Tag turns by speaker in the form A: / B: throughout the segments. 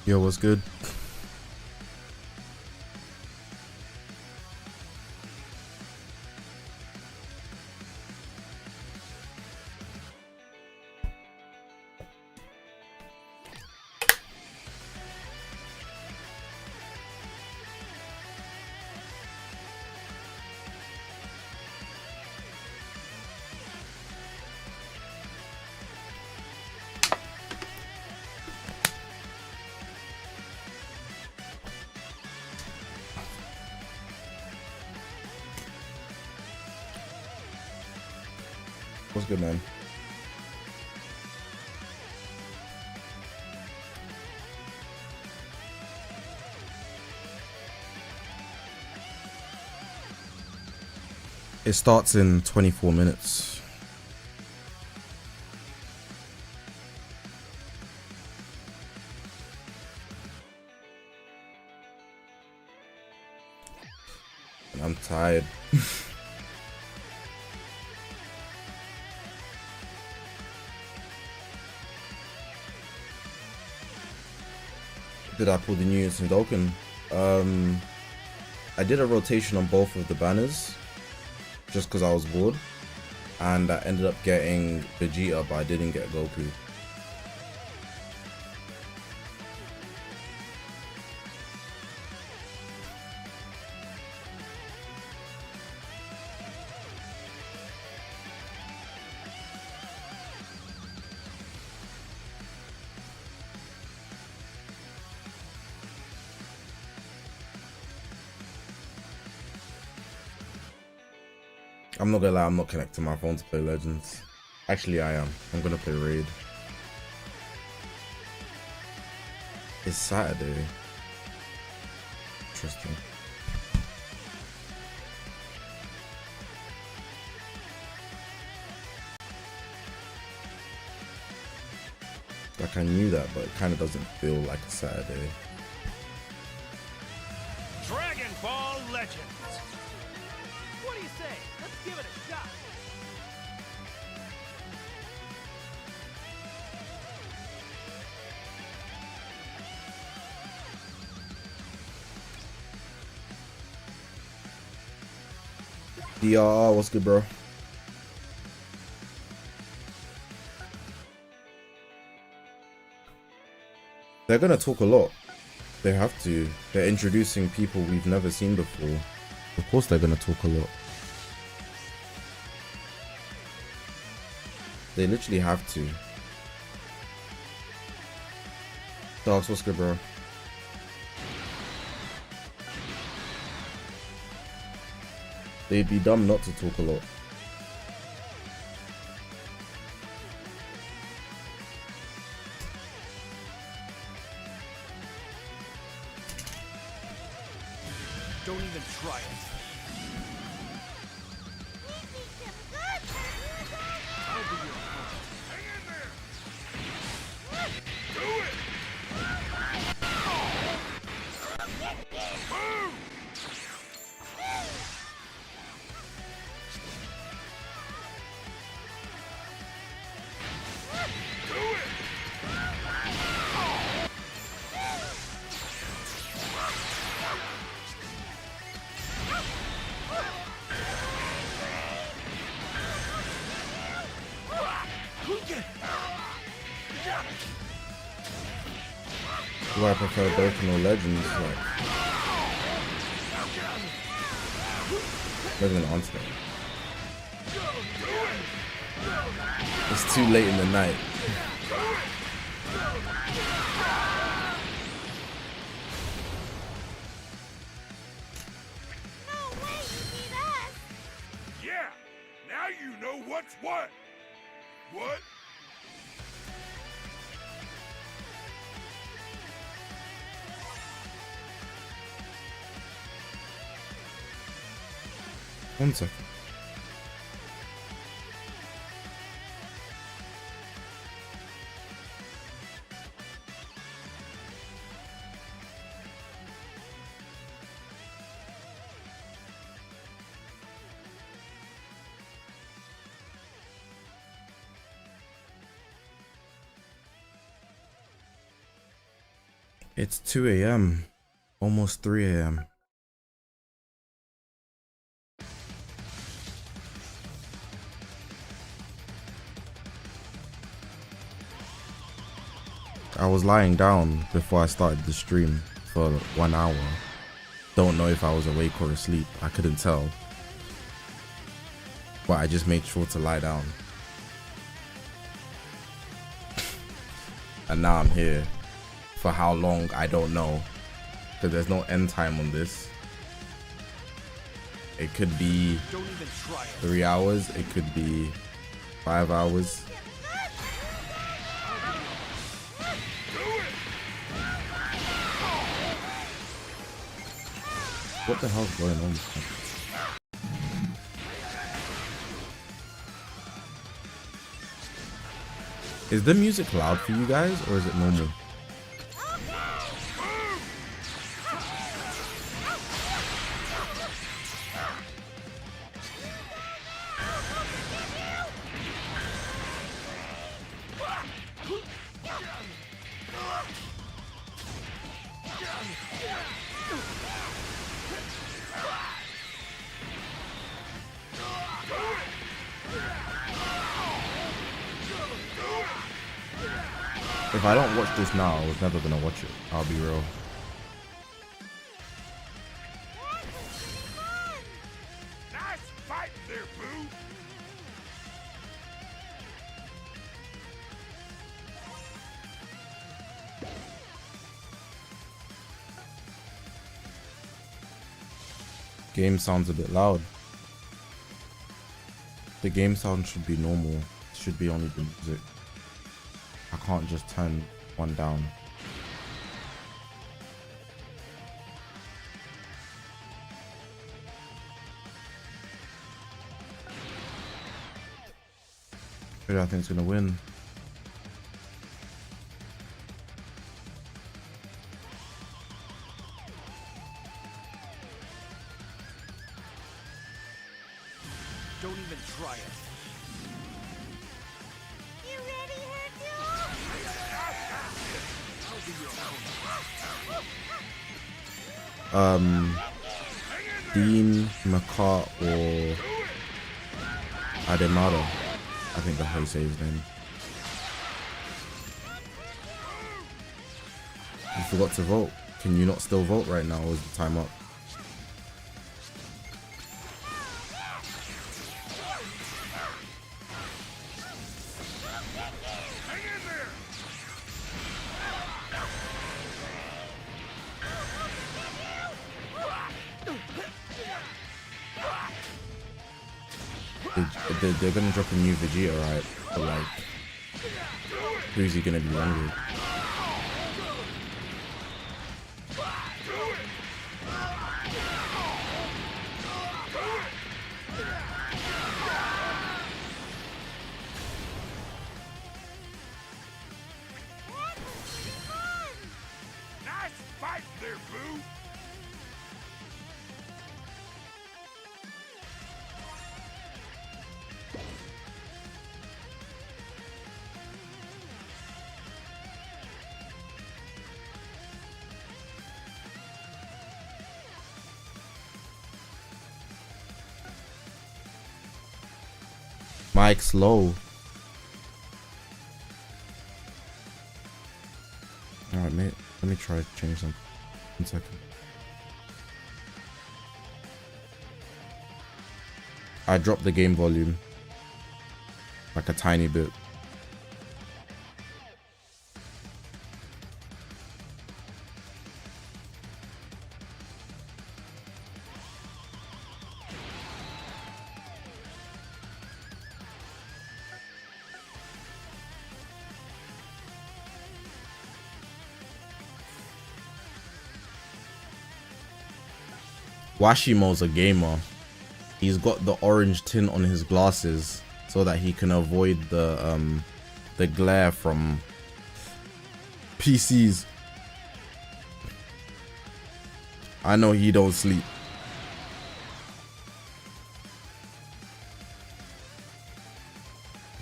A: Yo, what's good? What's good, man? It starts in 24 minutes. And I'm tired. Did I pull the new Sindoken? I did a rotation on both of the banners just because I was bored, and I ended up getting Vegeta, but I didn't get Goku. I'm not gonna lie, I'm not connecting my phone to play Legends. Actually, I am. I'm gonna play Raid. It's Saturday. Interesting. Like, I knew that, but it kind of doesn't feel like a Saturday.
B: Dragon Ball Legends. What do you say? Let's give it a shot.
A: DRR, what's good, bro? They're gonna talk a lot. They have to. They're introducing people we've never seen before. Of course they're gonna talk a lot. They literally have to. Dogs, what's good, bro? They'd be dumb not to talk a lot.
B: Don't even try it. I'll be your opponent. Hang in there. Do it. Boom. Do it.
A: Do I prefer Broken or Legends? Like, not even answer that. It's too late in the night.
B: Yeah, now you know what's what. What?
A: One second. It's 2 a.m. Almost 3 a.m. I was lying down before I started the stream for 1 hour. Don't know if I was awake or asleep. I couldn't tell. But I just made sure to lie down. And now I'm here. For how long, I don't know. Because there's no end time on this. It could be 3 hours. It could be 5 hours. What the hell's going on? Is the music loud for you guys or is it normal? If I don't watch this now, I was never gonna watch it. I'll be real.
B: Nice fight there, boo.
A: Game sounds a bit loud. The game sound should be normal. It should be only the music. I can't just turn one down. Who do I think's gonna win?
B: Don't even try it.
A: Dean, Mart, or APowerMirror. I think that's how you say his name. You forgot to vote. Can you not still vote right now, or is the time up? They're gonna drop a new Vegeta, right? But like, who's he gonna be running with?
B: Nice fight there, boo.
A: Mike's low. Alright, mate. Let me try to change something. 1 second. I dropped the game volume. Like a tiny bit. Washimo's a gamer. He's got the orange tint on his glasses so that he can avoid the glare from PCs. I know he don't sleep.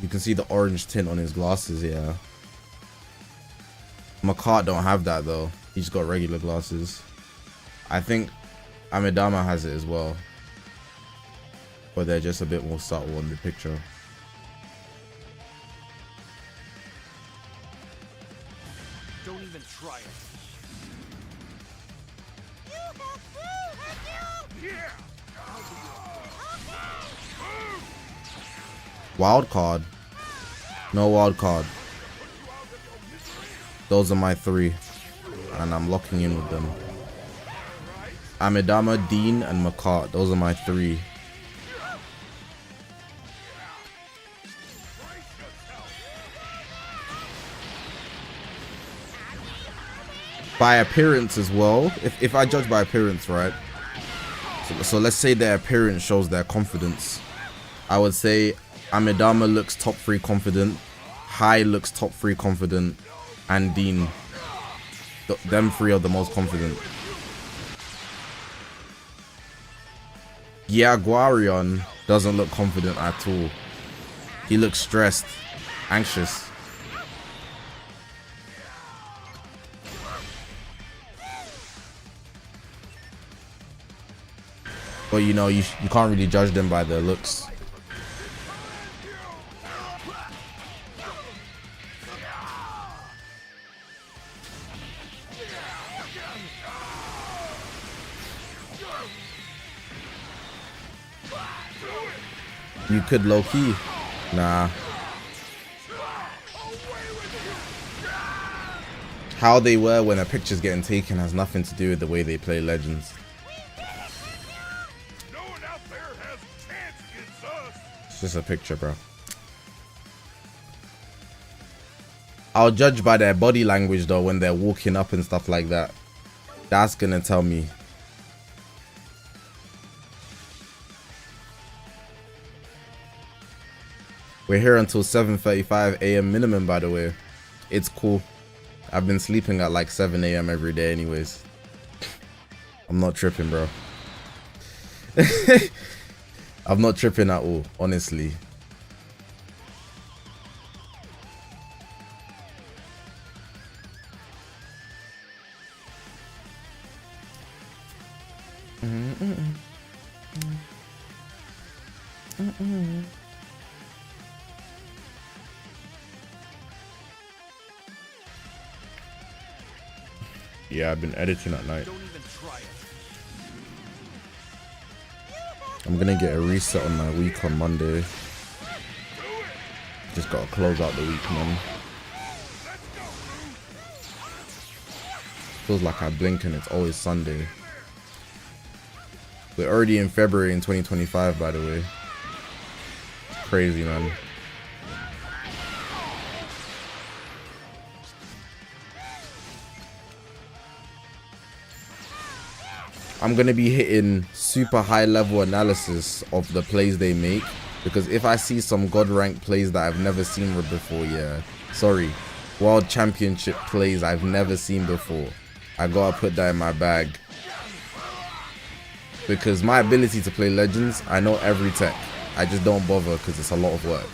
A: You can see the orange tint on his glasses, yeah. Mart don't have that though. He's got regular glasses. I think Amidama has it as well, but they're just a bit more subtle in the picture.
B: Don't even try it.
A: Wild card. No wild card. Those are my 3, and I'm locking in with them. Amidama, Dean, and Mart. Those are my 3. By appearance as well. If I judge by appearance, right? So let's say their appearance shows their confidence. I would say Amidama looks top 3 confident. Hai looks top 3 confident. And Dean. Them 3 are the most confident. Yeah, Guarion doesn't look confident at all. He looks stressed, anxious. But you know, you can't really judge them by their looks. You could low-key. Nah. How they were when a picture's getting taken has nothing to do with the way they play Legends.
B: No one out there has a chance against us.
A: It's just a picture, bro. I'll judge by their body language though when they're walking up and stuff like that. That's gonna tell me. We're here until 7:35 a.m. minimum, by the way. It's cool. I've been sleeping at like 7 a.m. every day anyways. I'm not tripping, bro. I'm not tripping at all, honestly. Yeah, I've been editing at night.
B: Don't even try it.
A: I'm gonna get a reset on my week on Monday. Just gotta close out the week, man. Feels like I blink and it's always Sunday. We're already in February in 2025, by the way. It's crazy, man. I'm gonna be hitting super high level analysis of the plays they make, because if I see some god rank plays that I've never seen before, yeah, sorry, world championship plays I've never seen before, I gotta put that in my bag, because my ability to play Legends, I know every tech, I just don't bother because it's a lot of work.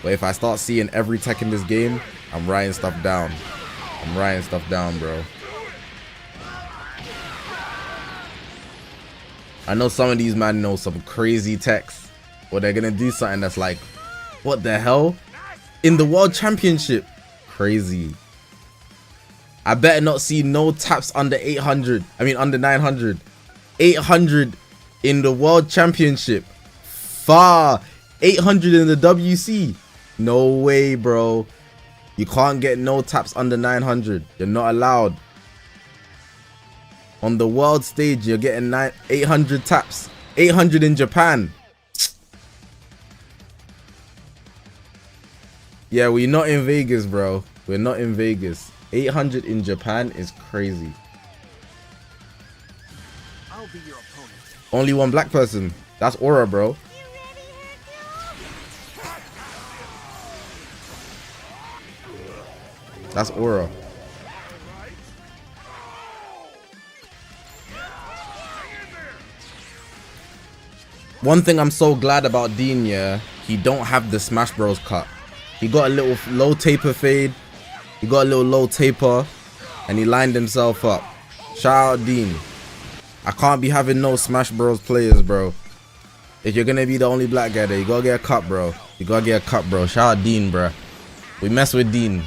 A: But if I start seeing every tech in this game, I'm writing stuff down. I'm writing stuff down, bro. I know some of these men know some crazy techs, or they're gonna do something that's like, what the hell? In the world championship? Crazy. I better not see no taps under 800. I mean under 900. 800 in the world championship. Far. 800 in the WC. No way, bro. You can't get no taps under 900. You're not allowed. On the world stage, you're getting 800 taps. 800 in Japan. Yeah, we're not in Vegas, bro. We're not in Vegas. 800 in Japan is crazy.
B: I'll be your opponent.
A: Only one black person. That's Aura, bro. That's Aura. One thing I'm so glad about Dean, yeah, he don't have the Smash Bros cut. He got a little low taper fade. He got a little low taper. and he lined himself up. Shout out Dean. I can't be having no Smash Bros players, bro. If you're gonna be the only black guy there, you gotta get a cut, bro. You gotta get a cut, bro. Shout out Dean, bro. We mess with Dean.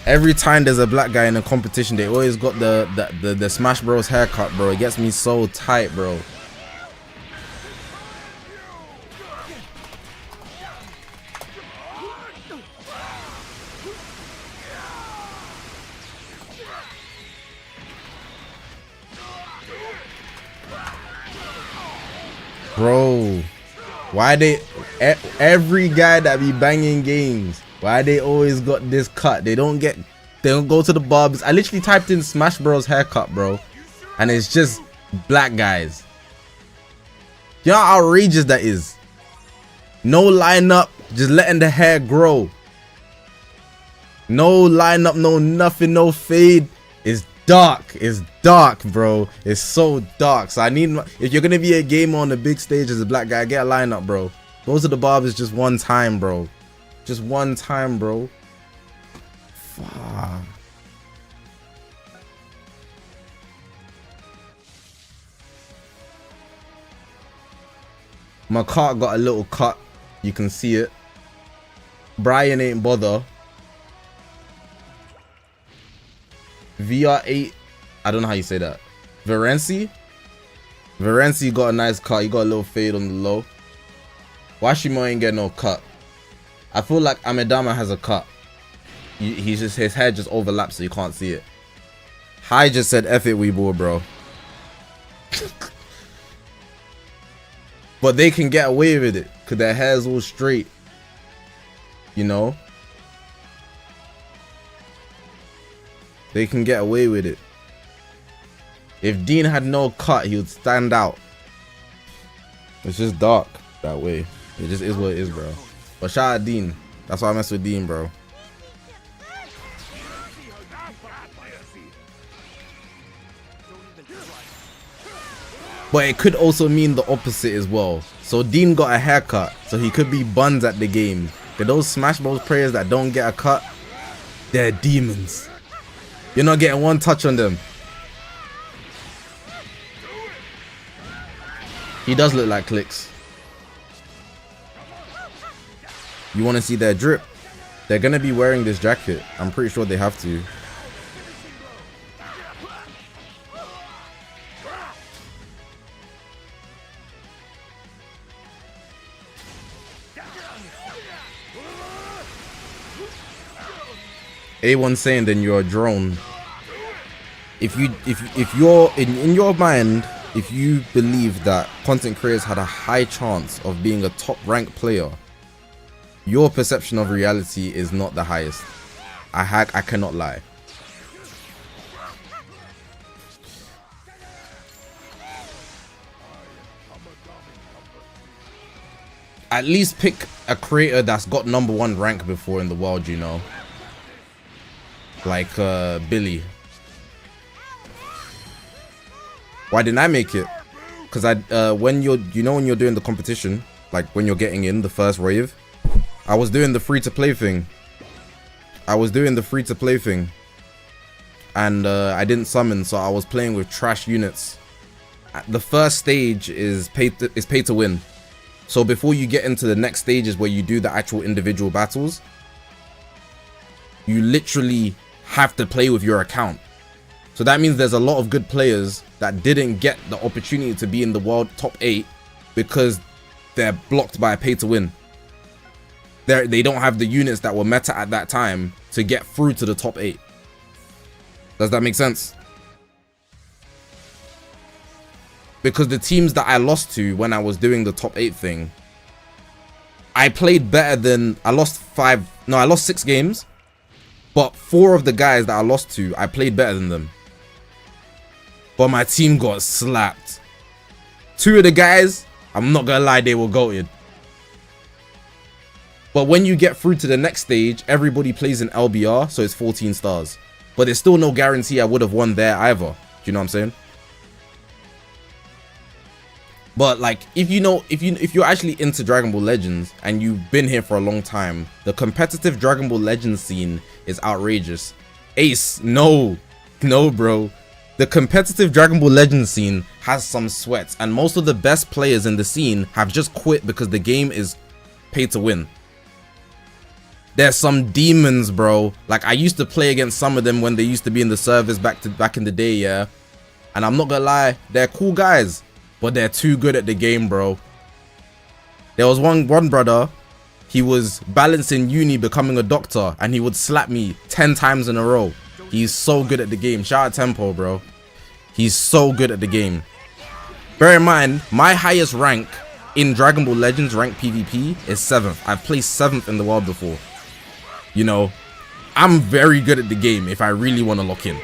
A: Every time there's a black guy in a competition, they always got the Smash Bros haircut, bro. It gets me so tight, bro. Bro, why they every guy that be banging games, why they always got this cut? They don't go to the barbs. I literally typed in Smash Bros haircut, bro, and it's just black guys. You know how outrageous that is? No lineup, just letting the hair grow. No lineup, no nothing, no fade. It's dark, bro. It's so dark. So I need, if you're gonna be a gamer on the big stage as a black guy, get a lineup, bro. Go to the barbers just one time, bro. Just one time, bro. Fuck. My cart got a little cut. You can see it. Brian ain't bother. VR8, I don't know how you say that. Varenci got a nice cut. He got a little fade on the low. Washimo ain't get no cut. I feel like Amedama has a cut. He's just, his head just overlaps so you can't see it. Hi just said F it, Weeble, bro. But they can get away with it because their hair's all straight. You know? They can get away with it. If Dean had no cut, he would stand out. It's just dark that way. It just is what it is, bro. But shout out Dean. That's why I mess with Dean, bro. But it could also mean the opposite as well. So Dean got a haircut, so he could be buns at the game. But those Smash Bros players that don't get a cut, they're demons. You're not getting one touch on them. He does look like Clicks. You want to see their drip? They're going to be wearing this jacket. I'm pretty sure they have to. A1 saying then you're a drone. If you're in your mind, if you believe that content creators had a high chance of being a top ranked player, your perception of reality is not the highest. I cannot lie. At least pick a creator that's got #1 rank before in the world, you know. Like Billy. Why didn't I make it? Because when you're doing the competition, like when you're getting in the first wave, I was doing the free to play thing. And I didn't summon, so I was playing with trash units. The first stage is pay to win. So before you get into the next stages where you do the actual individual battles, you literally have to play with your account. So that means there's a lot of good players that didn't get the opportunity to be in the world top 8 because they're blocked by a pay to win. They don't have the units that were meta at that time to get through to the top 8. Does that make sense? Because the teams that I lost to when I was doing the top 8 thing, I played better than, I lost 6 games, but 4 of the guys that I lost to, I played better than them. But my team got slapped. 2 of the guys, I'm not gonna lie, they were goated. But when you get through to the next stage, everybody plays in LBR, so it's 14 stars. But there's still no guarantee I would have won there either. Do you know what I'm saying? But like, if you're actually into Dragon Ball Legends and you've been here for a long time, the competitive Dragon Ball Legends scene is outrageous. Ace, no, bro. The competitive Dragon Ball Legends scene has some sweats, and most of the best players in the scene have just quit because the game is pay to win. There's some demons, bro. Like, I used to play against some of them when they used to be in the servers back in the day, yeah. And I'm not gonna lie, they're cool guys, but they're too good at the game, bro. There was one brother, he was balancing uni becoming a doctor, and he would slap me 10 times in a row. He's so good at the game. Shout out Tempo, bro. He's so good at the game. Bear in mind, my highest rank in Dragon Ball Legends rank PvP is 7th. I've placed 7th in the world before. You know, I'm very good at the game if I really want to lock in.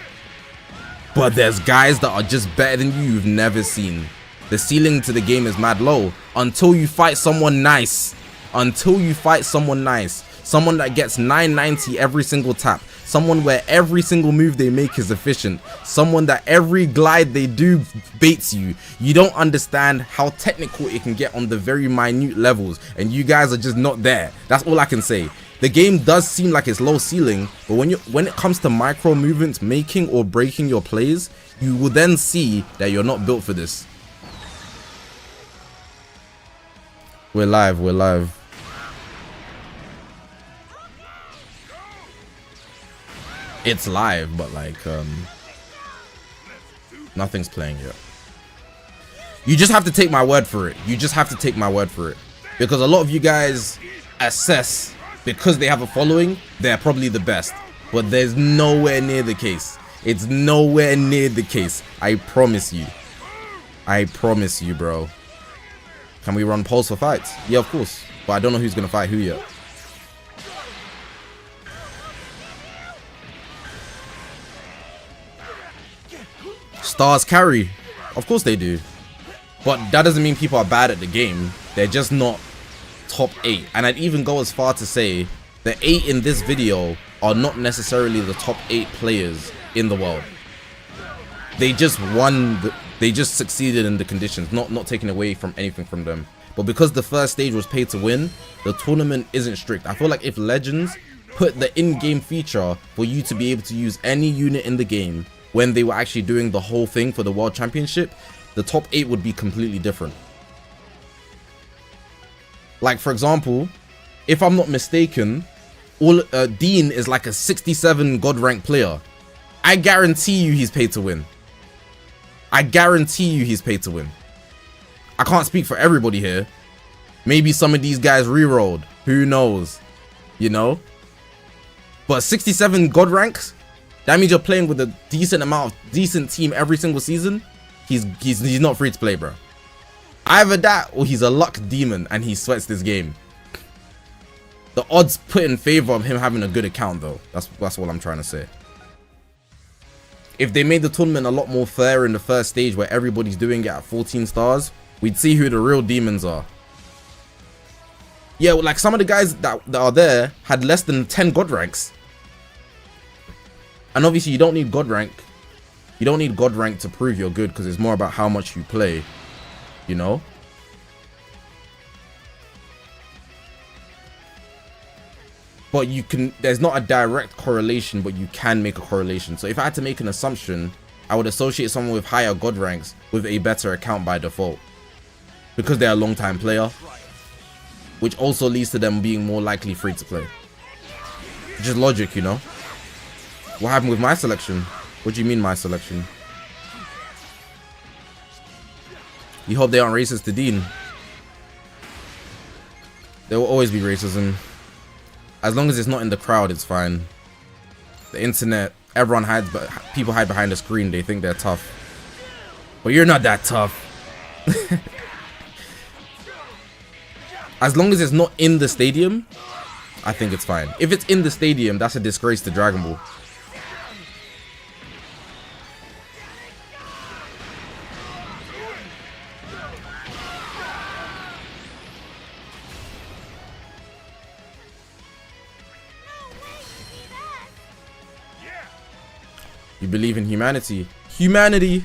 A: But there's guys that are just better than you've never seen. The ceiling to the game is mad low until you fight someone nice. Until you fight someone nice. Someone that gets 990 every single tap. Someone where every single move they make is efficient. Someone that every glide they do baits you. You don't understand how technical it can get on the very minute levels, and you guys are just not there. That's all I can say. The game does seem like it's low ceiling, but when it comes to micro movements making or breaking your plays, you will then see that you're not built for this. We're live, we're live. It's live, but like nothing's playing yet. You just have to take my word for it. You just have to take my word for it. Because a lot of you guys assess because they have a following, they're probably the best. But there's nowhere near the case. It's nowhere near the case. I promise you. I promise you, bro. Can we run polls for fights? Yeah, of course. But I don't know who's gonna fight who yet. Stars carry. Of course they do. But that doesn't mean people are bad at the game. They're just not top 8. And I'd even go as far to say the 8 in this video are not necessarily the top 8 players in the world. They just won. They just succeeded in the conditions. Not taking away from anything from them. But because the first stage was pay to win, the tournament isn't strict. I feel like if Legends put the in-game feature for you to be able to use any unit in the game when they were actually doing the whole thing for the World Championship, the top 8 would be completely different. Like, for example, if I'm not mistaken, Dean is like a 67 God rank player. I guarantee you he's paid to win. I guarantee you he's paid to win. I can't speak for everybody here. Maybe some of these guys re-rolled. Who knows? You know? But 67 God ranks? That means you're playing with a decent team every single season. He's not free to play, bro. Either that or he's a luck demon and he sweats this game. The odds put in favor of him having a good account, though. That's what I'm trying to say. If they made the tournament a lot more fair in the first stage where everybody's doing it at 14 stars, we'd see who the real demons are. Yeah, like some of the guys that are there had less than 10 God ranks. And obviously you don't need God rank. You don't need God rank to prove you're good, because it's more about how much you play, you know? But you can, there's not a direct correlation, but you can make a correlation. So if I had to make an assumption, I would associate someone with higher God ranks with a better account by default, because they're a long time player, which also leads to them being more likely free to play. Just logic, you know? What happened with my selection? What do you mean my selection? You hope they aren't racist to Dean. There will always be racism. As long as it's not in the crowd, it's fine. The internet, everyone hides, but people hide behind the screen. They think they're tough. But you're not that tough. As long as it's not in the stadium, I think it's fine. If it's in the stadium, that's a disgrace to Dragon Ball. You believe in humanity. Humanity.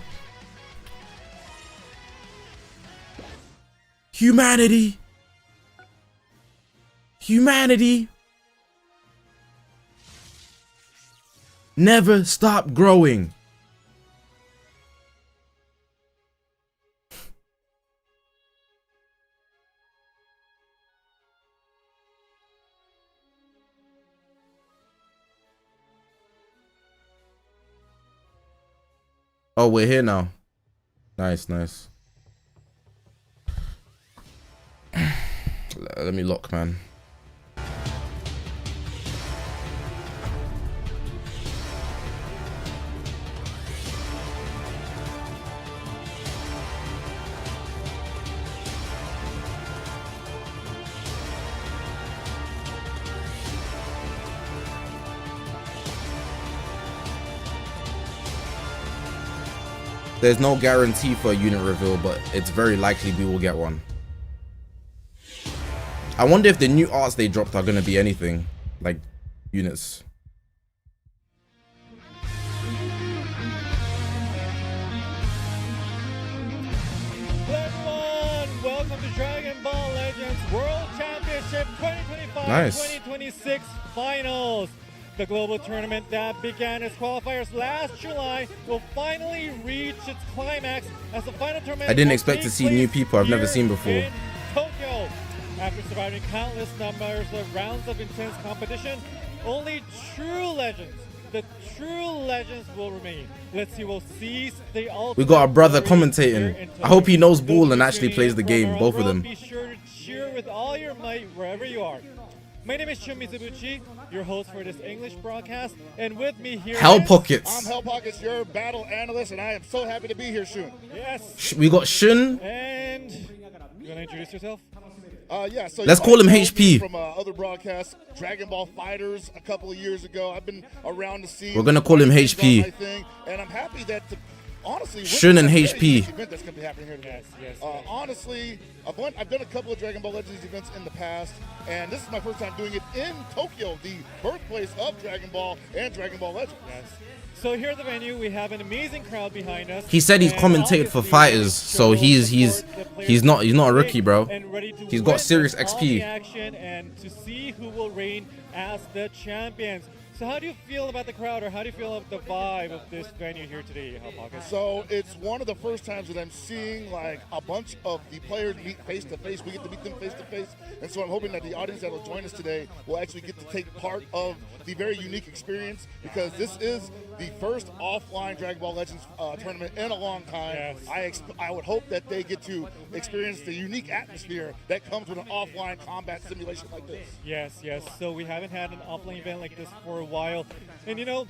A: Humanity. Humanity. Never stop growing. Oh, we're here now. Nice, nice. Let me lock, man. There's no guarantee for a unit reveal, but it's very likely we will get one. I wonder if the new arts they dropped are going to be anything like units.
C: Hello everyone, welcome to Dragon Ball Legends World Championship 2025-2026 Finals. The global tournament that began its qualifiers last July will finally reach its climax as the final tournament.
A: I didn't expect to see new people I've never seen before.
C: In Tokyo. After surviving countless numbers of rounds of intense competition, only true legends, the true legends will remain. Let's see, we'll seize the ultimate.
A: We got our brother commentating. I hope he knows ball and actually plays the game, both of them.
C: Be sure to cheer with all your might wherever you are. My name is Shun Mizubuchi, your host for this English broadcast, and with me here
A: Hell
C: is...
A: Pockets.
D: I'm Hell Pockets, your battle analyst, and I am so happy to be here, Shun.
C: Yes.
A: We got Shun.
C: And you want to introduce yourself?
D: Yeah, so
A: Let's call him HP.
D: From other broadcasts, Dragon Ball Fighters a couple of years ago. I've been around the scene.
A: We're gonna call him HP.
D: And I'm happy that, honestly,
A: Shun and HP.
D: Event that's gonna be happening here today.
C: Yes.
D: Honestly, I've done a couple of Dragon Ball Legends events in the past, and this is my first time doing it in Tokyo, the birthplace of Dragon Ball and Dragon Ball Legends.
C: Yes. So here at the venue, we have an amazing crowd behind us.
A: He said he's commentated for fighters, so he's not a rookie, bro. He's got serious XP.
C: Action and to see who will reign as the champions. So how do you feel about the crowd, or how do you feel about the vibe of this venue here today, Hell Pocket?
D: So it's one of the first times that I'm seeing like a bunch of the players meet face to face. We get to meet them face to face, and so I'm hoping that the audience that will join us today will actually get to take part of the very unique experience, because this is the first offline Dragon Ball Legends tournament in a long time.
C: Yes.
D: I would hope that they get to experience the unique atmosphere that comes with an offline combat simulation like this.
C: Yes, yes. So we haven't had an offline event like this for a while, and you know,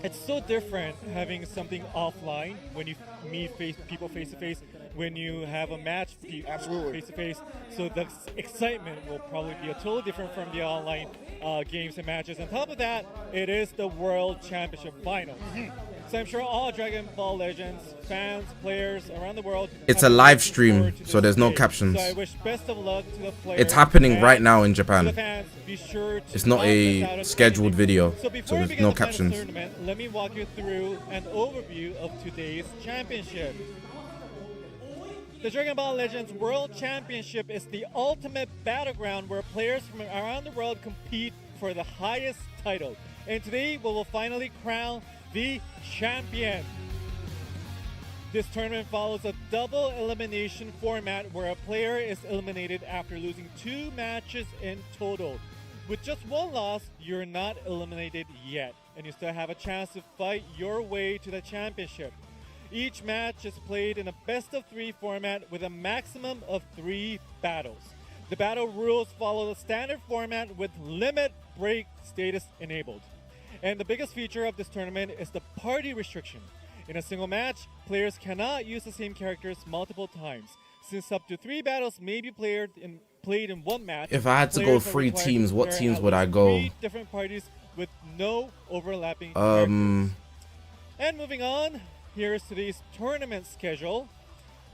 C: it's so different having something offline when you meet people face to face, when you have a match
D: Absolutely.
C: face to face. So the excitement will probably be totally different from the online games and matches. On top of that, it is the World Championship Finals. So I'm sure all Dragon Ball Legends fans, players around the world.
A: It's a live stream, so there's no captions.
C: So I wish best of luck to the players.
A: It's happening right now in
C: To the
A: Japan.
C: fans, be sure to
A: It's not
C: not miss out
A: a
C: on
A: scheduled
C: anything.
A: video,
C: So
A: so
C: before we
A: there's
C: begin
A: no
C: the final
A: captions.
C: tournament, let me walk you through an overview of today's championship. The Dragon Ball Legends World Championship is the ultimate battleground where players from around the world compete for the highest title. And today we will finally crown the champion. This tournament follows a double elimination format where a player is eliminated after losing 2 matches in total. With just 1 loss, you're not eliminated yet, and you still have a chance to fight your way to the championship. Each match is played in a best-of-3 format with a maximum of 3 battles. The battle rules follow the standard format with limit break status enabled. And the biggest feature of this tournament is the party restriction. In a single match, players cannot use the same characters multiple times. Since up to 3 battles may be played in 1 match.
A: If I had to go
C: players are
A: 3
C: required
A: teams,
C: to
A: what
C: prepare
A: teams
C: at
A: would I
C: least
A: go?
C: 3 different parties with no overlapping characters. And moving on, here is today's tournament schedule.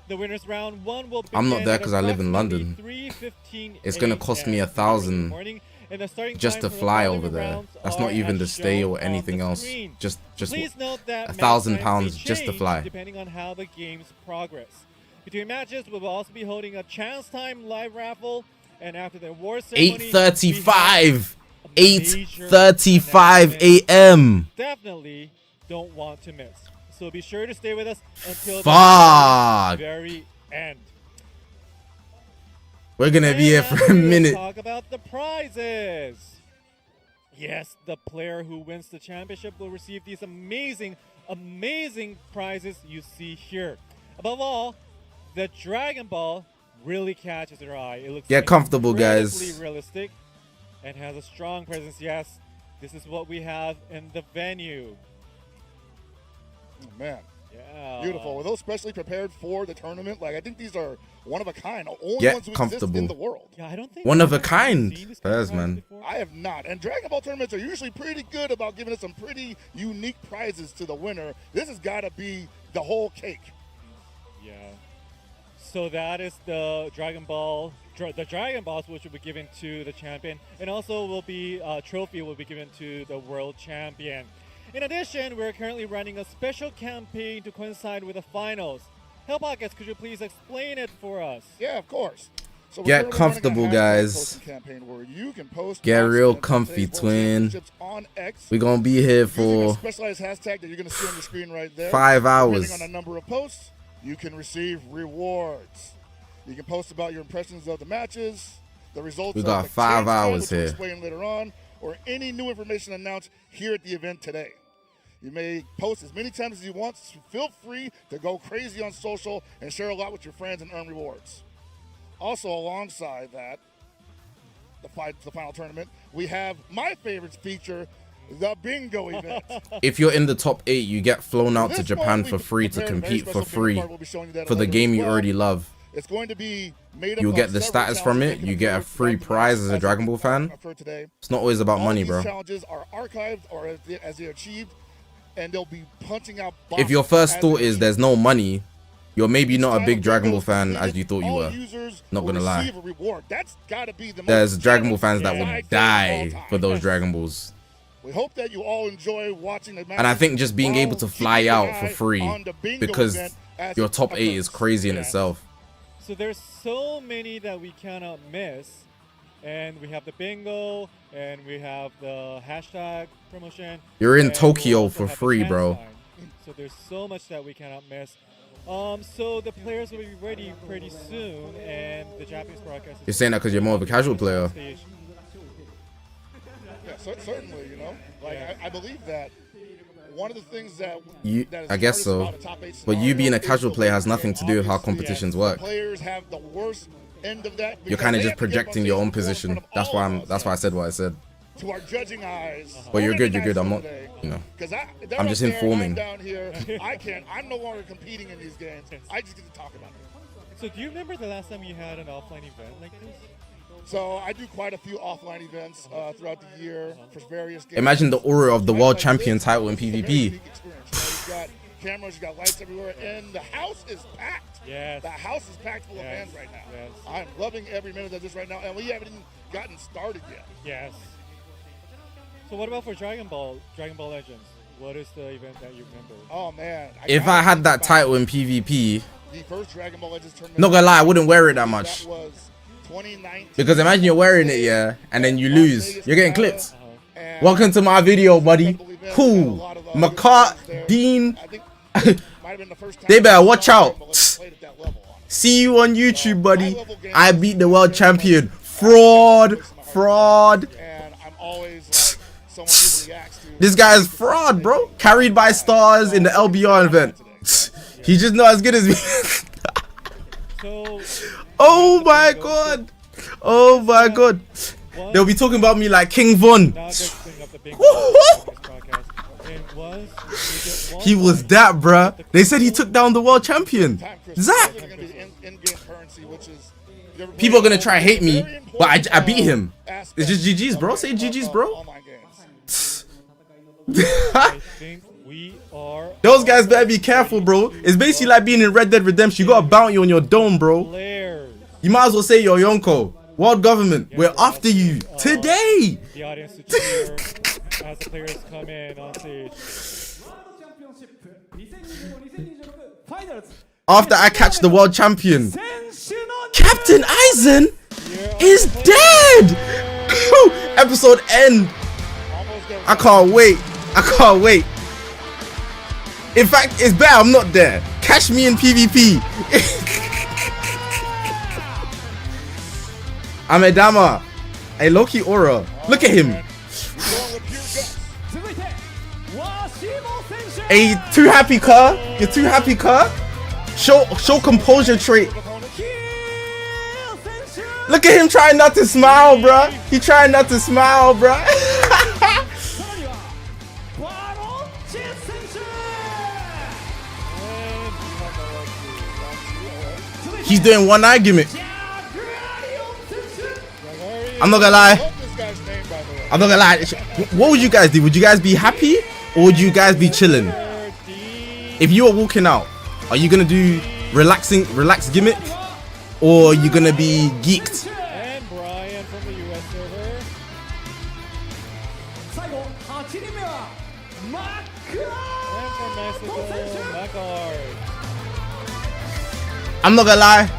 C: The winners round 1 will begin
A: I'm not there
C: at
A: 'cause I live in London.
C: approximately 3:15
A: It's gonna cost me 1,000
C: in the morning, and the starting
A: just
C: time
A: to
C: for the
A: fly
C: following
A: over there.
C: rounds
A: That's
C: are
A: not even
C: as
A: the stay
C: shown
A: or
C: on
A: anything
C: the
A: else.
C: screen.
A: Just
C: Please note that
A: £1,000
C: match times may
A: just to
C: change
A: fly.
C: depending on how the games progress. Between matches, we will also be holding a chance time live raffle, and after the award ceremony,
A: 8:35. 8:35 a.m.
C: Definitely don't want to miss. So be sure to stay with us until
A: Fuck.
C: the very end.
A: We're gonna be here for a minute.
C: Talk about the prizes. Yes, the player who wins the championship will receive these amazing prizes you see here. Above all, the Dragon Ball really catches your eye. It looks
A: Get comfortable,
C: incredibly
A: guys.
C: realistic and has a strong presence. Yes, this is what we have in the venue.
D: Oh, man.
C: Yeah.
D: Beautiful. Were those specially prepared for the tournament? Like, I think these are one of a kind. Only
A: Get
D: ones who
A: comfortable.
D: exist in the world.
C: Yeah, I don't think
A: One of a
C: I've
A: kind.
C: seen this
A: Fairs,
C: prize
A: man.
C: before.
D: I have not. And Dragon Ball tournaments are usually pretty good about giving us some pretty unique prizes to the winner. This has got to be the whole cake.
C: Yeah. So that is the Dragon Ball, the Dragon Balls, which will be given to the champion, and also will be trophy will be given to the world champion. In addition, we're currently running a special campaign to coincide with the finals. Hellpockets, could you please explain it for us?
D: Yeah, of course. So we're
A: Get
D: currently
A: comfortable,
D: running a hashtag
A: guys.
D: posting campaign where you can post
A: Get
D: posts
A: real
D: about
A: comfy,
D: today's World
A: twin.
D: Championships on X.
A: We're gonna be here
D: Using a
A: for
D: specialized hashtag that you're going to see on the screen right there.
A: 5 hours.
D: Depending on the number of posts, you can receive rewards. You can post about your impressions of the matches, the results.
A: We
D: of
A: got
D: the
A: 5
D: change time,
A: hours
D: which we'll
A: here.
D: explain later on, or any new information announced here at the event today. You may post as many times as you want. So feel free to go crazy on social and share a lot with your friends and earn rewards. Also, alongside that, the final tournament, we have my favorite feature, the bingo event.
A: If you're in the top 8, you get flown out to
D: This
A: Japan
D: one,
A: for
D: we
A: free to
D: prepared a very
A: compete for
D: special bingo
A: free
D: card. We'll be showing you that
A: for the
D: later
A: game
D: as
A: you
D: well.
A: already love.
D: It's going to be made up
A: You'll
D: of
A: get the
D: several
A: status from
D: challenges
A: it.
D: that
A: You
D: can
A: get a
D: occur
A: free
D: throughout the
A: prize as a
D: match
A: Dragon Ball fan.
D: for today.
A: It's not always about
D: All
A: money,
D: these
A: bro.
D: challenges are archived or as they're achieved, and they'll be punching out.
A: If your
D: boxes
A: first
D: as
A: thought
D: they're
A: is
D: achieved.
A: there's no money, you're maybe
D: Each
A: not a
D: time
A: big Dragon
D: bingo
A: Ball
D: is
A: fan
D: completed,
A: as you thought you
D: all
A: were.
D: users
A: Not
D: will
A: gonna lie.
D: receive a reward. That's gotta be the most
A: There's Dragon Ball fans that
D: exciting
A: would
D: thing
A: die
D: of all
A: for
D: time.
A: those Dragon Balls.
D: We hope that you all enjoy watching the match.
A: And I think just being able to fly out for free because your top 8 is crazy in
D: Yeah.
A: itself.
C: So there's so many that we cannot miss. And we have the bingo, and we have the hashtag promotion.
A: You're in
C: and
A: Tokyo
C: we'll also
A: for
C: have the
A: free,
C: chance
A: bro.
C: line. So there's so much that we cannot miss. So the players will be ready pretty soon, and the Japanese broadcast.
A: You're saying that because you're more of a casual player.
D: Yeah, certainly, you know. Like I believe that one of the things that that is
A: I guess
D: hardest
A: so.
D: about a top 8
A: But you being a
D: scenario
A: casual
D: is
A: player
D: the
A: has nothing to do with how
D: obviously,
A: competitions
D: yes,
A: work.
D: Players have the worst end of that.
A: You're
D: because
A: kind of
D: they
A: just
D: have to get
A: projecting
D: on
A: your
D: stage
A: own
D: in front
A: position.
D: of
A: That's
D: all
A: why
D: of us.
A: that's why I said what I said.
D: To our judging eyes.
A: But you're good. You're good. I'm not. You know.
D: Because
A: I'm just informing.
D: down here. I'm no longer competing in these games. I just get to talk about it.
C: So do you remember the last time you had an offline event like this?
D: So I do quite a few offline events throughout the year for various games.
A: Imagine the aura of the world
D: Like
A: champion
D: this,
A: title in
D: it's a very
A: PvP.
D: unique experience. You got cameras, you got lights everywhere, and the house is packed.
C: Yes.
D: The house is packed full of
C: Yes.
D: fans right now.
C: Yes.
D: I'm loving every minute of this right now, and we haven't even gotten started yet.
C: Yes. So what about for Dragon Ball Legends? What is the event that you remember?
D: Oh man!
A: If
D: gotta
A: I had
D: think
A: that
D: about
A: title in PvP,
D: the first Dragon Ball Legends tournament.
A: not gonna lie, I wouldn't wear it that much.
D: That was 2019.
A: Because imagine you're wearing it, yeah, and then you lose. You're getting clipped.
D: And
A: Welcome to my video, buddy. Cool. McCart, Dean.
D: I think it might have been the first time
A: They better watch out.
D: Dragon Ball Legends played at that level, honestly.
A: See you on YouTube, buddy. I beat the world champion. Fraud. Fraud.
D: And I'm always like someone who reacts to.
A: This guy is fraud, bro. Carried by stars in the LBR event. He's just not as good as me.
C: So
A: Oh my god. Oh my god. They'll be talking about me like King Von.
C: now just bring up the big broadcast. And
A: He was that, bruh. They said he took down the world champion.
D: Time crystals.
A: Zach.
D: Those are gonna be in-game currency, which is
A: People are gonna try hate me,
D: very
A: but I beat him.
D: aspect
A: It's just GG's, bro.
D: of-
A: Say GG's,
D: of
A: bro.
D: online games.
C: I think we are
A: Those guys better be careful, bro. It's basically like being in Red Dead Redemption. You got a bounty on your dome, bro.
C: players.
A: You might as well say, yo, Yonko, world government, we're after you today.
C: The audience to cheer as the players come in on stage.
A: After I catch the world champion, Captain Eisen is dead. episode end.
D: Almost there.
A: I can't wait. I can't wait. In fact, it's better I'm not there. Catch me in PvP. Amedama. Hey, Loki Aura. Look at him.
D: Going with pure guts.
A: Hey, too happy, car. You're too happy, car. Show composure trait. Look at him trying not to smile, bruh. He trying not to smile, bruh. He's doing one eye gimmick. I'm not gonna lie.
D: Love this guy's name, by the way.
A: I'm not gonna lie. What would you guys do? Would you guys be happy or would you guys be chilling? If you were walking out, are you gonna do relaxed gimmick, or are you gonna be geeked?
C: And Brian from the US server. And from Mexico, Macard.
A: I'm not gonna lie.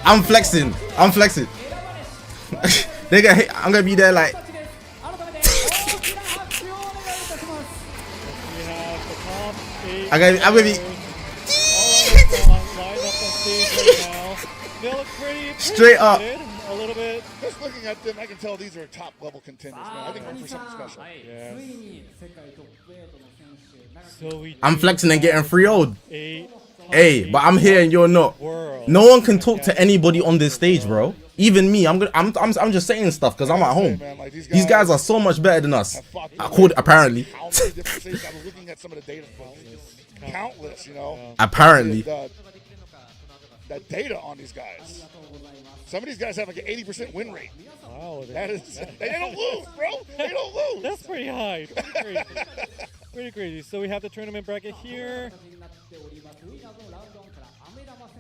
A: I'm flexing. I'm flexing. I'm gonna be there like.
C: We have the top 8
A: I'm gonna be.
C: players all lined up on stage right now. They look pretty
A: Straight up.
C: excited, a little bit.
D: Just looking at them, I can tell these are top level contenders, man. I think we're in for something special.
C: Yes. So we
A: I'm flexing and getting 3-0'd.
C: eight
A: Hey, but I'm here and you're not.
C: world.
A: No one can talk to anybody on this stage, bro. Even me. I'm just saying stuff because I'm at home.
D: Man, like,
A: These guys are so much better than us.
D: have fought
A: Apparently.
D: How many different stages? I was looking at some of the data. Countless, you know.
A: Apparently.
D: The data on these guys. Some of these guys have like an 80% win rate.
C: Wow,
D: That is, they don't lose, bro. They don't lose.
C: that's pretty high. Pretty crazy. Pretty crazy. So we have the tournament bracket here.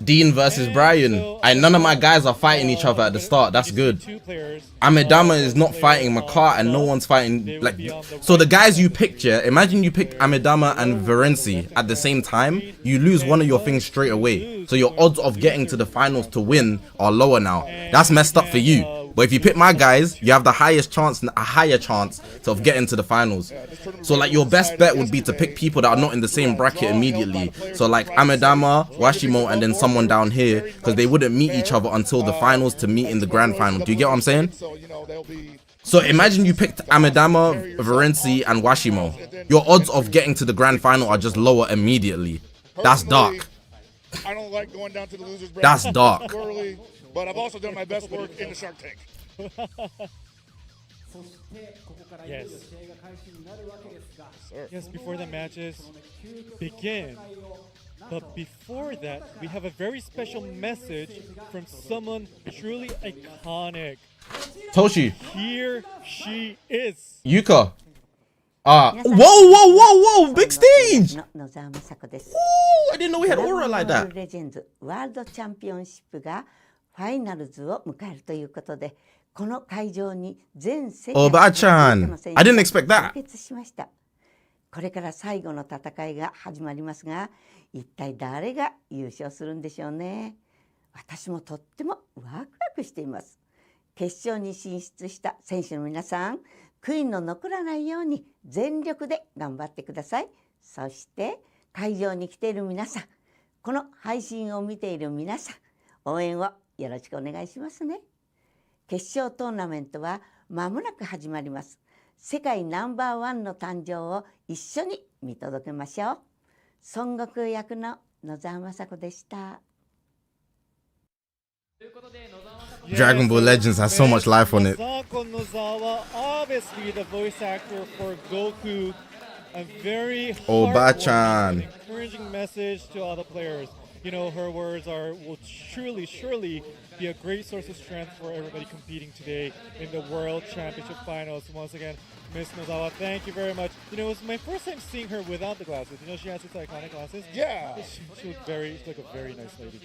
A: Dean versus Brian. And none of my guys are fighting each other at the start. That's good.
C: Two players.
A: Amedama is not fighting Makar and no one's fighting like so the guys you picked, yeah, imagine you picked Amedama and Varenci at the same time, you lose one of your things straight away. So your odds of getting to the finals to win are lower now. That's messed up for you. But if you pick my guys, you have the highest chance and a higher chance of getting to the finals. So like your best bet would be to pick people that are not in the same bracket immediately. So like Amedama, Washimo, and then someone down here, because they wouldn't meet each other until the finals to meet in the grand final. Do you get what I'm saying?
D: So, you know, they'll be.
A: So imagine you picked Amedama, Varenci, and Washimo. Your odds of getting to the grand final are just lower immediately. That's dark.
D: I don't like going down to the losers bracket.
A: That's dark.
D: Early, but I've also done my best work in the Shark Tank.
C: Yes. Yes, before the matches begin. But before that, we have a very special message from someone truly iconic.
A: Toshi,
C: Here she is.
A: Yuka. Whoa, big stage.
E: 野沢雅子です。
A: Ooh, I didn't know we had aura like
E: ワール
A: that.
E: ドレジェンズワールドチャンピオンシップがファイナルズを迎えるということで、この会場に全世界
A: Oh, Bachan. I didn't expect that.
E: 集結しました。これから最後の戦いが始まりますが、一体誰が優勝するんでしょうね。私もとってもワクワクしています。決勝に進出した選手の皆さん、悔いの残らないように全力で頑張ってください。そして会場に来ている皆さん、この配信を見ている皆さん、応援をよろしくお願いしますね。決勝トーナメントは間もなく始まります。世界ナンバーワンの誕生を一緒に見届けましょう。孫悟空役の野沢雅子でした。
A: Dragon Ball Legends has so much life on it.
C: Masako Nozawa, obviously the voice actor for Goku, a very
A: Oba-chan.
C: heartwarming, encouraging message to all the players. You know, her words will surely be a great source of strength for everybody competing today in the World Championship Finals. Once again, Miss Nozawa, thank you very much. You know, it was my first time seeing her without the glasses. You know, she has these iconic glasses.
D: Yeah.
C: She looked like a very nice lady.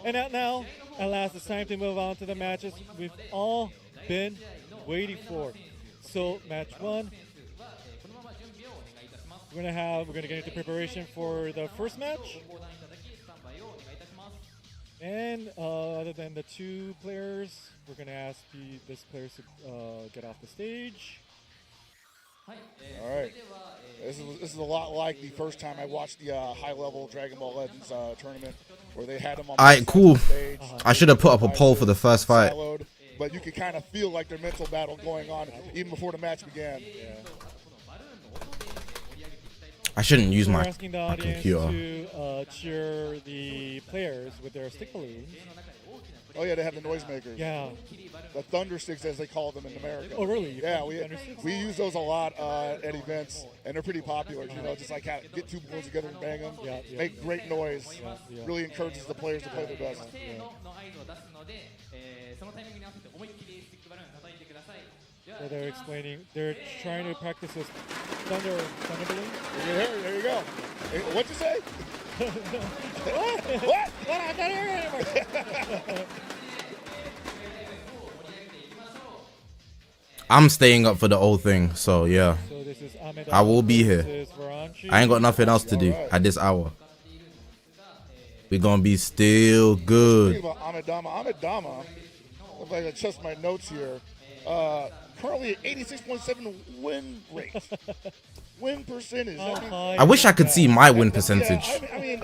C: And now, at last, it's time to move on to the matches we've all been waiting for. So, match one. We're gonna get into preparation for the first match. And other than the two players, we're going to ask this players to get off the stage.
D: All right. This is a lot like the first time I watched the high-level Dragon Ball Legends tournament where they had them on
A: Cool.
D: the stage.
A: I should have put up a poll for the first fight.
D: Siloed, but you could kind of feel like their mental battle going on even before the match began.
C: Yeah.
A: I shouldn't use
C: We're
A: my
C: asking the audience
A: computer.
C: to cheer the players with their stick balloons.
D: Oh yeah, they have the noisemakers.
C: Yeah.
D: The thunder sticks, as they call them in America.
C: Oh, really?
D: Yeah,
C: Thunder sticks?
D: we use those a lot at events, and they're pretty popular. You know, just like how get two balloons together and bang them,
C: Yeah, yeah.
D: make great noise.
C: Yeah.
D: Really encourages the players to play their best.
C: So they're trying to practice this thunder balloon.
D: There you go. Hey, what'd you say? What?
C: I'm not here anymore.
A: I'm staying up for the whole thing, so yeah.
C: So this is Ahmed
A: I will be here.
C: versus Varanchi.
A: I ain't got nothing else to do at this hour. We gonna be still good.
D: Speaking about Amedama, if I adjust my notes here, currently at 86.7 win rate. Win percentage.
A: I wish I could see my win percentage.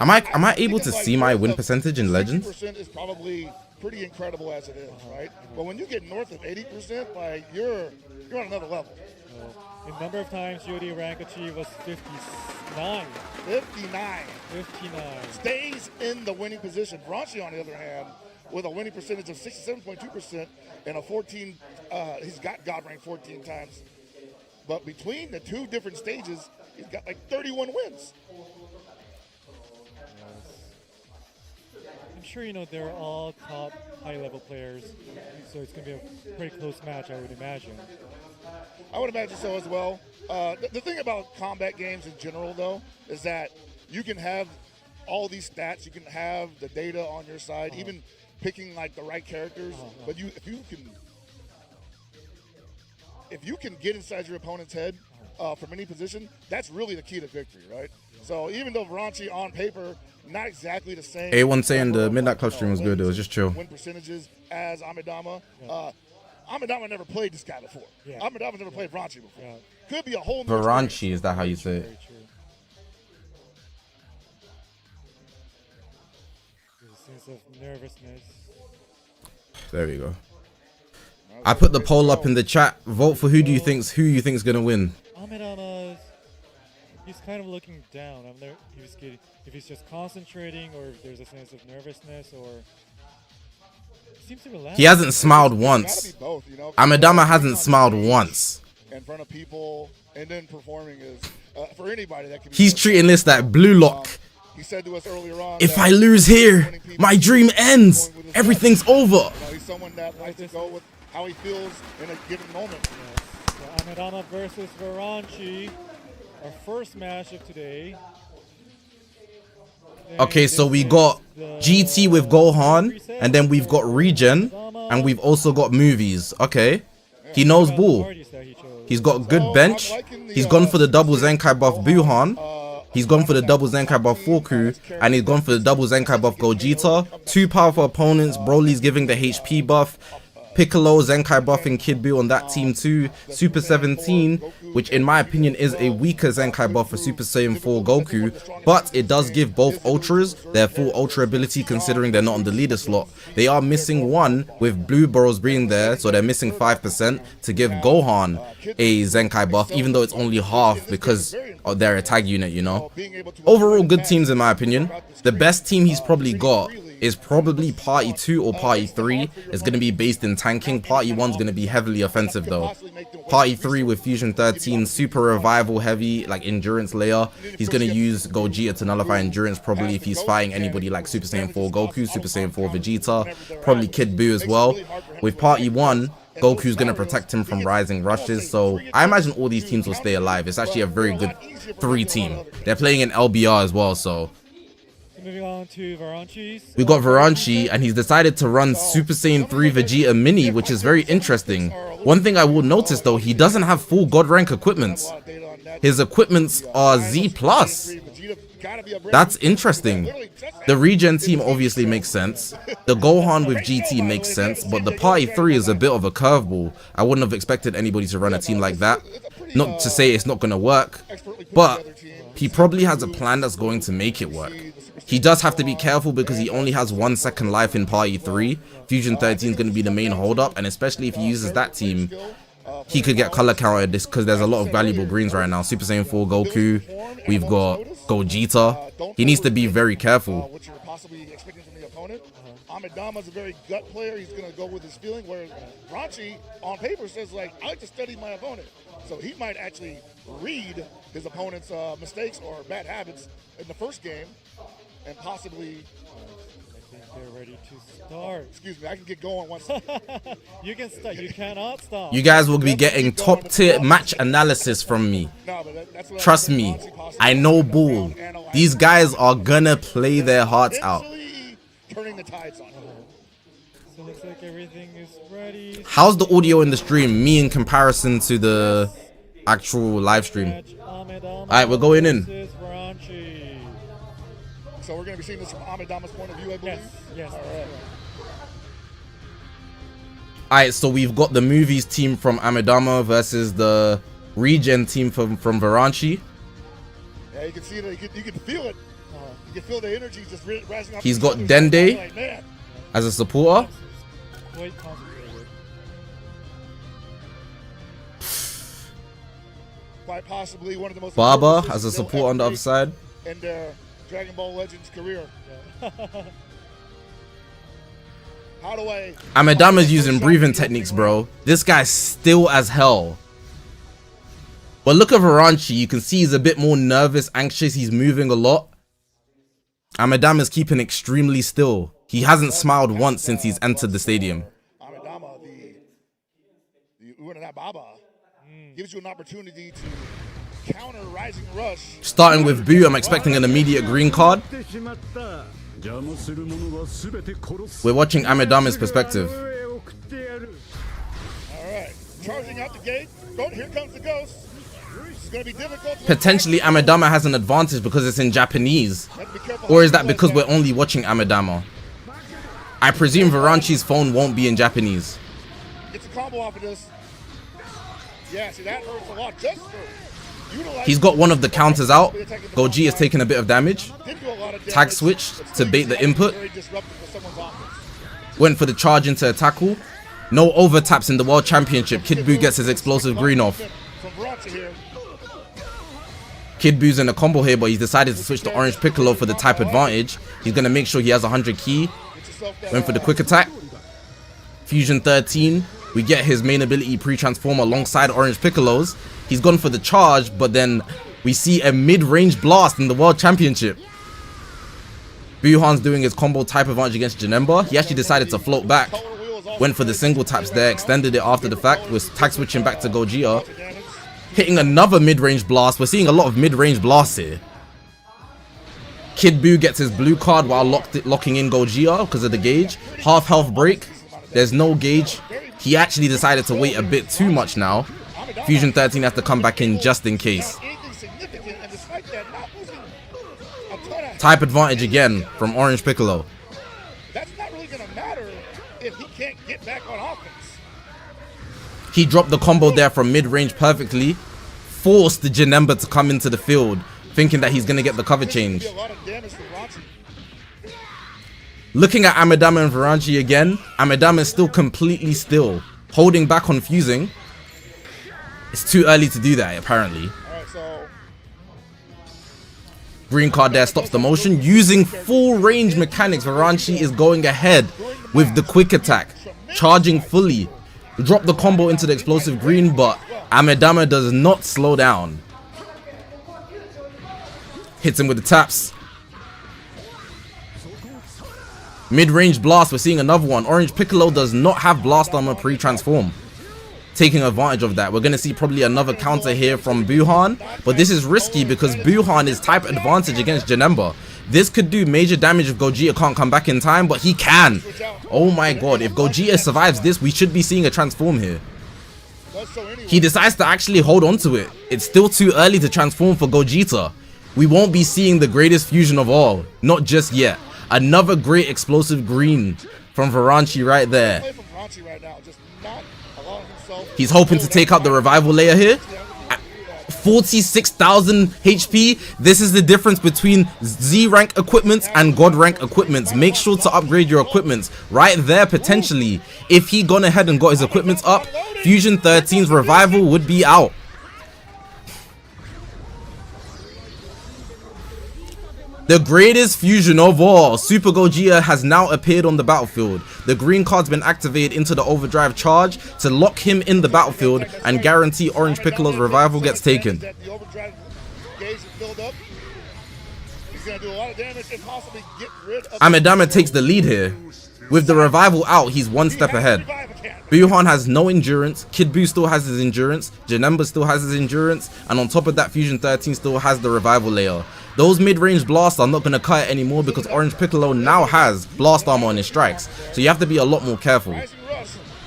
A: Am I able to see my win percentage in Legends?
D: 60% is probably pretty incredible as it is, right? But when you get north of 80%, like you're on another level.
C: The number of times Yuri rank achieved was 59.
D: 59.
C: 59.
D: Stays in the winning position. Varanchi, on the other hand, with a winning percentage of 67.2% and a 14, he's got God rank 14 times. But between the two different stages, he's got like 31 wins.
C: I'm sure you know they're all top high-level players, so it's going to be a pretty close match, I would imagine.
D: I would imagine so as well. The thing about combat games in general, though, is that you can have all these stats, you can have the data on your side, even picking like the right characters. But if you can get inside your opponent's head from any position, that's really the key to victory, right? So even though Varanchi on paper, not exactly the same.
A: A1 saying the Midnight Club stream was good. It was just chill.
D: Win percentages as Amedama. Amedama never played this guy before.
C: Yeah.
D: Amedama never played Varanchi before.
C: Yeah.
D: Could be a whole new
A: Varanchi, is that how you say
C: Very
A: it?
C: true. There's a sense of nervousness.
A: There we go. I put the poll up in the chat. Vote for who you think's gonna win.
C: Amedama, he's kind of looking down. I'm there. If he's just concentrating, or if there's a sense of nervousness, or he seems to relax.
A: He hasn't smiled
D: Gotta
A: once.
D: be both, you know?
A: Amedama hasn't smiled once.
D: In front of people, and then performing is for anybody that can.
A: He's treating this like blue lock.
D: He said to us earlier on.
A: If
D: that
A: I lose here,
D: winning people
A: my dream ends.
D: going with his
A: Everything's
D: gut.
A: over.
D: You know, he's someone that likes to go with how he feels in a given moment.
C: So Amedama versus Varanchi, our first match of today.
A: Okay, so we got GT with Gohan, and then we've got Regen, and we've also got movies. Okay, he knows ball. He's got good bench. He's gone for the double Zenkai buff Buhan. He's gone for the double Zenkai buff Forku, and he's gone for the double Zenkai buff Gogeta. Two powerful opponents. Broly's giving the HP buff. Piccolo, Zenkai buffing Kid Buu on that team too. Super 17, which in my opinion is a weaker Zenkai buff for Super Saiyan 4 Goku, but it does give both Ultras their full Ultra ability considering they're not on the leader slot. They are missing one with Blue Burrows being there, so they're missing 5% to give Gohan a Zenkai buff, even though it's only half because they're a tag unit, you know. Overall, good teams in my opinion. The best team he's probably got is probably Party 2 or Party 3. It's going to be based in tanking. Party 1's going to be heavily offensive though. Party 3 with Fusion 13, super revival heavy, like endurance layer. He's going to use Gogeta to nullify endurance probably if he's fighting anybody like Super Saiyan 4 Goku, Super Saiyan 4 Vegeta, probably Kid Buu as well. With Party 1, Goku's going to protect him from rising rushes, so I imagine all these teams will stay alive. It's actually a very good 3 team. They're playing in LBR as well, so
C: Moving on to Varanchi's.
A: we got Varanchi, and he's decided to run Super Saiyan 3 Vegeta Mini, which is very interesting. One thing I will notice though, he doesn't have full God rank equipments. His equipments are Z+.
D: gotta be a brand
A: That's
D: new-
A: interesting.
D: Literally just
A: The regen team obviously makes sense. The Gohan with GT makes sense, but the Party 3 is a bit of a curveball. I wouldn't have expected anybody to run a team like that. Not to say it's not going to work, but he probably has a plan that's going to make it work. He does have to be careful because he only has 1 second life in Party 3. Fusion 13 is going to be the main holdup, and especially if he uses that team, he could get color counted this because there's a lot of valuable greens right now. Super Saiyan 4 Goku, we've got Gogeta. He needs to be very careful.
D: What you're possibly expecting from the opponent. Amidama's a very gut player. He's going to go with his feeling, whereas Ranchi on paper says, like, I like to study my opponent. So he might actually read his opponent's mistakes or bad habits in the first game and possibly...
C: They're ready to start.
D: Excuse me, I can get going once.
C: You can start. You cannot stop.
A: You guys will be getting top tier match analysis from me.
D: No, but that's what
A: Trust me, I know ball. These guys are gonna play their hearts out.
D: Turning the tides on him.
C: So looks like everything is ready.
A: How's the audio in the stream, me in comparison to the actual live stream? Alright, we're going in.
D: So we're going to be seeing this from Amidama's point of view, I believe?
C: Yes.
D: All right.
A: Alright, so we've got the movies team from Amidama versus the regen team from Varanchi.
D: Yeah, you can see it. You can feel it. You can feel the energy just rising up.
A: He's got Dende
D: like, man.
A: as a supporter.
C: Quite concentrated.
D: Quite possibly one of the most
A: Baba
D: important
A: as a
D: decisions they'll
A: support on the
D: ever
A: other side.
D: make in their Dragon Ball Legends career. How do I...
A: Amidama's using breathing techniques, bro. This guy's still as hell. But look at Varanchi. You can see he's a bit more nervous, anxious. He's moving a lot. Amidama's keeping extremely still. He hasn't smiled once since he's entered the stadium.
D: Amidama, the Uena Baba, gives you an opportunity to counter Rising Rush.
A: Starting with Boo, I'm expecting an immediate green card. We're watching Amidama's perspective.
D: Alright, charging out the gate. Here comes the ghost. It's going to be difficult.
A: Potentially Amidama has an advantage because it's in Japanese. Or is that because we're only watching Amidama? I presume Varanchi's phone won't be in Japanese.
D: Gets a combo off of this. Yeah, see, that hurts a lot. Just for
A: He's got one of the counters out. Goji is taking a bit of damage. Tag switch to bait the input. Went for the charge into a tackle. No over taps in the World Championship. Kid Buu gets his explosive green off. Kid Buu's in a combo here, but he's decided to switch to Orange Piccolo for the type advantage. He's going to make sure he has 100 ki. Went for the quick attack. Fusion 13. We get his main ability pre-transform alongside Orange Piccolo's. He's gone for the charge, but then we see a mid-range blast in the World Championship. Buhan's doing his combo type advantage against Janemba. He actually decided to float back. Went for the single taps there, extended it after the fact, was tag switching back to Gogeta. Hitting another mid-range blast. We're seeing a lot of mid-range blasts here. Kid Buu gets his blue card while locking in Gogeta because of the gauge. Half health break. There's no gauge. He actually decided to wait a bit too much now. Fusion 13 has to come back in just in case. Type advantage again from Orange Piccolo.
D: That's not really going to matter if he can't get back on offense.
A: He dropped the combo there from mid-range perfectly. Forced the Janemba to come into the field, thinking that he's going to get the cover change. Looking at Amidama and Varanchi again, Amidama is still completely still, holding back on fusing. It's too early to do that, apparently. Green card there stops the motion. Using full range mechanics, Varanchi is going ahead with the quick attack, charging fully. Drop the combo into the explosive green, but Amidama does not slow down. Hits him with the taps. Mid-range blast, we're seeing another one. Orange Piccolo does not have blast armor pre-transform. Taking advantage of that. We're going to see probably another counter here from Buhan. But this is risky because Buhan is type advantage against Janemba. This could do major damage if Gogeta can't come back in time, but he can. Oh my god, if Gogeta survives this, we should be seeing a transform here. He decides to actually hold on to it. It's still too early to transform for Gogeta. we won't be seeing the greatest fusion of all. Not just yet. Another great explosive green from Varanchi right there.
D: Play from Varanchi right now, just not allowing himself.
A: He's hoping to take out the revival layer here. 46,000 HP. This is the difference between Z rank equipments and God rank equipments. Make sure to upgrade your equipments right there. Potentially, if he gone ahead and got his equipments up, Fusion 13's revival would be out. The greatest fusion of all, Super Gogeta has now appeared on the battlefield. The green card's been activated into the overdrive charge to lock him in the battlefield and guarantee Orange Piccolo's revival gets taken.
D: The overdrive gauge is filled up. He's gonna do a lot of damage and possibly get rid of.
A: Amidama takes the lead here. With the revival out, he's one step ahead. Buhan has no endurance, Kid Buu still has his endurance, Janemba still has his endurance, and on top of that, Fusion 13 still has the revival layer. Those mid-range blasts are not going to cut it anymore because Orange Piccolo now has blast armor on his strikes, so you have to be a lot more careful.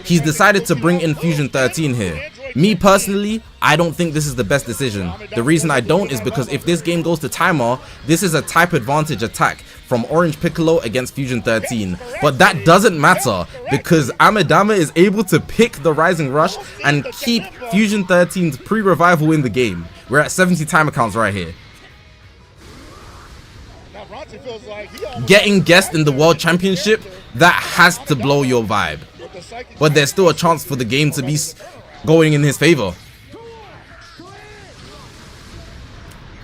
A: He's decided to bring in Fusion 13 here. Me personally, I don't think this is the best decision. The reason I don't is because if this game goes to timer, this is a type advantage attack from Orange Piccolo against Fusion 13. But that doesn't matter because Amidama is able to pick the Rising Rush and keep Fusion 13's pre-revival in the game. We're at 70 timer counts right here. Getting guessed in the World Championship, that has to blow your vibe. But there's still a chance for the game to be going in his favor.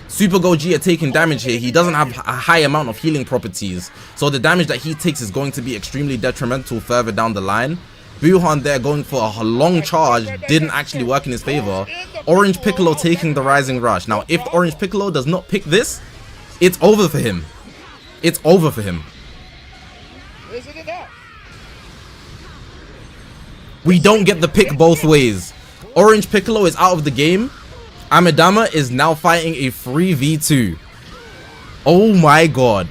A: Super Gogeta taking damage here. He doesn't have a high amount of healing properties, so the damage that he takes is going to be extremely detrimental further down the line. Buhan there going for a long charge didn't actually work in his favor. Orange Piccolo taking the Rising Rush. Now if Orange Piccolo does not pick this, it's over for him. It's over for him. We don't get the pick both ways. Orange Piccolo is out of the game. Amidama is now fighting a 3v2. Oh my god.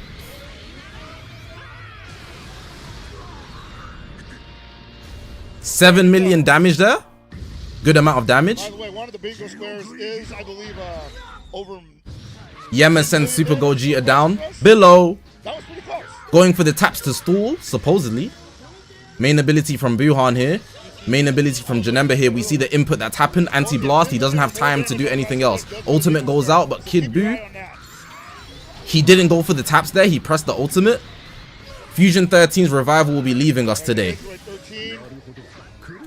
A: $7 million damage there. Good amount of damage.
D: By the way, one of the bingo squares is, I believe, over.
A: Yema sends Super Gogeta down. Below.
D: That was pretty close.
A: Going for the taps to stall, supposedly. Main ability from Buhan here. Main ability from Janemba here. We see the input that's happened. Anti-blast. He doesn't have time to do anything else. Ultimate goes out, but Kid Buu, he didn't go for the taps there. He pressed the ultimate. Fusion 13's revival will be leaving us today.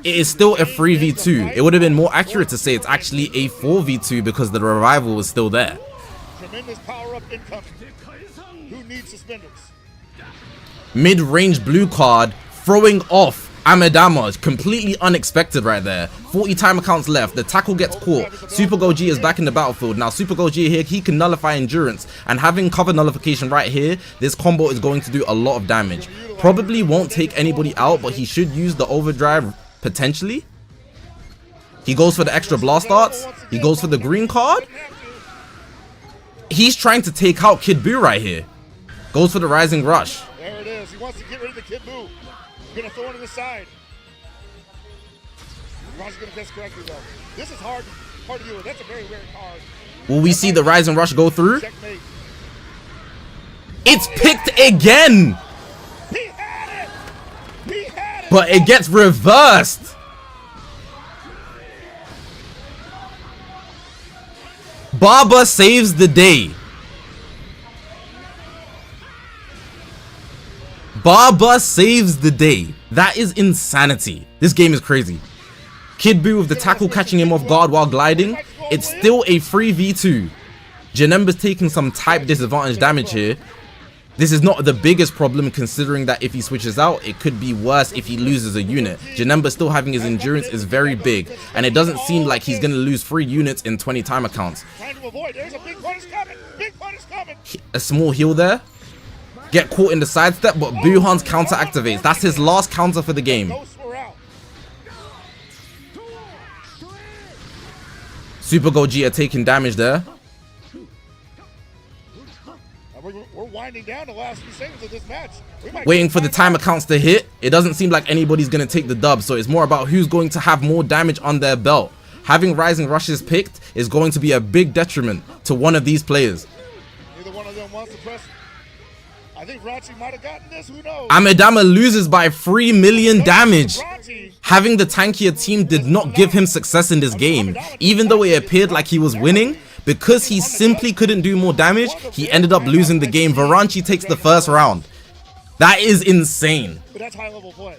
A: It is still a 3v2. It would have been more accurate to say it's actually a 4v2 because the revival was still there.
D: Tremendous power up incoming. Who needs suspenders?
A: Mid-range blue card throwing off Amidama. Completely unexpected right there. 40 timer counts left. The tackle gets caught. Super Gogeta is back in the battlefield. Now Super Gogeta here, he can nullify endurance. And having cover nullification right here, this combo is going to do a lot of damage. Probably won't take anybody out, but he should use the overdrive potentially. He goes for the extra blast darts. He goes for the green card. He's trying to take out Kid Buu right here. Goes for the Rising Rush.
D: There it is. He wants to get rid of the Kid Buu. Gonna throw it to the side. Ron's gonna guess correctly though. This is hard to deal with. That's a very rare card.
A: Will we see the Rising Rush go through?
D: Checkmate.
A: It's picked again.
D: He had it. He had it.
A: But it gets reversed. Baba saves the day. Baba saves the day. That is insanity. This game is crazy. Kid Buu with the tackle catching him off guard while gliding. It's still a 3v2. Janemba's taking some type disadvantage damage here. This is not the biggest problem considering that if he switches out, it could be worse if he loses a unit. Janemba still having his endurance is very big, and it doesn't seem like he's going to lose 3 units in 20 timer counts.
D: Trying to avoid. There's a big punish coming. Big punish coming.
A: A small heal there. Get caught in the sidestep, but Buhan's counter activates. That's his last counter for the game. Super Gogeta taking damage there.
D: We're winding down the last few seconds of this match.
A: Waiting for the timer counts to hit. It doesn't seem like anybody's going to take the dub, so it's more about who's going to have more damage on their belt. Having Rising Rushes picked is going to be a big detriment to one of these players.
D: cause suppression. I think Rachi might have gotten this. Who knows?
A: Amedama loses by 3 million damage.
D: Rachi.
A: Having the tankier team did not give him success in this game. Even though it appeared like he was winning, because he simply couldn't do more damage, he ended up losing the game. Varanchi takes the first round. That is insane.
D: But that's high level play.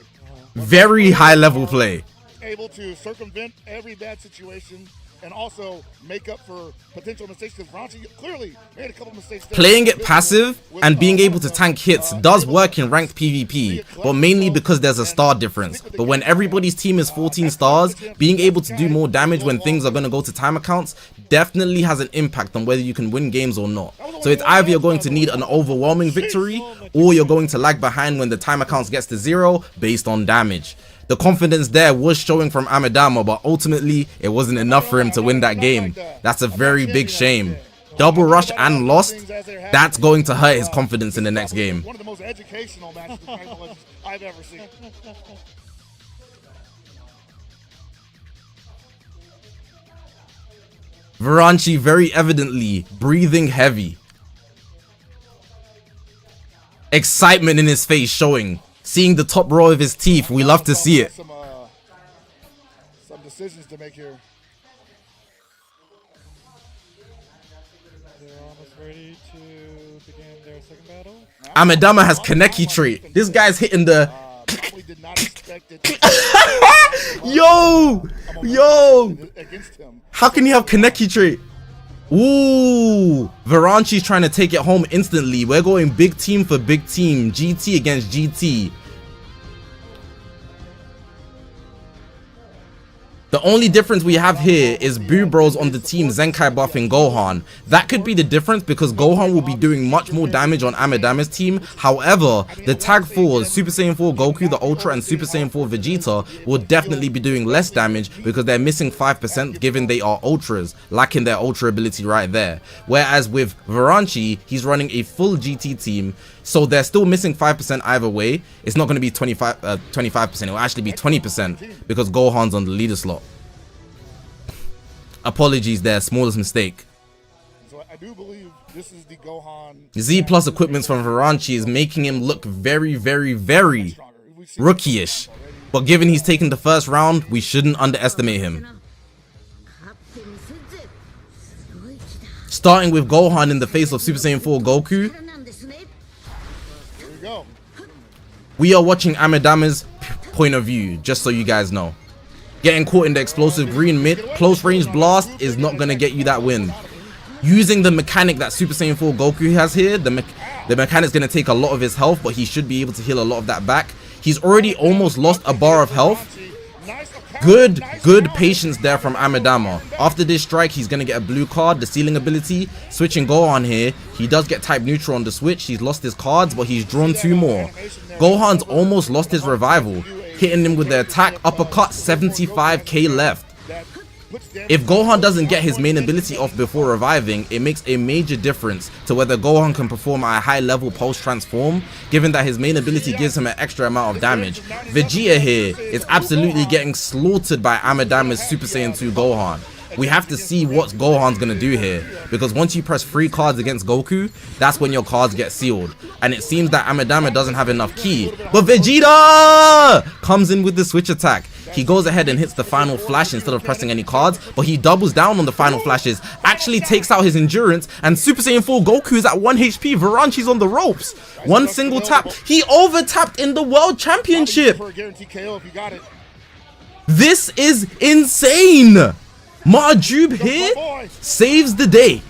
A: Very high level play.
D: Able to circumvent every bad situation and also make up for potential mistakes, because Rachi clearly made a couple mistakes.
A: Playing it passive and being able to tank hits does work in ranked PvP, but mainly because there's a star difference. But when everybody's team is 14 stars, being able to do more damage when things are going to go to time accounts definitely has an impact on whether you can win games or not. So it's either you're going to need an overwhelming victory, or you're going to lag behind when the time accounts gets to 0 based on damage. The confidence there was showing from Amedama, but ultimately it wasn't enough for him to win that game. That's a very big shame. Double rush and lost, that's going to hurt his confidence in the next game.
D: One of the most educational matches I've ever seen.
A: Varanchi very evidently breathing heavy. Excitement in his face showing. Seeing the top row of his teeth, we love to see it.
D: Some decisions to make here.
C: They're almost ready to begin their second battle.
A: Amedama has Kaneki trait. This guy's hitting the...
D: Definitely did not expect it.
A: Yo!
D: Against him.
A: How can you have Kaneki trait? Ooh, Varanchi's trying to take it home instantly. We're going big team for big team. GT against GT. The only difference we have here is Boo Bros on the team Zenkai buffing Gohan. That could be the difference because Gohan will be doing much more damage on Amedama's team. However, the tag 4s, Super Saiyan 4 Goku, the Ultra, and Super Saiyan 4 Vegeta will definitely be doing less damage because they're missing 5% given they are Ultras, lacking their Ultra ability right there. Whereas with Varanchi, he's running a full GT team, so they're still missing 5% either way. It's not going to be 25%, it will actually be 20% because Gohan's on the leader slot. Apologies there, smallest mistake.
D: So I do believe this is the Gohan.
A: Z plus equipments from Varanchi is making him look very, very, very rookie-ish. But given he's taken the first round, we shouldn't underestimate him. Starting with Gohan in the face of Super Saiyan 4 Goku.
D: Here we go.
A: We are watching Amedama's point of view, just so you guys know. Getting caught in the explosive green mid, close range blast is not going to get you that win. Using the mechanic that Super Saiyan 4 Goku has here, the mechanic's going to take a lot of his health, but he should be able to heal a lot of that back. He's already almost lost a bar of health. Good patience there from Amedama. After this strike, he's going to get a blue card, the sealing ability. Switching Gohan here, he does get type neutral on the switch. He's lost his cards, but he's drawn 2 more. Gohan's almost lost his revival. Hitting him with the attack uppercut, 75k left. If Gohan doesn't get his main ability off before reviving, it makes a major difference to whether Gohan can perform at a high level post transform, given that his main ability gives him an extra amount of damage. Vegeta here is absolutely getting slaughtered by Amedama's Super Saiyan 2 Gohan. We have to see what Gohan's gonna do here, because once you press 3 cards against Goku, that's when your cards get sealed. And it seems that Amedama doesn't have enough ki. But Vegeta comes in with the switch attack. He goes ahead and hits the final flash instead of pressing any cards, but he doubles down on the final flashes, actually takes out his endurance, and Super Saiyan 4 Goku is at 1 HP. Varanchi's on the ropes. One single tap. He over tapped in the World Championship. This is insane. Marjube here saves the day.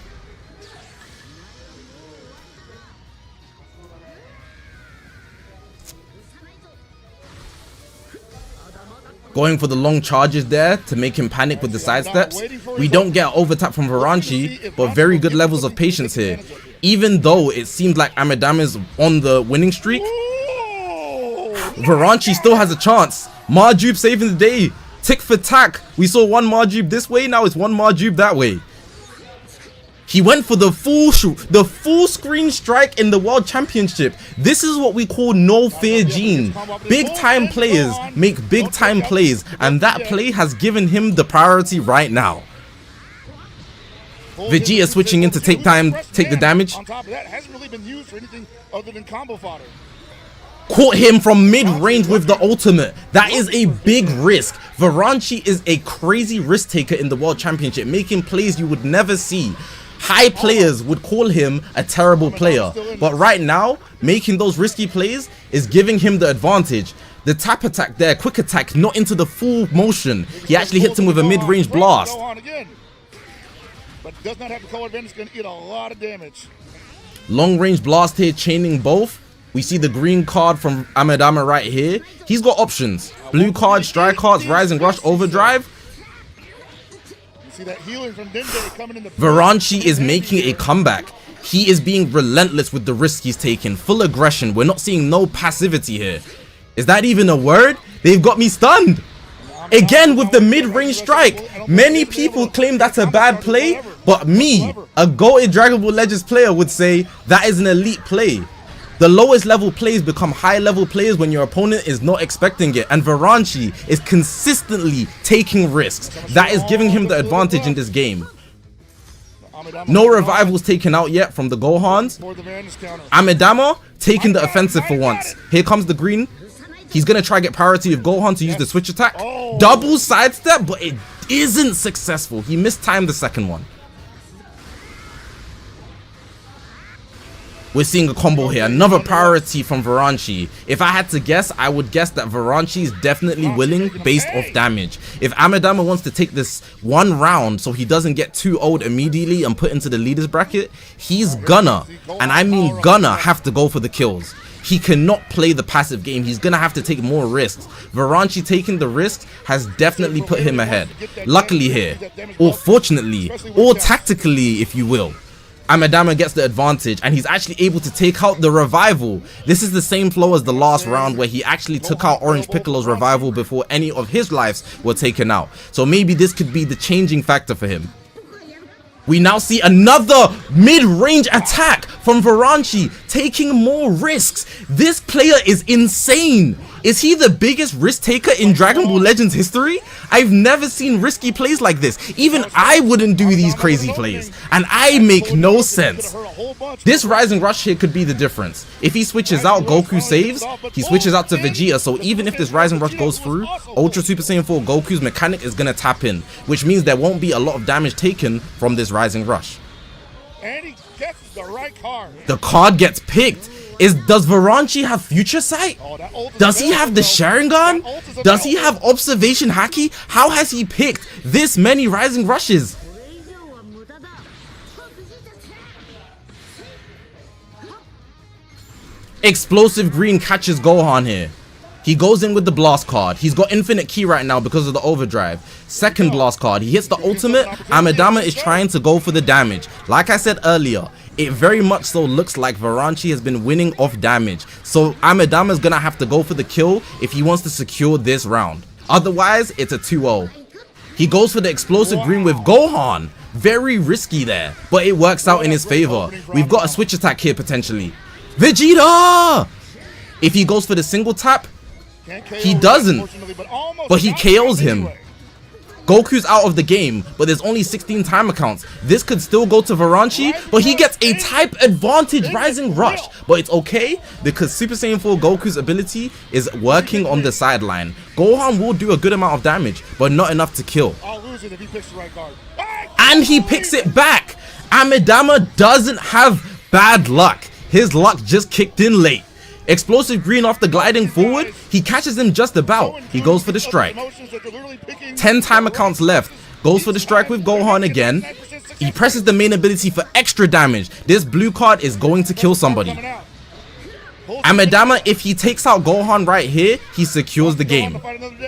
A: Going for the long charges there to make him panic with the side steps. We don't get an overtap from Varanchi, but very good levels of patience here. Even though it seems like Amedama is on the winning streak, Varanchi still has a chance. Marjube saving the day. Tick for tack. We saw one Marjube this way, now it's one Marjube that way. He went for the full screen strike in the World Championship. This is what we call no fear gene. Big time players make big time plays, and that play has given him the priority right now. Vegeta switching in to take the damage.
D: On top of that, hasn't really been used for anything other than combo fodder.
A: Caught him from mid-range with the ultimate. That is a big risk. Varanchi is a crazy risk taker in the World Championship, making plays you would never see. High players would call him a terrible player, but right now, making those risky plays is giving him the advantage. The tap attack there, quick attack, not into the full motion. He actually hits him with a mid-range blast.
D: But does not have the color advantage, going to eat a lot of damage.
A: Long range blast here, chaining both. We see the green card from Amedama right here. He's got options. Blue card, strike cards, Rising Rush, Overdrive.
D: You see that healing from Dende coming in the
A: Varanchi is making a comeback. He is being relentless with the risk he's taking. Full aggression. We're not seeing no passivity here. Is that even a word? They've got me stunned. Again with the mid-range strike. Many people claim that's a bad play, but me, a goated Dragon Ball Legends player, would say that is an elite play. The lowest level plays become high level plays when your opponent is not expecting it, and Varanchi is consistently taking risks. That is giving him the advantage in this game. No revivals taken out yet from the Gohans. Amedama taking the offensive for once. Here comes the green. He's going to try get priority of Gohan to use the switch attack. Double sidestep, but it isn't successful. He mistimed the second one. We're seeing a combo here. Another priority from Varanchi. If I had to guess, I would guess that Varanchi is definitely willing based off damage. If Amedama wants to take this one round so he doesn't get too old immediately and put into the leaders bracket, he's gonna, and I mean gonna, have to go for the kills. He cannot play the passive game. He's gonna have to take more risks. Varanchi taking the risks has definitely put him ahead. Luckily here, or fortunately, or tactically if you will, Amedama gets the advantage and he's actually able to take out the revival. This is the same flow as the last round where he actually took out Orange Piccolo's revival before any of his lives were taken out. So maybe this could be the changing factor for him. We now see another mid-range attack from Varanchi, taking more risks. This player is insane. Is he the biggest risk taker in Dragon Ball Legends history? I've never seen risky plays like this. Even I wouldn't do these crazy plays, and I make no sense. This Rising Rush here could be the difference. If he switches out, Goku saves. He switches out to Vegeta, so even if this Rising Rush goes through, Ultra Super Saiyan 4 Goku's mechanic is going to tap in, which means there won't be a lot of damage taken from this Rising Rush.
D: And he gets the right card.
A: The card gets picked. Does Varanchi have Future Sight? Does he have the Sharingan? Does he have Observation Haki? How has he picked this many Rising Rushes? Explosive Green catches Gohan here. He goes in with the blast card. He's got infinite ki right now because of the overdrive. Second blast card. He hits the ultimate. Amedama is trying to go for the damage. Like I said earlier, it very much so looks like Varanchi has been winning off damage. So Amedama is going to have to go for the kill if he wants to secure this round. Otherwise, it's a 2-0. He goes for the explosive green with Gohan. Very risky there, but it works out in his favor. We've got a switch attack here potentially. Vegeta! If he goes for the single tap, he doesn't, but he KOs him. Goku's out of the game, but there's only 16 timer counts. This could still go to Varanchi, but he gets a type advantage Rising Rush. But it's okay, because Super Saiyan 4 Goku's ability is working on the sideline. Gohan will do a good amount of damage, but not enough to kill. And he picks it back. Amedama doesn't have bad luck. His luck just kicked in late. Explosive green off the gliding forward. He catches him just about. He goes for the strike. 10 timer counts left. Goes for the strike with Gohan again. He presses the main ability for extra damage. This blue card is going to kill somebody. Amedama, if he takes out Gohan right here, he secures the game.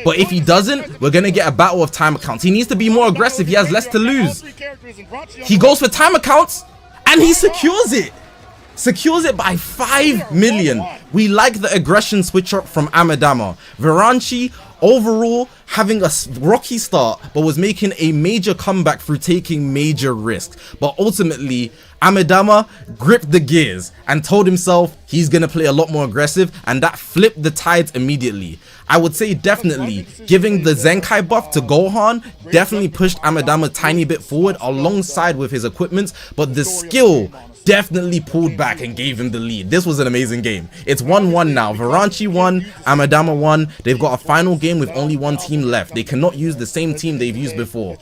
A: But if he doesn't, we're going to get a battle of timer counts. He needs to be more aggressive. He has less to lose. He goes for timer counts and he secures it. Secures it by 5 million. We like the aggression switch up from Amedama. Varanchi overall having a rocky start, but was making a major comeback through taking major risks. But ultimately, Amedama gripped the gears and told himself he's going to play a lot more aggressive, and that flipped the tides immediately. I would say definitely giving the Zenkai buff to Gohan definitely pushed Amedama a tiny bit forward alongside with his equipment, but the skill definitely pulled back and gave him the lead. This was an amazing game. It's 1-1 now. Varanchi won, Amedama won. They've got a final game with only one team left. They cannot use the same team they've used before.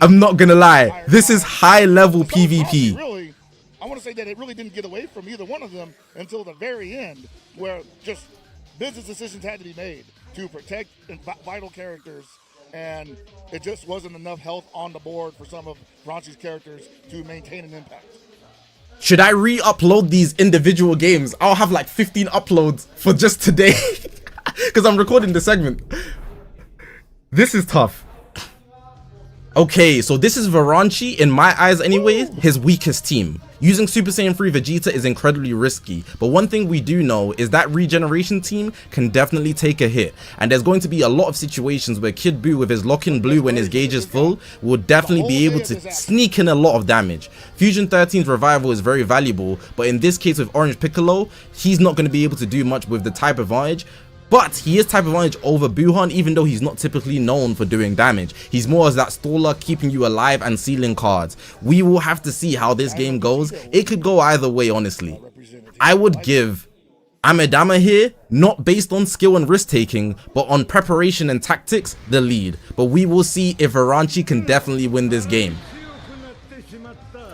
A: I'm not gonna lie, this is high level PvP.
D: I want to say that it really didn't get away from either one of them until the very end, where just business decisions had to be made to protect vital characters, and it just wasn't enough health on the board for some of Ranchi's characters to maintain an impact.
A: Should I re-upload these individual games? I'll have like 15 uploads for just today because I'm recording the segment. This is tough. Okay, so this is Varanchi, in my eyes anyway, his weakest team. Using Super Saiyan 3 Vegeta is incredibly risky, but one thing we do know is that regeneration team can definitely take a hit, and there's going to be a lot of situations where Kid Buu with his lock-in blue when his gauge is full will definitely be able to sneak in a lot of damage. Fusion 13's revival is very valuable, but in this case with Orange Piccolo, he's not going to be able to do much with the type advantage. But he is type advantage over Buhan, even though he's not typically known for doing damage. He's more as that staller, keeping you alive and sealing cards. We will have to see how this game goes. It could go either way, honestly. I would give Amedama here, not based on skill and risk taking, but on preparation and tactics, the lead. But we will see if Varanchi can definitely win this game.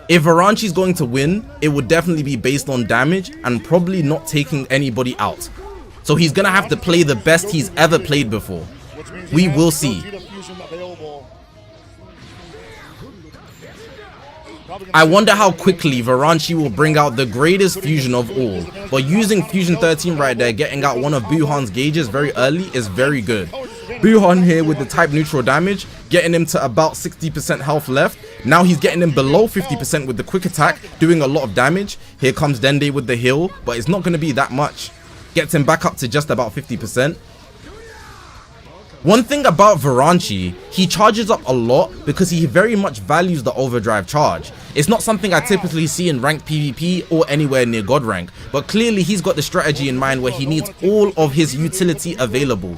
A: If Varanchi's going to win, it would definitely be based on damage and probably not taking anybody out. So he's gonna have to play the best he's ever played before. We will see. I wonder how quickly Varanchi will bring out the greatest fusion of all. But using Fusion 13 right there, getting out one of Buhan's gauges very early is very good. Buhan here with the type neutral damage, getting him to about 60% health left. Now he's getting him below 50% with the quick attack, doing a lot of damage. Here comes Dende with the heal, but it's not going to be that much. Gets him back up to just about 50%. One thing about Varanchi, he charges up a lot because he very much values the overdrive charge. It's not something I typically see in ranked PvP or anywhere near God rank, but clearly he's got the strategy in mind where he needs all of his utility available.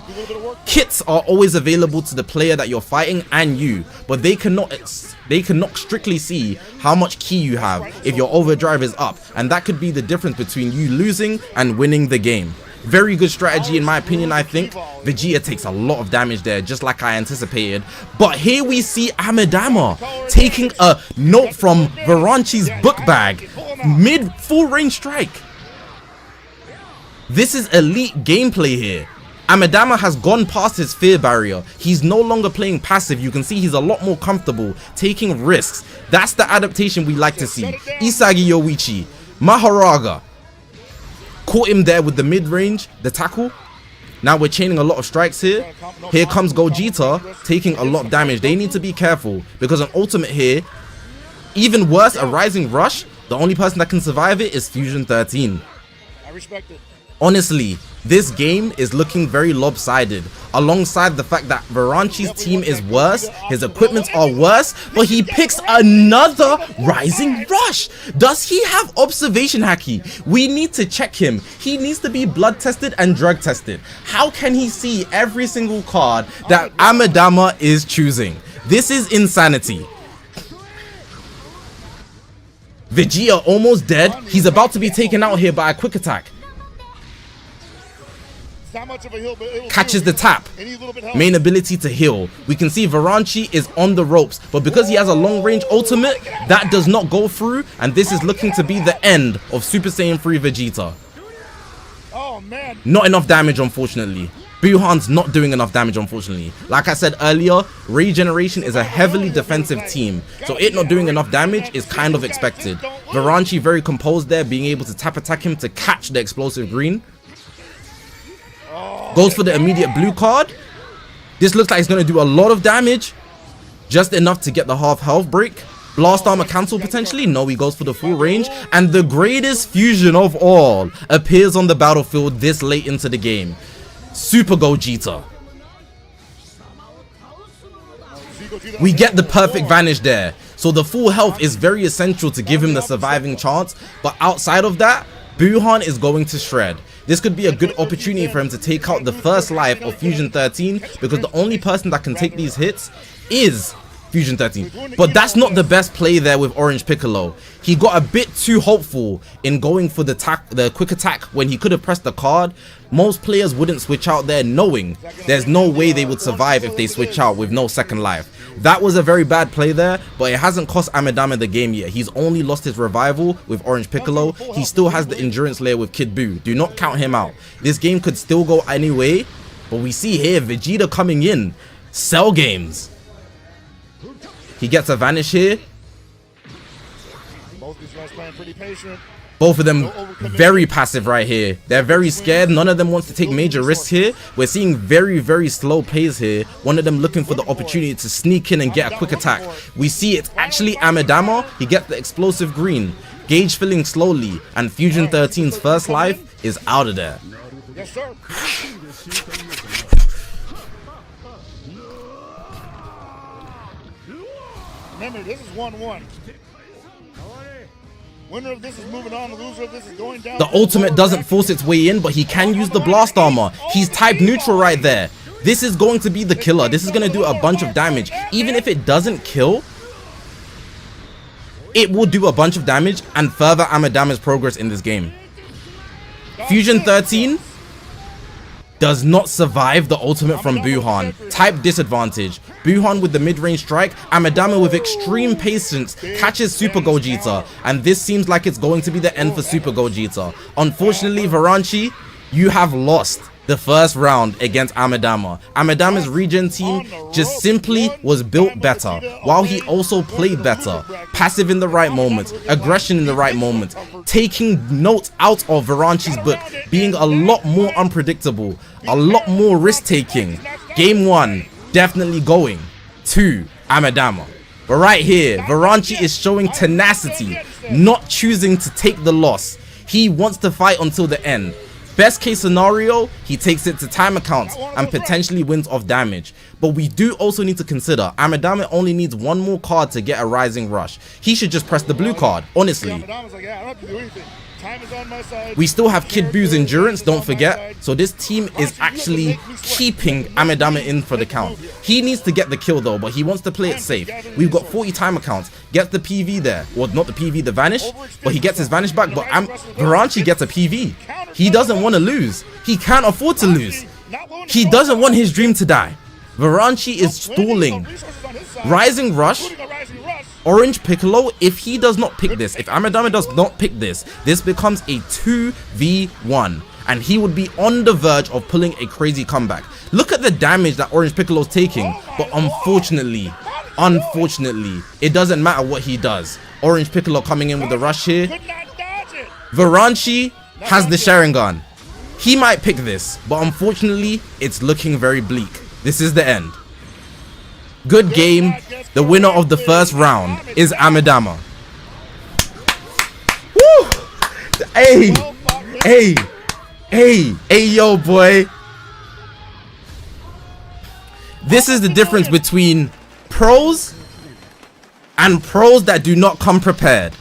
A: Kits are always available to the player that you're fighting and you, but they cannot strictly see how much ki you have if your overdrive is up, and that could be the difference between you losing and winning the game. Very good strategy in my opinion. I think Vegeta takes a lot of damage there, just like I anticipated. But here we see Amedama taking a note from Varanchi's book bag, mid full range strike. This is elite gameplay here. Amedama has gone past his fear barrier. He's no longer playing passive. You can see he's a lot more comfortable taking risks. That's the adaptation we like to see. Isagi Yoichi, Maharaga caught him there with the mid-range, the tackle. Now we're chaining a lot of strikes here. Here comes Gogeta taking a lot of damage. They need to be careful because an ultimate here, even worse, a rising rush, the only person that can survive it is Fusion 13.
D: I respect it.
A: Honestly, this game is looking very lopsided, alongside the fact that Varanchi's team is worse, his equipments are worse, but he picks another rising rush. Does he have observation haki? We need to check him. He needs to be blood tested and drug tested. How can he see every single card that Amedama is choosing? This is insanity. Vegeta almost dead. He's about to be taken out here by a quick attack. Catches the tap. Main ability to heal. We can see Varanchi is on the ropes, but because he has a long range ultimate, that does not go through, and this is looking to be the end of Super Saiyan 3 Vegeta. Not enough damage, unfortunately. Buhan's not doing enough damage, unfortunately. Like I said earlier, Regeneration is a heavily defensive team, so it not doing enough damage is kind of expected. Varanchi very composed there, being able to tap attack him to catch the explosive green. Goes for the immediate blue card. This looks like it's going to do a lot of damage. Just enough to get the half health break. Blast armor cancel potentially? No, he goes for the full range. And the greatest fusion of all appears on the battlefield this late into the game. Super Gogeta. We get the perfect vanish there. So the full health is very essential to give him the surviving chance. But outside of that, Buhan is going to shred. This could be a good opportunity for him to take out the first life of Fusion 13, because the only person that can take these hits is Fusion 13. But that's not the best play there with Orange Piccolo. He got a bit too hopeful in going for the quick attack when he could have pressed the card. Most players wouldn't switch out there knowing there's no way they would survive if they switch out with no second life. That was a very bad play there, but it hasn't cost Amidama the game yet. He's only lost his revival with Orange Piccolo. He still has the endurance layer with Kid Buu. Do not count him out. This game could still go anyway, but we see here Vegeta coming in. Cell games. He gets a vanish here. Both of them very passive right here. They're very scared. None of them wants to take major risks here. We're seeing very, very slow plays here. One of them looking for the opportunity to sneak in and get a quick attack. We see it's actually Amidama. He gets the explosive green. Gauge filling slowly. And Fusion 13's first life is out of there.
D: Yes, sir. Remember, this is 1-1. Winner of this is moving on, the loser of this is going down.
A: The ultimate doesn't force its way in, but he can use the blast armor. He's type neutral right there. This is going to be the killer. This is going to do a bunch of damage. Even if it doesn't kill, it will do a bunch of damage and further Amidama's progress in this game. Fusion 13 does not survive the ultimate from Buhan. Type disadvantage. Buhan with the mid-range strike. Amidama with extreme patience catches Super Gogeta. And this seems like it's going to be the end for Super Gogeta. Unfortunately, Varanchi, you have lost the first round against Amidama. Amidama's regen team just simply was built better, while he also played better. Passive in the right moment, aggression in the right moment, taking notes out of Varanchi's book, being a lot more unpredictable, a lot more risk-taking. Game 1 definitely going to Amidama. But right here, Varanchi is showing tenacity, not choosing to take the loss. He wants to fight until the end. Best case scenario, he takes it to time accounts and potentially wins off damage. But we do also need to consider Amidama only needs one more card to get a rising rush. He should just press the blue card, honestly. We still have Kid Buu's endurance, don't forget. So this team is actually keeping Amidama in for the count. He needs to get the kill though, but he wants to play it safe. We've got 40 time accounts. Gets the PV there. Well, not the PV, the vanish. But he gets his vanish back. But Varanchi gets a PV. He doesn't want to lose. He can't afford to lose. He doesn't want his dream to die. Varanchi is stalling. Rising rush. Orange Piccolo, if he does not pick this, if Amidama does not pick this, this becomes a 2v1. And he would be on the verge of pulling a crazy comeback. Look at the damage that Orange Piccolo's taking. But unfortunately, it doesn't matter what he does. Orange Piccolo coming in with the rush here. Varanchi has the Sharingan. He might pick this, but unfortunately, it's looking very bleak. This is the end. Good game. The winner of the first round is Amidama. Woo! Hey, yo, boy. This is the difference between pros and pros that do not come prepared.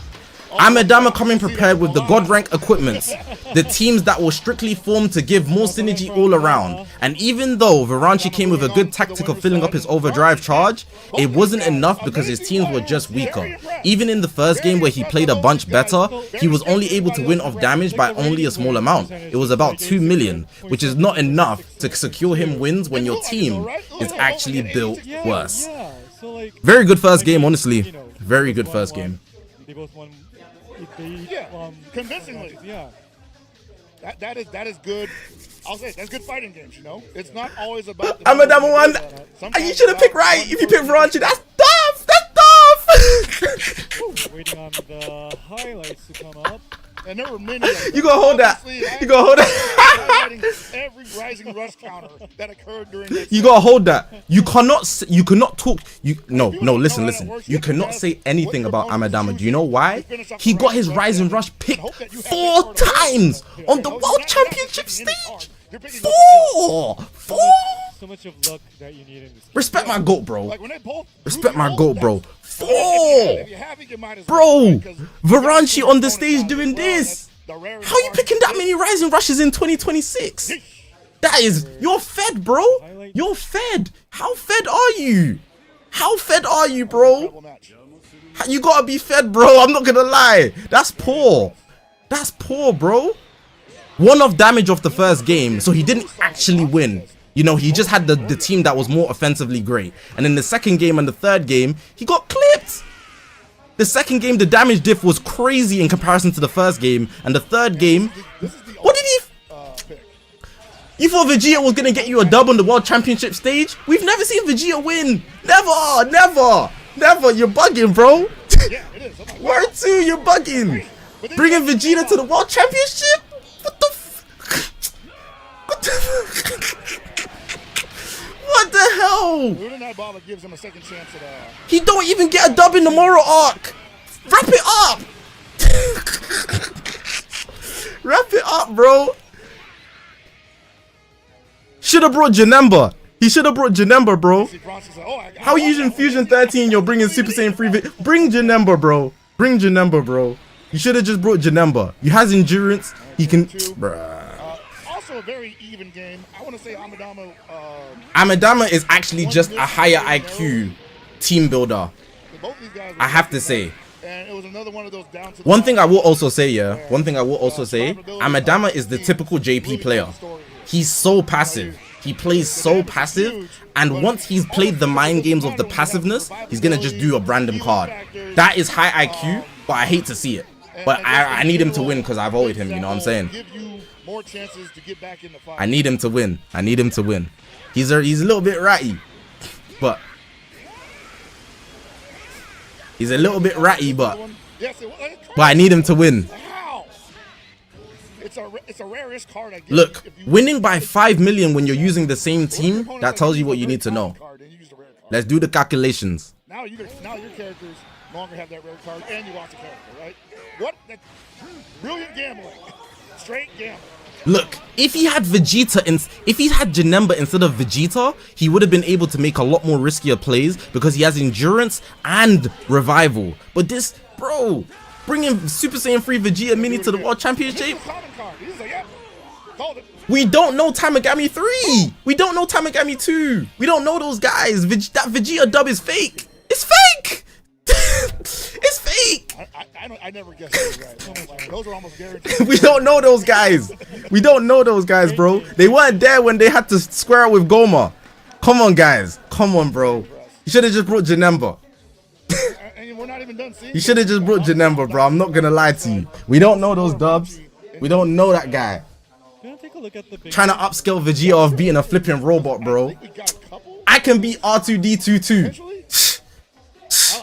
A: Amidama coming prepared with the god rank equipments, the teams that were strictly formed to give more synergy all around. And even though Varanchi came with a good tactic of filling up his overdrive charge, it wasn't enough because his teams were just weaker. Even in the first game where he played a bunch better, he was only able to win off damage by only a small amount. It was about 2 million, which is not enough to secure him wins when your team is actually built worse. Very good first game, honestly. Very good first game.
C: They both won.
D: Convincingly.
C: Yeah.
D: That is good. I'll say that's good fighting games, you know? It's not always about the
A: Amidama won. You should have picked right. If you picked Varanchi, that's tough. That's tough.
C: Waiting on the highlights to come up.
D: And there were many of them.
A: You gonna hold that.
D: Obviously,
A: You gonna hold that.
D: highlighting every Rising Rush counter that occurred during that.
A: You gotta hold that. You cannot talk. No, listen. You cannot say anything about Amadama. Do you know why? He got his Rising Rush picked 4 times on the World Championship stage. 4.
C: So much of luck that you need in this.
A: Respect my GOAT, bro.
D: Like when they both
A: Respect my GOAT, bro. 4.
D: If you have it, you might as well,
A: Bro,
D: right? 'Cause
A: Varanchi on the
D: opponent
A: stage
D: down
A: doing
D: as well,
A: this.
D: that's the rarest
A: How you
D: part.
A: picking that many Rising Rushes in 2026? That is, you're fed, bro. You're fed. How fed are you? How fed are you, bro?
D: Double match.
A: You gotta be fed, bro. I'm not gonna lie. That's poor. That's poor, bro. 1 damage off the first game, so he didn't actually win. You know, he just had the team that was more offensively great. And in the second game and the third game, he got clipped. The second game, the damage diff was crazy in comparison to the first game. And the third game, what did he...
D: Pick.
A: You thought Vegeta was gonna get you a dub on the World Championship stage? We've never seen Vegeta win. Never. You're bugging, bro.
D: Yeah, it is. I'm like,
A: Word 2, you're bugging. Bringing Vegeta to the World Championship? What the What the What the hell?
D: That Baba gives him a second chance at
A: He don't even get a dub in the Moro arc. Wrap it up. Wrap it up, bro. Should have brought Janemba. He should have brought Janemba, bro. How are you using Fusion 13? You're bringing Super Saiyan 3. Bring Janemba, bro. Bring Janemba, bro. You should have just brought Janemba. He has endurance. He can. Bruh.
D: Also a very even game. I want to say Amadama.
A: Amadama is actually just a higher IQ team builder.
D: Both these guys
A: I have to say.
D: And it was another one of those down to
A: One thing I will also say, Amadama is the typical JP player. He's so passive. He plays so passive, and once he's played the mind games of the passiveness, he's gonna just do a random card. That is high IQ, but I hate to see it. But I need him to win because I voted him, you know what I'm saying? I need him to win. He's a little bit ratty, but I need him to win.
D: It's a rarest card, I guess.
A: Look, winning by 5 million when you're using the same team, that tells you what you need to know. Let's do the calculations.
D: Now your characters no longer have that rare card, and you lost a character, right? What? Brilliant gambling. Straight gambling.
A: Look, if he had Janemba instead of Vegeta, he would have been able to make a lot more riskier plays because he has endurance and revival. But this, bro, bringing Super Saiyan 3 Vegeta Mini to the World Championship. We don't know Tamagami 3. We don't know Tamagami 2. We don't know those guys. That Vegeta dub is fake. It's fake. It's fake.
D: I never guessed those guys. Those are almost guaranteed.
A: We don't know those guys. We don't know those guys, bro. They weren't there when they had to square up with Goma. Come on, guys. Come on, bro. You should have just brought Janemba.
D: And we're not even done seeing.
A: You should have just brought Janemba, bro. I'm not gonna lie to you. We don't know those dubs. We don't know that guy.
C: Take a look at the
A: trying to upscale Vegeta of being a flipping robot, bro. I can beat R2D2 too.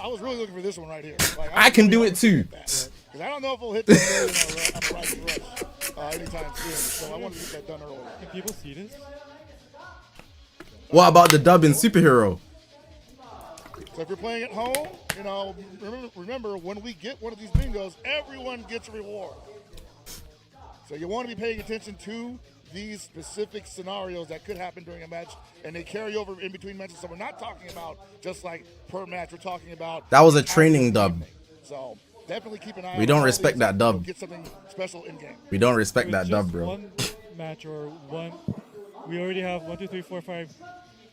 D: I was really looking for this one right here. Like,
A: I can do it too.
D: Because I don't know if we'll hit this on Rising Rush anytime soon. So I want to get that done early.
C: Can people see this?
A: What about the dub in Superhero?
D: So if you're playing at home, you know, remember when we get one of these bingos, everyone gets a reward. So you want to be paying attention to these specific scenarios that could happen during a match, and they carry over in between matches. So we're not talking about just like per match. We're talking about
A: that was a training dub.
D: So definitely keep an eye.
A: We don't respect that dub.
D: Get something special in game.
A: We don't respect that dub, bro.
C: One match or one. We already have 1, 2, 3, 4, 5.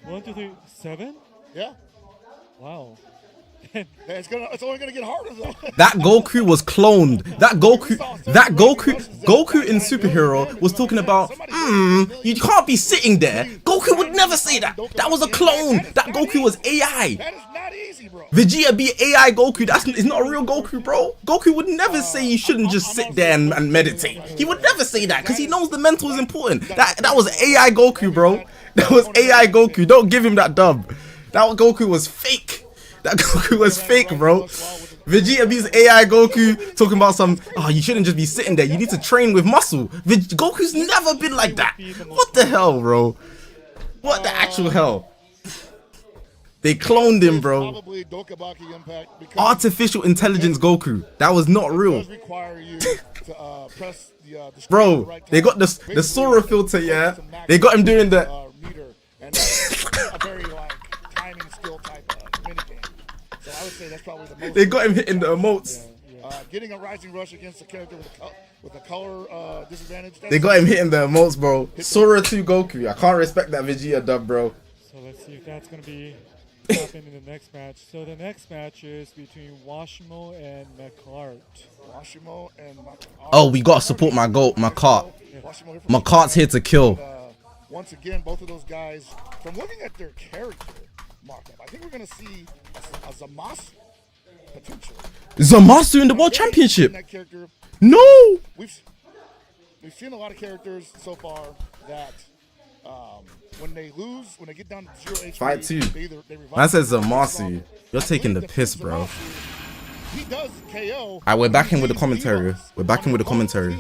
C: 1, 2, 3, 7.
D: Yeah.
C: Wow.
D: It's only gonna get harder though.
A: That Goku was cloned. That Goku in Superhero was talking about, you can't be sitting there. Goku would never say that. That was a clone. That Goku was AI.
D: That is not easy, bro.
A: Vegeta be AI Goku. It's not a real Goku, bro. Goku would never say you shouldn't just sit there and meditate. He would never say that because he knows the mental is important. That was AI Goku, bro. That was AI Goku. Don't give him that dub. That Goku was fake. That Goku was fake, bro. Vegeta beats AI Goku talking about some, oh, you shouldn't just be sitting there. You need to train with muscle. Goku's never been like that. What the hell, bro? What the actual hell? They cloned him, bro.
D: Probably Dokabaki impact because
A: Artificial intelligence Goku. That was not
D: it
A: real.
D: does require you to press the
A: Bro,
D: right
A: they got the
D: Basically,
A: Sora filter, yeah?
D: it's a max
A: They got him doing the...
D: meter, and that's a very like timing skill type mini game. So I would say that's probably the most.
A: They got him hitting the emotes.
D: Getting a rising rush against a character with a color disadvantage.
A: They got him hitting the emotes, bro. Sora 2 Goku. I can't respect that Vegeta dub, bro.
C: So let's see if that's going to be happen in the next match. So the next match is between Washimo and Mart.
D: Washimo and
A: Oh, we gotta support my goat, my cart. My cart's here to kill.
D: Once again, both of those guys, from looking at their character markup, I think we're going to see a Zamasu potential.
A: Zamasu in the World Championship.
D: That character,
A: No.
D: we've seen a lot of characters so far that when they lose, when they get down to 0 HP,
A: Fight 2.
D: they revive.
A: Man says Zamasu. You're taking the piss, bro.
D: He does KO.
A: Alright, we're back in with the commentary. We're back in with the commentary.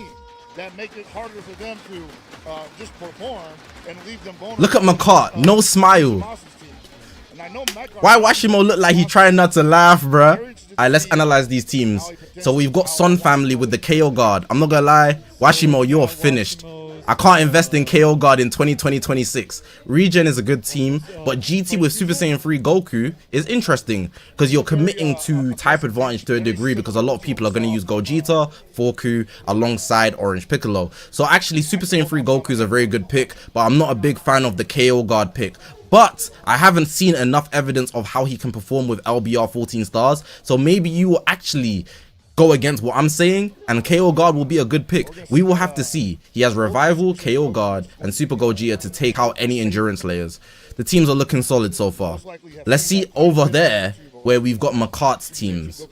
D: That make it harder for them to just perform and leave them vulnerable.
A: Look at my cart. No smile.
D: And I know
A: Why Washimo look like he trying not to laugh, bruh? Alright, let's analyze these teams. So we've got Son family with the KO guard. I'm not gonna lie, Washimo, you're finished. I can't invest in KO guard in 2020-26. Regen is a good team, but GT with Super Saiyan 3 Goku is interesting because you're committing to type advantage to a degree because a lot of people are going to use Gogeta, Forku alongside Orange Piccolo. So actually Super Saiyan 3 Goku is a very good pick, but I'm not a big fan of the KO guard pick. But I haven't seen enough evidence of how he can perform with LBR 14 stars. So maybe you will actually go against what I'm saying and KO guard will be a good pick. We will have to see. He has revival, KO guard and Super Gogeta to take out any endurance layers. The teams are looking solid so far. Let's see over there where we've got Makart's teams.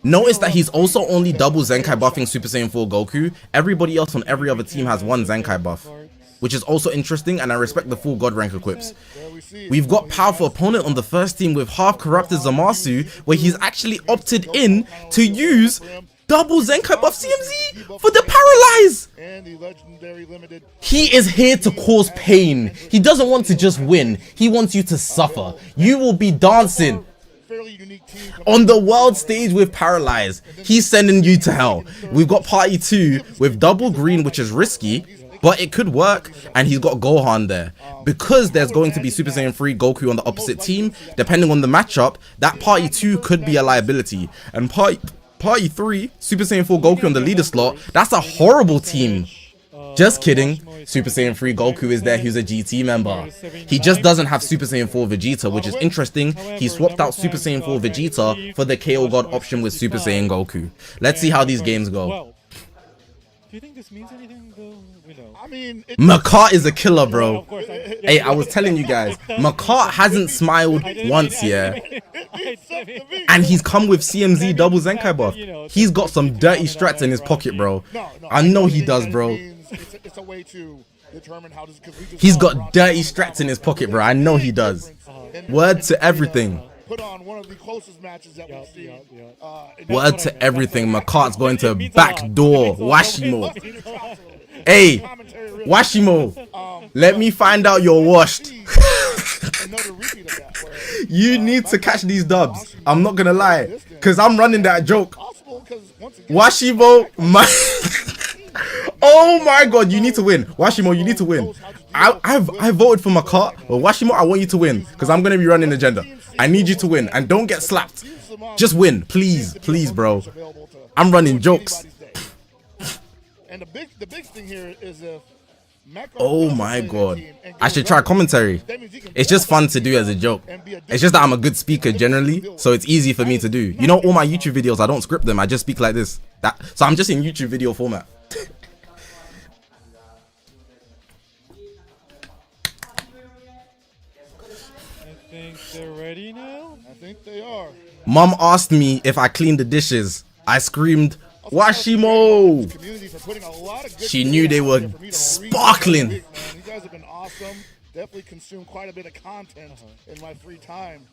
A: Notice that he's also only double Zenkai buffing Super Saiyan 4 Goku. Everybody else on every other team has one Zenkai buff, which is also interesting, and I respect the full God rank equips. We've got powerful opponent on the first team with half corrupted Zamasu, where he's actually opted in to use double Zenkai buff CMZ for the paralyze. He is here to cause pain. He doesn't want to just win. He wants you to suffer. You will be dancing on the world stage with paralyze. He's sending you to hell. We've got party 2 with double green, which is risky, but it could work, and he's got Gohan there. Because there's going to be Super Saiyan 3 Goku on the opposite team, depending on the matchup, that party 2 could be a liability. And party 3, Super Saiyan 4 Goku on the leader slot, that's a horrible team. Just kidding. Super Saiyan 3 Goku is there, who's a GT member. He just doesn't have Super Saiyan 4 Vegeta, which is interesting. He swapped out Super Saiyan 4 Vegeta for the KO God option with Super Saiyan Goku. Let's see how these games go.
C: Do you think this means anything though?
D: I mean,
A: Makart is a killer, bro. Hey, I was telling you guys, Makart hasn't smiled once, yeah. And he's come with CMZ double Zenkai buff. He's got some dirty strats in his pocket, bro. I know he does, bro.
D: It's a way to determine how this,
A: he's got dirty strats in his pocket, bro. I know he does. Word to everything.
D: Put on one of the closest matches that we've seen.
A: Word to everything. Makart's going to backdoor Washimo. Hey, Washimo, let me find out you're washed. You need to catch these dubs. I'm not gonna lie, because I'm running that joke. Washimo, oh my god, you need to win. Washimo, you need to win. I voted for Makart, but Washimo, I want you to win, because I'm gonna be running the agenda. I need you to win, and don't get slapped. Just win, please, please, bro. I'm running jokes.
D: And the big thing here is if
A: oh my god, I should try commentary. It's just fun to do as a joke. It's just that I'm a good speaker generally, so it's easy for me to do. You know, all my YouTube videos, I don't script them, I just speak like this. So I'm just in YouTube video format.
C: I think they're ready now.
D: I think they are.
A: Mom asked me if I cleaned the dishes. I screamed, Washimo! She knew they were sparkling.
D: You guys have been awesome. definitely consume quite a bit of content in my free time.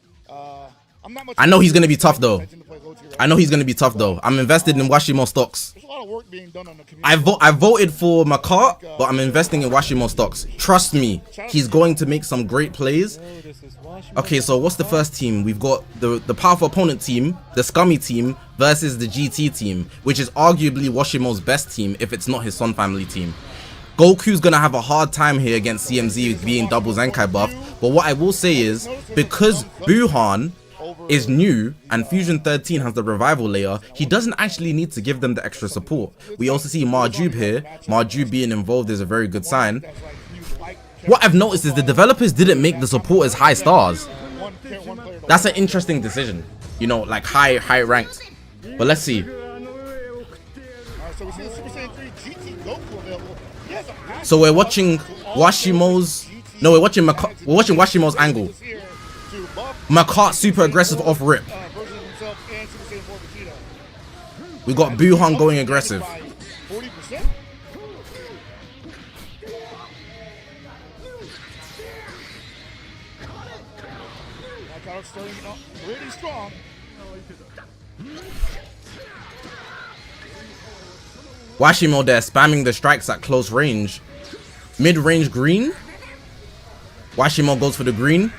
D: I'm not much.
A: I know he's gonna be tough though.
D: I tend to play low tier
A: I know he's gonna be tough though. I'm invested in Washimo stocks.
D: There's a lot of work being done on the community.
A: I voted for Mart, but I'm investing in Washimo stocks. Trust me, he's going to make some great plays.
C: Oh, this is Washimo.
A: Okay, so what's the first team? We've got the powerful opponent team, the scummy team, versus the GT team, which is arguably Washimo's best team if it's not his Son family team. Goku's gonna have a hard time here against CMZ being double Zenkai buff, but what I will say is, because Buhan is new and Fusion 13 has the revival layer, he doesn't actually need to give them the extra support. We also see Marjube here. Marjube being involved is a very good sign. What I've noticed is the developers didn't make the supporters high stars. That's an interesting decision, you know, like high ranked. But let's see. So we're watching Washimo's, no, we're watching Washimo's angle. Mart super aggressive off rip. We got Buhan going aggressive.
D: Really strong.
A: Washimo there spamming the strikes at close range. Mid-range green. Washimo goes for the green.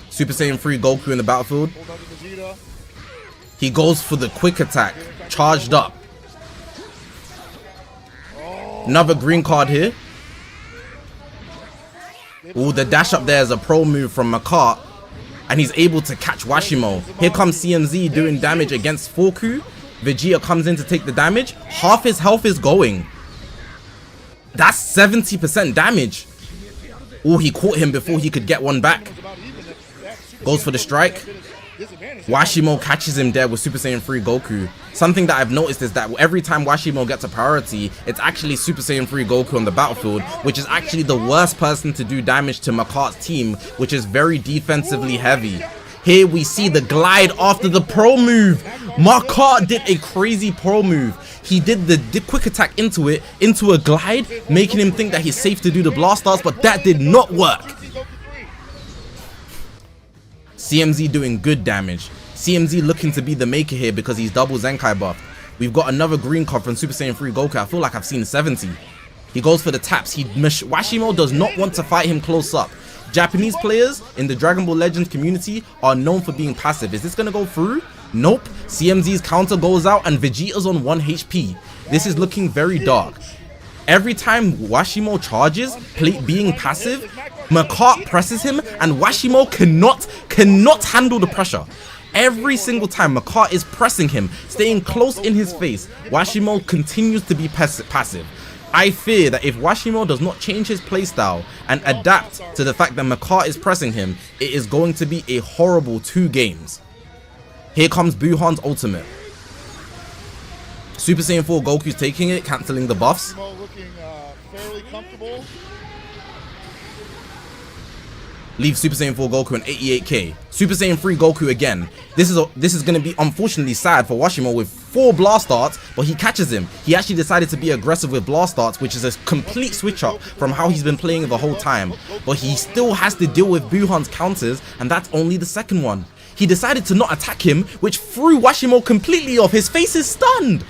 A: Super Saiyan 3 Goku in the battlefield. He goes for the quick attack. Charged up. Another green card here. Ooh, the dash up there is a pro move from Mart. And he's able to catch Washimo. Here comes CMZ doing damage against Forku. Vegeta comes in to take the damage. Half his health is going. That's 70% damage. Oh, he caught him before he could get one back. Goes for the strike. Washimo catches him there with Super Saiyan 3 Goku. Something that I've noticed is that every time Washimo gets a priority, it's actually Super Saiyan 3 Goku on the battlefield, which is actually the worst person to do damage to Mart's team, which is very defensively heavy. Here we see the glide after the pro move. Mart did a crazy pro move. He did the quick attack into a glide, making him think that he's safe to do the blast stars, but that did not work. CMZ doing good damage. CMZ looking to be the maker here because he's double Zenkai buff. We've got another green card from Super Saiyan 3 Goku. I feel like I've seen 70. He goes for the taps. Washimo does not want to fight him close up. Japanese players in the Dragon Ball Legends community are known for being passive. Is this going to go through? Nope. CMZ's counter goes out and Vegeta's on 1 HP. This is looking very dark. Every time Washimo charges, being passive, Mart presses him and Washimo cannot handle the pressure. Every single time Mart is pressing him, staying close in his face, Washimo continues to be passive. I fear that if Washimo does not change his playstyle and adapt to the fact that Mart is pressing him, it is going to be a horrible 2 games. Here comes Buhan's ultimate. Super Saiyan 4 Goku's taking it, cancelling the buffs.
D: Looking fairly comfortable.
A: Leave Super Saiyan 4 Goku and 88k. Super Saiyan 3 Goku again. This is going to be unfortunately sad for Washimo with 4 blast darts, but he catches him. He actually decided to be aggressive with blast darts, which is a complete switch up from how he's been playing the whole time. But he still has to deal with Buhan's counters, and that's only the second one. He decided to not attack him, which threw Washimo completely off. His face is stunned.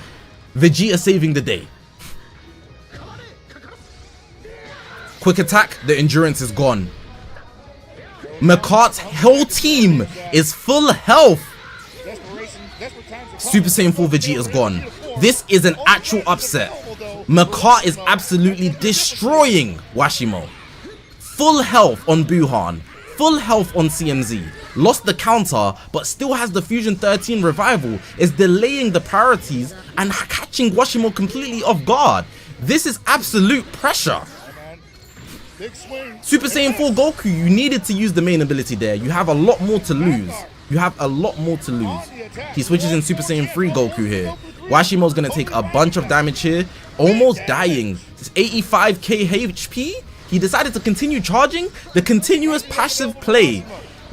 A: Vegeta saving the day. Quick attack, the endurance is gone. Mart's whole team is full health. Super Saiyan 4 Vegeta's gone. This is an actual upset. Mart is absolutely destroying Washimo. Full health on Buhan. Full health on CMZ. Lost the counter, but still has the Fusion 13 revival. Is delaying the priorities and catching Washimo completely off guard. This is absolute pressure. Super Saiyan 4 Goku, you needed to use the main ability there. You have a lot more to lose. You have a lot more to lose. He switches in Super Saiyan 3 Goku here. Washimo's going to take a bunch of damage here. Almost dying. It's 85k HP. He decided to continue charging. The continuous passive play.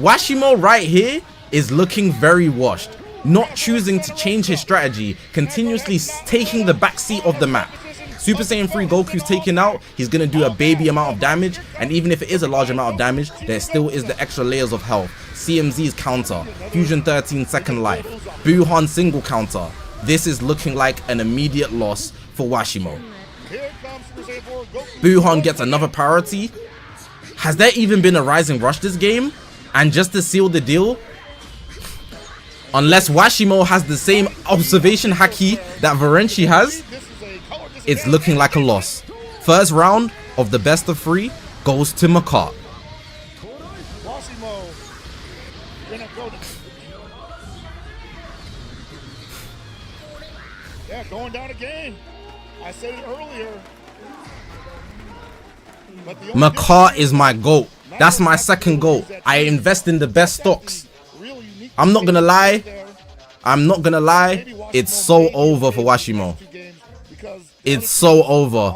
A: Washimo right here is looking very washed. Not choosing to change his strategy. Continuously taking the backseat of the map. Super Saiyan 3 Goku's taken out, he's gonna do a baby amount of damage, and even if it is a large amount of damage, there still is the extra layers of health. CMZ's counter, Fusion 13 second life, Buhan single counter. This is looking like an immediate loss for Washimo. Buhan gets another priority. Has there even been a Rising Rush this game? And just to seal the deal, unless Washimo has the same observation haki that Varenchi has, it's looking like a loss. First round of the best of 3 goes to Mart.
D: Washimo gonna go. Yeah, going down again. I said it earlier.
A: Mart is my GOAT. That's my second GOAT. I invest in the best stocks. I'm not gonna lie. It's so over for Washimo. It's so over.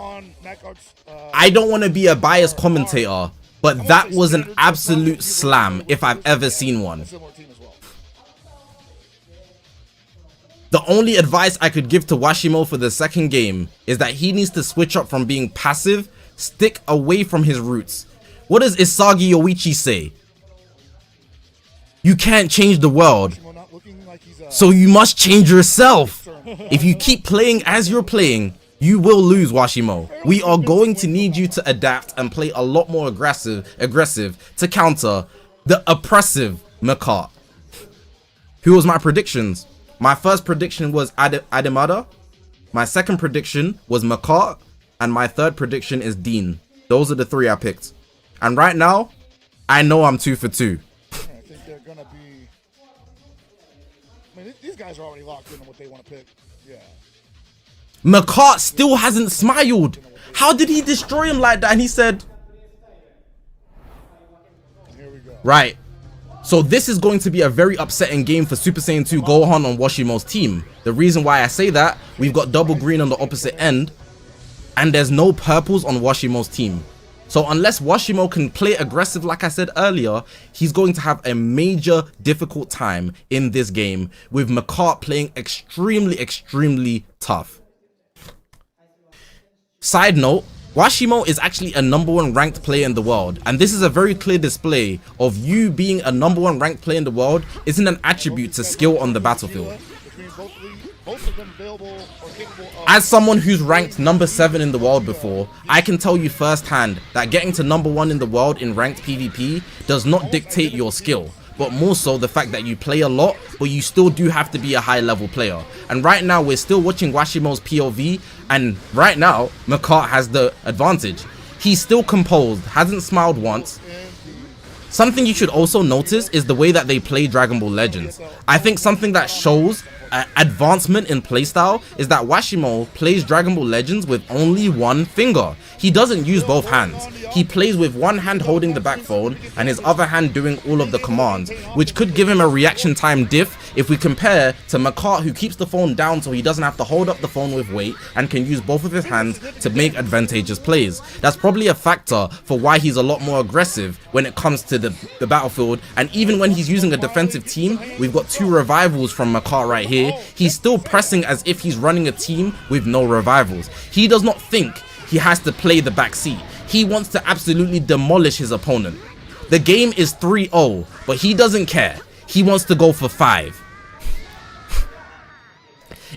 A: I don't want to be a biased commentator, but that was an absolute slam if I've ever seen one. The only advice I could give to Washimo for the second game is that he needs to switch up from being passive, stick away from his roots. What does Isagi Yoichi say? You can't change the world, so you must change yourself. If you keep playing as you're playing, you will lose, Washimo. We are going to need you to adapt and play a lot more aggressive to counter the oppressive Mart. Who was my predictions? My first prediction was Ademada. My second prediction was Mart. And my third prediction is Dean. Those are the 3 I picked. And right now, I know I'm 2 for 2.
D: I think they're gonna be. I mean, these guys are already locked in on what they want to pick. Yeah.
A: Mart still hasn't smiled. How did he destroy him like that? And he said,
D: Here we go.
A: right. So this is going to be a very upsetting game for Super Saiyan 2 Gohan on Washimo's team. The reason why I say that, we've got double green on the opposite end, and there's no purples on Washimo's team. So unless Washimo can play aggressive like I said earlier, he's going to have a major difficult time in this game, with Mart playing extremely tough. Side note, Washimo is actually a #1 ranked player in the world, and this is a very clear display of you being a #1 ranked player in the world isn't an attribute to skill on the battlefield. As someone who's ranked number 7 in the world before, I can tell you firsthand that getting to #1 in the world in ranked PvP does not dictate your skill, but more so the fact that you play a lot, but you still do have to be a high level player. And right now we're still watching Washimo's POV, and right now Mart has the advantage. He's still composed, hasn't smiled once. Something you should also notice is the way that they play Dragon Ball Legends. I think something that shows advancement in playstyle is that Washimo plays Dragon Ball Legends with only one finger. He doesn't use both hands. He plays with one hand holding the back phone and his other hand doing all of the commands, which could give him a reaction time diff if we compare to Mart, who keeps the phone down so he doesn't have to hold up the phone with weight and can use both of his hands to make advantageous plays. That's probably a factor for why he's a lot more aggressive when it comes to the battlefield, and even when he's using a defensive team, we've got 2 revivals from Mart right here. He's still pressing as if he's running a team with no revivals. He does not think he has to play the backseat. He wants to absolutely demolish his opponent. The game is 3-0, but he doesn't care. He wants to go for 5.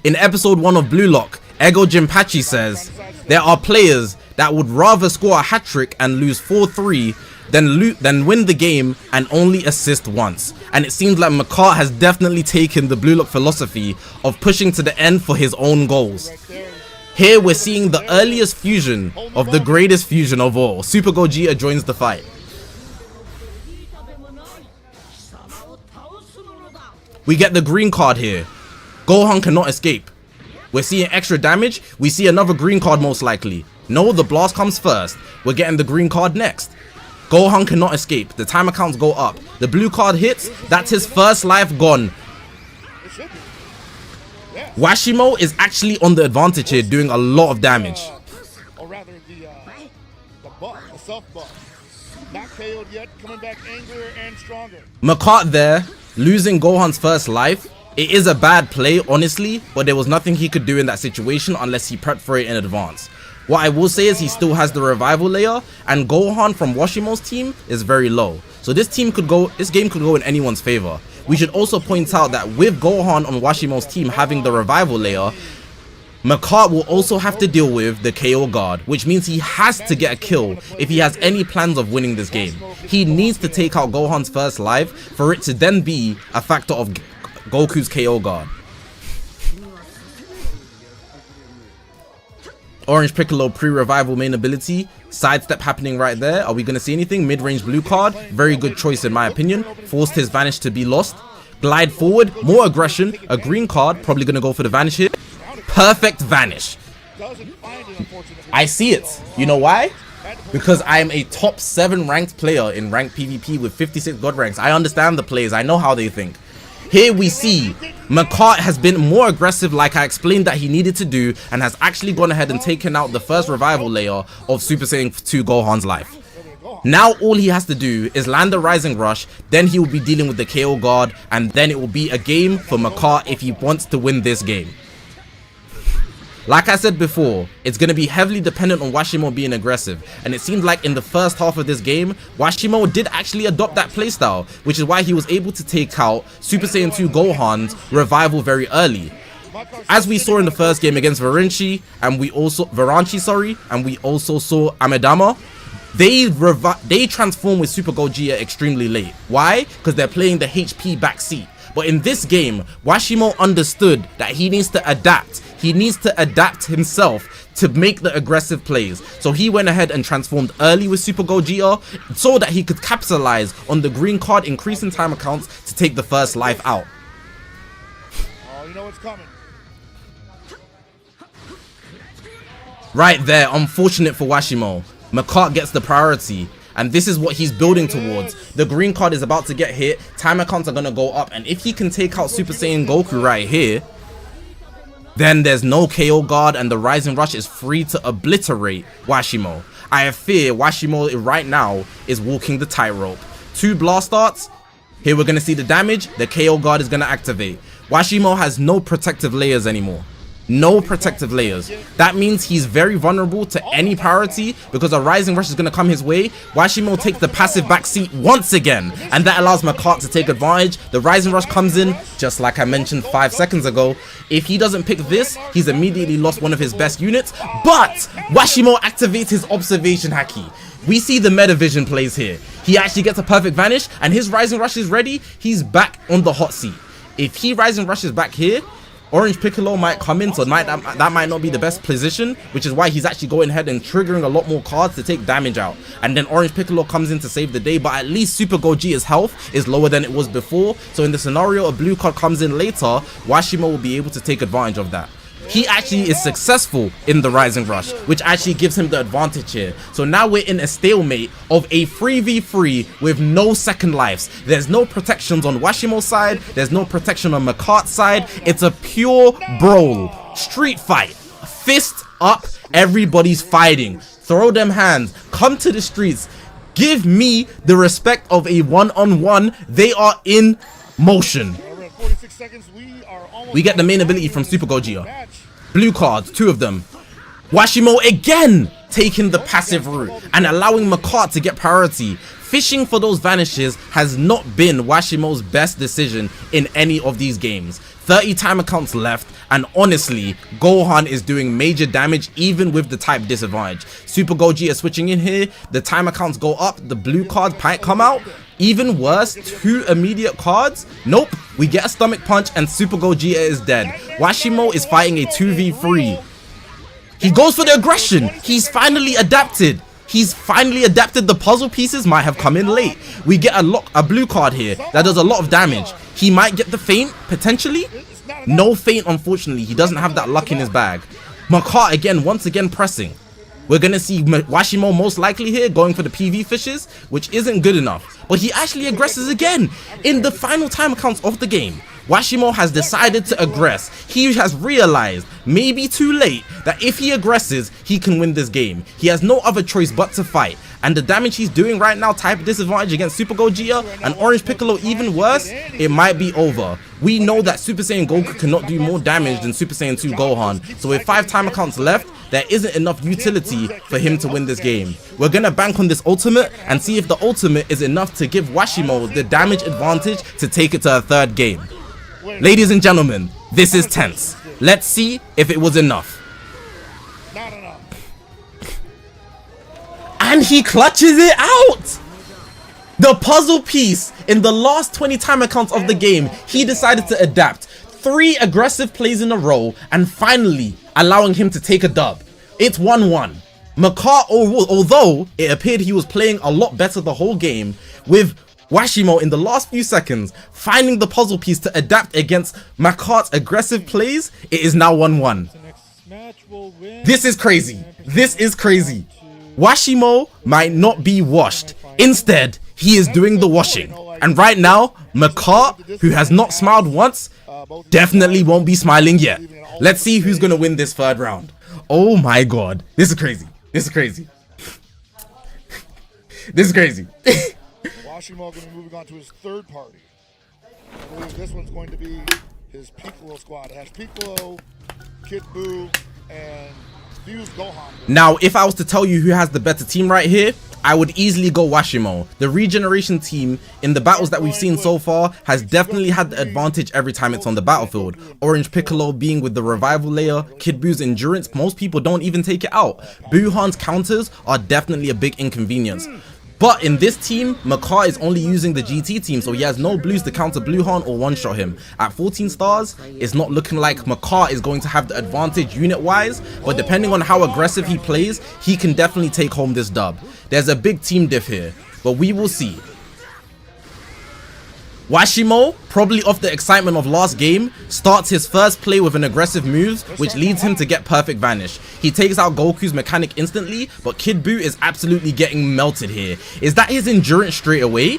A: In episode 1 of Blue Lock, Ego Jinpachi says, there are players that would rather score a hat-trick and lose 4-3 than win the game and only assist once. And it seems like Mart has definitely taken the Blue Lock philosophy of pushing to the end for his own goals. Here we're seeing the earliest fusion of the greatest fusion of all. Super Gogeta joins the fight. We get the green card here. Gohan cannot escape. We're seeing extra damage. We see another green card most likely. No, the blast comes first. We're getting the green card next. Gohan cannot escape. The timer counts go up. The blue card hits. That's his first life gone. Washimo is actually on the advantage here, doing a lot of damage.
D: Or rather, the buff, the self buff. Not KO'd yet, coming back angrier and stronger.
A: Mart there, losing Gohan's first life, It is a bad play, honestly, but there was nothing he could do in that situation unless he prepped for it in advance. What I will say is he still has the revival layer, and Gohan from Washimo's team is very low. So this game could go in anyone's favor. We should also point out that with Gohan on Washimo's team having the revival layer, Mart will also have to deal with the KO guard, which means he has to get a kill if he has any plans of winning this game. He needs to take out Gohan's first life for it to then be a factor of Goku's KO guard. Orange Piccolo pre-revival main ability, sidestep happening right there. Are we going to see anything? Mid-range blue card, very good choice in my opinion. Forced his vanish to be lost. Glide forward, more aggression, a green card, probably going to go for the vanish here. Perfect vanish. I see it. You know why? Because I am a top 7 ranked player in ranked PvP with 56 god ranks. I understand the plays. I know how they think. Here we see Mart has been more aggressive, like I explained that he needed to do, and has actually gone ahead and taken out the first revival layer of Super Saiyan 2 Gohan's life. Now all he has to do is land the Rising Rush, then he will be dealing with the KO guard, and then it will be a game for Mart if he wants to win this game. Like I said before, it's going to be heavily dependent on Washimo being aggressive, and it seemed like in the first half of this game, Washimo did actually adopt that playstyle, which is why he was able to take out Super Saiyan 2 Gohan's revival very early. As we saw in the first game against Varanchi, and we also saw Amidama, they transform with Super Gogeta extremely late. Why? Because they're playing the HP backseat. But in this game, Washimo understood that he needs to adapt. He needs to adapt himself to make the aggressive plays. So he went ahead and transformed early with Super Gogeta so that he could capitalize on the green card increasing time accounts to take the first life out.
D: Oh, you know what's coming.
A: Right there, unfortunate for Washimo. Mart gets the priority. And this is what he's building towards. The green card is about to get hit. Time accounts are going to go up. And if he can take out Super Saiyan Goku right here, then there's no KO guard and the Rising Rush is free to obliterate Washimo. I fear Washimo right now is walking the tightrope. 2 blast starts. Here we're going to see the damage. The KO guard is going to activate. Washimo has no protective layers anymore. No protective layers. That means he's very vulnerable to any priority because a Rising Rush is going to come his way. Washimo takes the passive backseat once again, and that allows Mart to take advantage. The Rising Rush comes in, just like I mentioned 5 seconds ago. If he doesn't pick this, he's immediately lost one of his best units, but Washimo activates his observation haki. We see the meta vision plays here. He actually gets a perfect vanish, and his Rising Rush is ready. He's back on the hot seat. If he Rising Rushes back here, Orange Piccolo might come in, so that might not be the best position, which is why he's actually going ahead and triggering a lot more cards to take damage out. And then Orange Piccolo comes in to save the day, but at least Super Gogeta's health is lower than it was before. So in the scenario a blue card comes in later, Washimo will be able to take advantage of that. He actually is successful in the Rising Rush, which actually gives him the advantage here. So now we're in a stalemate of a 3v3 with no second lives. There's no protections on Washimo's side. There's no protection on Mart's side. It's a pure brawl. Street fight. Fist up. Everybody's fighting. Throw them hands. Come to the streets. Give me the respect of a one-on-one. They are in motion.
D: 46 seconds.
A: We get the main ability from Super Gogeta. Blue cards, 2 of them. Washimo again taking the passive route and allowing Mart to get priority. Fishing for those vanishes has not been Washimo's best decision in any of these games. 30 time accounts left, and honestly, Gohan is doing major damage even with the type disadvantage. Super Gogeta switching in here, the time accounts go up, the blue cards might come out. Even worse, 2 immediate cards. Nope, we get a stomach punch and Super Gogeta is dead. Washimo is fighting a 2v3. He goes for the aggression. He's finally adapted. The puzzle pieces might have come in late. We get a blue card here that does a lot of damage. He might get the feint, potentially. No feint, unfortunately. He doesn't have that luck in his bag. Mart again, once again pressing. We're going to see Washimo most likely here going for the PV fishes, which isn't good enough. But he actually aggresses again in the final time accounts of the game. Washimo has decided to aggress. He has realized, maybe too late, that if he aggresses, he can win this game. He has no other choice but to fight. And the damage he's doing right now, type disadvantage against Super Gogeta and Orange Piccolo, even worse, it might be over. We know that Super Saiyan Goku cannot do more damage than Super Saiyan 2 Gohan, so with 5 timer counts left, there isn't enough utility for him to win this game. We're gonna bank on this ultimate and see if the ultimate is enough to give Washimo the damage advantage to take it to a third game. Ladies and gentlemen, this is tense. Let's see if it was enough.
D: Not enough.
A: And he clutches it out! The puzzle piece in the last 20 timer counts of the game, he decided to adapt 3 aggressive plays in a row and finally allowing him to take a dub. It's 1-1. Makar, although it appeared he was playing a lot better the whole game, with Washimo in the last few seconds finding the puzzle piece to adapt against Makar's aggressive plays, it is now 1-1. This is crazy. This is crazy. Washimo might not be washed. Instead, he is doing the washing. And right now, Makar, who has not smiled once, definitely won't be smiling yet. Let's see who's going to win this third round. Oh my god. This is crazy. This is crazy. This is crazy.
D: Washimo going to be moving on to his third party. I believe this one's going to be his Piccolo squad. It has Piccolo, Kid Buu, and Fuse Gohan.
A: Now, if I was to tell you who has the better team right here, I would easily go Washimo. The regeneration team in the battles that we've seen so far has definitely had the advantage every time it's on the battlefield. Orange Piccolo being with the revival layer, Kid Buu's endurance, most people don't even take it out. Buuhan's counters are definitely a big inconvenience. But in this team, Makar is only using the GT team, so he has no blues to counter Buuhan or one-shot him. At 14 stars, it's not looking like Makar is going to have the advantage unit-wise, but depending on how aggressive he plays, he can definitely take home this dub. There's a big team diff here, but we will see. Washimo, probably off the excitement of last game, starts his first play with an aggressive moves, which leads him to get perfect vanish. He takes out Goku's mechanic instantly, but Kid Buu is absolutely getting melted here. Is that his endurance straight away?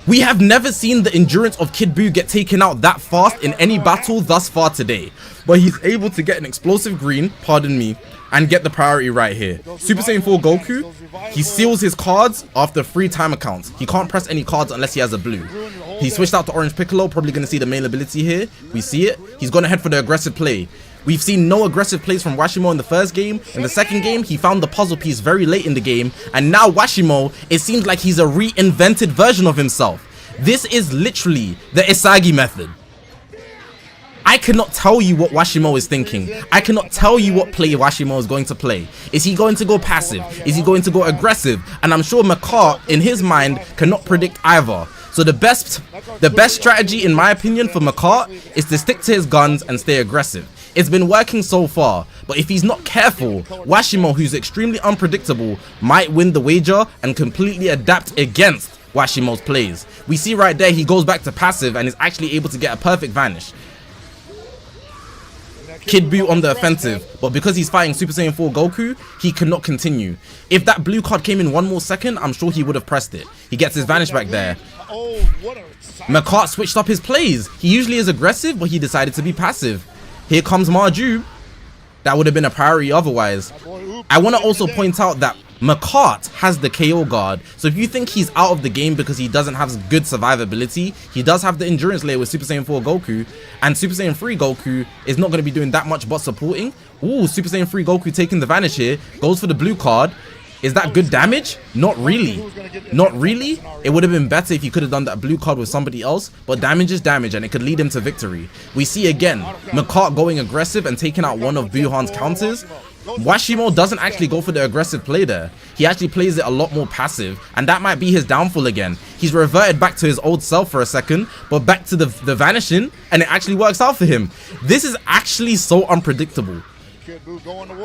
A: We have never seen the endurance of Kid Buu get taken out that fast in any battle thus far today. But he's able to get an explosive green, pardon me, and get the priority right here. Super Saiyan 4 Goku, he seals his cards after 3 timer counts. He can't press any cards unless he has a blue. He switched out to Orange Piccolo, probably going to see the main ability here. We see it. He's going to head for the aggressive play. We've seen no aggressive plays from Washimo in the first game. In the second game, he found the puzzle piece very late in the game. And now Washimo, it seems like he's a reinvented version of himself. This is literally the Isagi method. I cannot tell you what Washimo is thinking. I cannot tell you what play Washimo is going to play. Is he going to go passive? Is he going to go aggressive? And I'm sure Makar, in his mind, cannot predict either. So the best strategy, in my opinion, for Makar is to stick to his guns and stay aggressive. It's been working so far, but if he's not careful, Washimo, who's extremely unpredictable, might win the wager and completely adapt against Washimo's plays. We see right there, he goes back to passive and is actually able to get a perfect vanish. Kid Buu on the offensive, but because he's fighting Super Saiyan 4 Goku, he cannot continue. If that blue card came in one more second, I'm sure he would have pressed it. He gets his vanish back there. Makar switched up his plays. He usually is aggressive, but he decided to be passive. Here comes Marju. That would have been a priority otherwise. I want to also point out that Makar has the KO guard, so if you think he's out of the game because he doesn't have good survivability, he does have the endurance layer with Super Saiyan 4 Goku, and Super Saiyan 3 Goku is not going to be doing that much but supporting. Ooh, Super Saiyan 3 Goku taking the vanish here, goes for the blue card. Is that good damage? Not really. Not really. It would have been better if he could have done that blue card with somebody else, but damage is damage and it could lead him to victory. We see again, Makar going aggressive and taking out one of Buuhan's counters. Washimo doesn't actually go for the aggressive play there. He actually plays it a lot more passive, and that might be his downfall again. He's reverted back to his old self for a second, but back to the vanishing, and it actually works out for him. This is actually so unpredictable.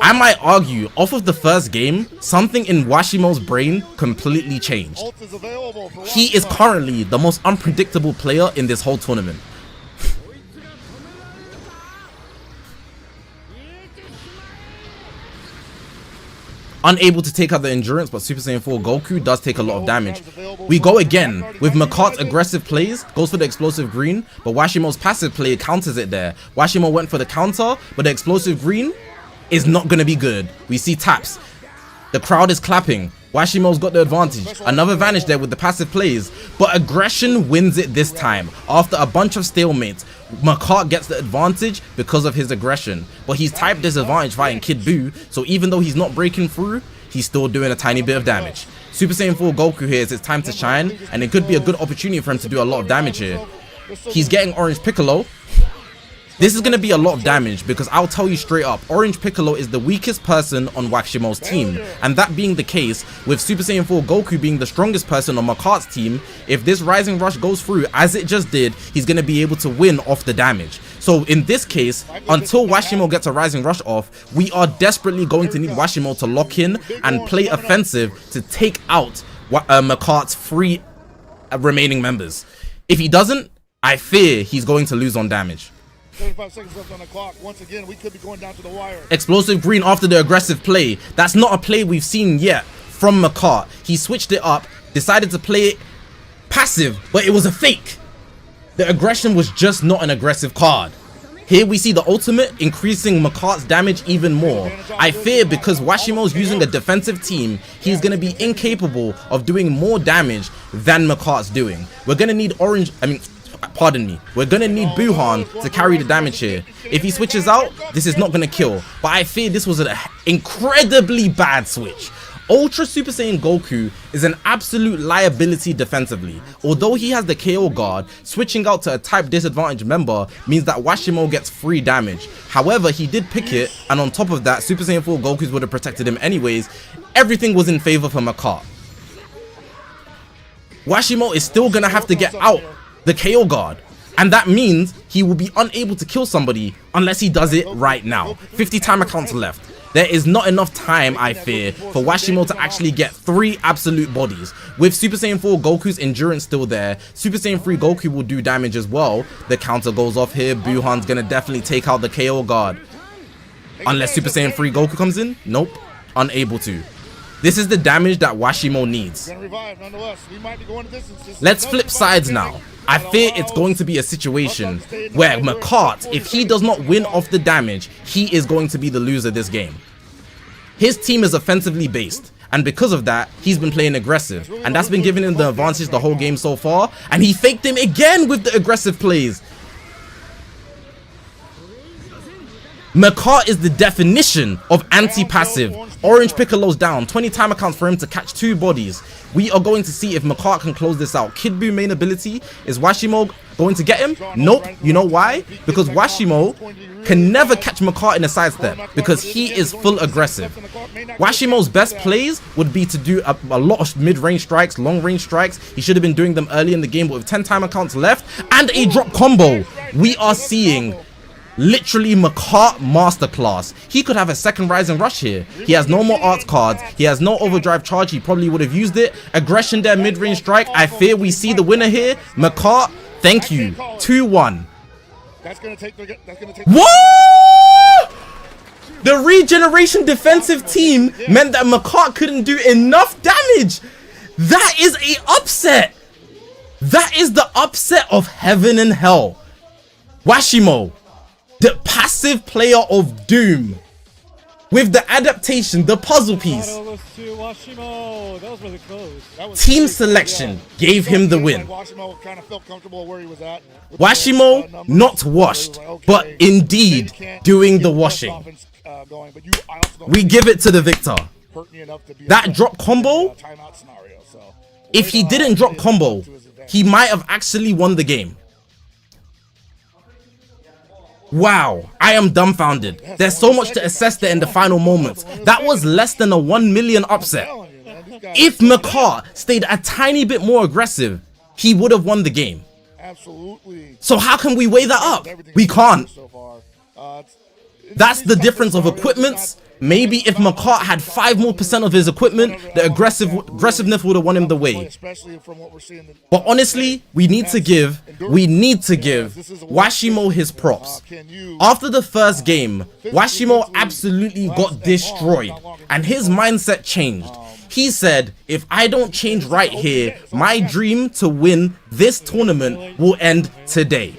A: I might argue, off of the first game, something in Washimo's brain completely changed. He is currently the most unpredictable player in this whole tournament. Unable to take out the endurance, but Super Saiyan 4 Goku does take a lot of damage. We go again with Makar's aggressive plays, goes for the explosive green, but Washimo's passive play counters it there. Washimo went for the counter, but the explosive green is not going to be good. We see taps. The crowd is clapping. Washimo's got the advantage. Another advantage there with the passive plays. But aggression wins it this time. After a bunch of stalemates, Mart gets the advantage because of his aggression. But he's typed disadvantage fighting Kid Buu, so even though he's not breaking through, he's still doing a tiny bit of damage. Super Saiyan 4 Goku here is his time to shine, and it could be a good opportunity for him to do a lot of damage here. He's getting Orange Piccolo. This is going to be a lot of damage because I'll tell you straight up, Orange Piccolo is the weakest person on Washimo's team. And that being the case, with Super Saiyan 4 Goku being the strongest person on Mart's team, if this Rising Rush goes through as it just did, he's going to be able to win off the damage. So in this case, until Washimo gets a Rising Rush off, we are desperately going to need Washimo to lock in and play offensive to take out Mart's 3 remaining members. If he doesn't, I fear he's going to lose on damage.
D: 35 seconds left on the clock. Once again, we could be going down to the wire.
A: Explosive green after the aggressive play. That's not a play we've seen yet from Mart. He switched it up, decided to play it passive, but it was a fake. The aggression was just not an aggressive card. Here we see the ultimate increasing Mart's damage even more. I fear because Washimo's using a defensive team, he's going to be incapable of doing more damage than Mart's doing. We're going to need we're gonna need Buuhan to carry the damage here. If he switches out, this is not gonna kill, but I fear this was an incredibly bad switch. Ultra Super Saiyan Goku is an absolute liability defensively. Although he has the KO guard, switching out to a type disadvantage member means that Washimo gets free damage. However, he did pick it, and on top of that, Super Saiyan 4 Gokus would have protected him anyways. Everything was in favor for Mart. Washimo is still gonna have to get out the KO guard, and that means he will be unable to kill somebody unless he does it right now. 50 timer counts left. There is not enough time, I fear, for Washimo to actually get 3 absolute bodies. With Super Saiyan 4 Goku's endurance still there, Super Saiyan 3 Goku will do damage as well. The counter goes off here. Buuhan's gonna definitely take out the KO guard. Unless Super Saiyan 3 Goku comes in? Nope, unable to. This is the damage that Washimo needs. Let's flip sides now. I fear it's going to be a situation where Mart, if he does not win off the damage, he is going to be the loser this game. His team is offensively based, and because of that, he's been playing aggressive, and that's been giving him the advantage the whole game so far, and he faked him again with the aggressive plays. Mart is the definition of anti-passive. Orange Piccolo's down. 20 timer counts for him to catch 2 bodies. We are going to see if Mart can close this out. Kid Buu main ability. Is Washimo going to get him? Nope. You know why? Because Washimo can never catch Mart in a sidestep because he is full aggressive. Washimo's best plays would be to do a lot of mid-range strikes, long-range strikes. He should have been doing them early in the game, but with 10 timer counts left and a drop combo, we are seeing literally Mart masterclass. He could have a second Rising Rush here. He has no more arts cards. He has no overdrive charge. He probably would have used it. Aggression there, mid-range strike. I fear we see the winner here. Mart, thank you. 2-1. What? The regeneration defensive team meant that Mart couldn't do enough damage. That is a upset. That is the upset of heaven and hell. Washimo, the passive player of doom, with the adaptation, the puzzle piece, team selection gave him the win. Washimo not washed, but indeed doing the washing. We give it to the victor. That drop combo, if he didn't drop combo, he might have actually won the game. Wow, I am dumbfounded. There's so much to assess there in the final moments. That was less than a 1 million upset. If Mart stayed a tiny bit more aggressive, he would have won the game.
D: Absolutely.
A: So how can we weigh that up? We can't. That's the difference of equipments. Maybe if Mart had 5% more of his equipment, the aggressiveness would have won him the way. But honestly, we need to give Washimo his props. After the first game, Washimo absolutely got destroyed, and his mindset changed. He said, if I don't change right here, my dream to win this tournament will end today.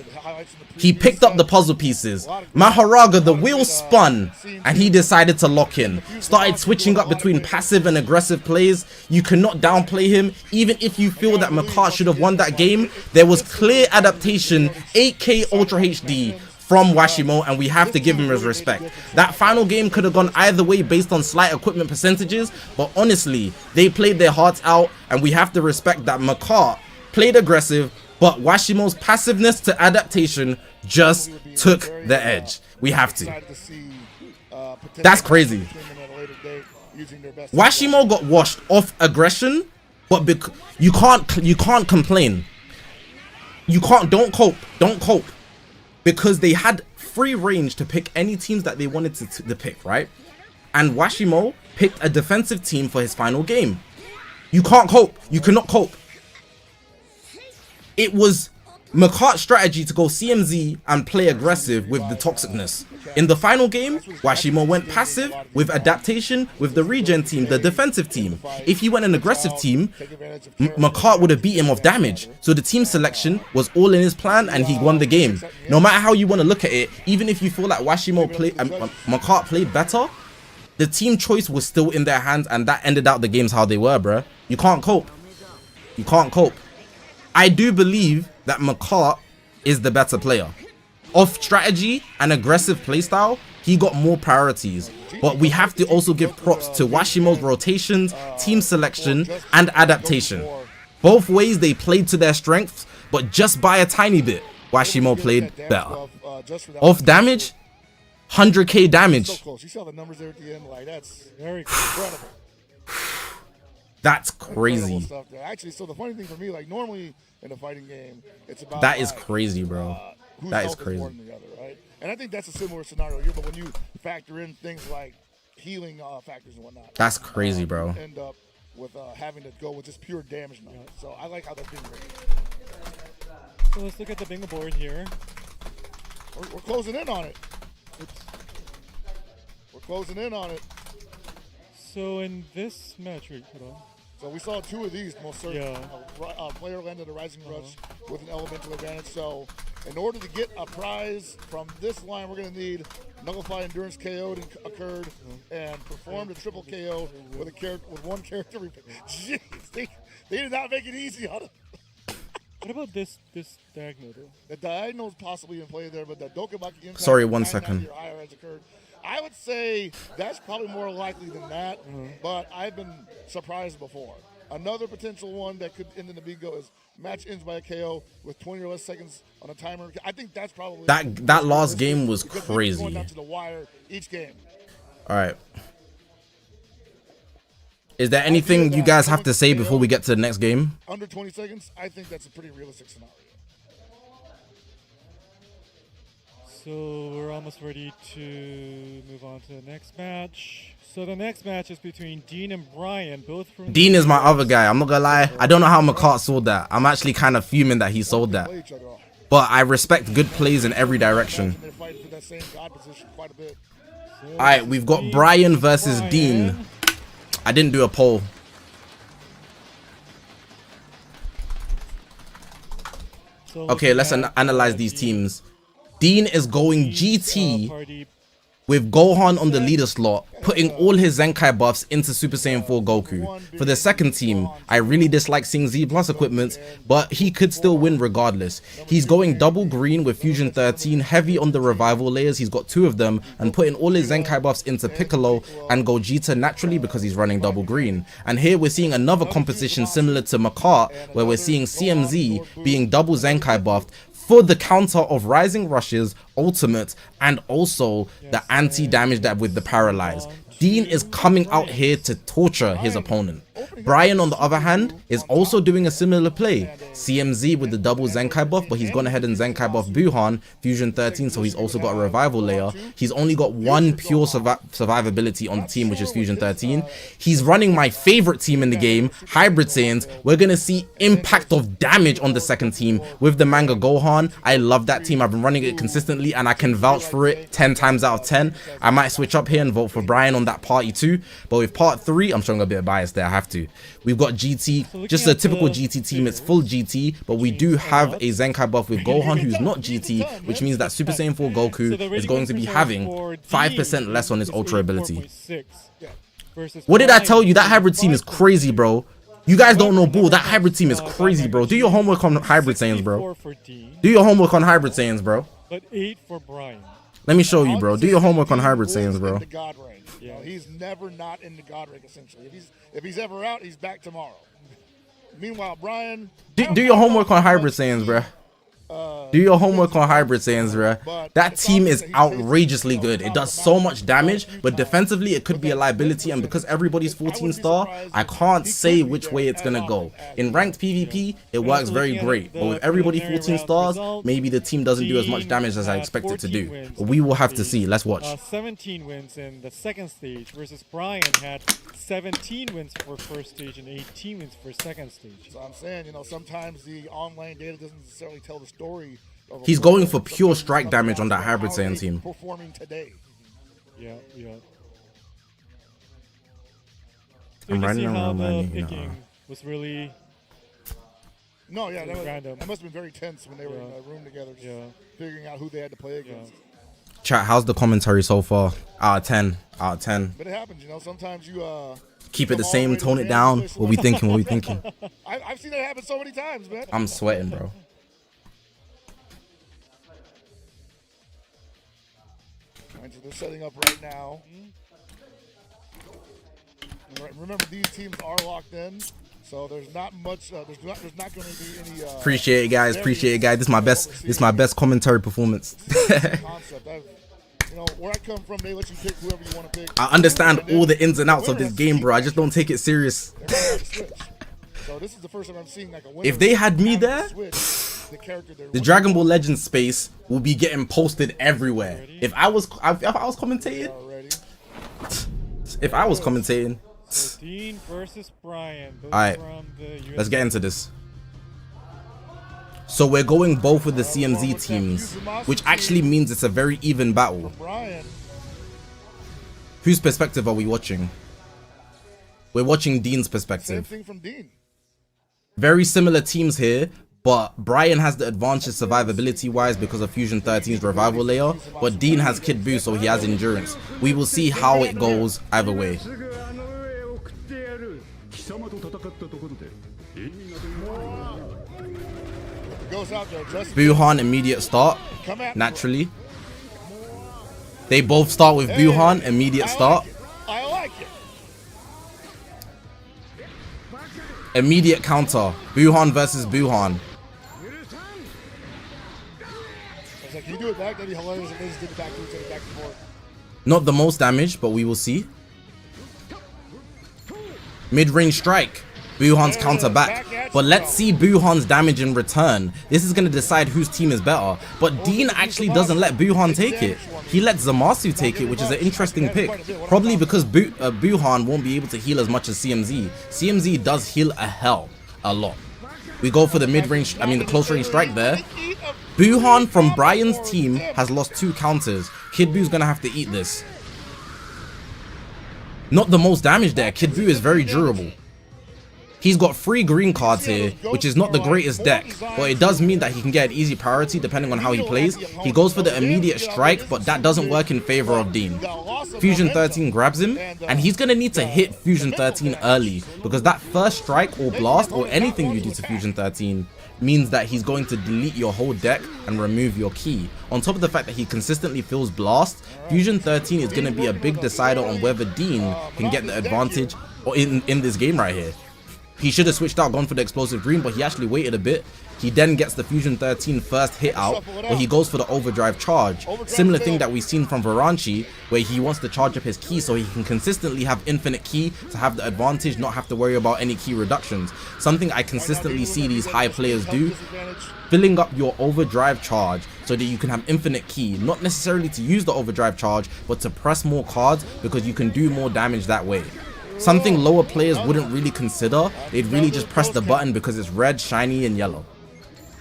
A: He picked up the puzzle pieces. Maharaga, the wheel spun, and he decided to lock in. Started switching up between passive and aggressive plays. You cannot downplay him. Even if you feel that Mart should have won that game, there was clear adaptation, 8K Ultra HD from Washimo, and we have to give him his respect. That final game could have gone either way based on slight equipment percentages, but honestly, they played their hearts out, and we have to respect that Mart played aggressive, but Washimo's passiveness to adaptation just took the edge. We have to. That's crazy. Washimo got washed off aggression, but you can't complain. Don't cope. Because they had free range to pick any teams that they wanted to pick, right? And Washimo picked a defensive team for his final game. You can't cope. You cannot cope. It was Mart's strategy to go CMZ and play aggressive with the toxicness. In the final game, Washimo went passive with adaptation with the regen team, the defensive team. If he went an aggressive team, Mart would have beat him off damage. So the team selection was all in his plan and he won the game. No matter how you want to look at it, even if you feel like Washimo Mart played better, the team choice was still in their hands, and that ended out the games how they were, bruh. You can't cope. You can't cope. I do believe that Mart is the better player. Off strategy and aggressive playstyle, he got more priorities. But we have to also give props to Washimo's rotations, team selection, and adaptation. Both ways they played to their strengths, but just by a tiny bit, Washimo played better. Off damage, 100k damage.
D: You saw the numbers there at the end, like that's very incredible.
A: That's crazy.
D: Stuff there. Actually, so the funny thing for me, like normally in a fighting game, it's about
A: that is crazy, bro. That is crazy.
D: More than the other, right? And I think that's a similar scenario here. But when you factor in things like healing factors and whatnot,
A: that's crazy, bro.
D: End up with having to go with just pure damage now. So I like how that's being rated.
C: So let's look at the bingo board here.
D: We're closing in on it. We're closing in on it.
C: So in this match, wait, hold on.
D: So we saw two of these, most certainly.
C: Yeah.
D: Player landed a Rising Rush with an elemental advantage. So in order to get a prize from this line, we're going to need Nullify Endurance KO'd occurred and performed a triple KO with one character. Jeez, they did not make it easy on it.
C: What about this diagonal though?
D: The diagonal is possibly in play there, but the Dokabaki impact.
A: Sorry, 1 second.
D: Has occurred. I would say that's probably more likely than that, but I've been surprised before. Another potential one that could end in the bingo is match ends by a KO with 20 or less seconds on a timer. I think that's probably
A: that last game was crazy.
D: Going down to the wire each game.
A: All right. Is there anything you guys have to say before we get to the next game?
D: Under 20 seconds, I think that's a pretty realistic scenario.
C: So we're almost ready to move on to the next match. So the next match is between Dean and Brian, both from...
A: Dean is my other guy. I'm not gonna lie. I don't know how Mart sold that. I'm actually kind of fuming that he sold that. But I respect good plays in every direction. Alright, we've got Brian versus Dean. I didn't do a poll. Okay, let's analyze these teams. Dean is going GT with Gohan on the leader slot, putting all his Zenkai buffs into Super Saiyan 4 Goku. For the second team, I really dislike seeing Z Plus equipment, but he could still win regardless. He's going double green with Fusion 13, heavy on the revival layers, he's got 2 of them, and putting all his Zenkai buffs into Piccolo and Gogeta naturally because he's running double green. And here we're seeing another composition similar to Mart, where we're seeing CMZ being double Zenkai buffed for the counter of Rising Rushes, Ultimate, and also the anti-damage that with the Paralyze. Dean is coming out here to torture his opponent. Brian, on the other hand, is also doing a similar play. CMZ with the double Zenkai buff, but he's gone ahead and Zenkai buff Buhan, Fusion 13, so he's also got a revival layer. He's only got one pure survivability on the team, which is Fusion 13. He's running my favorite team in the game, Hybrid Saiyans. We're going to see impact of damage on the second team with the Manga Gohan. I love that team. I've been running it consistently, and I can vouch for it 10 times out of 10. I might switch up here and vote for Brian on that party too, but with part 3, I'm showing a bit of bias there, I have to. to. We've got GT, just a typical GT team. It's full GT, but we do have a Zenkai buff with Gohan, who's not GT, which means that Super Saiyan 4 Goku is going to be having 5% less on his Ultra ability. What did I tell you? That hybrid team is crazy, bro. You guys don't know bull. That hybrid team is crazy, bro. Do your homework on hybrid Saiyans, bro. Do your homework on hybrid Saiyans, bro.
C: But 8 for Brian.
A: Let me show you, bro. Do your homework on hybrid Saiyans, bro.
D: You know, he's never not in the God rank, essentially. If he's ever out, he's back tomorrow. Meanwhile, Brian...
A: Do your homework on hybrid Saiyans, bro. Do your homework on hybrid Saiyans, bruh. That team is outrageously good. It does so much damage, but defensively it could be a liability, and because everybody's 14 star, I can't say which way it's gonna go. In ranked PvP, it works very great, but with everybody 14 stars, maybe the team doesn't do as much damage as I expect it to do. But we will have to see. Let's watch.
C: 17 wins in the second stage versus Brian had 17 wins for first stage and 18 wins for second stage.
D: So I'm saying, you know, sometimes the online data doesn't necessarily tell the story.
A: He's going for pure strike damage on that hybrid Saiyan team.
D: Performing today.
C: Yeah.
A: I'm running around,
C: was really...
D: No, yeah, that must have been very tense when they were in a room together, just figuring out who they had to play against.
A: Chat, how's the commentary so far? Out of 10. Out of 10.
D: But it happens, you know. Sometimes you
A: keep it the same, tone it down. What we thinking? What we thinking?
D: I've seen that happen so many times, man.
A: I'm sweating, bro.
D: So they're setting up right now. Remember, these teams are locked in, so there's not much. There's not going to be any.
A: Appreciate it, guys. Appreciate it, guys. This is my best commentary performance.
D: Concept. You know, where I come from, they let you pick whoever you want to pick.
A: I understand all the ins and outs of this game, bro. I just don't take it serious.
D: So this is the first time I'm seeing like a winner.
A: If they had me there, the Dragon Ball Legends space will be getting posted everywhere. If I was commentating,
C: Dean versus Brian.
A: All right, let's get into this. So we're going both with the CMZ teams, which actually means it's a very even battle. Whose perspective are we watching? We're watching Dean's perspective.
D: Same thing from Dean.
A: Very similar teams here, but Brian has the advantage survivability wise because of Fusion 13's revival layer, but Dean has Kid Buu, so he has endurance. We will see how it goes either way. Buuhan immediate start, naturally. They both start with Buuhan, immediate start.
D: I like it.
A: Immediate counter, Buuhan versus Buuhan.
D: Can you do it back? That'd be hilarious if they just did it back and forth.
A: Not the most damage, but we will see. Mid-range strike. Buuhan's counter back. But let's see Buuhan's damage in return. This is going to decide whose team is better. But Dean actually doesn't let Buuhan take it. He lets Zamasu take it, which is an interesting pick. Probably because Buuhan won't be able to heal as much as CMZ. CMZ does heal a lot. We go for the mid-range, the close-range strike there. Buuhan from Brian's team has lost 2 counters. Kid Buu's going to have to eat this. Not the most damage there. Kid Buu is very durable. He's got 3 green cards here, which is not the greatest deck, but it does mean that he can get an easy priority depending on how he plays. He goes for the immediate strike, but that doesn't work in favor of Dean. Fusion 13 grabs him, and he's going to need to hit Fusion 13 early, because that first strike or blast or anything you do to Fusion 13 means that he's going to delete your whole deck and remove your key. On top of the fact that he consistently fills blast, Fusion 13 is going to be a big decider on whether Dean can get the advantage in this game right here. He should have switched out, gone for the explosive green, but he actually waited a bit. He then gets the Fusion 13 first hit out, but he goes for the overdrive charge. Similar thing that we've seen from Varanchi, where he wants to charge up his key so he can consistently have infinite key to have the advantage, not have to worry about any key reductions. Something I consistently see these high players do, filling up your overdrive charge so that you can have infinite key, not necessarily to use the overdrive charge, but to press more cards because you can do more damage that way. Something lower players wouldn't really consider. They'd really just press the button because it's red, shiny, and yellow.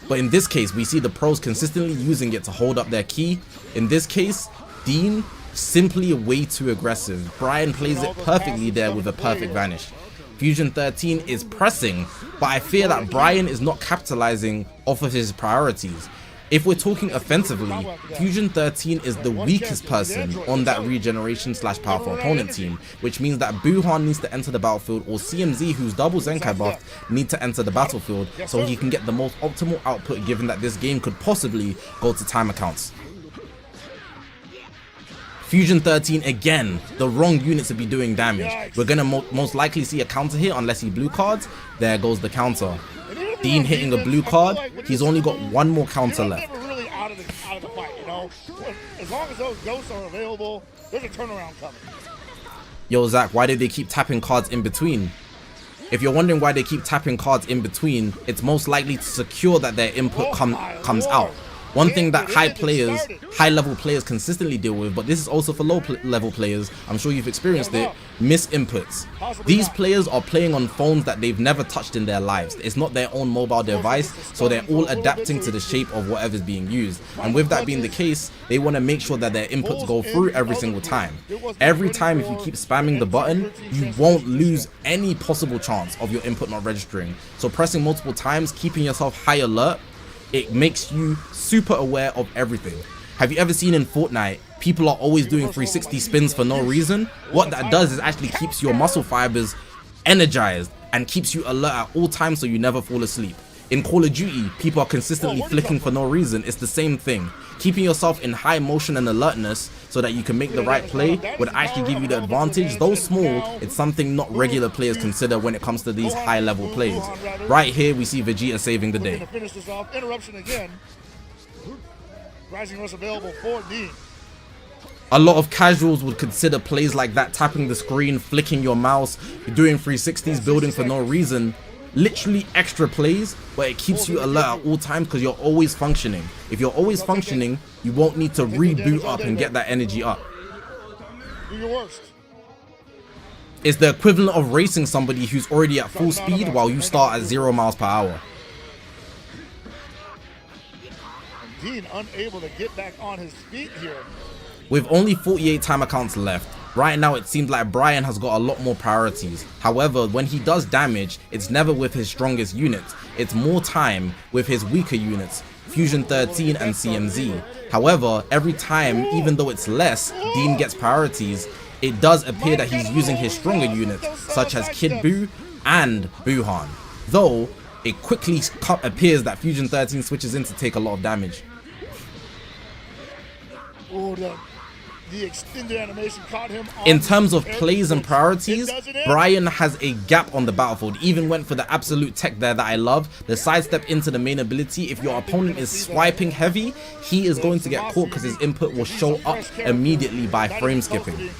A: But in this case, we see the pros consistently using it to hold up their key. In this case, Dean, simply way too aggressive. Brian plays it perfectly there with a perfect vanish. Fusion 13 is pressing, but I fear that Brian is not capitalizing off of his priorities. If we're talking offensively, Fusion 13 is the weakest person on that regeneration / powerful opponent team, which means that Buhan needs to enter the battlefield, or CMZ, who's double Zenkai buffed, need to enter the battlefield so he can get the most optimal output, given that this game could possibly go to time accounts. Fusion 13 again, the wrong unit to be doing damage. We're gonna most likely see a counter here unless he blue cards. There goes the counter. Dean hitting a blue card. He's only got one more counter left.
D: Never really out of the fight, you know. As long as those ghosts are available, there's a turnaround coming.
A: Yo, Zach, why did they keep tapping cards in between? If you're wondering why they keep tapping cards in between, it's most likely to secure that their input comes out. One thing that high level players consistently deal with, but this is also for low level players, I'm sure you've experienced it, miss inputs. These players are playing on phones that they've never touched in their lives. It's not their own mobile device, so they're all adapting to the shape of whatever's being used. And with that being the case, they want to make sure that their inputs go through every single time. Every time if you keep spamming the button, you won't lose any possible chance of your input not registering. So pressing multiple times, keeping yourself high alert, it makes you super aware of everything. Have you ever seen in Fortnite, people are always doing 360 spins for no reason? What that does is actually keeps your muscle fibers energized and keeps you alert at all times so you never fall asleep. In Call of Duty, people are consistently flicking for no reason. It's the same thing. Keeping yourself in high motion and alertness so that you can make the right play would actually give you the advantage. Though small, it's something not regular players consider when it comes to these high level plays. Right here, we see Vegeta saving the day.
D: Finish this off. Interruption again. Rising rush available for Dean.
A: A lot of casuals would consider plays like that, tapping the screen, flicking your mouse, doing 360s, building for no reason, literally extra plays, but it keeps you alert at all times because you're always functioning. If you're always functioning, you won't need to reboot up and get that energy up.
D: Do your worst.
A: It's the equivalent of racing somebody who's already at full speed while you start at 0 miles per hour.
D: Dean unable to get back on his feet here.
A: With only 48 time accounts left, right now it seems like Brian has got a lot more priorities. However, when he does damage, it's never with his strongest units. It's more time with his weaker units, Fusion 13 and CMZ. However, every time, even though it's less, Dean gets priorities, it does appear that he's using his stronger units, such as Kid Buu and Buhan. Though, it quickly appears that Fusion 13 switches in to take a lot of damage.
D: Oh, the extended animation caught him on
A: in terms of plays and priorities, Brian has a gap on the battlefield. Even went for the absolute tech there that I love, the sidestep into the main ability. If your opponent is swiping heavy, he is going to get caught because his input will show up immediately by frame skipping.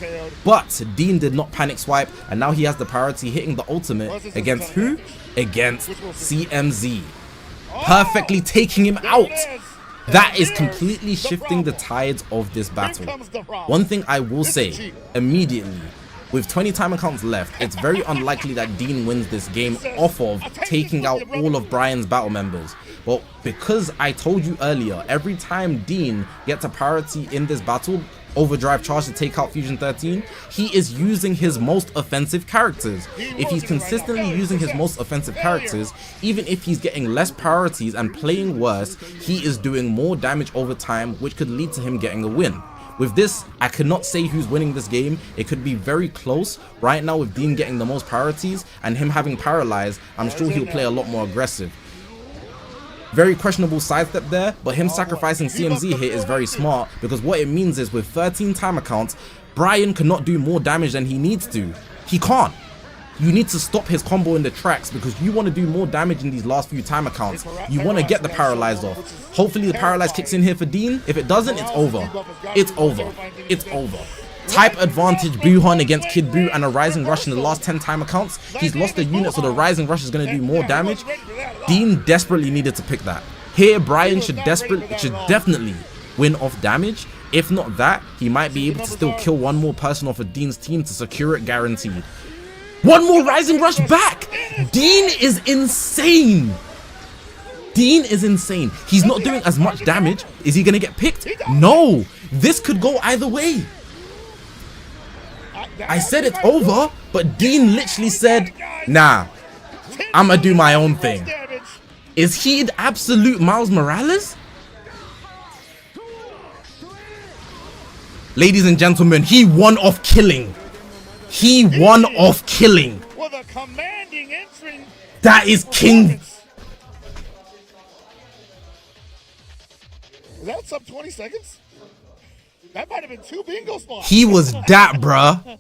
A: But Dean did not panic swipe, and now he has the priority hitting the ultimate against who? Against CMZ, perfectly taking him out. That is completely shifting the tides of this battle. One thing I will say immediately, with 20 time accounts left, it's very unlikely that Dean wins this game off of taking out all of Brian's battle members. But because I told you earlier, every time Dean gets a priority in this battle, overdrive charge to take out Fusion 13, he is using his most offensive characters. If he's consistently using his most offensive characters, even if he's getting less priorities and playing worse, he is doing more damage over time, which could lead to him getting a win. With this, I cannot say who's winning this game. It could be very close. Right now, with Dean getting the most priorities and him having paralyzed, I'm sure he'll play a lot more aggressive. Very questionable sidestep there, but him sacrificing CMZ here is very smart, because what it means is with 13 time accounts, Brian cannot do more damage than he needs to. He can't. You need to stop his combo in the tracks because you want to do more damage in these last few time accounts. You want to get the paralyzed off. Hopefully the paralyzed kicks in here for Dean. If it doesn't, it's over. It's over. It's over. Type advantage Buhan against Kid Buu and a Rising Rush in the last 10 time accounts. He's lost a unit, so the Rising Rush is going to do more damage. Dean desperately needed to pick that. Here, Brian should definitely win off damage. If not that, he might be able to still kill one more person off of Dean's team to secure it guaranteed. One more Rising Rush back! Dean is insane! Dean is insane. He's not doing as much damage. Is he going to get picked? No! This could go either way. I said it's over, but Dean literally said, nah, I'ma do my own thing. Is he the absolute Miles Morales? Ladies and gentlemen, he won off killing. He won off killing.
D: With a commanding entry.
A: That is king.
D: Is that sub 20 seconds? That might have been 2 bingo spots.
A: He was that, bruh.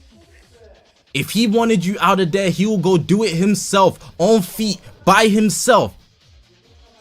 A: If he wanted you out of there, he will go do it himself, on feet, by himself.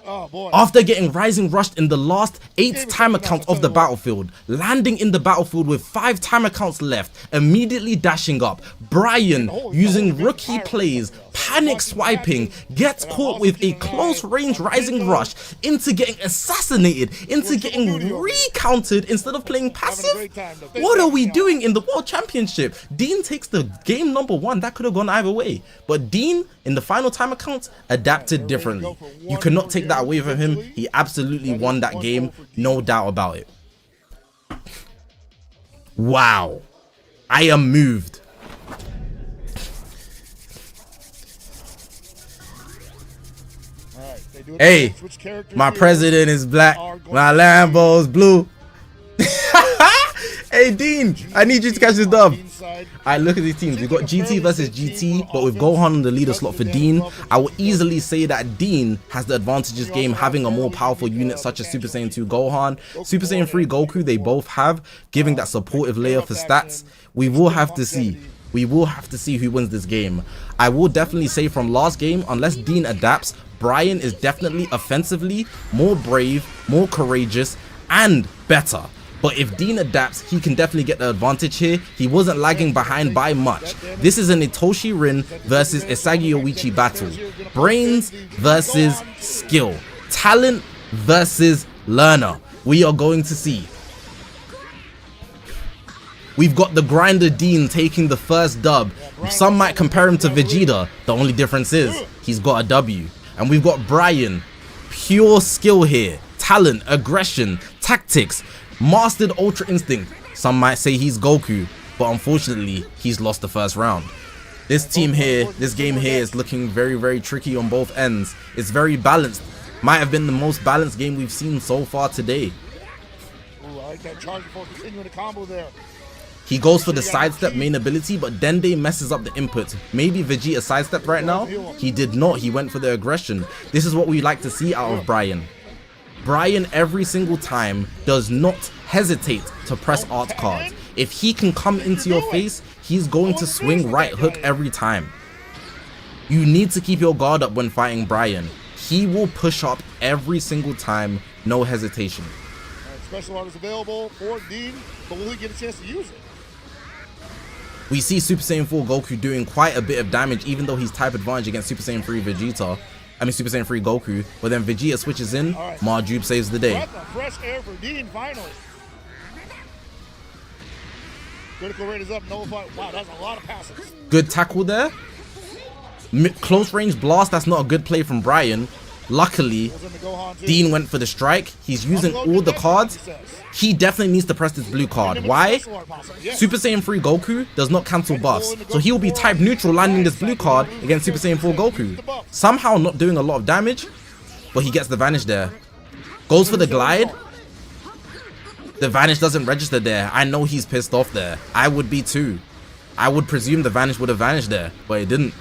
D: Oh boy.
A: After getting rising rushed in the last 8 timer counts of the battlefield, landing in the battlefield with 5 timer counts left, immediately dashing up, Brian, using rookie plays, panic swiping, gets caught with a close range rising rush into getting assassinated, into getting recounted instead of playing passive. What are we doing in the World Championship? Dean takes the game number 1. That could have gone either way. But Dean, in the final timer counts, adapted differently. You cannot take that away from him. He absolutely won that game, no doubt about it. Wow. I am moved. Hey, my president is black, my Lambo's blue. Hey Dean, I need you to catch this dub. Alright, look at these teams. We've got GT versus GT, but with Gohan on the leader slot for Dean, I will easily say that Dean has the advantageous game, having a more powerful unit such as Super Saiyan 2 Gohan, Super Saiyan 3 Goku, they both have, giving that supportive layer for stats. We will have to see. We will have to see who wins this game. I will definitely say from last game, unless Dean adapts, Brian is definitely offensively more brave, more courageous, and better. But if Dean adapts, he can definitely get the advantage here. He wasn't lagging behind by much. This is an Itoshi Rin versus Isagi Yoichi battle. Brains versus skill. Talent versus learner. We are going to see. We've got the grinder Dean taking the first dub. Some might compare him to Vegeta. The only difference is he's got a W. And we've got Brian. Pure skill here. Talent, aggression, tactics, mastered Ultra Instinct. Some might say he's Goku, but unfortunately, he's lost the first round. This team here, this game here is looking very, very tricky on both ends. It's very balanced. Might have been the most balanced game we've seen so far today.
D: Ooh, I like that charge before continuing the combo there.
A: He goes for the sidestep main ability, but Dende messes up the inputs. Maybe Vegeta sidestepped right now. He did not. He went for the aggression. This is what we like to see out of Brian. Brian every single time does not hesitate to press art cards. If he can come into your face, he's going to swing right hook every time. You need to keep your guard up when fighting Brian. He will push up every single time, no hesitation.
D: Special art is available for Dean, but will he get a chance to use it?
A: We see Super Saiyan 4 Goku doing quite a bit of damage, even though he's type advantage against Super Saiyan 3 Vegeta. I mean Super Saiyan 3 Goku, but then Vegeta switches in, Marjube saves the day.
D: Breath of fresh air for Dean finally. Critical rate is up, nullified. Wow, that's a lot of passes.
A: Good tackle there. Close range blast, that's not a good play from Brian. Luckily, Dean went for the strike. He's using all the cards. He definitely needs to press this blue card. Why? Super Saiyan 3 Goku does not cancel buffs, so he will be type neutral landing this blue card against Super Saiyan 4 Goku. Somehow not doing a lot of damage, but he gets the vanish there. Goes for the glide. The vanish doesn't register there. I know he's pissed off there. I would be too. I would presume the vanish would have vanished there, but it didn't.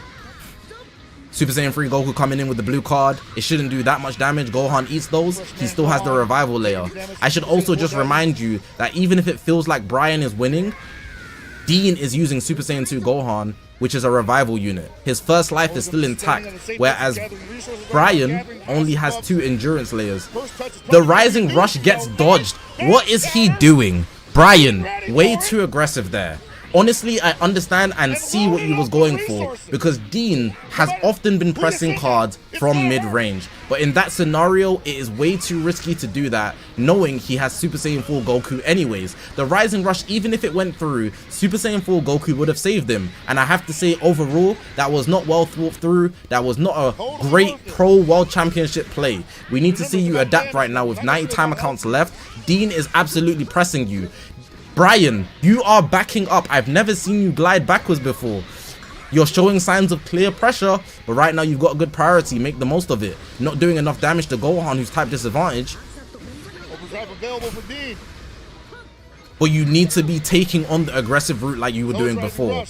A: Super Saiyan 3 Goku coming in with the blue card. It shouldn't do that much damage. Gohan eats those. He still has the revival layer. I should also just remind you that even if it feels like Brian is winning, Dean is using Super Saiyan 2 Gohan, which is a revival unit. His first life is still intact, whereas Brian only has 2 endurance layers. The rising rush gets dodged. What is he doing? Brian, way too aggressive there. Honestly, I understand and see what he was going for, because Dean has often been pressing cards from mid-range. But in that scenario, it is way too risky to do that, knowing he has Super Saiyan 4 Goku anyways. The Rising Rush, even if it went through, Super Saiyan 4 Goku would have saved him. And I have to say, overall, that was not well thought through. That was not a great pro World Championship play. We need to see you adapt right now with 90 timer counts left. Dean is absolutely pressing you. Brian, you are backing up. I've never seen you glide backwards before. You're showing signs of clear pressure, but right now you've got a good priority. Make the most of it. Not doing enough damage to Gohan, who's type disadvantage.
D: Overdrive available for Dean.
A: But you need to be taking on the aggressive route like you were doing before.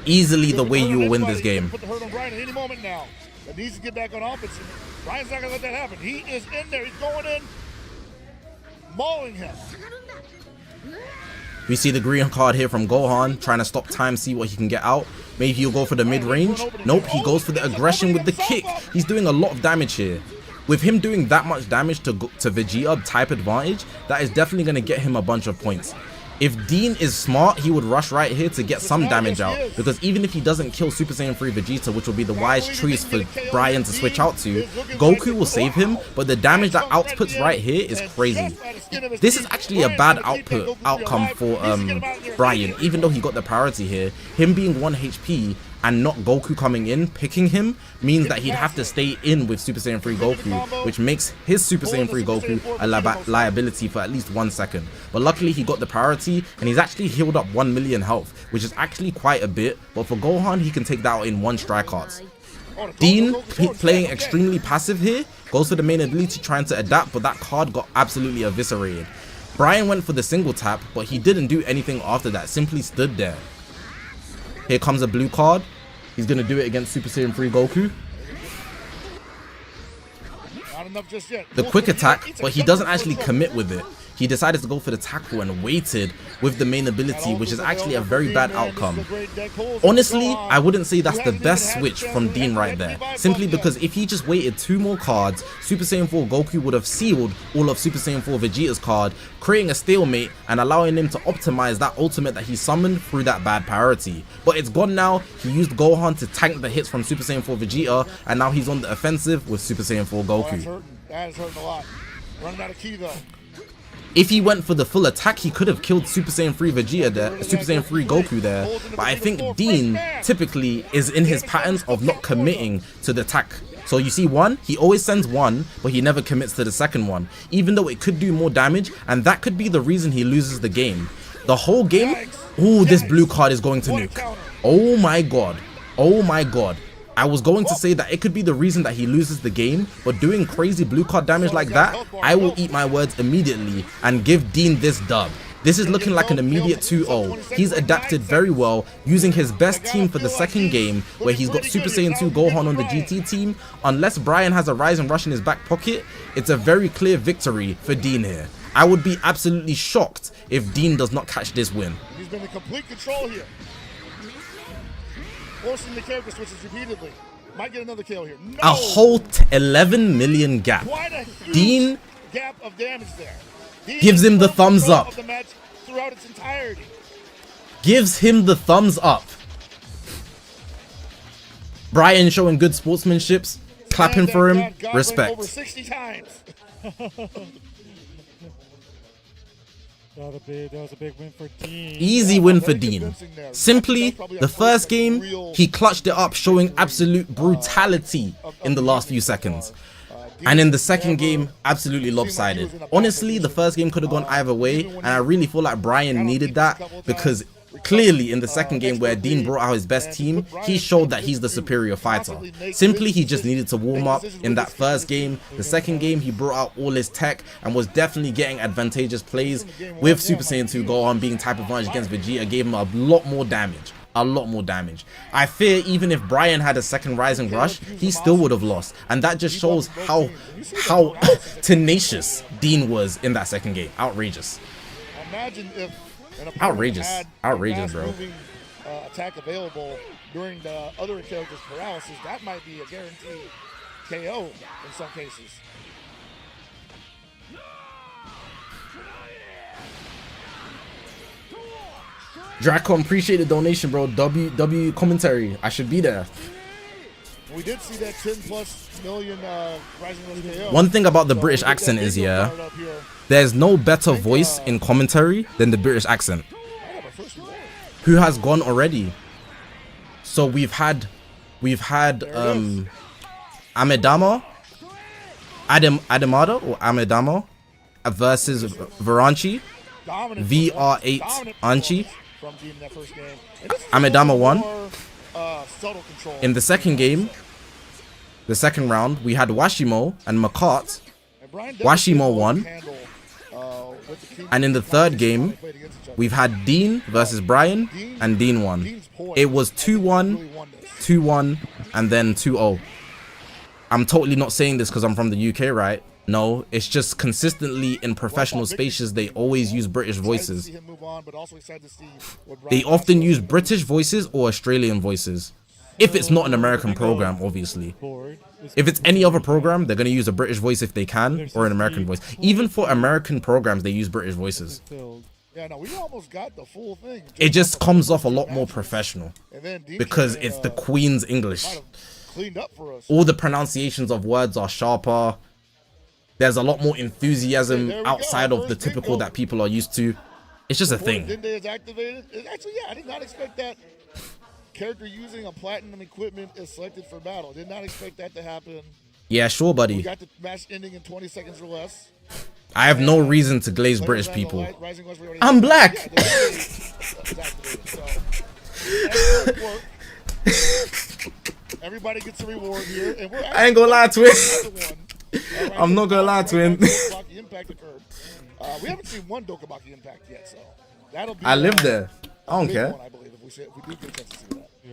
A: Easily the way you will win this game.
D: Put the hurt on Brian at any moment now. That needs to get back on offense. Brian's not gonna let that happen. He is in there. He's going in, mauling him.
A: We see the green card here from Gohan, trying to stop time, see what he can get out. Maybe he'll go for the mid-range. Nope, he goes for the aggression with the kick. He's doing a lot of damage here. With him doing that much damage to Vegeta type advantage, that is definitely going to get him a bunch of points. If Dean is smart, he would rush right here to get some damage out, because even if he doesn't kill Super Saiyan 3 Vegeta, which will be the wise choice for Brian to switch out to, Goku will save him, but the damage that outputs right here is crazy. This is actually a bad outcome for Brian, even though he got the priority here. Him being 1 HP and not Goku coming in, picking him, means that he'd have to stay in with Super Saiyan 3 Goku, which makes his Super Saiyan 3 Goku a liability for at least 1 second. But luckily he got the priority, and he's actually healed up 1 million health, which is actually quite a bit, but for Gohan, he can take that out in 1 strike art. Dean, playing extremely passive here, goes for the main ability trying to adapt, but that card got absolutely eviscerated. Brian went for the single tap, but he didn't do anything after that, simply stood there. Here comes a blue card. He's going to do it against Super Saiyan 3 Goku.
D: Not enough just yet.
A: The quick attack, but he doesn't actually commit with it. He decided to go for the tackle and waited with the main ability, which is actually a very bad outcome. Honestly, I wouldn't say that's the best switch from Dean right there, simply because if he just waited 2 more cards, Super Saiyan 4 Goku would have sealed all of Super Saiyan 4 Vegeta's card, creating a stalemate and allowing him to optimize that ultimate that he summoned through that bad priority. But it's gone now. He used Gohan to tank the hits from Super Saiyan 4 Vegeta, and now he's on the offensive with Super Saiyan 4 Goku.
D: That is hurting a lot. Running out of ki though.
A: If he went for the full attack, he could have killed Super Saiyan 3 Vegeta there, Super Saiyan 3 Goku there. But I think Dean typically is in his patterns of not committing to the attack. So you see 1, he always sends 1, but he never commits to the second one, even though it could do more damage, and that could be the reason he loses the game. The whole game, ooh, this blue card is going to nuke. Oh my god. Oh my god. I was going to say that it could be the reason that he loses the game, but doing crazy blue card damage like that, I will eat my words immediately and give Dean this dub. This is looking like an immediate 2-0. He's adapted very well, using his best team for the second game, where he's got Super Saiyan 2 Gohan on the GT team. Unless Brian has a Rise and Rush in his back pocket, it's a very clear victory for Dean here. I would be absolutely shocked if Dean does not catch this win.
D: He's been in complete control here. Forcing the character switches repeatedly. Might get another kill here. No!
A: A whole 11 million gap.
D: Quite a huge
A: Dean
D: gap of damage there. Dean
A: gives him the thumbs up.
D: Of the match throughout its entirety.
A: Gives him the thumbs up. Brian showing good sportsmanship, clapping for him, respect.
D: Over 60 times.
C: That was a big win for Dean.
A: Easy win for Dean. Simply, the first game, he clutched it up, showing absolute brutality in the last few seconds. And in the second game, absolutely lopsided. Honestly, the first game could have gone either way, and I really feel like Brian needed that, because clearly in the second game where Dean brought out his best team, he showed that he's the superior fighter. Simply, he just needed to warm up in that first game. The second game, he brought out all his tech and was definitely getting advantageous plays with Super Saiyan 2 Gohan being type advantage against Vegeta, gave him a lot more damage. A lot more damage. I fear even if Brian had a second Rising Rush, he still would have lost, and that just shows how tenacious Dean was in that second game. Outrageous.
D: Imagine if
A: outrageous, bro.
D: Moving, attack available during the other characters' paralysis. That might be a guaranteed KO in some cases.
A: Dracon, appreciate the donation, bro. W commentary. I should be there.
D: We did see that 10+ million Rising Rush KO.
A: One thing about the British accent is, yeah, there's no better voice in commentary than the British accent. Who has gone already? So we've had Amedama, Adamada or Amedama versus Varanchi.
D: Dominant
A: VR8
D: dominant
A: Anchi.
D: from Dean in that first game. And this is
A: Amedama
D: a
A: won.
D: more, subtle control.
A: In the second game, the second round, we had Washimo and Mart.
D: And Brian
A: Washimo won.
D: handle, with the team
A: And in the third game,
D: played against each other.
A: we've had Dean versus Brian, and Dean won.
D: Dean's poise
A: It was 2-1,
D: really won this.
A: 2-1, and then 2-0. I'm totally not saying this because I'm from the UK, right? No, it's just consistently in professional spaces, they always use British
D: Excited to
A: voices.
D: see him move on, but also excited to see what
A: They
D: Brian
A: often
D: Johnson
A: use
D: does.
A: British voices or Australian voices. If it's not an American program, obviously.
C: Board is
A: If it's any other program, they're going to use a British voice if they can, or an American voice. Even for American programs, they use British voices.
C: filled.
D: Yeah, no, we almost got the full thing.
A: It just comes off a lot more professional
D: And then Dean
A: because
D: came in,
A: it's the Queen's English.
D: might have cleaned up for us.
A: All the pronunciations of words are sharper. There's a lot more enthusiasm
D: There we go,
A: outside of the
D: first
A: typical
D: bingo.
A: that people are used to. It's just a thing.
D: Dende is activated. Actually, yeah, I did not expect that. Character using a platinum equipment is selected for battle. Did not expect that to happen.
A: Yeah, sure,
D: We
A: buddy.
D: got the match ending in 20 seconds or less.
A: I have no reason to glaze
D: Players
A: British
D: on the
A: people.
D: Rising West, we already
A: I'm
D: said.
A: black.
D: Yeah, the Dende is activated, so. Excellent work. Everybody gets a reward here, and we're
A: I ain't gonna lie to it.
D: it.
A: I'm not gonna lie to him.
D: Dokabaki impact occurred. We haven't seen one Dokabaki impact yet, so that'll be.
A: I live there. I don't
D: big
A: care.
D: One, I believe, if we do get a chance to see that.
C: Yeah.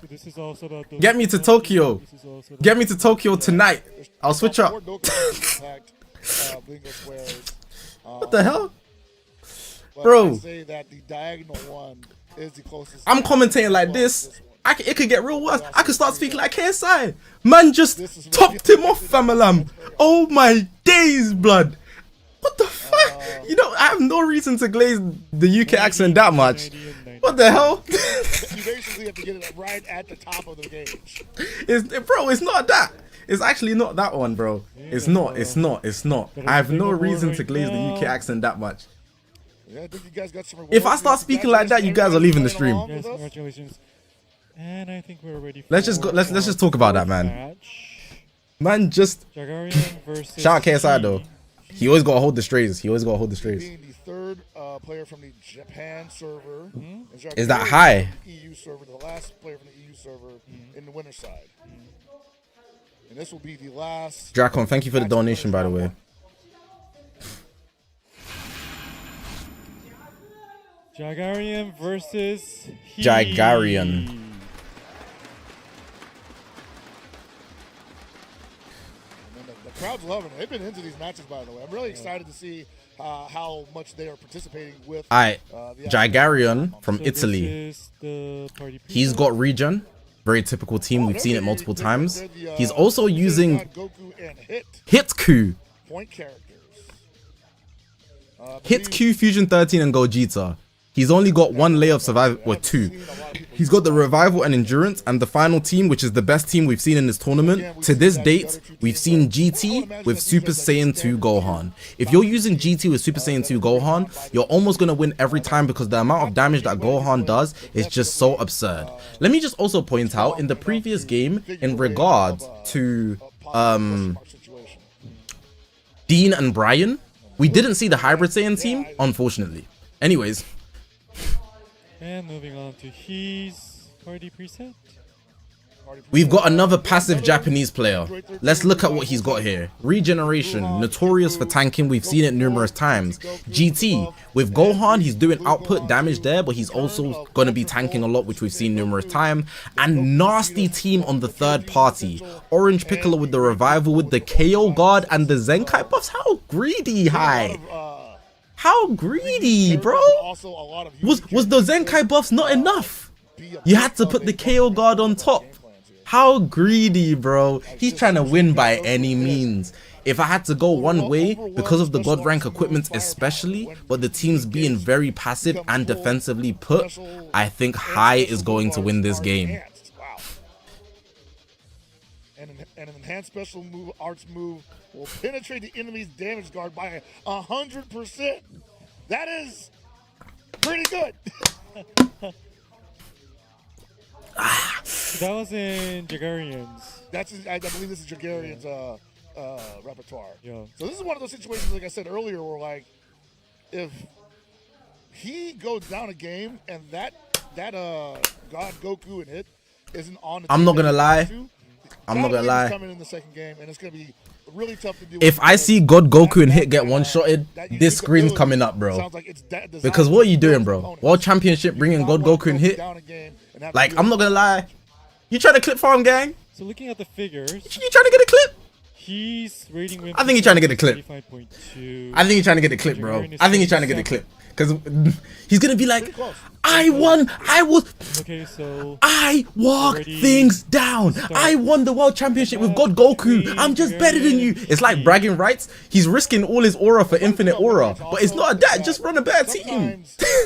C: So this is also about the
A: Get me to Tokyo.
C: This is also about
A: Get me to Tokyo tonight. I'll switch up.
D: More Dokabaki impact, bingo squares.
A: What the hell?
D: But
A: Bro.
D: I'd say that the diagonal one is the closest.
A: I'm commentating like this. It could get real worse. I could start speaking like KSI. Man just topped him off, famalam. Oh my days, blood. What the fuck? You know, I have no reason to glaze the UK accent that much. What the hell?
D: You basically have to get it right at the top of the gauge.
A: Bro, it's not that. It's actually not that one, bro. It's not. I have no reason to glaze the UK accent that much.
D: Yeah, I think you guys got some rewards.
A: If I start speaking like that, you guys are leaving the stream.
C: Yes, congratulations. And I think we're ready for
A: Let's just talk about that, man.
C: match.
A: Man, just
C: Jagarian versus
A: shout out KSI though.
C: He.
A: He always gotta hold the strays. He always gotta hold the strays.
D: Being the third player from the Japan server.
A: Is that high?
D: EU server, the last player from the EU server in the winner side. And this will be the last.
A: Dracon, thank you for the donation, by the way.
C: Jagarian versus He.
A: Jagarian.
D: And the crowd's loving it. They've been into these matches, by the way. I'm really excited to see how much they are participating with.
A: Alright,
D: the
A: Jagarian from
C: So
A: Italy.
C: This is the party
A: He's
C: preset.
A: got regen. Very typical team. We've seen it multiple times.
D: They're the,
A: He's also using
D: Goku and
A: Hitku.
D: point characters.
A: Hitku, Fusion 13, and Gogeta. He's only got one layer of survival, or two. He's got the revival and endurance, and the final team, which is the best team we've seen in this tournament. To this date, we've seen GT with Super Saiyan 2 Gohan. If you're using GT with Super Saiyan 2 Gohan, you're almost going to win every time because the amount of damage that Gohan does is just so absurd. Let me just also point out, in the previous game, in regard to Dean and Brian, we didn't see the Hybrid Saiyan team, unfortunately. Anyways.
C: And moving on to his party preset.
A: We've got another passive Japanese player. Let's look at what he's got here. Regeneration, notorious for tanking, we've seen it numerous times. GT, with Gohan, he's doing output damage there, but he's also going to be tanking a lot, which we've seen numerous times. And nasty team on the third party. Orange Piccolo with the revival, with the KO guard and the Zenkai buffs. How greedy, High? How greedy, bro? Was the Zenkai buffs not enough? You had to put the KO guard on top. How greedy, bro. He's trying to win by any means. If I had to go one way, because of the God rank equipment especially, but the team's being very passive and defensively put, I think High is going to win this game.
D: And an enhanced special move, arts move, will penetrate the enemy's damage guard by 100%. That is pretty good.
C: That was in Jagarian's.
D: I believe this is Jagarian's repertoire.
C: Yeah.
D: So this is one of those situations, like I said earlier, where like if he goes down a game and that God Goku and hit isn't on the
A: I'm
D: team
A: not
D: that
A: gonna
D: he
A: lie.
D: wants to,
A: I'm not gonna
D: Zinobi is
A: lie.
D: coming in the second game, and it's gonna be really tough to do.
A: If I see God Goku and Hit get one-shotted, this screen's coming up, bro. Because what are you doing, bro? World Championship bringing God Goku and Hit? Like, I'm not gonna lie. You trying to clip farm, gang?
C: So looking at the figures,
A: You trying to get a clip?
C: he's rating win.
A: I think he's trying to get a clip.
C: 35.2.
A: I think he's trying to get the clip, bro. I think he's trying to get the clip. Because he's going to be like, I won.
C: Okay, so
A: I walk
C: already
A: things down. I won the world championship with God Goku. I'm just better than you. It's like bragging rights. He's risking all his aura for infinite aura. But it's not that. Just run a better team.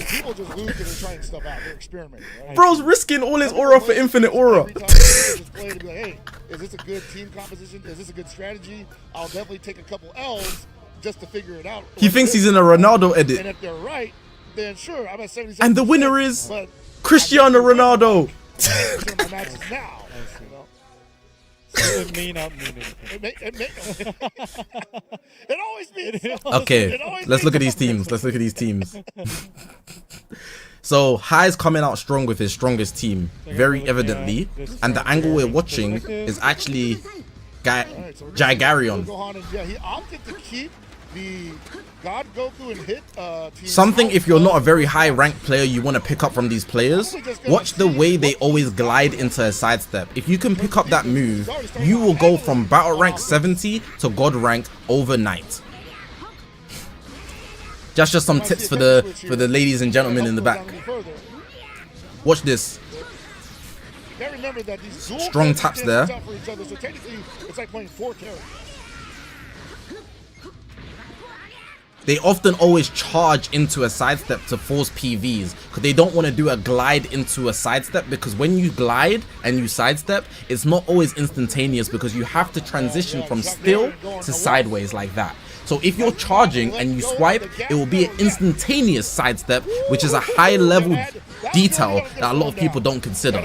D: People just lose because they're trying stuff out. They're experimenting, right?
A: Bro's risking all his aura for infinite aura.
D: Every time they just play to be like, hey, is this a good team composition? Is this a good strategy? I'll definitely take a couple L's just to figure it out.
A: He thinks he's in a Ronaldo
D: And
A: edit.
D: if they're right, then sure, I'm at 77%.
A: And the winner is
D: but
A: Cristiano Ronaldo.
D: my matches now. You know?
C: so it may not mean anything.
D: It always means something.
A: Okay,
D: It always
A: let's
D: means
A: look at these
D: something.
A: teams. Let's look at these teams. So High's coming out strong with his strongest team, very evidently, and the angle we're watching is actually
D: Alright, so we're gonna
A: Gigarion.
D: Gohan and, yeah, he opted to keep the God Goku and Hit team.
A: Something if you're not a very high ranked player you want to pick up from these players, watch the way they always glide into a sidestep. If you can pick up that move, you will go from battle rank 70 to God rank overnight. Just some tips for the ladies and gentlemen in the back. Watch this.
D: Now remember that these dual
A: Strong
D: characters
A: taps
D: can't
A: there.
D: stop for each other, so technically it's like playing 4 characters.
A: They often always charge into a sidestep to force PVs because they don't want to do a glide into a sidestep, because when you glide and you sidestep, it's not always instantaneous because you have to transition from still to sideways like that. So if you're charging and you swipe, it will be an instantaneous sidestep, which is a high level detail that a lot of people don't consider.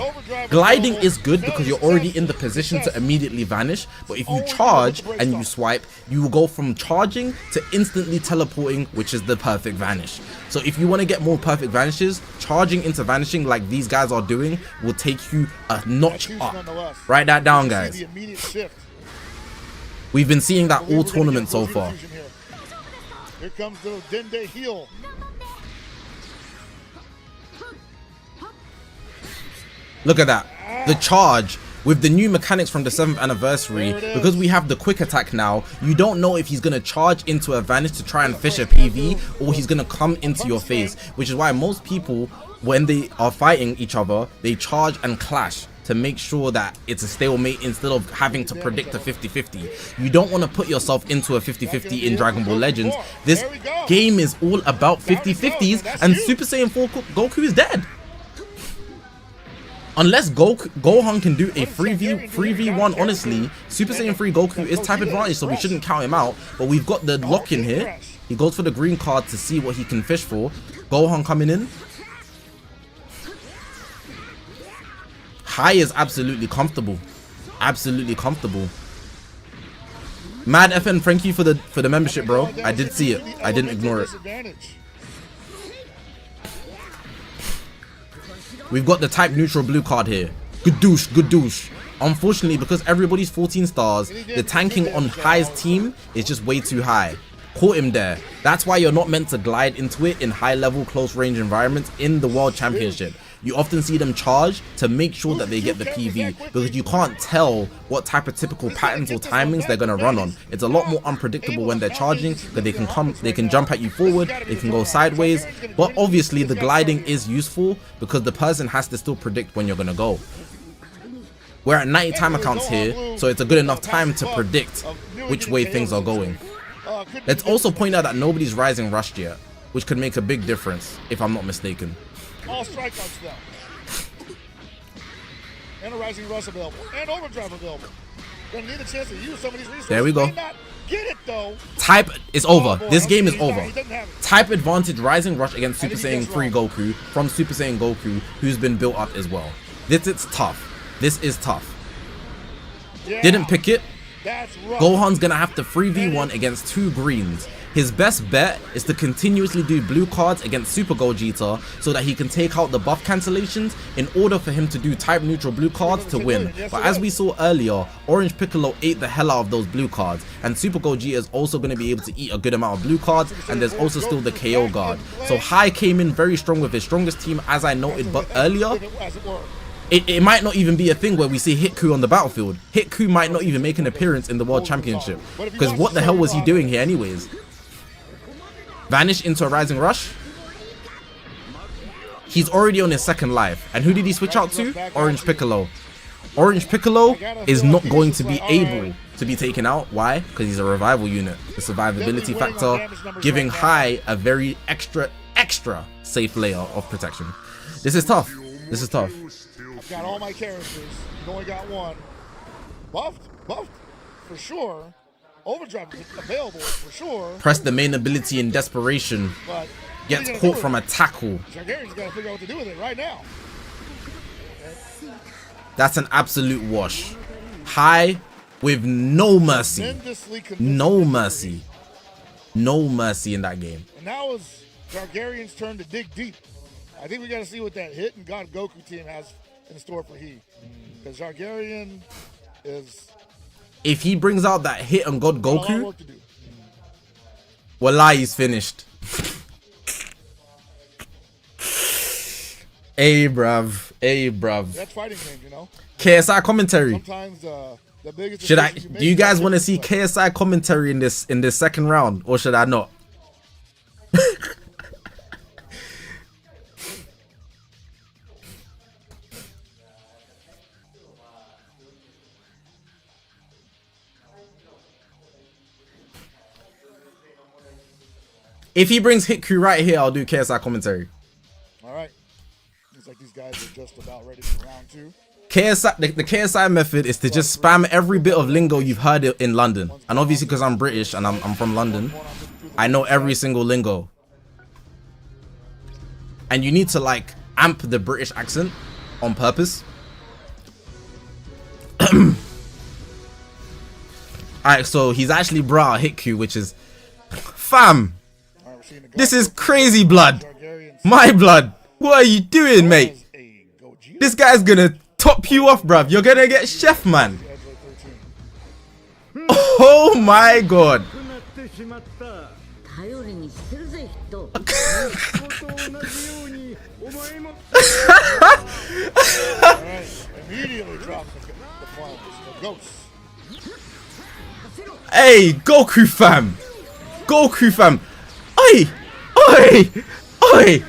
A: Gliding is good because you're already in the position to immediately vanish, but if you charge and you swipe, you will go from charging to instantly teleporting, which is the perfect vanish. So if you want to get more perfect vanishes, charging into vanishing like these guys are doing will take you a notch up. Write that down, guys. We've been seeing that all tournament so far.
D: Here comes the Dende heel.
A: Look at that. The charge. With the new mechanics from the 7th anniversary, because we have the quick attack now, you don't know if he's going to charge into a vanish to try and fish a PV, or he's going to come into your face, which is why most people, when they are fighting each other, they charge and clash to make sure that it's a stalemate instead of having to predict a 50-50. You don't want to put yourself into a 50-50 in Dragon Ball Legends. This game is all about 50-50s, and Super Saiyan 4 Goku is dead. Unless Gohan can do a 3v1, honestly, Super Saiyan 3 Goku is type advantage, so we shouldn't count him out. But we've got the lock-in here. He goes for the green card to see what he can fish for. Gohan coming in. High is absolutely comfortable. Absolutely comfortable. Mad FN, thank you for the membership, bro. I did see it. I didn't ignore it. We've got the type neutral blue card here. Good douche, good douche. Unfortunately, because everybody's 14 stars, the tanking on High's team is just way too high. Caught him there. That's why you're not meant to glide into it in high level close range environments in the World Championship. You often see them charge to make sure that they get the PV, because you can't tell what type of typical patterns or timings they're going to run on. It's a lot more unpredictable when they're charging, because they can jump at you forward, they can go sideways, but obviously the gliding is useful because the person has to still predict when you're going to go. We're at 90 timer counts here, so it's a good enough time to predict which way things are going. Let's also point out that nobody's rising rushed yet, which could make a big difference if I'm not mistaken.
D: All strikeouts though. And a rising rush available. And overdrive available. Gonna need a chance to use some of these resources.
A: There we go.
D: Get it though.
A: Type is over.
D: Oh,
A: This game is
D: he
A: over.
D: doesn't have it.
A: Type advantage rising rush against Super Saiyan 3 Goku from Super Saiyan Goku, who's been built up as well. This is tough. This is tough.
D: Yeah,
A: Didn't pick it.
D: that's rough.
A: Gohan's gonna have to 3v1 against 2 greens. His best bet is to continuously do blue cards against Super Gogeta so that he can take out the buff cancellations in order for him to do type neutral blue cards to win. But as we saw earlier, Orange Piccolo ate the hell out of those blue cards, and Super Gogeta is also going to be able to eat a good amount of blue cards, and there's also still the KO guard. So Hai came in very strong with his strongest team, as I noted but earlier. It might not even be a thing where we see Hitku on the battlefield. Hitku might not even make an appearance in the World Championship, because what the hell was he doing here anyways? Vanish into a Rising Rush. He's already on his second life. And who did he switch out to? Orange Piccolo. Orange Piccolo is not going to be able to be taken out. Why? Because he's a revival unit. The survivability factor giving Hai a very extra safe layer of protection. This is tough. This is tough.
D: I've got all my characters. You've only got one. Buffed for sure. Overdrive is available for sure.
A: Press the main ability in desperation.
D: But
A: gets caught from a tackle.
D: Targaryen's got to figure out what to do with it right now.
A: That's an absolute wash. Hai with no mercy. No mercy. No mercy in that game.
D: And now it's Targaryen's turn to dig deep. I think we got to see what that Hit and God Goku team has in store for he. Because Targaryen is...
A: If he brings out that Hit and God Goku, wallah, he's finished. Hey, bruv. Hey, bruv.
D: That's fighting games, you know.
A: KSI commentary.
D: Sometimes the biggest...
A: Should I? Do you guys want to see KSI commentary in this second round, or should I not? If he brings Hitku right here, I'll do KSI commentary.
D: All right. Looks like these guys are just about ready for round two.
A: KSI, the KSI method is to just spam every bit of lingo you've heard in London. And obviously because I'm British and I'm from London, I know every single lingo. And you need to like amp the British accent on purpose. Alright, so he's actually brought Hitku, which is... Fam! This is crazy blood. My blood. What are you doing, mate? This guy's gonna top you off, bruv. You're gonna get chef, man. Oh my god. Hey, Goku fam. Goku fam. Oi! Oi! Oi!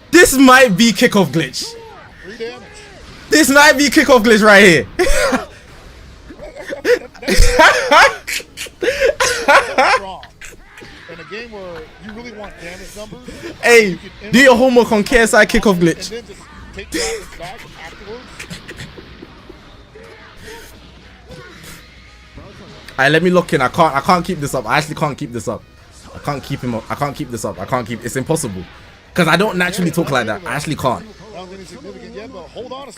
A: This might be kickoff glitch. This might be kickoff glitch right here.
D: In a game where you really want damage numbers,
A: hey, do your homework on KSI kickoff glitch.
D: And then just take the back afterwards.
A: Alright, let me lock in. I can't keep this up. I actually can't keep this up. I can't keep him up. I can't keep this up. It's impossible. Because I don't naturally talk like that. I actually can't.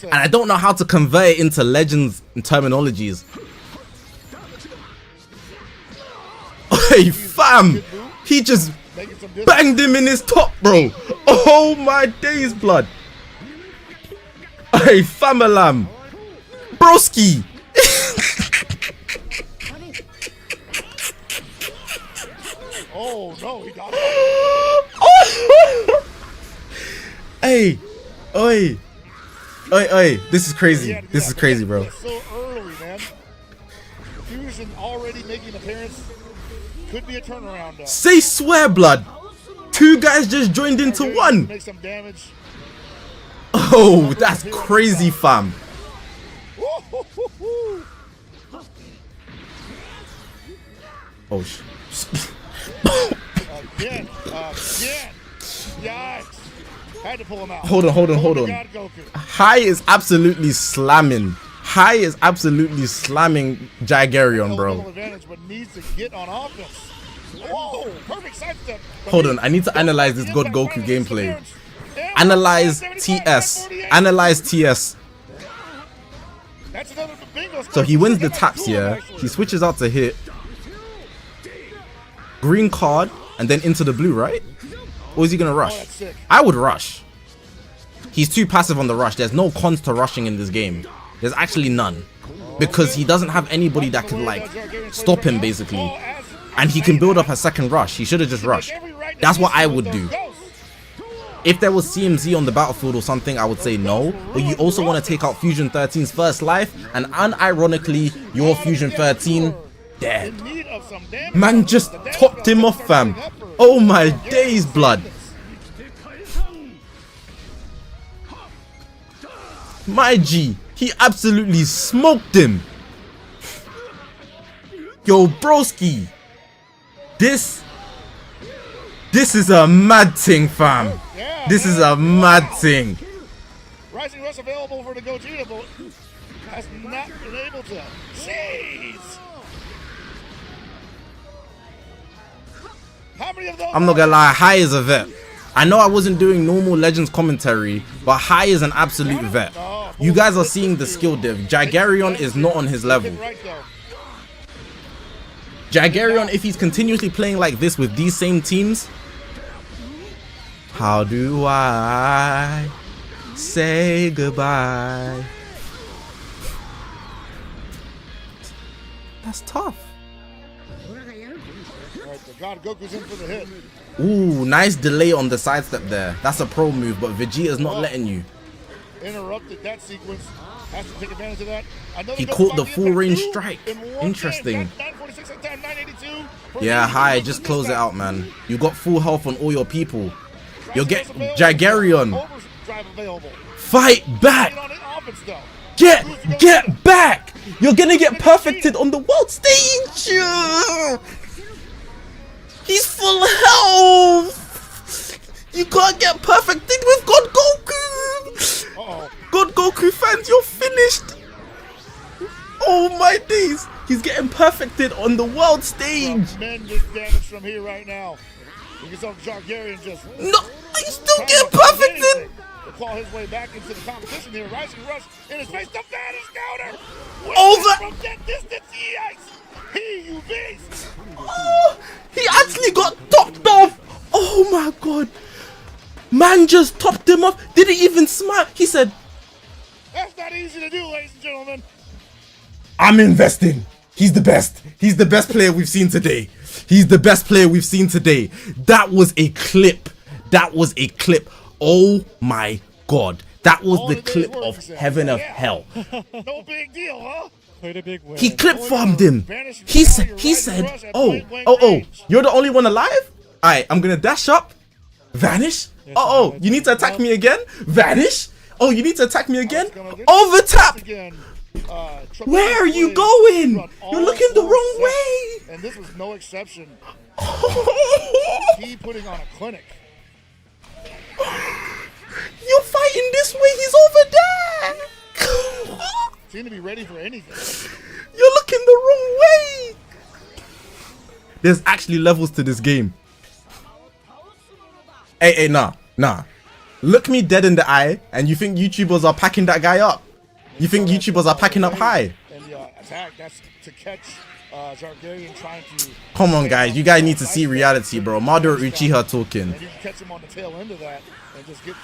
A: And I don't know how to convert it into legends and terminologies. Hey, fam! He just banged him in his top, bro. Oh my days, blood. Hey, fam-alam. Broski.
D: Oh no, he got it.
A: Hey, oi, this is crazy. This is crazy, bro.
D: So early, man. Fusion already making an appearance. Could be a turnaround.
A: Say swear, blood. Two guys just joined into one.
D: Make some damage.
A: Oh, that's crazy, fam. Oh shit.
D: Again. Yikes. Had to pull him out.
A: Hold on. Hai is absolutely slamming. Hai is absolutely slamming Jagarion, bro.
D: But needs to get on offense. Whoa, perfect sidestep.
A: Hold on, I need to analyze this God Goku gameplay. Analyze TS. Analyze TS.
D: That's another bingo.
A: So he wins the taps here. He switches out to hit. Green card and then into the blue, right? Or is he gonna rush? I would rush. He's too passive on the rush. There's no cons to rushing in this game. There's actually none. Because he doesn't have anybody that can like stop him basically. And he can build up a second rush. He should have just rushed. That's what I would do. If there was CMZ on the battlefield or something, I would say no. But you also want to take out Fusion 13's first life. And unironically, your Fusion 13 dead. Man just topped him off, fam. Oh my days, blood. My G, he absolutely smoked him. Yo, broski. This is a mad thing, fam. This is a mad thing.
D: Rising Rush available for the Gogeta, but has not been able to. Jeez. How many of those?
A: I'm not gonna lie, High is a vet. I know I wasn't doing normal Legends commentary, but High is an absolute vet. You guys are seeing the skill div. Jagarion is not on his level. Jagarion, if he's continuously playing like this with these same teams, how do I say goodbye? That's tough.
D: God, Goku's in for the hit.
A: Ooh, nice delay on the sidestep there. That's a pro move, but Vegeta's not letting you.
D: Interrupted that sequence. Has to take advantage of that.
A: He caught the full range strike. Interesting. Yeah, High, just close it out, man. You got full health on all your people. You'll get Jagarion. Fight back. Get back. You're gonna get perfected on the world stage. He's full health. You can't get perfected with God Goku. God Goku fans, you're finished. Oh my days. He's getting perfected on the world stage.
D: Tremendous damage from here right now. You can tell Jagarion just...
A: No, he's still getting perfected.
D: To claw his way back into the competition here. Rising Rush in his face. The vanish counter.
A: Over.
D: From that distance, yikes. You beast.
A: Oh, he actually got topped off. Oh my god. Man just topped him off. Didn't even smile. He said,
D: that's not easy to do, ladies and gentlemen.
A: I'm investing. He's the best. He's the best player we've seen today. He's the best player we've seen today. That was a clip. That was a clip. Oh my god. That was the clip of Heaven of Hell.
D: No big deal, huh?
C: Quite a big win.
A: He clip farmed him. He said, oh, you're the only one alive? Alright, I'm gonna dash up. Vanish. Oh, you need to attack me again? Vanish. Oh, you need to attack me again? Over tap. Where are you going? You're looking the wrong way.
D: And this was no exception. He putting on a clinic.
A: You're fighting this way. He's over there.
D: Seem to be ready for anything.
A: You're looking the wrong way. There's actually levels to this game. Hey, nah. Look me dead in the eye, and you think YouTubers are packing that guy up? You think YouTubers are packing up High?
D: And the attack, that's to catch Jagarion trying to...
A: Come on, guys. You guys need to see reality, bro. Madara Uchiha talking.
D: And you can catch him on the tail end of that and just get...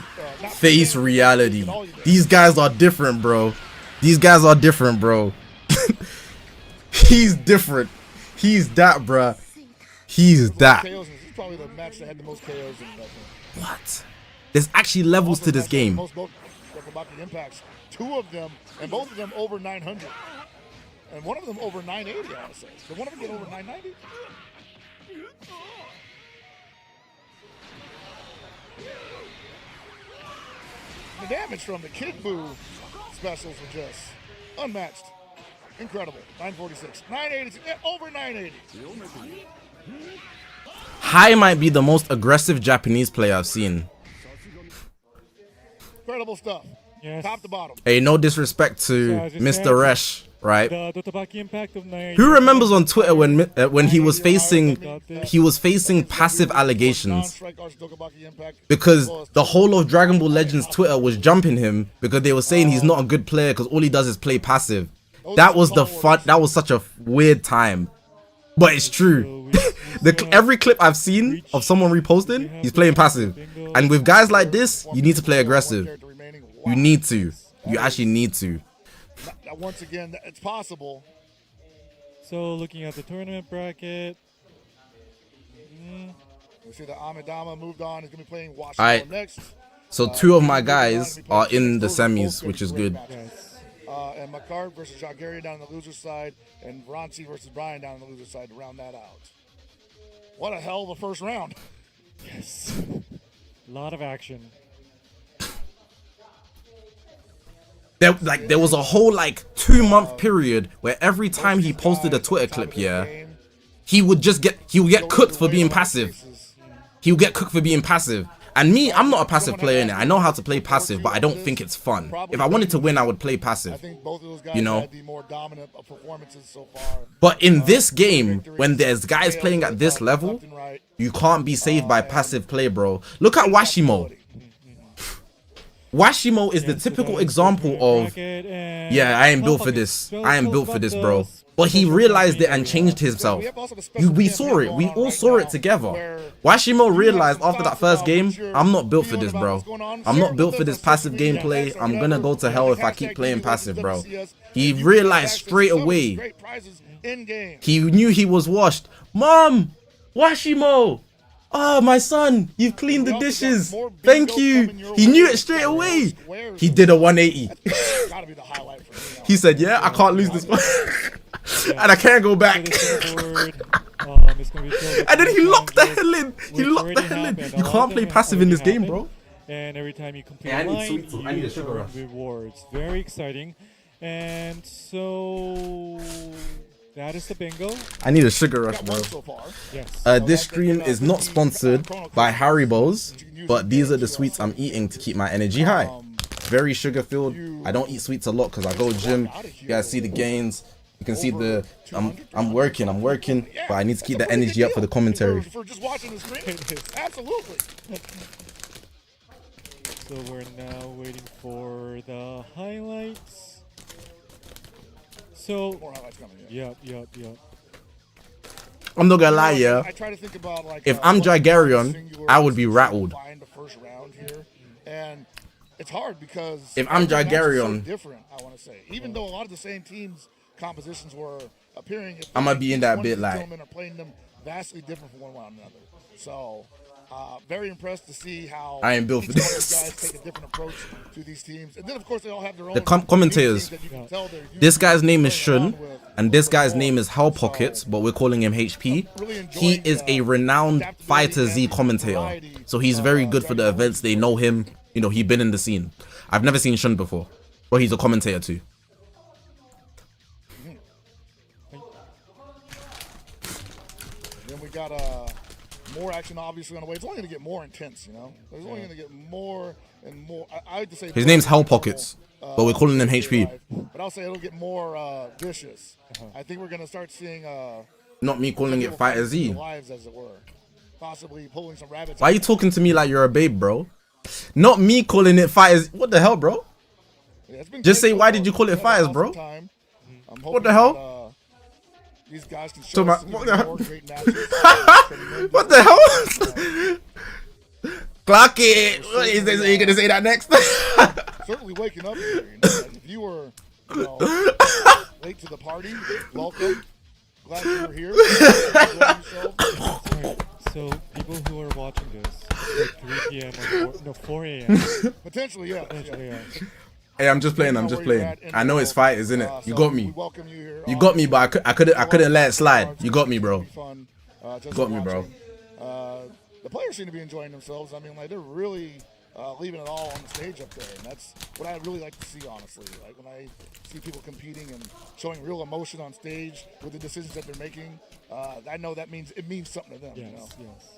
A: Face reality. These guys are different, bro. These guys are different, bro. He's different. He's that, bruh. He's that.
D: This is probably the match that had the most KOs in the
A: What? There's actually levels to this game.
D: Most about the impacts. Two of them, and both of them over 900. And one of them over 980, I want to say. Did one of them get over 990? The damage from the Kid Buu specials were just unmatched. Incredible. 946. 980. Over 980.
A: High might be the most aggressive Japanese player I've seen.
D: Incredible stuff.
C: Yes.
D: Top to bottom.
A: Hey, no disrespect to Mr. Resh. right?
C: The Tobaki impact of 9.
A: Who remembers on Twitter when he was facing passive allegations because the whole of Dragon Ball Legends Twitter was jumping him because they were saying he's not a good player because all he does is play passive. That was such a weird time, but it's true. Every clip I've seen of someone reposting, he's playing passive, and with guys like this, you need to play aggressive. You need to. You actually need to.
D: Once again, it's possible.
C: So looking at the tournament bracket.
D: We see that Amidama moved on. He's going to be playing Washimo
A: Alright.
D: next.
A: So 2 of my guys are in the semis, which is good.
C: Yes.
D: And Makar versus Jagaria down on the loser side, and Ronci versus Brian down on the loser side to round that out. What a hell of a first round.
C: Yes. A lot of action.
A: There was a whole 2-month period where every time he posted a Twitter clip, he would get cooked for being passive. He would get cooked for being passive. And me, I'm not a passive player in it. I know how to play passive, but I don't think it's fun. If I wanted to win, I would play passive. You know? But in this game, when there's guys playing at this level, you can't be saved by passive play, bro. Look at Washimo. Washimo is the typical example of, yeah, I ain't built for this. I ain't built for this, bro. But he realized it and changed himself. We saw it. We all saw it together. Washimo realized after that first game, I'm not built for this, bro. I'm not built for this passive gameplay. I'm gonna go to hell if I keep playing passive, bro. He realized straight away. He knew he was washed. Mom! Washimo! Oh, my son, you've cleaned the dishes. Thank you. He knew it straight away. He did a 180. He said, yeah, I can't lose this one. And I can't go back. And then he locked the hell in. He locked the hell in. You can't play passive in this game, bro.
C: And every time you complete
A: I
C: a
A: need
C: line,
A: sweets. I need a sugar
C: earn
A: rush.
C: rewards. Very exciting. And so that is the bingo.
A: I need a sugar rush, bro.
C: Yes.
A: This stream is not sponsored by Haribo's, but these are the sweets I'm eating to keep my energy high. Very sugar filled. I don't eat sweets a lot because I go gym. You guys see the gains. You can see the I'm working, but I need to keep the energy up for the commentary.
D: For just watching the stream, absolutely.
C: So we're now waiting for the highlights. So
D: More highlights coming. Yeah.
C: yep.
A: I'm not gonna lie, yeah.
D: I try to think about
A: If I'm Dragarion, I would be rattled.
D: Find the first round here, and it's hard because
A: If I'm
D: every match is so
A: Dragarion,
D: different. I want to say, even though a lot of the same teams' compositions were appearing,
A: I'm gonna be in that
D: each
A: bit
D: one of these
A: like.
D: gentlemen are playing them vastly different from one another. So. Very impressed to see how
A: I ain't built for
D: each one of
A: this.
D: these guys take a different approach to these teams, and then of course they all have their own.
A: The commentators.
D: that you can tell they're used
A: This
D: to
A: guy's name is
D: playing
A: Shun,
D: around with.
A: and this guy's name is Hell Pockets, but we're calling him HP. He is a renowned Fighter Z commentator, so he's very good for the events. They know him. You know, he's been in the scene. I've never seen Shun before, but he's a commentator too.
D: Then we got more action obviously on the way. It's only going to get more intense, you know. There's only going to get more and more. I like to say
A: His name's Hell Pockets, but we're calling him HP.
D: But I'll say it'll get more vicious. I think we're going to start seeing
A: Not me calling it Fighter Z.
D: lives, as it were. Possibly pulling some rabbits.
A: Why are you talking to me like you're a babe, bro? Not me calling it Fighters. What the hell, bro?
D: Yeah, it's been
A: Just
D: great
A: say,
D: so
A: why
D: far.
A: did you call it
D: We've had
A: Fires,
D: an
A: bro?
D: awesome time. I'm
A: What the
D: hoping
A: hell?
D: that, these guys can
A: So
D: show
A: my-
D: us
A: what
D: even
A: the
D: more
A: hell?
D: great matches.
A: What the hell? Clock it. What is this? Are you gonna say that next?
D: Certainly waking up here. You know, if you were late to the party, welcome. Glad you were here.
C: So people who are watching this at 3 p.m. or 4 a.m.
D: Potentially, yeah.
C: Potentially, yeah.
A: Hey, I'm just playing. I know it's Fighters, innit? You got me. You got me, but I couldn't let it slide. You got me, bro. Got me, bro.
D: The players seem to be enjoying themselves. I mean, like they're really leaving it all on the stage up there, and that's what I really like to see, honestly. Like when I see people competing and showing real emotion on stage with the decisions that they're making, I know that means something to them.
C: Yes,
D: You know?
C: yes.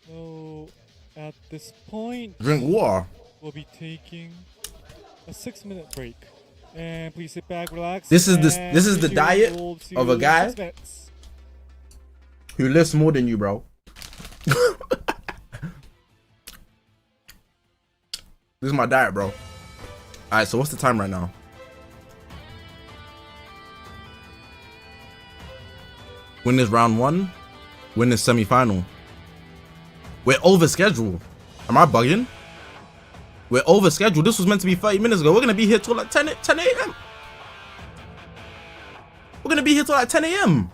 C: So, At this point,
A: Drink water.
C: we'll be taking a 6-minute break. And please sit back, relax.
A: This is the
C: and
A: this is the
C: we
A: diet
C: will to
A: of a guy
C: 6 minutes.
A: who lifts more than you, bro. This is my diet, bro. All right, so what's the time right now? Win this round 1, win this semi-final. We're over schedule. Am I bugging? We're over schedule. This was meant to be 30 minutes ago. We're gonna be here till like 10 a.m. We're gonna be here till like 10 a.m.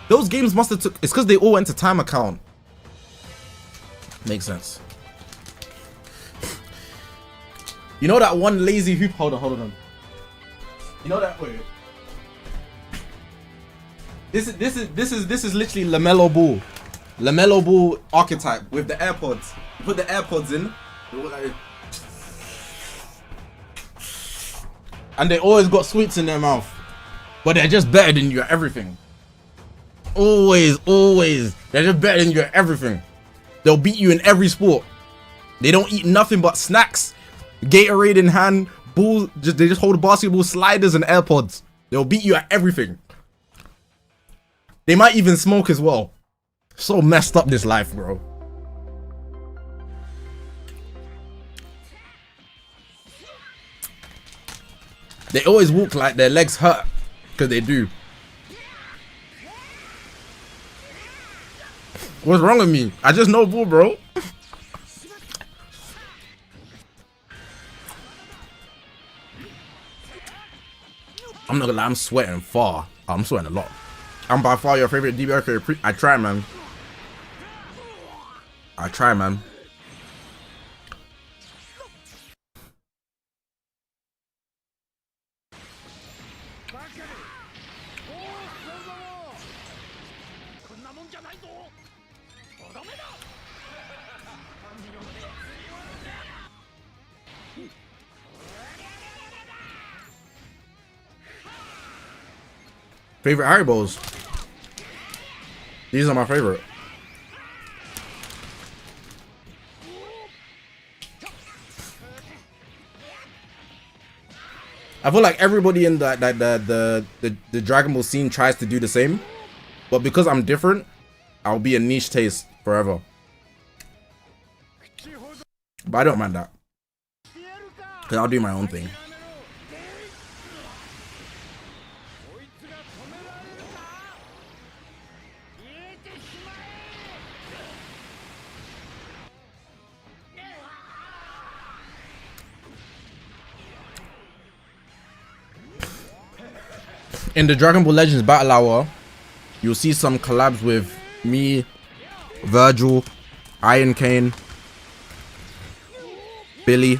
A: Those games must have took. It's because they all went to time account. Makes sense. You know that one lazy hoop. Hold on. You know that. Wait. This is literally LaMelo Ball. LaMelo Ball archetype with the AirPods. You put the AirPods in. And they always got sweets in their mouth. But they're just better than you at everything. Always. They're just better than you at everything. They'll beat you in every sport. They don't eat nothing but snacks. Gatorade in hand. Ball. They just hold basketball sliders and AirPods. They'll beat you at everything. They might even smoke as well. So messed up this life, bro. They always walk like their legs hurt. Because they do. What's wrong with me? I just know ball, bro. I'm not gonna lie, I'm sweating far. I'm sweating a lot. I'm by far your favorite DBR creator. I try, man. Favorite Haribos. These are my favorite. I feel like everybody in the Dragon Ball scene tries to do the same, but because I'm different, I'll be a niche taste forever. But I don't mind that, cause I'll do my own thing. In the Dragon Ball Legends Battle Hour, you'll see some collabs with me, Virgil, Iron Kane, Billy,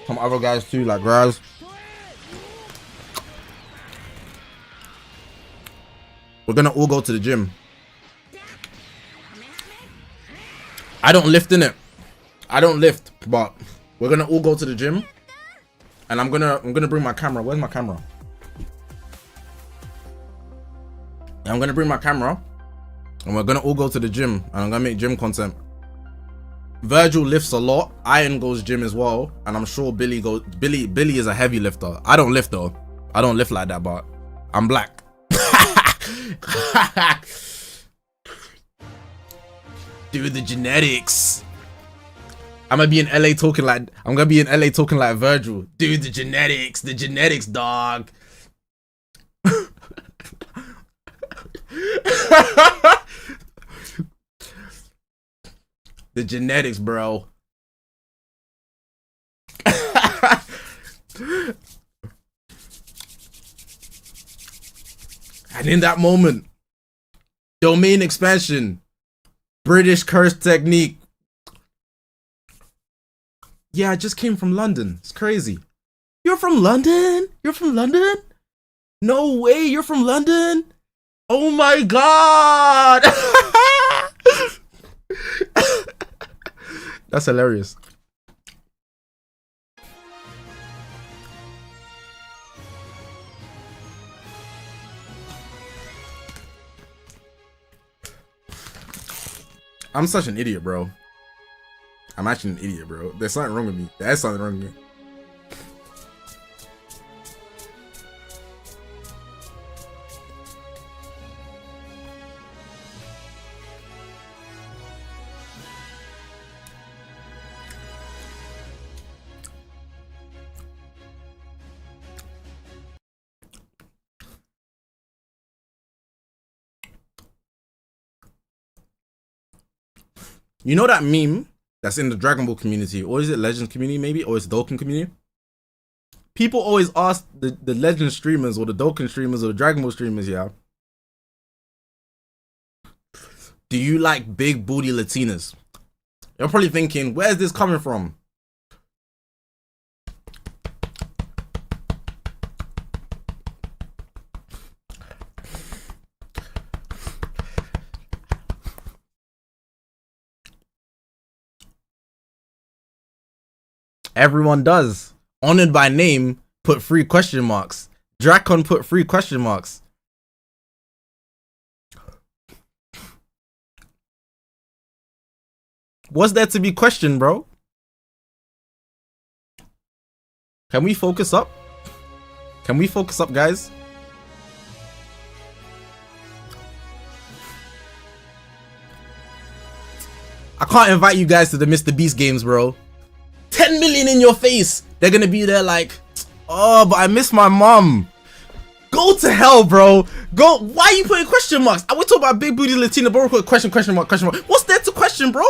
A: some other guys too, like Raz. We're gonna all go to the gym. I don't lift in it. I don't lift, but we're gonna all go to the gym. And I'm gonna bring my camera. Where's my camera? I'm gonna bring my camera, and we're gonna all go to the gym, and I'm gonna make gym content. Virgil lifts a lot. Iron goes gym as well, and I'm sure Billy goes. Billy is a heavy lifter. I don't lift though. I don't lift like that, but I'm black. Dude, the genetics. I'm gonna be in LA talking like Virgil. Dude, the genetics, dog. The genetics, bro. And in that moment, domain expansion, British curse technique. Yeah, I just came from London. It's crazy. You're from London? You're from London? No way, you're from London? Oh my god! That's hilarious. I'm such an idiot, bro. I'm actually an idiot, bro. There's something wrong with me. There's something wrong with me. You know that meme that's in the Dragon Ball community, or is it Legends community maybe, or it's Dokkan community? People always ask the Legend streamers or the Dokkan streamers or the Dragon Ball streamers, yeah, do you like big booty Latinas? You're probably thinking, where's this coming from? Everyone does. Honored by name put 3 question marks. Drakon put 3 question marks. What's there to be questioned, bro? Can we focus up? Can we focus up, guys? I can't invite you guys to the Mr. Beast games, bro. 10 million in your face. They're gonna be there like, oh, but I miss my mom. Go to hell, bro. Go. Why are you putting question marks? I would talk about big booty Latina, but we're question mark. What's there to question, bro?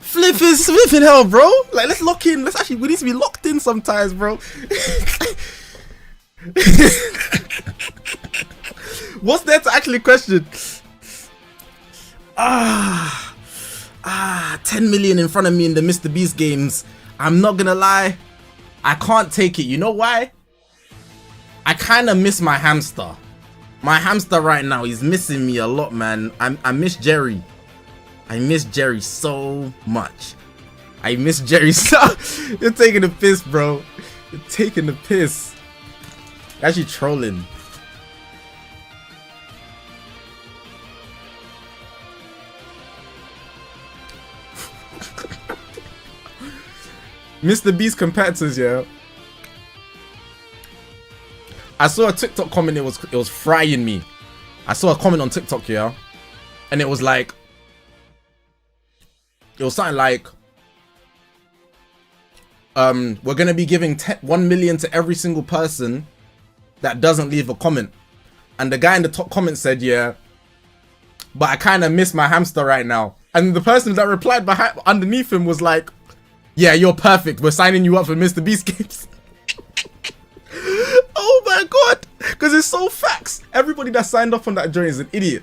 A: Flipping hell, bro. Like, let's lock in. We need to be locked in sometimes, bro. What's there to actually question? 10 million in front of me in the Mr. Beast games. I'm not gonna lie, I can't take it. You know why? I kind of miss my hamster. My hamster right now, he's missing me a lot, man. I miss Jerry. I miss Jerry so much. I miss Jerry so. You're taking the piss, bro. You're taking the piss. You're actually trolling. Mr. Beast competitors, yeah. I saw a TikTok comment, it was frying me. I saw a comment on TikTok, yeah, and it was like, it was something like, we're gonna be giving 1 million to every single person that doesn't leave a comment. And the guy in the top comment said, yeah, but I kind of miss my hamster right now. And the person that replied underneath him was like, yeah, you're perfect. We're signing you up for Mr. Beast games. Oh my god. Because it's so facts. Everybody that signed up on that joint is an idiot.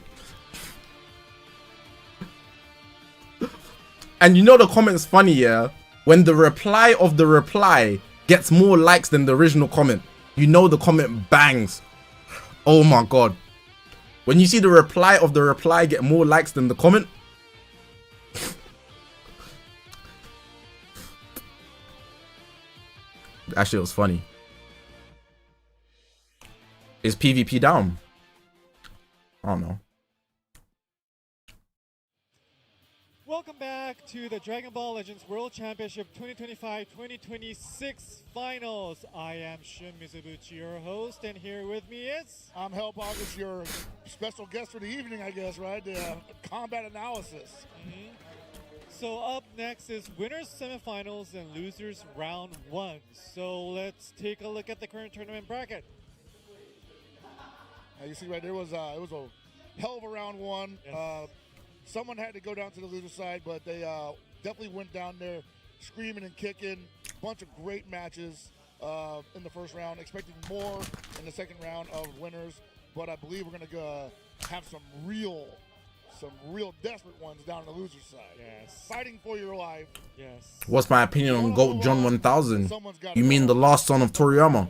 A: And you know the comment's funny, yeah? When the reply of the reply gets more likes than the original comment, you know the comment bangs. Oh my god. When you see the reply of the reply get more likes than the comment, actually, it was funny. Is PvP down? I don't know.
C: Welcome back to the Dragon Ball Legends World Championship 2025-2026 Finals. I am Shun Mizubuchi, your host, and here with me is...
D: I'm Help August, your special guest for the evening, I guess, right? The combat analysis.
C: So up next is winners semifinals and losers round 1. So let's take a look at the current tournament bracket.
D: You see right there it was a hell of a round 1.
C: Yes.
D: Someone had to go down to the loser side, but they definitely went down there screaming and kicking. Bunch of great matches in the first round. Expecting more in the second round of winners, but I believe we're going to have some real desperate ones down on the loser side.
C: Yes.
D: Fighting for your life.
C: Yes.
A: What's my opinion on GOAT John 1000? You mean the last son of Toriyama?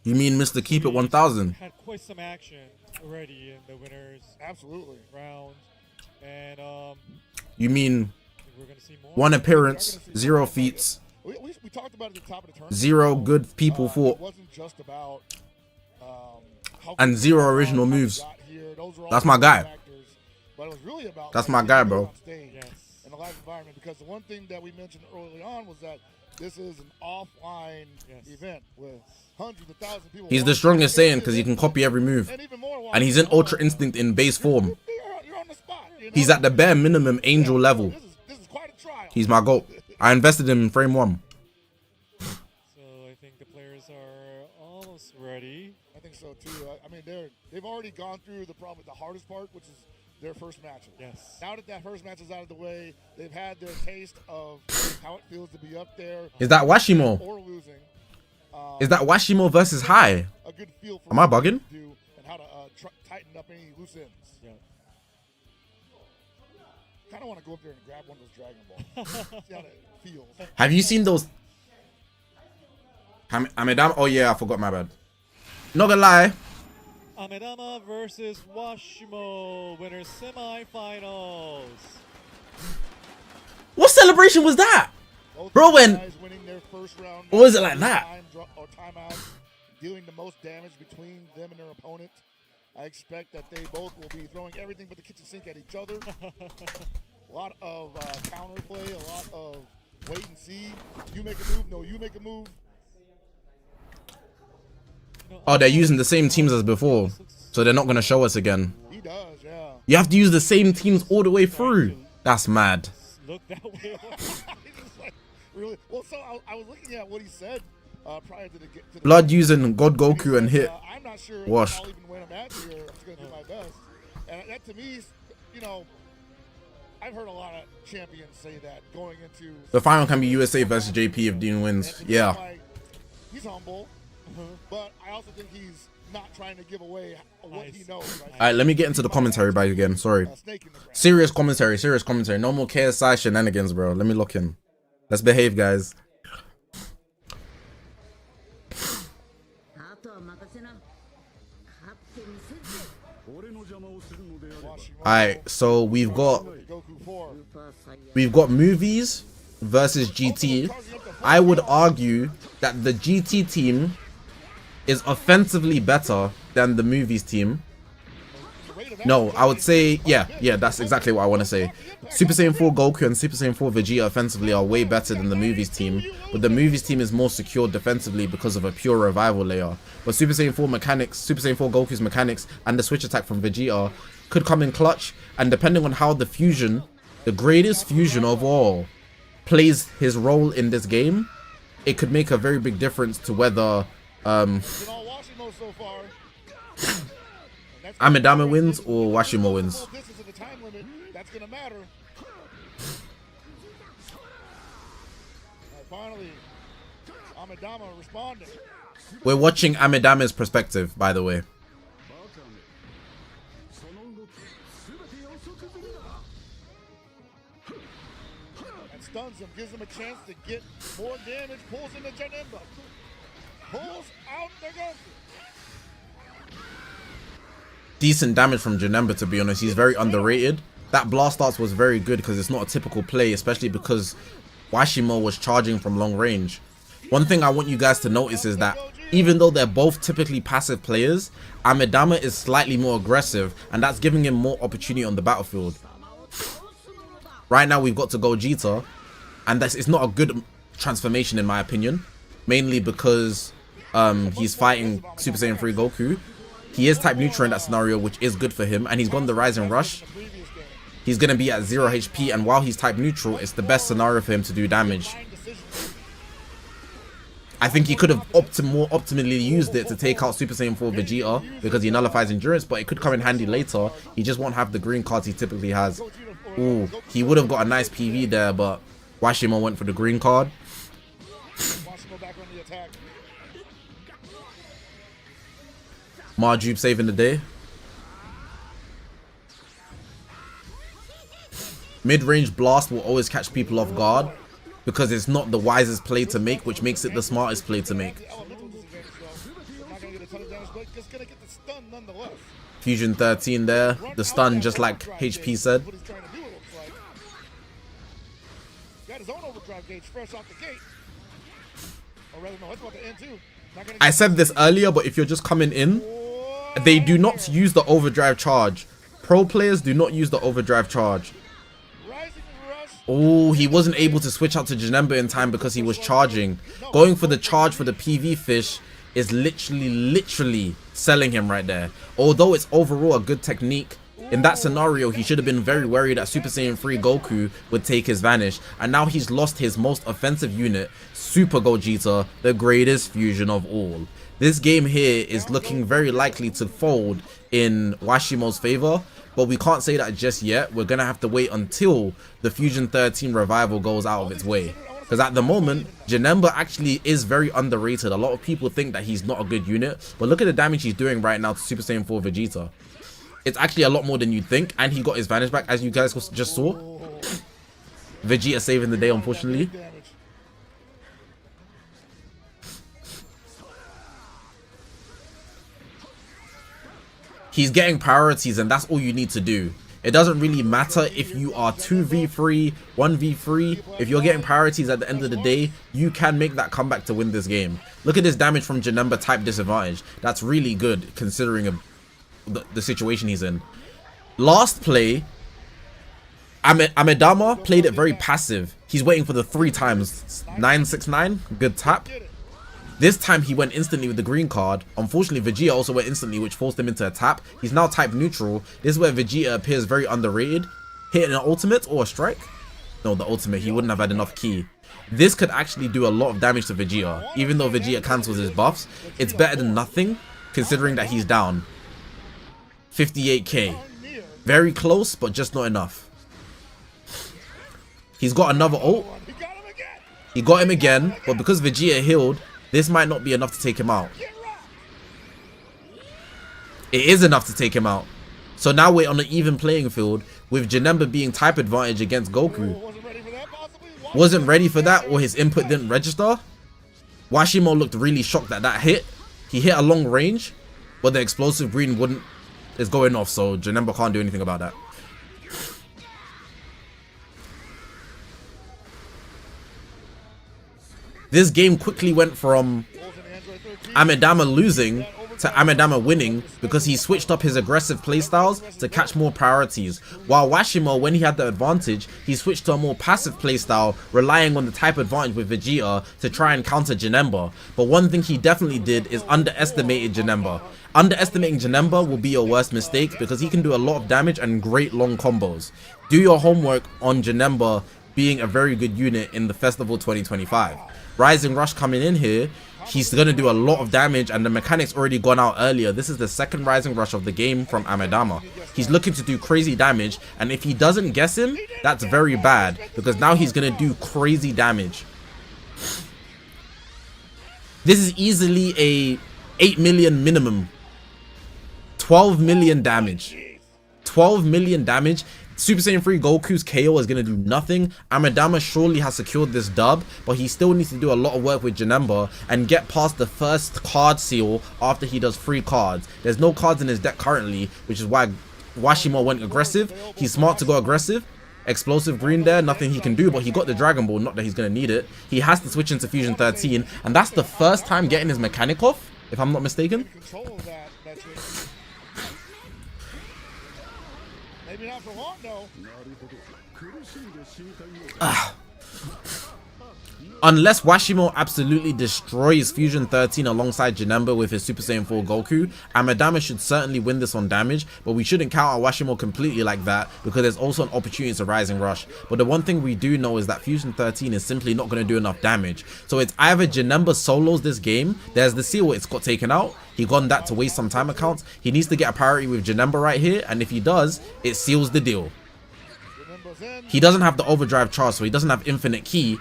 A: You mean Mr. Keep It 1000?
C: Had quite some action already in the winners
D: Absolutely.
C: round. And
A: You mean
C: we're going to see more.
A: 1 appearance, 0 feats,
D: We talked about it at the top of the tournament.
A: 0 good people
D: It
A: fought.
D: wasn't just about
A: and 0 original moves. That's my guy.
D: But it was really about
A: That's my guy, bro.
C: Yes.
D: In the live environment, because the one thing that we mentioned early on was that this is an offline event with hundreds of thousands of people.
A: He's the strongest Saiyan because he can copy every move. And he's in Ultra Instinct in base form.
D: You're on the spot, you know?
A: He's at the bare minimum Angel level.
D: This is quite a trial.
A: He's my GOAT. I invested him in frame 1.
C: So I think the players are almost ready.
D: I think so too. I mean, they've already gone through the hardest part, which is their first match.
C: Yes.
D: Now that first match is out of the way, they've had their taste of how it feels to be up there.
A: Is that Washimo?
D: Or losing.
A: Is that Washimo versus High?
D: A good feel for
A: Am I
D: what
A: bugging?
D: to do and how to tighten up any loose ends.
C: Yeah.
D: Kind of want to go up there and grab one of those Dragon Balls. See how it feels.
A: Have you seen those? Amedama? Oh yeah, I forgot, my bad. Not gonna lie.
C: Amedama versus Washimo, winners semifinals.
A: What celebration was that?
D: Both
A: Bro, when-
D: guys winning their first round
A: Or was it like that?
D: Timeout, dealing the most damage between them and their opponent. I expect that they both will be throwing everything but the kitchen sink at each other. A lot of counter play, a lot of wait and see. You make a move, no, you make a move.
A: Oh, they're using the same teams as before, so they're not gonna show us again.
D: He does, yeah.
A: You have to use the same teams all the way through. That's mad.
C: Look that way.
D: He's just like, really? Well, so I was looking at what he said prior to the
A: Blood using God Goku and hit.
D: I'm not sure
A: Wash.
D: if I'll even win a match here. I'm just going to do my best. And that to me, you know, I've heard a lot of champions say that going into
A: The final can be USA versus JP if Dean wins. Yeah.
D: like, he's humble, but I also think he's not trying to give away what he knows. Right?
A: Alright, let me get into the commentary back again. Sorry.
D: Snake in the grass.
A: Serious commentary. No more KSI shenanigans, bro. Let me lock in. Let's behave, guys. Alright, so we've got
D: Goku 4.
A: movies versus GT. I would argue that the GT team is offensively better than the movies team. No, I would say, yeah, that's exactly what I want to say. Super Saiyan 4 Goku and Super Saiyan 4 Vegeta offensively are way better than the movies team, but the movies team is more secure defensively because of a pure revival layer. But Super Saiyan 4 mechanics, Super Saiyan 4 Goku's mechanics, and the switch attack from Vegeta could come in clutch, and depending on how the fusion, the greatest fusion of all, plays his role in this game, it could make a very big difference to whether Amedama wins or Washimo wins.
D: This is the time limit. That's going to matter. Finally, Amedama responding.
A: We're watching Amedama's perspective, by the way.
D: And stuns him, gives him a chance to get more damage, pulls in the Janemba. Pulls out the Goku.
A: Decent damage from Janemba, to be honest. He's very underrated. That blast starts was very good because it's not a typical play, especially because Washimo was charging from long range. One thing I want you guys to notice is that even though they're both typically passive players, Amedama is slightly more aggressive, and that's giving him more opportunity on the battlefield. Right now we've got to Gogeta, and it's not a good transformation in my opinion, mainly because he's fighting Super Saiyan 3 Goku. He is type neutral in that scenario, which is good for him, and he's gone the Rising Rush. He's going to be at 0 HP, and while he's type neutral, it's the best scenario for him to do damage. I think he could have more optimally used it to take out Super Saiyan 4 Vegeta because he nullifies endurance, but it could come in handy later. He just won't have the green cards he typically has. Ooh, he would have got a nice PV there, but Washimo went for the green card. Marjup saving the day. Mid-range blast will always catch people off guard because it's not the wisest play to make, which makes it the smartest play to make. Fusion 13 there. The stun, just like HP said. I said this earlier, but if you're just coming in, They do not use the overdrive charge. Pro players do not use the overdrive charge. Oh, he wasn't able to switch out to Janemba in time because he was charging. Going for the charge for the PV fish is literally selling him right there. Although it's overall a good technique, in that scenario, he should have been very worried that Super Saiyan 3 Goku would take his vanish. And now he's lost his most offensive unit, Super Gogeta, the greatest fusion of all. This game here is looking very likely to fold in Washimo's favor, but we can't say that just yet. We're going to have to wait until the Fusion 13 revival goes out of its way. Because at the moment, Janemba actually is very underrated. A lot of people think that he's not a good unit, but look at the damage he's doing right now to Super Saiyan 4 Vegeta. It's actually a lot more than you'd think, and he got his vanish back, as you guys just saw. Vegeta saving the day, unfortunately. He's getting priorities, and that's all you need to do. It doesn't really matter if you are 2v3, 1v3. If you're getting priorities at the end of the day, you can make that comeback to win this game. Look at this damage from Janemba type disadvantage. That's really good considering the situation he's in. Last play, Amedama played it very passive. He's waiting for the 3 times. 969, good tap. This time he went instantly with the green card. Unfortunately, Vegeta also went instantly, which forced him into a tap. He's now type neutral. This is where Vegeta appears very underrated. Hitting an ultimate or a strike? No, the ultimate. He wouldn't have had enough ki. This could actually do a lot of damage to Vegeta. Even though Vegeta cancels his buffs, it's better than nothing, considering that he's down. 58k. Very close, but just not enough. He's got another ult. He got him again, but because Vegeta healed, this might not be enough to take him out. It is enough to take him out. So now we're on an even playing field with Janemba being type advantage against Goku. Wasn't ready for that, or his input didn't register. Washimo looked really shocked at that hit. He hit a long range, but the explosive green is going off, so Janemba can't do anything about that. This game quickly went from Amedama losing to Amedama winning because he switched up his aggressive playstyles to catch more priorities. While Washimo, when he had the advantage, he switched to a more passive playstyle, relying on the type advantage with Vegeta to try and counter Janemba. But one thing he definitely did is underestimated Janemba. Underestimating Janemba will be your worst mistake because he can do a lot of damage and great long combos. Do your homework on Janemba being a very good unit in the Festival 2025. Rising Rush coming in here, he's going to do a lot of damage, and the mechanic's already gone out earlier. This is the second Rising Rush of the game from Amedama. He's looking to do crazy damage, and if he doesn't guess him, that's very bad, because now he's going to do crazy damage. This is easily a 8 million minimum. 12 million damage. 12 million damage. Super Saiyan 3 Goku's KO is going to do nothing. Amedama surely has secured this dub, but he still needs to do a lot of work with Janemba and get past the first card seal after he does 3 cards. There's no cards in his deck currently, which is why Washimo went aggressive. He's smart to go aggressive. Explosive green there, nothing he can do, but he got the Dragon Ball, not that he's going to need it. He has to switch into Fusion 13, and that's the first time getting his mechanic off, if I'm not mistaken.
D: Maybe not for long, though.
A: Unless Washimo absolutely destroys Fusion 13 alongside Janemba with his Super Saiyan 4 Goku, Amedama should certainly win this on damage, but we shouldn't count out Washimo completely like that because there's also an opportunity to Rising Rush. But the one thing we do know is that Fusion 13 is simply not going to do enough damage. So it's either Janemba solos this game, there's the seal, it's got taken out, he got that to waste some time accounts, he needs to get a priority with Janemba right here, and if he does, it seals the deal. He doesn't have the overdrive charge, so he doesn't have infinite ki.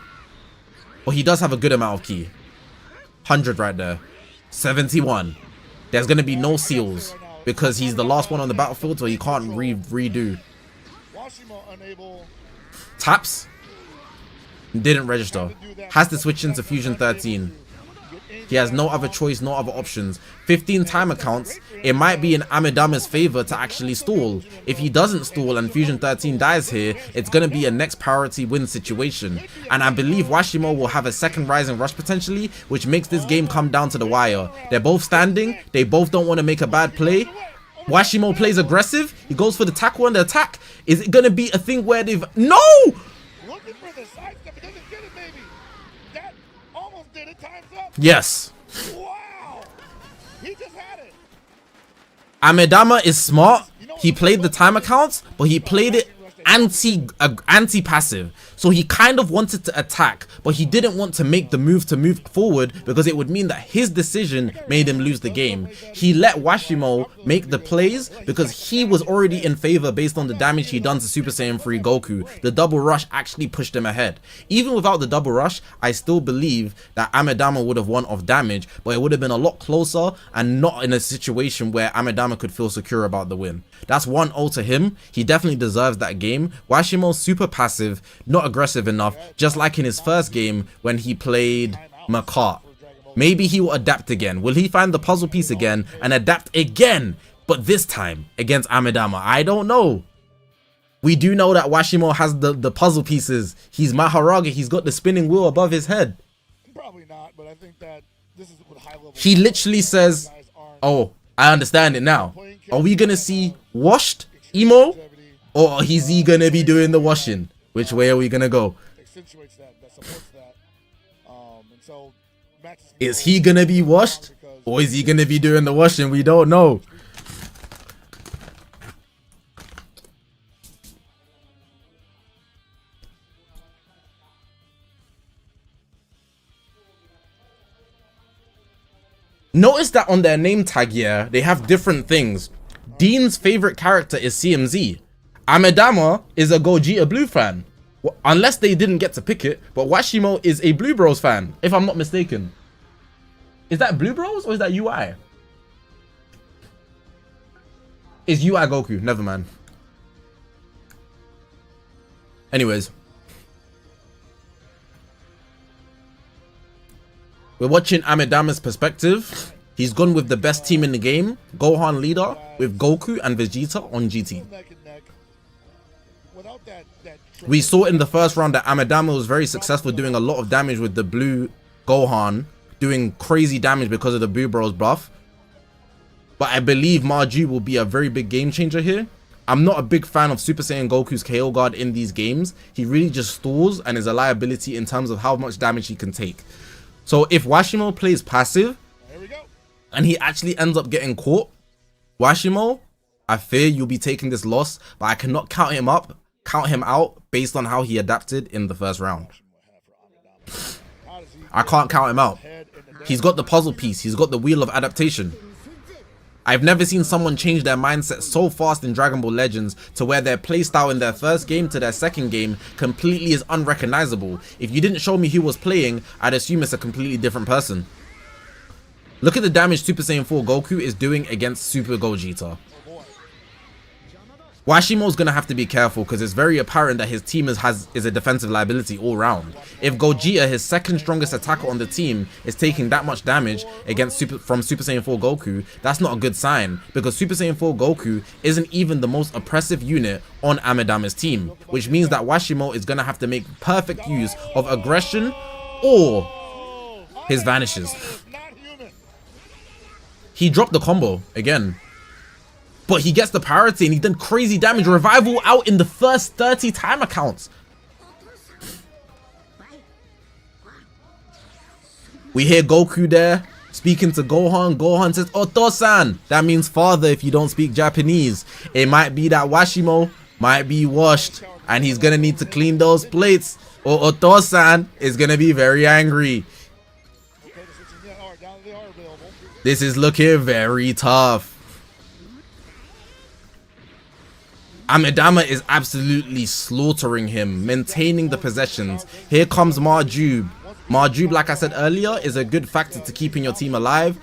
A: But he does have a good amount of ki. 100 right there. 71. There's going to be no seals because he's the last one on the battlefield, so he can't redo. Taps. Didn't register. Has to switch into Fusion 13. He has no other choice, no other options. 15 timer counts. It might be in Amidama's favor to actually stall. If he doesn't stall and Fusion 13 dies here, it's going to be a next priority win situation. And I believe Washimo will have a second rising rush potentially, which makes this game come down to the wire. They're both standing. They both don't want to make a bad play. Washimo plays aggressive. He goes for the tackle and the attack. Is it going to be a thing where they've... No!
D: Looking for the sidestep. It doesn't get it, maybe. That almost did it. Time's up.
A: Yes.
D: Wow. He just had it.
A: Amidama is smart. He played the timer counts, but he played it anti-passive. So he kind of wanted to attack, but he didn't want to make the move forward because it would mean that his decision made him lose the game. He let Washimo make the plays because he was already in favor based on the damage he done to Super Saiyan 3 Goku. The double rush actually pushed him ahead. Even without the double rush, I still believe that Amidama would have won off damage, but it would have been a lot closer and not in a situation where Amidama could feel secure about the win. That's 1-0 to him. He definitely deserves that game. Washimo's super passive, not aggressive enough, just like in his first game when he played Mart. Maybe he will adapt again. Will he find the puzzle piece again and adapt again? But this time against Amidama, I don't know. We do know that Washimo has the puzzle pieces. He's Maharaga. He's got the spinning wheel above his head.
D: Probably not, but I think that this is what high level.
A: He literally says, "Oh, I understand it now." Are we gonna see washed Emo, or is he gonna be doing the washing? Which way are we gonna go?
D: Accentuates that supports that. And so
A: is he gonna be washed, or is he gonna be doing the washing? We don't know. Notice that on their name tag, yeah, they have different things. Dean's favorite character is CMZ. Amidama is a Gogeta Blue fan. Well, unless they didn't get to pick it, but Washimo is a Blue Bros fan, if I'm not mistaken. Is that Blue Bros or is that UI? It's UI Goku, never mind. Anyways. We're watching Amidama's perspective. He's gone with the best team in the game, Gohan leader, with Goku and Vegeta on GT. We saw in the first round that Amidama was very successful doing a lot of damage with the blue Gohan, doing crazy damage because of the Blue Bros buff. But I believe Marju will be a very big game changer here. I'm not a big fan of Super Saiyan Goku's KO guard in these games. He really just stalls and is a liability in terms of how much damage he can take. So if Washimo plays passive and he actually ends up getting caught, Washimo, I fear you'll be taking this loss, but I cannot count him out based on how he adapted in the first round. I can't count him out. He's got the puzzle piece. He's got the wheel of adaptation. I've never seen someone change their mindset so fast in Dragon Ball Legends to where their playstyle in their first game to their second game completely is unrecognizable. If you didn't show me who was playing, I'd assume it's a completely different person. Look at the damage Super Saiyan 4 Goku is doing against Super Gogeta. Washimo's gonna have to be careful because it's very apparent that his team is a defensive liability all round. If Gogeta, his second strongest attacker on the team, is taking that much damage against from Super Saiyan 4 Goku, that's not a good sign because Super Saiyan 4 Goku isn't even the most oppressive unit on Amidama's team, which means that Washimo is gonna have to make perfect use of aggression or his vanishes. He dropped the combo again. But he gets the priority and he done crazy damage. Revival out in the first 30 timer counts. We hear Goku there speaking to Gohan. Gohan says, Oto-san. That means father if you don't speak Japanese. It might be that Washimo might be washed and he's going to need to clean those plates. Or Oto-san is going to be very angry. This is looking very tough. Amidama is absolutely slaughtering him, maintaining the possessions. Here comes Marjube. Marjube, like I said earlier, is a good factor to keeping your team alive.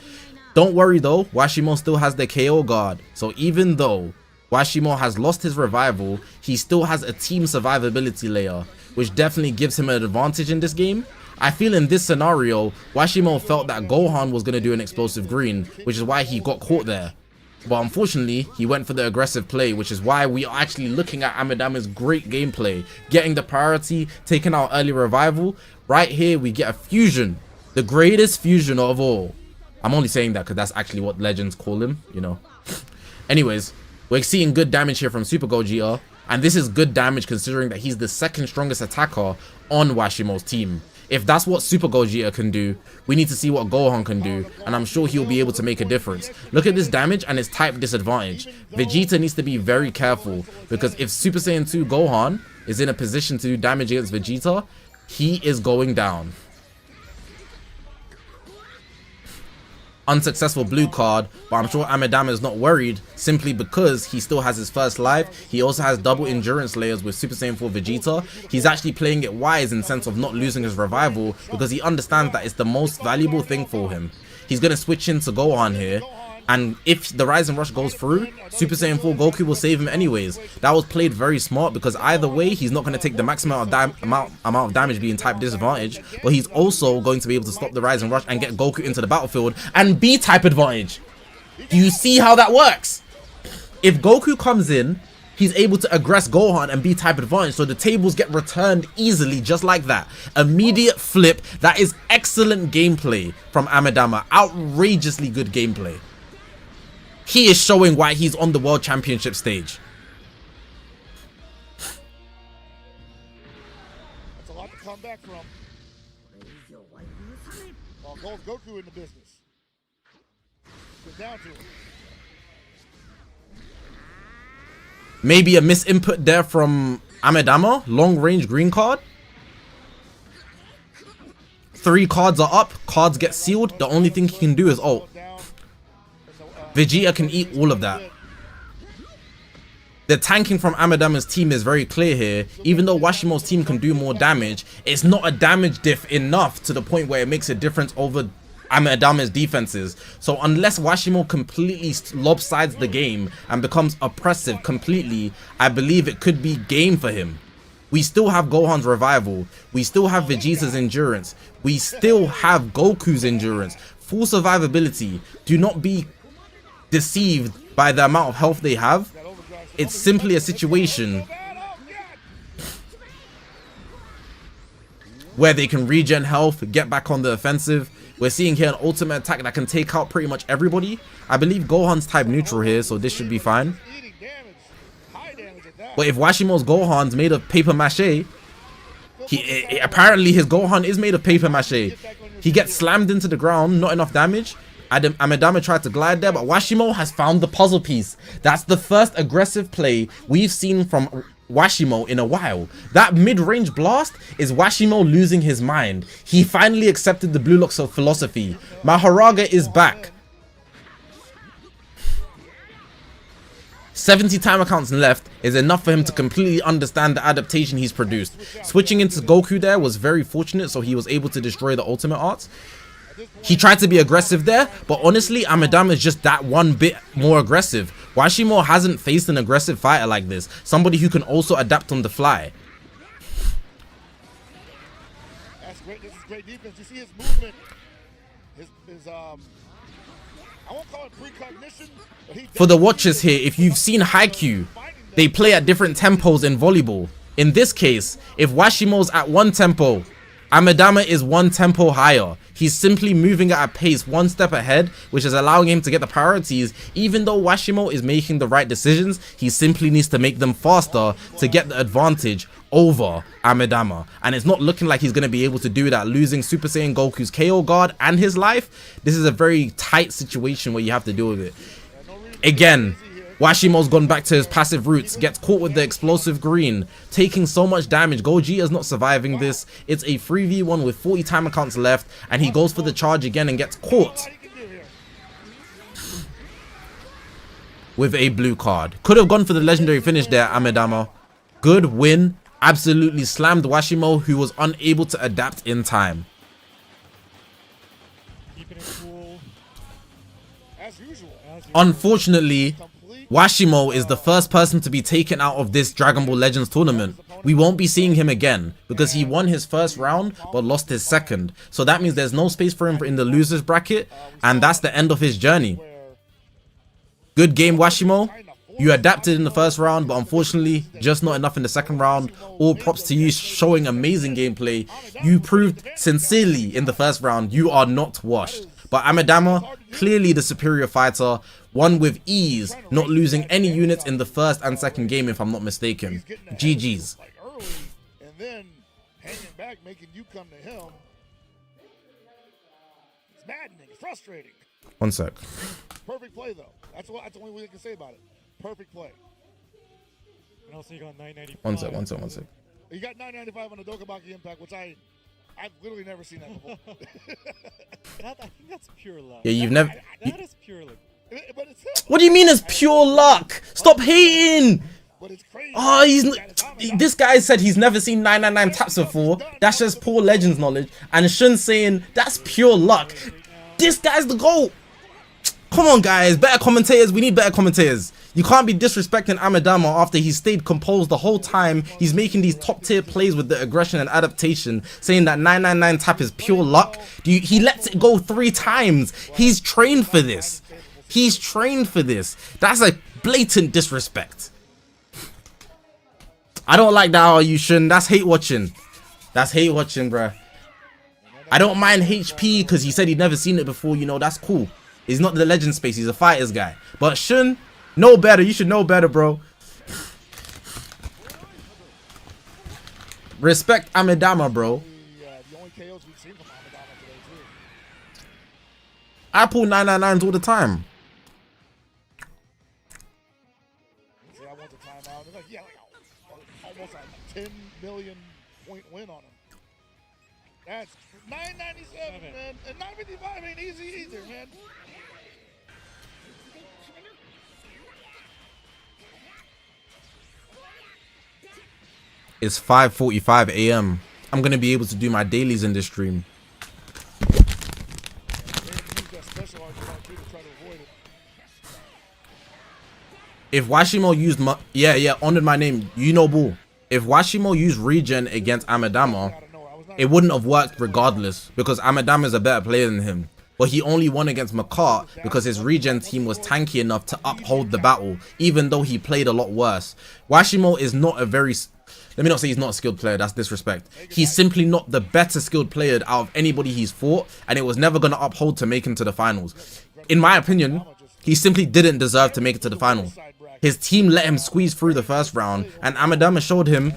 A: Don't worry though, Washimo still has the KO guard. So even though Washimo has lost his revival, he still has a team survivability layer, which definitely gives him an advantage in this game. I feel in this scenario, Washimo felt that Gohan was going to do an explosive green, which is why he got caught there. But unfortunately, he went for the aggressive play, which is why we are actually looking at Amidama's great gameplay. Getting the priority, taking out early revival. Right here, we get a fusion. The greatest fusion of all. I'm only saying that because that's actually what legends call him, you know. Anyways, we're seeing good damage here from Super Gogeta. And this is good damage considering that he's the second strongest attacker on Washimo's team. If that's what Super Gogeta can do, we need to see what Gohan can do, and I'm sure he'll be able to make a difference. Look at this damage and his type disadvantage. Vegeta needs to be very careful, because if Super Saiyan 2 Gohan is in a position to do damage against Vegeta, he is going down. Unsuccessful blue card, but I'm sure Amidama is not worried simply because he still has his first life. He also has double endurance layers with Super Saiyan 4 Vegeta. He's actually playing it wise in sense of not losing his revival because he understands that it's the most valuable thing for him. He's going to switch into Gohan here, and if the Rise and Rush goes through, Super Saiyan 4 Goku will save him anyways. That was played very smart because either way, he's not going to take the maximum amount of damage being type disadvantage, but he's also going to be able to stop the Rise and Rush and get Goku into the battlefield and be type advantage. Do you see how that works? If Goku comes in, he's able to aggress Gohan and be type advantage, so the tables get returned easily just like that. Immediate flip. That is excellent gameplay from Amidama. Outrageously good gameplay. He is showing why he's on the World Championship stage.
D: That's a lot to come back from. Oh, Goku in the business. Get down to him.
A: Maybe a misinput there from Amidama. Long range green card. 3 cards are up. Cards get sealed. The only thing he can do is ult. Vegeta can eat all of that. The tanking from Amidama's team is very clear here. Even though Washimo's team can do more damage, it's not a damage diff enough to the point where it makes a difference over Amidama's defenses. So unless Washimo completely lopsides the game and becomes oppressive completely, I believe it could be game for him. We still have Gohan's revival. We still have Vegeta's endurance. We still have Goku's endurance. Full survivability. Do not be deceived by the amount of health they have. It's simply a situation where they can regen health, get back on the offensive. We're seeing here an ultimate attack that can take out pretty much everybody. I believe Gohan's type neutral here, so this should be fine. But if Washimo's Gohan's made of paper mache, apparently his Gohan is made of paper mache. He gets slammed into the ground, not enough damage. Amidama tried to glide there, but Washimo has found the puzzle piece. That's the first aggressive play we've seen from Washimo in a while. That mid-range blast is Washimo losing his mind. He finally accepted the Blue Lock's philosophy. Maharaga is back. 70 timer counts left is enough for him to completely understand the adaptation he's produced. Switching into Goku there was very fortunate, so he was able to destroy the ultimate arts. He tried to be aggressive there, but honestly, Amidama is just that one bit more aggressive. Washimo hasn't faced an aggressive fighter like this. Somebody who can also adapt on the fly.
D: That's great. This is great defense. You see his movement. I won't call it precognition.
A: For the watchers here, if you've seen Haikyuu, they play at different tempos in volleyball. In this case, if Washimo's at one tempo, Amidama is one tempo higher. He's simply moving at a pace one step ahead, which is allowing him to get the priorities. Even though Washimo is making the right decisions, he simply needs to make them faster to get the advantage over Amidama. And it's not looking like he's going to be able to do that, losing Super Saiyan Goku's KO guard and his life. This is a very tight situation where you have to deal with it. Again, Washimo's gone back to his passive roots, gets caught with the explosive green, taking so much damage. Gogeta's not surviving this. It's a 3v1 with 40 timer counts left, and he goes for the charge again and gets caught with a blue card. Could have gone for the legendary finish there, Amidama. Good win. Absolutely slammed Washimo, who was unable to adapt in time.
C: Keeping it cool.
D: As usual.
A: Unfortunately, Washimo is the first person to be taken out of this Dragon Ball Legends tournament. we won't be seeing him again because he won his first round but lost his second. So that means there's no space for him in the losers bracket, and that's the end of his journey. Good game, Washimo. You adapted in the first round, but unfortunately, just not enough in the second round. All props to you, showing amazing gameplay. You proved sincerely in the first round you are not washed. But Amadama, clearly the superior fighter, won with ease, not losing any units in the first and second game, if I'm not mistaken. GG's.
D: Like early, and then hanging back, making you come to him. It's maddening. It's frustrating.
A: One sec.
D: Perfect play, though. That's the only way I can say about it. Perfect play.
C: And also you got 995.
A: One sec.
D: You got 995 on the Dokabaki Impact, which I've literally never seen that before.
C: I think that's pure luck.
A: Yeah, you've never...
C: That is pure luck.
D: But it's him.
A: What do you mean it's pure luck? Stop hating!
D: But it's crazy.
A: Oh, this guy said he's never seen 999 taps before. That's just poor Legends knowledge. And Shun saying that's pure luck. This guy's the GOAT. Come on, guys. Better commentators. We need better commentators. You can't be disrespecting Amadama after he stayed composed the whole time. He's making these top tier plays with the aggression and adaptation, saying that 999 tap is pure luck. He lets it go 3 times. He's trained for this. He's trained for this. That's a blatant disrespect. I don't like that, you shouldn't. That's hate watching. That's hate watching, bruh. I don't mind HP because he said he'd never seen it before. You know, that's cool. He's not the legend space. He's a fighters guy. But Shun, know better. You should know better, bro. Respect Amadama, bro.
D: The only KOs we've seen from Amadama today, too.
A: I pull 999s all the time.
D: See, I want the timeout. It's like, yeah, like almost a 10 million point win on him. That's 997, man. And 955 ain't easy either, man.
A: It's 5:45 a.m. I'm gonna be able to do my dailies in this stream. If Washimo used honored my name, you know, bull. If Washimo used regen against Amadama, it wouldn't have worked regardless because Amadama is a better player than him. But he only won against Mart because his regen team was tanky enough to uphold the battle, even though he played a lot worse. Washimo is not a very... Let me not say he's not a skilled player, that's disrespect. He's simply not the better skilled player out of anybody he's fought, and it was never going to uphold to make him to the finals. In my opinion, he simply didn't deserve to make it to the final. His team let him squeeze through the first round, and Amadama showed him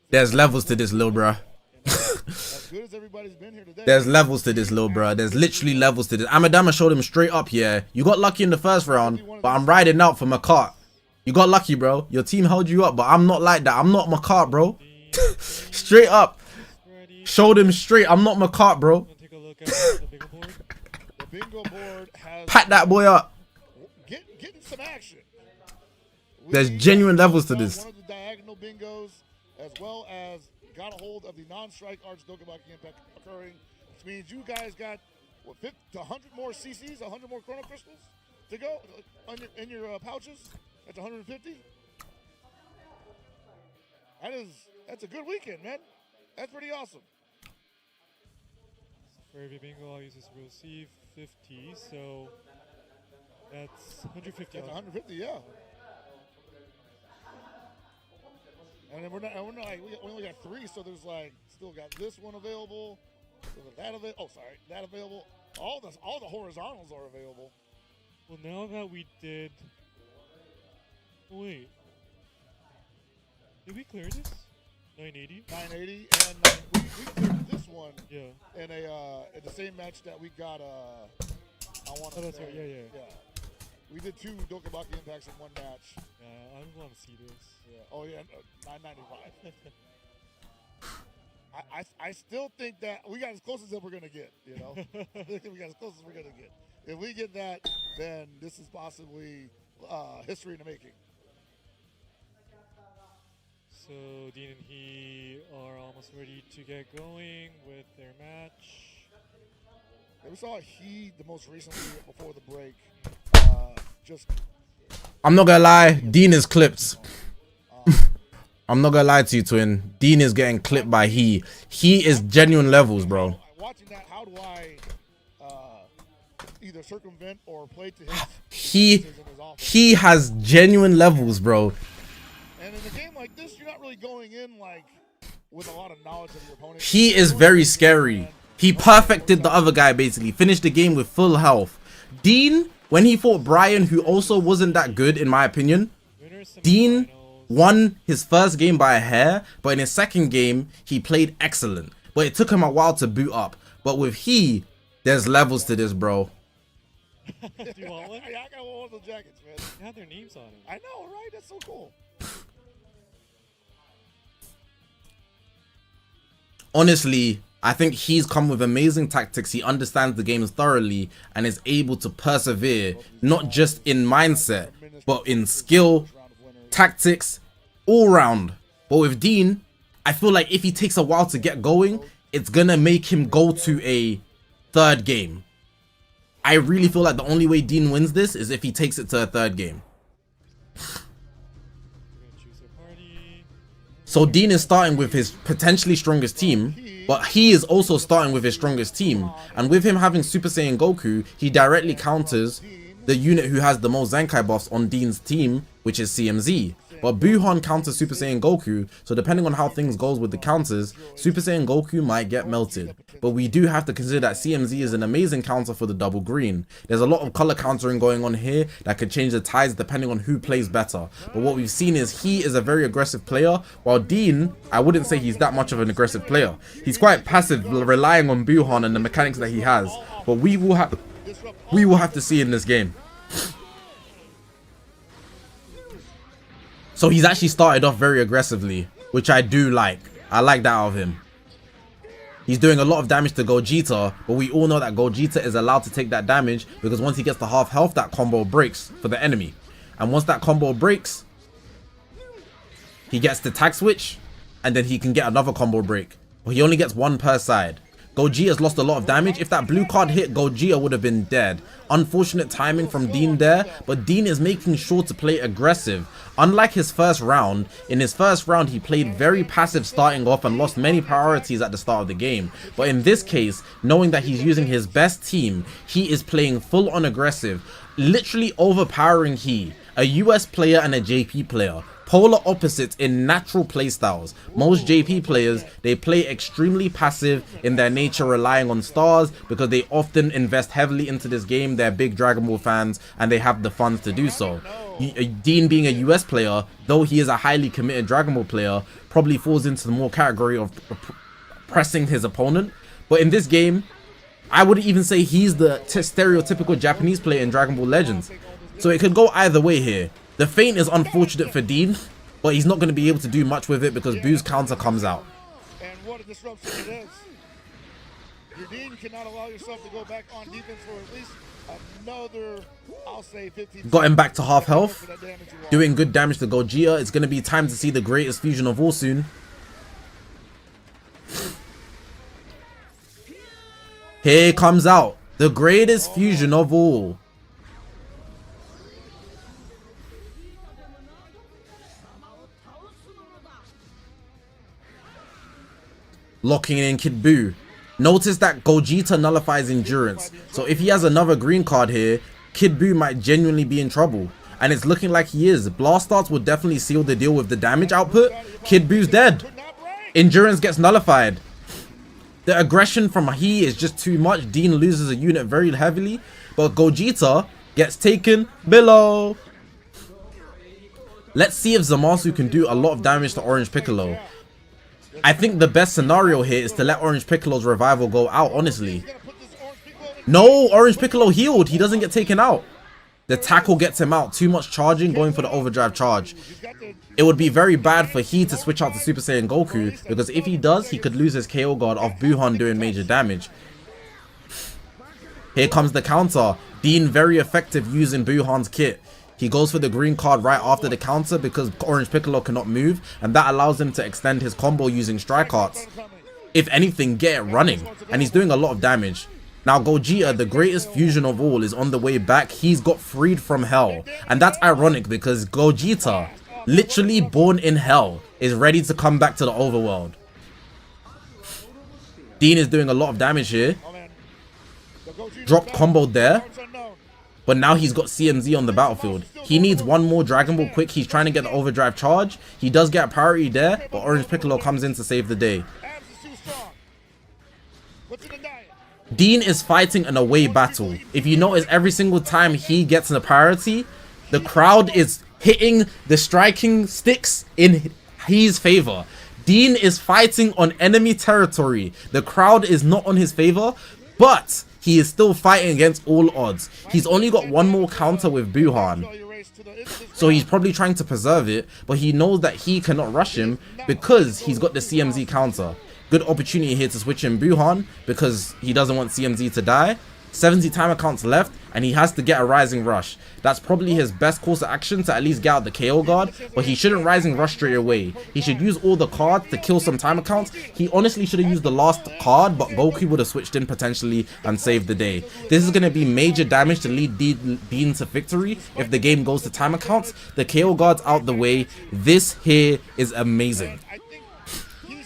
A: there's levels to this, lil bruh. There's levels to this, lil bruh. There's literally levels to this. Amadama showed him straight up, yeah. You got lucky in the first round, but I'm riding out for Mart. You got lucky, bro. Your team held you up, but I'm not like that. I'm not Mart, bro. Straight up. Showed him straight. I'm not Mart, bro. Pack that boy up.
D: Getting some action.
A: There's genuine levels to this.
D: One of the diagonal bingos, as well as got a hold of the non-strike arch Dokabaki Impact occurring, which means you guys got what, 50 to 100 more CCs, 100 more chrono crystals to go in your pouches. That's 150. That's a good weekend, man. That's pretty awesome.
C: For every bingo, I'll use this receive 50, so that's 150.
D: That's 150, yeah. And then we're not like, we only got 3, so there's like, still got this one available. That available. Oh, sorry, that available. All the horizontals are available.
C: Well, now that we did. Wait. Did we clear this? 980?
D: 980, and we cleared this one.
C: Yeah.
D: In the same match that we got. I want to.
C: Oh, that's right. Yeah.
D: We did 2 Dokabaki Impacts in one match.
C: Yeah, I want to see this.
D: Yeah. Oh yeah, 995. I still think that we got as close as we're gonna get. You know, we got as close as we're gonna get. If we get that, then this is possibly history in the making.
C: So Dean and he are almost ready to get going with their match.
D: Yeah, we saw he the most recently before the break.
A: I'm not gonna lie, Dean is clipped. I'm not gonna lie to you, twin. Dean is getting clipped by he. He is genuine levels, bro.
D: Watching that, how do I either circumvent or play to his
A: He has genuine levels, bro.
D: And in a game like this, you're not really going in like with a lot of knowledge of your opponent.
A: He is very scary. He perfected the other guy, basically. Finished the game with full health. Dean, when he fought Brian, who also wasn't that good, in my opinion, Dean won his first game by a hair, but in his second game, he played excellent. But it took him a while to boot up. But with he, there's levels to this, bro.
C: Do you want one?
D: Yeah, I got one of those jackets, man.
C: They have their names on it.
D: I know, right? That's so cool.
A: Honestly, I think he's come with amazing tactics. He understands the games thoroughly and is able to persevere, not just in mindset, but in skill, tactics, all round. But with Dean, I feel like if he takes a while to get going, it's gonna make him go to a third game. I really feel like the only way Dean wins this is if he takes it to a third game. So Dean is starting with his potentially strongest team, but he is also starting with his strongest team. And with him having Super Saiyan Goku, he directly counters the unit who has the most Zenkai buffs on Dean's team, which is CMZ. But Buhan counters Super Saiyan Goku, so depending on how things goes with the counters, Super Saiyan Goku might get melted. But we do have to consider that CMZ is an amazing counter for the double green. There's a lot of color countering going on here that could change the tides depending on who plays better. But what we've seen is he is a very aggressive player, while Dean, I wouldn't say he's that much of an aggressive player. He's quite passive, relying on Buhan and the mechanics that he has. But we will have to see in this game. So he's actually started off very aggressively, which I do like. I like that out of him. He's doing a lot of damage to Gogeta, but we all know that Gogeta is allowed to take that damage because once he gets to half health, that combo breaks for the enemy. And once that combo breaks, he gets the tag switch, and then he can get another combo break. But he only gets one per side. Gogeta's lost a lot of damage. If that blue card hit, Gogeta would have been dead. Unfortunate timing from Dean there, but Dean is making sure to play aggressive. Unlike his first round, in his first round he played very passive starting off and lost many priorities at the start of the game. But in this case, knowing that he's using his best team, he is playing full on aggressive, literally overpowering he, a US player and a JP player. Polar opposites in natural playstyles. Most JP players, they play extremely passive in their nature, relying on stars because they often invest heavily into this game. They're big Dragon Ball fans and they have the funds to do so. Dean, being a US player, though he is a highly committed Dragon Ball player, probably falls into the more category of pressing his opponent. But in this game, I would even say he's the stereotypical Japanese player in Dragon Ball Legends. So it could go either way here. The feint is unfortunate for Dean, but he's not going to be able to do much with it because Boo's counter comes out.
D: And what a disruption it is. Your Dean cannot allow yourself to go back on defense for at least another, I'll say 15.
A: Got him back to half health, doing good damage to Gogeta. It's going to be time to see the greatest fusion of all soon. Here comes out the greatest fusion of all. Locking in Kid Buu. Notice that Gogeta nullifies endurance. So if he has another green card here, Kid Buu might genuinely be in trouble. And it's looking like he is. Blast starts will definitely seal the deal with the damage output. Kid Buu's dead. Endurance gets nullified. The aggression from he is just too much. Dean loses a unit very heavily. But Gogeta gets taken below. Let's see if Zamasu can do a lot of damage to Orange Piccolo. I think the best scenario here is to let Orange Piccolo's revival go out, honestly. No, Orange Piccolo healed. He doesn't get taken out. The tackle gets him out. Too much charging, going for the overdrive charge. It would be very bad for he to switch out to Super Saiyan Goku, because if he does, he could lose his KO guard off Buhan doing major damage. Here comes the counter. Dean very effective using Buhan's kit. He goes for the green card right after the counter because Orange Piccolo cannot move, and that allows him to extend his combo using strike arts. If anything, get it running, and he's doing a lot of damage. Now Gogeta, the greatest fusion of all, is on the way back. He's got freed from hell, and that's ironic because Gogeta literally born in hell, is ready to come back to the overworld. Dean is doing a lot of damage here. Drop combo there. But now he's got CMZ on the battlefield. He needs one more Dragon Ball quick. He's trying to get the overdrive charge. He does get priority there, but Orange Piccolo comes in to save the day. Dean is fighting an away battle. If you notice, every single time he gets a priority, the crowd is hitting the striking sticks in his favor. Dean is fighting on enemy territory. The crowd is not on his favor, but he is still fighting against all odds. He's only got one more counter with Buhan, so he's probably trying to preserve it, but he knows that he cannot rush him because he's got the CMZ counter. Good opportunity here to switch in Buhan because he doesn't want CMZ to die. 70 timer counts left, and he has to get a Rising Rush. That's probably his best course of action to at least get out the KO guard, but he shouldn't Rising Rush straight away. He should use all the cards to kill some timer counts. He honestly should have used the last card, but Goku would have switched in potentially and saved the day. This is going to be major damage to lead Dean to victory if the game goes to timer counts. The KO guard's out the way. This here is amazing.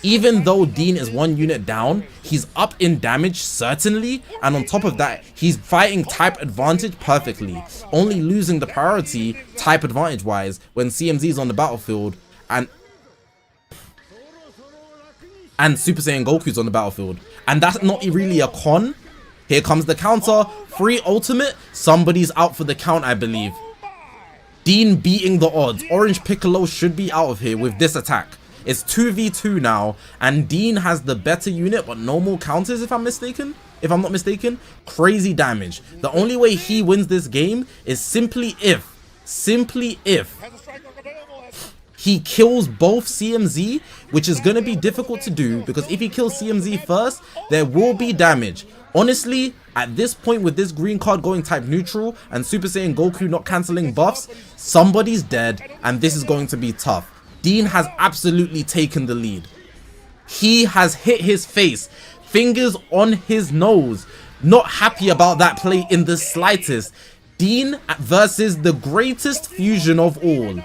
A: Even though Dean is 1 unit down, he's up in damage certainly, and on top of that, he's fighting type advantage perfectly, only losing the priority type advantage wise when CMZ is on the battlefield and Super Saiyan Goku's on the battlefield. And that's not really a con. Here comes the counter, free ultimate, somebody's out for the count, I believe. Dean beating the odds. Orange Piccolo should be out of here with this attack. It's 2v2 now, and Dean has the better unit, but no more counters if I'm not mistaken. Crazy damage. The only way he wins this game is simply if he kills both CMZ, which is going to be difficult to do because if he kills CMZ first, there will be damage. Honestly, at this point with this green card going type neutral and Super Saiyan Goku not cancelling buffs, somebody's dead, and this is going to be tough. Dean has absolutely taken the lead. He has hit his face, fingers on his nose. Not happy about that play in the slightest. Dean versus the greatest fusion of all.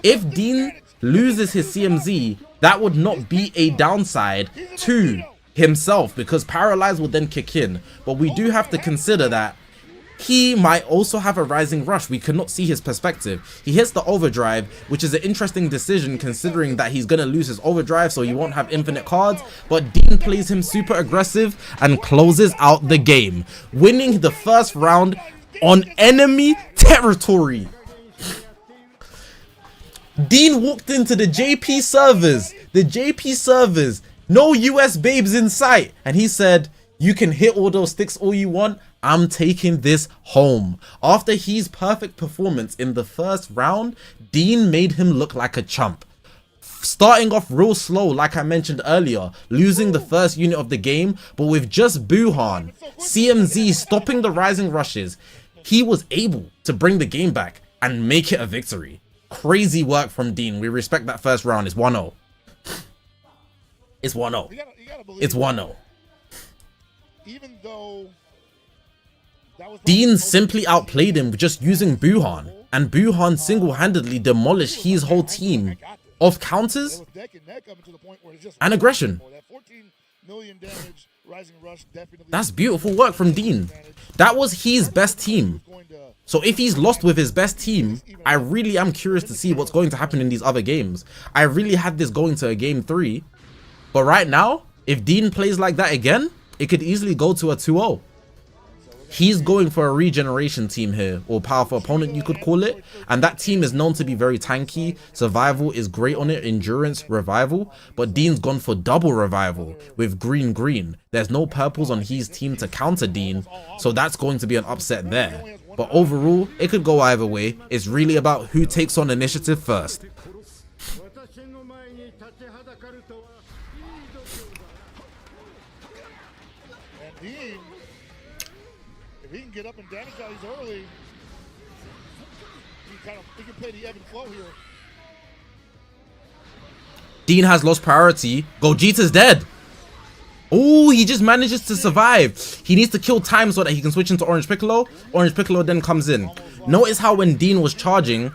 A: If Dean loses his CMZ, that would not be a downside to himself because Paralyze will then kick in. But we do have to consider that he might also have a Rising Rush. We cannot see his perspective. He hits the overdrive, which is an interesting decision considering that he's going to lose his overdrive, so he won't have infinite cards. But Dean plays him super aggressive and closes out the game, winning the first round on enemy territory. Dean walked into the JP servers, no US babes in sight, and he said, "You can hit all those sticks all you want, I'm taking this home." After his perfect performance in the first round, Dean made him look like a chump. Starting off real slow, like I mentioned earlier, losing the first unit of the game, but with just Buhan, CMZ stopping the Rising Rushes, he was able to bring the game back and make it a victory. Crazy work from Dean. We respect that first round. It's 1-0. It's 1-0. It's 1-0.
D: Even though
A: Dean simply outplayed him just using Buhan, and Buhan single-handedly demolished his whole team of counters and aggression. That's beautiful work from Dean. That was his best team. So if he's lost with his best team, I really am curious to see what's going to happen in these other games. I really had this going to a game 3, but right now, if Dean plays like that again, it could easily go to a 2-0. He's going for a regeneration team here, or powerful opponent you could call it, and that team is known to be very tanky. Survival is great on it, endurance, revival, but Dean's gone for double revival with green. There's no purples on his team to counter Dean, so that's going to be an upset there. But overall, it could go either way. It's really about who takes on initiative first.
D: If he can get up and damage out these early, he can play the ebb and flow here.
A: Dean has lost priority. Gogeta's dead. Oh, he just manages to survive. He needs to kill time so that he can switch into Orange Piccolo. Orange Piccolo then comes in. Notice how when Dean was charging,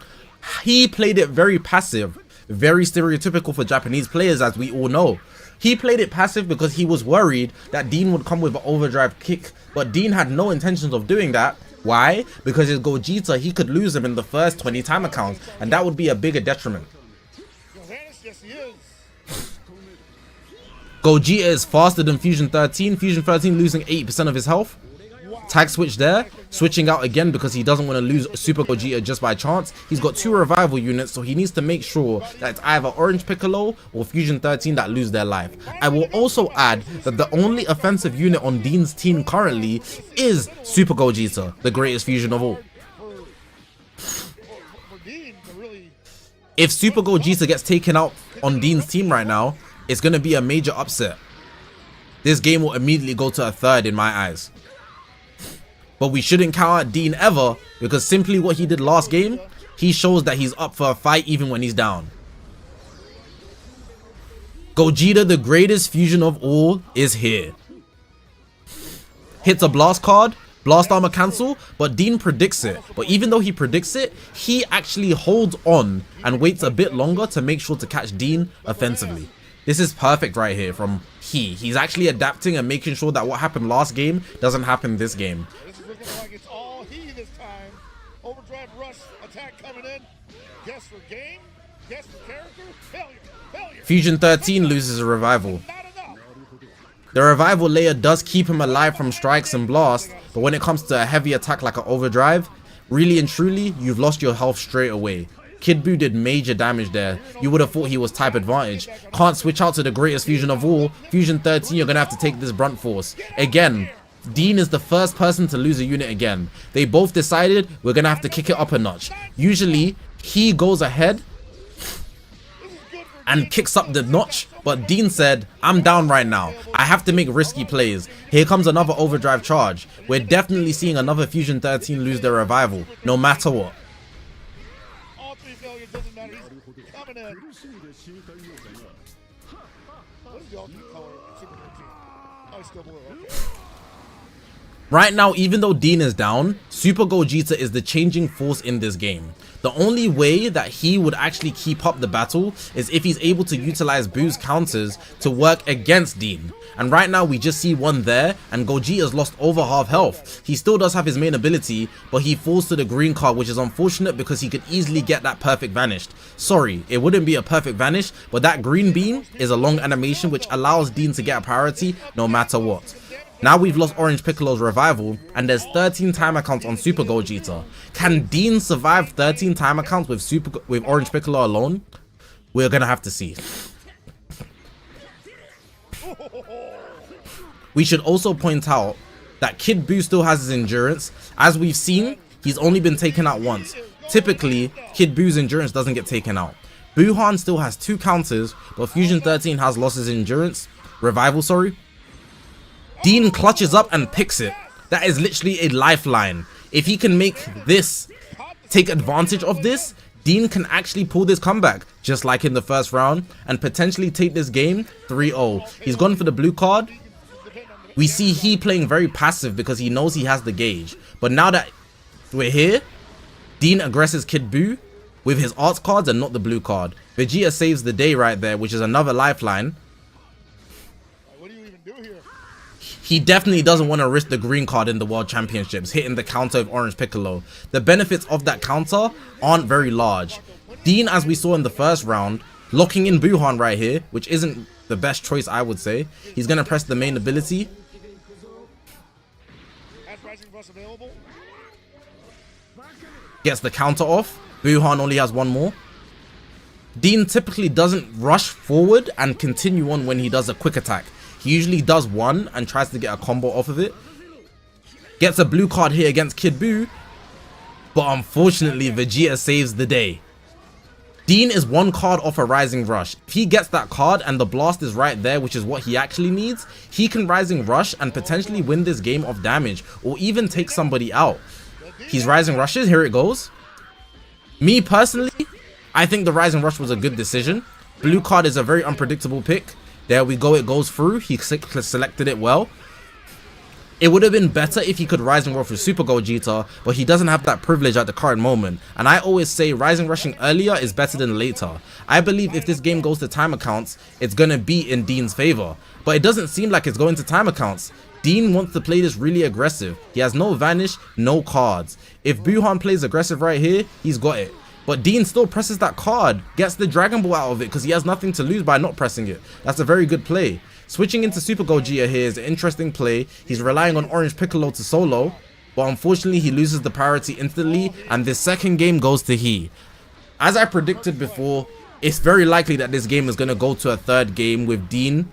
A: He played it very passive, very stereotypical for Japanese players, as we all know. He played it passive because he was worried that Dean would come with an overdrive kick, but Dean had no intentions of doing that. Why? Because his Gogeta, he could lose him in the first 20 timer counts, and that would be a bigger detriment. Gogeta is faster than Fusion 13. Fusion 13 losing 80% of his health. Tag switch there, switching out again because he doesn't want to lose Super Gogeta just by chance. He's got 2 revival units, so he needs to make sure that it's either Orange Piccolo or Fusion 13 that lose their life. I will also add that the only offensive unit on Dean's team currently is Super Gogeta, the greatest fusion of all. If Super Gogeta gets taken out on Dean's team right now, it's going to be a major upset. This game will immediately go to a third in my eyes. But we shouldn't count out Dean ever, because simply what he did last game, he shows that he's up for a fight even when he's down. Gogeta, the greatest fusion of all, is here. Hits a blast card, blast armor cancel, but Dean predicts it. But even though he predicts it, he actually holds on and waits a bit longer to make sure to catch Dean offensively. This is perfect right here from He's actually adapting and making sure that what happened last game doesn't happen this game.
D: Like it's all he this time. Overdrive rush attack coming in. Guess for game, guess for character, failure.
A: Fusion 13 loses a revival. The revival layer does keep him alive from strikes and blasts, but when it comes to a heavy attack like an overdrive, really and truly, you've lost your health straight away. Kid Buu did major damage there. You would have thought he was type advantage. Can't switch out to the greatest fusion of all. Fusion 13, you're gonna have to take this brunt force. Again, Dean is the first person to lose a unit again. They both decided we're gonna have to kick it up a notch. Usually, he goes ahead and kicks up the notch, but Dean said, I'm down right now. I have to make risky plays. Here comes another overdrive charge. We're definitely seeing another Fusion 13 lose their revival, no matter what.
D: All 3 failures doesn't matter. He's coming in. What is the alternate color? Super 13. Oh, it's still blue. Okay.
A: Right now, even though Dean is down, Super Gogeta is the changing force in this game. The only way that he would actually keep up the battle is if he's able to utilize Buu's counters to work against Dean. And right now we just see one there, and Gogeta's lost over half health. He still does have his main ability, but he falls to the green card, which is unfortunate because he could easily get that perfect vanished. Sorry, it wouldn't be a perfect vanish, but that green beam is a long animation which allows Dean to get a priority no matter what. Now we've lost Orange Piccolo's revival, and there's 13 timer counts on Super Gogeta. Can Dean survive 13 timer counts with Orange Piccolo alone? We're gonna have to see. We should also point out that Kid Buu still has his endurance. As we've seen, he's only been taken out once. Typically, Kid Buu's endurance doesn't get taken out. Buuhan still has 2 counters, but Fusion 13 has lost his endurance. Revival, sorry. Dean clutches up and picks it. That is literally a lifeline. If he can make this, take advantage of this, Dean can actually pull this comeback, just like in the first round, and potentially take this game 3-0. He's gone for the blue card. We see he playing very passive because he knows he has the gauge. But now that we're here, Dean aggresses Kid Buu with his arts cards and not the blue card. Vegeta saves the day right there, which is another lifeline. He definitely doesn't want to risk the green card in the World Championships, hitting the counter of Orange Piccolo. The benefits of that counter aren't very large. Dean, as we saw in the first round, locking in Buuhan right here, which isn't the best choice, I would say. He's going to press the main ability. Gets the counter off. Buuhan only has 1 more. Dean typically doesn't rush forward and continue on when he does a quick attack. He usually does 1 and tries to get a combo off of it. Gets a blue card here against Kid Buu, but unfortunately Vegeta saves the day. Dean is 1 card off a Rising Rush. If he gets that card and the blast is right there, which is what he actually needs, he can Rising Rush and potentially win this game off damage or even take somebody out. He's Rising Rushes, here it goes. Me personally, I think the Rising Rush was a good decision. Blue card is a very unpredictable pick. There we go, it goes through. He selected it well. It would have been better if he could Rising Rush with Super Gogeta, but he doesn't have that privilege at the current moment. And I always say Rising Rushing earlier is better than later. I believe if this game goes to time accounts, it's gonna be in Dean's favor. But it doesn't seem like it's going to time accounts. Dean wants to play this really aggressive. He has no Vanish, no cards. If Buhan plays aggressive right here, he's got it. But Dean still presses that card, gets the Dragon Ball out of it because he has nothing to lose by not pressing it. That's a very good play. Switching into Super Gogeta here is an interesting play. He's relying on Orange Piccolo to solo, but unfortunately he loses the priority instantly, and this second game goes to he. As I predicted before, it's very likely that this game is going to go to a third game with Dean.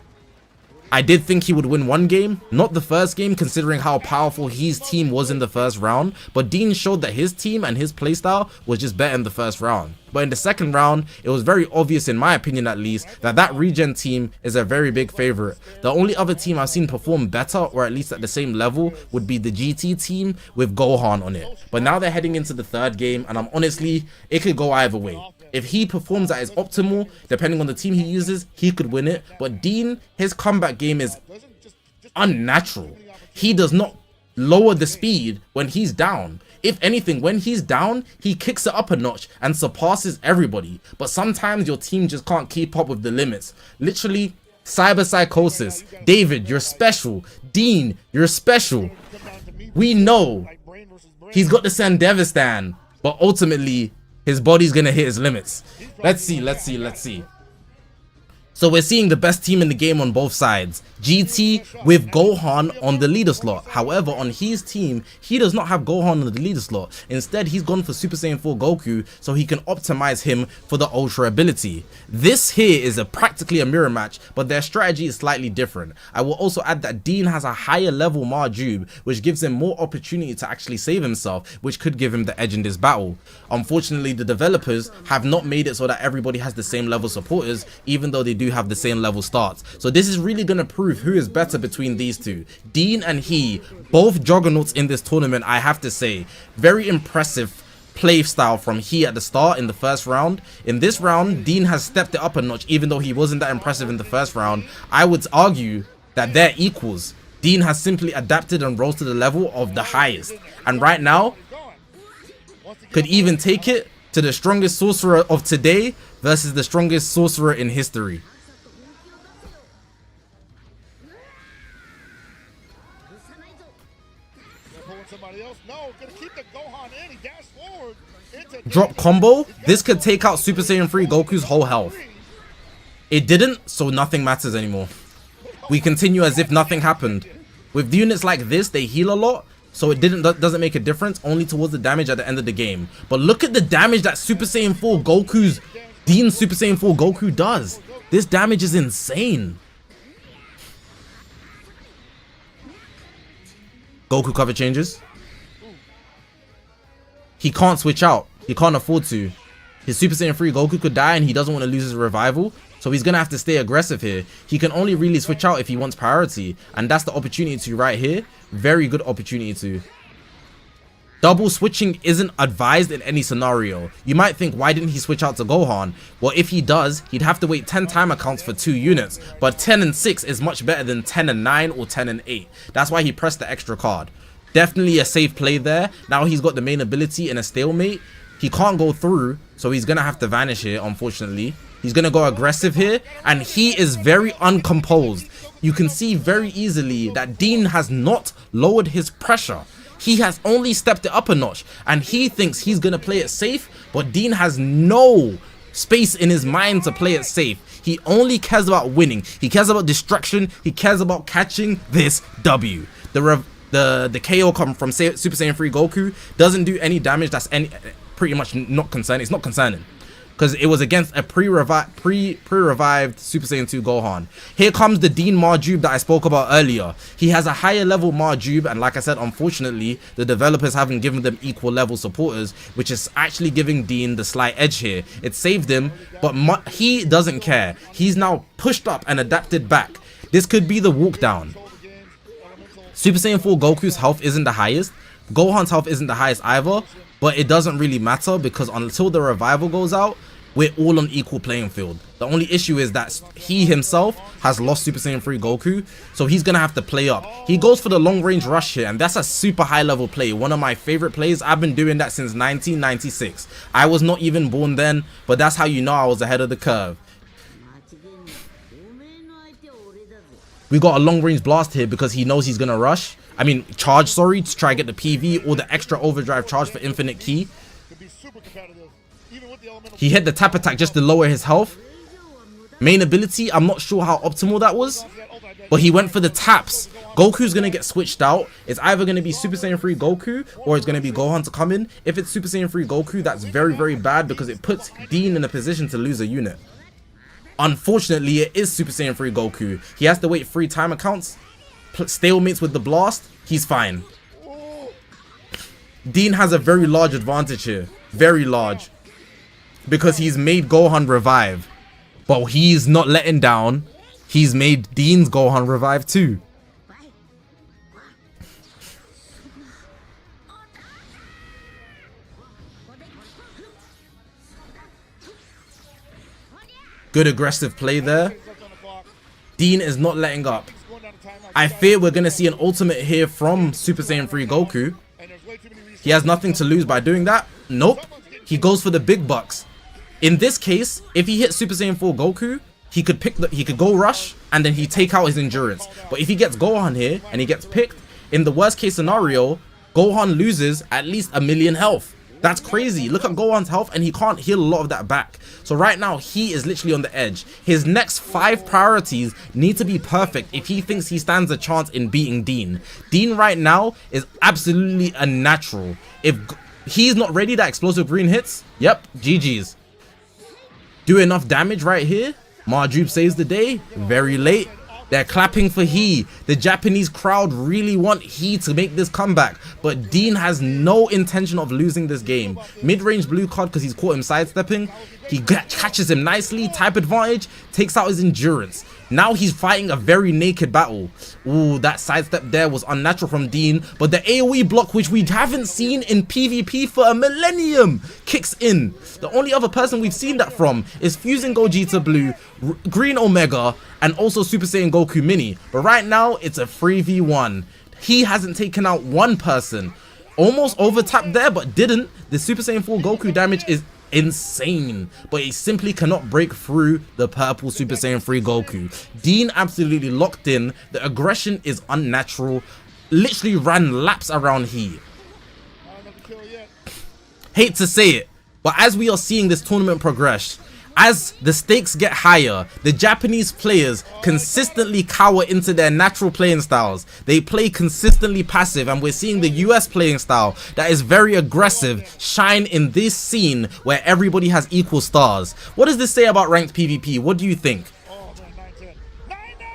A: I did think he would win one game, not the first game considering how powerful his team was in the first round, but Dean showed that his team and his playstyle was just better in the first round. But in the second round, it was very obvious, in my opinion at least, that regen team is a very big favorite. The only other team I've seen perform better, or at least at the same level, would be the GT team with Gohan on it. But now they're heading into the third game, and it could go either way. If he performs at his optimal, depending on the team he uses, he could win it. But Dean, his comeback game is unnatural. He does not lower the speed when he's down. If anything, when he's down, he kicks it up a notch and surpasses everybody. But sometimes your team just can't keep up with the limits. Literally, Cyber Psychosis. David, you're special. Dean, you're special. We know he's got the Sandevistan, but ultimately, his body's gonna hit his limits. Let's see. So we're seeing the best team in the game on both sides. GT with Gohan on the leader slot. However, on his team, he does not have Gohan on the leader slot. Instead, he's gone for Super Saiyan 4 Goku so he can optimize him for the Ultra ability. This here is practically a mirror match, but their strategy is slightly different. I will also add that Dean has a higher level Marjube, which gives him more opportunity to actually save himself, which could give him the edge in this battle. Unfortunately, the developers have not made it so that everybody has the same level supporters, even though they do have the same level starts. So this is really going to prove who is better between these two. Dean and he, both juggernauts in this tournament, I have to say. Very impressive play style from he at the start in the first round. In this round, Dean has stepped it up a notch, even though he wasn't that impressive in the first round. I would argue that they're equals. Dean has simply adapted and rose to the level of the highest, and right now could even take it to the strongest sorcerer of today versus the strongest sorcerer in history. Drop combo. This could take out Super Saiyan 3 Goku's whole health. It didn't, so nothing matters anymore. We continue as if nothing happened. With units like this, they heal a lot, so it doesn't make a difference, only towards the damage at the end of the game. But look at the damage that Super Saiyan 4 Goku's Dean's Super Saiyan 4 Goku does. This damage is insane. Goku cover changes. He can't switch out. He can't afford to. His Super Saiyan 3 Goku could die and he doesn't want to lose his revival. So he's going to have to stay aggressive here. He can only really switch out if he wants priority. And that's the opportunity to right here. Very good opportunity to. Double switching isn't advised in any scenario. You might think, why didn't he switch out to Gohan? Well, if he does, he'd have to wait 10 time accounts for 2 units. But 10 and 6 is much better than 10 and 9 or 10 and 8. That's why he pressed the extra card. Definitely a safe play there. Now he's got the main ability in a stalemate. He can't go through, so he's going to have to vanish here, unfortunately. He's going to go aggressive here, and he is very uncomposed. You can see very easily that Dean has not lowered his pressure. He has only stepped it up a notch, and he thinks he's going to play it safe, but Dean has no space in his mind to play it safe. He only cares about winning. He cares about destruction. He cares about catching this W. The KO come from Super Saiyan 3 Goku doesn't do any damage. That's pretty much not concerning. It's not concerning because it was against a pre-revived Super Saiyan 2 Gohan. Here comes the Dean Marjube that I spoke about earlier. He has a higher level Marjube, and like I said, unfortunately, the developers haven't given them equal level supporters, which is actually giving Dean the slight edge here. It saved him, but he doesn't care. He's now pushed up and adapted back. This could be the walk down. Super Saiyan 4 Goku's health isn't the highest. Gohan's health isn't the highest either, but it doesn't really matter because until the revival goes out, we're all on equal playing field. The only issue is that he himself has lost Super Saiyan 3 Goku, so he's gonna have to play up. He goes for the long range rush here, and that's a super high level play. One of my favorite plays. I've been doing that since 1996. I was not even born then, but that's how you know I was ahead of the curve. We got a long range blast here because he knows he's gonna rush. I mean, charge, sorry, to try to get the PV or the extra overdrive charge for infinite ki. He hit the tap attack just to lower his health. Main ability, I'm not sure how optimal that was, but he went for the taps. Goku's gonna get switched out. It's either gonna be Super Saiyan 3 Goku or it's gonna be Gohan to come in. If it's Super Saiyan 3 Goku, that's very, very bad because it puts Dean in a position to lose a unit. Unfortunately, it is Super Saiyan 3 Goku. He has to wait 3 timer counts, stalemates with the blast, he's fine. Dean has a very large advantage here. Very large. Because he's made Gohan revive. But he's not letting down. He's made Dean's Gohan revive too. Good aggressive play there. Dean is not letting up. I fear we're going to see an ultimate here from Super Saiyan 3 Goku. He has nothing to lose by doing that. Nope. He goes for the big bucks. In this case, if he hits Super Saiyan 4 Goku, he could go rush and then he take out his endurance. But if he gets Gohan here and he gets picked, in the worst case scenario, Gohan loses at least 1,000,000 health. That's crazy. Look at Gohan's health and he can't heal a lot of that back. So right now he is literally on the edge. His next 5 priorities need to be perfect if he thinks he stands a chance in beating Dean. Dean right now is absolutely unnatural. If he's not ready, that explosive green hits, yep, GG's. Do enough damage right here. Mardrup saves the day. Very late. They're clapping for he. The Japanese crowd really want he to make this comeback. But Dean has no intention of losing this game. Mid-range blue card because he's caught him sidestepping. He catches him nicely. Type advantage. Takes out his endurance. Now he's fighting a very naked battle. Ooh, that sidestep there was unnatural from Dean. But the AoE block, which we haven't seen in PvP for a millennium, kicks in. The only other person we've seen that from is Fusing Gogeta Blue, Green Omega, and also Super Saiyan Goku Mini. But right now, it's a 3v1. He hasn't taken out one person. Almost over-tapped there, but didn't. The Super Saiyan 4 Goku damage is insane, but he simply cannot break through the purple Super Saiyan 3 Goku. Dean absolutely locked in. The aggression is unnatural. Literally ran laps around he. Hate to say it, but as we are seeing this tournament progress, as the stakes get higher, the Japanese players consistently cower into their natural playing styles. They play consistently passive, and we're seeing the US playing style that is very aggressive shine in this scene where everybody has equal stars. What does this say about ranked PvP? What do you think?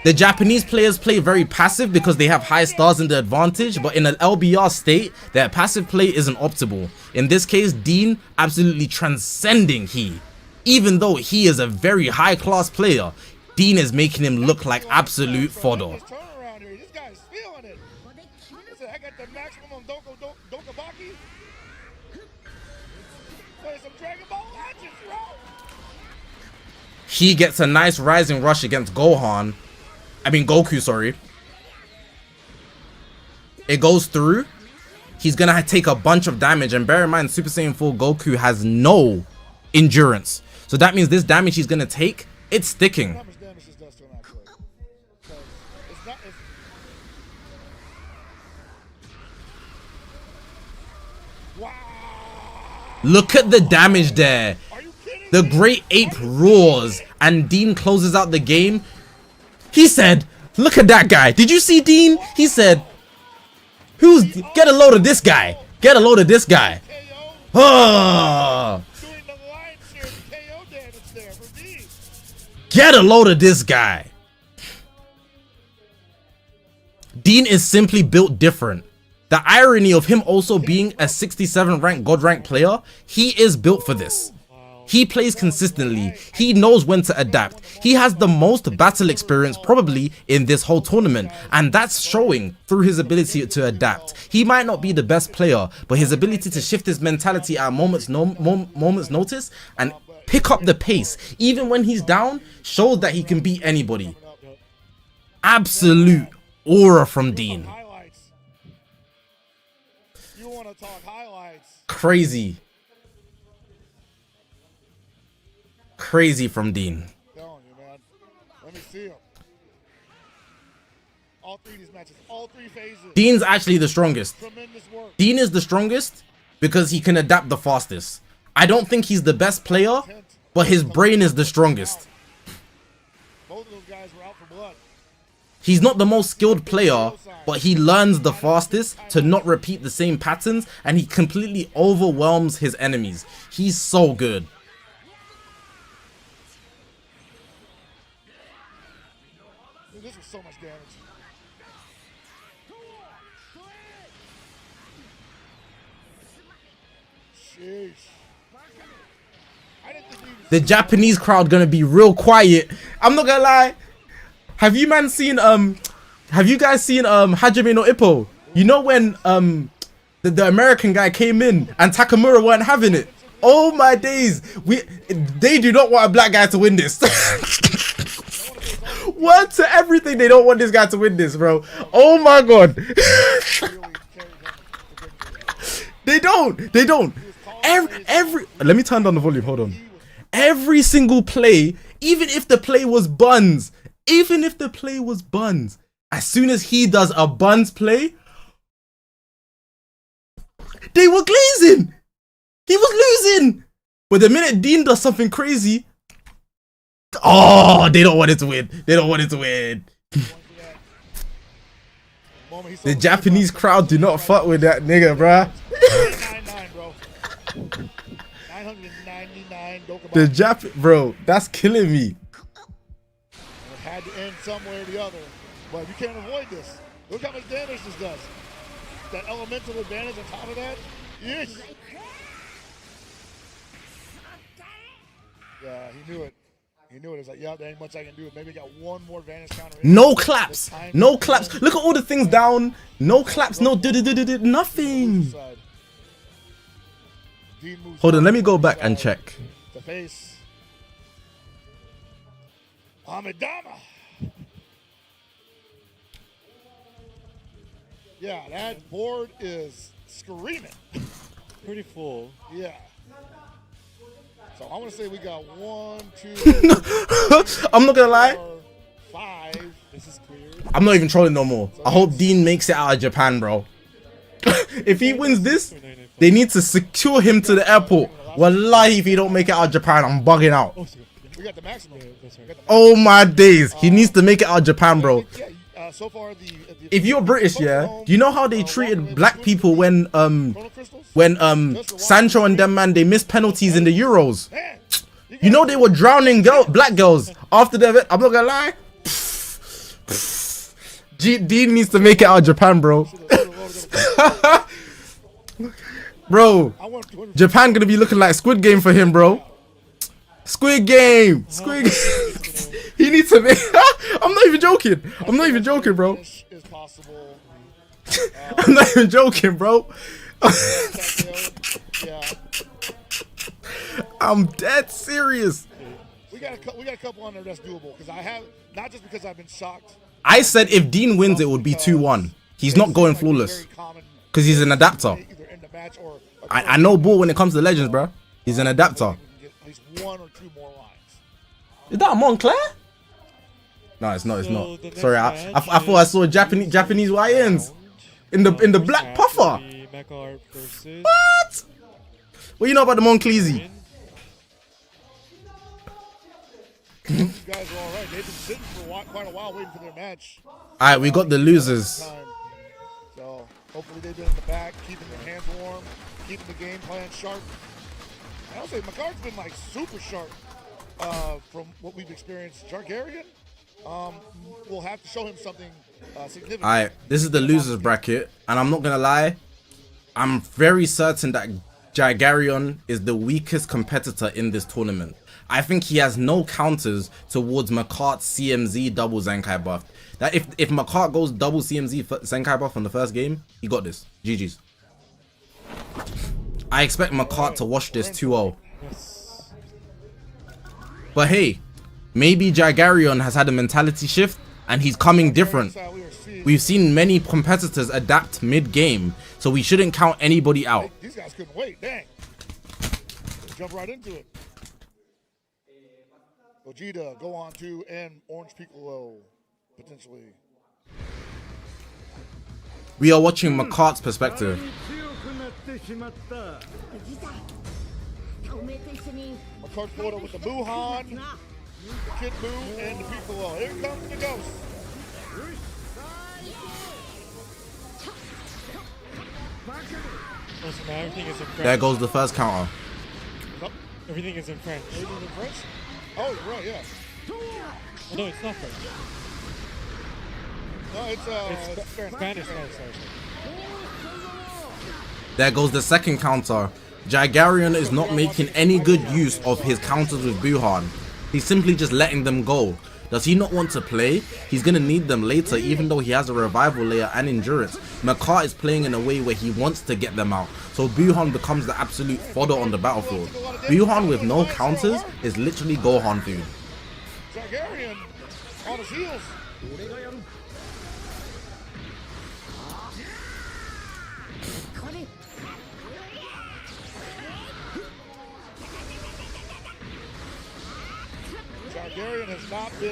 A: The Japanese players play very passive because they have high stars in the advantage, but in an LBR state, their passive play isn't optimal. In this case, Dean absolutely transcending he. Even though he is a very high class player, Dean is making him look like absolute fodder. He gets a nice rising rush against Goku, sorry. It goes through. He's gonna take a bunch of damage, and bear in mind Super Saiyan 4 Goku has no endurance. So that means this damage he's gonna take, it's sticking. Look at the damage there. The Great Ape roars, and Dean closes out the game. He said, look at that guy. Did you see Dean? He said, get a load of this guy. Get a load of this guy. Get a load of this guy. Dean is simply built different. The irony of him also being a 67 ranked God rank player, he is built for this. He plays consistently. He knows when to adapt. He has the most battle experience probably in this whole tournament, and that's showing through his ability to adapt. He might not be the best player, but his ability to shift his mentality at a moment's notice and pick up the pace. Even when he's down, shows that he can beat anybody. Absolute aura from Dean.
D: Highlights. You want to talk highlights?
A: Crazy. Crazy from Dean.
D: Telling you, man. Let me see him. All three of these matches, all three phases.
A: Dean's actually the strongest.
D: Tremendous work.
A: Dean is the strongest because he can adapt the fastest. I don't think he's the best player, but his brain is the strongest.
D: Both of those guys were out for blood.
A: He's not the most skilled player, but he learns the fastest to not repeat the same patterns, and he completely overwhelms his enemies. He's so good.
D: Dude, this was so much damage. Sheesh. I didn't think we even
A: The Japanese crowd gonna be real quiet. I'm not gonna lie. Have you guys seen Hajime no Ippo? You know when the American guy came in and Takamura weren't having it. Oh my days. They do not want a black guy to win this. Word to everything, they don't want this guy to win this, bro. Oh my god.
D: really carried him to victory.
A: They don't. Every let me turn down the volume, hold on. Every single play, even if the play was buns, as soon as he does a buns play, they were glazing. He was losing. But the minute Dean does something crazy, oh, they don't want it to win. The Japanese crowd do not fuck with that nigga, bruh.
D: 999, bro. 999 Dokkan.
A: Bro, that's killing me.
D: It had to end some way or the other, but you can't avoid this. Look how much damage this does. That elemental advantage on top of that. Yes. Yeah, he knew it. It's like, yeah, there ain't much I can do. Maybe I got one more advantage counter.
A: No claps. No claps. Look at all the things down. No claps. No nothing. Hold on. Let me go back and check.
D: The face. Amidama. Yeah, that board is screaming.
C: Pretty full.
D: Yeah. So I want to say we got 1, 2,
A: I'm not gonna lie.
D: 4, 5.
C: This is clear.
A: I'm not even trolling no more. I hope Dean makes it out of Japan, bro. If he wins this, they need to secure him to the airport. Wallahi, if he don't make it out of Japan, I'm bugging out.
D: We got the maximum.
A: Oh my days. He needs to make it out of Japan, bro.
D: Yeah, so far
A: If you're British, yeah, do you know how they treated black people when Sancho and them man, they missed penalties in the Euros? You know they were drowning black girls after the event. I'm not gonna lie. Dean needs to make it out of Japan, bro. Bro, Japan gonna be looking like Squid Game for him, bro. Squid Game. He needs to make. I'm not even joking, bro. I'm not even joking, bro. I'm dead serious.
D: We got a couple on there that's doable because I have not just because I've been shocked.
A: I said if Dean wins, it would be 2-1. He's not going flawless because he's an adapter. I know ball when it comes to legends, bro. He's an adapter.
D: At least 1 or 2 more lines.
A: Is that Montclair? No, it's not. Sorry, I thought I saw Japanese YNs in the black puffer. What? What you know about the Moncleasy?
D: These guys are all right. They've been sitting for quite a while waiting for their match.
A: All right, we got the losers.
D: So hopefully they've been in the back, keeping their hands warm, keeping the game plan sharp. And I'll say McCart's been like super sharp from what we've experienced. Jargarian, we'll have to show him something significant.
A: All right, this is the losers bracket, and I'm not gonna lie, I'm very certain that Jargarian is the weakest competitor in this tournament. I think he has no counters towards McCart's CMZ double Zenkai buff. That if McCart goes double CMZ Zenkai buff on the first game, he got this. GG's. I expect McCart to wash this 2-0. But hey, maybe Jaigarion has had a mentality shift and he's coming different. We've seen many competitors adapt mid-game, so we shouldn't count anybody out.
D: These guys couldn't wait. Dang. Jump right into it. Gogeta, go on to, and Orange Piccolo, potentially.
A: We are watching Mart's perspective.
D: Mart's photo with the Buhan, the Kid Buu, and the Piccolo. Here comes the Ghost.
C: Listen, man, everything is in French.
A: There goes the first counter.
C: Everything is in French.
D: Everything in French? Oh, you're right, yeah.
C: Oh, no, it's not French.
D: No, it's
C: Spanish. Sorry.
A: There goes the second counter. Jaigarion is not making any good use of his counters with Buhan. He's simply just letting them go. Does he not want to play? He's going to need them later, even though he has a revival layer and endurance. Mart is playing in a way where he wants to get them out, so Buhan becomes the absolute fodder on the battlefield. Buhan with no counters is literally Gohan food.
D: Jaigarion on his heels.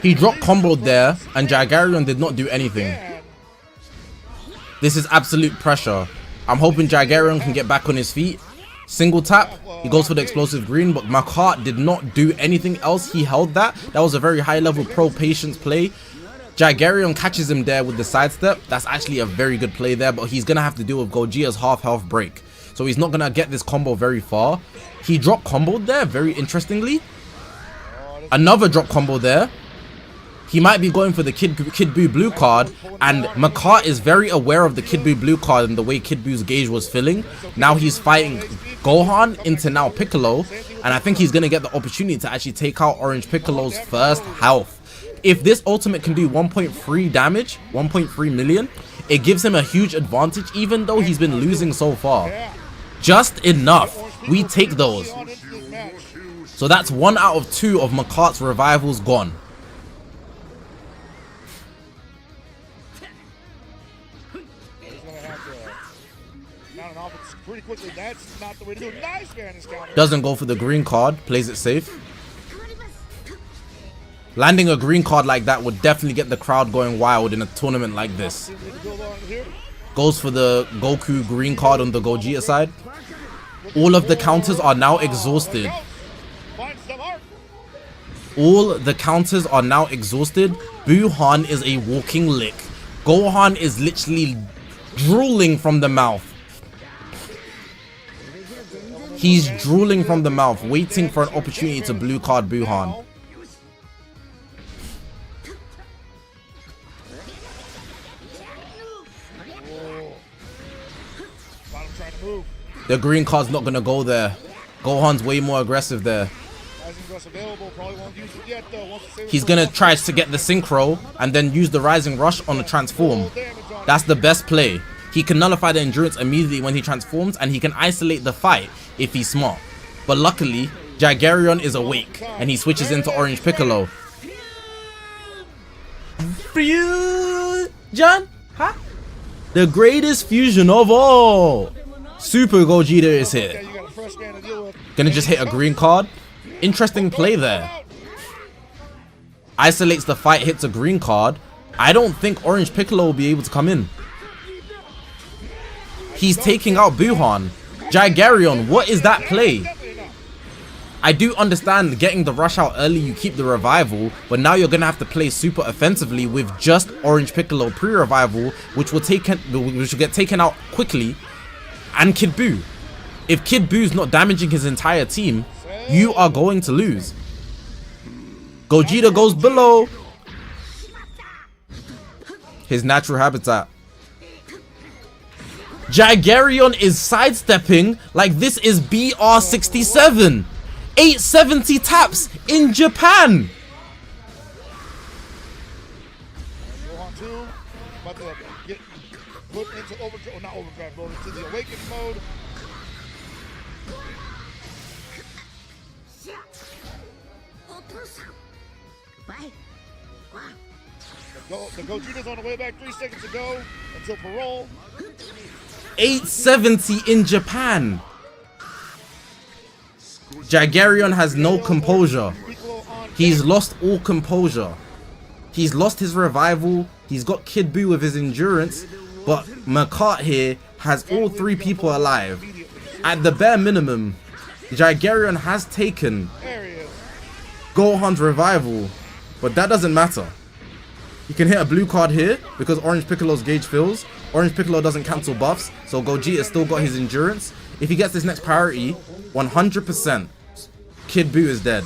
A: He dropped comboed there, and Jaigarion did not do anything. This is absolute pressure. I'm hoping Jaigarion can get back on his feet. Single tap, he goes for the explosive green, but Mart did not do anything else. He held that. That was a very high level pro patience play. Jaigarion catches him there with the sidestep. That's actually a very good play there, but he's going to have to deal with Gogeta's half health break. So he's not going to get this combo very far. He dropped comboed there, very interestingly. Another drop combo there. He might be going for the Kid Buu blue card, and Mart is very aware of the Kid Buu blue card and the way Kid Buu's gauge was filling. Now he's fighting Gohan into now Piccolo, and I think he's going to get the opportunity to actually take out Orange Piccolo's first health. If this ultimate can do 1.3 damage, 1.3 million, it gives him a huge advantage, even though he's been losing so far. Just enough. We take those. So that's 1 out of 2 of Mart's revivals gone. Doesn't go for the green card, plays it safe. Landing a green card like that would definitely get the crowd going wild in a tournament like this. Goes for the Goku green card on the Gogeta side. All of the counters are now exhausted. All the counters are now exhausted. Buhan is a walking lick. Gohan is literally drooling from the mouth. He's drooling from the mouth, waiting for an opportunity to blue card Buhan. The green card's not going to go there. Gohan's way more aggressive there. He's going to try to get the synchro and then use the rising rush on the transform. That's the best play. He can nullify the endurance immediately when he transforms, and he can isolate the fight if he's smart. But luckily, Jaigarion is awake and he switches into Orange Piccolo. Fusion! Huh? The greatest fusion of all! Super Gogeta is here. Gonna just hit a green card. Interesting play there. Isolates the fight, hits a green card. I don't think Orange Piccolo will be able to come in. He's taking out Buhan. Jaigarion, what is that play? I do understand getting the rush out early, you keep the revival, but now you're gonna have to play super offensively with just Orange Piccolo pre-revival, which will get taken out quickly, and Kid Buu. If Kid Buu's not damaging his entire team, you are going to lose. Gogeta goes below his natural habitat. Jaigarion is sidestepping like this is BR67. 870 taps in Japan.
D: Gohan 2, about to get put into overdrive, not overdrive, but into the awakened mode. The Gogeta's on the way back. 3 seconds to go until parole.
A: 870 in Japan. Jagarion has no composure. He's lost all composure. He's lost his revival. He's got Kid Buu with his endurance. But Mart here has all 3 people alive. At the bare minimum, Jagarion has taken Gohan's revival. But that doesn't matter. You can hit a blue card here because Orange Piccolo's gauge fills. Orange Piccolo doesn't cancel buffs, so Gogeta still got his endurance. If he gets this next priority, 100% Kid Buu is dead.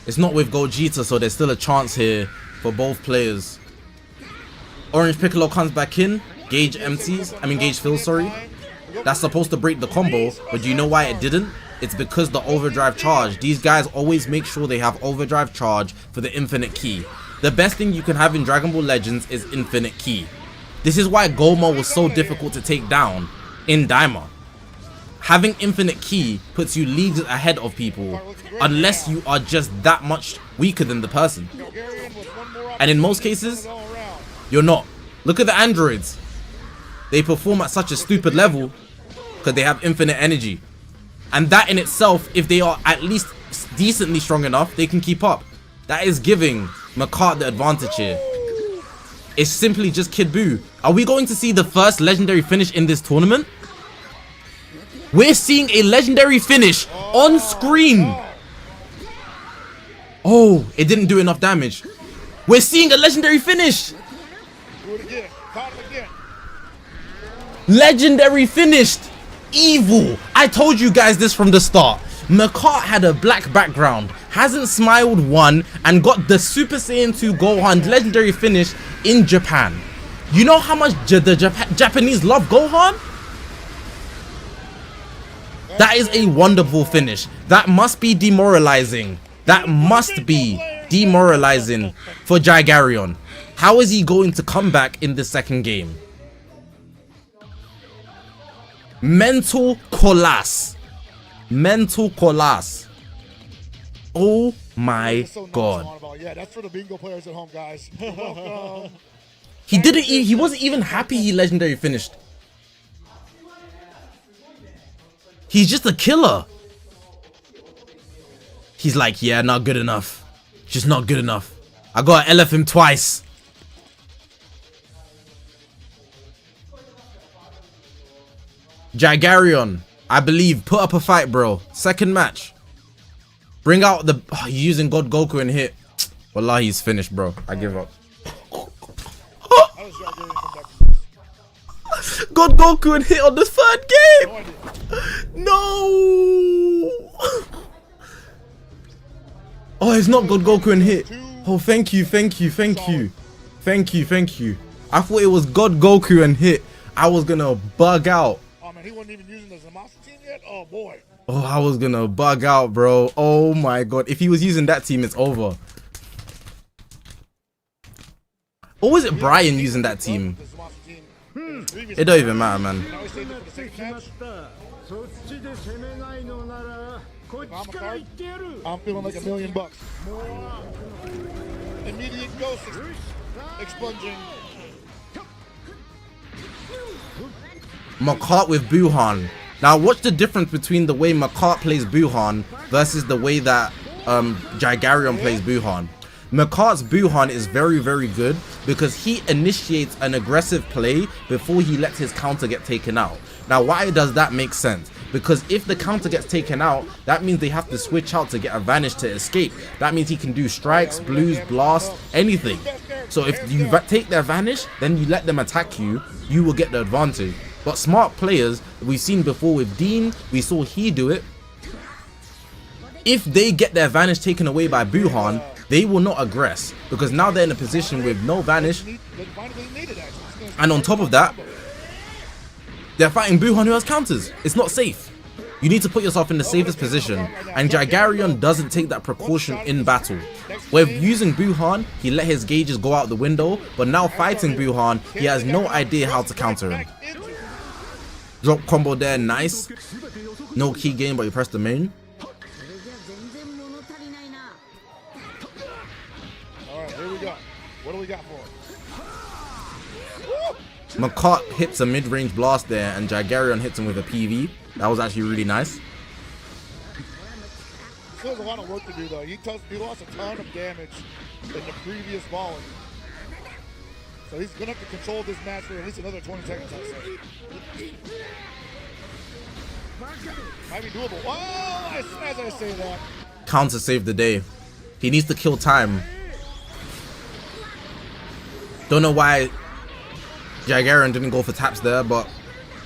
A: It's not with Gogeta, so there's still a chance here for both players. Orange Piccolo comes back in, gauge empties, gauge fills, sorry. That's supposed to break the combo, but do you know why it didn't? It's because the overdrive charge. These guys always make sure they have overdrive charge for the infinite key. The best thing you can have in Dragon Ball Legends is infinite key. This is why Goma was so difficult to take down in Daima. Having infinite key puts you leagues ahead of people unless you are just that much weaker than the person. And in most cases, you're not. Look at the androids. They perform at such a stupid level because they have infinite energy. And that in itself, if they are at least decently strong enough, they can keep up. That is giving Mart the advantage here. It's simply just Kid Buu. Are we going to see the first legendary finish in this tournament? We're seeing a legendary finish on screen. Oh, it didn't do enough damage. We're seeing a legendary finish.
D: Do it again. Caught him again.
A: Legendary finished. Evil. I told you guys this from the start. Mart had a black background, hasn't smiled one, and got the Super Saiyan 2 Gohan legendary finish in Japan. You know how much the Japanese love Gohan? That is a wonderful finish. That must be demoralizing. That must be demoralizing for Jagarion. How is he going to come back in the second game? Mental collapse. Mental collapse. Oh my god.
D: Yeah, that's for the bingo players at home, guys.
A: He wasn't even happy he legendary finished. He's just a killer. He's like, yeah, not good enough. Just not good enough. I gotta LF him twice. Jagarion, I believe, put up a fight, bro. Second match. Bring out the... Oh, you're using God Goku and hit. Wallah, he's finished, bro. I give up. God Goku and hit on the third game. No. Oh, it's not God Goku and hit. Oh, thank you, thank you, thank you. Thank you, thank you. I thought it was God Goku and hit. I was gonna bug out.
D: He wasn't even using the Zinobi team yet? Oh boy.
A: Oh, I was gonna bug out, bro. Oh my god. If he was using that team, it's over. Or was it Brian using that team? It don't even matter, man.
D: I'm feeling like $1 million. Immediate ghost expunging.
A: Mart with Buuhan. Now watch the difference between the way Mart plays Buuhan versus the way that Jagarion plays Buuhan. Mart's Buuhan is very, very good because he initiates an aggressive play before he lets his counter get taken out. Now why does that make sense? Because if the counter gets taken out, that means they have to switch out to get a vanish to escape. That means he can do strikes, blues, blasts, anything. So if you take their vanish, then you let them attack you, you will get the advantage. But smart players, we've seen before with Dean, we saw he do it. If they get their vanish taken away by Buuhan, they will not aggress because now they're in a position with no vanish. And on top of that, they're fighting Buuhan who has counters. It's not safe. You need to put yourself in the safest position, and Jagarion doesn't take that precaution in battle. With using Buuhan, he let his gauges go out the window, but now fighting Buuhan, he has no idea how to counter him. Drop combo there, nice. No key game, but you press the main.
D: What do we got for him?
A: Mart hits a mid-range blast there, and Jagarion hits him with a PV. That was actually really nice.
D: Still has a lot of work to do, though. He lost a ton of damage in the previous volley. So he's going to have to control this match for at least another 20 seconds, I'd say. Might be doable. Oh, as I say that.
A: Counter saved the day. He needs to kill time. Don't know why Jagarion didn't go for taps there, but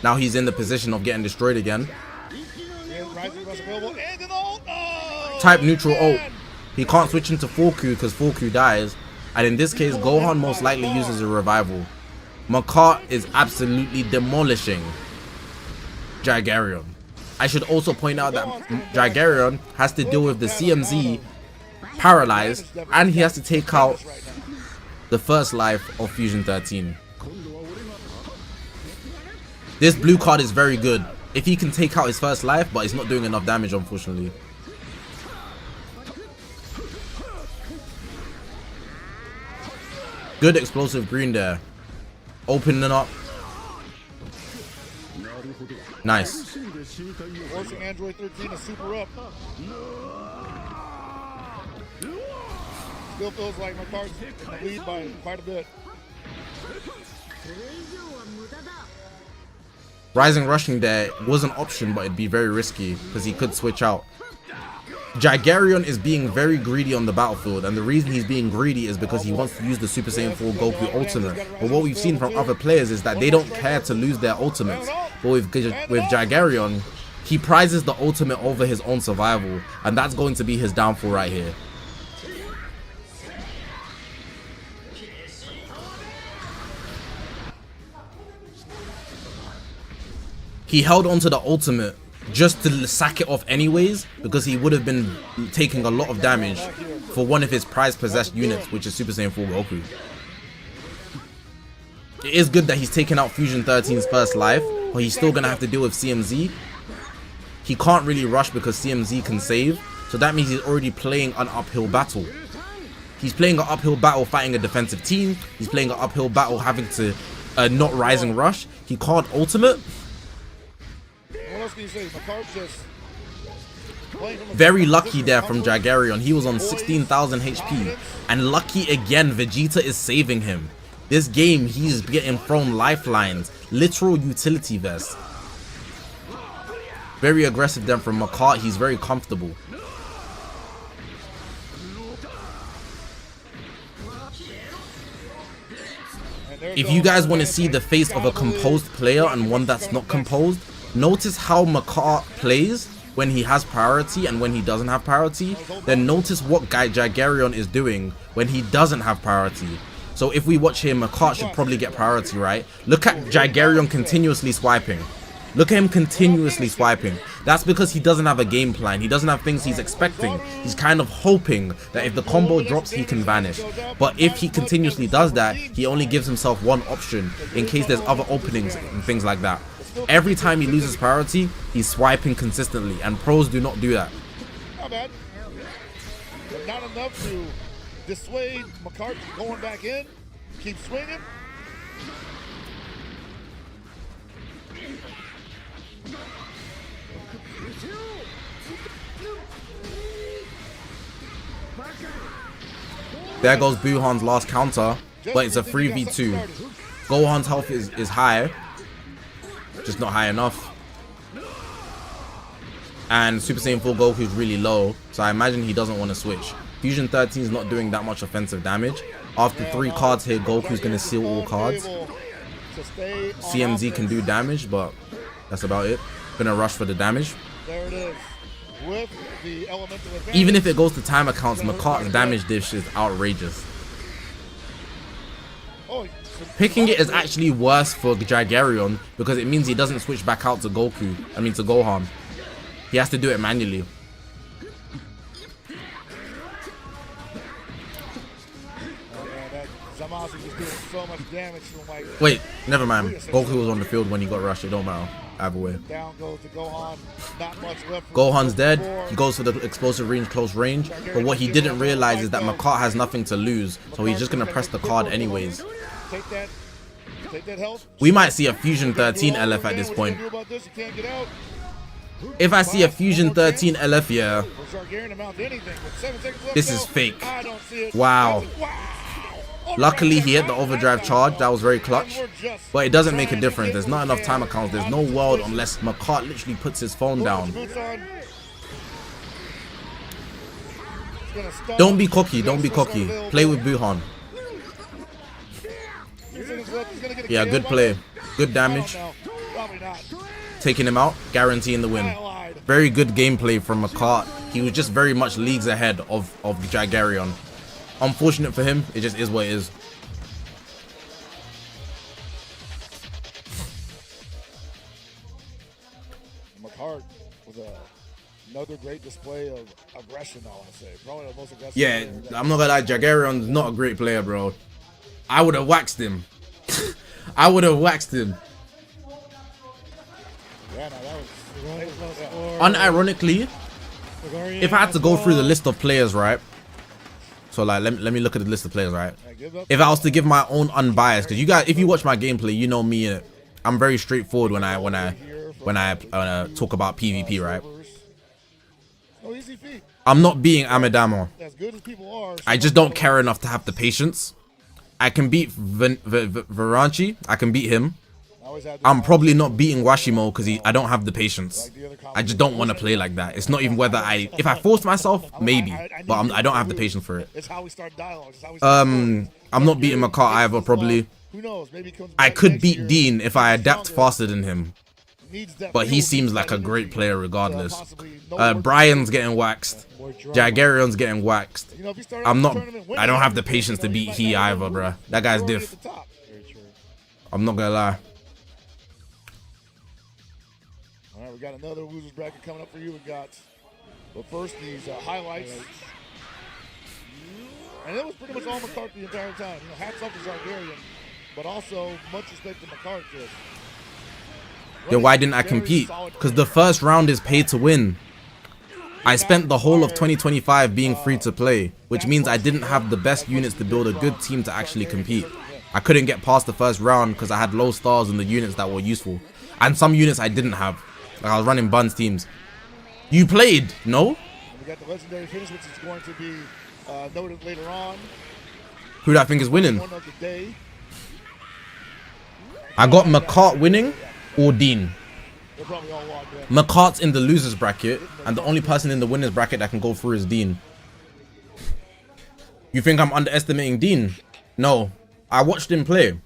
A: now he's in the position of getting destroyed again. Type neutral ult. He can't switch into 4Q because 4Q dies. And in this case, Gohan most likely uses a revival. Mart is absolutely demolishing Jagarion. I should also point out that Jagarion has to deal with the CMZ paralyzed, and he has to take out the first life of Fusion 13. This blue card is very good if he can take out his first life, but it's not doing enough damage, unfortunately. Good explosive green there. Opening up. Nice.
D: Forcing Android 13 to super up. Still feels like Mart's in the lead by quite a bit.
A: Rising rushing there was an option, but it'd be very risky because he could switch out. Jagarion is being very greedy on the battlefield, and the reason he's being greedy is because he wants to use the Super Saiyan 4 Goku ultimate. But what we've seen from other players is that they don't care to lose their ultimates. But with Jagarion, he prizes the ultimate over his own survival, and that's going to be his downfall right here. He held onto the ultimate just to sack it off anyways, because he would have been taking a lot of damage for one of his prized possessed units, which is Super Saiyan 4 Goku. It is good that he's taken out Fusion 13's first life, but he's still gonna have to deal with CMZ. He can't really rush because CMZ can save, so that means he's already playing an uphill battle. He's playing an uphill battle fighting a defensive team. He's playing an uphill battle having to not rising rush. He can't ultimate. Very lucky there from Jagarion. He was on 16,000 HP. And lucky again, Vegeta is saving him. This game, he's getting thrown lifelines. Literal utility vest. Very aggressive then from Mart. He's very comfortable. If you guys want to see the face of a composed player and one that's not composed, notice how Mart plays when he has priority and when he doesn't have priority. Then notice what Jagarion is doing when he doesn't have priority. So if we watch here, Mart should probably get priority, right? Look at Jagarion continuously swiping. Look at him continuously swiping. That's because he doesn't have a game plan. He doesn't have things he's expecting. He's kind of hoping that if the combo drops, he can vanish. But if he continuously does that, he only gives himself one option in case there's other openings and things like that. Every time he loses priority, he's swiping consistently, and pros do not do that.
D: Not bad. But not enough to dissuade Mart going back in. Keep swinging.
A: There goes Buhan's last counter, but it's a 3v2. Gohan's health is high, just not high enough. And Super Saiyan 4 Goku is really low, so I imagine he doesn't want to switch. Fusion 13 is not doing that much offensive damage. After 3 cards here, Goku's going to seal all cards. CMZ can do damage, but that's about it. Gonna rush for the damage.
D: There it is. With the elemental advantage.
A: Even if it goes to time accounts, Mart's damage dish is outrageous. Picking it is actually worse for Jagarion because it means he doesn't switch back out to Gohan. He has to do it manually. Wait, never mind. Goku was on the field when he got rushed. It don't matter. Either way.
D: Down goes to Gohan. Not much left.
A: Gohan's dead. He goes for the explosive range, close range. But what he didn't realize is that Mart has nothing to lose, so he's just gonna press the card anyways.
D: Take that. Take that health.
A: We might see a Fusion 13 LF at this point. If I see a Fusion 13 LF, yeah. This is fake. Wow. Luckily, he hit the overdrive charge. That was very clutch. But it doesn't make a difference. There's not enough timer counts. There's no world unless Mart literally puts his phone down. Don't be cocky. Don't be cocky. Play with Buhan. Yeah, good play. Good damage. Taking him out. Guaranteeing the win. Very good gameplay from Mart. He was just very much leagues ahead of the Jagarion. Unfortunate for him, it just is what it is.
D: Mart was another great display of aggression, I want to say. Probably the most aggressive.
A: Yeah, I'm not gonna lie, Jagarion's not a great player, bro. I would have waxed him. I would have waxed him.
D: Yeah, no, that was
A: Unironically, if I had to go through the list of players, right? So like, let me look at the list of players, right? If I was to give my own unbiased, because you guys, if you watch my gameplay, you know me. I'm very straightforward when I talk about PvP, right? I'm not being Amidama. I just don't care enough to have the patience. I can beat Varanchi. I can beat him. I'm probably not beating Washimo because I don't have the patience. I just don't want to play like that. It's not even whether if I force myself, maybe, but I don't have the patience for it. I'm not beating Mart either, probably. I could beat Dean if I adapt faster than him, but he seems like a great player regardless. Brian's getting waxed. Jagarion's getting waxed. I don't have the patience to beat he either, bruh. That guy's diff. I'm not gonna lie.
D: All right, we got another losers bracket coming up for you. We got, but first these highlights, and it was pretty much all Mart the entire time. You know, hats off to Zargarian, but also much respect to Mart.
A: Yo, why didn't I compete? Because the first round is paid to win. I spent the whole of 2025 being free to play, which means I didn't have the best units to build a good team to actually compete. I couldn't get past the first round because I had low stars in the units that were useful, and some units I didn't have. Like I was running Buns teams. You played, no?
D: We got the legendary finish, which is going to be noted later on.
A: Who do I think is winning? I got Mart winning or Dean. Mart's in the losers bracket, and the only person in the winners bracket that can go through is Dean. You think I'm underestimating Dean? No. I watched him play.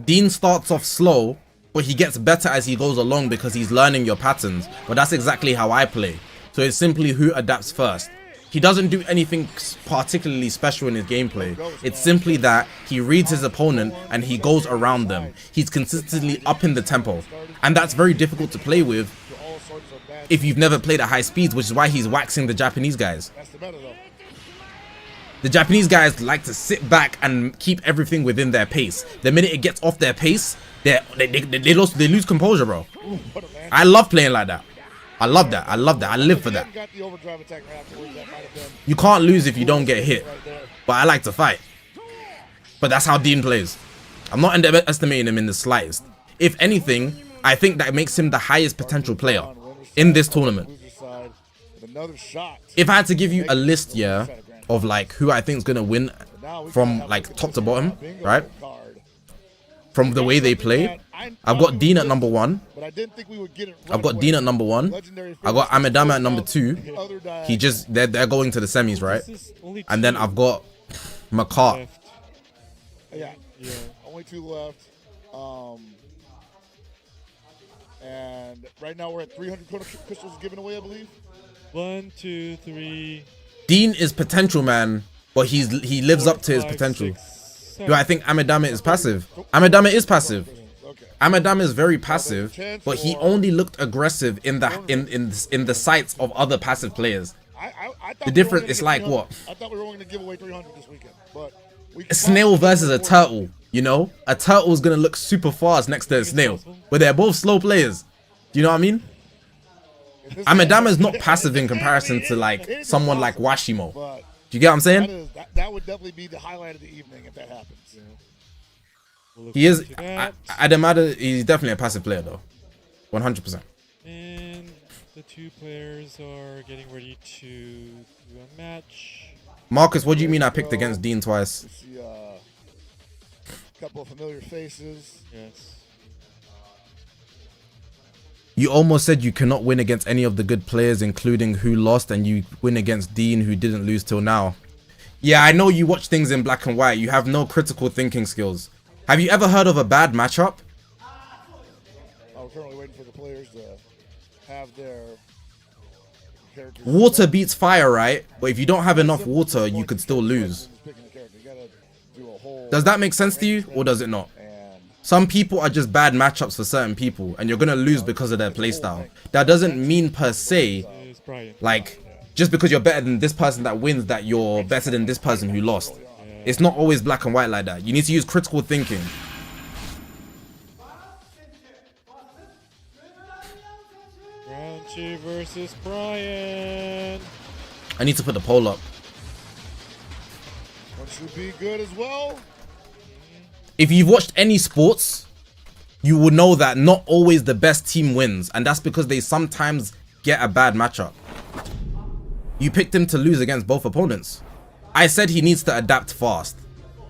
A: Dean starts off slow, but he gets better as he goes along because he's learning your patterns. But that's exactly how I play. So it's simply who adapts first. He doesn't do anything particularly special in his gameplay. It's simply that he reads his opponent and he goes around them. He's consistently up in the tempo. And that's very difficult to play with if you've never played at high speeds, which is why he's waxing the Japanese guys. The Japanese guys like to sit back and keep everything within their pace. The minute it gets off their pace, they lose composure, bro. I love playing like that. I love that. I love that. I live for that. You can't lose if you don't get hit. But I like to fight. But that's how Dean plays. I'm not underestimating him in the slightest. If anything, I think that makes him the highest potential player in this tournament. If I had to give you a list, yeah, of like who I think is gonna win from like top to bottom, right? From the way they play, I've got Dean at number 1. I've got Dean at number 1. I got Amidama at number 2. They're going to the semis, right? And then I've got Mart.
D: Yeah, only 2 left. And right now we're at 300 crystals given away, I believe.
C: 1, 2, 3.
A: Dean is potential, man, but he lives up to his potential. Do I think Amidama is passive? Amidama is passive. Amidama is very passive, but he only looked aggressive in the sights of other passive players. The difference is like what?
D: I thought we were going to give away 300 this weekend, but
A: a snail versus a turtle, you know? A turtle is gonna look super fast next to a snail, but they're both slow players. Do you know what I mean? Amadama is not passive in comparison to like someone like Washimo.
D: But
A: Do you get what I'm saying?
D: that would definitely be the highlight of the evening if that happens.
C: We'll look
A: He is.
C: forward to that.
A: Adamada, he's definitely a passive player though. 100%.
C: And the two players are getting ready to do a match.
A: Marcus, what do you mean I picked against Dean twice?
D: We see a couple of familiar faces.
C: Yes.
A: You almost said you cannot win against any of the good players, including who lost, and you win against Dean, who didn't lose till now. Yeah, I know you watch things in black and white. You have no critical thinking skills. Have you ever heard of a bad matchup?
D: I'm currently waiting for the players to have their characters.
A: Water beats fire, right? But if you don't have enough water, you could still lose. Does that make sense to you, or does it not? Some people are just bad matchups for certain people, and you're gonna lose because of their playstyle. That doesn't mean per se, like, just because you're better than this person that wins, that you're better than this person who lost. It's not always black and white like that. You need to use critical thinking.
C: Brownchi versus Brian.
A: I need to put the poll up.
D: Which would be good as well.
A: If you've watched any sports, you will know that not always the best team wins, and that's because they sometimes get a bad matchup. You picked him to lose against both opponents. I said he needs to adapt fast.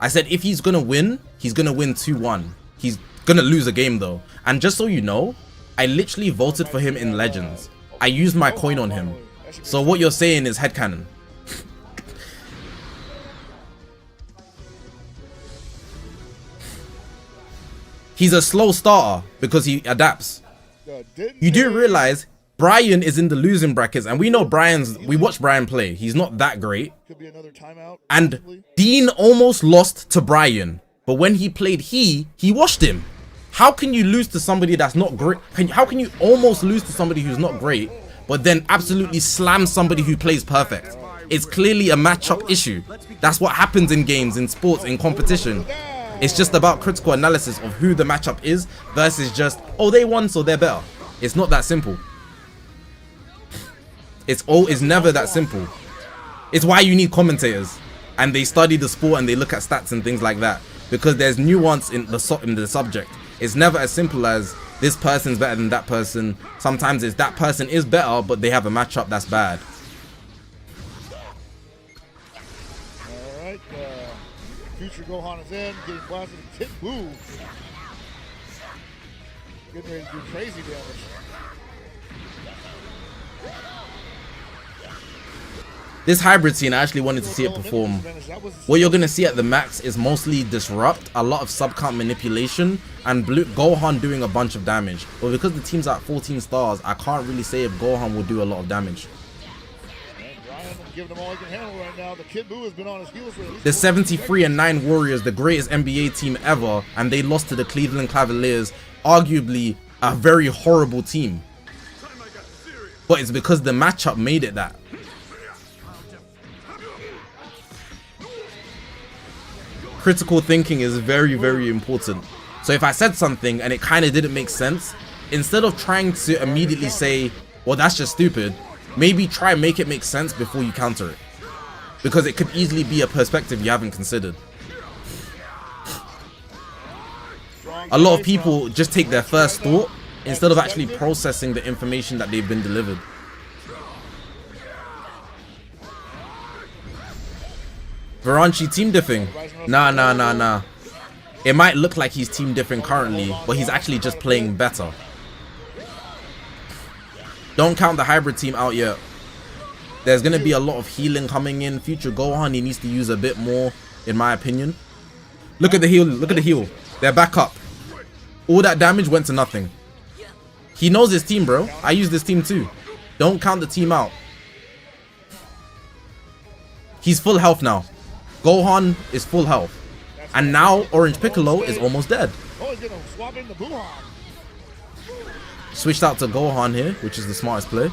A: I said if he's gonna win, he's gonna win 2-1. He's gonna lose a game though. And just so you know, I literally voted for him in Legends. I used my coin on him. So what you're saying is headcanon. He's a slow starter because he adapts. You do realize Brian is in the losing brackets, and we know we watch Brian play. He's not that great. And Dean almost lost to Brian, but when he played he washed him. How can you lose to somebody that's not great? How can you almost lose to somebody who's not great, but then absolutely slam somebody who plays perfect? It's clearly a matchup issue. That's what happens in games, in sports, in competition. It's just about critical analysis of who the matchup is versus just, oh, they won, so they're better. It's not that simple. It's never that simple. It's why you need commentators, and they study the sport and they look at stats and things like that, because there's nuance in the subject. It's never as simple as this person's better than that person. Sometimes it's that person is better, but they have a matchup that's bad.
D: All right, future Gohan is in, getting blasted. Tip Boo getting ready to do crazy damage.
A: This hybrid scene, I actually wanted to see it perform. What you're going to see at the max is mostly disrupt, a lot of sub-count manipulation, and Gohan doing a bunch of damage. But because the team's at 14 stars, I can't really say if Gohan will do a lot of damage. The 73-9 Warriors, the greatest NBA team ever, and they lost to the Cleveland Cavaliers, arguably a very horrible team. But it's because the matchup made it that. Critical thinking is very, very important. So if I said something and it kind of didn't make sense, instead of trying to immediately say, well, that's just stupid, maybe try and make it make sense before you counter it. Because it could easily be a perspective you haven't considered. A lot of people just take their first thought instead of actually processing the information that they've been delivered. Varanchi team diffing? Nah. It might look like he's team diffing currently, but he's actually just playing better. Don't count the hybrid team out yet. There's going to be a lot of healing coming in. Future Gohan, he needs to use a bit more, in my opinion. Look at the heal. Look at the heal. They're back up. All that damage went to nothing. He knows his team, bro. I use this team too. Don't count the team out. He's full health now. Gohan is full health. And now Orange Piccolo is almost dead. Switched out to Gohan here, which is the smartest play.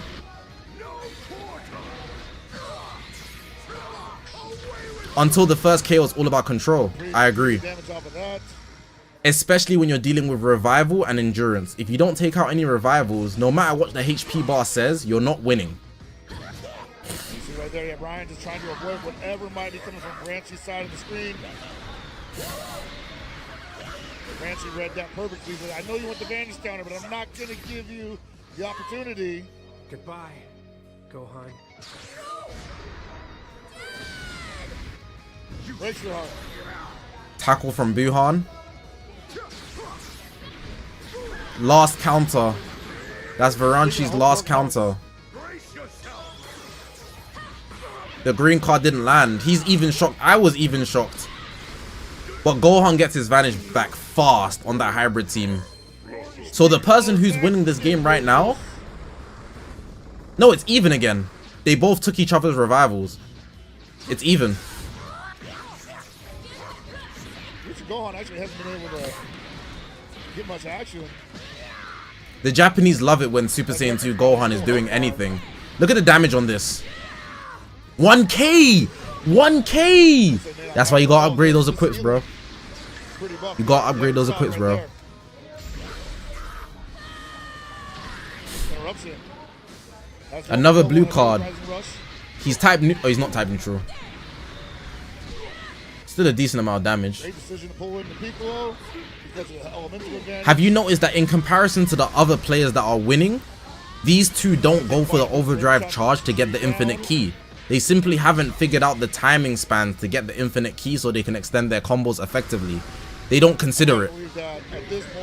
A: Until the first KO is all about control. I agree. especially when you're dealing with revival and endurance. If you don't take out any revivals, no matter what the HP bar says, you're not winning.
D: You see right there, yeah, Brian just trying to avoid whatever might be coming from Branchy's side of the screen. Branchy read that perfectly. But I know you want the Vantage counter, but I'm not going to give you the opportunity.
B: Goodbye, Gohan.
D: Breaks your heart.
A: Tackle from Buhan. Last counter. That's Varanchi's last counter. The green card didn't land. He's even shocked. I was even shocked. But Gohan gets his Vanish back fast on that hybrid team. So the person who's winning this game right now... No, it's even again. They both took each other's revivals. It's even.
D: Gohan actually hasn't been able to get much action.
A: The Japanese love it when Super Saiyan 2 Gohan is doing anything. Look at the damage on this. 1K! 1K! That's why you gotta upgrade those equips, bro. You gotta upgrade those equips, bro. Another blue card. He's type new. Oh, he's not type neutral. Still a decent amount of damage. Have you noticed that in comparison to the other players that are winning, these two don't go for the overdrive charge to get the infinite key? They simply haven't figured out the timing spans to get the infinite key so they can extend their combos effectively. They don't consider it.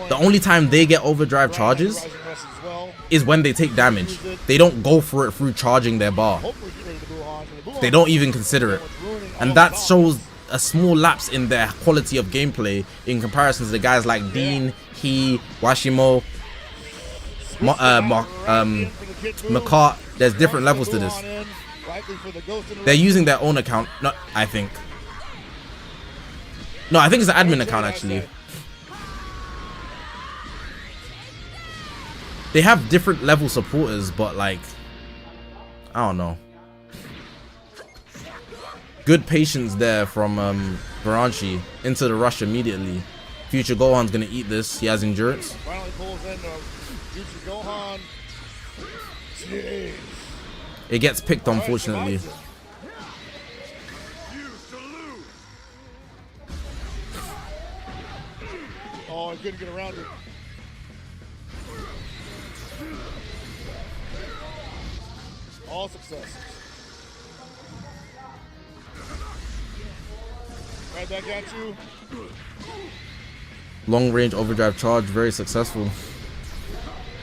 A: The only time they get overdrive charges is when they take damage. They don't go for it through charging their bar. They don't even consider it. And that shows a small lapse in their quality of gameplay in comparison to the guys like Dean, Washimo, McCart. There's different levels to this. They're using their own account. No, I think it's an admin account actually. They have different level supporters, but like, I don't know. Good patience there from Varanchi into the rush immediately. Future Gohan's gonna eat this. He has endurance.
D: Finally pulls in Future Gohan. Jeez.
A: It gets picked, unfortunately.
D: Oh, he couldn't get around it. All successes. Right back at you.
A: Long range overdrive charge, very successful.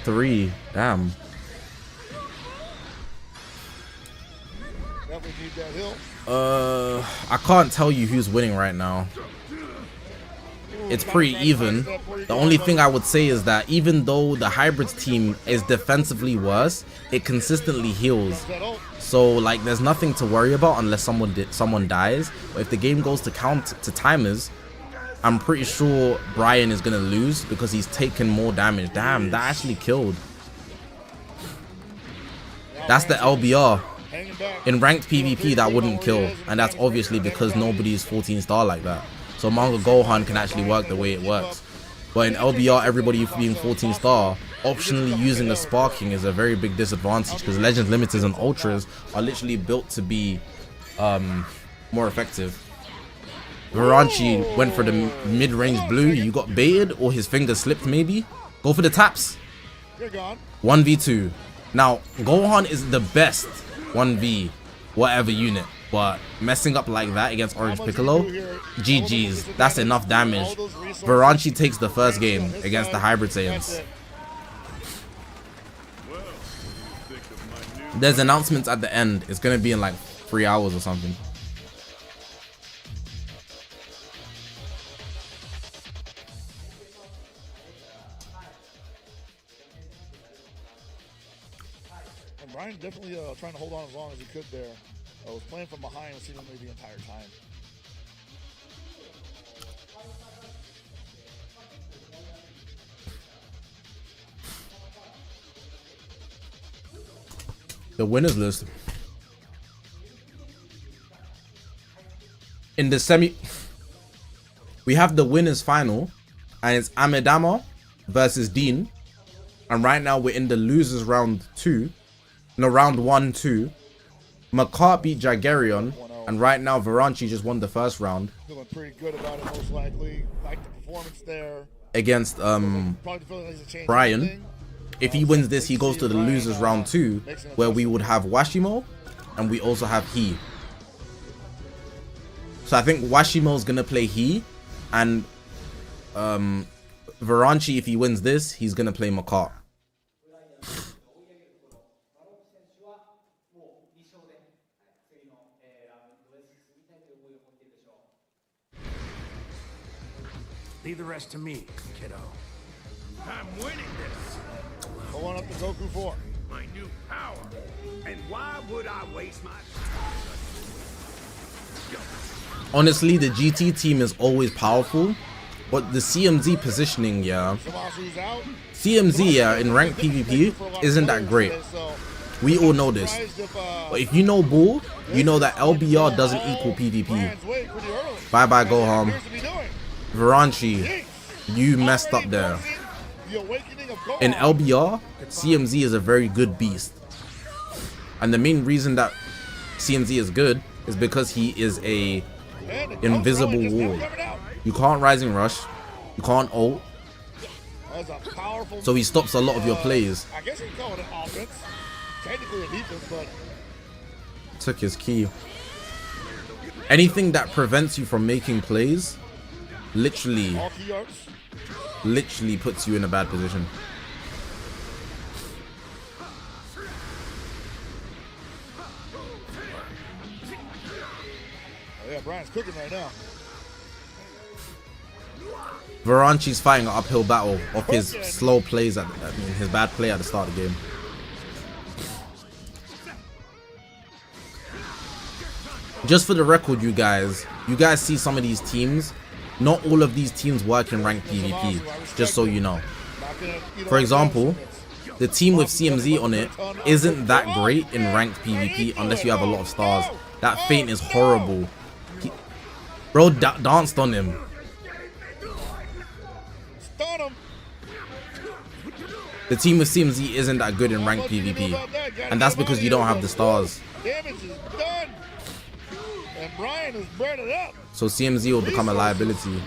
A: 3, damn.
D: Definitely need that hill.
A: I can't tell you who's winning right now. It's pretty even. The only thing I would say is that even though the hybrids team is defensively worse, it consistently heals. So like, there's nothing to worry about unless someone dies. But if the game goes to timers, I'm pretty sure Brian is gonna lose because he's taken more damage. Damn, that actually killed. That's the LBR. In ranked PvP, that wouldn't kill, and that's obviously because nobody's 14-star like that. So Manga Gohan can actually work the way it works. But in LBR, everybody being 14-star, optionally using a sparking is a very big disadvantage because Legends Limiters and Ultras are literally built to be more effective. Varanchi went for the mid-range blue. You got baited or his finger slipped maybe. Go for the taps. 1v2. Now, Gohan is the best 1v whatever unit. But messing up like that against Orange Piccolo, GG's. That's enough damage. Varanchi takes the first game against the Hybrid Saiyans. There's announcements at the end. It's going to be in like 3 hours or something.
D: And Brian definitely trying to hold on as long as he could there. I was playing from behind seemingly the entire time.
A: The winners list. In the we have the winners final and it's Amidama versus Dean. And right now we're in the losers round 2. No, round 1-2. Mart beat Jagarion, and right now Varanchi just won the first round.
D: Feeling pretty good about it, most likely. Like the performance there.
A: Against
D: Probably feeling like it's a change
A: Brian.
D: anything.
A: If he wins this, he goes to the losers round 2, where we would have Washimo, and we also have He. So I think Washimo's gonna play He, and Varanchi, if he wins this, he's gonna play Mart.
B: Leave the rest to me, kiddo. I'm winning this.
D: Go on up to Goku 4.
B: My new power. And why would I waste my
A: Honestly, the GT team is always powerful, but the CMZ positioning, yeah.
D: Samasu's out.
A: CMZ, yeah, in ranked PvP isn't that great. We all know this. But if you know Bull, you know that LBR doesn't equal PvP. Bye bye, Gohan. Varanchi, you messed up there. In LBR, CMZ is a very good beast. And the main reason that CMZ is good is because he is a invisible wall. You can't rising rush, you can't ult, so he stops a lot of your plays.
D: I guess you can call it an offense. Technically a defense, but
A: Took his key. Anything that prevents you from making plays literally
D: all key arts.
A: puts you in a bad position.
D: Oh yeah, Brian's cooking right now.
A: Varanchi's fighting an uphill battle off his slow plays his bad play at the start of the game. Just for the record, you guys see some of these teams. Not all of these teams work in ranked PvP, just so you know. For example, the team with CMZ on it isn't that great in ranked PvP unless you have a lot of stars. That feint is horrible. Bro danced on him.
D: Stun him.
A: The team with CMZ isn't that good in ranked PvP, and that's because you don't have the stars.
D: Damage is done. And Brian has bred it up.
A: So CMZ will become a liability.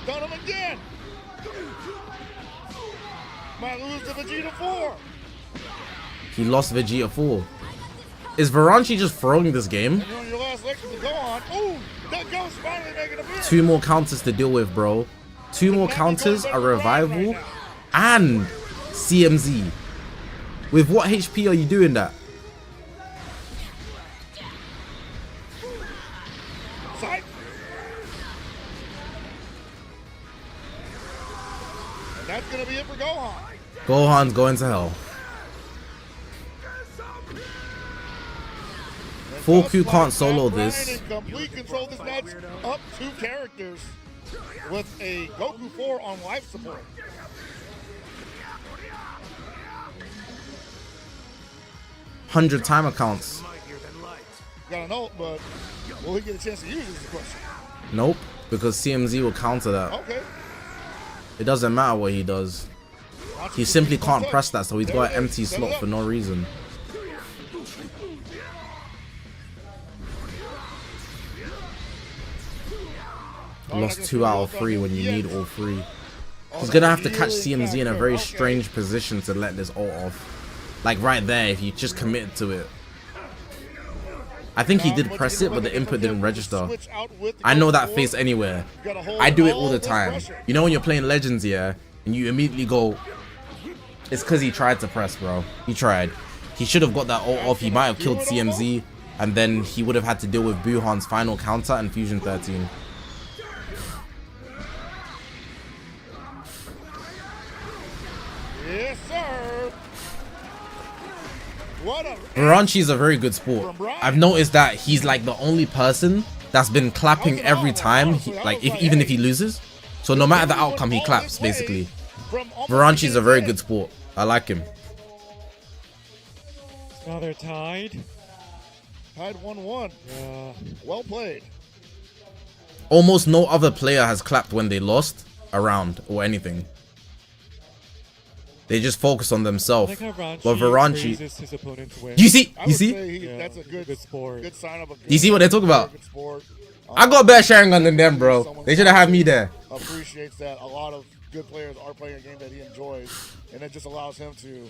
D: Stun him again. Might lose to Vegeta 4.
A: He lost Vegeta 4. Is Varanchi just throwing this game?
D: And you're on your last lecture to go on. Ooh, that ghost finally making a appearance.
A: 2 more counters to deal with, bro. 2 more counters, a revival, and CMZ. With what HP are you doing that?
D: Sight. And that's gonna be it for Gohan.
A: Gohan's going to hell. 4Q can't solo this.
D: Complete control this match up 2 characters with a Goku 4 on life support.
A: $100 timer counts.
D: Got a note, but will he get a chance to use it is the question.
A: Nope, because CMZ will counter that.
D: Okay.
A: It doesn't matter what he does. He simply can't press that, so he's got an empty slot for no reason. Lost 2 out of 3 when you need all 3. He's gonna have to catch CMZ in a very strange position to let this ult off. Like right there, if you just committed to it. I think he did press it, but the input didn't register. I know that face anywhere. I do it all the time. You know when you're playing Legends, yeah, and you immediately go, it's because he tried to press, bro. He tried. He should have got that ult off. He might have killed CMZ, and then he would have had to deal with Buhan's final counter and Fusion 13.
D: Yes, sir.
A: Varanchi's a very good sport. I've noticed that he's like the only person that's been clapping every time, even if he loses. So no matter the outcome, he claps, basically. Varanchi's a very good sport. I like him.
C: Now they're tied.
D: Tied 1-1.
C: Yeah.
D: Well played.
A: Almost no other player has clapped when they lost around or anything. They just focus on themselves. But Varanchi, you see,
D: That's a good
C: sport.
D: Good sign of a
A: you see what they're talking about?
D: good sport.
A: I got better Sharingan than them, bro. They should have had me there.
D: Appreciates that a lot of good players are playing a game that he enjoys, and it just allows him to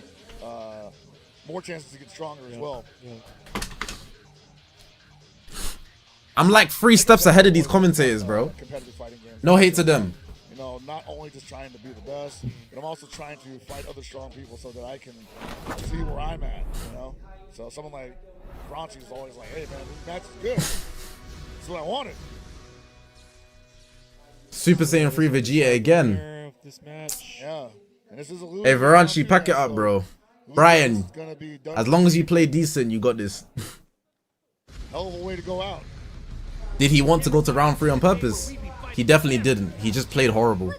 D: more chances to get stronger as well.
A: I'm like 3 steps ahead of these commentators, bro.
D: Competitive fighting games.
A: No hate to them.
D: You know, not only just trying to be the best, but I'm also trying to fight other strong people so that I can see where I'm at, you know? So someone like Franchi is always like, hey, man, this match is good. That's what I wanted.
A: Super Saiyan 3 Vegeta again.
C: This match.
D: Yeah. And this is a
A: Hey, Varanchi, pack it up, bro. Brian, as long as you play decent, you got this.
D: Hell of a way to go out.
A: Did he want to go to round 3 on purpose? He definitely didn't. He just played horrible.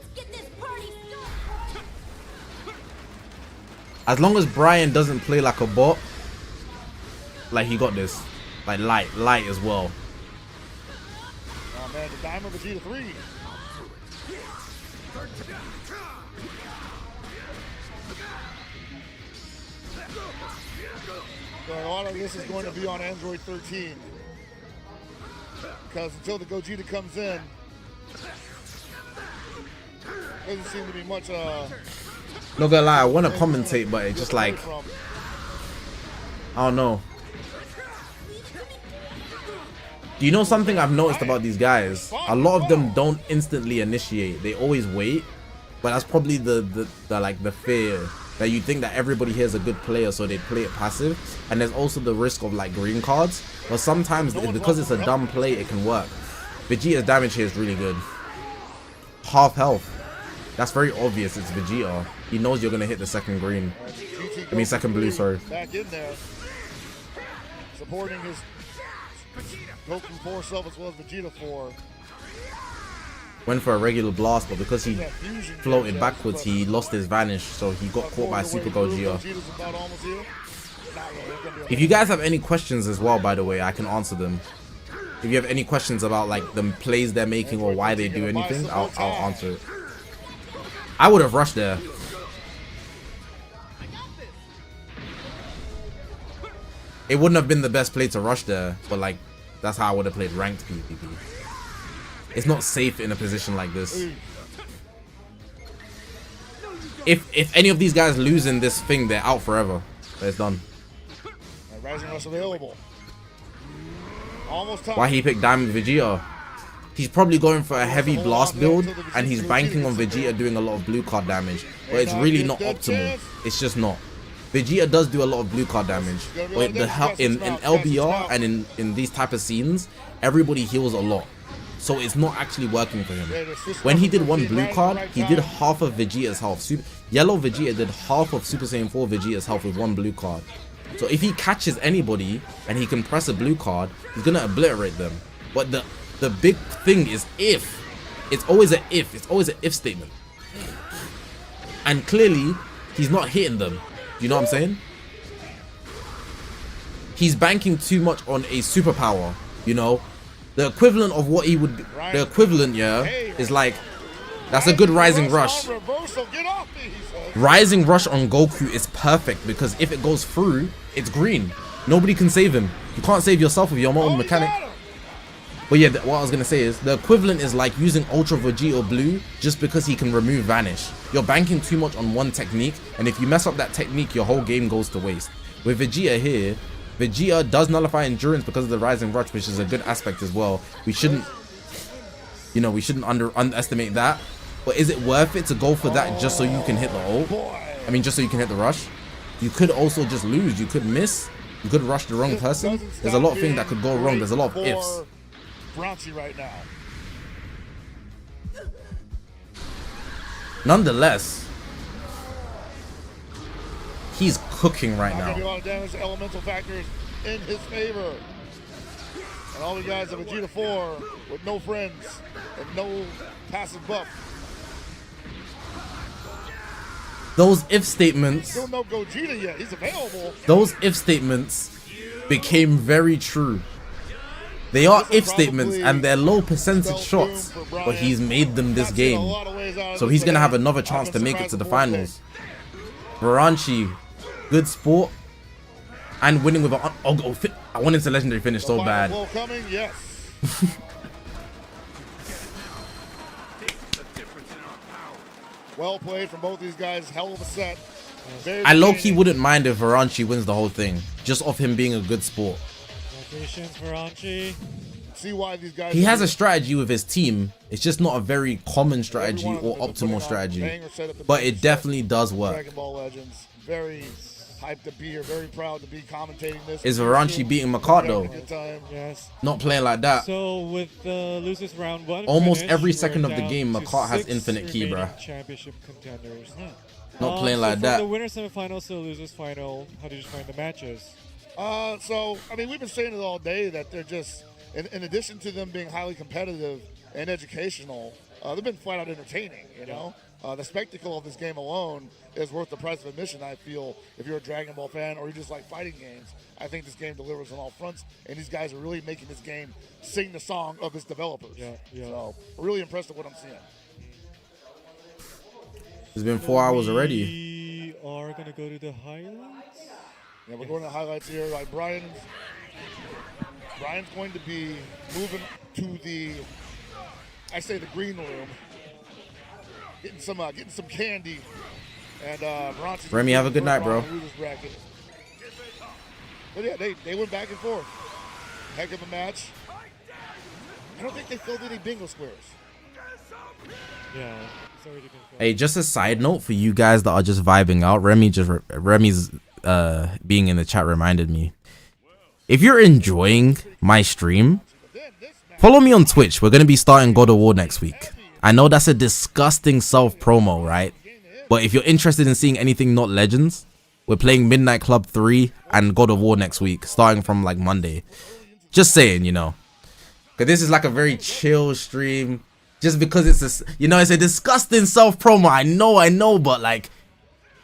A: As long as Brian doesn't play like a bot, like he got this. Like light as well.
D: Oh man, the Diamond Vegeta 3. So a lot of this is going to be on Android 13. Because until the Gogeta comes in, doesn't seem to be much
A: Not gonna lie, I want to commentate, but it's just like, I don't know. Do you know something I've noticed about these guys? A lot of them don't instantly initiate. They always wait. But that's probably the fear that you think that everybody here is a good player, so they play it passive. And there's also the risk of like green cards. But sometimes because it's a dumb play, it can work. Vegeta's damage here is really good. Half health. That's very obvious. It's Vegeta. He knows you're gonna hit the second green. I mean second blue, sorry.
D: Back in there, supporting his Goku 4 self as well as Vegeta 4.
A: Went for a regular blast, but because he floated backwards, he lost his vanish, so he got caught by Super Gogeta. If you guys have any questions as well, by the way, I can answer them. If you have any questions about like the plays they're making or why they do anything, I'll answer it. I would have rushed there. It wouldn't have been the best play to rush there, but like that's how I would have played ranked PvP. It's not safe in a position like this. If any of these guys lose in this thing, they're out forever. It's done.
D: Rising Rush available. Almost time.
A: Why he picked Diamond Vegeta? He's probably going for a heavy blast build, and he's banking on Vegeta doing a lot of blue card damage. But it's really not optimal. It's just not. Vegeta does do a lot of blue card damage, but in LBR and in these type of scenes, everybody heals a lot. So it's not actually working for him. When he did one blue card, he did half of Vegeta's health. Yellow Vegeta did half of Super Saiyan 4 Vegeta's health with one blue card. So if he catches anybody and he can press a blue card, he's gonna obliterate them. But the big thing is if. It's always an if. It's always an if statement. And clearly, he's not hitting them. You know what I'm saying? He's banking too much on a superpower, you know? The equivalent of what he would... The equivalent, yeah, is like... That's a good Rising Rush. Rising Rush on Goku is perfect because if it goes through, it's green. Nobody can save him. You can't save yourself with your own mechanic. But yeah, what I was going to say is the equivalent is like using Ultra Vegeta Blue just because he can remove Vanish. You're banking too much on one technique, and if you mess up that technique, your whole game goes to waste. With Vegeta here, Vegeta does nullify endurance because of the Rising Rush, which is a good aspect as well. We shouldn't, you know, we shouldn't underestimate that. But is it worth it to go for that just so you can hit the ult? I mean, just so you can hit the rush? You could also just lose. You could miss. You could rush the wrong person. There's a lot of things that could go wrong. There's a lot of ifs.
D: Right now.
A: Nonetheless, he's cooking right now.
D: A lot of damage to elemental factors in his favor. And all the guys of Vegeta 4 with no friends and no passive buff.
A: Those if statements.
D: Still no Gogeta yet. He's available.
A: Those if statements became very true. They are
D: This is
A: if statements
D: probably
A: and they're low percentage
D: self-built
A: shots,
D: for
A: but
D: Brian.
A: he's made them this
D: Not seeing a
A: game.
D: lot of ways out of
A: So
D: this,
A: he's
D: but
A: gonna have
D: hey,
A: another
D: I've
A: chance
D: been
A: to make it
D: surprised
A: to the
D: before today.
A: finals. Varanchi, good sport, and winning with a. I wanted to legendary finish so
D: Final
A: bad.
D: blow coming, yes. Well played from both these guys. Hell of a set. Very
A: I low key
D: entertaining.
A: wouldn't mind if Varanchi wins the whole thing, just off him being a good sport.
C: Congratulations, Varanchi.
D: See why these guys.
A: He
D: are
A: has a
D: here.
A: strategy with his team. It's just not a very common strategy
D: Every one
A: or
D: of them has been
A: optimal
D: putting on
A: strategy,
D: banger setup to
A: but
D: banger
A: it
D: set.
A: definitely does work.
D: Dragon Ball Legends. Very hyped to be here. Very proud to be commentating this.
A: Is Varanchi beating Mart
D: Having
A: though?
D: a good time.
C: Yes.
A: Not playing like that.
C: So with the losers round one,
A: Almost
C: finish,
A: every
C: we're
A: second of the
C: down
A: game,
C: to
A: Mart has
C: 6
A: infinite ki,
C: remaining
A: bruh.
C: Championship contenders.
A: Not playing
C: so
A: like
C: from
A: that.
C: the winner semifinals to the losers final, how did you find the matches?
D: So, I mean, we've been saying it all day that they're just, in addition to them being highly competitive and educational, they've been flat out entertaining, you know? The spectacle of this game alone is worth the price of admission, I feel, if you're a Dragon Ball fan or you just like fighting games. I think this game delivers on all fronts, and these guys are really making this game sing the song of its developers.
C: Yeah.
D: So, really impressed with what I'm seeing.
A: It's been 4 hours already.
C: We are gonna go to the highlights.
D: Yeah, we're going to highlights here. Like Brian's going to be moving to the green room, getting some candy, and Varanchi's
A: Remy, have a good night, bro.
D: But yeah, they went back and forth. Heck of a match. I don't think they filled any bingo squares.
C: Yeah. It's already been filled.
A: Hey, just a side note for you guys that are just vibing out. Remy's being in the chat reminded me. If you're enjoying my stream, follow me on Twitch. We're gonna be starting God of War next week. I know that's a disgusting self promo, right? But if you're interested in seeing anything not Legends, we're playing Midnight Club 3 and God of War next week, starting from like Monday. Just saying, you know, because this is like a very chill stream. Just because it's it's a disgusting self promo. I know, but like,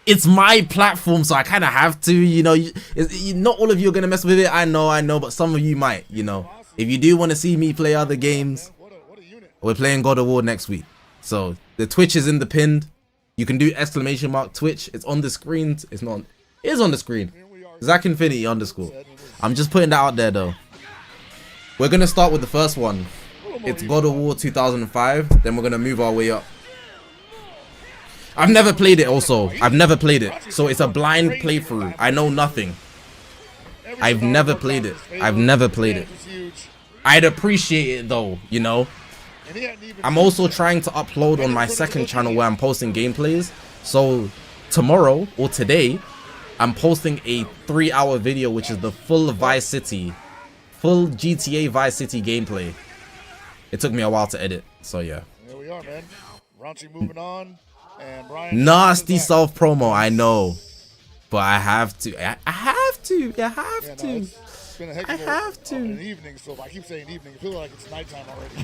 A: it's my platform, so I kind of have to, not all of you are gonna mess with it. I know, but some of you might, If you do want to see me play other games, we're playing God of War next week. So the Twitch is in the pinned. You can do ! Twitch. It's on the screen. It's not. It is on the screen. Zach Infinity _. I'm just putting that out there though. We're gonna start with the first one. It's God of War 2005. Then we're gonna move our way up. I've never played it. Also, I've never played it, so it's a blind playthrough. I know nothing. I've never played it. I'd appreciate it though, I'm also trying to upload on my second channel where I'm posting gameplays. So tomorrow or today, I'm posting a 3-hour video, which is the full GTA Vice City gameplay. It took me a while to edit, so yeah.
D: There we are, man. Varanchi moving on, and Brian.
A: Nasty self promo, I know, but I have to.
D: Yeah, no, it's been a heck of an evening. So if I keep saying evening, I feel like it's nighttime already.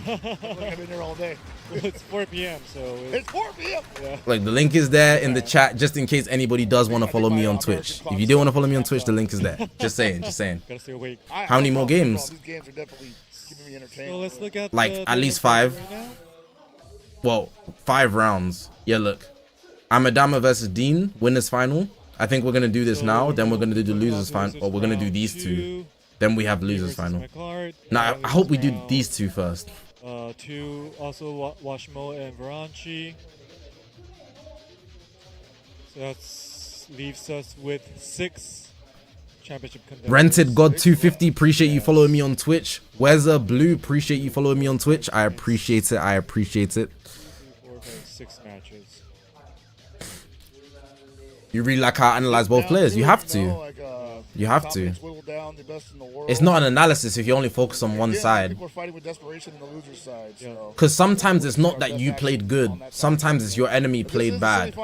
D: I've been here all day.
C: It's 4 p.m. So
D: It's 4 p.m.
C: Yeah.
A: Like, the link is there in the chat, just in case anybody does want to follow me on Twitch. If you do want to follow me on Twitch, the link is there. Just saying.
C: Gotta stay awake.
A: How many more games?
D: These games are definitely keeping me entertained.
C: So let's look at
A: Like,
C: the
A: at least
C: five
A: 5.
C: right now.
A: Well, 5 rounds. Yeah, look. Amadama versus Dean, winners final. I think we're gonna do this now. Then we're gonna do the losers final, or we're gonna do these two. Then we have losers final. Now, I hope we do these two first.
C: 2 also Washimo and Varanchi. So that leaves us with 6 championship contenders.
A: Rented God 250, appreciate you following me on Twitch. Weza Blue, appreciate you following me on Twitch. I appreciate it.
C: 2, 4, 5, 6 matches.
A: You really like how I analyze both players. You have to. You have to. It's not an analysis if you only focus on one side.
D: People are fighting with desperation in the loser's side.
A: Because sometimes it's not that you played good. Sometimes it's your enemy played bad.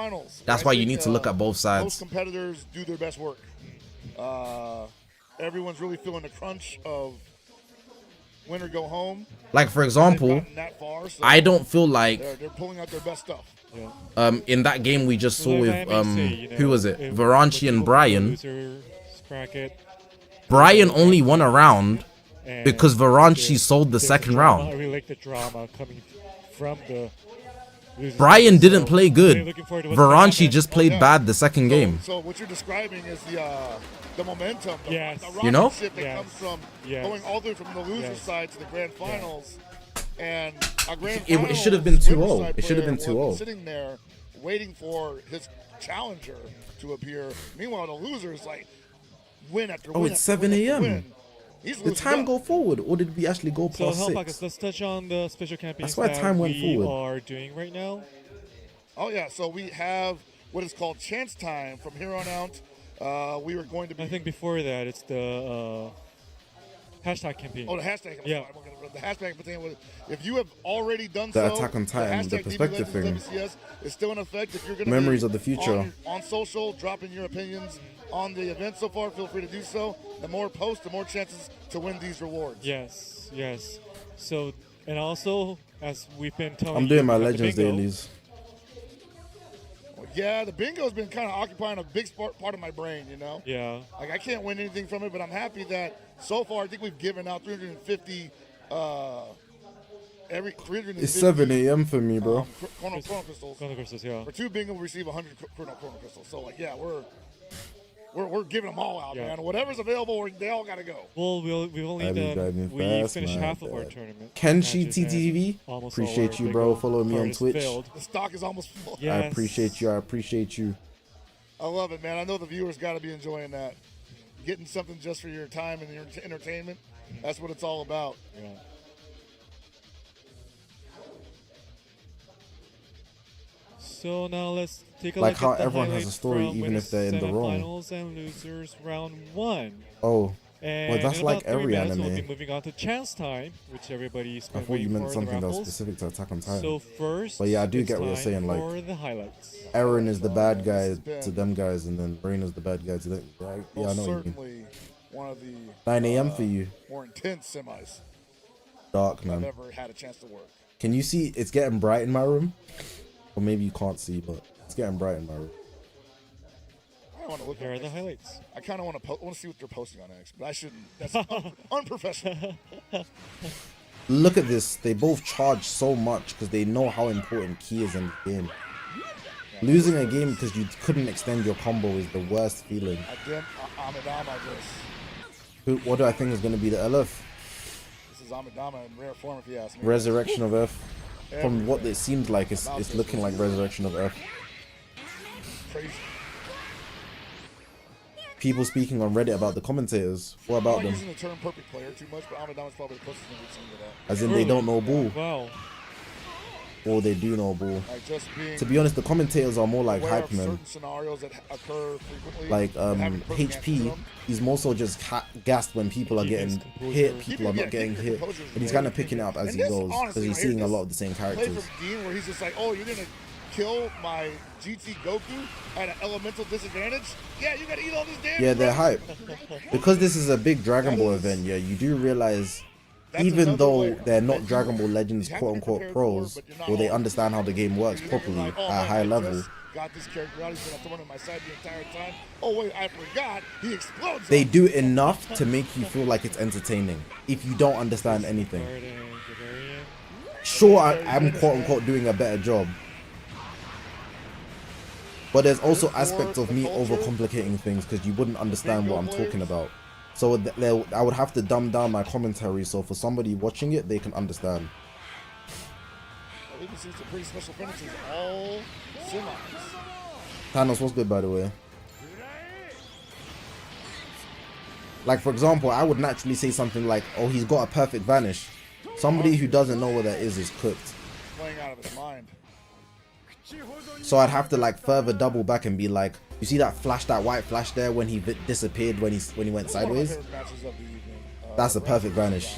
A: That's why you need to look at both
D: Most
A: sides.
D: competitors do their best work. Everyone's really feeling the crunch of win or go home.
A: Like, for example,
D: They've gotten that far, so
A: I don't feel like
D: they're pulling out their best stuff.
A: in that game we just saw with who was it?
C: if
A: Varanchi and Brian.
C: losers bracket,
A: Brian only won a round
C: And
A: Because Varanchi sold the
C: there's a
A: second
C: drama.
A: round.
C: I really like the drama coming from the losers.
A: Brian didn't
C: So,
A: play
C: really
A: good.
C: looking forward to what's gonna
A: Varanchi
C: happen.
A: just played
D: yeah.
A: bad the second game.
D: So what you're describing is the momentum, the,
C: Yes.
D: the rocket
A: You know?
D: ship that
C: Yes.
D: comes from
C: Yes.
D: going all the way from the loser
C: Yes.
D: side to the grand finals. And a grand
A: It
D: finals
A: should have been 2-0.
D: winner side
A: It should have been
D: player was
A: 2-0.
D: sitting there waiting for his challenger to appear. Meanwhile, the loser's like win after win.
A: Oh, it's
D: after
A: 7
D: win after
A: a.m.
D: win. He's
A: Did
D: losing
A: time
D: up.
A: go forward, or did we actually go
C: So
A: past
C: Hellpockets,
A: 6?
C: let's touch on the special campaigns
A: why
C: that
A: time went
C: we
A: forward.
C: are doing right now.
D: Oh yeah, so we have what is called chance time from here on out. We were going to be.
C: I think before that, it's the hashtag campaign.
D: Oh, the hashtag. I'm
C: Yeah.
D: sorry, the hashtag campaign was. If you have already done
A: The
D: so,
A: Attack on Titan, the
D: hashtag
A: perspective
D: DB Legends WCS is still in effect. If you're going to
A: Memories of the future.
D: on social, dropping your opinions on the event so far, feel free to do so. The more posts, the more chances to win these rewards.
C: Yes, yes. So, and also, as we've been telling
A: I'm doing
C: you
A: my
C: about the
A: Legends
C: bingo,
A: dailies.
D: Yeah, the bingo's been kind of occupying a big part of my brain. You know.
C: Yeah.
D: Like I can't win anything from it, but I'm happy that so far I think we've given out 350. Every 350.
A: It's 7 a.m. for me, bro.
D: Chrono crystals.
C: Chrono Crystals, yeah.
D: For 2 bingo, we receive 100 chrono crystals. So like, yeah, we're giving them all out,
C: Yeah.
D: man. Whatever's available, they all gotta go.
C: Well, we've only
A: I've been driving
C: we
A: fast,
C: finished
A: my
C: half of our
A: bad.
C: tournament.
A: Kenshi
C: matches, and
A: TTV,
C: almost all
A: appreciate
C: our
A: you, bro.
C: bingo
A: Follow me on
C: card is
A: Twitch.
C: filled.
D: The stock is almost full.
C: Yeah.
A: I
C: Yes.
A: appreciate you. I appreciate you.
D: I love it, man. I know the viewers got to be enjoying that. Getting something just for your time and your entertainment. That's what it's all about.
C: Yeah. So now let's take a
A: Like
C: look
A: how
C: at the
A: everyone has a
C: highlights
A: story,
C: from
A: even
C: winners,
A: if they're in the wrong.
C: semifinals and losers round 1.
A: Oh,
C: And
A: well, that's
C: in
A: like
C: about 3
A: every
C: minutes, We'll
A: anime.
C: be moving on to chance time, which everybody's
A: I
C: been
A: thought you
C: waiting
A: meant
C: for in
A: something
C: the
A: that was
C: raffles.
A: specific to Attack on Titan.
C: So first,
A: But yeah, I do
C: it's
A: get what you're
C: time
A: saying, like-
C: for the highlights.
A: Aaron is the bad guy to them guys, and then Rain is the bad guy to them. Yeah, I
D: Most
A: know what you mean.
D: certainly one of the
A: 9 a.m. for you.
D: more intense semis
A: Dark,
D: I've
A: man.
D: ever had a chance to work.
A: Can you see it's getting bright in my room? Or maybe you can't see, but it's getting bright in my room.
D: I want to look
C: Here are
D: at
C: the
D: this.
C: highlights.
D: I kind of want to see what they're posting on X, but I shouldn't. That's unprofessional.
A: Look at this. They both charge so much because they know how important key is in the game. Losing a game because you couldn't extend your combo is the worst feeling.
D: I did Amidama just.
A: What do I think is going to be the LF?
D: This is Amidama in rare form, if you ask me.
A: Resurrection of F. From what it seems like, it's looking like Resurrection of F.
D: Crazy.
A: People speaking on Reddit about the commentators. What
D: I'm
A: about
D: not
A: them?
D: using the term perfect player too much, but Amidama's probably the closest thing we've seen to that.
A: As in they don't know ball,
C: Wow.
A: or they do know ball.
D: Like just being
A: To be honest, the commentators are more like
D: aware
A: hype
D: of
A: men.
D: certain scenarios that occur frequently.
A: Like
D: and having the perfect answer to
A: HP,
D: them.
A: he's more so just gassed when people are
C: Keep
A: getting
C: his composure.
A: hit, people are
D: Yeah,
A: not getting
D: keep your
A: hit,
D: composure is
A: and he's
D: very
A: kind of picking it up as
D: And
A: he
D: this,
A: goes because
D: honestly,
A: he's
D: right here,
A: seeing a
D: this
A: lot of the same
D: play
A: characters.
D: from Dean where he's just like, oh, you're gonna kill my GT Goku at an elemental disadvantage? Yeah, you gotta eat all this damage.
A: Yeah, they're
D: bro.
A: hype because this is a big Dragon Ball event. Yeah, you do realize.
D: That's
A: Even
D: another
A: though
D: layer
A: they're
D: that
A: not
D: you-
A: Dragon Ball Legends
D: you have to
A: quote
D: be
A: unquote
D: prepared
A: pros,
D: for, but you're not
A: or they
D: all-
A: understand how the game works
D: You're
A: properly
D: like, oh,
A: at a
D: man,
A: high
D: I
A: level,
D: just got this character out. He's been throwing in my side the entire time. Oh wait, I forgot. He explodes.
A: they
D: on me.
A: do enough to make you feel like it's entertaining if you don't understand anything.
C: Card and the variant.
A: Sure, I'm quote unquote doing a better job, but there's also aspects of me overcomplicating things because you wouldn't understand what I'm talking about. So I would have to dumb down my commentary so for somebody watching it, they can understand.
D: We can see some pretty special finishes all semis.
A: Thanos, what's good, by the way? Like, for example, I would naturally say something like, oh, he's got a perfect vanish. Somebody who doesn't know what that is cooked.
D: Playing out of his mind.
A: So I'd have to like further double back and be like, you see that flash, that white flash there when he disappeared when he went
D: One of my
A: sideways?
D: favorite matches of the evening.
A: That's a perfect vanish.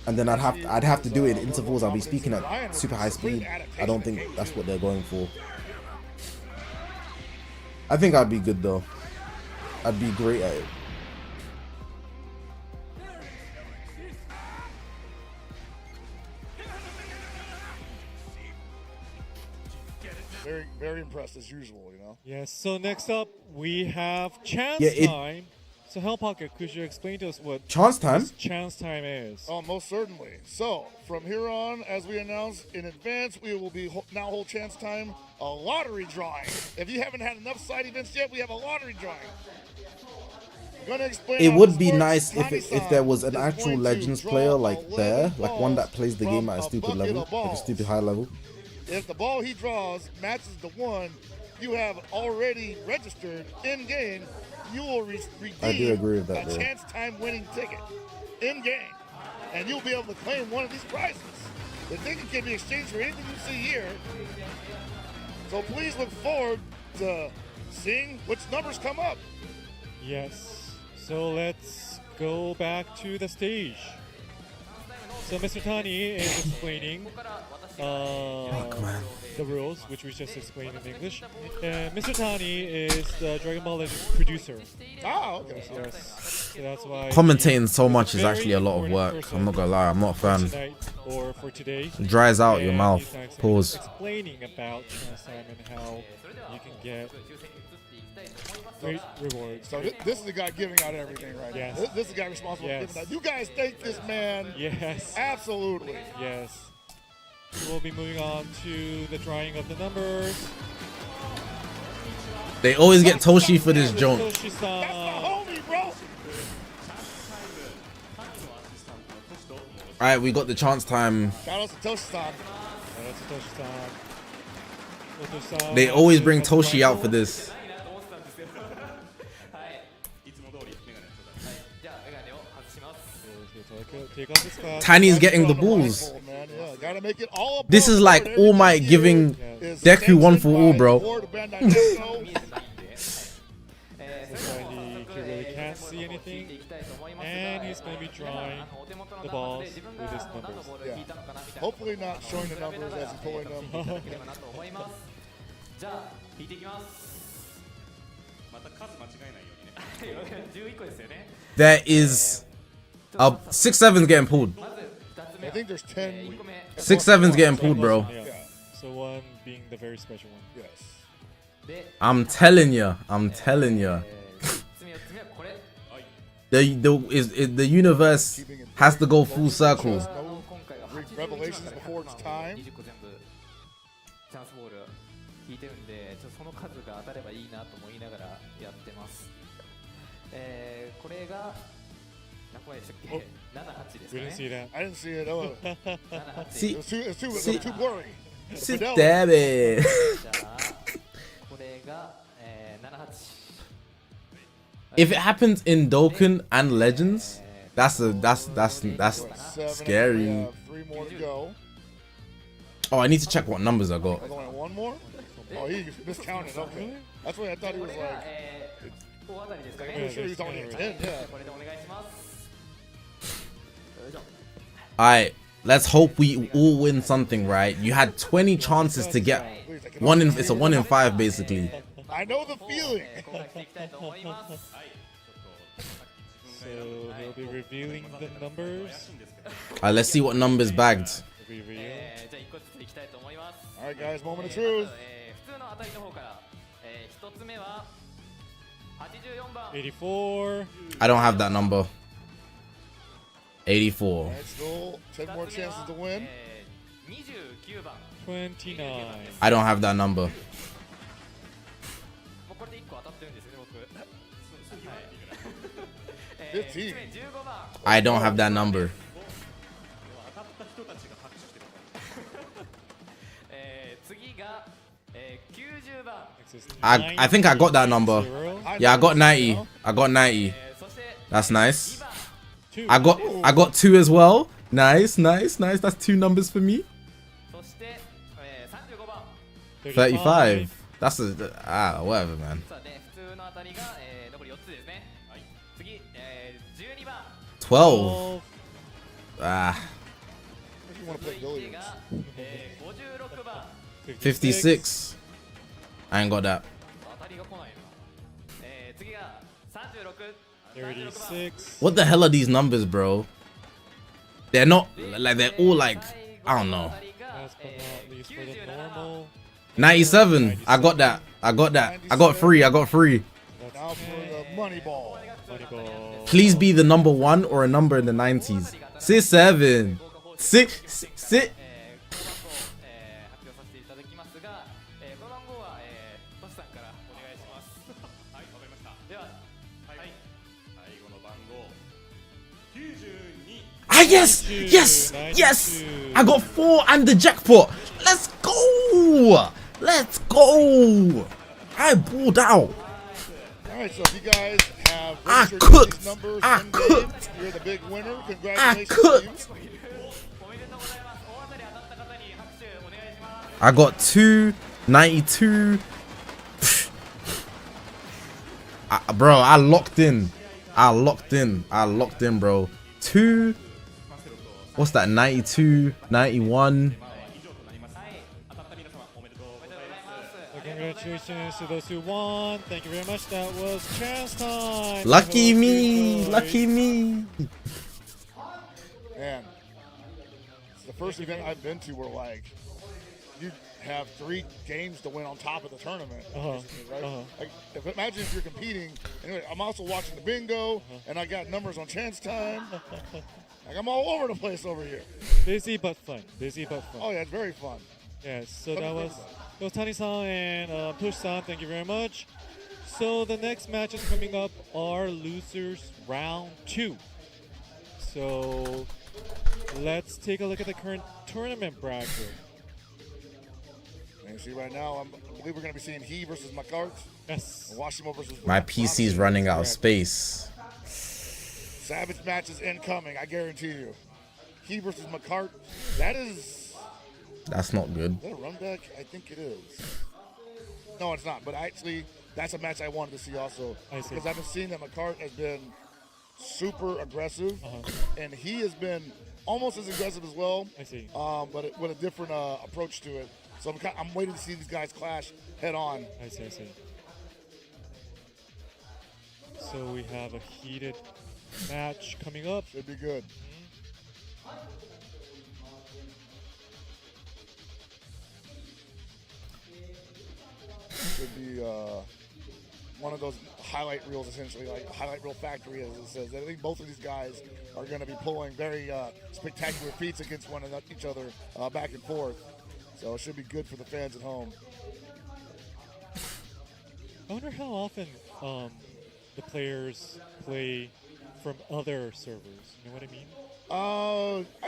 A: And then I'd have to do it in intervals. I'll be speaking at super high speed. I don't think that's what they're going for. I think I'd be good though. I'd be great at it.
D: Very, very impressed as usual, you know.
C: Yes. So next up we have chance
A: Yeah,
C: time. So Hell Pocket, could you explain to us what
A: Chance time?
C: chance time is?
D: Oh, most certainly. So, from here on, as we announced in advance, we will be now hold chance time, a lottery drawing. If you haven't had enough side events yet, we have a lottery drawing. Gonna explain
A: It
D: how
A: would
D: this
A: be
D: works.
A: nice if
D: Tani-san
A: there was an
D: is
A: actual
D: going to
A: Legends
D: draw
A: player like
D: 11
A: there, like one that
D: balls
A: plays the game at a
D: from
A: stupid
D: bucket
A: level,
D: of
A: like a
D: balls.
A: stupid high level.
D: If the ball he draws matches the one you have already registered in game, you will redeem
A: I do agree with that,
D: a
A: bro.
D: chance time winning ticket in game, and you'll be able to claim one of these prizes. The ticket can be exchanged for anything you see here. So please look forward to seeing which numbers come up.
C: Yes. So let's go back to the stage. So Mr. Tani is explaining the rules, which we just explained in English. Mr. Tani is the Dragon Ball Legends producer.
D: Ah, okay.
C: Yes. So that's why
A: Commentating so much
C: he's
A: is actually a lot of
C: very
A: work.
C: important
A: I'm not gonna lie, I'm not a
C: for
A: fan.
C: tonight or for today.
A: It dries out your
C: And
A: mouth.
C: he's actually
A: Pause.
C: explaining about chance time and how you can get great rewards.
D: So this is the guy giving out everything right
C: Yes.
D: now. This is the guy responsible
C: Yes.
D: for giving out. You guys thank this man.
C: Yes.
D: Absolutely.
C: Yes. So we'll be moving on to the drawing of the numbers.
A: They always get Toshi for this junk.
C: Toshi-san.
D: That's the homie, bro.
A: Alright, we got the chance time.
D: Shout out to Toshi-san.
C: That's Toshi-san. Toshi-san
A: They always bring Toshi out for this.
C: Take off his glass.
A: Tiny's getting the balls.
D: Blindfold, man. Yeah, gotta make it all above
A: This is like
D: board.
A: All Might
D: Everything
A: giving
D: here is
A: Deku one for
D: sanctioned
A: all,
D: by
A: bro.
D: the board of Bandai Namco.
C: That's why he really can't see anything. And he's going to be drawing the balls with his numbers.
D: Yeah. Hopefully not showing the numbers as he's pulling them.
F: じゃあ引いていきますまた数間違えないようにね11個ですよね
A: There is 6-7's getting pulled.
D: I think there's 10.
A: 6-7's getting pulled, bro.
C: Yeah. So one being the very special one.
D: Yes.
A: I'm telling you. I'm telling you. The universe has to go full circle.
D: No revelations before it's time.
F: 20個全部チャンスボール引いてるんでその数が当たればいいなと思いながらやってますこれが何個前でしたっけ78です
C: We
F: か
C: didn't see
F: ね
C: that.
D: I didn't see it. Oh,
F: 78
A: See,
D: it was too blurry.
A: sit
D: Fidelity.
A: there, man.
F: じゃあこれが78
A: If it happens in Dokkan and Legends, that's
D: Seven,
A: scary.
D: We have 3 more to go.
A: Oh, I need to check what numbers I got.
D: There's only 1 more? Oh, he miscounted. Okay. That's why I thought he
F: こ
D: was
F: れが
D: like.
F: 大当たりですか
D: I'm
F: ね
D: pretty sure he's only at 10. Yeah.
F: これでお願いしますよいしょ
A: Alright, let's hope we all win something, right? You had 20 chances to get one in. It's a 1 in 5, basically.
D: I know the feeling.
F: 公開していきたいと思います
C: So he'll be revealing the numbers.
A: Let's see what numbers bagged.
C: Reveal.
F: じゃあ1個ずついきたいと思います
D: All right, guys. Moment of truth.
F: 普通の当たりの方から1つ目は84番
C: 84.
A: I don't have that number. 84.
D: Let's go. 10 more chances to win.
F: 29番
C: 29.
A: I don't have that number.
F: もうこれで1個当たってるんですよね僕はい
D: 15.
F: 15番
A: I don't have that number.
F: 次が90番
C: Next is
A: I think I got that number.
C: 0.
A: Yeah, I got 90. I got 90.
F: そして
A: That's nice.
C: 2.
A: I got 2 as well. Nice, nice, nice. That's 2 numbers for me.
F: そして35番
A: 35. That's whatever, man.
F: さあね普通の当たりが残り4つですね次12番
A: 12.
C: 12.
A: Ah,
D: If you want to play
F: 続いて
D: billiards.
F: が56番
A: 56. I ain't got that.
F: 当たりが来ないな次が36
C: 36.
A: What the hell are these numbers, bro? They're not like they're all like I don't know.
C: Last but not least, for the normal.
A: 97. I got that. I got 3. I got 3.
C: That's
D: Now for the money ball.
A: Please be the number 1 or a number in the 90s. 7. 6. 6.
F: 発表させていただきますが、この番号は、トシさんからお願いします。
B: はい、わかりました。
F: では、
B: はい。最後の番号92。
A: Ah, yes! Yes! Yes! I got 4 and the jackpot! Let's go! Let's go! I balled out!
D: Alright, so if you guys have
A: I
D: registered
A: cooked.
D: these numbers
A: I
D: in-game,
A: cooked.
D: you're the big winner.
A: I
D: Congratulations to
A: cooked!
F: おめでとうございます。大当たり当たった方に拍手お願いします。
A: I got 2, 92. Bro, I locked in. I locked in, bro. 2. What's that? 92, 91.
C: Congratulations to those who won. Thank you very much. That was chance time.
A: Lucky
C: I hope
A: me.
C: you
A: Lucky me.
D: Man, it's the first event I've been to where like you have 3 games to win on top of the tournament. Right? Like, imagine if you're competing. Anyway, I'm also watching the bingo, and I got numbers on chance time. Like I'm all over the place over here.
C: Busy but fun. Busy but fun.
D: Oh yeah, it's very fun.
C: Yes, so that was Tani-san and Push-san, thank you very much. So the next matches coming up are losers round 2. So let's take a look at the current tournament bracket.
D: And you see right now, I believe we're going to be seeing he versus Mart.
C: Yes.
D: Washimo versus
A: My PC's running out of space.
D: Savage matches incoming, I guarantee you. He versus Mart.
A: That's not good.
D: Is that a run back? I think it is. No, it's not. But actually, that's a match I wanted to see also.
C: I see.
D: Because I've been seeing that Mart has been super aggressive. And he has been almost as aggressive as well.
C: I see.
D: But with a different approach to it. So I'm waiting to see these guys clash head on.
C: I see. So we have a heated match coming up.
D: Should be good. Should be one of those highlight reels, essentially, like highlight reel factory, as it says. I think both of these guys are going to be pulling very spectacular feats against each other back and forth. So it should be good for the fans at home.
C: I wonder how often the players play from other servers. You know what I mean?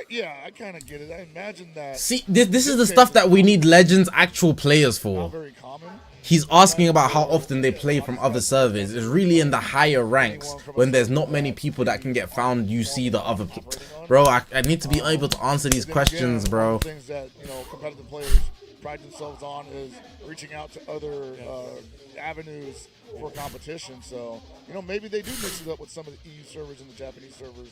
D: Yeah, I kind of get it. I imagine that.
A: See, this is the stuff that we need Legends actual players for.
D: Not very common.
A: He's asking about how often they play from other servers. It's really in the higher ranks when there's not many people that can get found. You see the other, bro. I need to be able to answer these questions, bro.
D: Things that competitive players pride themselves on is reaching out to other avenues for competition. So maybe they do mix it up with some of the EU servers and the Japanese servers.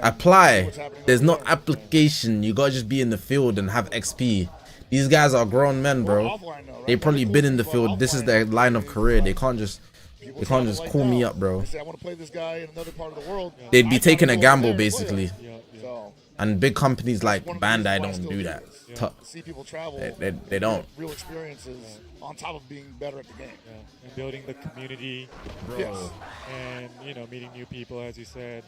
A: Apply. There's no application. You gotta just be in the field and have XP. These guys are grown men, bro. They probably been in the field. This is their line of career. They can't just call me up, bro.
D: I want to play this guy in another part of the world.
A: They'd be taking a gamble, basically.
D: So,
A: And big companies like Bandai don't do that.
D: see people travel.
A: They don't.
D: Real experiences on top of being better at the game.
C: And building the community.
D: Yes.
C: And meeting new people, as you said.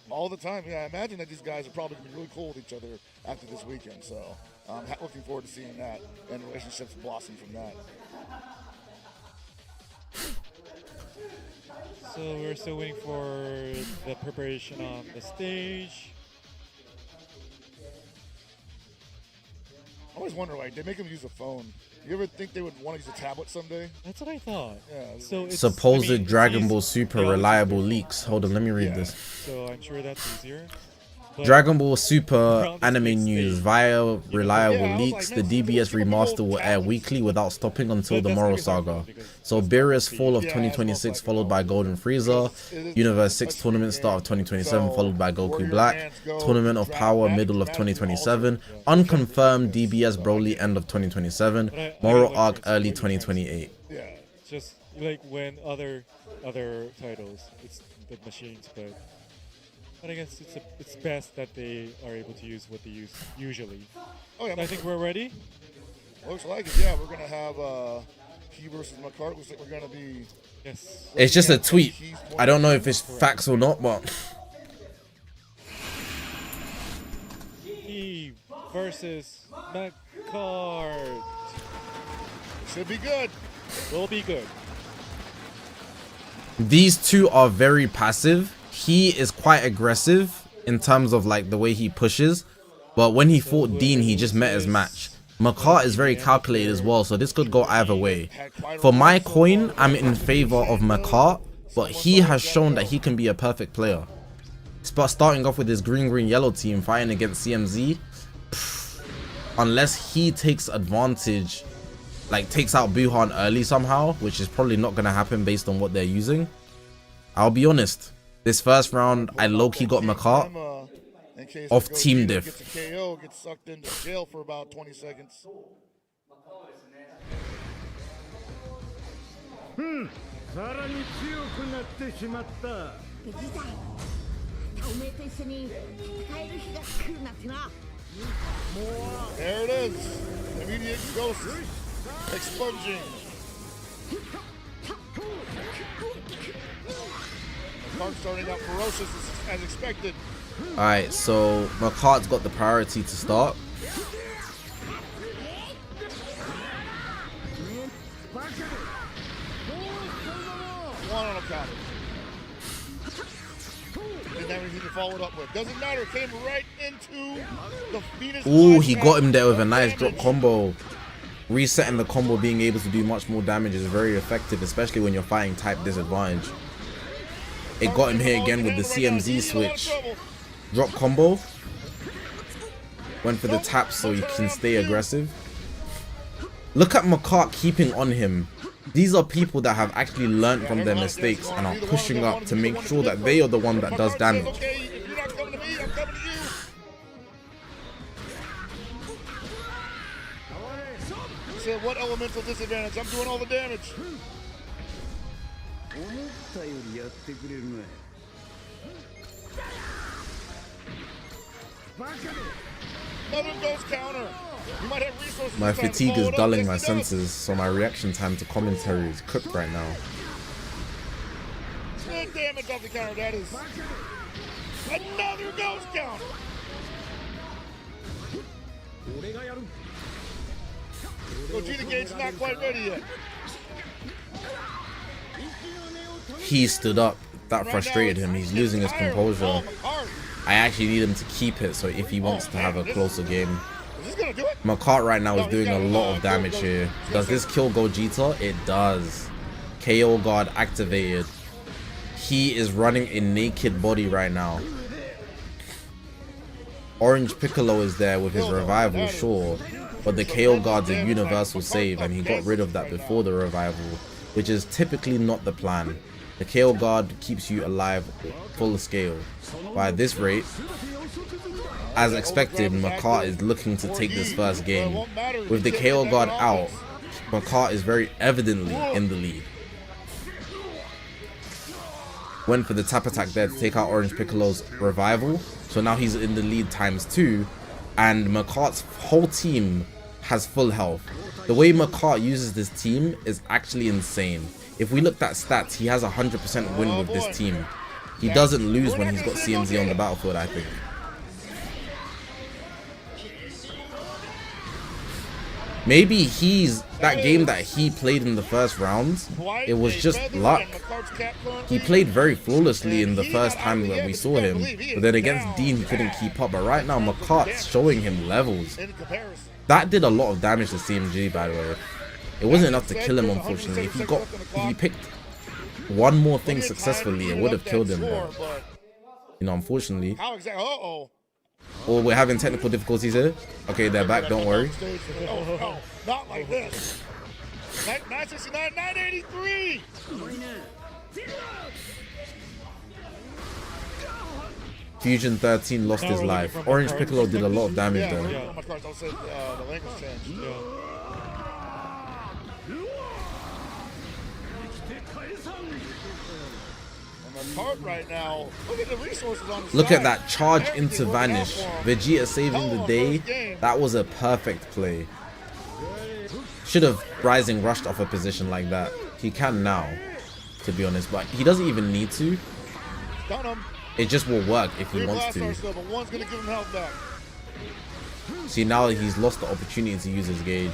D: All the time. Yeah, I imagine that these guys are probably going to be really cool with each other after this weekend. So I'm looking forward to seeing that and relationships blossom from that.
C: So we're still waiting for the preparation on the stage.
D: I always wonder, like, they make them use a phone. You ever think they would want to use a tablet someday?
C: That's what I thought.
D: Yeah.
C: So it's,
A: Supposed Dragon Ball Super reliable leaks. Hold on, let me read this.
C: So I'm sure that's easier. But
A: Dragon Ball Super anime news via reliable leaks. The DBS remaster will air weekly without stopping until the Moral Saga. So Beerus Fall of 2026 followed by Golden Frieza. Universe 6 Tournament start of 2027 followed by Goku Black. Tournament of Power middle of 2027. Unconfirmed DBS Broly end of 2027. Moral Arc early 2028.
D: Yeah.
C: just like when other titles, it's the machines, but I guess it's best that they are able to use what they use usually.
D: Oh yeah,
C: So I think we're ready.
D: looks like it. Yeah, we're gonna have He versus Mart looks like we're gonna be.
C: Yes.
A: It's just a tweet. I don't know if it's facts or not, but
C: He versus McCart.
D: Should be good.
C: Will be good.
A: these two are very passive. He is quite aggressive in terms of like the way he pushes, but when he fought Dean, he just met his match. Mart is very calculated as well, so this could go either way. For my coin, I'm in favor of Mart, but he has shown that he can be a perfect player. Starting off with his green yellow team fighting against CMZ, unless he takes advantage, like takes out Buhan early somehow, which is probably not going to happen based on what they're using. I'll be honest, this first round I low-key got Mart off team diff.
D: Gets a KO, gets sucked into jail for about 20 seconds.
B: さらに強くなってしまった。
G: おめえと一緒に戦える日が来るなんてな。
D: There it is. Immediate ghost expunging. Mart starting out ferocious as expected.
A: Alright, so Mart's got the priority to start.
D: One on a counter. Didn't have anything to follow it up with. Doesn't matter. Came right into the Venus.
A: Ooh, he got him there with a nice drop combo. Resetting the combo, being able to do much more damage is very effective, especially when you're fighting type disadvantage. It got him here again with the CMZ switch. Drop combo. Went for the tap so he can stay aggressive. Look at Mart keeping on him. These are people that have actually learned from their mistakes and are pushing up to make sure that they are the one that does damage.
D: Okay, if you're not coming to me, I'm coming to you. He said, what elemental disadvantage? I'm doing all the damage. Another ghost counter. You might have resources.
A: My
D: to try to
A: fatigue
D: follow
A: is
D: it up.
A: dulling
D: Yes,
A: my
D: he does.
A: senses, so my reaction time to commentary is cooked right now.
D: Good damage off the counter. That is another ghost counter. Gogeta Gate's not quite ready yet.
A: He stood up. That frustrated him. He's losing his composure. I actually need him to keep it, so if he wants to have a closer game.
D: Is this gonna do it?
A: Mart right now is doing a lot of damage here. Does this kill Gogeta? It does. KO guard activated. He is running a naked body right now. Orange Piccolo is there with his revival, sure, but the KO guard's a universal save, and he got rid of that before the revival, which is typically not the plan. The KO guard keeps you alive full scale. By this rate, as expected, Mart is looking to take this first game. With the KO guard out, Mart is very evidently in the lead. Went for the tap attack there to take out Orange Piccolo's revival, so now he's in the lead ×2, and Mart's whole team has full health. The way Mart uses this team is actually insane. If we looked at stats, he has 100% win with this team. He doesn't lose when he's got CMZ on the battlefield, I think. Maybe that game that he played in the first round, it was just luck. He played very flawlessly in the first time that we saw him, but then against Dean he couldn't keep up. But right now Mart's showing him levels. That did a lot of damage to CMG, by the way. It wasn't enough to kill him, unfortunately. If he picked one more thing successfully, it would have killed him. But, you know, unfortunately. Oh, we're having technical difficulties here. Okay, they're back. Don't worry.
D: No, not like this. 969, 983.
A: Fusion 13 lost his life. Orange Piccolo did a lot of damage though.
D: Yeah, my cards all said the language changed. Mart right now. Look at the resources on his
A: Look
D: side.
A: at that charge into Vanish. Vegeta saving the day. That was a perfect play. should have rising rushed off a position like that. He can now, to be honest, but he doesn't even need to.
D: Got him.
A: It just will work if he wants to.
D: But one's gonna give him health back.
A: See, now he's lost the opportunity to use his gauge.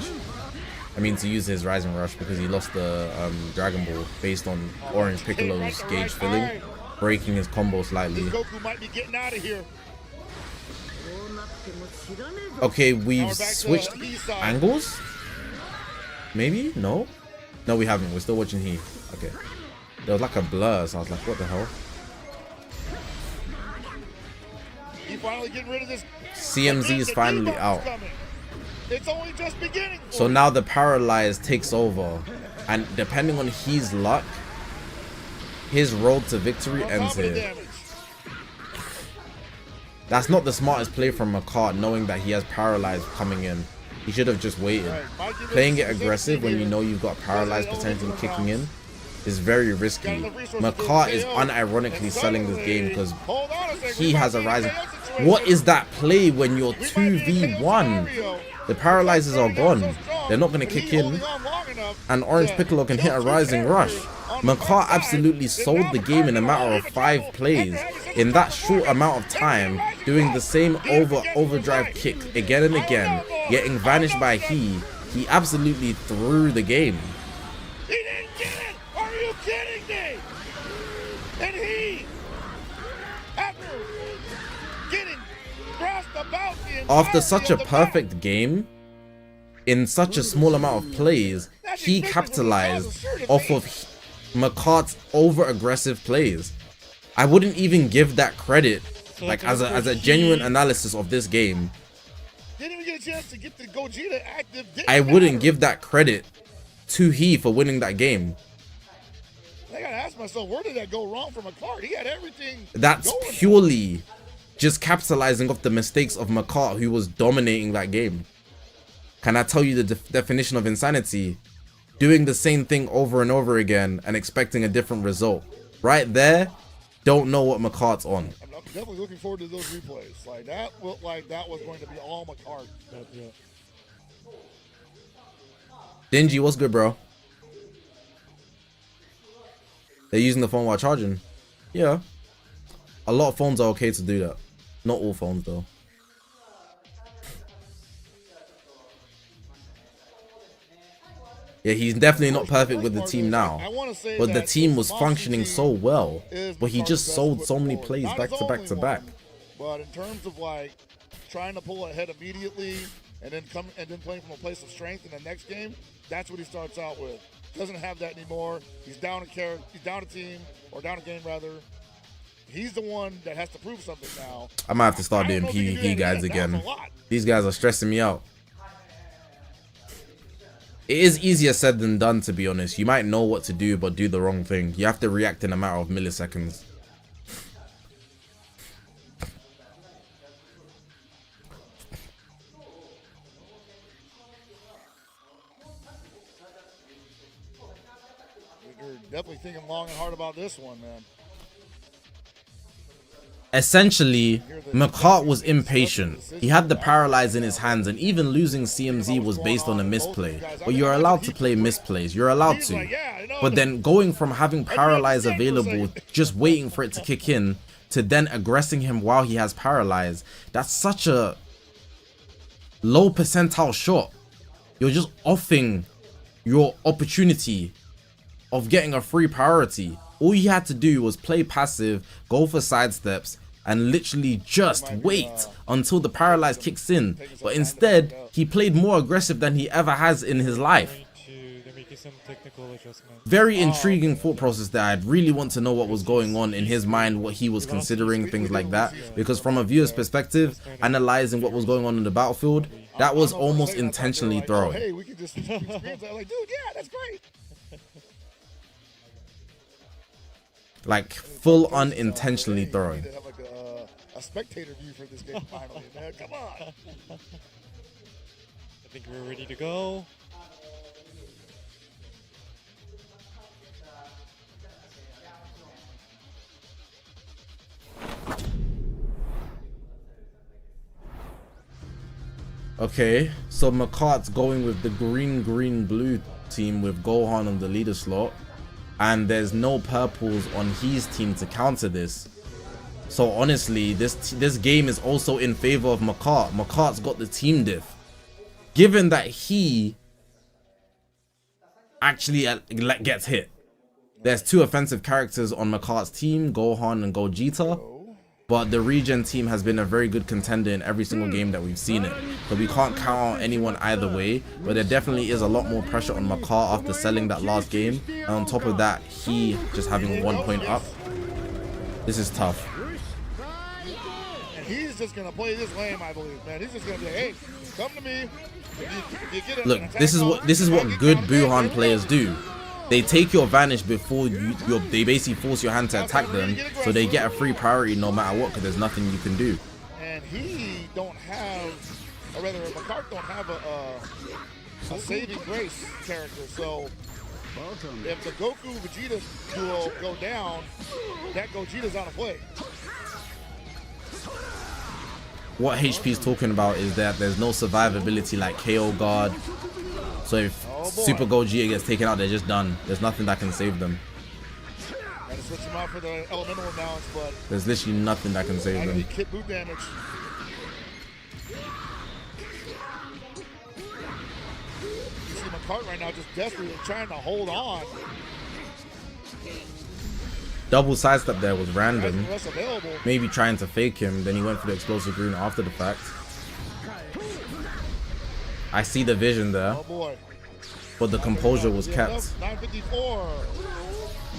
A: I mean, to use his rising rush because he lost the Dragon Ball based on Orange Piccolo's gauge filling, breaking his combo slightly.
D: Goku might be getting out of here.
A: Okay, we've switched angles? Maybe? No? No, we haven't. We're still watching he. Okay. There was like a blur, so I was like, what the hell?
D: He finally getting rid of this.
A: CMZ is finally out.
D: It's only just beginning.
A: So now the paralyzed takes over. And depending on his luck, his road to victory ends here. That's not the smartest play from Mart, knowing that he has paralyzed coming in. He should have just waited. Playing it aggressive when you know you've got paralyzed potentially kicking in is very risky. Mart is unironically selling this game because he has a rising. What is that play when you're 2v1? The paralyzers are gone. They're not going to kick in. And Orange Piccolo can hit a rising rush. Mart absolutely sold the game in a matter of 5 plays. In that short amount of time, doing the same overdrive kick again and again, getting vanished by he absolutely threw the game.
D: He didn't get it! Are you kidding me? And he, after getting thrust about
A: after such a perfect game, in such a small amount of plays, he capitalized off of Mart's over-aggressive plays. I wouldn't even give that credit, like as a genuine analysis of this game.
D: Didn't even get a chance to get the Gogeta active.
A: I wouldn't give that credit to he for winning that game.
D: I gotta ask myself, where did that go wrong for Mart? He had everything.
A: That's purely just capitalizing off the mistakes of Mart, who was dominating that game. Can I tell you the definition of insanity? Doing the same thing over and over again and expecting a different result. Right there, don't know what Mart's on.
D: I'm definitely looking forward to those replays. Like that looked like that was going to be all Mart.
A: Dingy, what's good, bro? They're using the phone while charging. Yeah. A lot of phones are okay to do that. Not all phones, though. Yeah, he's definitely not perfect with the team now. But the team was functioning so well. But he just sold so many plays back to back to back.
D: But in terms of like trying to pull ahead immediately and then playing from a place of strength in the next game, that's what he starts out with. Doesn't have that anymore. He's down a character, he's down a team, or down a game rather. He's the one that has to prove something now.
A: I might have to start doing PvP guides again. These guys are stressing me out. It is easier said than done, to be honest. You might know what to do, but do the wrong thing. You have to react in a matter of milliseconds.
D: You're definitely thinking long and hard about this one, man.
A: Essentially, Mart was impatient. He had the paralyze in his hands, and even losing CMZ was based on a misplay. But you're allowed to play misplays. You're allowed to. But then going from having paralyze available, just waiting for it to kick in, to then aggressing him while he has paralyze, that's such a low percentile shot. You're just offing your opportunity of getting a free priority. All you had to do was play passive, go for sidesteps, and literally just wait until the paralyze kicks in. But instead, he played more aggressive than he ever has in his life. Very intriguing thought process there. I'd really want to know what was going on in his mind, what he was considering, things like that. Because from a viewer's perspective, analyzing what was going on in the battlefield, that was almost intentionally throwing.
D: Hey, we could just experience that. Like, dude, yeah, that's great.
A: Like full unintentionally throwing.
D: Have like a spectator view for this game finally, man. Come on.
C: I think we're ready to go.
A: Okay, so Makart's going with the green-blue team with Gohan on the leader slot. And there's no purples on his team to counter this. So honestly, this game is also in favor of Makart. Makart's got the team diff. Given that he actually gets hit. There's 2 offensive characters on Makart's team, Gohan and Gogeta. But the regen team has been a very good contender in every single game that we've seen it. So we can't count out anyone either way. But there definitely is a lot more pressure on Makart after selling that last game. And on top of that, he just having 1 point up. This is tough.
D: And he's just going to play this lame, I believe, man. He's just going to be, hey, come to me. If you get
A: Look, this is what good Buhan players do. They take your vanish before they basically force your hand to attack them, so they get a free priority no matter what, because there's nothing you can do.
D: And he don't have, or rather, Makart don't have a saving grace character. So if the Goku Vegeta duo go down, that Gogeta's out of play.
A: What HP is talking about is that there's no survivability like KO guard. So if Super Gogeta gets taken out, they're just done. There's nothing that can save them.
D: Gotta switch him out for the elemental imbalance, but
A: there's literally nothing that can save them.
D: Kit boot damage. You see Makart right now just desperately trying to hold on.
A: Double sidestep there was random. Maybe trying to fake him, then he went for the explosive green after the fact. I see the vision there, but the composure was kept.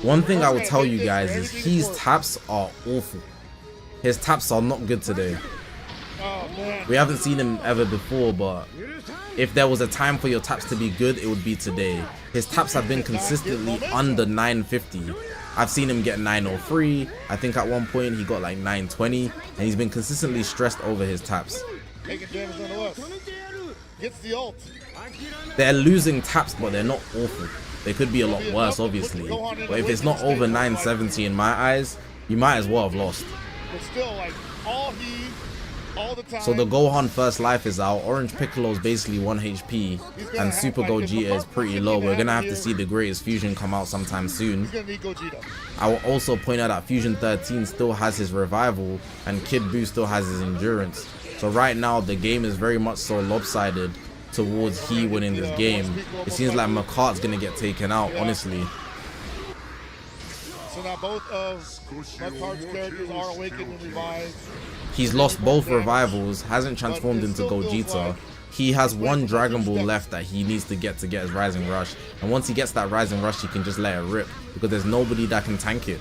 A: One thing I will tell you guys is his taps are awful. His taps are not good today. We haven't seen him ever before, but if there was a time for your taps to be good, it would be today. His taps have been consistently under 950. I've seen him get 903. I think at one point he got like 920, and he's been consistently stressed over his taps.
D: Gets the ult.
A: They're losing taps, but they're not awful. They could be a lot worse, obviously. But if it's not over 970 in my eyes, you might as well have lost.
D: But still, like, all the time.
A: So the Gohan first life is out. Orange Piccolo's basically 1 HP, and Super Gogeta is pretty low. We're gonna have to see the Greatest Fusion come out sometime soon. I will also point out that Fusion 13 still has his revival, and Kid Buu still has his endurance. So right now the game is very much so lopsided towards he winning this game. It seems like Makart's gonna get taken out, honestly.
D: So now both of Makart's characters are awakened and revived.
A: He's lost both revivals, hasn't transformed into Gogeta. He has 1 Dragon Ball left that he needs to get his Rising Rush. And once he gets that Rising Rush, he can just let it rip, because there's nobody that can tank it.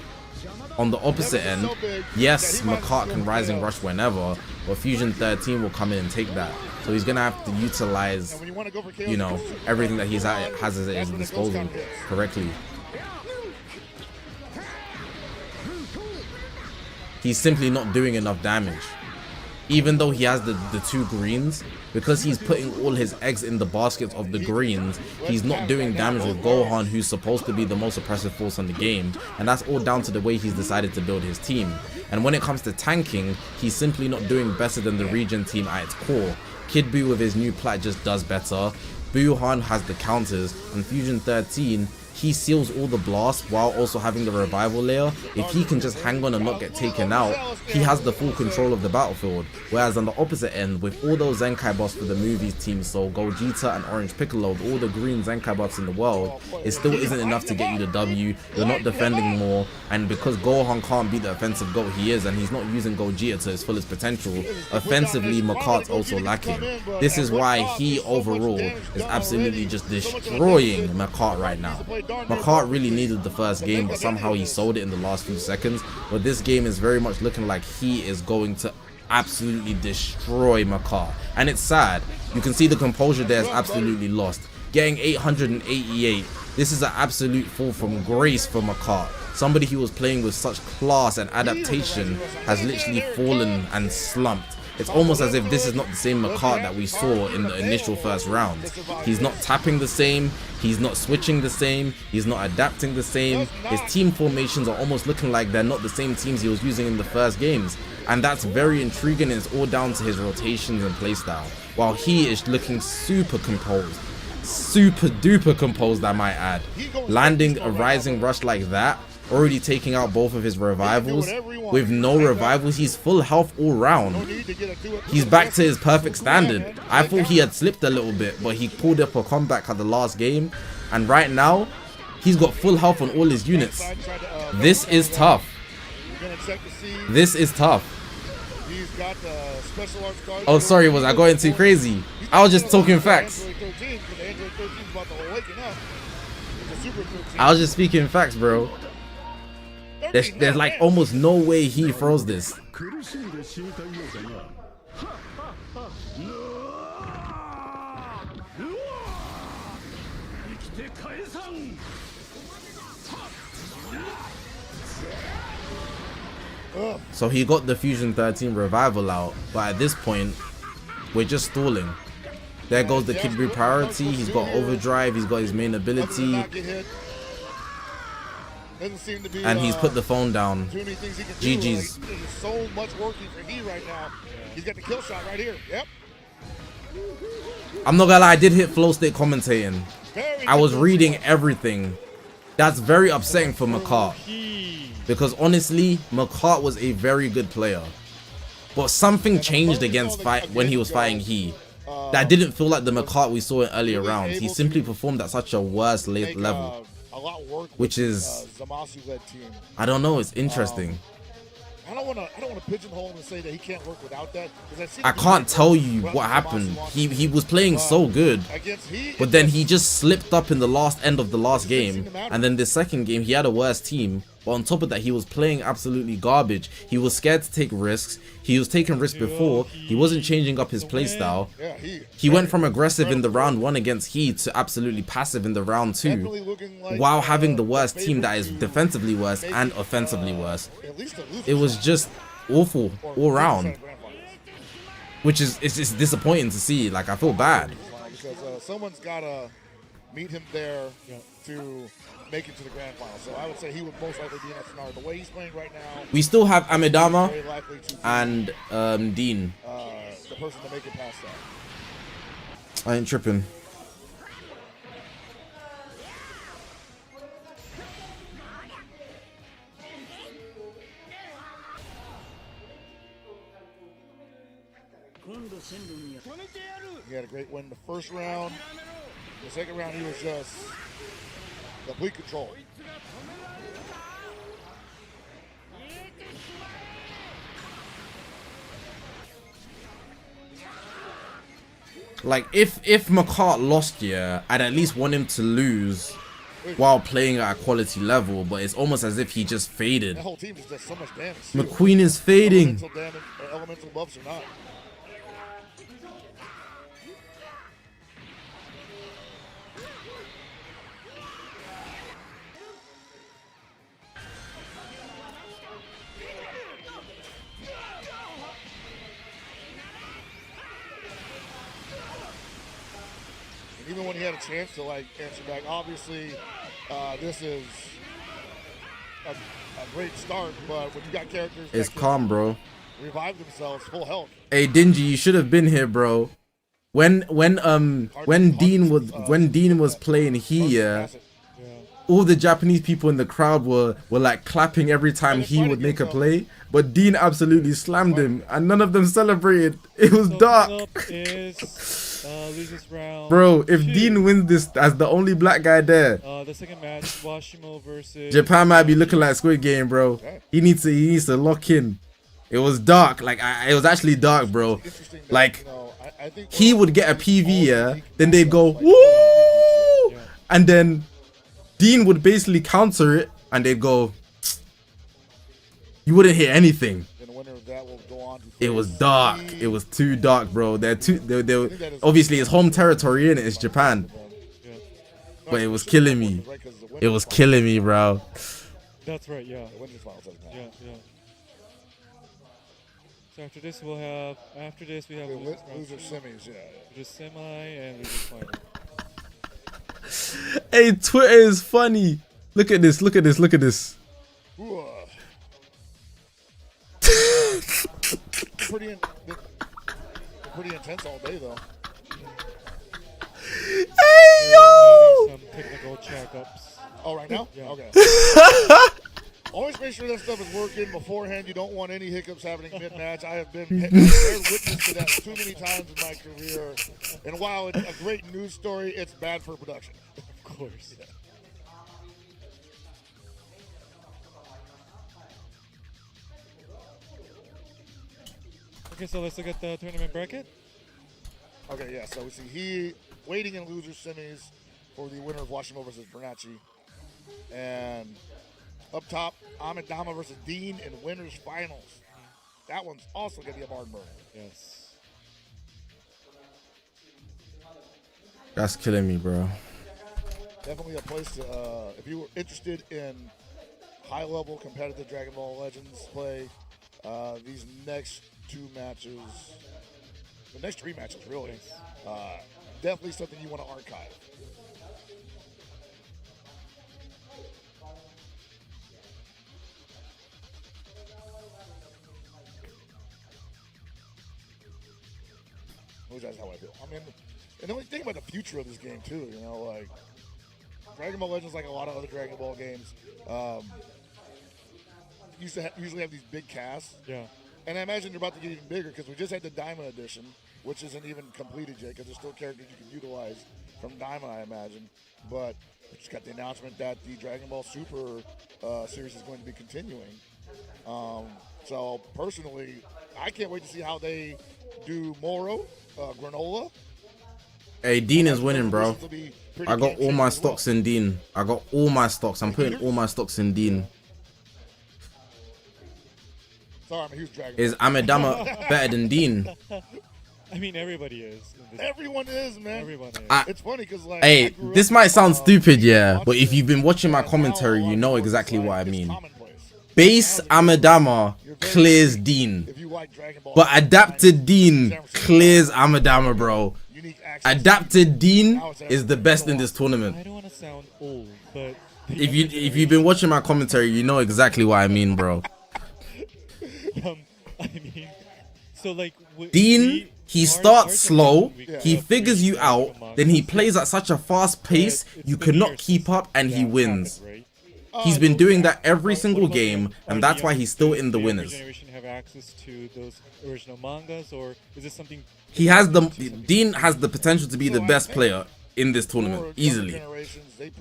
A: On the opposite end, yes, Makart can Rising Rush whenever, but Fusion 13 will come in and take that. So he's going to have to utilize, you know, everything that he has at his disposal correctly. He's simply not doing enough damage. Even though he has the 2 greens, because he's putting all his eggs in the baskets of the greens, he's not doing damage with Gohan, who's supposed to be the most oppressive force on the game, and that's all down to the way he's decided to build his team. And when it comes to tanking, he's simply not doing better than the regen team at its core. Kid Buu with his new plat just does better. Buhan has the counters, and Fusion 13, he seals all the blasts while also having the revival layer. If he can just hang on and not get taken out, he has the full control of the battlefield. Whereas on the opposite end, with all those Zenkai bots for the movies team, so Gogeta and Orange Piccolo, all the green Zenkai bots in the world, it still isn't enough to get you the W. You're not defending more, and because Gohan can't be the offensive GOAT he is, and he's not using Gogeta to his fullest potential, offensively Makart's also lacking. This is why he overall is absolutely just destroying Makart right now. Makart really needed the first game, but somehow he sold it in the last few seconds. But this game is very much looking like he is going to absolutely destroy Makart. And it's sad. You can see the composure there is absolutely lost. Getting 888, this is an absolute fall from grace for Makart. Somebody who was playing with such class and adaptation has literally fallen and slumped. It's almost as if this is not the same Makart that we saw in the initial first round. He's not tapping the same, he's not switching the same, he's not adapting the same. His team formations are almost looking like they're not the same teams he was using in the first games. And that's very intriguing, and it's all down to his rotations and playstyle. While he is looking super composed. Super duper composed, I might add. Landing a rising rush like that, already taking out both of his revivals. With no revivals, he's full health all round. He's back to his perfect standard. I thought he had slipped a little bit, but he pulled up a comeback at the last game. And right now, he's got full health on all his units. This is tough. This is tough. Oh, sorry, was I going too crazy? I was just talking facts. I was just speaking facts, bro. There's like almost no way he throws this. So he got the Fusion 13 revival out, but at this point, we're just stalling. There goes the Kid Buu priority. He's got overdrive. He's got his main ability. And he's put the phone down. GG's.
D: So much working for he right now. He's got the kill shot right here. Yep.
A: I'm not gonna lie, I did hit flow state commentating. I was reading everything. That's very upsetting for Mart. Because honestly, Mart was a very good player. But something changed against when he was fighting he. That didn't feel like the Mart we saw in earlier rounds. He simply performed at such a worse level. Which is, I don't know, it's interesting.
D: I don't want to pigeonhole him and say that he can't work without that.
A: I can't tell you what happened. He was playing so good, but then he just slipped up in the end of the last game, and then the second game he had a worse team. But on top of that, he was playing absolutely garbage. He was scared to take risks. He was taking risks before. He wasn't changing up his playstyle. He went from aggressive in the round 1 against he to absolutely passive in the round 2, while having the worst team that is defensively worse and offensively worse. It was just awful all round, which is it's just disappointing to see. Like, I feel bad.
D: Because someone's gotta meet him there to make it to the grand final. So I would say he would most likely be in that scenario. The way he's playing right now,
A: we still have Amidama and Dean.
D: The person to make it past that.
A: I ain't tripping.
D: He had a great win the first round. The second round, he was just complete control.
A: Like, if Mart lost, yeah, I'd at least want him to lose while playing at a quality level, but it's almost as if he just faded.
D: That whole team just does so much damage.
A: McQueen is fading.
D: Elemental damage, or elemental buffs or not. Even when he had a chance to like answer back, obviously this is a great start, but when you got characters
A: It's
D: that
A: calm, bro.
D: revive themselves full health.
A: Hey Dingy, you should have been here, bro. When Dean was playing here, all the Japanese people in the crowd were like clapping every time he would make a play, but Dean absolutely slammed him and none of them celebrated. It was dark. Bro, if Dean wins this as the only black guy there,
C: the second match, Washimo versus
A: Japan might be looking like Squid Game, bro. He needs to lock in. It was dark, like it was actually dark, bro. Like he would get a PV, yeah, then they'd go woo, and then Dean would basically counter it, and they'd go. You wouldn't hear anything. It was dark. It was too dark, bro. They're obviously it's home territory, innit? It's Japan. But it was killing me. It was killing me, bro.
C: That's right, yeah. Yeah. So after this we have
D: loser semis, yeah.
C: Just semi and loser final.
A: Hey, Twitter is funny. Look at this.
D: pretty intense all day though.
A: Hey yo!
C: Some technical checkups.
D: Oh, right now?
C: Yeah.
D: Okay. Always make sure that stuff is working beforehand. You don't want any hiccups happening mid-match. I have been witness to that too many times in my career. And while it's a great news story, it's bad for production.
C: Of course.
D: Yeah.
C: Okay, so let's look at the tournament bracket.
D: Okay, yeah. So we see he waiting in loser semis for the winner of Washimo versus Bernacchi. And up top, Amidama versus Dean in winners finals. That one's also going to be a barn burner.
C: Yes.
A: That's killing me, bro.
D: Definitely a place to, if you were interested in high-level competitive Dragon Ball Legends play, these next two matches, the next three matches really, definitely something you want to archive. That's how I feel. I mean, and the only thing about the future of this game too, you know, like Dragon Ball Legends, like a lot of other Dragon Ball games, usually have these big casts.
C: Yeah.
D: And I imagine they're about to get even bigger because we just had the Diamond Edition, which isn't even completed yet because there's still characters you can utilize from Diamond, I imagine. But we just got the announcement that the Dragon Ball Super series is going to be continuing. So personally, I can't wait to see how they do Moro, Granola.
A: Hey, Dean is winning, bro. I got all my stocks in Dean. I got all my stocks. I'm putting all my stocks in Dean.
D: Sorry, I'm a huge Dragon
A: Is
D: Ball.
A: Amidama better than Dean?
C: I mean, everybody is. In this.
D: Everyone is, man.
C: Everyone is.
D: It's funny because like, I
A: Hey,
D: grew
A: this
D: up,
A: might sound stupid, yeah, but
D: watching
A: if you've been watching my
D: now
A: commentary,
D: a lot
A: you
D: of
A: know
D: people,
A: exactly
D: it's
A: what I
D: like, it's
A: mean.
D: commonplace.
A: Base Amidama clears Dean,
D: If you like Dragon Ball,
A: but adapted Dean clears Amidama, bro.
D: unique access.
A: Adapted Dean is the best in this tournament.
C: I don't want to sound old, but
A: If you've been watching my commentary, you know exactly what I mean, bro.
C: I mean, so like
A: Dean, he starts slow, he figures you out, then he plays at such a fast pace, you cannot keep up, and he wins. He's been doing that every single game, and that's why he's still in the winners.
C: Generation have access to those original mangas, or is this something?
A: He has Dean has the potential to be the best player in this tournament, easily.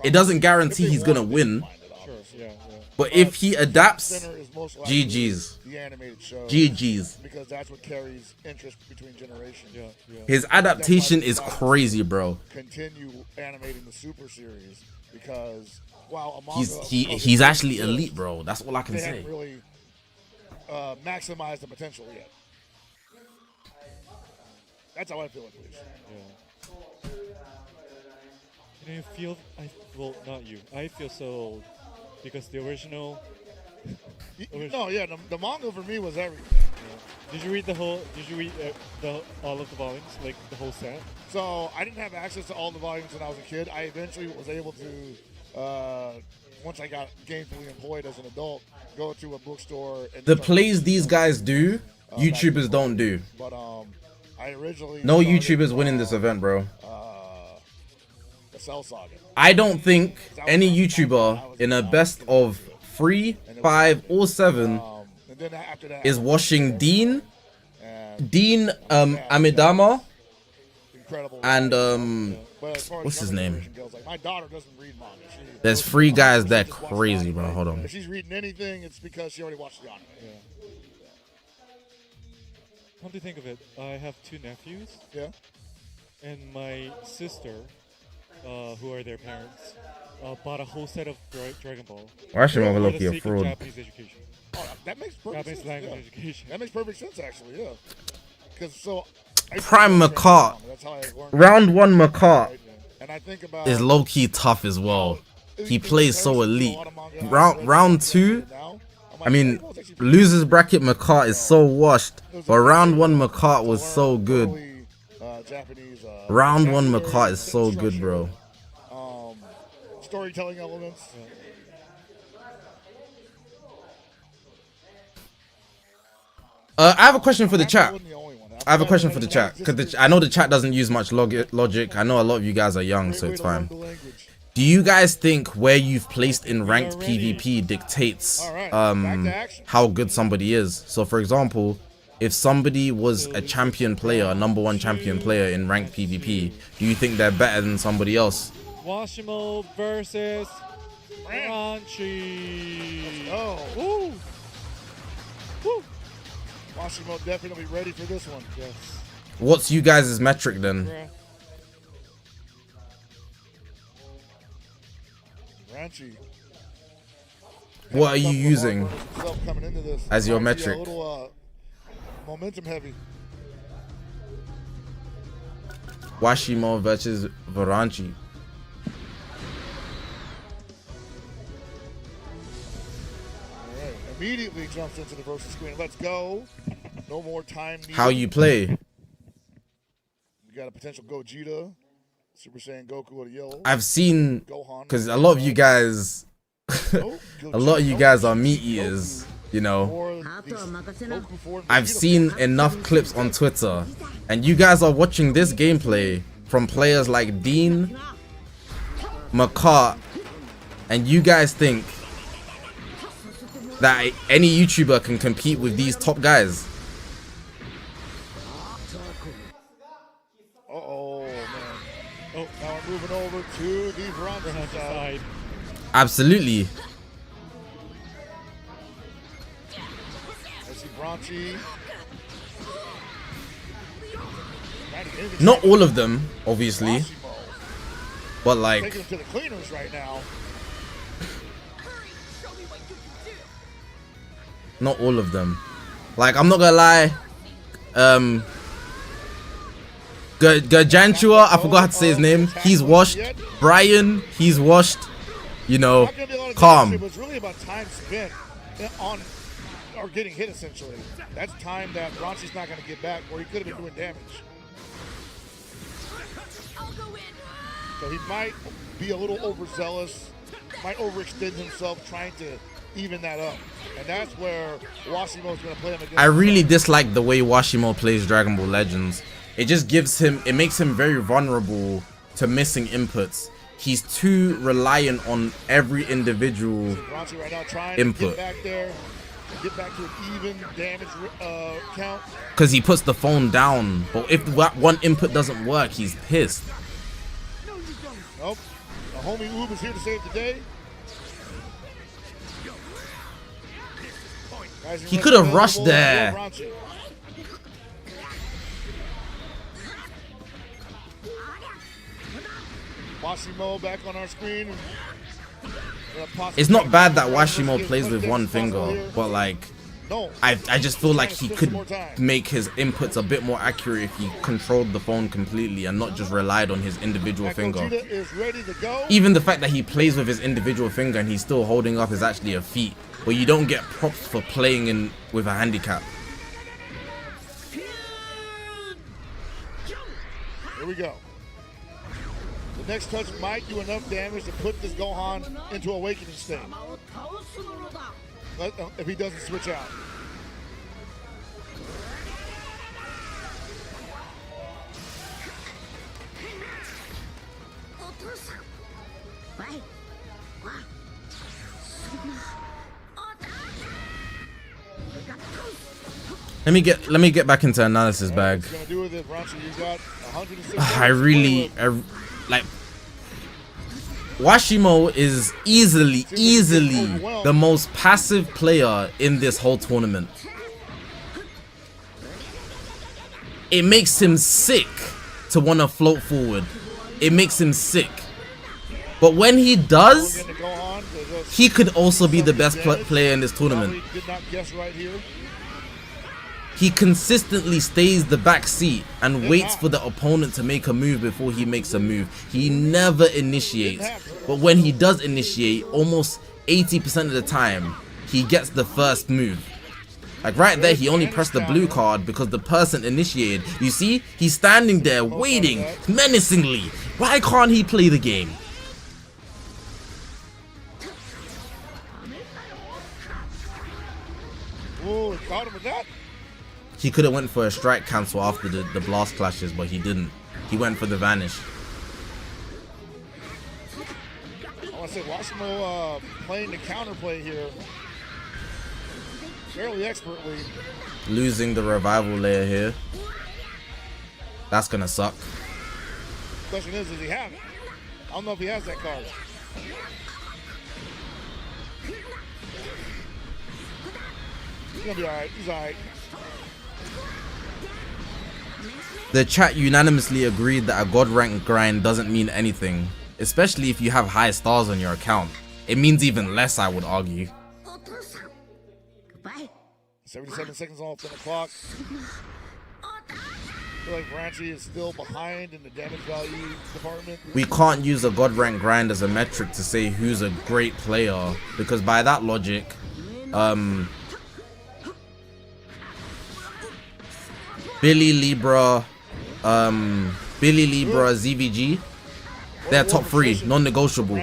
A: It doesn't guarantee he's gonna win,
C: Sure, yeah.
A: but if he adapts,
D: Center is most likely
A: GG's.
D: the animated show.
A: GG's.
D: Because that's what carries interest between generations.
C: Yeah, yeah.
A: His adaptation is crazy, bro.
D: Continue animating the Super Series because while a manga
A: He's actually elite, bro. That's all I can
D: they
A: say.
D: haven't really maximized the potential yet. That's how I feel at least.
C: You know, well, not you. I feel so old because the original.
D: No, yeah, the manga for me was everything.
C: Did you read the whole? Did you read all of the volumes, like the whole set?
D: So I didn't have access to all the volumes when I was a kid. I eventually was able to, once I got gainfully employed as an adult, go to a bookstore. And
A: The plays these guys do, YouTubers don't do.
D: But I originally
A: No
D: started
A: YouTubers winning this event, bro.
D: the Cell Saga.
A: I don't think any YouTuber in a best of 3, 5, or 7
D: And then after that
A: is watching Dean,
D: and
A: Amidama,
D: incredible.
A: and
D: But as far as
A: what's his
D: younger
A: name?
D: generation goes, like, my daughter doesn't read manga.
A: There's 3 guys that crazy, bro. Hold on.
D: If she's reading anything, it's because she already watched the anime.
C: Come to think of it, I have 2 nephews,
D: Yeah.
C: and my sister, who are their parents, bought a whole set of Dragon Ball.
A: Washimo
C: for the
A: look a
C: sake of
A: fraud.
C: Japanese education.
D: Oh, that makes perfect
C: Japanese
D: sense.
C: language
D: Yeah.
C: education.
D: That makes perfect sense, actually. Yeah. Because so. I
A: Prime
D: learned
A: Macart.
D: manga. That's how I learned.
A: Round 1 Macart
D: And I think about.
A: is low key tough as well. He
D: in
A: plays so
D: comparison to a
A: elite.
D: lot of manga I've read
A: Round
D: now,
A: 2,
D: I'm
A: I
D: like,
A: mean,
D: Dragon Ball's actually pretty
A: losers bracket Macart is so washed, but round 1 Macart was so good.
D: early, Japanese.
A: Round 1
D: vocabulary,
A: Macart is so good,
D: structure,
A: bro.
D: Storytelling elements.
A: I have a question for the chat.
D: Wasn't the only one.
A: I have a question for the chat because I know the chat doesn't use much logic. I know a lot of you guys are young, so it's fine. Do you guys think where you've placed in ranked PvP dictates how good somebody is? So for example, if somebody was a champion player, a #1 champion player in ranked PvP, do you think they're better than somebody else?
C: Washimo versus Crunchy.
D: Oh,
C: Woo. Woo.
D: Washimo definitely ready for this one. Yes.
A: What's you guys' metric then?
D: Crunchy.
A: What are you using
D: Coming into this.
A: as your
D: Crunchy,
A: metric?
D: A little, momentum heavy.
A: Washimo versus Varanchi.
D: Alright, immediately jumps into the versus screen. Let's go. No more time needed.
A: How you play?
D: We got a potential Gogeta, Super Saiyan Goku with a yellow.
A: I've seen,
D: Gohan.
A: because a lot of you guys,
D: Oh,
A: a lot of you guys are meat eaters, you know.
D: Or these Goku form
A: I've
D: Vegeta
A: seen
D: forms.
A: enough clips on Twitter, and you guys are watching this gameplay from players like Dean, McCart, and you guys think that any YouTuber can compete with these top guys.
D: Uh-oh, man. Oh, now we're moving over to the Bronze side.
A: Absolutely.
D: I see Bronchi.
A: Not all of them, obviously,
D: Washimo.
A: but like,
D: Taking him to the cleaners right now.
A: not all of them. Like, I'm not gonna lie. Gargantua, I forgot how to say his name. He's washed. Brian, he's washed. You know,
D: Not gonna be a lot of damage,
A: calm.
D: but it's really about time spent on or getting hit essentially. That's time that Bronchi's not gonna get back, or he could have been doing damage. So he might be a little overzealous, might overextend himself trying to even that up. And that's where Washimo is going to play him against.
A: I really dislike the way Washimo plays Dragon Ball Legends. It just gives him, it makes him very vulnerable to missing inputs. He's too reliant on every individual
D: Bronchi right now trying
A: input.
D: to get back there, get back to an even damage count.
A: Because he puts the phone down. But if that one input doesn't work, he's pissed.
D: Nope. The homie Oob is here to save the day. Guys,
A: He could have rushed there.
D: Bronchi. Washimo back on our screen.
A: It's not bad that Washimo plays with one finger, but like,
D: No.
A: I just feel like he could make his inputs a bit more accurate if he controlled the phone completely and not just relied on his individual finger.
D: Gogeta is ready to go.
A: Even the fact that he plays with his individual finger and he's still holding up is actually a feat. But you don't get props for playing in with a handicap.
D: Here we go. The next touch might do enough damage to put this Gohan into awakening state. If he doesn't switch out.
A: Let me get back into analysis bag.
D: What's gonna do with it, Bronchi? You got 106.
A: I like Washimo is easily the most passive player in this whole tournament. It makes him sick to want to float forward. It makes him sick. But when he does, he could also be the best player in this tournament.
D: Did not guess right here.
A: He consistently stays the back seat and waits for the opponent to make a move before he makes a move. He never initiates. But when he does initiate, almost 80% of the time, he gets the first move. Like right there, he only pressed the blue card because the person initiated. You see, he's standing there waiting menacingly. Why can't he play the game?
D: Oh, caught him with that.
A: He could have went for a strike cancel after the blast clashes, but he didn't. He went for the vanish.
D: I want to say Washimo playing the counterplay here fairly expertly.
A: Losing the revival layer here. That's gonna suck.
D: Question is, does he have it? I don't know if he has that card. He's gonna be alright. He's alright.
A: The chat unanimously agreed that a god rank grind doesn't mean anything, especially if you have high stars on your account. It means even less, I would argue.
D: 77 seconds off the clock. I feel like Branchy is still behind in the damage value department.
A: We can't use a god rank grind as a metric to say who's a great player, because by that logic, Billy Libra, ZVG, they're top 3, non-negotiable.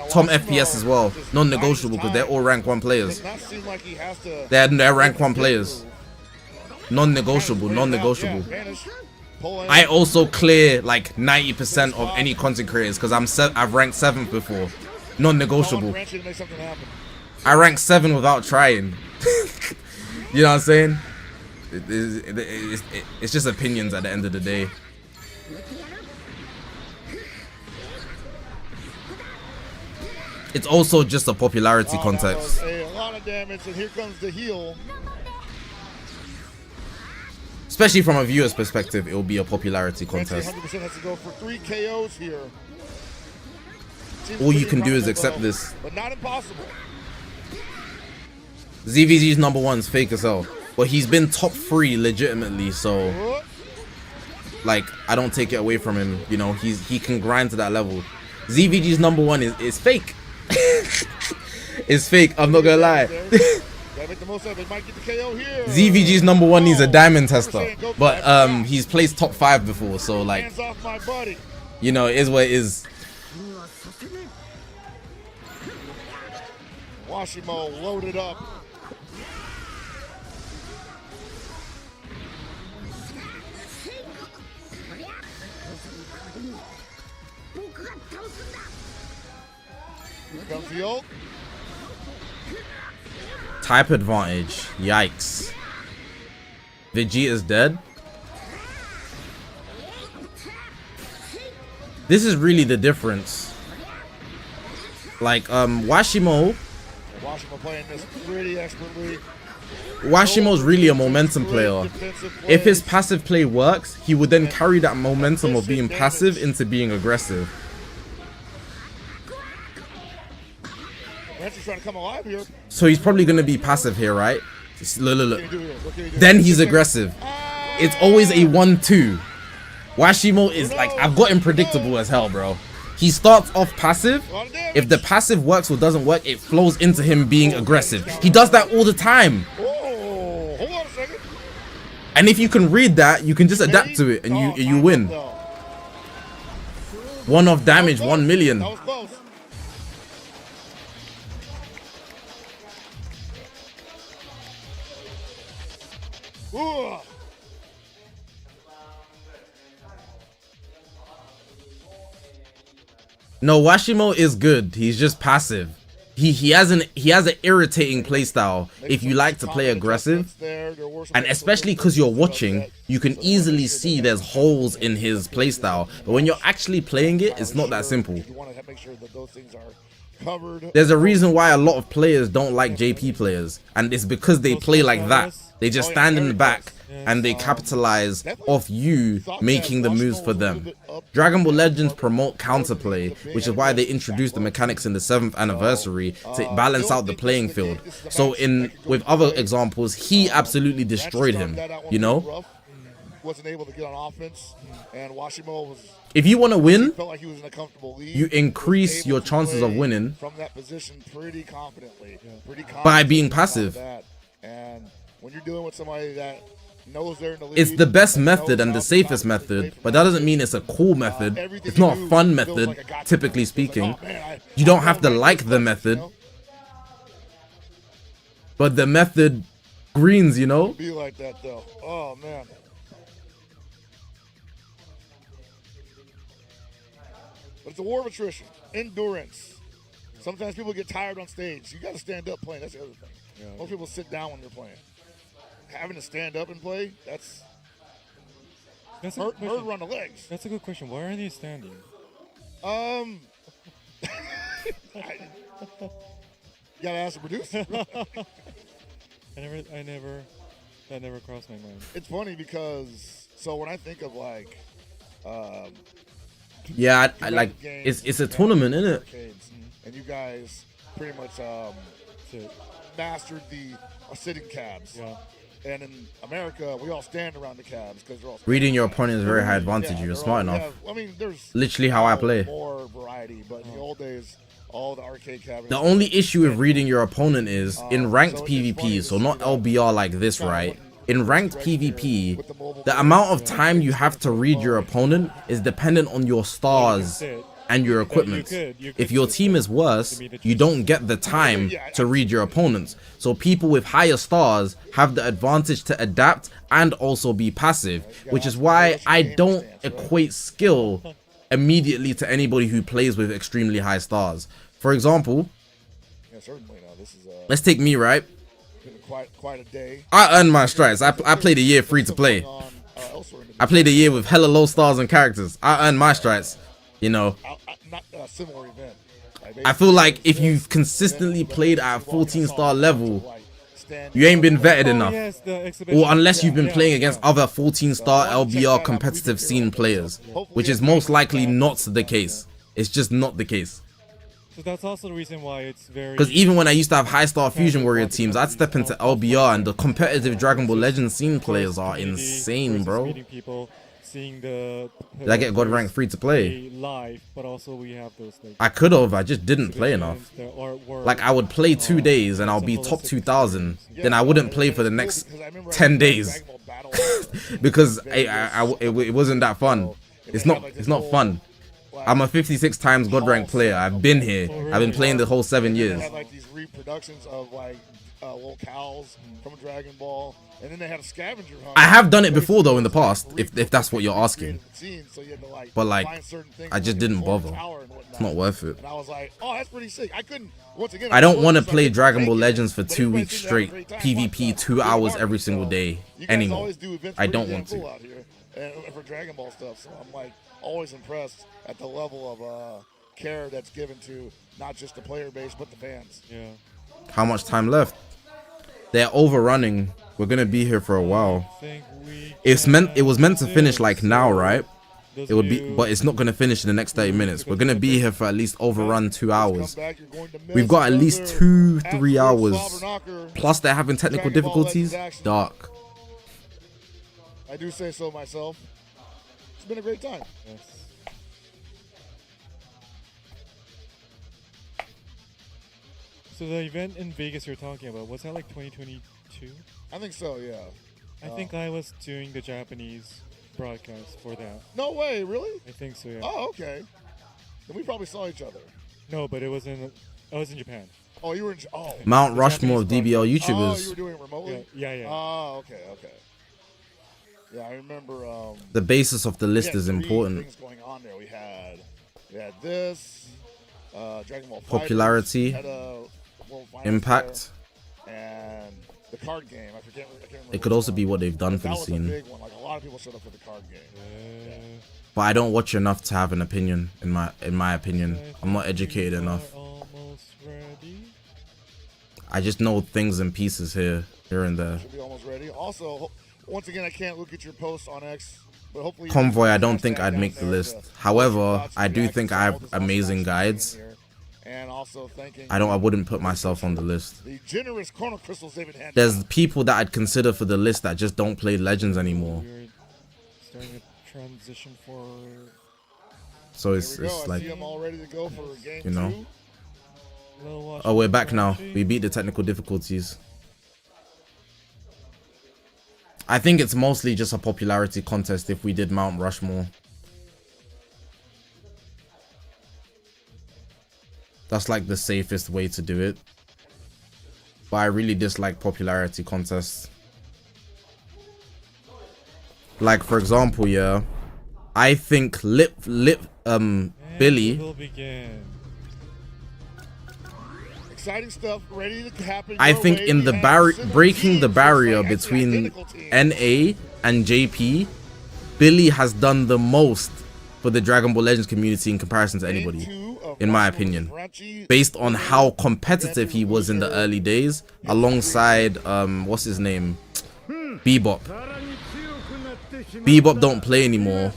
A: Tom FPS as well, non-negotiable, because they're all rank 1 players. They're rank 1 players. Non-negotiable, non-negotiable. I also clear like 90% of any content creators because I've ranked 7th before. Non-negotiable. I ranked 7 without trying. You know what I'm saying? It's just opinions at the end of the day. It's also just a popularity context.
D: A lot of damage, and here comes the heal.
A: Especially from a viewer's perspective, it will be a popularity contest.
D: 100% has to go for 3 KOs here.
A: All you can do is accept this.
D: But not impossible.
A: ZVG's number 1 is fake as hell. But he's been top 3 legitimately, so like I don't take it away from him. You know, he can grind to that level. ZVG's number 1 is fake. It's fake, I'm not gonna lie. ZVG's number 1 needs a diamond tester, but he's placed top 5 before, so like, you know, it is what it is.
D: Washimo loaded up. Comes the ult.
A: Type advantage. Yikes. Vegeta's dead. This is really the difference. Like Washimo
D: playing this pretty expertly.
A: Washimo's really a momentum player. If his passive play works, he would then carry that momentum of being passive into being aggressive.
D: Trying to come alive here.
A: So he's probably going to be passive here, right? Look. Then he's aggressive. It's always a 1-2. Washimo is like, I've got him predictable as hell, bro. He starts off passive. If the passive works or doesn't work, it flows into him being aggressive. He does that all the time.
D: Hold on a second.
A: And if you can read that, you can just adapt to it and you win. 1 off damage, 1 million.
D: That was close.
A: No, Washimo is good. He's just passive. He has an irritating playstyle. If you like to play aggressive, and especially because you're watching, you can easily see there's holes in his playstyle. But when you're actually playing it, it's not that simple. There's a reason why a lot of players don't like JP players, and it's because they play like that. They just stand in the back and they capitalize off you making the moves for them. Dragon Ball Legends promote counterplay, which is why they introduced the mechanics in the 7th anniversary to balance out the playing field. So with other examples, he absolutely destroyed him, you know?
D: Wasn't able to get on offense, and Washimo was.
A: If you want to win,
D: felt like he was in a comfortable lead.
A: You increase your chances of winning
D: from that position pretty confidently,
A: by being passive.
D: And when you're dealing with somebody that knows they're in the lead,
A: it's the best method and the safest method, but that doesn't mean it's a cool method. It's not a fun method, typically speaking. You don't have to like the method, but the method screens, you know?
D: Be like that though. Oh man. But it's a war of attrition, endurance. Sometimes people get tired on stage. You got to stand up playing. That's the other thing.
C: Yeah.
D: Most people sit down when they're playing. Having to stand up and play, that's
C: That's a
D: hurt
C: good question.
D: on the legs.
C: That's a good question. Why are they standing?
D: You gotta ask the producer.
C: That never crossed my mind.
D: It's funny because when I think of like,
A: Yeah, I
D: you
A: like
D: guys
A: it's
D: games
A: a
D: and
A: tournament, isn't it?
D: arcades, and you guys pretty much
C: So,
D: mastered the sitting cabs.
C: yeah.
D: And in America, we all stand around the cabs because they're all
A: Reading your opponent is very high advantage.
D: Yeah,
A: You're
D: they're
A: smart
D: all-
A: enough.
D: yeah, I mean, there's
A: Literally how I play.
D: more variety, but in the old days, all the arcade cabinets.
A: The only issue with reading your opponent is in ranked
D: so it's funny
A: PvP,
D: to
A: so
D: see
A: not
D: that
A: LBR like this,
D: kinda
A: right?
D: wouldn't
A: In ranked
D: direct there
A: PvP,
D: with the mobile
A: the
D: players.
A: amount of time you have to read your opponent is dependent on your stars
C: sit.
A: and your
C: You
A: equipment.
C: could
A: If your
C: sit
A: team
C: there
A: is worse,
C: to meet the
A: you don't get the time to read your opponents. So people with higher stars have the advantage to adapt and also be passive, which is why I don't equate skill immediately to anybody who plays with extremely high stars. For example,
D: Yeah, certainly. No, this is
A: let's take me, right?
D: been quite a day.
A: I earned my stripes. I played a year free to play.
D: Going on, elsewhere in the
A: I played a year with hella low stars and characters. I earned my stripes. You know,
D: not a similar event.
A: I feel like if you've consistently played at 14-star level, you ain't been vetted enough.
C: Yes, the exhibition.
A: Or unless you've been
C: Yeah,
A: playing
C: yeah.
A: against other 14-star LBR competitive scene players, which is most likely not the case. It's just not the case.
C: So that's also the reason why it's very.
A: Because even when I used to have high-star Fusion Warrior teams, I'd step into LBR and the competitive Dragon Ball Legends scene players are insane, bro.
C: Meeting people, seeing the.
A: Did I get God rank free to play?
C: Live, but also we have those like.
A: I could have, I just didn't play enough.
C: the artwork,
A: Like I would play 2 days and I'll be top 2,000, then I wouldn't play for the next 10 days because it wasn't that fun. It's not fun. I'm a 56 times God rank player. I've been here. I've been playing the whole 7
D: They
A: years.
D: had like these reproductions of like little cows from Dragon Ball, and then they had a scavenger hunt.
A: I have done it before though in the past, if that's what you're asking.
D: So you had to, like,
A: But, like,
D: find certain things
A: I just
D: like
A: didn't
D: the Golden
A: bother.
D: Tower and whatnot.
A: It's not worth it.
D: And I was like, oh, that's pretty sick. I couldn't. Once again,
A: I don't want to
D: so I
A: play
D: couldn't
A: Dragon Ball
D: make it,
A: Legends for
D: but
A: 2
D: everybody
A: weeks
D: seemed to have a
A: straight,
D: great time.
A: PvP
D: Watch
A: 2
D: that.
A: hours
D: Good
A: every
D: market.
A: single
D: So
A: day
D: you guys
A: anymore.
D: always do events
A: I
D: pretty
A: don't
D: damn
A: want to.
D: cool out here, and for Dragon Ball stuff. So I'm like always impressed at the level of care that's given to not just the player base but the fans.
C: Yeah.
A: How much time left? They're overrunning. We're gonna be here for a while.
C: Think we
A: It was meant to finish like now, right?
C: Those
A: It would
C: of
A: be,
C: you-
A: but it's not gonna finish in the next 30 minutes. We're gonna be here for at least overrun 2 hours.
D: Come back, you're going to miss
A: We've got at least
D: another
A: 2-3
D: absolute
A: hours.
D: slobber-knocker.
A: Plus they're having technical
D: Dragon Ball
A: difficulties.
D: Legends action.
A: Dark.
D: I do say so myself. It's been a great time.
C: Yes. So the event in Vegas you're talking about, was that like 2022?
D: I think so, yeah.
C: I think I was doing the Japanese broadcast for that.
D: No way, really?
C: I think so, yeah.
D: Oh, okay. Then we probably saw each other.
C: No, but I was in Japan.
D: Oh, you were in. Oh,
A: Mount Rushmore of
C: Japanese
A: DBL
D: oh, you
A: YouTubers.
D: were doing it remotely.
C: Yeah.
D: Oh, okay. Yeah, I remember.
A: The basis of the
D: we
A: list
D: had
A: is
D: 3
A: important.
D: things going on there. We had this, Dragon Ball
A: Popularity,
D: Fighters, had a World Finals
A: Impact.
D: there, and the card game. I can't remember.
A: It could also be what they've done for
D: that
A: the
D: was
A: scene.
D: a big one. Like a lot of people showed up for the card game.
A: But I don't watch enough to have an opinion. In my opinion, I'm not educated enough.
C: Almost ready.
A: I just know things and pieces here and there.
D: Should be almost ready. Also, once again, I can't look at your posts on X, but hopefully.
A: Convoy, I don't
D: hashtag
A: think I'd
D: down
A: make the
D: there
A: list.
D: to
A: However,
D: thoughts,
A: I do
D: reactions
A: think
D: to
A: I
D: all
A: have
D: this awesome
A: amazing
D: action
A: guides.
D: here. And also thanking
A: I wouldn't put myself on the list.
D: the generous Chrono Crystals they've been handing
A: There's
D: out.
A: people that I'd consider for the list that just don't play Legends anymore.
C: We're starting a transition for.
A: So
D: Here
A: it's
D: we go. I
A: like,
D: see them all ready to go for game
A: you know.
D: 2.
C: Well,
A: Oh, we're back now. We beat the technical difficulties. I think it's mostly just a popularity contest if we did Mount Rushmore. That's like the safest way to do it. but I really dislike popularity contests. Like, for example, yeah, I think Billy.
C: Will begin.
D: Exciting stuff ready to happen.
A: I
D: your
A: think
D: way.
A: in
D: We
A: the
D: have
A: breaking the
D: Zinobi
A: barrier
D: actually
A: between
D: identical teams.
A: NA and JP, Billy has done the most for the Dragon Ball Legends community in comparison to anybody,
D: Game 2 of
A: in my
D: Washimo
A: opinion,
D: Karachi.
A: based on how competitive he was in the early days, alongside what's his name, Bebop. Bebop don't play anymore.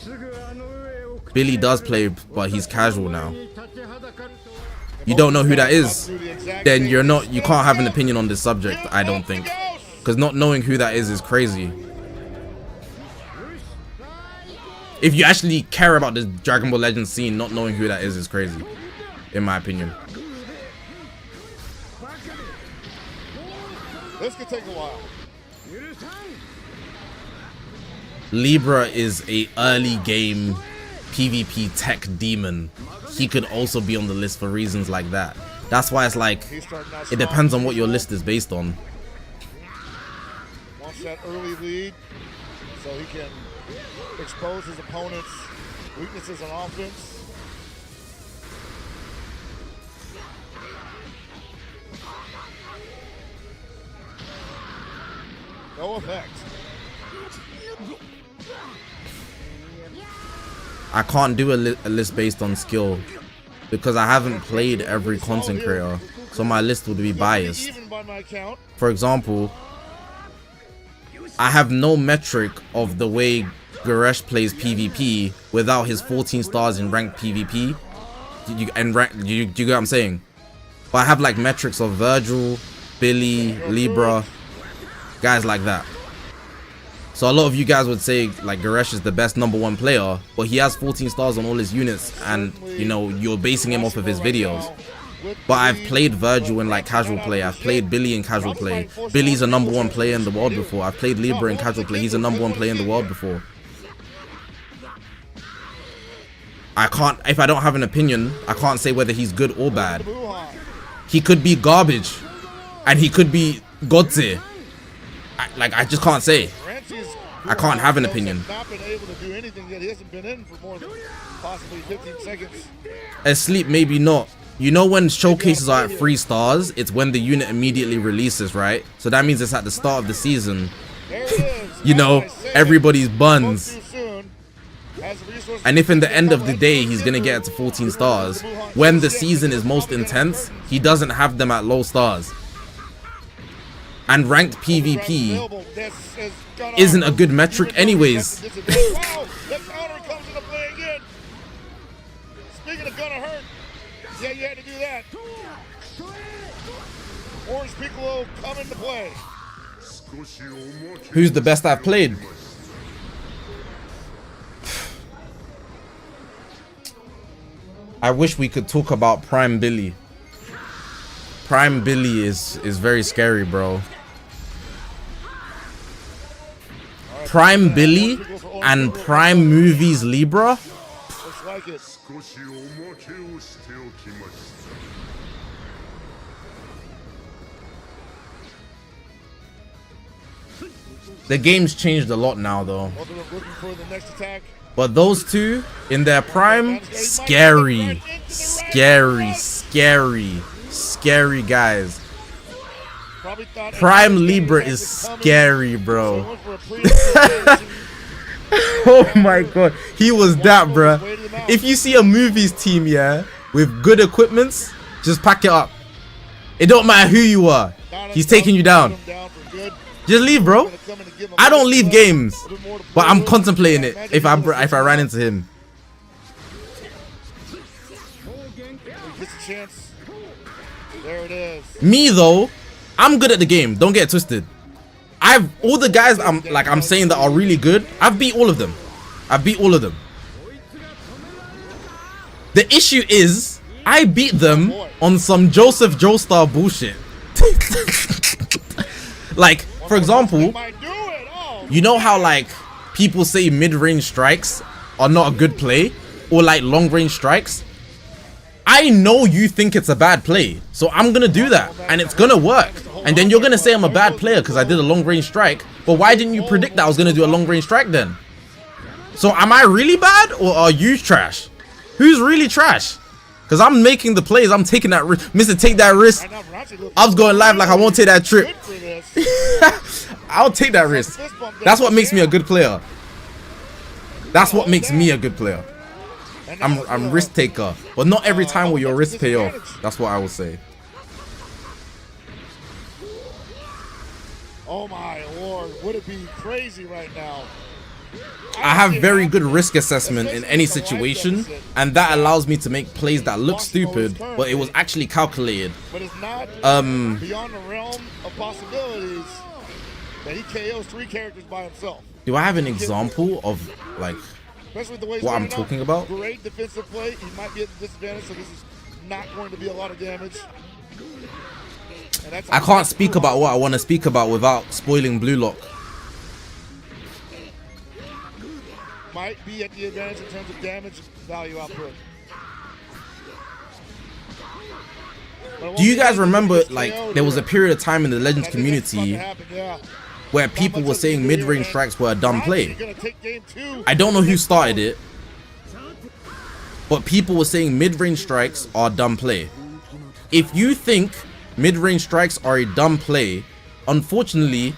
A: Billy does play, but he's casual now. You don't know who that is, then you can't have an opinion on this subject, I don't think, because not knowing who that is crazy. If you actually care about the Dragon Ball Legends scene, not knowing who that is crazy, in my opinion.
D: This could take a while.
A: Libra is a early game PvP tech demon. He could also be on the list for reasons like that. That's why it's like, it depends on what your list is based on.
D: Wants that early lead so he can expose his opponent's weaknesses on offense. No effect.
A: I can't do a list based on skill because I haven't played every content creator, so my list would be biased.
D: Even by my count.
A: For example, I have no metric of the way Garesh plays PvP without his 14 stars in ranked PvP. You get what I'm saying? But I have like metrics of Virgil, Billy, Libra, guys like that. So a lot of you guys would say like Garesh is the best #1 player, but he has 14 stars on all his units, and you know, you're basing him off of his videos. But I've played Virgil in like casual play. I've played Billy in casual play. Billy's a #1 player in the world before. I've played Libra in casual play. He's a #1 player in the world before. I can't, if I don't have an opinion, I can't say whether he's good or bad. He could be garbage, and he could be Godze. I just can't say. I can't have an opinion.
D: Not been able to do anything yet. He hasn't been in for more than possibly 15 seconds.
A: Asleep, maybe not. You know when showcases are at 3 stars, it's when the unit immediately releases, right? So that means it's at the start of the season.
D: There it is.
A: You know, everybody's buns.
D: Too soon.
A: And if in the end of the day he's gonna get it to 14 stars, when the season is most intense, he doesn't have them at low stars. And ranked PvP isn't a good metric anyways.
D: Wow, that counter comes into play again. Speaking of gonna hurt, yeah, you had to do that. Orange Piccolo come into play.
A: Who's the best I've played? I wish we could talk about Prime Billy. Prime Billy is very scary, bro. Prime Billy and Prime Movies Libra.
D: Looks like it.
A: The game's changed a lot now, though.
D: Looking for the next attack.
A: But those two in their prime, scary, scary, scary, scary guys. Prime Libra is scary, bro. Oh my god, he was that, bro. If you see a movies team, yeah, with good equipments, just pack it up. It don't matter who you are. He's taking you down. Just leave, bro. I don't leave games, but I'm contemplating it if I ran into him.
D: There it is.
A: Me though, I'm good at the game. Don't get it twisted. All the guys I'm saying that are really good, I've beat all of them. I've beat all of them. The issue is I beat them on some Joseph Joestar bullshit. Like, for example, you know how like people say mid-range strikes are not a good play, or like long-range strikes? I know you think it's a bad play, so I'm gonna do that, and it's gonna work. And then you're gonna say I'm a bad player because I did a long range strike. But why didn't you predict that I was gonna do a long range strike then? So am I really bad or are you trash? Who's really trash? Because I'm making the plays. I'm taking that risk. Mr. Take that risk. I was going live like I won't take that trip. I'll take that risk. That's what makes me a good player. That's what makes me a good player. I'm risk taker. But not every time will your risk pay off. That's what I would say.
D: Oh my lord, would it be crazy right now?
A: I have very good risk assessment in any situation, and that allows me to make plays that look stupid, but it was actually calculated.
D: But it's not beyond the realm of possibilities that he KOs 3 characters by himself.
A: Do I have an example of like
D: Especially with the way
A: what I'm talking about?
D: Great defensive play. He might be at a disadvantage, so this is not going to be a lot of damage.
A: I can't speak about what I want to speak about without spoiling Blue Lock.
D: Might be at the advantage in terms of damage value output.
A: Do you guys remember, like, there was a period of time in the Legends community where people were saying mid-range strikes were a dumb play? I don't know who started it, but people were saying mid-range strikes are a dumb play. If you think mid-range strikes are a dumb play, unfortunately,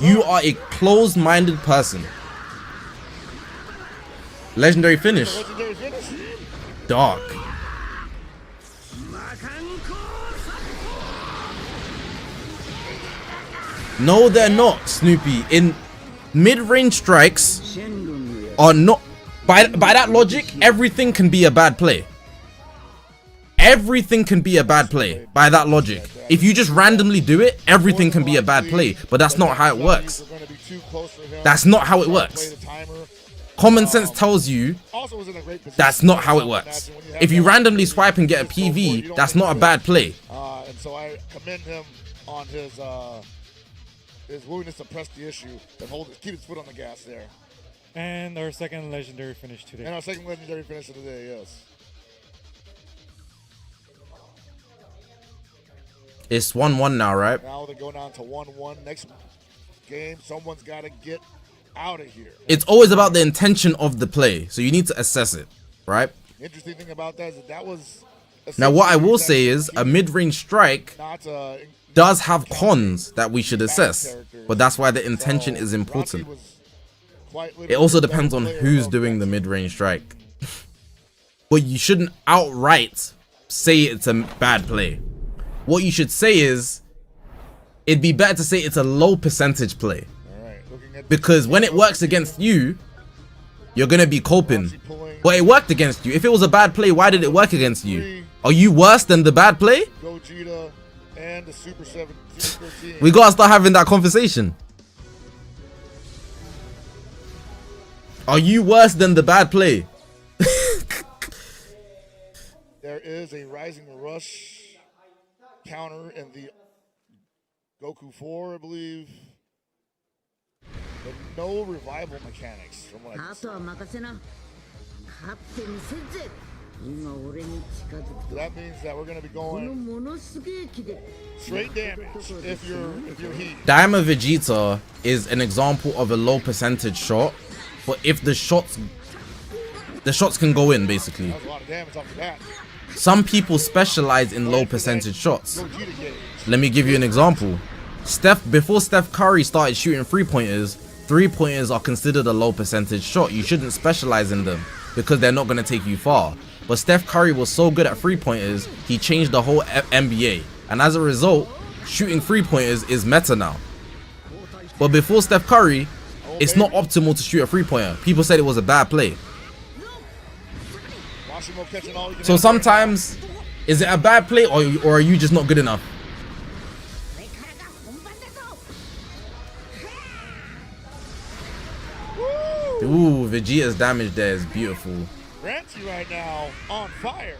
A: you are a closed-minded person. Legendary finish. Dark. No, they're not, Snoopy. In mid-range strikes are not. By that logic, everything can be a bad play. Everything can be a bad play by that logic. If you just randomly do it, everything can be a bad play. But that's not how it works. That's not how it works. Common sense tells you that's not how it works. If you randomly swipe and get a PV, that's not a bad play.
D: And so I commend him on his willingness to press the issue and keep his foot on the gas there.
C: And our second legendary finish today.
D: And our second legendary finish of the day, yes.
A: It's 1-1 now, right?
D: Now they're going down to 1-1. Next game, someone's got to get out of here.
A: It's always about the intention of the play, so you need to assess it, right?
D: Interesting thing about that is that was.
A: Now, what I will say is a mid-range strike does have cons that we should assess, but that's why the intention is important. It also depends on who's doing the mid-range strike. But you shouldn't outright say it's a bad play. What you should say is, it'd be better to say it's a low percentage play. Because when it works against you, you're going to be coping. But it worked against you. If it was a bad play, why did it work against you? Are you worse than the bad play?
D: And the Super 7, Super 13.
A: We gotta start having that conversation. Are you worse than the bad play?
D: There is a Rising Rush counter in the Goku 4, I believe. But no revival mechanics from what I can see. So that means that we're going to be going straight damage if you're heat.
A: Daima Vegeta is an example of a low percentage shot, but if the shots can go in basically.
D: That's a lot of damage off the bat.
A: Some people specialize in low percentage shots. Let me give you an example. Before Steph Curry started shooting 3-pointers are considered a low percentage shot. You shouldn't specialize in them because they're not going to take you far. But Steph Curry was so good at 3-pointers, he changed the whole NBA. And as a result, shooting 3-pointers is meta now. But before Steph Curry, it's not optimal to shoot a 3-pointer. People said it was a bad play. So sometimes, is it a bad play or are you just not good enough? Ooh, Vegeta's damage there is beautiful.
D: Ranty right now on fire.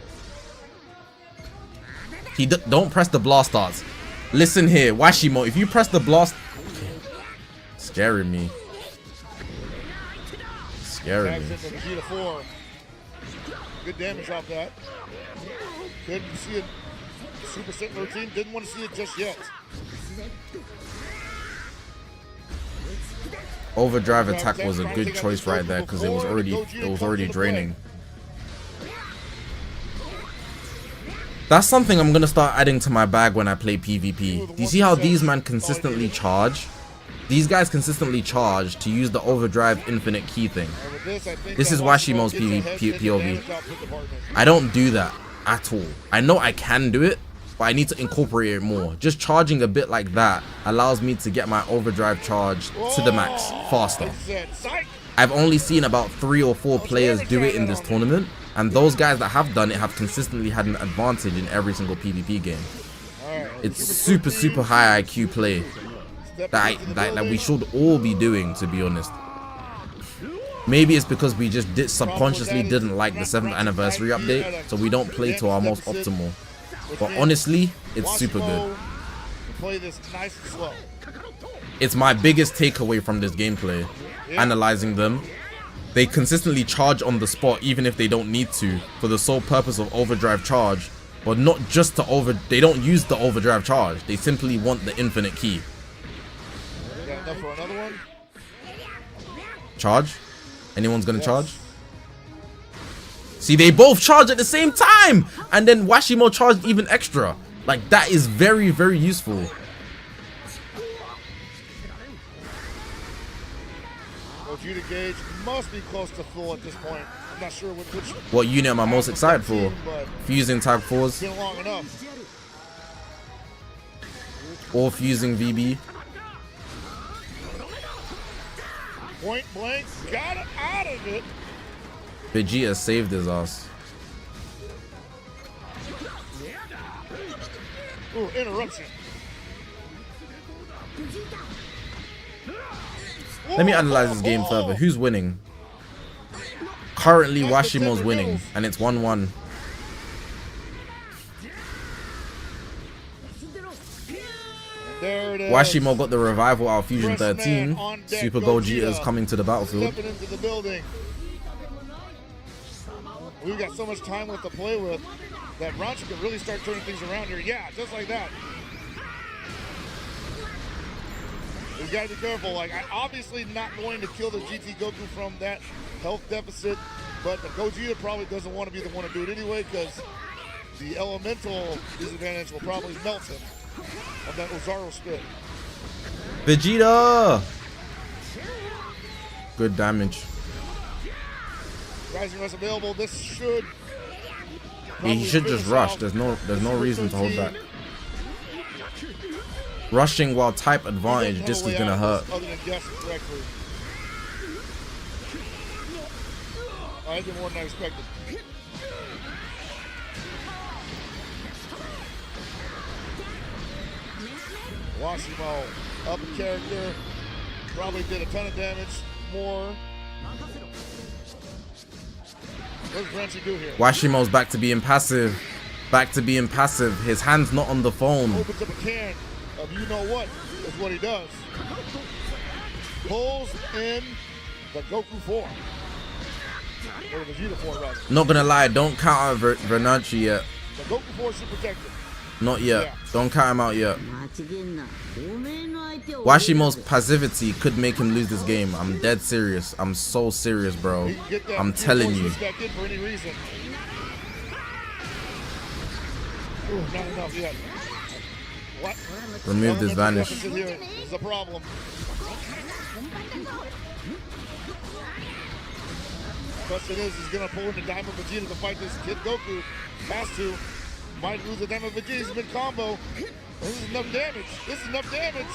A: Don't press the blast starts. Listen here, Washimo, if you press the blast, scaring me. Scaring me.
D: Good damage off that. Couldn't see it. Super 13 didn't want to see it just yet.
A: Overdrive attack was a good choice right there because it was already draining. That's something I'm gonna start adding to my bag when I play PvP. Do you see how these man consistently charge? These guys consistently charge to use the overdrive infinite key thing. This is Washimo's POV. I don't do that at all. I know I can do it, but I need to incorporate it more. Just charging a bit like that allows me to get my overdrive charge to the max faster. I've only seen about 3 or 4 players do it in this tournament, and those guys that have done it have consistently had an advantage in every single PvP game. It's super high IQ play that we should all be doing, to be honest. Maybe it's because we just subconsciously didn't like the 7th anniversary update, so we don't play to our most optimal. But honestly, it's super good. It's my biggest takeaway from this gameplay. Analyzing them, they consistently charge on the spot even if they don't need to, for the sole purpose of overdrive charge, but not just to they don't use the overdrive charge, they simply want the infinite key.
D: Enough for another one?
A: Charge? Anyone's gonna charge? See, they both charge at the same time, and then Washimo charged even extra. Like, that is very useful.
D: Vegeta gauge must be close to full at this point. I'm not sure which
A: what unit am I most excited for? Fusing Tag 4s.
D: Been long enough.
A: Or fusing VB.
D: Point blank, got it out of it.
A: Vegeta saved his ass.
D: Ooh, interruption.
A: Let me analyze this game further. Who's winning? Currently, Washimo's winning, and it's 1-1.
D: There it is.
A: Washimo got the revival out of Fusion 13. Super Gogeta is coming to the battlefield.
D: Stepping into the building. We've got so much time left to play with that Ranchi could really start turning things around here. Yeah, just like that. We gotta be careful. Like, I'm obviously not going to kill the GT Goku from that health deficit, but the Gogeta probably doesn't want to be the one to do it anyway because the elemental disadvantage will probably melt him on that Ozaru spit.
A: Vegeta! Good damage.
D: Rising Rush available. This should.
A: He should just rush. There's no reason to hold back. Rushing while type advantage, this is gonna hurt.
D: Other than guessing correctly. I did more than I expected. Washimo, up in character, probably did a ton of damage, more. What does Ranchi do here?
A: Washimo's back to being passive. Back to being passive. His hand's not on the phone.
D: Opens up a can of you know what is what he does. Pulls in the Goku form. Or the Vegeta form, rather.
A: Not gonna lie, don't count out Vernachi yet.
D: The Goku form should protect him.
A: Not yet.
D: Yeah.
A: Don't count him out yet. Washimo's passivity could make him lose this game. I'm dead serious. I'm so serious, bro.
D: He can get that
A: I'm telling you.
D: back in for any reason. Ooh, not enough yet. What?
A: Remove this vanish.
D: Here is a problem. Question is, he's gonna pull in the Diamond Vegeta to fight this Kid Goku. Has to. Might lose the Diamond Vegeta's mid combo. This is enough damage. This is enough damage.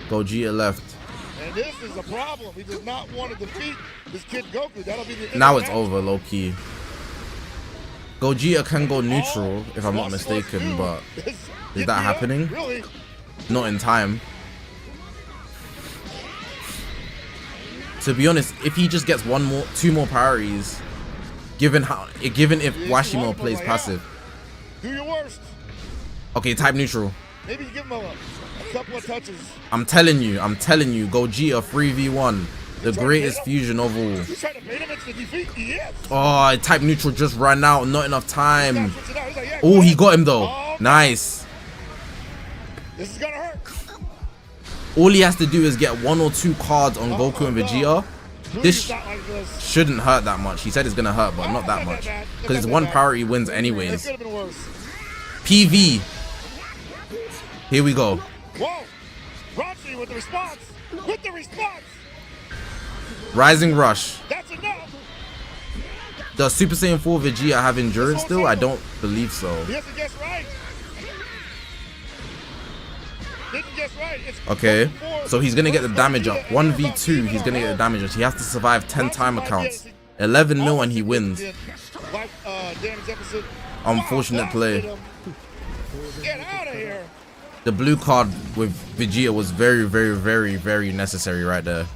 A: Gogeta left.
D: And this is a problem. He does not want to defeat this Kid Goku. That'll be the
A: Now it's over, low key. Gogeta can go neutral, if I'm not mistaken, but is that happening?
D: Really?
A: Not in time. To be honest, if he just gets two more parries, given if Washimo plays passive.
D: Do your worst.
A: Okay, type neutral.
D: Maybe you give him a couple of touches.
A: I'm telling you, Gogeta 3v1, the greatest fusion of all.
D: You trying to bait him into defeat? Yes.
A: Oh, type neutral just ran out, not enough time.
D: He's like, yeah,
A: Oh, he got him though. Nice.
D: This is gonna hurt.
A: All he has to do is get 1 or 2 cards on Goku and Vegeta. This
D: Please not like this.
A: shouldn't hurt that much. He said it's gonna hurt, but not that much. Because it's one priority wins
D: It
A: anyways.
D: could have been worse.
A: PV. Here we go.
D: Whoa! Raunchy with the response. With the response.
A: Rising Rush.
D: That's enough.
A: Does Super Saiyan 4 Vegeta have endurance still? I don't believe so.
D: He has to guess right. Didn't guess right. It's
A: Okay, so he's gonna get the damage up. 1v2, he's gonna get the damage up. He has to survive 10 timer counts. 11 mil and he wins. Unfortunate play.
D: Get out of here.
A: The blue card with Vegeta was very necessary right there.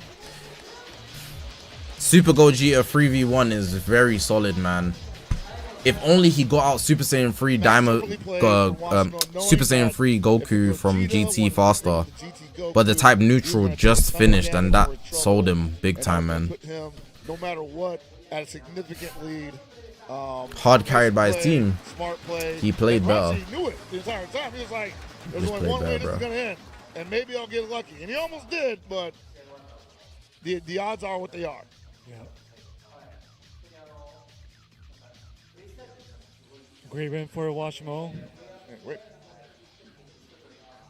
A: Super Gogeta 3v1 is very solid, man. If only he got out Super Saiyan 3 Super Saiyan 3 Goku from GT faster. But the type neutral just finished and that sold him big time, man.
D: No matter what, at a significant lead.
A: Hard carried by his team.
D: Smart play.
A: He played better.
D: He knew it the entire time. He was like, there's
A: Just
D: only
A: played
D: one way
A: better,
D: this is
A: bro.
D: going to end. And maybe I'll get lucky. And he almost did, but the odds are what they are.
C: Yeah. Great win for Washimo.
D: Hey, wait.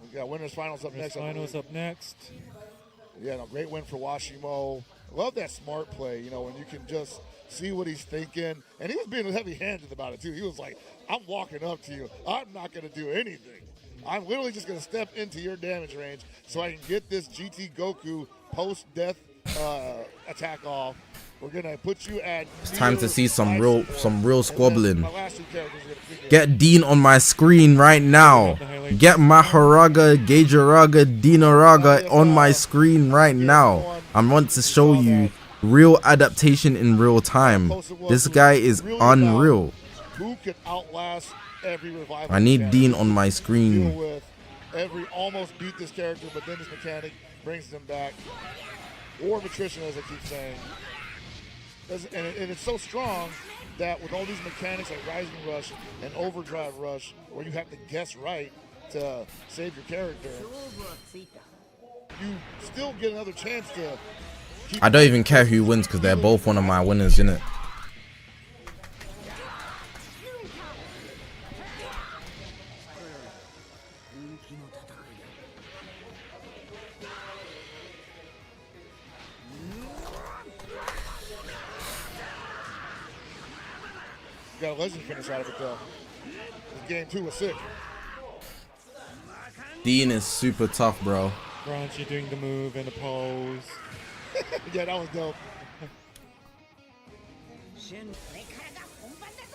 D: We got winners finals up next.
C: Finals up next.
D: Yeah, no, great win for Washimo. Love that smart play, you know, when you can just see what he's thinking. And he was being heavy-handed about it, too. He was like, I'm walking up to you. I'm not going to do anything. I'm literally just going to step into your damage range so I can get this GT Goku post-death attack off. We're going to put you at...
A: It's time to see some real squabbling.
D: My last two characters are gonna figure
A: Get Dean on my screen right now. Get Maharaga, Gageraga, Dinaraga on my screen right now. I want to show you real adaptation in real time. This guy is unreal.
D: who could outlast every revival.
A: I need
D: mechanic.
A: Dean on my
D: Deal
A: screen.
D: with every almost beat this character, but then this mechanic brings them back. War of attrition, as I keep saying. And it's so strong that with all these mechanics like Rising Rush and Overdrive Rush, where you have to guess right to save your character, you still get another chance to keep...
A: I don't even care who wins because they're both one of my winners, innit?
D: Got a legend finish out of it though. Game 2 was sick.
A: Dean is super tough, bro.
C: Raunchy doing the move and the pose.
D: Yeah, that was dope.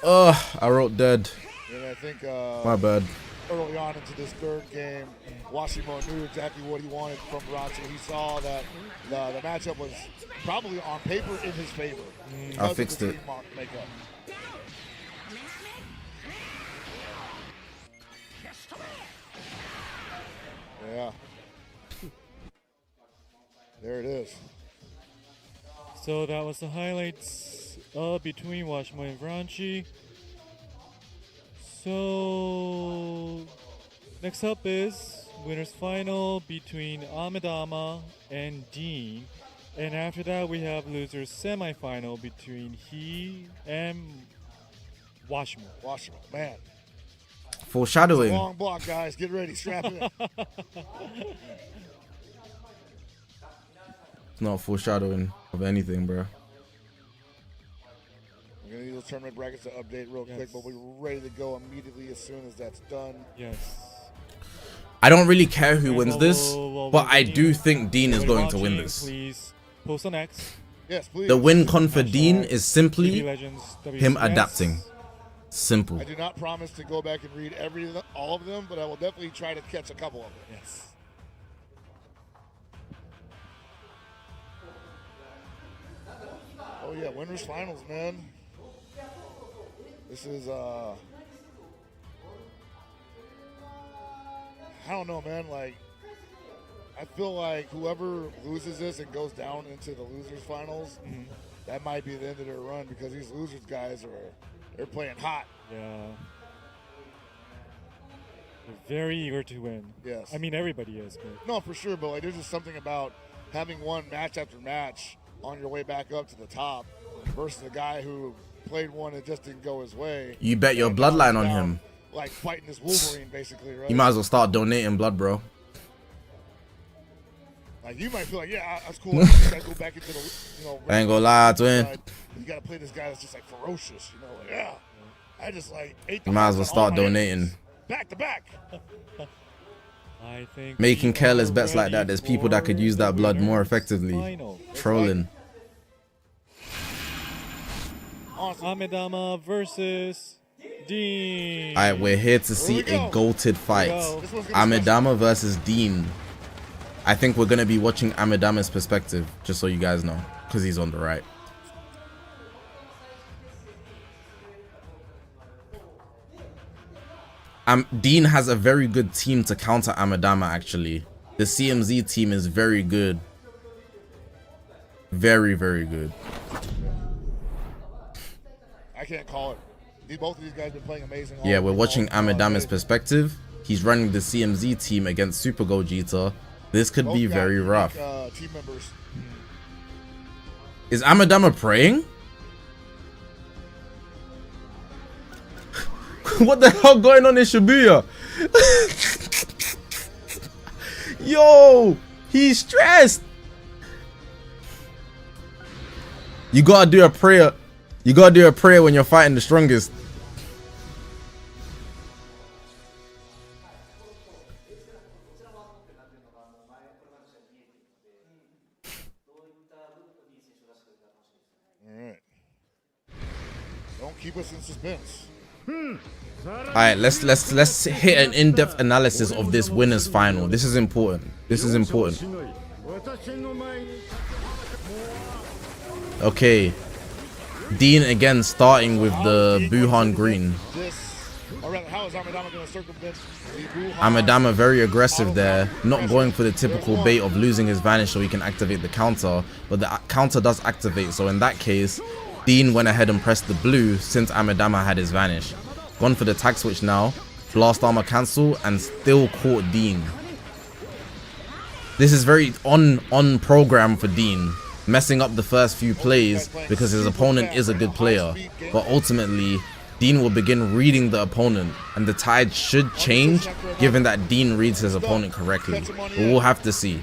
A: Ugh, I wrote dead.
D: And I think
A: My bad.
D: early on into this third game, Washimo knew exactly what he wanted from Raunchy. He saw that the matchup was probably on paper in his favor.
A: I fixed it.
D: Makeup. Yeah. There it is.
C: So that was the highlights between Washimo and Raunchy. So next up is winners final between Amidama and Dean. And after that we have losers semifinal between he and Washimo.
D: Washimo, man.
A: Foreshadowing.
D: Long block, guys. Get ready. Strap in.
A: It's not foreshadowing of anything, bro.
D: We're going to need those tournament brackets to update real quick, but we're ready to go immediately as soon as that's done.
C: Yes.
A: I don't really care who wins this,
C: Well,
A: but I do think Dean is going to win
C: watching,
A: this.
C: Please post on X.
D: Yes, please.
A: The win con for Dean is
C: WB
A: simply
C: Legends,
A: him
C: WCS.
A: adapting. Simple.
D: I do not promise to go back and read all of them, but I will definitely try to catch a couple of them.
C: Yes.
D: Oh yeah, winners finals, man. This is I don't know, man. Like, I feel like whoever loses this and goes down into the losers finals, that might be the end of their run because these losers guys they're playing hot.
C: Yeah. very eager to win.
D: Yes.
C: I mean, everybody is. But
D: No, for sure, but like, there's just something about having won match after match on your way back up to the top versus a guy who played one and just didn't go his way.
A: You bet your
D: And now
A: bloodline
D: he's
A: on
D: down,
A: him.
D: Like fighting this Wolverine, basically, right?
A: You might as well start donating blood, bro.
D: Like you might feel like, yeah, that's cool. I just gotta go back into the,
A: I ain't gonna lie, twin.
D: You gotta play this guy that's just like ferocious, like, yeah. I just like ate the
A: You might as well
D: hearts of all
A: start
D: my
A: donating.
D: enemies. Back to back.
C: I think
A: Making
C: we
A: careless
C: are
A: bets like
C: ready
A: that, there's people that could use
C: for
A: that blood
C: the
A: more
C: winners
A: effectively.
C: final.
A: Trolling.
D: Awesome.
C: Amidama versus Dean.
A: Alright, we're here to see a goated fight.
D: This one's gonna be
A: Amidama versus Dean. I think we're gonna be watching Amidama's perspective, just so you guys know, because he's on the right. Dean has a very good team to counter Amidama, actually. The CMZ team is very good. Very, very good.
D: I can't call it. Both of these guys have been playing amazing.
A: Yeah, we're watching Amidama's perspective. He's running the CMZ team against Super Gogeta. This could be very rough.
D: Team members.
A: Is Amidama praying? What the hell going on in Shibuya? Yo, he's stressed. You gotta do a prayer. You gotta do a prayer when you're fighting the strongest.
D: All right. Don't keep us in suspense.
A: All right, let's hit an in-depth analysis of this winners final. This is important. This is important. Okay, Dean again starting with the Buhan green.
D: How is Amidama going to circumvent the Buhan?
A: Amidama very aggressive there, not going for the typical bait of losing his vanish so he can activate the counter, but the counter does activate, so in that case Dean went ahead and pressed the blue since Amidama had his vanish. Gone for the tag switch now, blast armor cancel, and still caught Dean. This is very on program for Dean, messing up the first few plays because his opponent is a good player, but ultimately Dean will begin reading the opponent, and the tide should change given that Dean reads his opponent correctly. We'll have to see.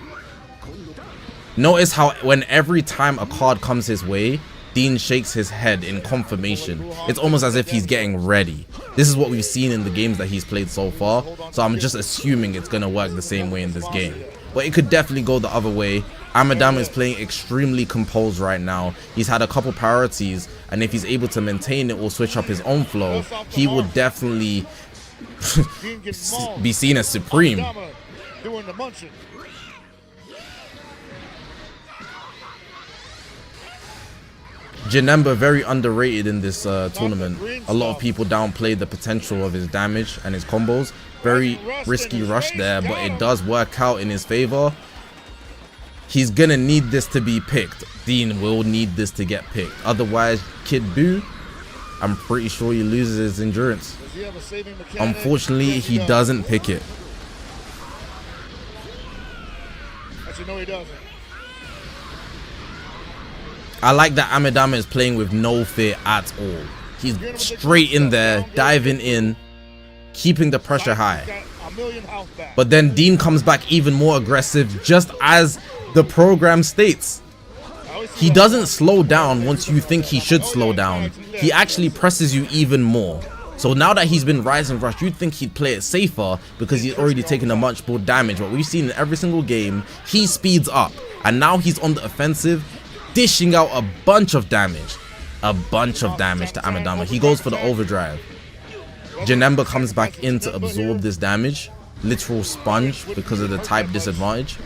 A: Notice how when every time a card comes his way, Dean shakes his head in confirmation. It's almost as if he's getting ready. This is what we've seen in the games that he's played so far, so I'm just assuming it's gonna work the same way in this game. But it could definitely go the other way. Amidama is playing extremely composed right now. He's had a couple priorities, and if he's able to maintain it or switch up his own flow, he would definitely be seen as supreme.
D: Doing the munching.
A: Janemba very underrated in this tournament. A lot of people downplay the potential of his damage and his combos. Very risky rush there, but it does work out in his favor. He's gonna need this to be picked. Dean will need this to get picked. Otherwise, Kid Buu, I'm pretty sure he loses his endurance.
D: Does he have a saving mechanic?
A: Unfortunately, he doesn't pick it.
D: Actually, no, he doesn't.
A: I like that Amidama is playing with no fear at all. He's straight in there, diving in, keeping the pressure high. But then Dean comes back even more aggressive, just as the program states. He doesn't slow down once you think he should slow down. He actually presses you even more. So now that he's been rising rush, you'd think he'd play it safer because he's already taken a much more damage. But we've seen in every single game, he speeds up. And now he's on the offensive, dishing out a bunch of damage. A bunch of damage to Amidama. He goes for the overdrive. Janemba comes back in to absorb this damage. Literal sponge because of the type disadvantage.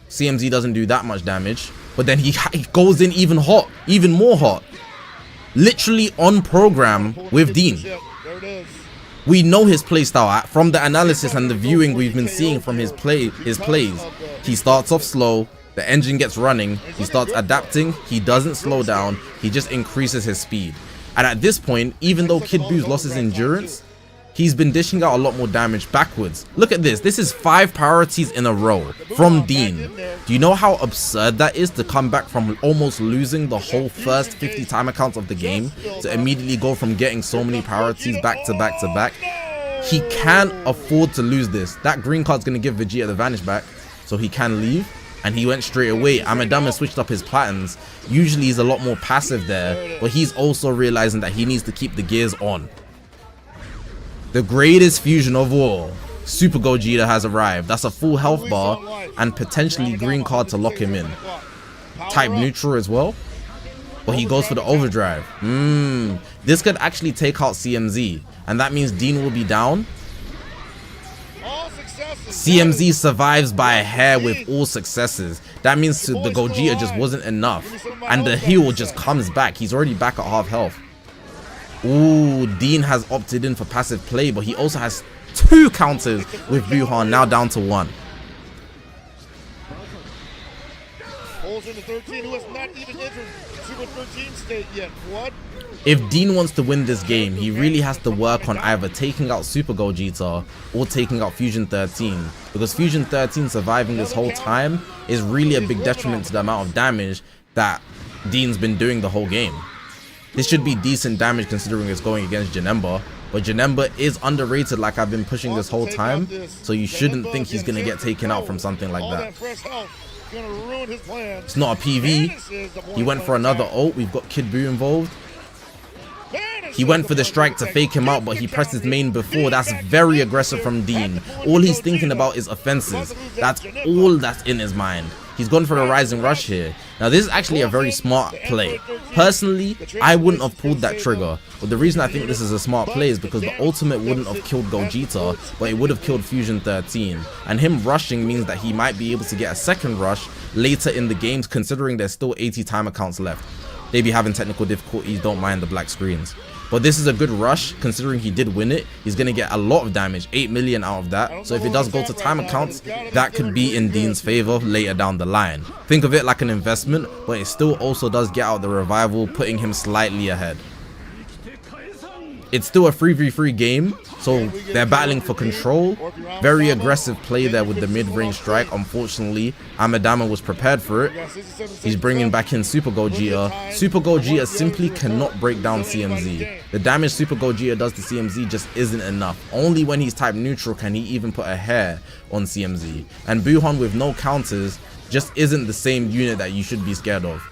A: CMZ doesn't do that much damage, but then he goes in even hot, even more hot. Literally on program with Dean. We know his playstyle from the analysis and the viewing we've been seeing from his plays. He starts off slow, the engine gets running, he starts adapting, he doesn't slow down, he just increases his speed. And at this point, even though Kid Buu's lost his endurance, he's been dishing out a lot more damage backwards. Look at this. This is 5 priorities in a row from Dean. Do you know how absurd that is to come back from almost losing the whole first 50 timer counts of the game to immediately go from getting so many priorities back to back to back? He can't afford to lose this. That green card's going to give Vegeta the vanish back, so he can leave. And he went straight away. Amidama switched up his patterns. Usually he's a lot more passive there, but he's also realizing that he needs to keep the gears on. The greatest fusion of all, Super Gogeta has arrived. That's a full health bar and potentially green card to lock him in. Type neutral as well, but he goes for the overdrive. This could actually take out CMZ, and that means Dean will be down. CMZ survives by a hair with all successes. That means the Gogeta just wasn't enough, and the heal just comes back. He's already back at half health. Ooh, Dean has opted in for passive play, but he also has 2 counters with Buhan, now down to 1.
D: Pulls into 13, who has not even entered Super 13 state yet. What?
A: If Dean wants to win this game, he really has to work on either taking out Super Gogeta or taking out Fusion 13, because Fusion 13 surviving this whole time is really a big detriment to the amount of damage that Dean's been doing the whole game. This should be decent damage considering it's going against Janemba, but Janemba is underrated like I've been pushing this whole time, so you shouldn't think he's going to get taken out from something like that. It's not a PV. He went for another ult. We've got Kid Buu involved. He went for the strike to fake him out, but he pressed his main before. That's very aggressive from Dean. All he's thinking about is offenses. That's all that's in his mind. He's gone for the rising rush here. Now this is actually a very smart play. Personally, I wouldn't have pulled that trigger, but the reason I think this is a smart play is because the ultimate wouldn't have killed Gogeta, but it would have killed Fusion 13, and him rushing means that he might be able to get a second rush later in the games, considering there's still 80 timer counts left. They be having technical difficulties, don't mind the black screens. But this is a good rush, considering he did win it. He's going to get a lot of damage, 8 million out of that. So if it does go to timer counts, that could be in Dean's favor later down the line. Think of it like an investment, but it still also does get out the revival, putting him slightly ahead. It's still a 3v3 game, so they're battling for control. Very aggressive play there with the mid-range strike. Unfortunately, Amidama was prepared for it. He's bringing back in Super Gogeta. Super Gogeta simply cannot break down CMZ. The damage Super Gogeta does to CMZ just isn't enough. Only when he's type neutral can he even put a hair on CMZ. And Buhan with no counters just isn't the same unit that you should be scared of.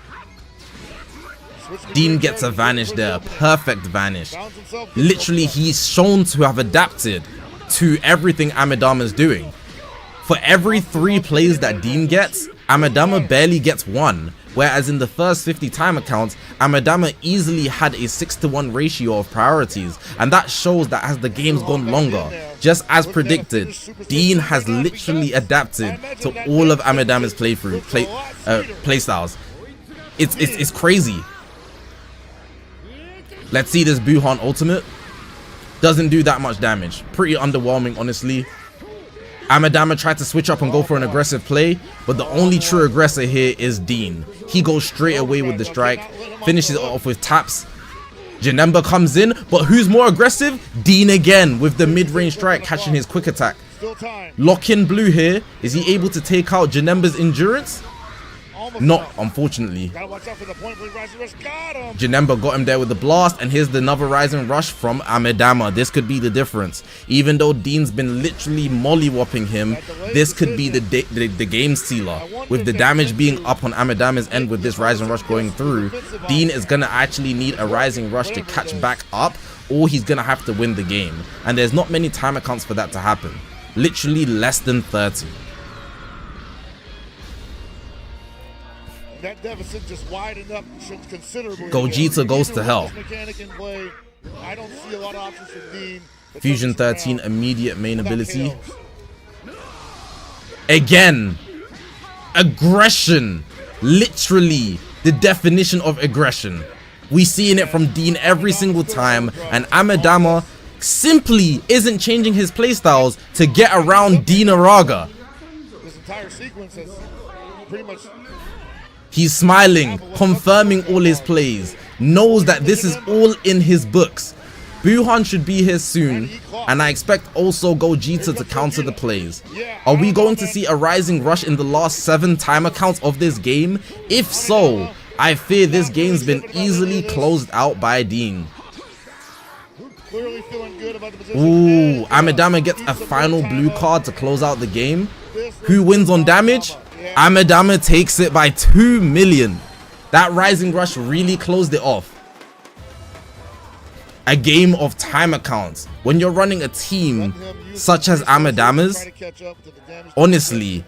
A: Dean gets a vanish there, perfect vanish. Literally, he's shown to have adapted to everything Amidama's doing. For every 3 plays that Dean gets, Amidama barely gets 1. Whereas in the first 50 timer counts, Amidama easily had a 6-to-1 ratio of priorities. And that shows that as the game's gone longer, just as predicted, Dean has literally adapted to all of Amidama's playstyles. It's crazy. Let's see this Buhan ultimate. Doesn't do that much damage. Pretty underwhelming, honestly. Amidama tried to switch up and go for an aggressive play, but the only true aggressor here is Dean. He goes straight away with the strike, finishes it off with taps. Janemba comes in, but who's more aggressive? Dean again with the mid-range strike, catching his quick attack. Lock in blue here. Is he able to take out Janemba's endurance? Not, unfortunately. Janemba got him there with the blast, and here's another rising rush from Amidama. This could be the difference. Even though Dean's been literally mollywopping him, this could be the game sealer. With the damage being up on Amidama's end with this rising rush going through, Dean is gonna actually need a rising rush to catch back up, or he's gonna have to win the game. And there's not many timer counts for that to happen. Literally less than 30.
D: That deficit just widened up considerably.
A: Gogeta goes to hell.
D: I don't see a lot of options for Dean.
A: Fusion 13 immediate main ability. Again, aggression. Literally the definition of aggression. We seeing it from Dean every single time, and Amidama simply isn't changing his playstyles to get around Dean Araga.
D: This entire sequence has pretty much.
A: He's smiling, confirming all his plays, knows that this is all in his books. Buhan should be here soon, and I expect also Gogeta to counter the plays. Are we going to see a rising rush in the last 7 timer counts of this game? If so, I fear this game's been easily closed out by Dean.
D: Clearly feeling good about the position.
A: Ooh, Amidama gets a final blue card to close out the game. Who wins on damage? Amidama takes it by 2 million. That rising rush really closed it off. A game of timer counts. When you're running a team such as Amidama's, honestly,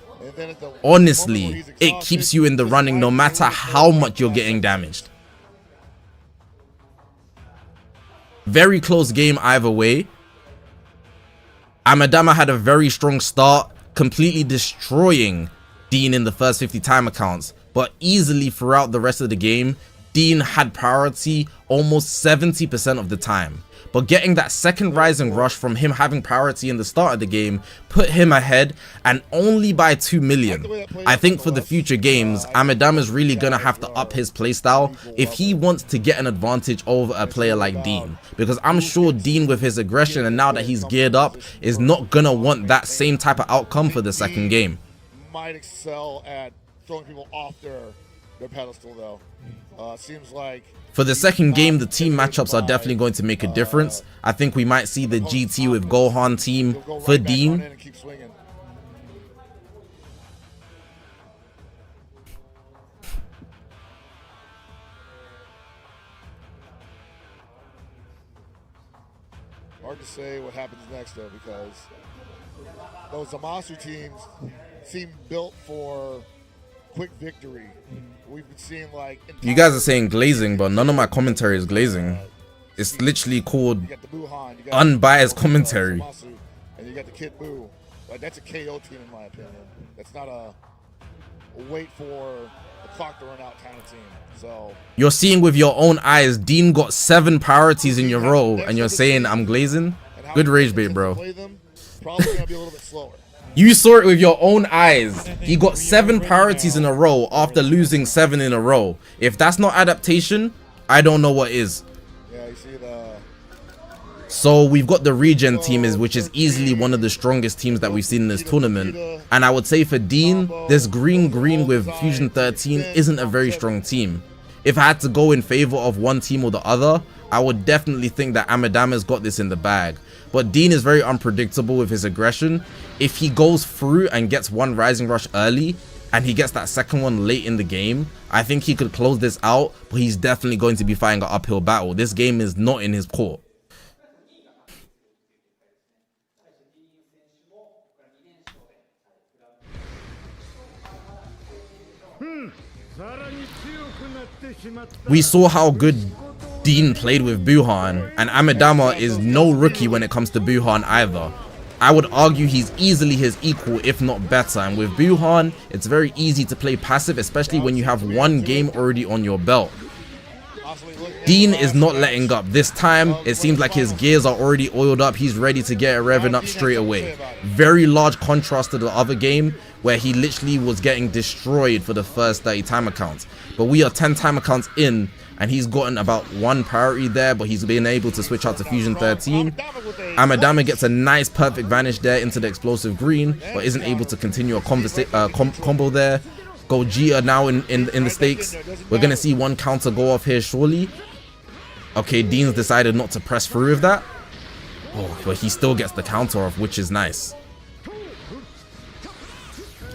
A: it keeps you in the running no matter how much you're getting damaged. Very close game either way. Amidama had a very strong start, completely destroying Dean in the first 50 timer counts, but easily throughout the rest of the game, Dean had priority almost 70% of the time. But getting that second rising rush from him having priority in the start of the game put him ahead, and only by 2 million. I think for the future games, Amidama is really gonna have to up his playstyle if he wants to get an advantage over a player like Dean. Because I'm sure Dean, with his aggression and now that he's geared up, is not gonna want that same type of outcome for the second game.
D: Might excel at throwing people off their pedestal though. Seems like
A: for the second game, the team matchups are definitely going to make a difference. I think we might see the GT with Gohan team for Dean.
D: Hard to say what happens next though, because those Zamasu teams seem built for quick victory. We've been seeing like
A: you guys are saying glazing, but none of my commentary is glazing. It's literally called unbiased commentary.
D: And you got the Kid Buu. Like, that's a KO team in my opinion. That's not a wait for the clock to run out kind of team. So
A: you're seeing with your own eyes, Dean got 7 priorities in your row, and you're saying I'm glazing? Good rage bait, bro.
D: Probably gonna be a little bit slower.
A: You saw it with your own eyes. He got 7 priorities in a row after losing 7 in a row. If that's not adaptation, I don't know what is.
D: Yeah, you see the...
A: So we've got the regen team, which is easily one of the strongest teams that we've seen in this tournament. And I would say for Dean, this green with Fusion 13 isn't a very strong team. If I had to go in favor of one team or the other, I would definitely think that Amidama's got this in the bag. But Dean is very unpredictable with his aggression. If he goes through and gets one rising rush early, and he gets that second one late in the game, I think he could close this out, but he's definitely going to be fighting an uphill battle. This game is not in his court. We saw how good Dean played with Buhan, and Amidama is no rookie when it comes to Buhan either. I would argue he's easily his equal, if not better, and with Buhan, it's very easy to play passive, especially when you have one game already on your belt. Dean is not letting up. This time, it seems like his gears are already oiled up. He's ready to get it revving up straight away. Very large contrast to the other game, where he literally was getting destroyed for the first 30 timer counts. But we are 10 timer counts in, and he's gotten about 1 priority there, but he's been able to switch out to Fusion 13. Amidama gets a nice perfect vanish there into the explosive green, but isn't able to continue a combo there. Gogeta now in the stakes. We're gonna see one counter go off here surely. Okay, Dean's decided not to press through with that. Oh, but he still gets the counter off, which is nice.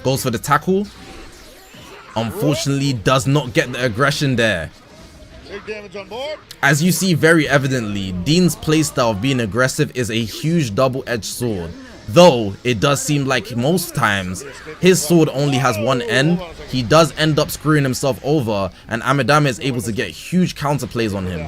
A: Goes for the tackle. Unfortunately, does not get the aggression there. As you see very evidently, Dean's playstyle of being aggressive is a huge double-edged sword. Though it does seem like most times his sword only has one end, he does end up screwing himself over, and Amidama is able to get huge counterplays on him.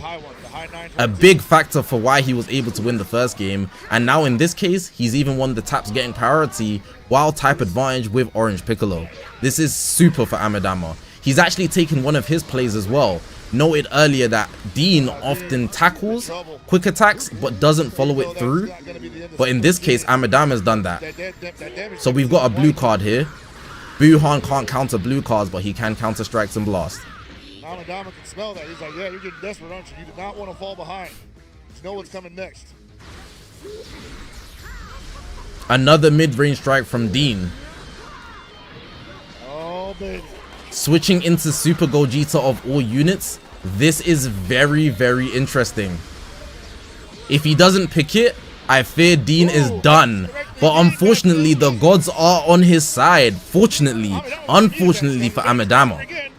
A: A big factor for why he was able to win the first game, and now in this case, he's even won the taps getting priority while type advantage with Orange Piccolo. This is super for Amidama. He's actually taken one of his plays as well. Noted earlier that Dean often tackles quick attacks but doesn't follow it through, but in this case Amidama has done that. So we've got a blue card here. Buhan can't counter blue cards, but he can counter strikes and blast.
D: Amidama can smell that. He's like, yeah, you're getting desperate, aren't you? You do not want to fall behind. You know what's coming next.
A: Another mid-range strike from Dean.
D: Oh, baby.
A: Switching into Super Gogeta of all units. This is very, very interesting. If he doesn't pick it, I fear Dean is done. But unfortunately, the gods are on his side. Fortunately, unfortunately for Amadama.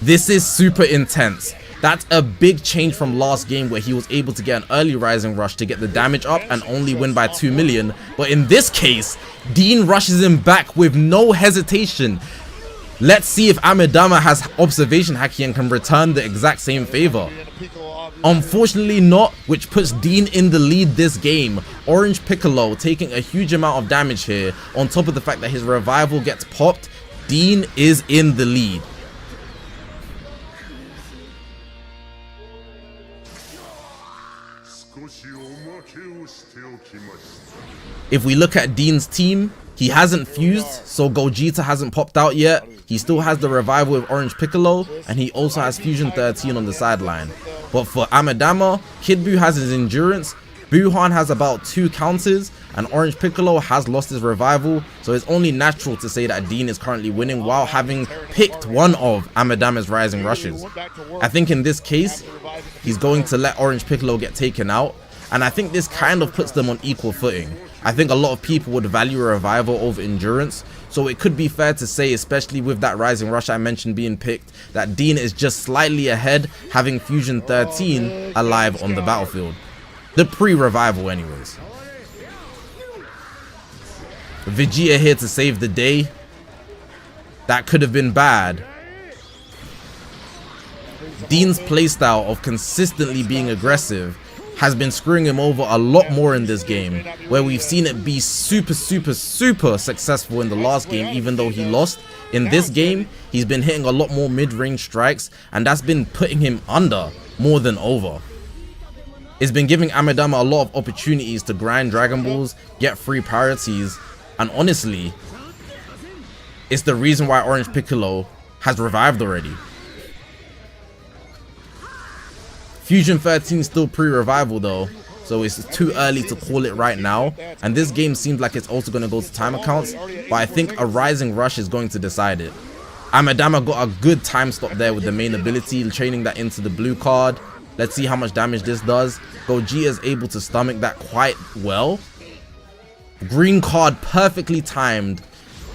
A: This is super intense. That's a big change from last game where he was able to get an early Rising Rush to get the damage up and only win by 2 million. But in this case, Dean rushes him back with no hesitation. Let's see if Amadama has observation haki and can return the exact same favor. Unfortunately not, which puts Dean in the lead this game. Orange Piccolo taking a huge amount of damage here. On top of the fact that his revival gets popped, Dean is in the lead. If we look at Dean's team, he hasn't fused, so Gogeta hasn't popped out yet. He still has the revival with Orange Piccolo, and he also has Fusion 13 on the sideline. But for Amadama, Kid Buu has his endurance, Buuhan has about 2 counters, and Orange Piccolo has lost his revival, so it's only natural to say that Dean is currently winning while having picked one of Amadama's Rising Rushes. I think in this case, he's going to let Orange Piccolo get taken out, and I think this kind of puts them on equal footing. I think a lot of people would value a revival over endurance, so it could be fair to say, especially with that Rising Rush I mentioned being picked, that Dean is just slightly ahead, having Fusion 13 alive on the battlefield. The pre-revival anyways. Vegeta here to save the day. That could have been bad. Dean's playstyle of consistently being aggressive has been screwing him over a lot more in this game, where we've seen it be super successful in the last game. Even though he lost, in this game he's been hitting a lot more mid-range strikes, and that's been putting him under more than over. It's been giving Amadama a lot of opportunities to grind Dragon Balls, get free priorities, and honestly, it's the reason why Orange Piccolo has revived already. Fusion 13 is still pre-revival though, so it's too early to call it right now, and this game seems like it's also going to go to time accounts, but I think a Rising Rush is going to decide it. Amadama got a good time stop there with the main ability, training that into the blue card. Let's see how much damage this does. Gogeta is able to stomach that quite well. Green card perfectly timed.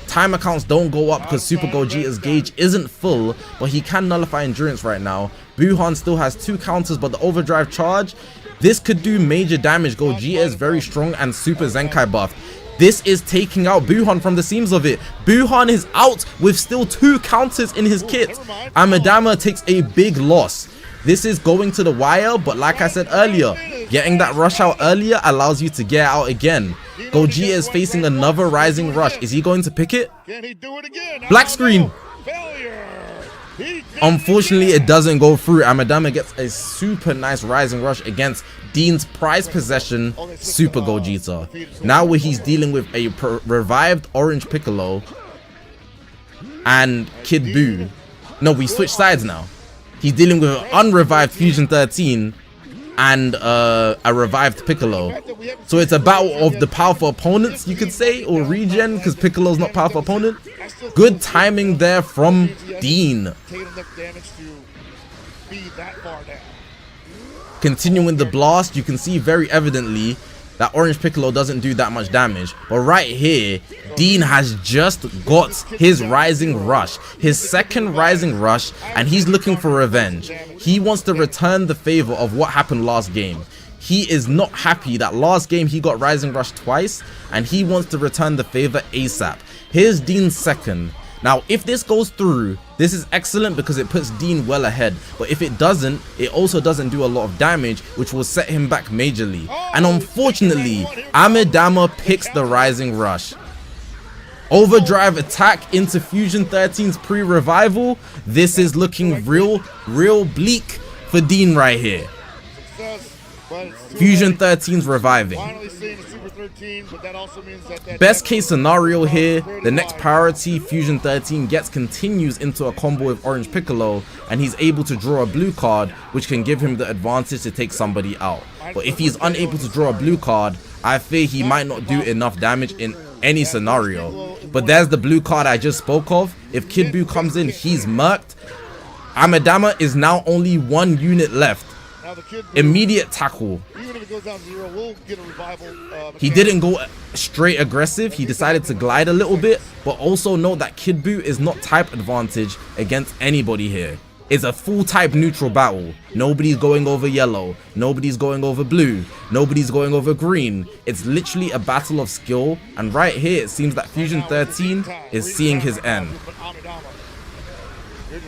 A: Time accounts don't go up because Super Gogeta's gauge isn't full, but he can nullify endurance right now. Buuhan still has 2 counters, but the overdrive charge, this could do major damage. Gogeta is very strong and Super Zenkai buffed. This is taking out Buuhan from the seams of it. Buuhan is out with still 2 counters in his kit. Amadama takes a big loss. This is going to the wire, but like I said earlier, getting that rush out earlier allows you to get out again. Gogeta is facing another Rising Rush. Is he going to pick it? Black screen. Unfortunately, it doesn't go through. Amadama gets a super nice Rising Rush against Dean's prized possession, Super Gogeta. Now where he's dealing with a revived Orange Piccolo and Kid Buu. No, we switch sides now. He's dealing with an unrevived Fusion 13 and a revived Piccolo. So it's a battle of the powerful opponents, you could say, or regen, because Piccolo's not powerful opponent. Good timing there from Dean. Continuing the blast, you can see very evidently that Orange Piccolo doesn't do that much damage. But right here, Dean has just got his Rising Rush, his second Rising Rush, and he's looking for revenge. He wants to return the favor of what happened last game. He is not happy that last game he got Rising Rush twice, and he wants to return the favor ASAP. Here's Dean's second. Now, if this goes through, this is excellent because it puts Dean well ahead. But if it doesn't, it also doesn't do a lot of damage, which will set him back majorly. And unfortunately, Amadama picks the Rising Rush. Overdrive attack into Fusion 13's pre-revival. This is looking real bleak for Dean right here. Fusion 13's reviving.
D: number 13, but that also means that
A: Best case scenario here, the next priority, Fusion 13, continues into a combo with Orange Piccolo, and he's able to draw a blue card, which can give him the advantage to take somebody out. But if he's unable to draw a blue card, I fear he might not do enough damage in any scenario. But there's the blue card I just spoke of. If Kid Buu comes in, he's murked. Amadama is now only 1 unit left. Immediate tackle.
D: Even if it goes down 0, we'll get a revival.
A: He didn't go straight aggressive. He decided to glide a little bit. But also note that Kid Buu is not type advantage against anybody here. It's a full type neutral battle. Nobody's going over yellow. Nobody's going over blue. Nobody's going over green. It's literally a battle of skill. And right here, it seems that Fusion 13 is seeing his end.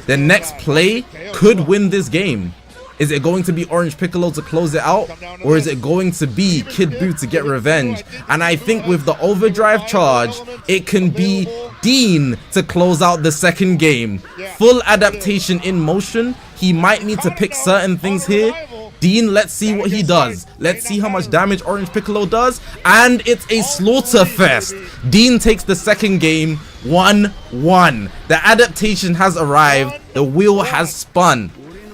A: The next play could win this game. Is it going to be Orange Piccolo to close it out? Or is it going to be Kid Buu to get revenge? And I think with the overdrive charge, it can be Dean to close out the second game. Full adaptation in motion. He might need to pick certain things here. Dean, let's see what he does. Let's see how much damage Orange Piccolo does. And it's a slaughter fest. Dean takes the second game 1-1. The adaptation has arrived. The wheel has spun.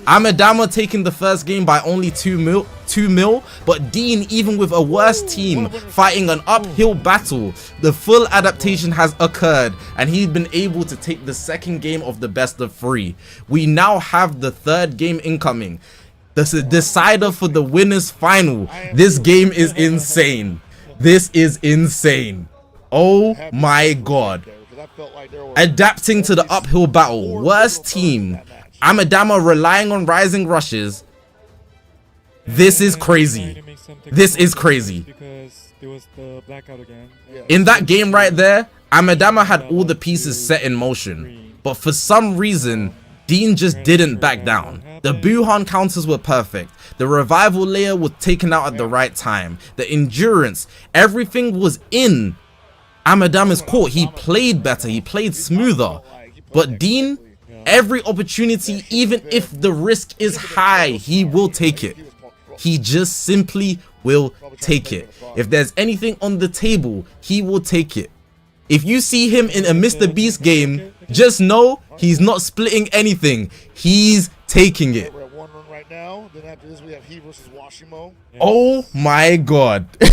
A: Amadama taking the first game by only 2 mil, but Dean, even with a worse team, fighting an uphill battle, the full adaptation has occurred, and he's been able to take the second game of the best of 3. We now have the third game incoming. The decider for the winners final. This game is insane. This is insane. Oh my god. Adapting to the uphill battle. Worst team. Amadama relying on rising rushes. This is crazy. This is crazy.
C: Because there was the blackout again.
A: In that game right there, Amadama had all the pieces set in motion. But for some reason, Dean just didn't back down. The Buhan counters were perfect. The revival layer was taken out at the right time. The endurance, everything was in Amadama's court. He played better. He played smoother. But Dean, every opportunity, even if the risk is high, he will take it. He just simply will take it. If there's anything on the table, he will take it. If you see him in a Mr. Beast game, just know he's not splitting anything. He's taking it.
D: We're at 1 run right now. Then after this, we have he versus Washimo.
A: Oh my god.
D: Then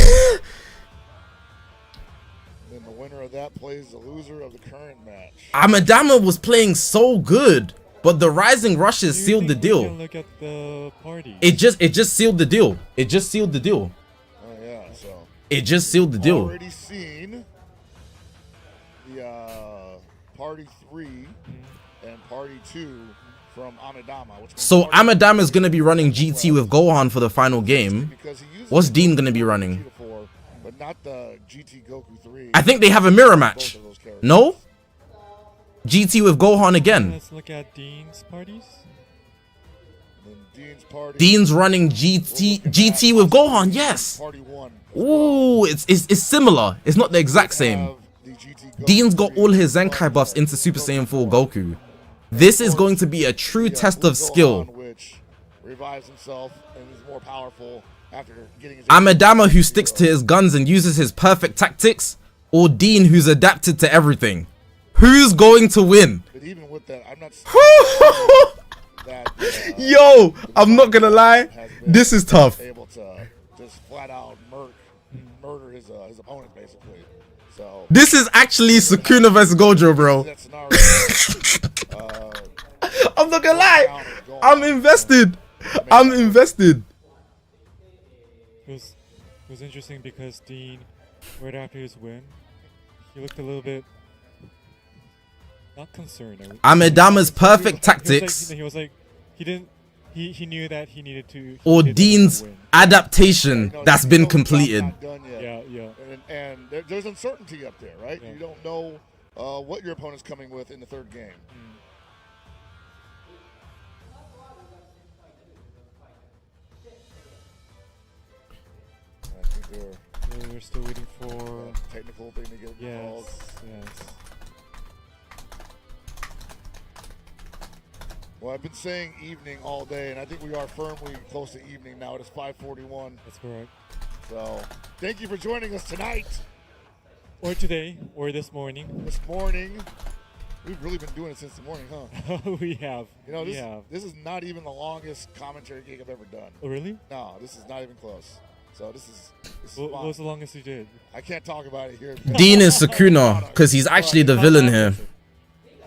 D: the winner of that plays the loser of the current match.
A: Amadama was playing so good, but the rising rushes sealed the deal.
C: Look at the party.
A: It just sealed the deal. It just sealed the deal.
D: Oh yeah, so
A: It just sealed the deal.
D: already seen the party 3 and party 2 from Amadama.
A: So Amadama is gonna be running GT with Gohan for the final game. What's Dean gonna be running?
D: But not the GT Goku 3.
A: I think they have a mirror match. No? GT with Gohan again.
C: Let's look at Dean's parties.
D: Dean's party.
A: Dean's running GT with Gohan. Yes.
D: Party 1.
A: Ooh, it's similar. It's not the exact same. Dean's got all his Zenkai buffs into Super Saiyan 4 Goku. This is going to be a true test of skill.
D: Which revives himself and is more powerful after getting his
A: Amadama, who sticks to his guns and uses his perfect tactics, or Dean, who's adapted to everything. Who's going to win?
D: But even with that, I'm not that,
A: Yo, I'm not gonna lie, this is tough.
D: Able to just flat out murder his opponent basically. So
A: This is actually Sukuna vs Gojo, bro.
D: that scenario,
A: I'm not gonna lie, I'm invested. I'm invested.
C: It was interesting because Dean, right after his win, he looked a little bit not concerned.
A: Amadama's perfect tactics,
C: He was like he didn't. He knew that he needed to.
A: or
C: he needed to
A: Dean's
C: win.
A: adaptation that's been completed.
D: Not done yet.
C: Yeah.
D: And there's uncertainty up there, right? You don't know what your opponent's coming with in the third game. I think
C: We're still waiting for
D: technical thing to get involved.
C: Yes.
D: Well, I've been saying evening all day, and I think we are firmly close to evening now. It is 5:41.
C: That's correct.
D: So thank you for joining us tonight.
C: Or today, or this morning.
D: This morning. We've really been doing it since the morning, huh?
C: We have.
D: You know,
C: we have.
D: this is not even the longest commentary gig I've ever done.
C: Oh, really?
D: No, this is not even close. So this is
C: What
D: fun.
C: was the longest you did?
D: I can't talk about it here.
A: Dean is Sukuna because he's actually the villain here.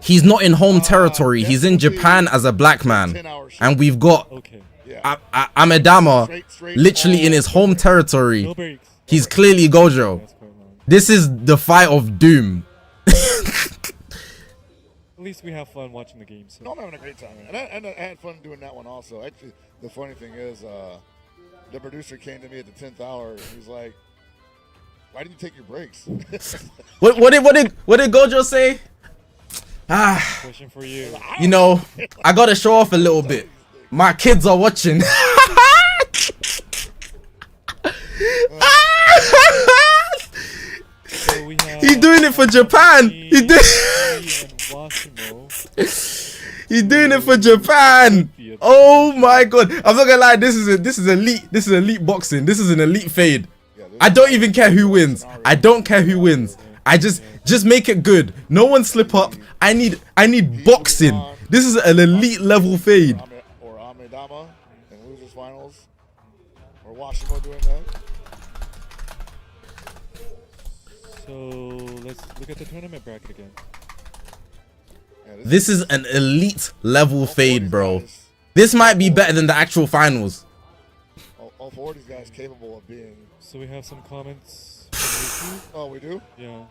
A: He's not in home territory. He's in Japan as a black man. And we've got
C: Okay.
D: Yeah.
A: Amedama
D: Straight
A: literally in his home territory.
C: No breaks.
A: He's clearly Gojo.
C: That's quite long.
A: This is the fight of doom.
C: At least we have fun watching the games.
D: No, I'm having a great time. And I had fun doing that one also. Actually, the funny thing is, the producer came to me at the 10th hour. And he was like, "Why didn't you take your breaks?"
A: What did Gojo say? Ah,
C: Question for you.
A: you know, I gotta show off a little bit. My kids are watching.
C: So we have
A: He's doing it for Japan.
C: me,
A: He did.
C: and Washimo.
A: He's doing it for Japan. Oh my god! I'm not gonna lie. This is elite. This is elite boxing. This is an elite fade. I don't even care who wins. I don't care who wins. I just make it good. No one slip up. I need boxing. This is an elite level fade.
D: Or Amedama in losers finals. Or Washimo doing that.
C: So let's look at the tournament bracket again.
D: Yeah,
A: This is an elite level fade, bro. This might be better than the actual finals.
D: all four of these guys capable of being.
C: So we have some comments from YouTube.
D: Oh, we do?
C: Yeah.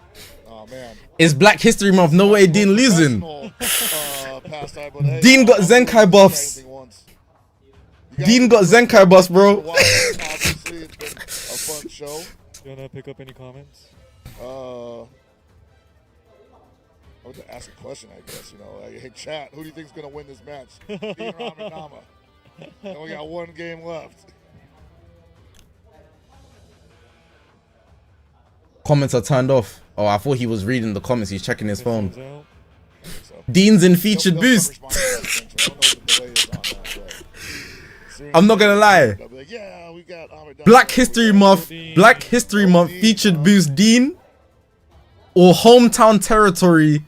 D: Oh man.
A: It's Black History Month. No way, Dean losing.
D: Pastime, but hey,
A: Dean got Zenkai buffs. Dean got Zenkai buffs, bro.
D: Obviously, it's been a fun show.
C: You wanna pick up any comments?
D: I would ask a question, I guess. You know, like, hey, chat, who do you think is gonna win this match? Dean or Amedama? And we got one game left.
A: Comments are turned off. Oh, I thought he was reading the comments. He's checking his phone.
C: Turns out,
D: So,
A: Dean's in featured
D: they'll
A: boost.
D: respond to that thing, so I don't know what the delay is on that, but soon
A: I'm not gonna lie.
D: they'll be like, yeah, we got Amedama.
A: Black History Month. Black History Month featured boost Dean or hometown territory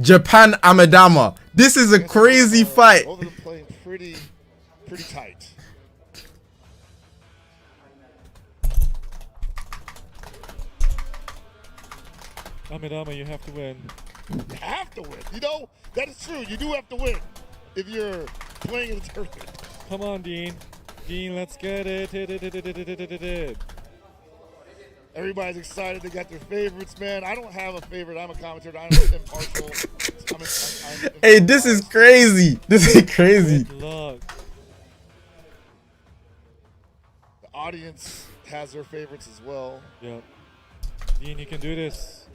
A: Japan Amedama. This is a crazy fight.
D: Both of them playing pretty tight.
C: Amedama, you have to win.
D: You have to win. You know, that is true. You do have to win if you're playing in the tournament.
C: Come on, Dean. Dean, let's get it.
D: Everybody's excited. They got their favorites, man. I don't have a favorite. I'm a commentator. I'm impartial. I'm
A: Hey, this is crazy. This is crazy.
C: Good luck.
D: The audience has their favorites as well.
C: Yep. Dean, you can do this.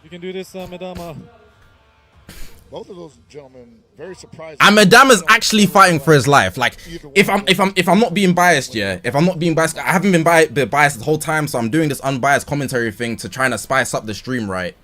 C: You can do this, Amedama.
D: Both of those gentlemen very surprised.
A: Amedama's actually fighting for his life. Like, if I'm not being biased, yeah. If I'm not being biased, I haven't been biased the whole time, so I'm doing this unbiased commentary thing to try and spice up the stream, right?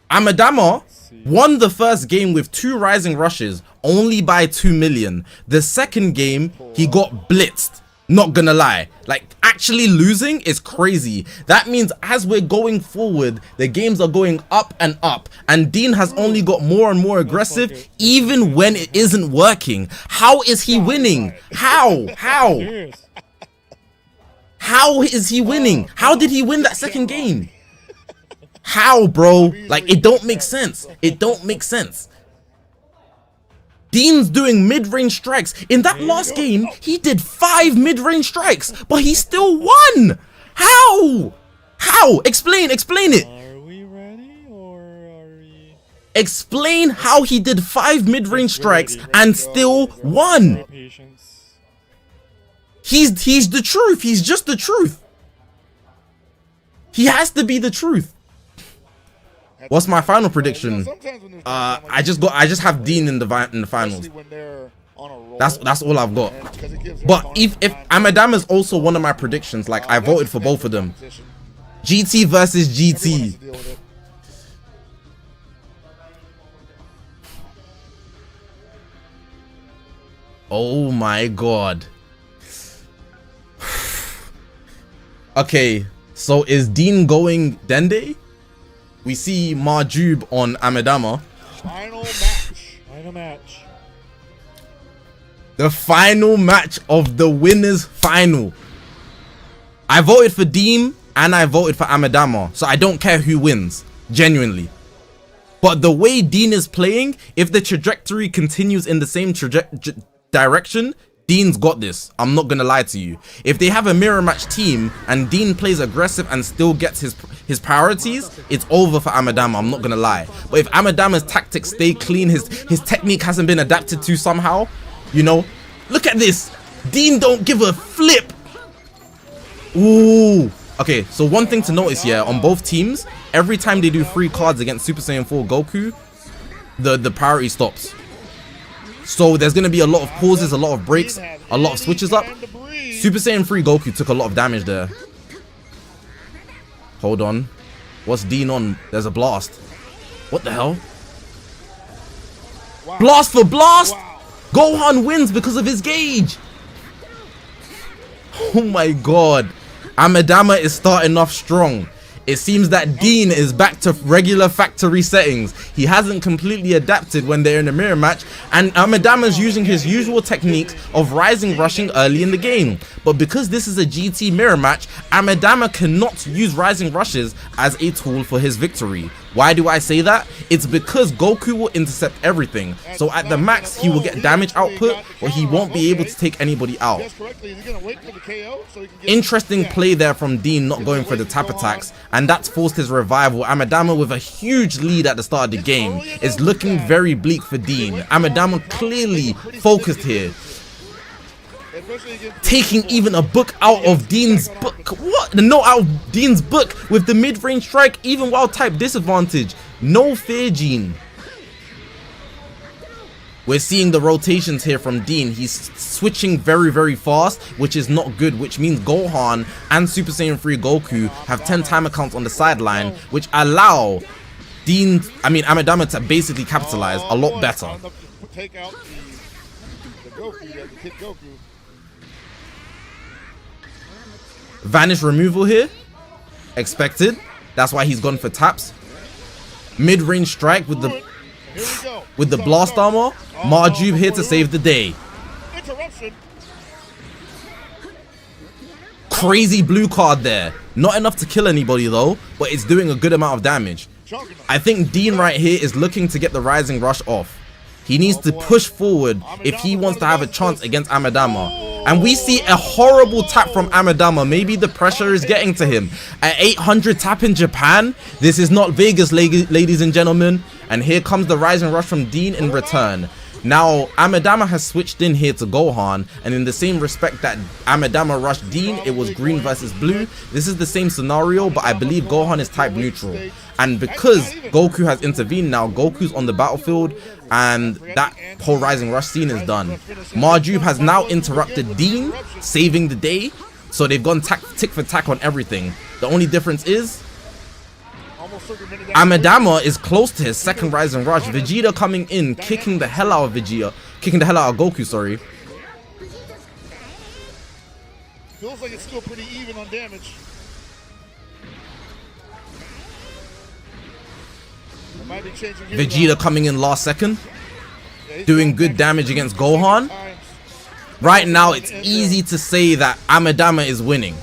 A: Amedama won the first game with 2 rising rushes, only by 2 million. The second game, he got blitzed. Not gonna lie, like actually losing is crazy. That means as we're going forward, the games are going up and up, and Dean has only got more and more aggressive, even when it isn't working. How is he winning? How
C: Cheers.
A: is he winning? How did he win that second game? How, bro? Like, it don't make sense. It don't make sense. Dean's doing mid-range strikes. In that last game, he did 5 mid-range strikes, but he still won. How? Explain it.
C: Are we ready or are we?
A: Explain how he did 5 mid-range strikes and still won.
C: Patience.
A: He's the truth. He's just the truth. He has to be the truth. What's my final prediction? I just have Dean in the finals. That's all I've got. But if Amedama is also one of my predictions, like I voted for both of them. GT versus GT. Oh my god. Okay, so is Dean going Dende? We see Marjube on Amidama.
D: Final match.
C: Final match.
A: The final match of the winners final. I voted for Dean and I voted for Amidama, so I don't care who wins, genuinely. But the way Dean is playing, if the trajectory continues in the same direction, Dean's got this. I'm not gonna lie to you. If they have a mirror match team and Dean plays aggressive and still gets his priorities, it's over for Amidama. I'm not gonna lie. But if Amidama's tactics stay clean, his technique hasn't been adapted to somehow, you know, look at this. Dean don't give a flip. Ooh. Okay, so one thing to notice here on both teams, every time they do 3 cards against Super Saiyan 4 Goku, the priority stops. So there's going to be a lot of pauses, a lot of breaks, a lot of switches up. Super Saiyan 3 Goku took a lot of damage there. Hold on. What's Dean on? There's a blast. What the hell?
D: Wow.
A: Blast for blast!
D: Wow.
A: Gohan wins because of his gauge. Oh my god. Amidama is starting off strong. It seems that Dean is back to regular factory settings. He hasn't completely adapted when they're in a mirror match, and Amidama's using his usual techniques of rising rushing early in the game. But because this is a GT mirror match, Amidama cannot use rising rushes as a tool for his victory. Why do I say that? It's because Goku will intercept everything. So at the max, he will get damage output, but he won't be able to take anybody out. Interesting play there from Dean not going for the tap attacks, and that's forced his revival. Amidama with a huge lead at the start of the game. It's looking very bleak for Dean. Amidama clearly focused here. Taking even a book out of Dean's book. What? The note out of Dean's book with the mid-range strike, even while type disadvantage. No fear, Gene. We're seeing the rotations here from Dean. He's switching very, very fast, which is not good, which means Gohan and Super Saiyan 3 Goku have 10 timer counts on the sideline, which allow Amidama to basically capitalize a lot better.
D: Take out the Goku, the Kid Goku.
A: Vanish removal here. Expected. That's why he's gone for taps. Mid-range strike with the blast armor. Marjube here to save the day.
D: Interruption.
A: Crazy blue card there. Not enough to kill anybody though, but it's doing a good amount of damage. I think Dean right here is looking to get the rising rush off. He needs to push forward if he wants to have a chance against Amidama. And we see a horrible tap from Amidama. Maybe the pressure is getting to him. At 800 tap in Japan, this is not Vegas, ladies and gentlemen. And here comes the rising rush from Dean in return. Now, Amidama has switched in here to Gohan, and in the same respect that Amidama rushed Dean, it was green versus blue. This is the same scenario, but I believe Gohan is type neutral. And because Goku has intervened now, Goku's on the battlefield, and that whole rising rush scene is done. Marjube has now interrupted Dean, saving the day, so they've gone tick for tack on everything. The only difference is Amidama is close to his second rising rush. Vegeta coming in, kicking the hell out of Goku, sorry.
D: Feels like it's still pretty even on damage.
A: Vegeta coming in last second, doing good damage against Gohan. Right now, it's easy to say that Amidama is winning.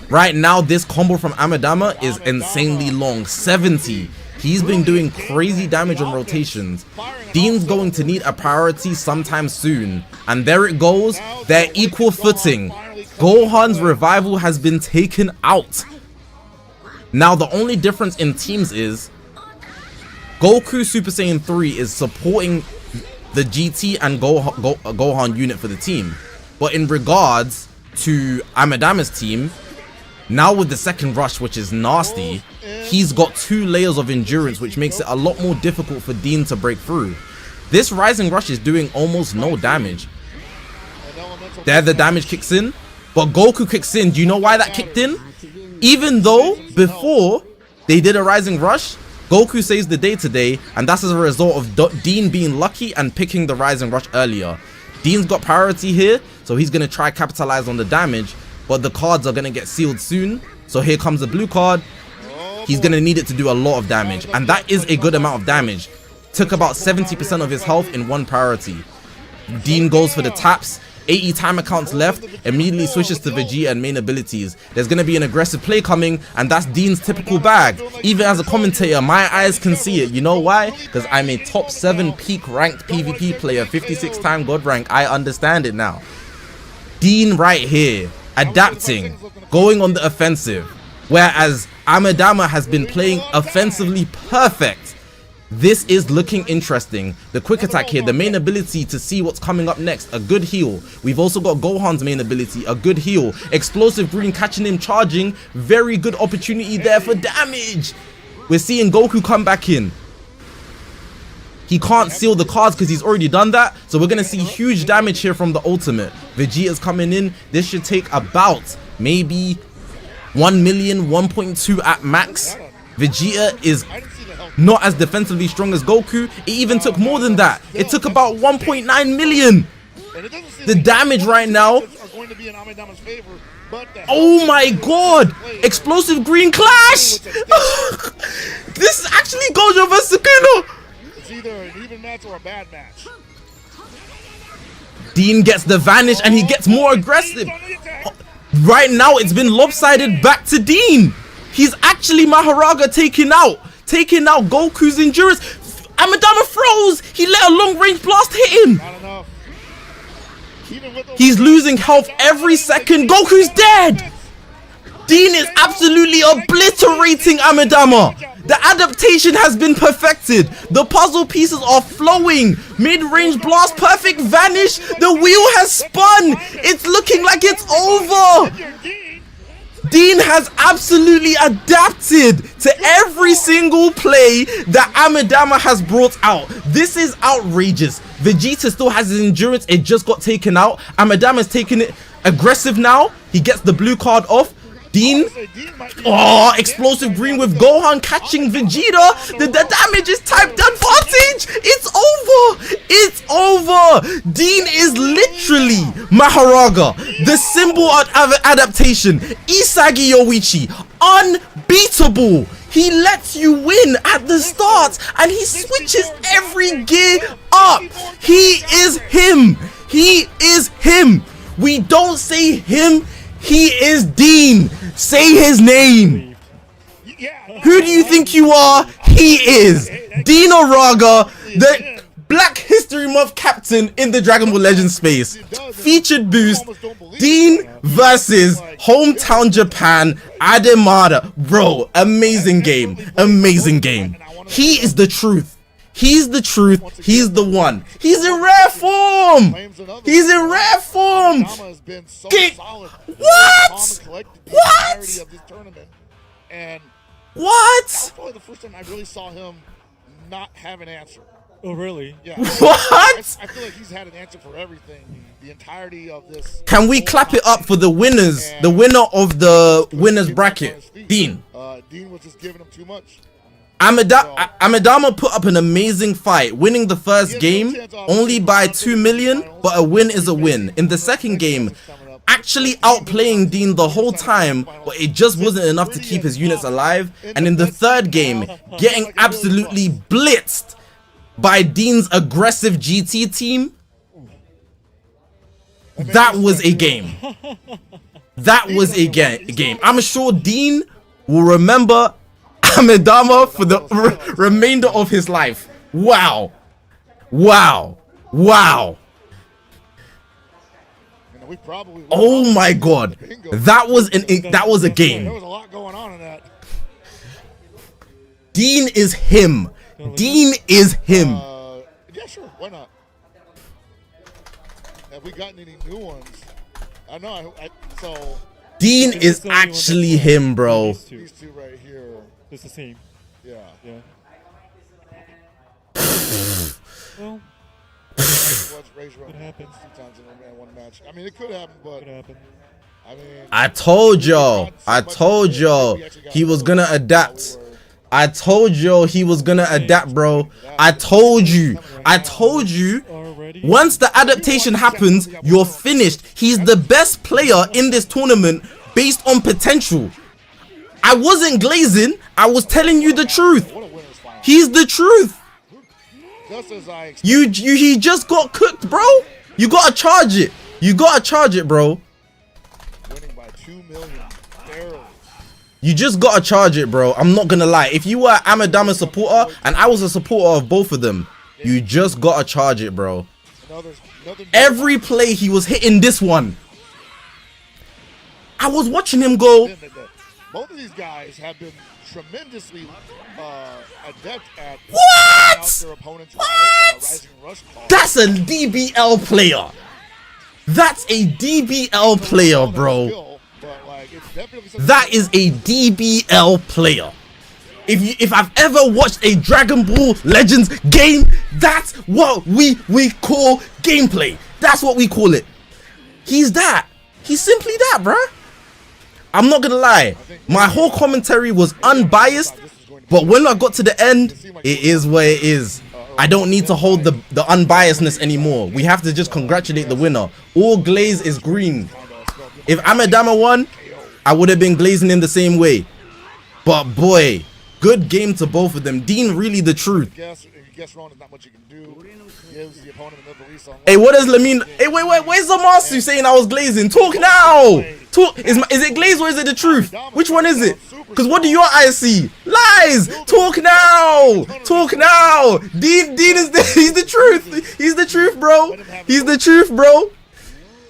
A: Right now, this combo from Amidama is insanely long, 70. He's been doing crazy damage on rotations. Dean's going to need a priority sometime soon. And there it goes, they're equal footing. Gohan's revival has been taken out. Now, the only difference in teams is Goku Super Saiyan 3 is supporting the GT and Gohan unit for the team. But in regards to Amidama's team, now with the second rush, which is nasty, he's got 2 layers of endurance, which makes it a lot more difficult for Dean to break through. This rising rush is doing almost no damage. There the damage kicks in, but Goku kicks in. Do you know why that kicked in? Even though before they did a rising rush, Goku saves the day today, and that's as a result of Dean being lucky and picking the rising rush earlier. Dean's got priority here, so he's gonna try capitalize on the damage, but the cards are gonna get sealed soon. So here comes the blue card. He's gonna need it to do a lot of damage, and that is a good amount of damage. Took about 70% of his health in one priority. Dean goes for the taps. 80 timer counts left, immediately switches to Vegeta and main abilities. There's going to be an aggressive play coming, and that's Dean's typical bag. Even as a commentator, my eyes can see it. You know why? Because I'm a top 7 peak ranked PvP player, 56 time god rank. I understand it now. Dean right here, adapting, going on the offensive, whereas Amidama has been playing offensively perfect. This is looking interesting. The quick attack here, the main ability to see what's coming up next, a good heal. We've also got Gohan's main ability, a good heal. Explosive green catching him charging, very good opportunity there for damage. We're seeing Goku come back in. He can't seal the cards because he's already done that, so we're gonna see huge damage here from the ultimate. Vegeta's coming in. This should take about maybe 1 million, 1.2 at max. Vegeta is not as defensively strong as Goku. It even took more than that. It took about 1.9 million. The damage right now. Oh my god! Explosive green clash! This is actually Gojo vs Sukuna.
D: It's either an even match or a bad match.
A: Dean gets the vanish and he gets more aggressive. Right now it's been lopsided back to Dean. He's actually Maharaga taking out Goku's endurance. Amidama froze. He let a long range blast hit him. He's losing health every second. Goku's dead. Dean is absolutely obliterating Amidama. The adaptation has been perfected. The puzzle pieces are flowing. Mid-range blast, perfect vanish. The wheel has spun. It's looking like it's over. Dean has absolutely adapted to every single play that Amidama has brought out. This is outrageous. Vegeta still has his endurance. It just got taken out. Amidama's taking it aggressive now. He gets the blue card off. Dean, oh, explosive green with Gohan catching Vegeta. The damage is typed advantage. It's over. It's over. Dean is literally Maharaga, the symbol of adaptation. Isagi Yoichi, unbeatable. He lets you win at the start and he switches every gear up. He is him. He is him. We don't say him. He is Dean. Say his name. Who do you think you are? He is Dean Oraga, the Black History Month captain in the Dragon Ball Legends space. Featured boost. Dean versus hometown Japan Ademada. Bro, amazing game. Amazing game. He is the truth. He's the truth. He's the one. He's in rare form. He's in rare form. What? What? What?
D: That's probably the first time I really saw him not have an answer.
C: Oh, really?
D: Yeah.
A: What?
D: I feel like he's had an answer for everything. The entirety of this.
A: Can we clap it up for the winners? The winner of the winners bracket, Dean.
D: Dean was just giving him too much.
A: Amidama put up an amazing fight, winning the first game only by 2 million, but a win is a win. In the second game, actually outplaying Dean the whole time, but it just wasn't enough to keep his units alive. And in the third game, getting absolutely blitzed by Dean's aggressive GT team. That was a game. That was a game. I'm sure Dean will remember Amidama for the remainder of his life. Wow. Wow. Wow. Oh my god. That was a game.
D: There was a lot going on in that.
A: Dean is him. Dean is him.
D: Yeah, sure. Why not? Have we gotten any new ones? I know. So
A: Dean is actually him, bro.
D: These two right here.
C: It's the same.
D: Yeah.
C: Yeah. Well, what happens?
D: 2 times in one match. I mean, it could happen, but
C: Could happen.
D: I mean,
A: I told y'all he was gonna adapt. I told you he was gonna adapt, bro. I told you
C: ready?
A: Once the adaptation happens, you're finished. He's the best player in this tournament based on potential. I wasn't glazing. I was telling you the truth.
D: What a winner's final.
A: He's the truth.
D: Just as I expected.
A: He just got cooked, bro. You gotta charge it. You gotta charge it, bro.
D: Winning by 2 million. Barely.
A: You just gotta charge it, bro. I'm not gonna lie. If you were an Amadama supporter and I was a supporter of both of them, you just gotta charge it, bro.
D: Another
A: Every play he was hitting this one. I was watching him go.
D: Both of these guys have been tremendously adept at
A: What?
D: out their opponent's
A: What?
D: rising rush call.
A: That's a DBL player. That's a DBL player, bro.
D: But, like, it's definitely something
A: That is a DBL player. If I've ever watched a Dragon Ball Legends game, that's what we call gameplay. That's what we call it. He's that. He's simply that, bruh. I'm not gonna lie. My whole commentary was unbiased, but when I got to the end, it is what it is. I don't need to hold the unbiasedness anymore. We have to just congratulate the winner. All glaze is green. If Amadama won, I would have been glazing him the same way. But boy, good game to both of them. Dean really the truth.
D: If you guess wrong, there's not much you can do. Gives the opponent another release on.
A: Hey, what does Lamine? Hey, wait, where's the master saying I was glazing? Talk now. Talk. Is it glaze or is it the truth? Which one is it? Because what do your eyes see? Lies. Talk now. Talk now. Dean is he's the truth. He's the truth, bro. He's the truth, bro.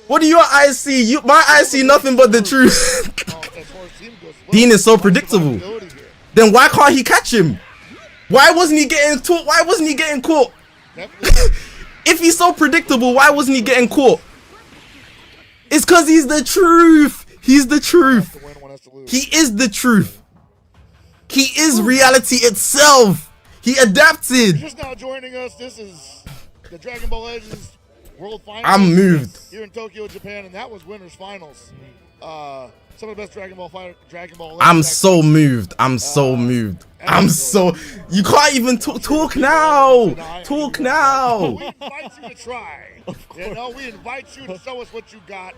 A: What do your eyes see? My eyes see nothing but the truth. Dean is so predictable. Then why can't he catch him? Why wasn't he getting caught? Why wasn't he getting caught? If he's so predictable, why wasn't he getting caught? It's because he's the truth. He's the truth. He is the truth. He is reality itself. He adapted.
D: Just now joining us, this is the Dragon Ball Legends World Finals.
A: I'm moved.
D: Here in Tokyo, Japan, and that was winners finals. Some of the best Dragon Ball Legends.
A: I'm so moved. I'm so moved. I'm so. You can't even talk now. Talk now.
D: We invite you to try. You know, we invite you to show us what you got.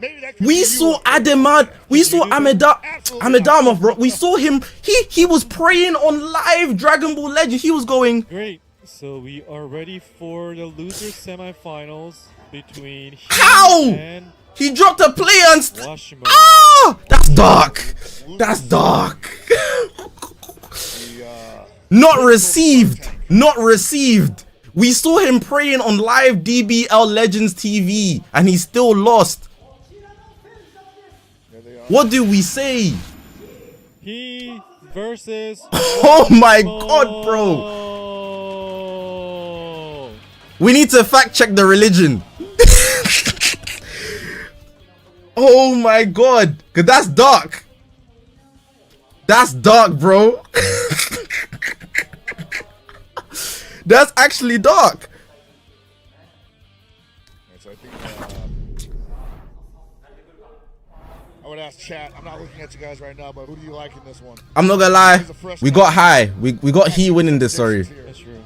D: Maybe that could
A: We
D: be
A: saw
D: you.
A: Adamad. We saw Amadama, bro. We saw him. He was praying on live Dragon Ball Legend. He was going.
C: Great. So we are ready for the loser semifinals between him
A: How?
C: and
A: He dropped a play and.
C: Washimo.
A: Ah, that's dark. That's dark. Not received. Not received. We saw him praying on live DBL Legends TV and he still lost. What do we say?
C: He versus.
A: Oh my god, bro. We need to fact check the religion. Oh my god. Cause that's dark. That's dark, bro. That's actually dark.
D: So I think I would ask chat. I'm not looking at you guys right now, but who do you like in this one?
A: I'm not gonna lie. We got high. We got he winning this, sorry.
C: That's true.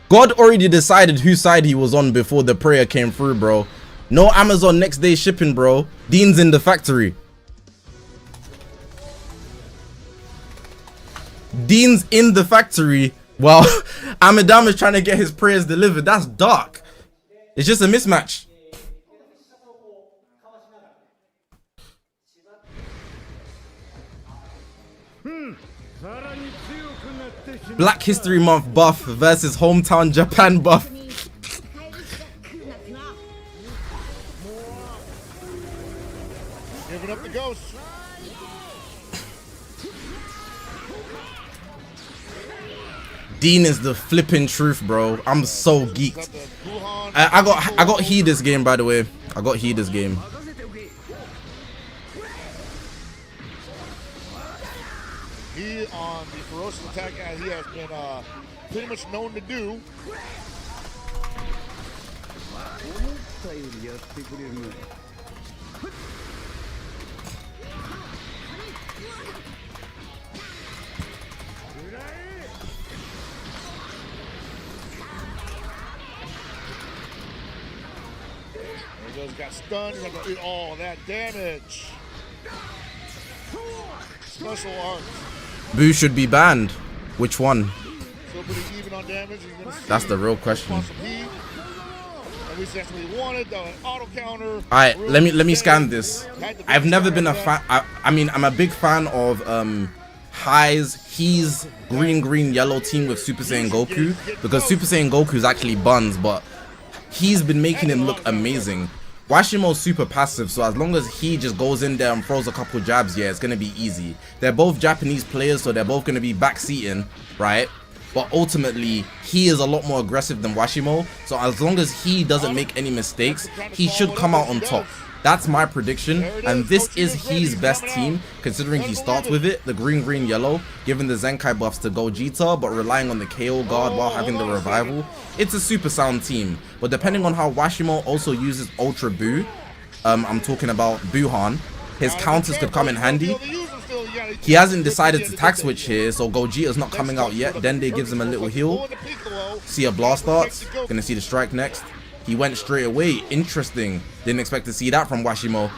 A: God already decided whose side he was on before the prayer came through, bro. No Amazon next day shipping, bro. Dean's in the factory. Dean's in the factory. Well, Amadama's trying to get his prayers delivered. That's dark. It's just a mismatch. Black History Month buff versus hometown Japan buff.
D: Giving up the ghost.
A: Dean is the flipping truth, bro. I'm so geeked. I got he this game, by the way. I got he this game.
D: He on the ferocious attack as he has been pretty much known to do. Just got stunned. He's going to eat all that damage. Special art.
A: Boo should be banned. Which one?
D: Still pretty even on damage. He's gonna
A: That's the real question.
D: And we said that's what he wanted. The auto counter.
A: All right, let me scan this. I've never been a fan. I mean, I'm a big fan of he's green yellow team with Super Saiyan Goku, because Super Saiyan Goku is actually buns, but he's been making him look amazing. Washimo's super passive, so as long as he just goes in there and throws a couple jabs, yeah, it's gonna be easy. They're both Japanese players, so they're both gonna be backseating, right? But ultimately, he is a lot more aggressive than Washimo, so as long as he doesn't make any mistakes, he should come out on top. That's my prediction, and this is his best team, considering he starts with it, the green yellow, giving the Zenkai buffs to Gogeta, but relying on the KO guard while having the revival. It's a super sound team, but depending on how Washimo also uses Ultra Boo, I'm talking about Buhan, his counters could come in handy. He hasn't decided to tag switch here, so Gogeta's not coming out yet. Dende gives him a little heal. See a blast starts, gonna see the strike next. He went straight away. Interesting. Didn't expect to see that from Washimo.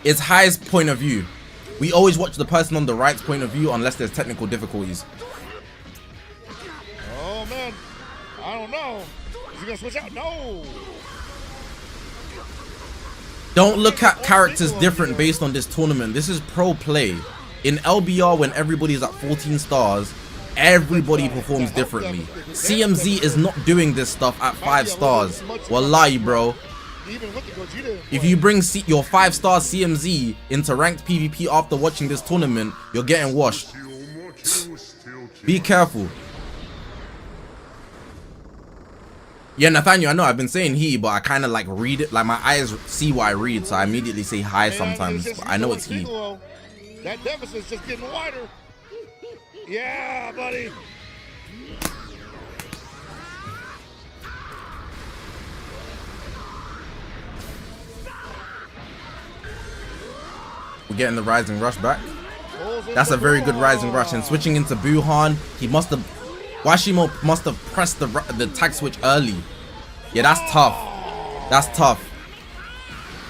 A: It's highest point of view. We always watch the person on the right's point of view unless there's technical difficulties.
D: Oh man, I don't know. Is he gonna switch out? No.
A: Don't look at characters different based on this tournament. This is pro play. In LBR, when everybody's at 14 stars, everybody performs differently. CMZ is not doing this stuff at 5 stars. Wallahi, bro. If you bring your 5-star CMZ into ranked PvP after watching this tournament, you're getting washed. Be careful. Yeah, Nathaniel, I know I've been saying he, but I kind of like read it. Like my eyes see what I read, so I immediately say hi sometimes. But I know it's he.
D: That deficit's just getting wider. Yeah, buddy.
A: We're getting the Rising Rush back. That's a very good Rising Rush. And switching into Buhan, Washimo must have pressed the tag switch early. Yeah, that's tough. That's tough.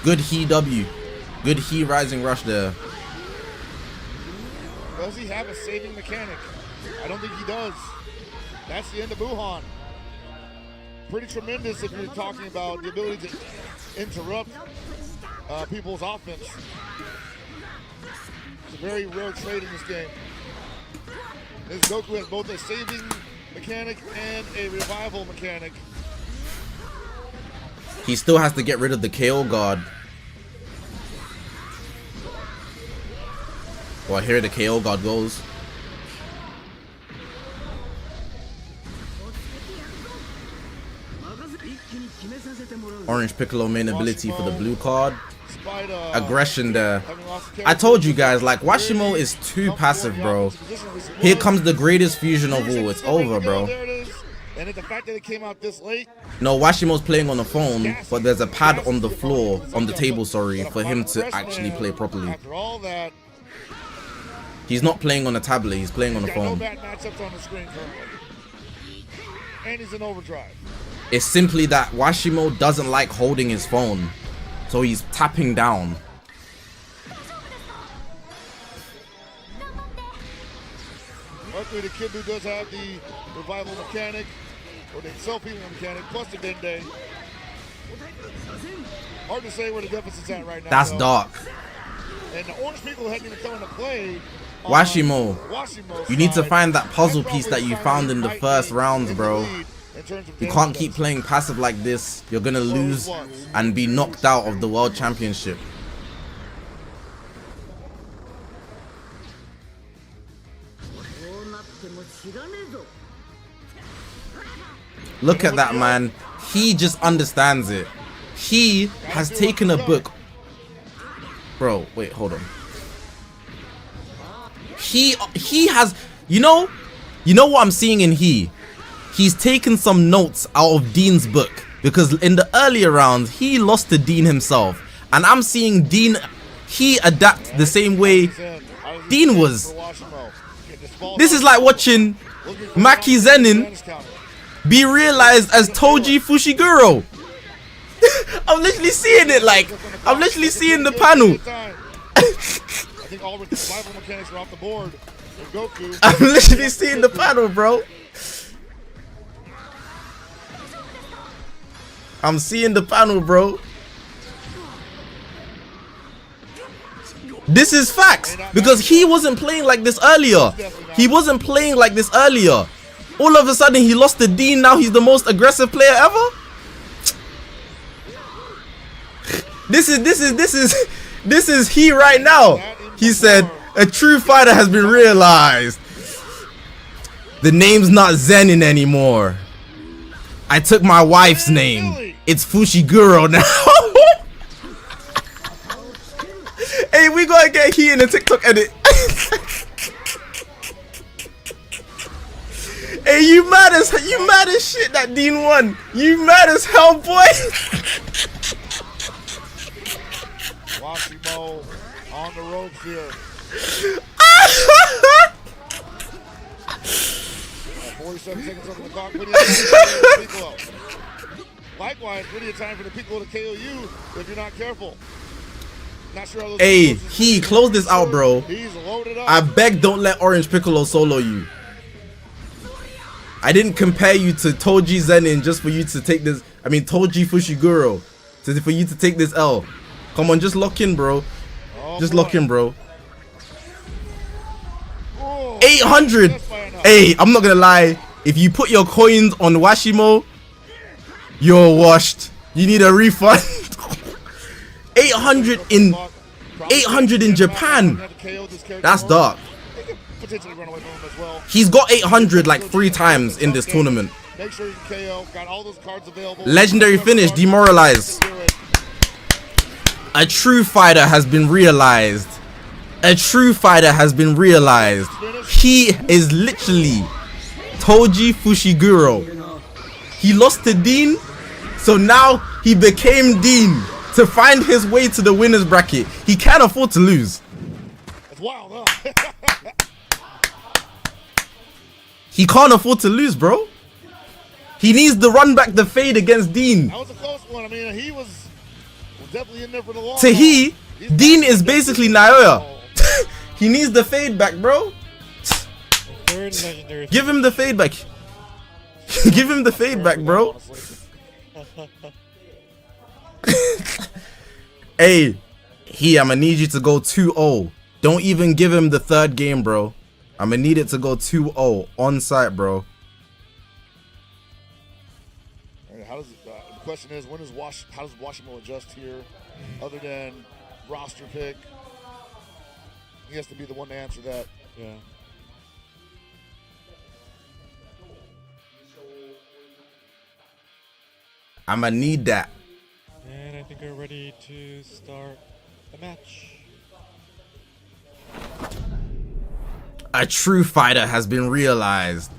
A: Good He W. Good He Rising Rush there.
D: Does he have a saving mechanic? I don't think he does. That's the end of Buhan. Pretty tremendous if you're talking about the ability to interrupt people's offense. It's a very rare trait in this game. This Goku has both a saving mechanic and a revival mechanic.
A: He still has to get rid of the KO guard. Well, here the KO guard goes. Orange Piccolo main ability for the blue card. Aggression there. I told you guys, like, Washimo is too passive, bro. Here comes the greatest fusion of all. It's over, bro.
D: And the fact that it came out this late.
A: No, Washimo's playing on the phone, but there's a pad on the floor, on the table, sorry, for him to actually play properly.
D: After all that,
A: he's not playing on a tablet, he's playing on the phone.
D: no bad matchups on the screen currently. And he's in overdrive.
A: It's simply that Washimo doesn't like holding his phone, so he's tapping down.
D: Luckily, the kid who does have the revival mechanic, or the self-healing mechanic, plus the Dende. Hard to say where the deficit's at right now.
A: That's
D: though.
A: dark.
D: And the orange people hadn't even come into play.
A: Washimo, you need to find that puzzle piece that you found in the first rounds, bro. You can't keep playing passive like this. You're gonna lose and be knocked out of the World Championship. Look at that, man. He just understands it. He has taken a book. Bro, wait, hold on. He has, you know what I'm seeing in he's taken some notes out of Dean's book, because in the earlier rounds he lost to Dean himself, and I'm seeing Dean, he adapt the same way Dean was. This is like watching Maki Zenin be realized as Toji Fushiguro. I'm literally seeing it, like, I'm literally seeing the panel.
D: I think all rival mechanics are off the board. And Goku.
A: I'm literally seeing the panel, bro. I'm seeing the panel, bro. This is facts, because he wasn't playing like this earlier. He wasn't playing like this earlier. All of a sudden, he lost to Dean. Now he's the most aggressive player ever. This is he right now. He said, a true fighter has been realized. The name's not Zenin anymore. I took my wife's name. It's Fushiguro now. Hey, we gotta get he in the TikTok edit. Hey, you mad as shit that Dean won. You mad as hell, boy.
D: Washimo on the ropes here. 47 seconds on the clock. Plenty of time for the Piccolo. Likewise, plenty of time for the Piccolo to KO you if you're not careful. Not sure how those
A: Hey, he close this out, bro.
D: He's loaded up.
A: I beg, don't let Orange Piccolo solo you. I didn't compare you to Toji Zenin just for you to take this. I mean, Toji Fushiguro, for you to take this L. Come on, just lock in, bro. Just lock in, bro. 800. Hey, I'm not gonna lie. If you put your coins on Washimo, you're washed. You need a refund. 800 in Japan. That's dark. He's got 800 like 3 times in this tournament.
D: Make sure you KO. Got all those cards available.
A: Legendary finish, demoralized. A true fighter has been realized. A true fighter has been realized. He is literally Toji Fushiguro. He lost to Dean, so now he became Dean to find his way to the winner's bracket. He can't afford to lose.
D: That's wild, huh?
A: He can't afford to lose, bro. He needs to run back the fade against Dean.
D: That was a close one. I mean, he was definitely in there for the long
A: Tahi, Dean is basically Naoya. He needs the fade back, bro.
C: Third legendary.
A: Give him the fade back. Give him the fade back, bro. Hey, I'm gonna need you to go 2-0. Don't even give him the third game, bro. I'm gonna need it to go 2-0 on site, bro.
D: How does the question is, how does Washimo adjust here, other than roster pick? He has to be the one to answer that.
C: Yeah.
A: I'm gonna need that.
C: And I think we're ready to start the match.
A: A true fighter has been realized.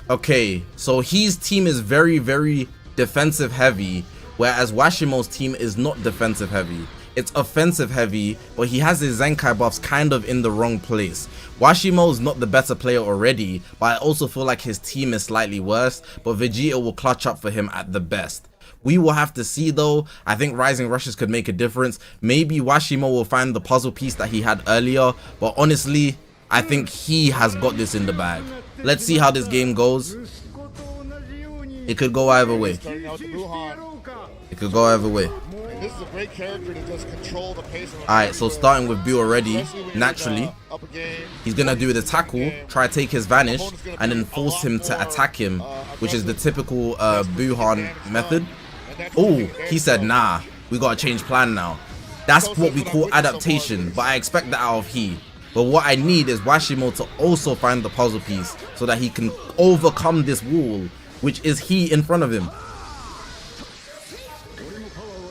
A: Okay, so his team is very, very defensive heavy, whereas Washimo's team is not defensive heavy. It's offensive heavy, but he has his Zenkai buffs kind of in the wrong place. Washimo is not the better player already, but I also feel like his team is slightly worse, but Vegeta will clutch up for him at the best. We will have to see though. I think Rising Rushes could make a difference. Maybe Washimo will find the puzzle piece that he had earlier, but honestly, I think he has got this in the bag. Let's see how this game goes. It could go either way. It could go either way.
D: This is a great character to just control the pace of the
A: Alright, so starting with Buu already, naturally, he's gonna do the tackle, try to take his vanish, and then force him to attack him, which is the typical Buuhan method. Oh, he said, nah, we gotta change plan now. That's what we call adaptation, but I expect that out of he. But what I need is Washimo to also find the puzzle piece so that he can overcome this wall, which is he in front of him.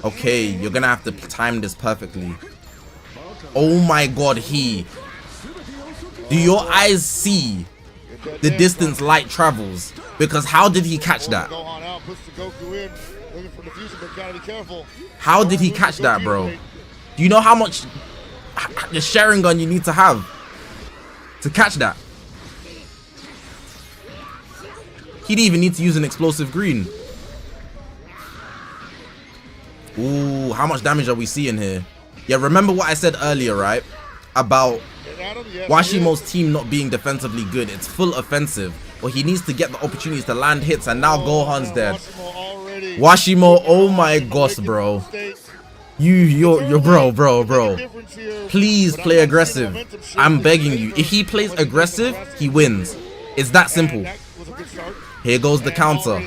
A: Okay, you're gonna have to time this perfectly. Oh my god, he. Do your eyes see the distance light travels? Because how did he catch that? How did he catch that, bro? Do you know how much the Sharingan you need to have to catch that? He didn't even need to use an explosive green. Ooh, how much damage are we seeing here? Yeah, remember what I said earlier, right? About Washimo's team not being defensively good. It's full offensive. But he needs to get the opportunities to land hits, and now Gohan's dead. Washimo, oh my gosh, bro. You're bro. Please play aggressive. I'm begging you. If he plays aggressive, he wins. It's that simple. Here goes the counter.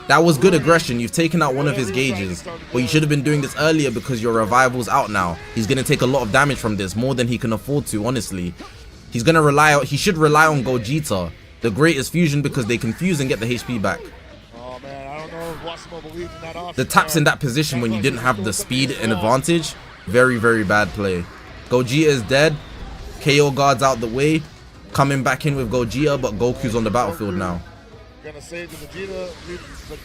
A: That was good aggression. You've taken out one of his gauges. But you should have been doing this earlier because your revival's out now. He's going to take a lot of damage from this, more than he can afford to, honestly. He should rely on Gogeta, the greatest fusion, because they confuse and get the HP back.
D: Oh man, I don't know if Washimo believes in that option.
A: The taps in that position when you didn't have the speed and advantage, very, very bad play. Gogeta is dead. KO guards out the way. Coming back in with Gogeta, but Goku's on the battlefield now.
D: Gonna save the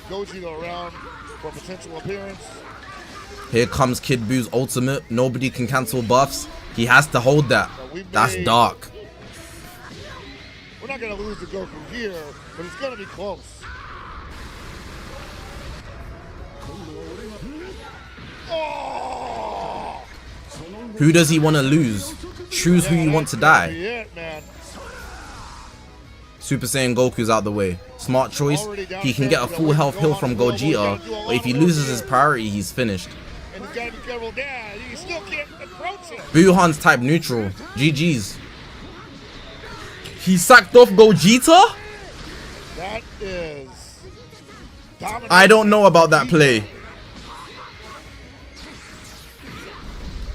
D: Gogeta around for a potential appearance.
A: Here comes Kid Buu's ultimate. Nobody can cancel buffs. He has to hold that. That's dark.
D: We're not gonna lose to Goku here, but it's gonna be close. Oh!
A: Who does he want to lose? Choose who you want to die. Super Saiyan Goku's out the way. Smart choice. He can get a full health heal from Gogeta, but if he loses his priority, he's finished. Buuhan's type neutral. GG's. He sacked off Gogeta?
D: That is...
A: I don't know about that play.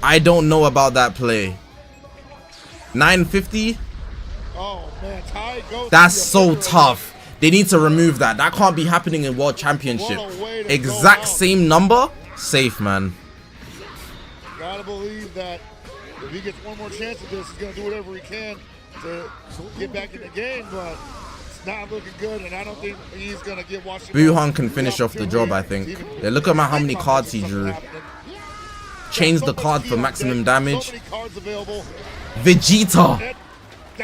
A: I don't know about that play. 950?
D: Oh, man.
A: That's so tough. They need to remove that. That can't be happening in World Championship. Exact same number? Safe, man.
D: Gotta believe that if he gets one more chance at this, he's gonna do whatever he can to get back in the game, but it's not looking good, and I don't think he's gonna give Washimo.
A: Buuhan can finish off the job, I think. Yeah, look at how many cards he drew. Change the card for maximum damage. Vegeta.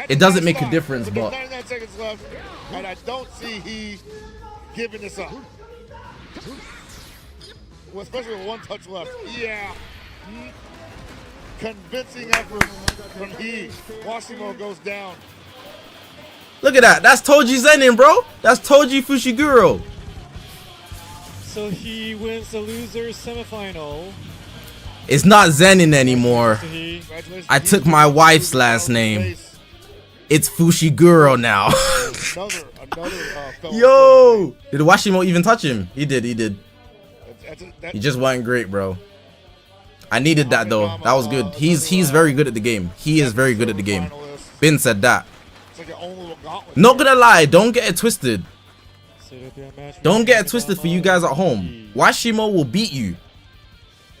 A: It doesn't make a difference, but
D: 99 seconds left, and I don't see he giving this up. Well, especially with one touch left. Yeah. Convincing effort from he. Washimo goes down.
A: Look at that. That's Toji Zenin, bro. That's Toji Fushiguro.
C: So he wins the losers semifinal.
A: It's not Zenin anymore. I took my wife's last name. It's Fushiguro now. Yo! Did Washimo even touch him? He did. He just wasn't great, bro. I needed that though. That was good. He's very good at the game. He is very good at the game. Bin said that. Not gonna lie, don't get it twisted. Don't get it twisted for you guys at home. Washimo will beat you.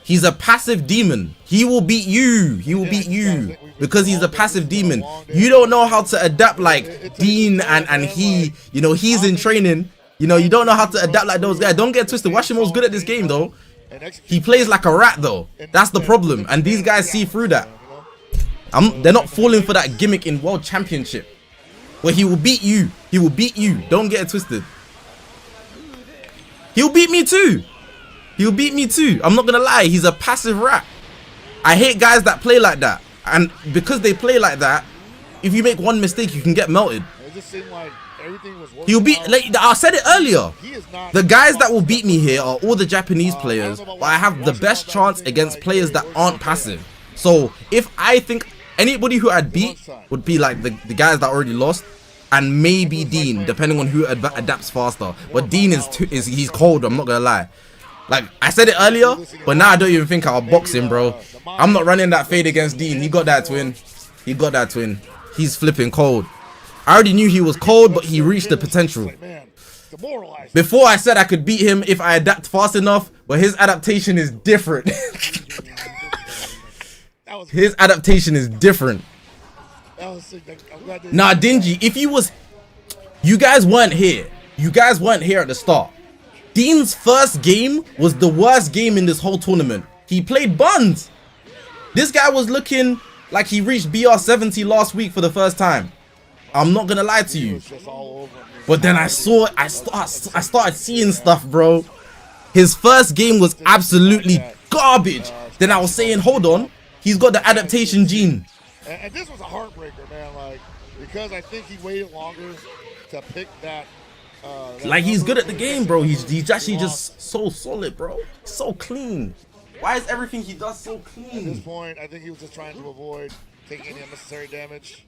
A: He's a passive demon. He will beat you. He will beat you because he's a passive demon. You don't know how to adapt like Dean and he. You know, he's in training. You know, you don't know how to adapt like those guys. Don't get twisted. Washimo's good at this game though. He plays like a rat though. That's the problem. And these guys see through that. They're not falling for that gimmick in World Championship. Where he will beat you. He will beat you. Don't get it twisted. He'll beat me too. He'll beat me too. I'm not gonna lie. He's a passive rat. I hate guys that play like that. And because they play like that, if you make one mistake, you can get melted.
D: It just seemed like everything was
A: He'll beat. Like, I said it earlier. The guys that will beat me here are all the Japanese players, but I have the best chance against players that aren't passive. So if I think anybody who I'd beat would be like the guys that already lost, and maybe Dean, depending on who adapts faster. But Dean he's cold. I'm not gonna lie. Like I said it earlier, but now I don't even think I'll box him, bro. I'm not running that fade against Dean. He got that twin. He got that twin. He's flipping cold. I already knew he was cold, but he reached the potential. Before I said I could beat him if I adapt fast enough, but his adaptation is different. His adaptation is different. Nah, Dingy, if you guys weren't here. You guys weren't here at the start. Dean's first game was the worst game in this whole tournament. He played buns. This guy was looking like he reached BR 70 last week for the first time. I'm not gonna lie to
D: He
A: you.
D: was just all over me.
A: But then I started seeing stuff, bro. His first game was absolutely garbage. Then I was saying, hold on, he's got the adaptation gene.
D: And this was a heartbreaker, man. Like, because I think he waited longer to pick that.
A: Like, he's good at the game, bro. He's actually just so solid, bro. So clean. Why is everything he does so
D: At this
A: clean?
D: point, I think he was just trying to avoid taking any unnecessary damage.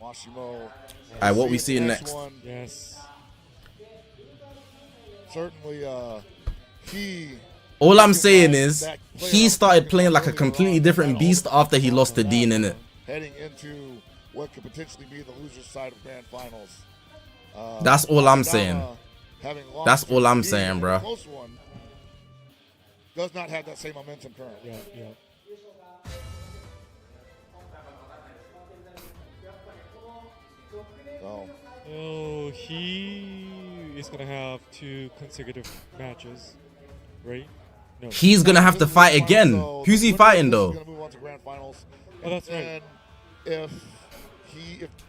D: Washimo.
A: Alright, what we seeing next?
D: One.
C: Yes.
D: Certainly, he.
A: All I'm saying is, he started playing like a completely different beast after he lost to Dean, innit?
D: Heading into what could potentially be the loser's side of grand finals.
A: That's all I'm saying.
D: Having lost
A: That's all I'm
D: to
A: saying,
D: Dean in a
A: bro.
D: close one, does not have that same momentum currently.
C: Yeah.
D: So,
C: Oh, he is gonna have 2 consecutive matches, right? No.
A: He's gonna have to fight again.
D: so
A: Who's he
D: the winner of
A: fighting
D: this is
A: though?
D: gonna move on to grand finals.
C: Oh, that's right.
D: And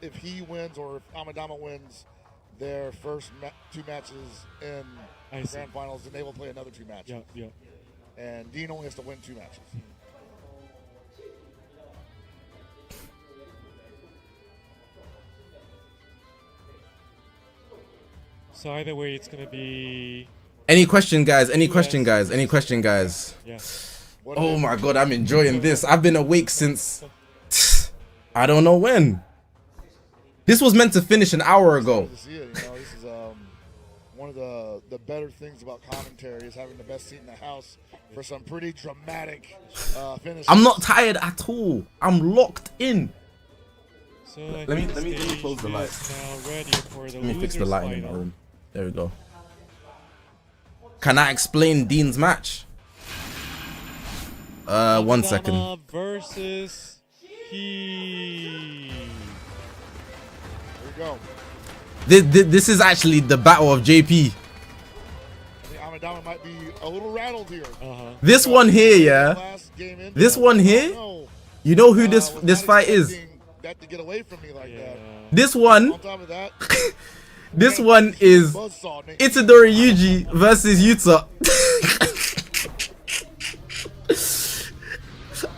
D: if he wins or if Amadama wins their first 2 matches in
C: I see.
D: grand finals, then they will play another 2 matches.
C: Yeah.
D: And Dean only has to win 2 matches.
C: So either way, it's gonna be
A: Any question, guys? Any question, guys? Any question, guys?
C: yeah.
D: What
A: Oh
D: if-
A: my god, I'm enjoying this. I've been awake since I don't know when. This was meant to finish an hour ago.
D: To see it, this is one of the better things about commentary is having the best seat in the house for some pretty dramatic finishes.
A: I'm not tired at all. I'm locked in.
C: So I
A: Let me
C: think stage
A: close the
C: is
A: lights.
C: now ready for the
A: Let me fix the
C: losers
A: lighting in my
C: final.
A: room. There we go. Can I explain Dean's match? 1 second.
C: Amadama versus he.
D: There we go.
A: This is actually the battle of JP.
D: I think Amadama might be a little rattled here.
A: This one here, yeah.
D: Last game in,
A: This one here,
D: no,
A: you know who
D: was
A: this
D: not
A: fight is?
D: expecting that to get away from me like that.
A: This one,
D: On top of that,
A: this one is
D: buzzsaw Nate.
A: Itadori Yuji versus Yuta.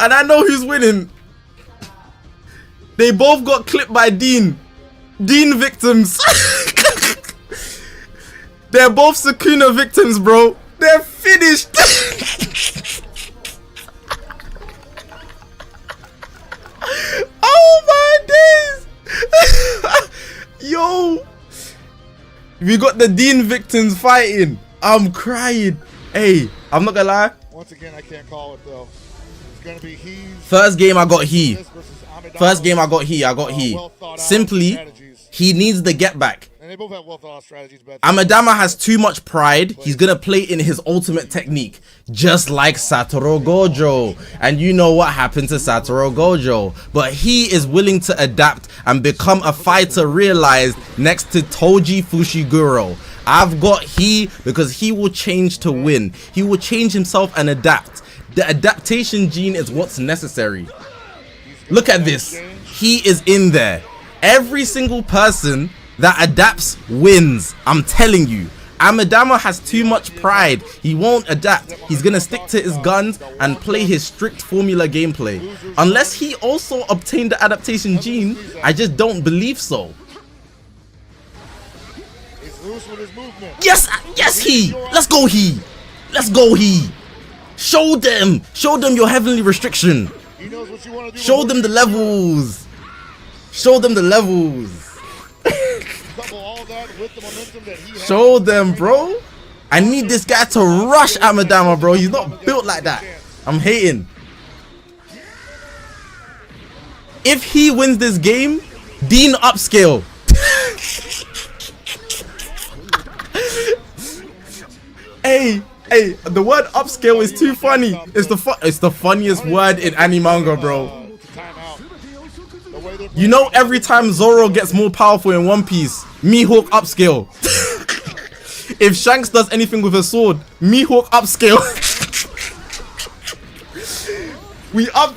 A: And I know who's winning. They both got clipped by Dean. Dean victims. They're both Sukuna victims, bro. They're finished. Oh my days. Yo. We got the Dean victims fighting. I'm crying. Hey, I'm not gonna lie.
D: Once again, I can't call it though. It's gonna be he.
A: First game I got he.
D: versus Amadama.
A: First game I got he. I got he.
D: Well thought out
A: Simply,
D: strategies.
A: he needs the get back.
D: And they both have well thought out strategies. But
A: Amadama has too much pride. He's gonna play in his ultimate technique, just like Satoru Gojo. And you know what happened to Satoru Gojo. But he is willing to adapt and become a fighter realized next to Toji Fushiguro. I've got he because he will change to win. He will change himself and adapt. The adaptation gene is what's necessary. Look at this. He is in there. Every single person that adapts wins. I'm telling you. Amadama has too much pride. He won't adapt. He's gonna stick to his guns and play his strict formula gameplay. Unless he also obtained the adaptation gene, I just don't believe so.
D: he's loose with his movement.
A: Yes, yes, he. Let's go, he. Let's go, he. Show them your heavenly restriction.
D: He knows what you want to do.
A: Show them the levels. Show them the levels.
D: Couple all that with the momentum that he has.
A: Show them, bro. I need this guy to rush Amadama, bro. He's not built like that. I'm hating. If he wins this game, Dean upscale. Hey, the word upscale is too funny. It's the funniest word in anime manga, bro. You know, every time Zoro gets more powerful in One Piece, Mihawk upscale. If Shanks does anything with a sword, Mihawk upscale. We up.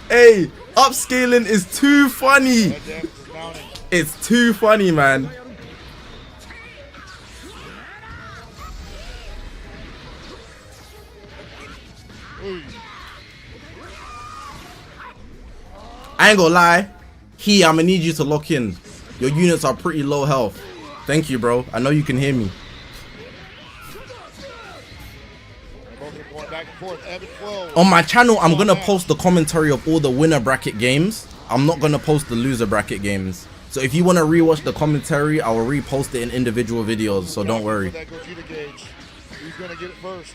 A: Hey, upscaling is too funny.
D: That damage is mounting.
A: It's too funny, man.
D: Ooh.
A: I ain't gonna lie. I'm gonna need you to lock in. Your units are pretty low health. Thank you, bro. I know you can hear me.
D: Both are going back and forth, ebb and flow.
A: On my channel, I'm gonna post the commentary of all the winner bracket games. I'm not gonna post the loser bracket games. So if you want to rewatch the commentary, I will repost it in individual videos. So don't worry.
D: That Gogeta gauge. Who's gonna get it first?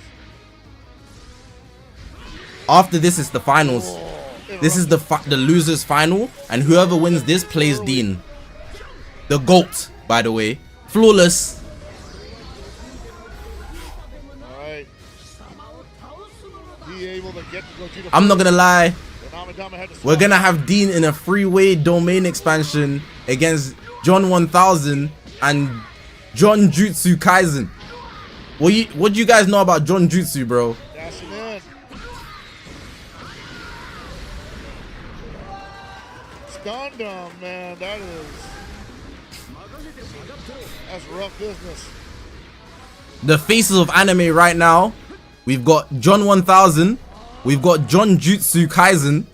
A: After this is the finals. This is the losers final, and whoever wins this plays Dean, the GOAT, by the way, flawless.
D: All right. He able to get the Gogeta
A: I'm not gonna lie.
D: first, and Amadama had to
A: We're
D: swap.
A: gonna have Dean in a freeway domain expansion against John 1000 and John Jutsu Kaisen. What do you guys know about John Jutsu, bro?
D: Dashing in. Gundam, man, that's rough business.
A: The faces of anime right now. We've got John 1000. We've got John Jutsu Kaisen.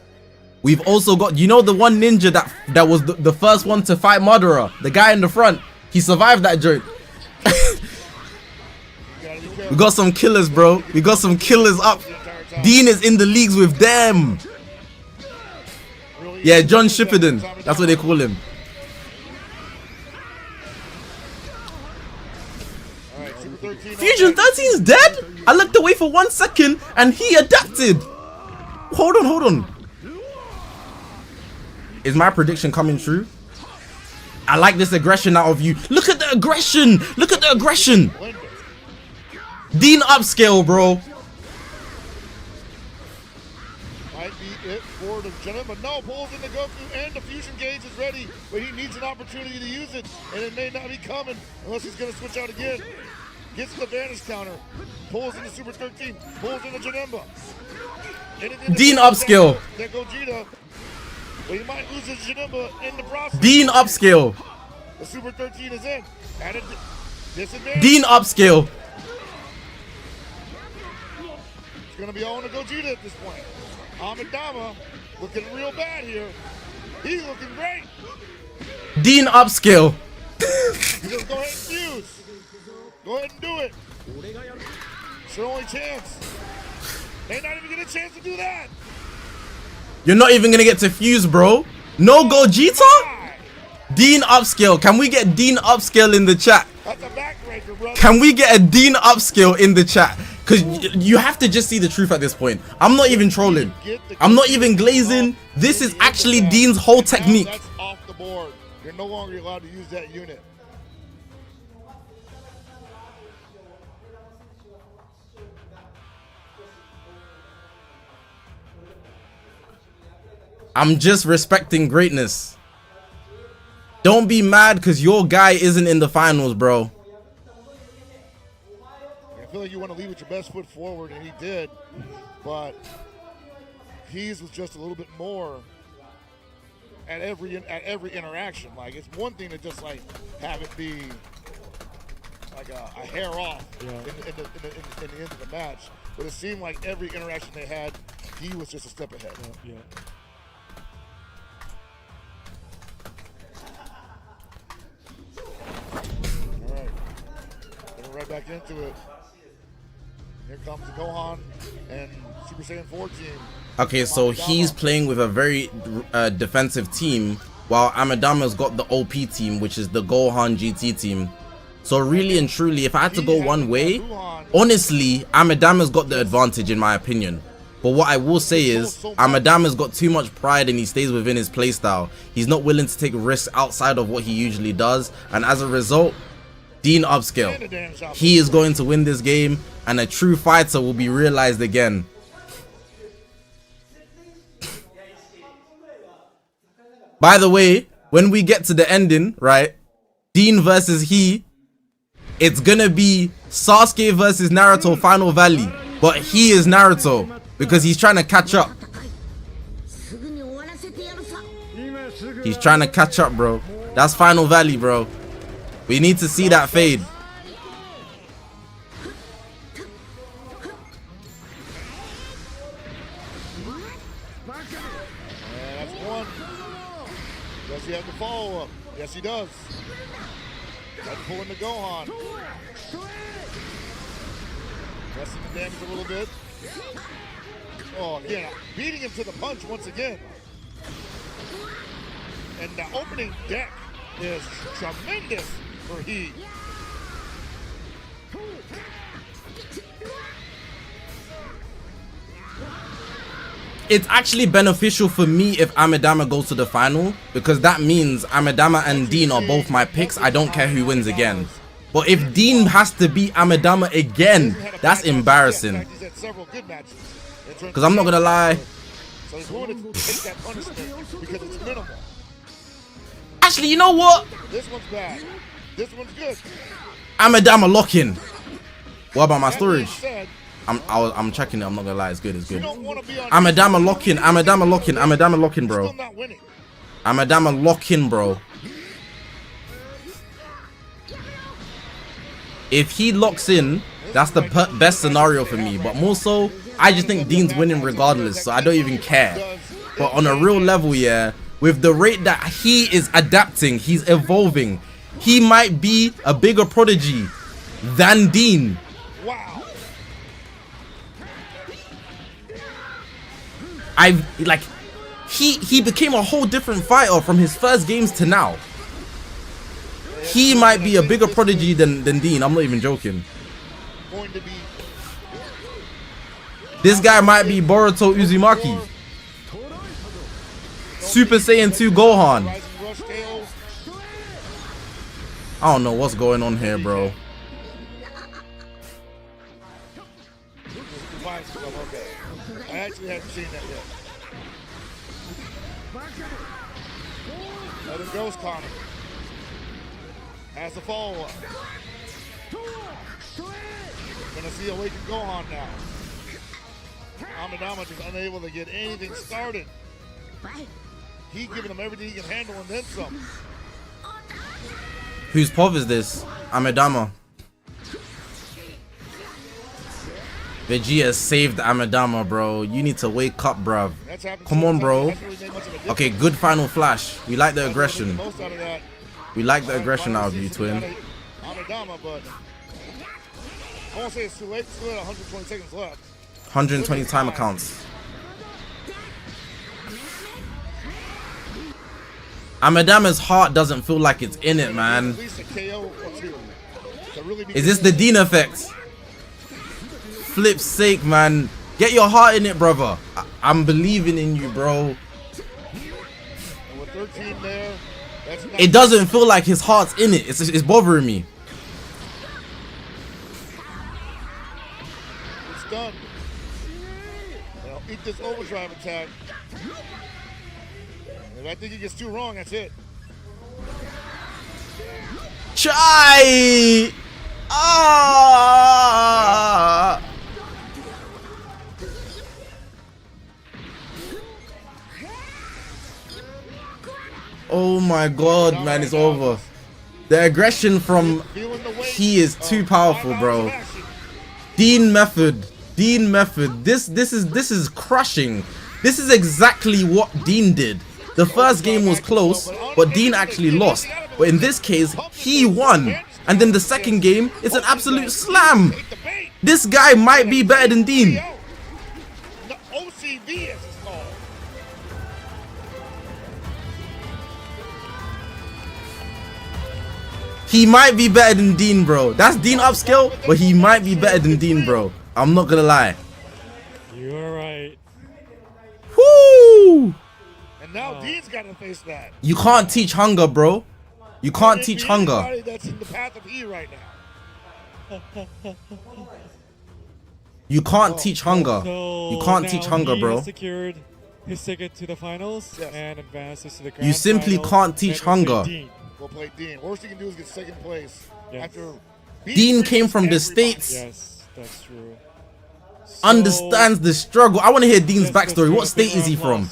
A: We've also got, you know, the one ninja that was the first one to fight Madara, the guy in the front. He survived that joint. We got some killers, bro. We got some killers up. Dean is in the leagues with them. Yeah, John Shippuden. That's what they call him.
D: All right, Super 13
A: Fusion 13 is dead? I looked away for 1 second and he adapted. Hold on. Is my prediction coming true? I like this aggression out of you. Look at the aggression. Look at the aggression. Dean upscale, bro.
D: Might be it for the gentleman, but no, pulls in the Goku and the fusion gauge is ready, but he needs an opportunity to use it, and it may not be coming unless he's going to switch out again. Gets the Vanish counter, pulls in the Super 13, pulls in the Janemba.
A: Dean upscale.
D: That Gogeta, but he might lose his Janemba in the process.
A: Dean upscale.
D: The Super 13 is in. At a disadvantage.
A: Dean upscale.
D: It's going to be all on the Gogeta at this point. Amadama looking real bad here. He's looking great.
A: Dean upscale.
D: He goes, go ahead and fuse. Go ahead and do it. It's your only chance. May not even get a chance to do that.
A: You're not even gonna get to fuse, bro. No Gogeta? Dean upscale. Can we get Dean upscale in the chat?
D: That's a backbreaker, brother.
A: Can we get a Dean upscale in the chat? Because you have to just see the truth at this point. I'm not even trolling. I'm not even glazing. This is actually Dean's whole technique.
D: That's off the board. You're no longer allowed to use that unit.
A: I'm just respecting greatness. Don't be mad because your guy isn't in the finals, bro.
D: I feel like you want to lead with your best foot forward, and he did, but his was just a little bit more at every interaction. Like, it's one thing to just like have it be like a hair off in the end of the match, but it seemed like every interaction they had, he was just a step ahead.
C: Yeah.
D: All right, getting right back into it. Here comes the Gohan and Super Saiyan 4 team.
A: Okay, so he's playing with a very defensive team, while Amadama's got the OP team, which is the Gohan GT team. So really and truly, if I had to go one way, honestly, Amadama's got the advantage in my opinion. But what I will say is, Amadama's got too much pride and he stays within his playstyle. He's not willing to take risks outside of what he usually does, and as a result, Dean upscale. He is going to win this game, and a true fighter will be realized again. By the way, when we get to the ending, right, Dean versus he, it's gonna be Sasuke versus Naruto Final Valley. But he is Naruto because he's trying to catch up.
G: すぐに終わらせてやるさ
A: He's trying to catch up, bro. That's Final Valley, bro. We need to see that fade.
D: And that's one. Does he have the follow up? Yes, he does. That's pulling the Gohan. Pressing the damage a little bit. Oh, again, beating him to the punch once again. And the opening deck is tremendous for He.
A: It's actually beneficial for me if Amidama goes to the final, because that means Amidama and Dean are both my picks. I don't care who wins again. But if Dean has to beat Amidama again, that's embarrassing. Because I'm not going to lie.
D: So he's willing to take that punishment because it's minimal.
A: Actually, you know what?
D: This one's bad. This one's good.
A: Amidama lock-in. What about my storage?
D: Said,
A: I'm checking it. I'm not gonna lie. It's good. It's good.
D: you don't want to be on
A: Amidama lock-in. Amidama lock-in. Amidama lock-in, bro.
D: still not winning.
A: Amidama lock-in, bro. If he locks in, that's the best scenario for me. But more so, I just think Dean's winning regardless, so I don't even care. But on a real level, yeah, with the rate that he is adapting, he's evolving, he might be a bigger prodigy than Dean.
D: Wow.
A: He became a whole different fighter from his first games to now. He might be a bigger prodigy than Dean. I'm not even joking.
D: Going to be
A: This guy might be Boruto Uzumaki. Super Saiyan 2 Gohan.
D: rising rush tails.
A: I don't know what's going on here, bro.
D: Defines himself, okay. I actually haven't seen that yet. Let it goes Connor. Has a follow-up. Gonna see Awakened Gohan now. Amidama just unable to get anything started. He giving him everything he can handle and then some.
A: Whose POV is this? Amidama. Vegeta saved Amidama, bro. You need to wake up, bruv.
D: That's happened
A: Come
D: so
A: on,
D: many
A: bro.
D: times, hasn't really made much of a difference.
A: Okay, good final flash. We like the aggression.
D: Most out of that.
A: We like the aggression out of you, twin.
D: Amidama, but I won't say it's too late. Still at 120 seconds left.
A: 120 timer counts. Amidama's heart doesn't feel like it's in it, man.
D: At least a KO or two to really be
A: Is this the Dean effect? Flip's sake, man. Get your heart in it, brother. I'm believing in you, bro.
D: And with 13 there, that's not
A: It doesn't feel like his heart's in it. It's bothering me.
D: It's done. They'll eat this overdrive attack. If I think he gets too wrong, that's it.
A: Chai! Ah! Oh my god, man, it's over. The aggression from
D: Feeling the weight
A: he is too
D: of
A: powerful,
D: 5
A: bro.
D: hours of action.
A: Dean method. Dean method. This is crushing. This is exactly what Dean did. The first game was close, but Dean actually lost. But in this case, he won. And then the second game, it's an absolute slam.
D: Take the bait.
A: This guy might be better than Dean.
D: The OCV as it's called.
A: He might be better than Dean, bro. That's Dean upscale, but he might be better than Dean, bro. I'm not gonna lie.
C: You're right.
A: Woo!
D: And now Dean's got to face that.
A: You can't teach hunger, bro. You can't teach hunger.
D: Anybody that's in the path of E right now.
A: You can't teach hunger.
C: So
A: You can't
C: now
A: teach hunger,
C: he
A: bro.
C: has secured his ticket to the finals
D: Yes.
C: and advances to the grand
A: You simply
C: final
A: can't teach
C: and will play
A: hunger.
C: Dean.
D: We'll play Dean. Worst he can do is get second place.
C: Yes.
D: After
A: Dean came from the
D: everybody.
A: States.
C: Yes, that's true.
A: understands the struggle. I want to hear Dean's backstory. What state is he from?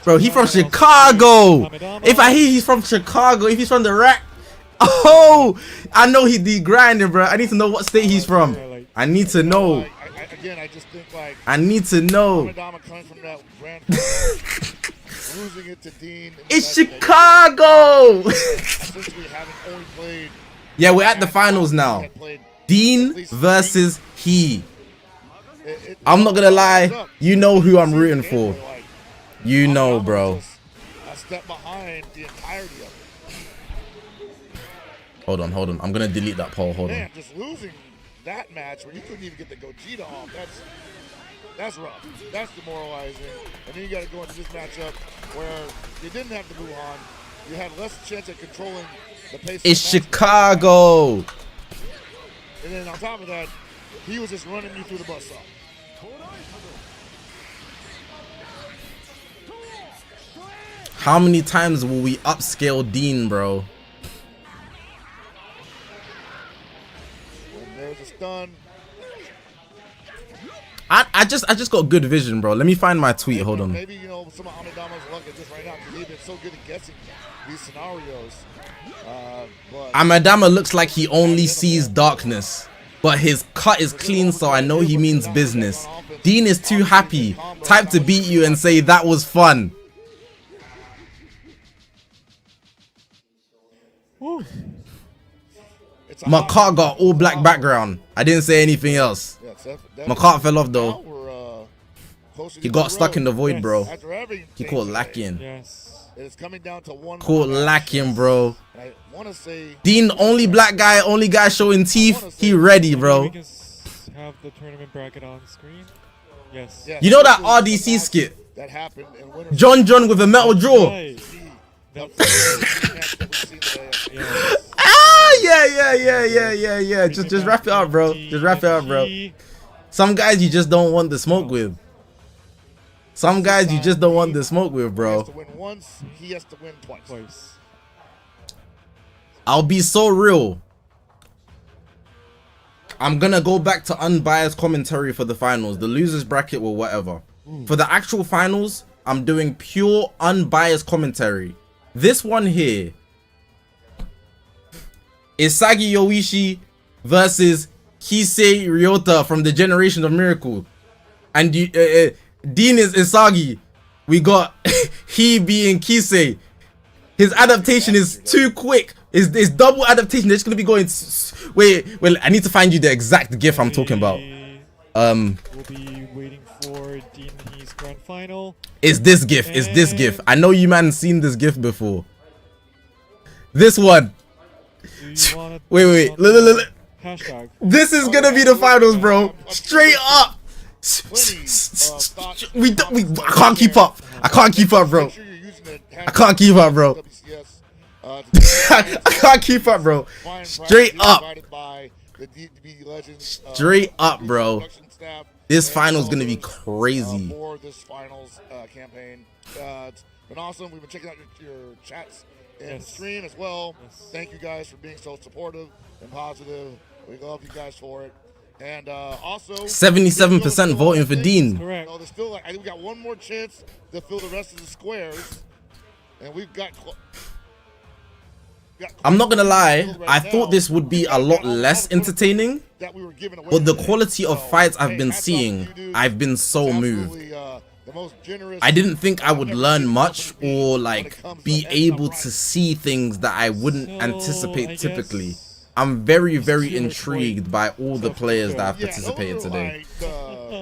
A: Bro, he's from Chicago. If I hear he's from Chicago, if he's from the rack, oh, I know he's grinding, bro. I need to know what state he's from. I need to know.
D: Again, I just think like
A: I need to know.
D: Amadama coming from that grand final, losing it to Dean.
A: It's Chicago.
D: Since we haven't only played.
A: Yeah, we're at the finals now. Dean versus he. I'm not gonna lie. You know who I'm rooting for. You know, bro.
D: A step behind the entirety of it.
A: Hold on. I'm gonna delete that poll. Hold on.
D: Man, just losing that match where you couldn't even get the Gogeta off. That's rough. That's demoralizing. And then you got to go into this matchup where you didn't have the Wuhan. You had less chance at controlling the pace.
A: It's Chicago.
D: And then on top of that, he was just running you through the buzzsaw.
A: How many times will we upscale Dean, bro?
D: And there's a stun.
A: I just got good vision, bro. Let me find my tweet. Hold on.
D: Maybe, you know, some of Amadama's luck is just right now because he's been so good at guessing these scenarios. But
A: Amadama looks like he only sees darkness, but his cut is clean, so I know he means business. Dean is too happy. Type to beat you and say that was fun. My car got all black background. I didn't say anything else. My car fell off though. He got stuck in the void, bro. He caught lacking.
D: It's coming down to one.
A: Caught lacking, bro.
D: I want to say
A: Dean, only black guy, only guy showing teeth. He ready, bro.
C: We can have the tournament bracket on screen. Yes.
A: You know that RDC skit?
D: that happened in winter.
A: John with a metal jaw.
C: Right.
A: Yeah. Just wrap it up, bro. Just wrap it up, bro. Some guys you just don't want the smoke with. Some guys you just don't want the smoke with,
D: He has
A: bro.
D: to win once, he has to win twice.
A: I'll be so real. I'm gonna go back to unbiased commentary for the finals, the losers bracket or whatever. For the actual finals, I'm doing pure unbiased commentary. This one here is Sagi Yoichi versus Kisei Ryota from the Generation of Miracle. And Dean is Isagi. We got he being Kisei. His adaptation is too quick. It's double adaptation. They're just gonna be going. Wait. I need to find you the exact GIF I'm talking about.
C: We'll be waiting for Dean He's grand final.
A: It's this GIF. It's this GIF. I know you man seen this GIF before. This one. Wait. Look.
C: Hashtag.
A: This is gonna be the finals, bro. Straight up. I can't keep up. I can't keep up, bro. I can't keep up, bro. I can't keep up, bro. Straight up. Straight up, bro. This final's gonna be crazy.
D: For this finals campaign, it's been awesome. We've been checking out your chats and stream as well. Thank you guys for being so supportive and positive. We love you guys for it. And also
A: 77% voting for Dean.
C: Correct.
D: No, there's still I think we got one more chance to fill the rest of the squares, and we've got.
A: I'm not gonna lie, I thought this would be a lot less entertaining, but the quality of fights I've been seeing, I've been so moved. I didn't think I would learn much or like be able to see things that I wouldn't anticipate typically. I'm very intrigued by all the players that have participated today.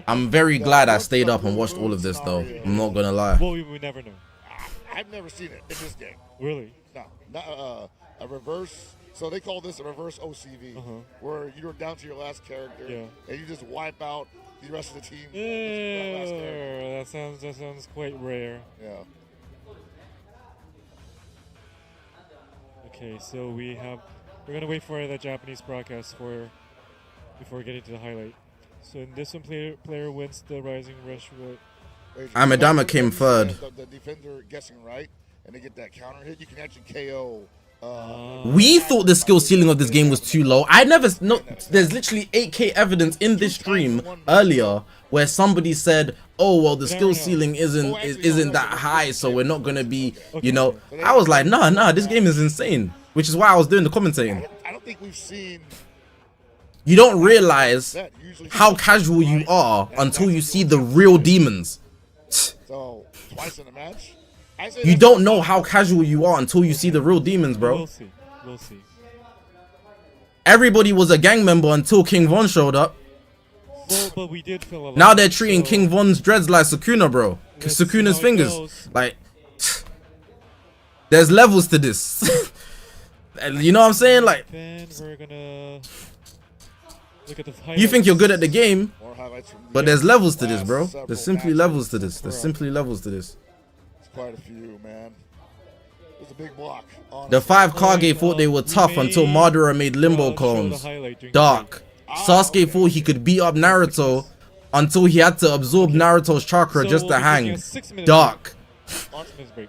A: I'm very glad I stayed up and watched all of this though. I'm not gonna lie.
C: Well, we never know.
D: I've never seen it in this game.
C: Really?
D: No, not a reverse. So they call this a reverse OCV, where you're down to your last character, and you just wipe out the rest of the team.
C: That sounds quite rare.
D: Yeah.
C: Okay, so we're gonna wait for the Japanese broadcast before getting to the highlight. So in this one, player wins the Rising Rush.
A: Amadama came third.
D: The defender guessing right, and they get that counter hit. You can actually KO
A: We thought the skill ceiling of this game was too low. I never no. There's literally 8K evidence in this stream earlier where somebody said, "Oh well, the skill ceiling isn't that high, so we're not gonna be, you know." I was like, "Nah, this game is insane," which is why I was doing the commentating.
D: I don't think we've seen.
A: You don't realize how casual you are until you see the real demons.
D: So twice in a match.
A: You don't know how casual you are until you see the real demons, bro.
C: We'll see. We'll see.
A: Everybody was a gang member until King Von showed up.
C: Well, but we did feel alive.
A: Now they're treating
C: so
A: King Von's dreads like Sukuna, bro.
C: let's see
A: Sukuna's
C: how it
A: fingers.
C: goes.
A: Like, there's levels to this. And you know what I'm saying? Like,
C: Then we're gonna look at the
A: you think you're good at the game,
D: More highlights from
A: but
D: the
A: there's levels to this,
D: last
A: bro.
D: several
A: There's simply
D: matches.
A: levels to this. There's simply levels to this.
D: It's quite a few, man. It's a big block.
A: The 5 Kage thought they were tough until Madara made limbo clones. Dark. Sasuke thought he could beat up Naruto until he had to absorb Naruto's chakra just to hang. Dark.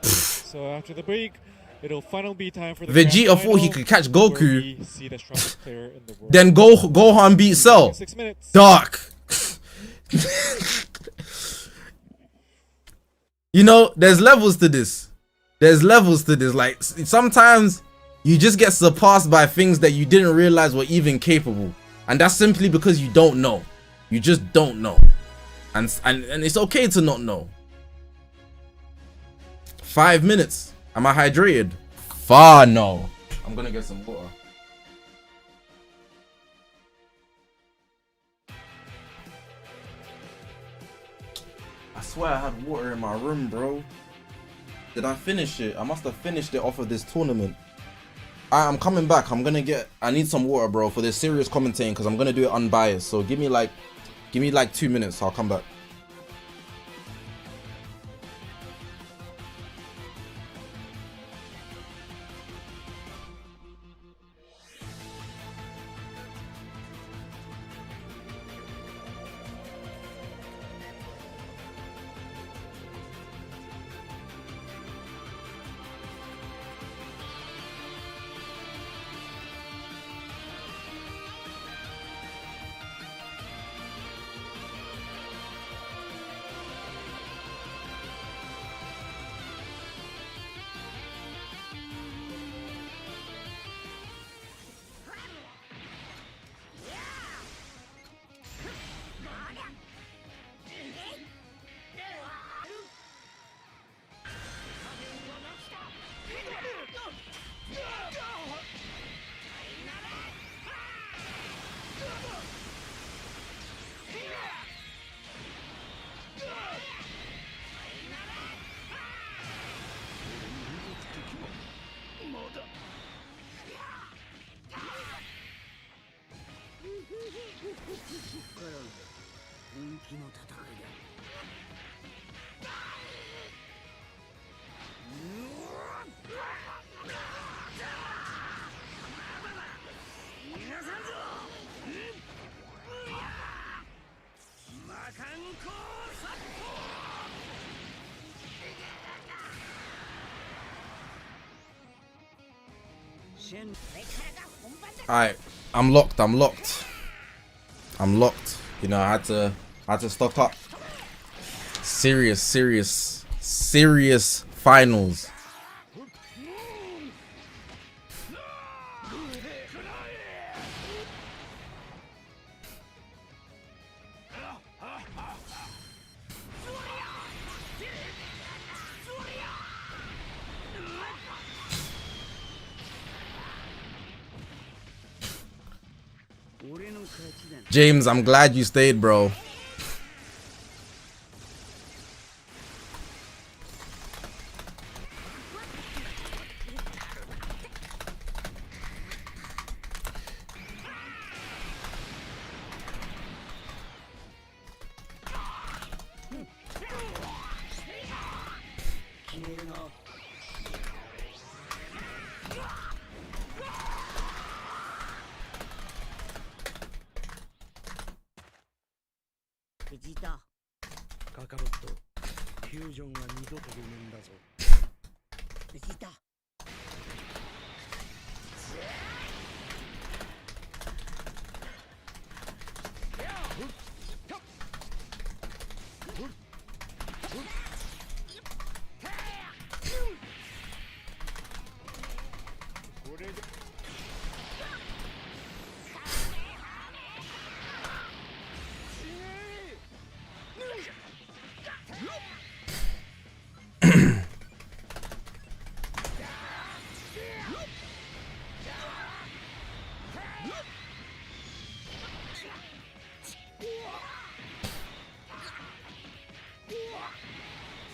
C: So after the break, it'll finally be time for the
A: Vegeta
C: grand
A: thought he
C: final,
A: could catch
C: where
A: Goku.
C: we see the strongest player in the world.
A: Then Gohan beat Cell.
C: 6 minutes.
A: Dark. You know, there's levels to this. There's levels to this. Like, sometimes you just get surpassed by things that you didn't realize were even capable. And that's simply because you don't know. You just don't know. And it's okay to not know. 5 minutes. Am I hydrated? Far no. I'm gonna get some water. I swear I had water in my room, bro. Did I finish it? I must have finished it off of this tournament. I'm coming back. I need some water, bro, for this serious commentating because I'm gonna do it unbiased. So give me like 2 minutes. I'll come back. Alright, I'm locked. You know, I had to stock up. Serious finals. James, I'm glad you stayed, bro.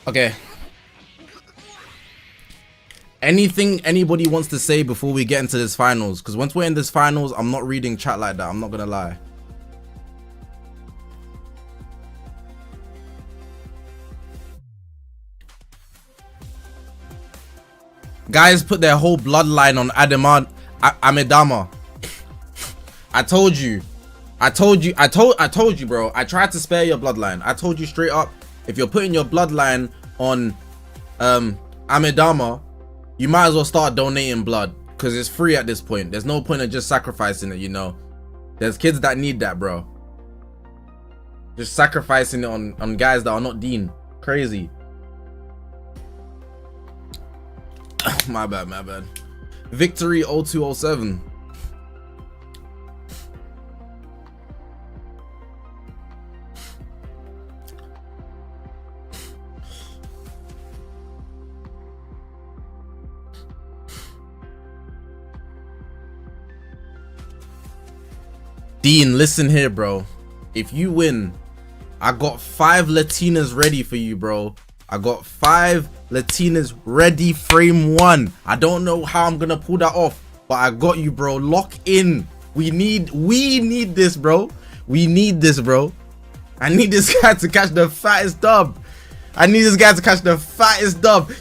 A: Okay. Anything anybody wants to say before we get into this finals? Because once we're in this finals, I'm not reading chat like that. I'm not gonna lie. Guys put their whole bloodline on Amedama. I told you, bro. I tried to spare your bloodline. I told you straight up, if you're putting your bloodline on Amedama, you might as well start donating blood, because it's free at this point. There's no point of just sacrificing it, you know. There's kids that need that, bro. Just sacrificing it on guys that are not Dean. Crazy. My bad. Victory 0207. Dean, listen here, bro. If you win, I got 5 Latinas ready for you, bro. I got 5 Latinas ready, frame 1. I don't know how I'm gonna pull that off, but I got you, bro. Lock in. We need this, bro. We need this, bro. I need this guy to catch the fattest dub.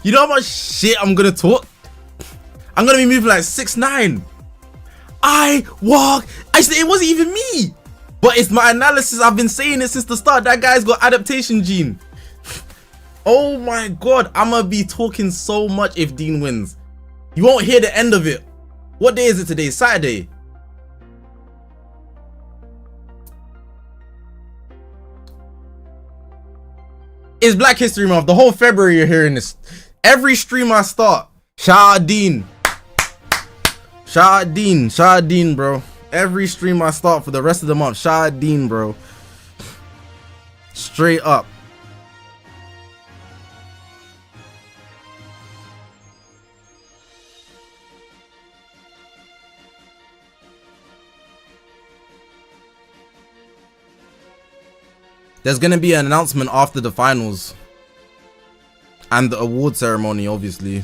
A: You know how much shit I'm gonna talk? I'm gonna be moving like 6'9". It wasn't even me, but it's my analysis. I've been saying it since the start. That guy's got adaptation gene. Oh my god, I'm gonna be talking so much if Dean wins. You won't hear the end of it. What day is it today? Saturday. It's Black History Month. The whole February you're hearing this. Every stream I start, shout out Dean. Shout out Dean, bro. Every stream I start for the rest of the month, shout out Dean, bro. Straight up. There's gonna be an announcement after the finals and the award ceremony, obviously.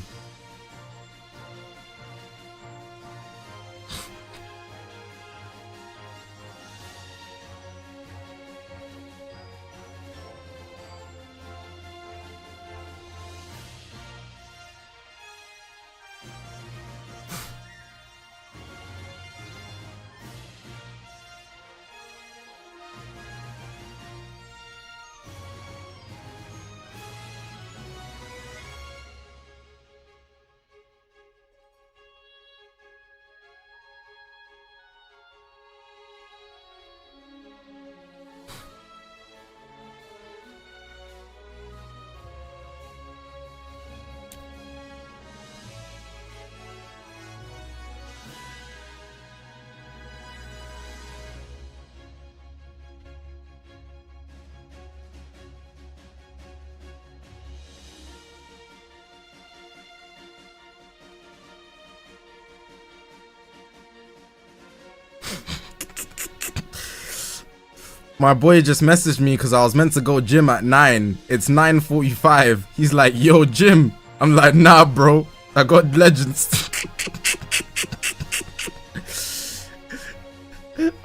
A: My boy just messaged me because I was meant to go gym at 9. It's 9:45. He's like, yo, gym. I'm like, nah, bro. I got legends.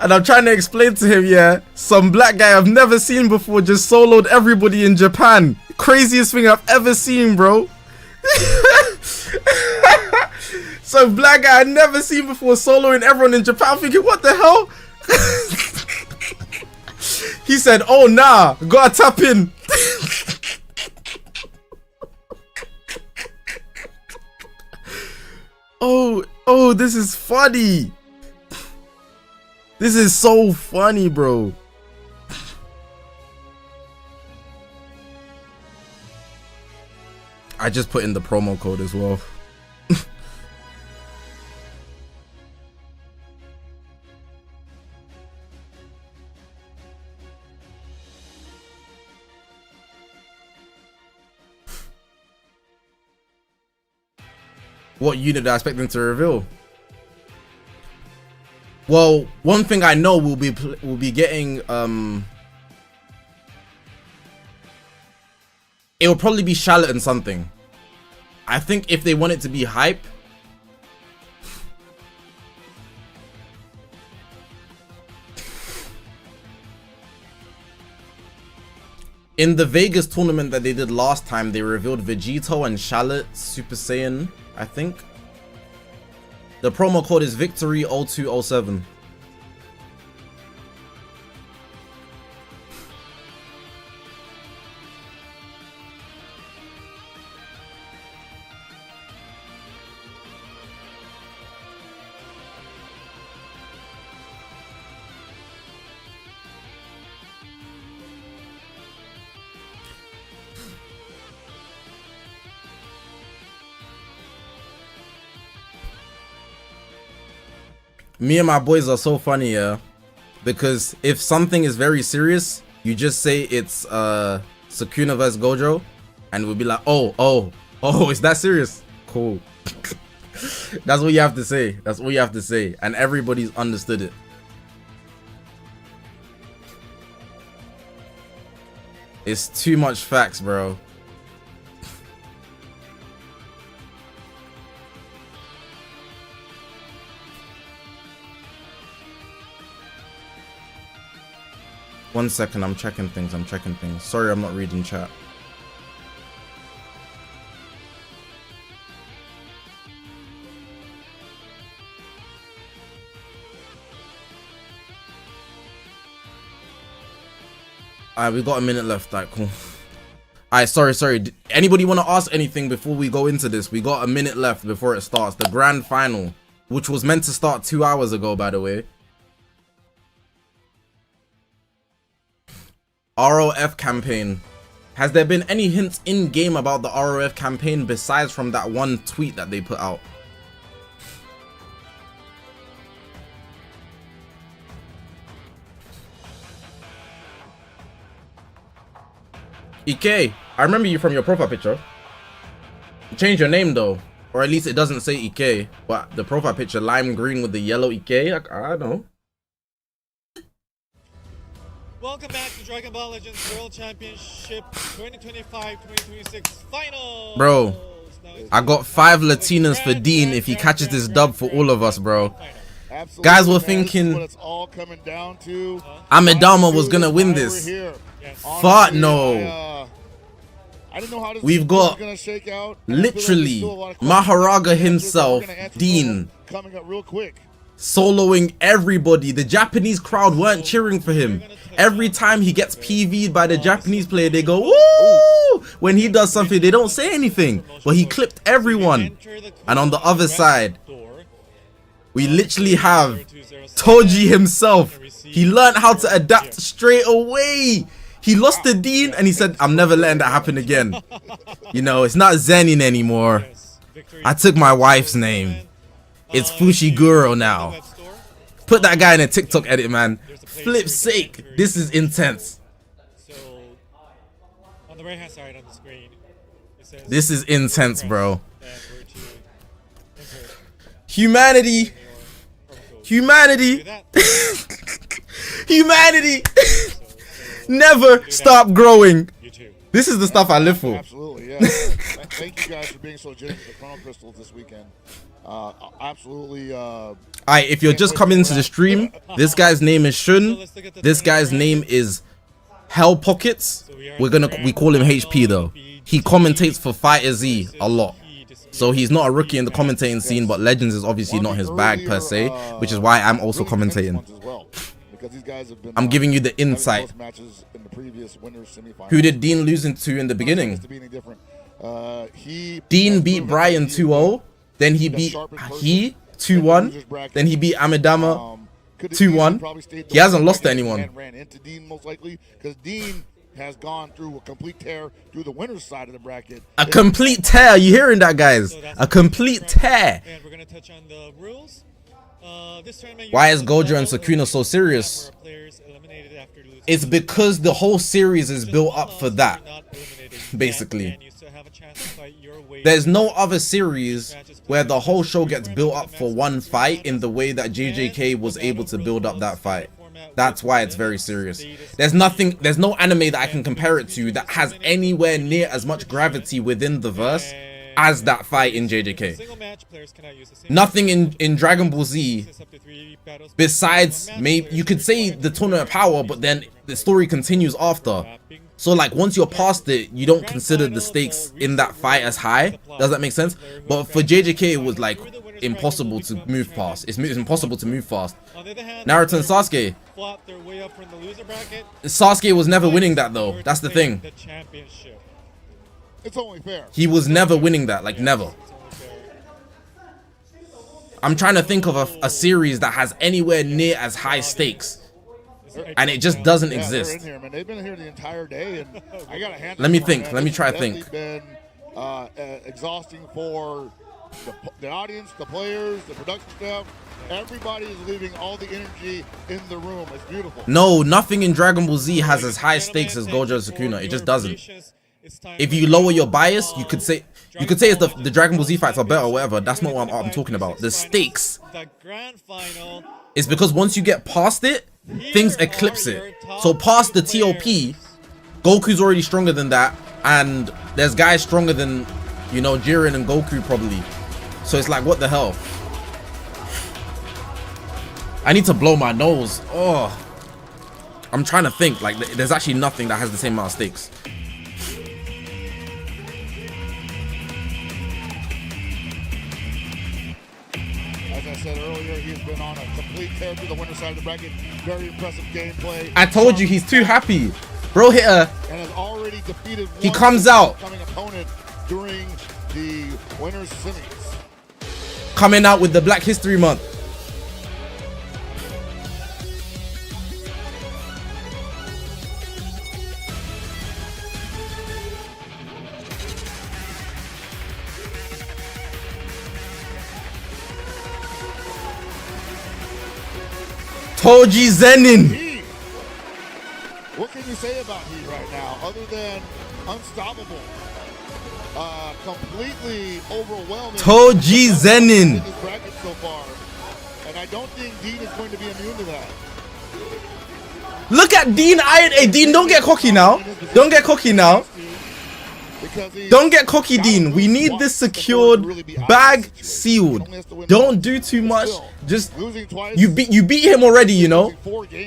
A: And I'm trying to explain to him, yeah, some black guy I've never seen before just soloed everybody in Japan. Craziest thing I've ever seen, bro. Some black guy I've never seen before soloing everyone in Japan. I'm thinking, what the hell? He said, oh nah, gotta tap in. Oh, this is funny. This is so funny, bro. I just put in the promo code as well. What unit do I expect them to reveal? Well, one thing I know we'll be getting it will probably be Charlotte and something. I think if they want it to be hype, in the Vegas tournament that they did last time, they revealed Vegito and Charlotte Super Saiyan, I think. The promo code is Victory0207. Me and my boys are so funny, yeah, because if something is very serious, you just say it's Sukuna vs Gojo, and we'll be like, oh, is that serious? Cool. That's what you have to say. That's all you have to say, and everybody's understood it. It's too much facts, bro. One second, I'm checking things. Sorry, I'm not reading chat. Alright, we got a minute left. Alright, cool. Alright, sorry. Anybody want to ask anything before we go into this? We got a minute left before it starts. The grand final, which was meant to start 2 hours ago, by the way. ROF campaign. Has there been any hints in game about the ROF campaign besides from that one tweet that they put out? Ike, I remember you from your profile picture. You changed your name though, or at least it doesn't say Ike, but the profile picture lime green with the yellow Ike. I don't know.
C: Welcome back to Dragon Ball Legends World Championship 2025-2026 Finals.
A: Bro, I got 5 Latinas for Dean if he catches this dub for all of us, bro.
D: Absolutely,
A: Guys were
D: man.
A: thinking
D: This is what it's all coming down to.
A: Amidama was gonna win this. But no.
D: I didn't know how this
A: We've
D: was
A: got
D: gonna shake out.
A: literally Maharaga himself, Dean,
D: coming up real quick.
A: soloing everybody. The Japanese crowd weren't cheering for him. Every time he gets PV'd by the Japanese player, they go, woo! When he does something, they don't say anything. But he clipped everyone. And on the other side, we literally have Toji himself. He learned how to adapt straight away. He lost to Dean and he said, I'm never letting that happen again. You know, it's not Zenin anymore. I took my wife's name. It's Fushiguro now. Put that guy in a TikTok edit, man. Flip's sake, this is intense.
C: So, on the right hand side on the screen, it says
A: This is intense, bro. Humanity. Humanity. Humanity. Never stop growing. This is the stuff I live for.
D: Absolutely, yeah. Thank you guys for being so generous with the Chrono Crystals this weekend. Absolutely.
A: Alright, if you're just coming into the stream, this guy's name is Shun. This guy's name is Hell Pockets. We call him HP though. He commentates for Fighter Z a lot. So he's not a rookie in the commentating scene, but Legends is obviously not his bag per se, which is why I'm also commentating. I'm giving you the insight. Who did Dean lose to in the beginning? Dean beat Brian 2-0. Then he beat 2-1. Then he beat Amidama 2-1. He hasn't lost to anyone.
D: Ran into Dean most likely because Dean has gone through a complete tear through the winner's side of the bracket.
A: A complete tear. You hearing that, guys? A complete tear.
C: And we're gonna touch on the rules. This tournament
A: Why is Gojo and Sukuna so serious? It's because the whole series is built up for that. Basically, there's no other series where the whole show gets built up for one fight in the way that JJK was able to build up that fight. That's why it's very serious. There's no anime that I can compare it to that has anywhere near as much gravity within the verse as that fight in JJK. Nothing in Dragon Ball Z besides, maybe you could say the Tournament of Power, but then the story continues after. So like once you're past it, you don't consider the stakes in that fight as high. Does that make sense? But for JJK, it was like impossible to move past. It's impossible to move fast. Naruto and Sasuke. Sasuke was never winning that though. That's the thing.
D: It's only fair.
A: He was never winning that, like never. I'm trying to think of a series that has anywhere near as high stakes, and it just doesn't exist.
D: They're in here, man. They've been here the entire day, and I gotta hand
A: Let me
D: it to
A: think.
D: them,
A: Let me
D: man.
A: try
D: It's
A: to think.
D: definitely been exhausting for the audience, the players, the production staff. Everybody is leaving all the energy in the room. It's beautiful.
A: No, nothing in Dragon Ball Z has as high stakes as Gojo and Sukuna. It just doesn't. If you lower your bias, you could say it's the Dragon Ball Z fights are better or whatever. That's not what I'm talking about. The stakes is because once you get past it, things eclipse it. So past the TOP, Goku's already stronger than that, and there's guys stronger than, you know, Jiren and Goku probably. So it's like, what the hell? I need to blow my nose. Oh, I'm trying to think. Like, there's actually nothing that has the same amount of stakes.
D: As I said earlier, he's been on a complete tear through the winner side of the bracket. Very impressive gameplay.
A: I told you he's too happy. Bro hit a...
D: And has already defeated
A: He
D: one
A: comes out.
D: upcoming opponent during the winners semis.
A: Coming out with the Black History Month. Toji Zenin.
D: He, what can you say about he right now, other than unstoppable, completely overwhelming?
A: Toji Zenin.
D: In this bracket so far, and I don't think Dean is going to be immune to that.
A: Look at Dean. Hey, Dean, don't get cocky now. Don't get cocky now. Don't get cocky, Dean. We need this secured, bag sealed. Don't do too much. Just you beat him already, you know.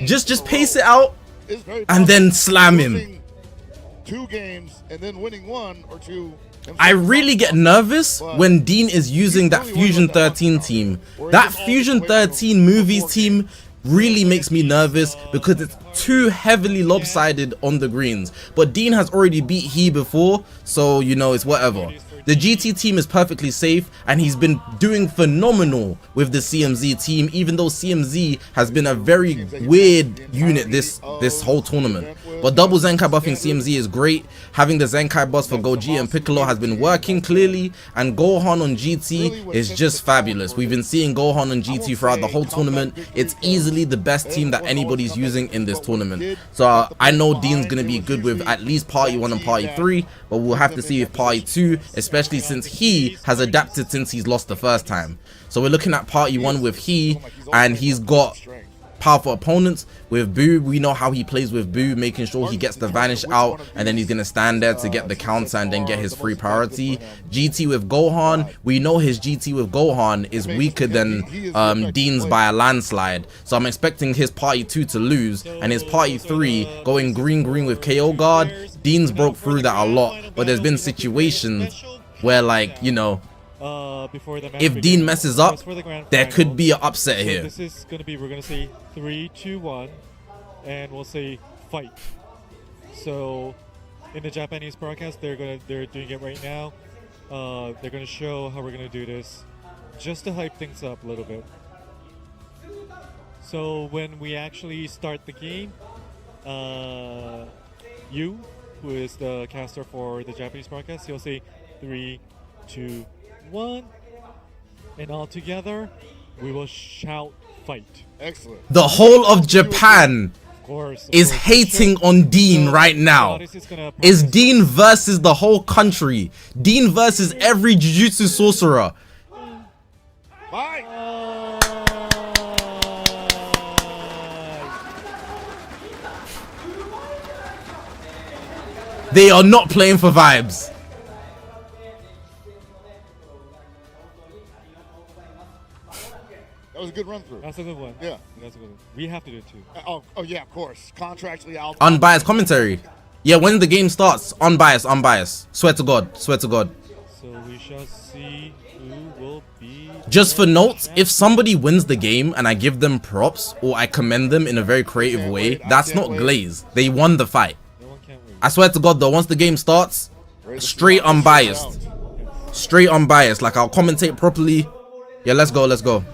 A: Just pace it out and then slam him.
D: 2 games and then winning 1 or 2.
A: I really get nervous when Dean is using that Fusion 13 team. That Fusion 13 movies team really makes me nervous because it's too heavily lopsided on the greens. But Dean has already beat he before, so you know, it's whatever. The GT team is perfectly safe, and he's been doing phenomenal with the CMZ team, even though CMZ has been a very weird unit this whole tournament. But double Zenkai buffing CMZ is great. Having the Zenkai boss for Goji and Piccolo has been working clearly, and Gohan on GT is just fabulous. We've been seeing Gohan on GT throughout the whole tournament. It's easily the best team that anybody's using in this tournament. So I know Dean's going to be good with at least Party 1 and Party 3, but we'll have to see with Party 2, especially since he has adapted since he's lost the first time. So we're looking at Party 1 with he, and he's got powerful opponents. With Boo, we know how he plays with Boo, making sure he gets the vanish out, and then he's gonna stand there to get the counter and then get his free priority. GT with Gohan, we know his GT with Gohan is weaker than Dean's by a landslide, so I'm expecting his Party 2 to lose, and his Party 3 going green with KO guard. Dean's broke through that a lot, but there's been situations where, like, you know, if Dean messes up, there could be an upset here.
C: This is going to be, we're going to say 3, 2, 1, and we'll say fight. So in the Japanese broadcast, they're doing it right now. They're going to show how we're going to do this, just to hype things up a little bit. So when we actually start the game, you, who is the caster for the Japanese broadcast, he'll say 3, 2, 1, and all together we will shout fight.
D: Excellent.
A: The whole of Japan
C: Of course.
A: is hating on Dean right now. It's Dean versus the whole country. Dean versus every Jujutsu sorcerer.
D: Bye.
A: They are not playing for vibes.
D: That was a good run through.
C: That's a good one.
D: Yeah.
C: That's a good one. We have to do it too.
D: Oh yeah, of course. Contractually, I'll.
A: Unbiased commentary. Yeah, when the game starts, unbiased. Swear to God.
C: So we shall see who will be.
A: Just for notes, if somebody wins the game and I give them props or I commend them in a very creative way, that's not glaze. They won the fight.
C: No one can win.
A: I swear to God though, once the game starts, straight unbiased. Straight unbiased. Like I'll commentate properly. Yeah, let's go.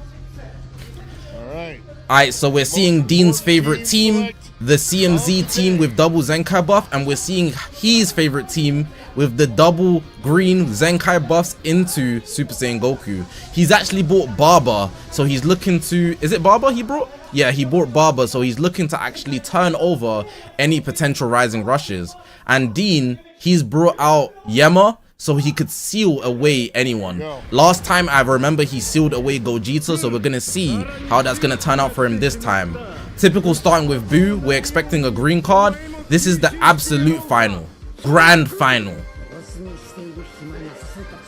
A: Alright, so we're seeing Dean's favorite team, the CMZ team with double Zenkai buff, and we're seeing his favorite team with the double green Zenkai buffs into Super Saiyan Goku. He's actually bought Barber, so he's looking to... Is it Barber he brought? Yeah, he bought Barber, so he's looking to actually turn over any potential rising rushes. And Dean, he's brought out Yema, so he could seal away anyone. Last time I remember he sealed away Gogeta, so we're gonna see how that's gonna turn out for him this time. Typical starting with Boo, we're expecting a green card. This is the absolute final, grand final.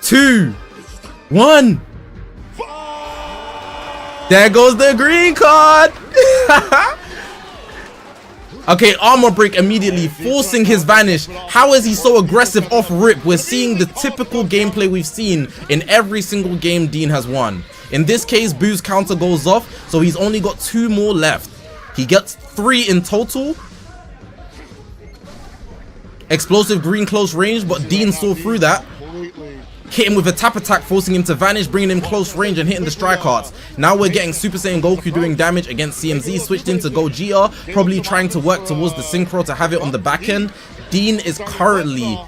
A: 2, 1. There goes the green card. Okay, armor break immediately, forcing his vanish. How is he so aggressive off rip? We're seeing the typical gameplay we've seen in every single game Dean has won. In this case, Boo's counter goes off, so he's only got 2 more left. He gets 3 in total. Explosive green close range, but Dean saw through that. Hit him with a tap attack, forcing him to vanish, bringing him close range and hitting the strike arts. Now we're getting Super Saiyan Goku doing damage against CMZ, switched into Gogeta, probably trying to work towards the synchro to have it on the back end. Dean is currently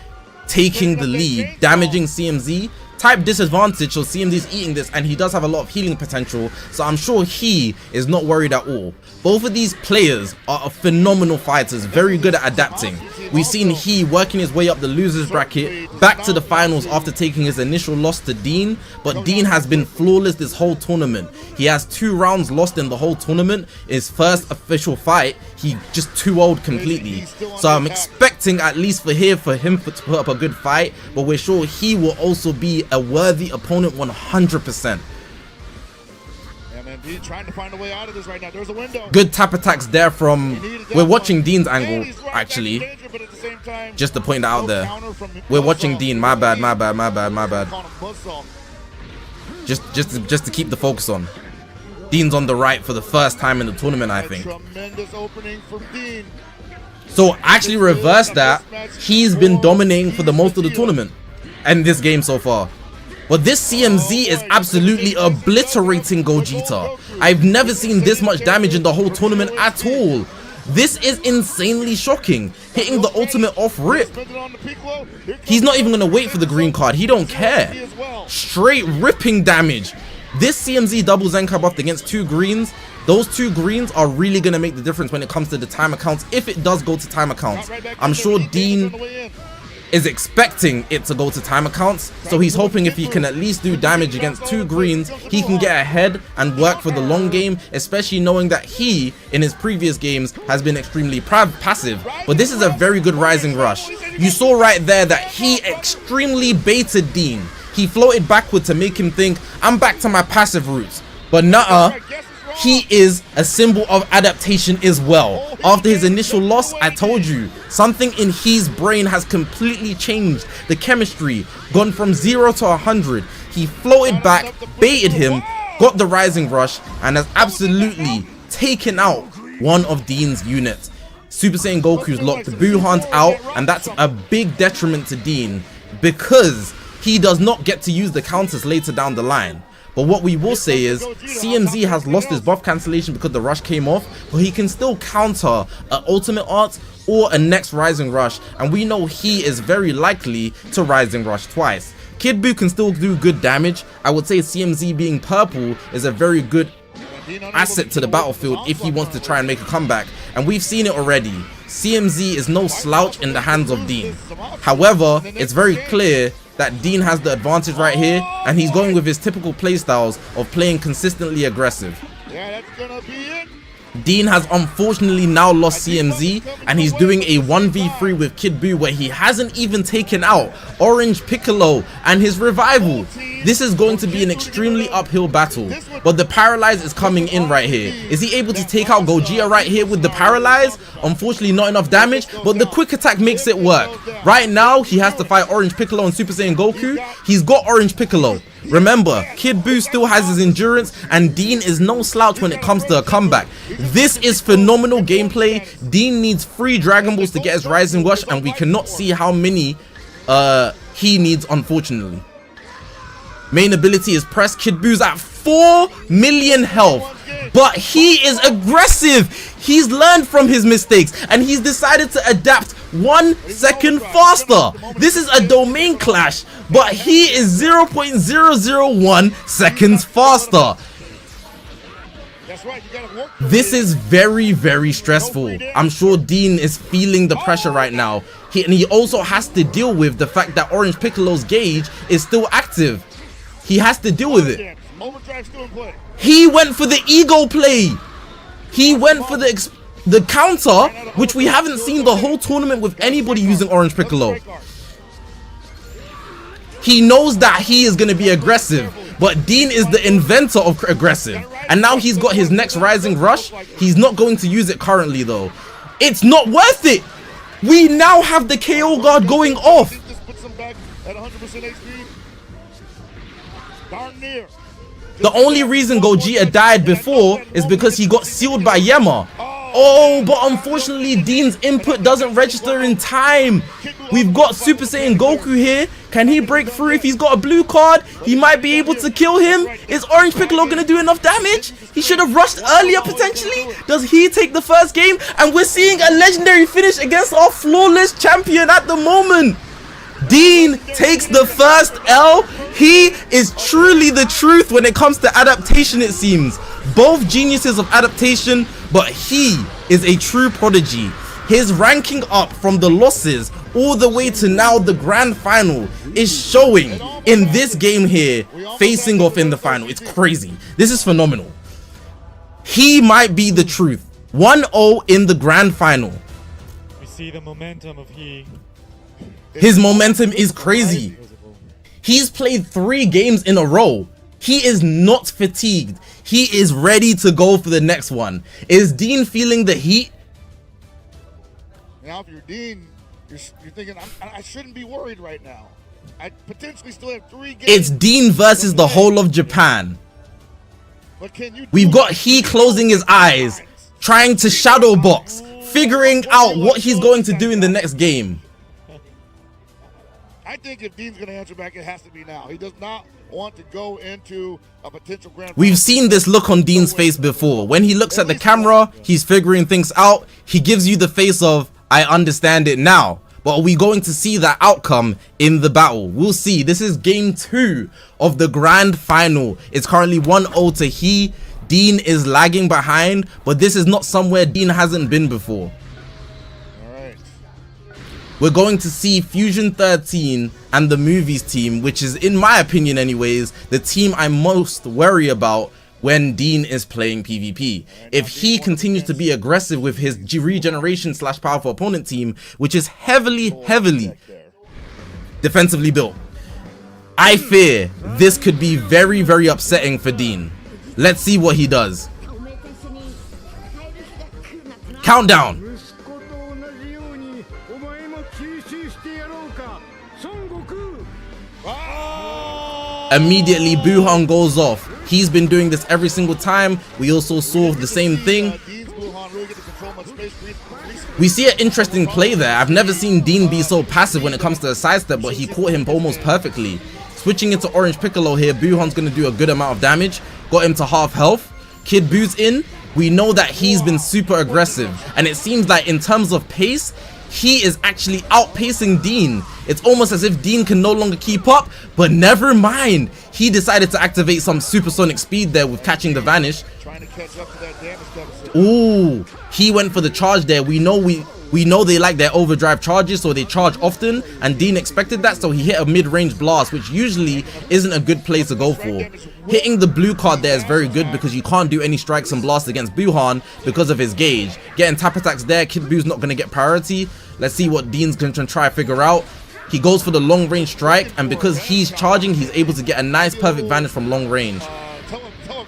A: taking the lead, damaging CMZ. Type disadvantage, so CMZ's eating this, and he does have a lot of healing potential, so I'm sure he is not worried at all. Both of these players are phenomenal fighters, very good at adapting. We've seen he working his way up the losers bracket, back to the finals after taking his initial loss to Dean, but Dean has been flawless this whole tournament. He has 2 rounds lost in the whole tournament. His first official fight, he just 2-0'd completely. So I'm expecting at least for him to put up a good fight, but we're sure he will also be a worthy opponent 100%.
D: He's trying to find a way out of this right now. There's a window.
A: Good tap attacks there from... We're watching Dean's angle, actually. Just to point that out there. We're watching Dean. My bad. Just to keep the focus on. Dean's on the right for the first time in the tournament, I think.
D: Tremendous opening from Dean.
A: So actually reverse that. He's been dominating for the most of the tournament and this game so far. But this CMZ is absolutely obliterating Gogeta. I've never seen this much damage in the whole tournament at all. This is insanely shocking. Hitting the ultimate off rip. He's not even gonna wait for the green card. He don't care. Straight ripping damage. This CMZ double Zenkai buffed against 2 greens. Those 2 greens are really gonna make the difference when it comes to the time accounts, if it does go to time accounts. I'm sure Dean is expecting it to go to time accounts, so he's hoping if he can at least do damage against 2 greens, he can get ahead and work for the long game, especially knowing that he, in his previous games, has been extremely passive. But this is a very good rising rush. You saw right there that he extremely baited Dean. He floated backward to make him think, I'm back to my passive roots. But nuh-uh. He is a symbol of adaptation as well. After his initial loss, I told you, something in his brain has completely changed. The chemistry, gone from 0 to 100. He floated back, baited him, got the rising rush, and has absolutely taken out one of Dean's units. Super Saiyan Goku's locked Boo Hunt out, and that's a big detriment to Dean because he does not get to use the counters later down the line. But what we will say is CMZ has lost his buff cancellation because the rush came off, but he can still counter an ultimate art or a next Rising Rush, and we know he is very likely to Rising Rush twice. Kid Buu can still do good damage. I would say CMZ being purple is a very good asset to the battlefield if he wants to try and make a comeback, and we've seen it already. CMZ is no slouch in the hands of Dean. However, it's very clear that Dean has the advantage right here, and he's going with his typical playstyles of playing consistently aggressive.
D: Yeah, that's gonna be it.
A: Dean has unfortunately now lost CMZ, and he's doing a 1v3 with Kid Buu where he hasn't even taken out Orange Piccolo and his revival. This is going to be an extremely uphill battle, but the Paralyze is coming in right here. Is he able to take out Gogeta right here with the Paralyze? Unfortunately not enough damage, but the quick attack makes it work. Right now he has to fight Orange Piccolo and Super Saiyan Goku. He's got Orange Piccolo. Remember, Kid Buu still has his endurance, and Dean is no slouch when it comes to a comeback. This is phenomenal gameplay. Dean needs 3 Dragon Balls to get his Rising Rush, and we cannot see how many he needs, unfortunately. Main ability is press. Kid Buu's at 4 million health, but he is aggressive. He's learned from his mistakes, and he's decided to adapt 1 second faster. This is a domain clash, but he is 0.001 seconds faster. This is very, very stressful. I'm sure Dean is feeling the pressure right now. And he also has to deal with the fact that Orange Piccolo's gauge is still active. He has to deal with it. He went for the ego play. He went for the counter, which we haven't seen the whole tournament with anybody using Orange Piccolo. He knows that he is going to be aggressive, but Dean is the inventor of aggressive. And now he's got his next Rising Rush. He's not going to use it currently though. It's not worth it. We now have the KO guard going off. The only reason Gogeta died before is because he got sealed by Yema. Oh, but unfortunately Dean's input doesn't register in time. We've got Super Saiyan Goku here. Can he break through? If he's got a blue card, he might be able to kill him. Is Orange Piccolo going to do enough damage? He should have rushed earlier potentially. Does he take the first game? And we're seeing a legendary finish against our flawless champion at the moment. Dean takes the first L. He is truly the truth when it comes to adaptation, it seems. Both geniuses of adaptation, but he is a true prodigy. His ranking up from the losses all the way to now the grand final is showing in this game here, facing off in the final. It's crazy. This is phenomenal. He might be the truth. 1-0 in the grand final.
C: We see the momentum of he.
A: His momentum is crazy. He's played 3 games in a row. He is not fatigued. He is ready to go for the next one. Is Dean feeling the heat?
D: Now, if you're Dean, you're thinking, I shouldn't be worried right now. I potentially still have 3 games.
A: It's Dean versus the whole of Japan.
D: But can you
A: We've got he closing his eyes, trying to shadow box, figuring out what he's going to do in the next game.
D: I think if Dean's going to answer back, it has to be now. He does not want to go into a potential grand final.
A: We've seen this look on Dean's face before. When he looks at the camera, he's figuring things out. He gives you the face of, I understand it now. But are we going to see that outcome in the battle? We'll see. This is game 2 of the grand final. It's currently 1-0 to he. Dean is lagging behind, but this is not somewhere Dean hasn't been before. We're going to see Fusion 13 and the Movies team, which is, in my opinion anyways, the team I'm most worried about when Dean is playing PvP. If he continues to be aggressive with his regeneration / powerful opponent team, which is heavily defensively built, I fear this could be very, very upsetting for Dean. Let's see what he does. Countdown. Immediately Buuhan goes off. He's been doing this every single time. We also saw the same thing. We see an interesting play there. I've never seen Dean be so passive when it comes to a sidestep, but he caught him almost perfectly. Switching into Orange Piccolo here, Buuhan's going to do a good amount of damage. Got him to half health. Kid Buu's in. we know that he's been super aggressive, and it seems like in terms of pace, he is actually outpacing Dean. It's almost as if Dean can no longer keep up, but never mind. He decided to activate some supersonic speed there with catching the vanish.
D: Trying to catch up to that damage deficit.
A: Ooh, he went for the charge there. We know they like their overdrive charges, so they charge often, and Dean expected that, so he hit a mid-range blast, which usually isn't a good play to go for. Hitting the blue card there is very good because you can't do any strikes and blasts against Buhan because of his gauge. Getting tap attacks there, Kid Buu's not going to get priority. Let's see what Dean's going to try to figure out. He goes for the long range strike, and because he's charging, he's able to get a nice perfect vanish from long range.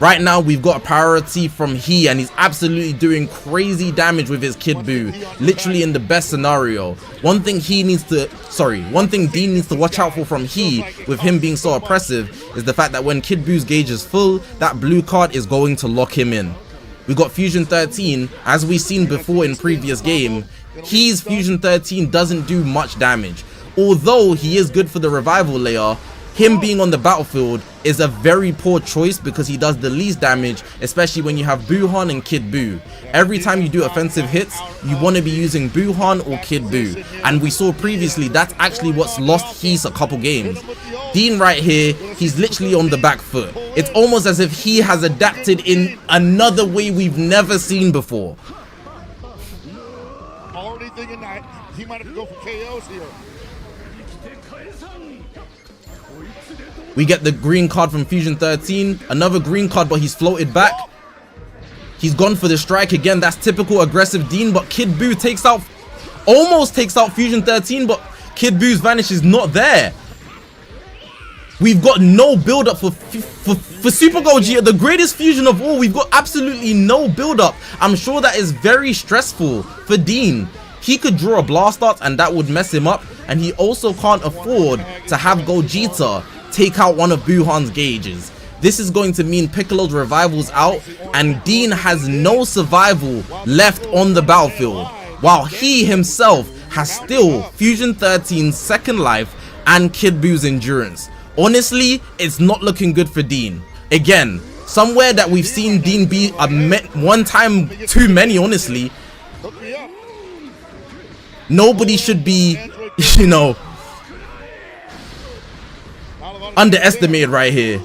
A: Right now, we've got a priority from He, and he's absolutely doing crazy damage with his Kid Buu, literally in the best scenario. One thing Dean needs to watch out for from He, with him being so oppressive, is the fact that when Kid Buu's gauge is full, that blue card is going to lock him in. We got Fusion 13, as we've seen before in previous game. He's Fusion 13 doesn't do much damage. Although he is good for the revival layer, him being on the battlefield is a very poor choice because he does the least damage, especially when you have Buhan and Kid Buu. Every time you do offensive hits, you want to be using Buhan or Kid Buu. And we saw previously that's actually what's lost He's a couple games. Dean right here, he's literally on the back foot. It's almost as if he has adapted in another way we've never seen before.
D: Already thinking that he might have to go for KOs here.
A: We get the green card from Fusion 13. Another green card, but he's floated back. He's gone for the strike again. That's typical aggressive Dean, but Kid Buu almost takes out Fusion 13, but Kid Buu's vanish is not there. We've got no build-up for Super Gogeta, the greatest fusion of all. We've got absolutely no build-up. I'm sure that is very stressful for Dean. He could draw a blast art and that would mess him up, and he also can't afford to have Gogeta take out one of Buhan's gauges. This is going to mean Piccolo's revival's out, and Dean has no survival left on the battlefield, while he himself has still Fusion 13's second life and Kid Buu's endurance. Honestly, it's not looking good for Dean. Again, somewhere that we've seen Dean be one time too many, honestly. Nobody should be, underestimated right here.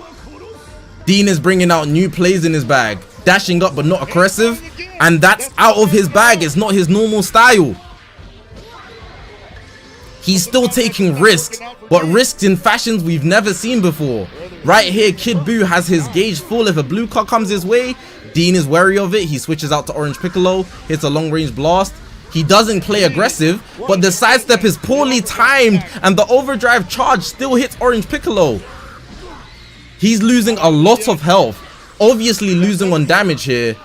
A: Dean is bringing out new plays in his bag, dashing up but not aggressive, and that's out of his bag. It's not his normal style. He's still taking risks, but risks in fashions we've never seen before. Right here, Kid Buu has his gauge full. If a blue card comes his way, Dean is wary of it. He switches out to Orange Piccolo, hits a long range blast. He doesn't play aggressive, but the sidestep is poorly timed, and the overdrive charge still hits Orange Piccolo. He's losing a lot of health, obviously losing on damage here.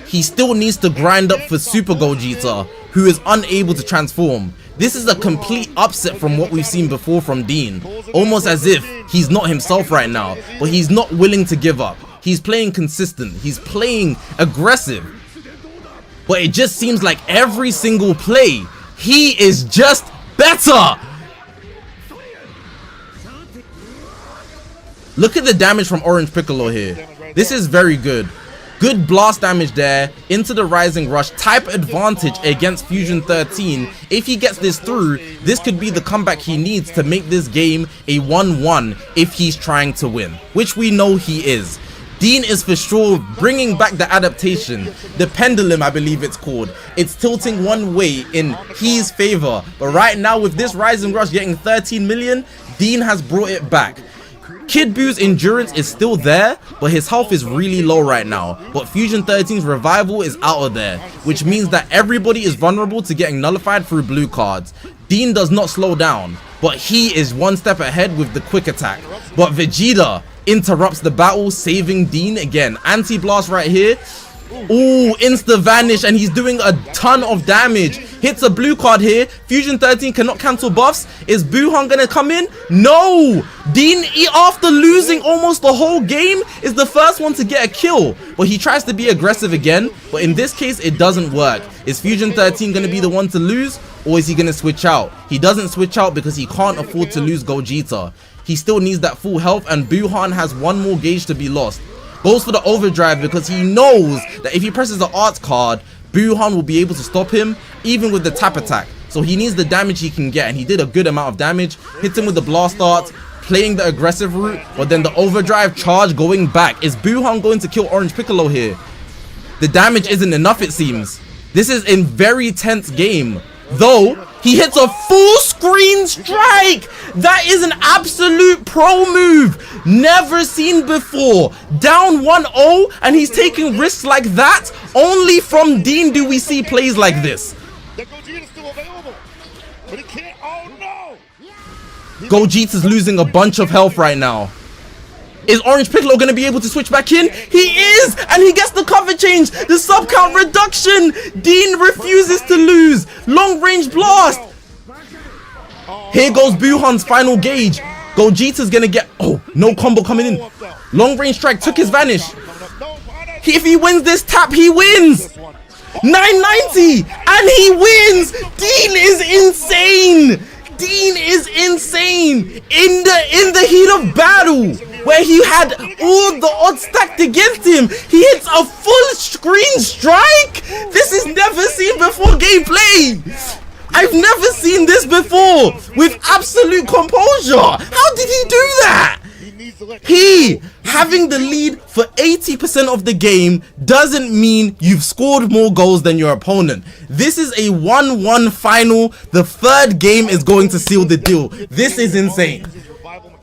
A: He still needs to grind up for Super Gogeta, who is unable to transform. This is a complete upset from what we've seen before from Dean. Almost as if he's not himself right now, but he's not willing to give up. He's playing consistent, he's playing aggressive. But it just seems like every single play, he is just better. Look at the damage from Orange Piccolo here. This is very good. Good blast damage there into the Rising Rush. Type advantage against Fusion 13. If he gets this through, this could be the comeback he needs to make this game a 1-1 if he's trying to win, which we know he is. Dean is for sure bringing back the adaptation, the pendulum I believe it's called. It's tilting one way in his favor, but right now with this Rising Rush getting 13 million, Dean has brought it back. Kid Buu's endurance is still there, but his health is really low right now. But Fusion 13's revival is out of there, which means that everybody is vulnerable to getting nullified through blue cards. Dean does not slow down, but he is one step ahead with the quick attack. But Vegeta interrupts the battle, saving Dean again. Anti-blast right here. Ooh, insta vanish, and he's doing a ton of damage. Hits a blue card here. Fusion 13 cannot cancel buffs. Is Buhan gonna come in? No! Dean, after losing almost the whole game, is the first one to get a kill. But he tries to be aggressive again, but in this case, it doesn't work. Is Fusion 13 gonna be the one to lose, or is he gonna switch out? He doesn't switch out because he can't afford to lose Gogeta. He still needs that full health, and Buhan has one more gauge to be lost. Goes for the overdrive because he knows that if he presses the arts card, Buhan will be able to stop him, even with the tap attack. So he needs the damage he can get, and he did a good amount of damage. Hit him with the blast arts, playing the aggressive route, but then the overdrive charge going back. Is Buhan going to kill Orange Piccolo here? The damage isn't enough, it seems. This is a very tense game. Though, he hits a full screen strike. That is an absolute pro move. Never seen before. Down 1-0 and he's taking risks like that. Only from Dean do we see plays like this.
D: The Gogeta's still available, but he can't. Oh no!
A: Gogeta's losing a bunch of health right now. Is Orange Piccolo going to be able to switch back in? He is! And he gets the cover change! The sub count reduction! Dean refuses to lose! Long range blast! Here goes Buhan's final gauge. Gogeta's going to get... Oh, no combo coming in. Long range strike took his vanish. If he wins this tap, he wins! 990! And he wins! Dean is insane! Dean is insane! In the heat of battle, where he had all the odds stacked against him, he hits a full screen strike. This is never seen before gameplay. I've never seen this before with absolute composure. How did he do that? He having the lead for 80% of the game doesn't mean you've scored more goals than your opponent. This is a 1-1 final. The third game is going to seal the deal. This is insane.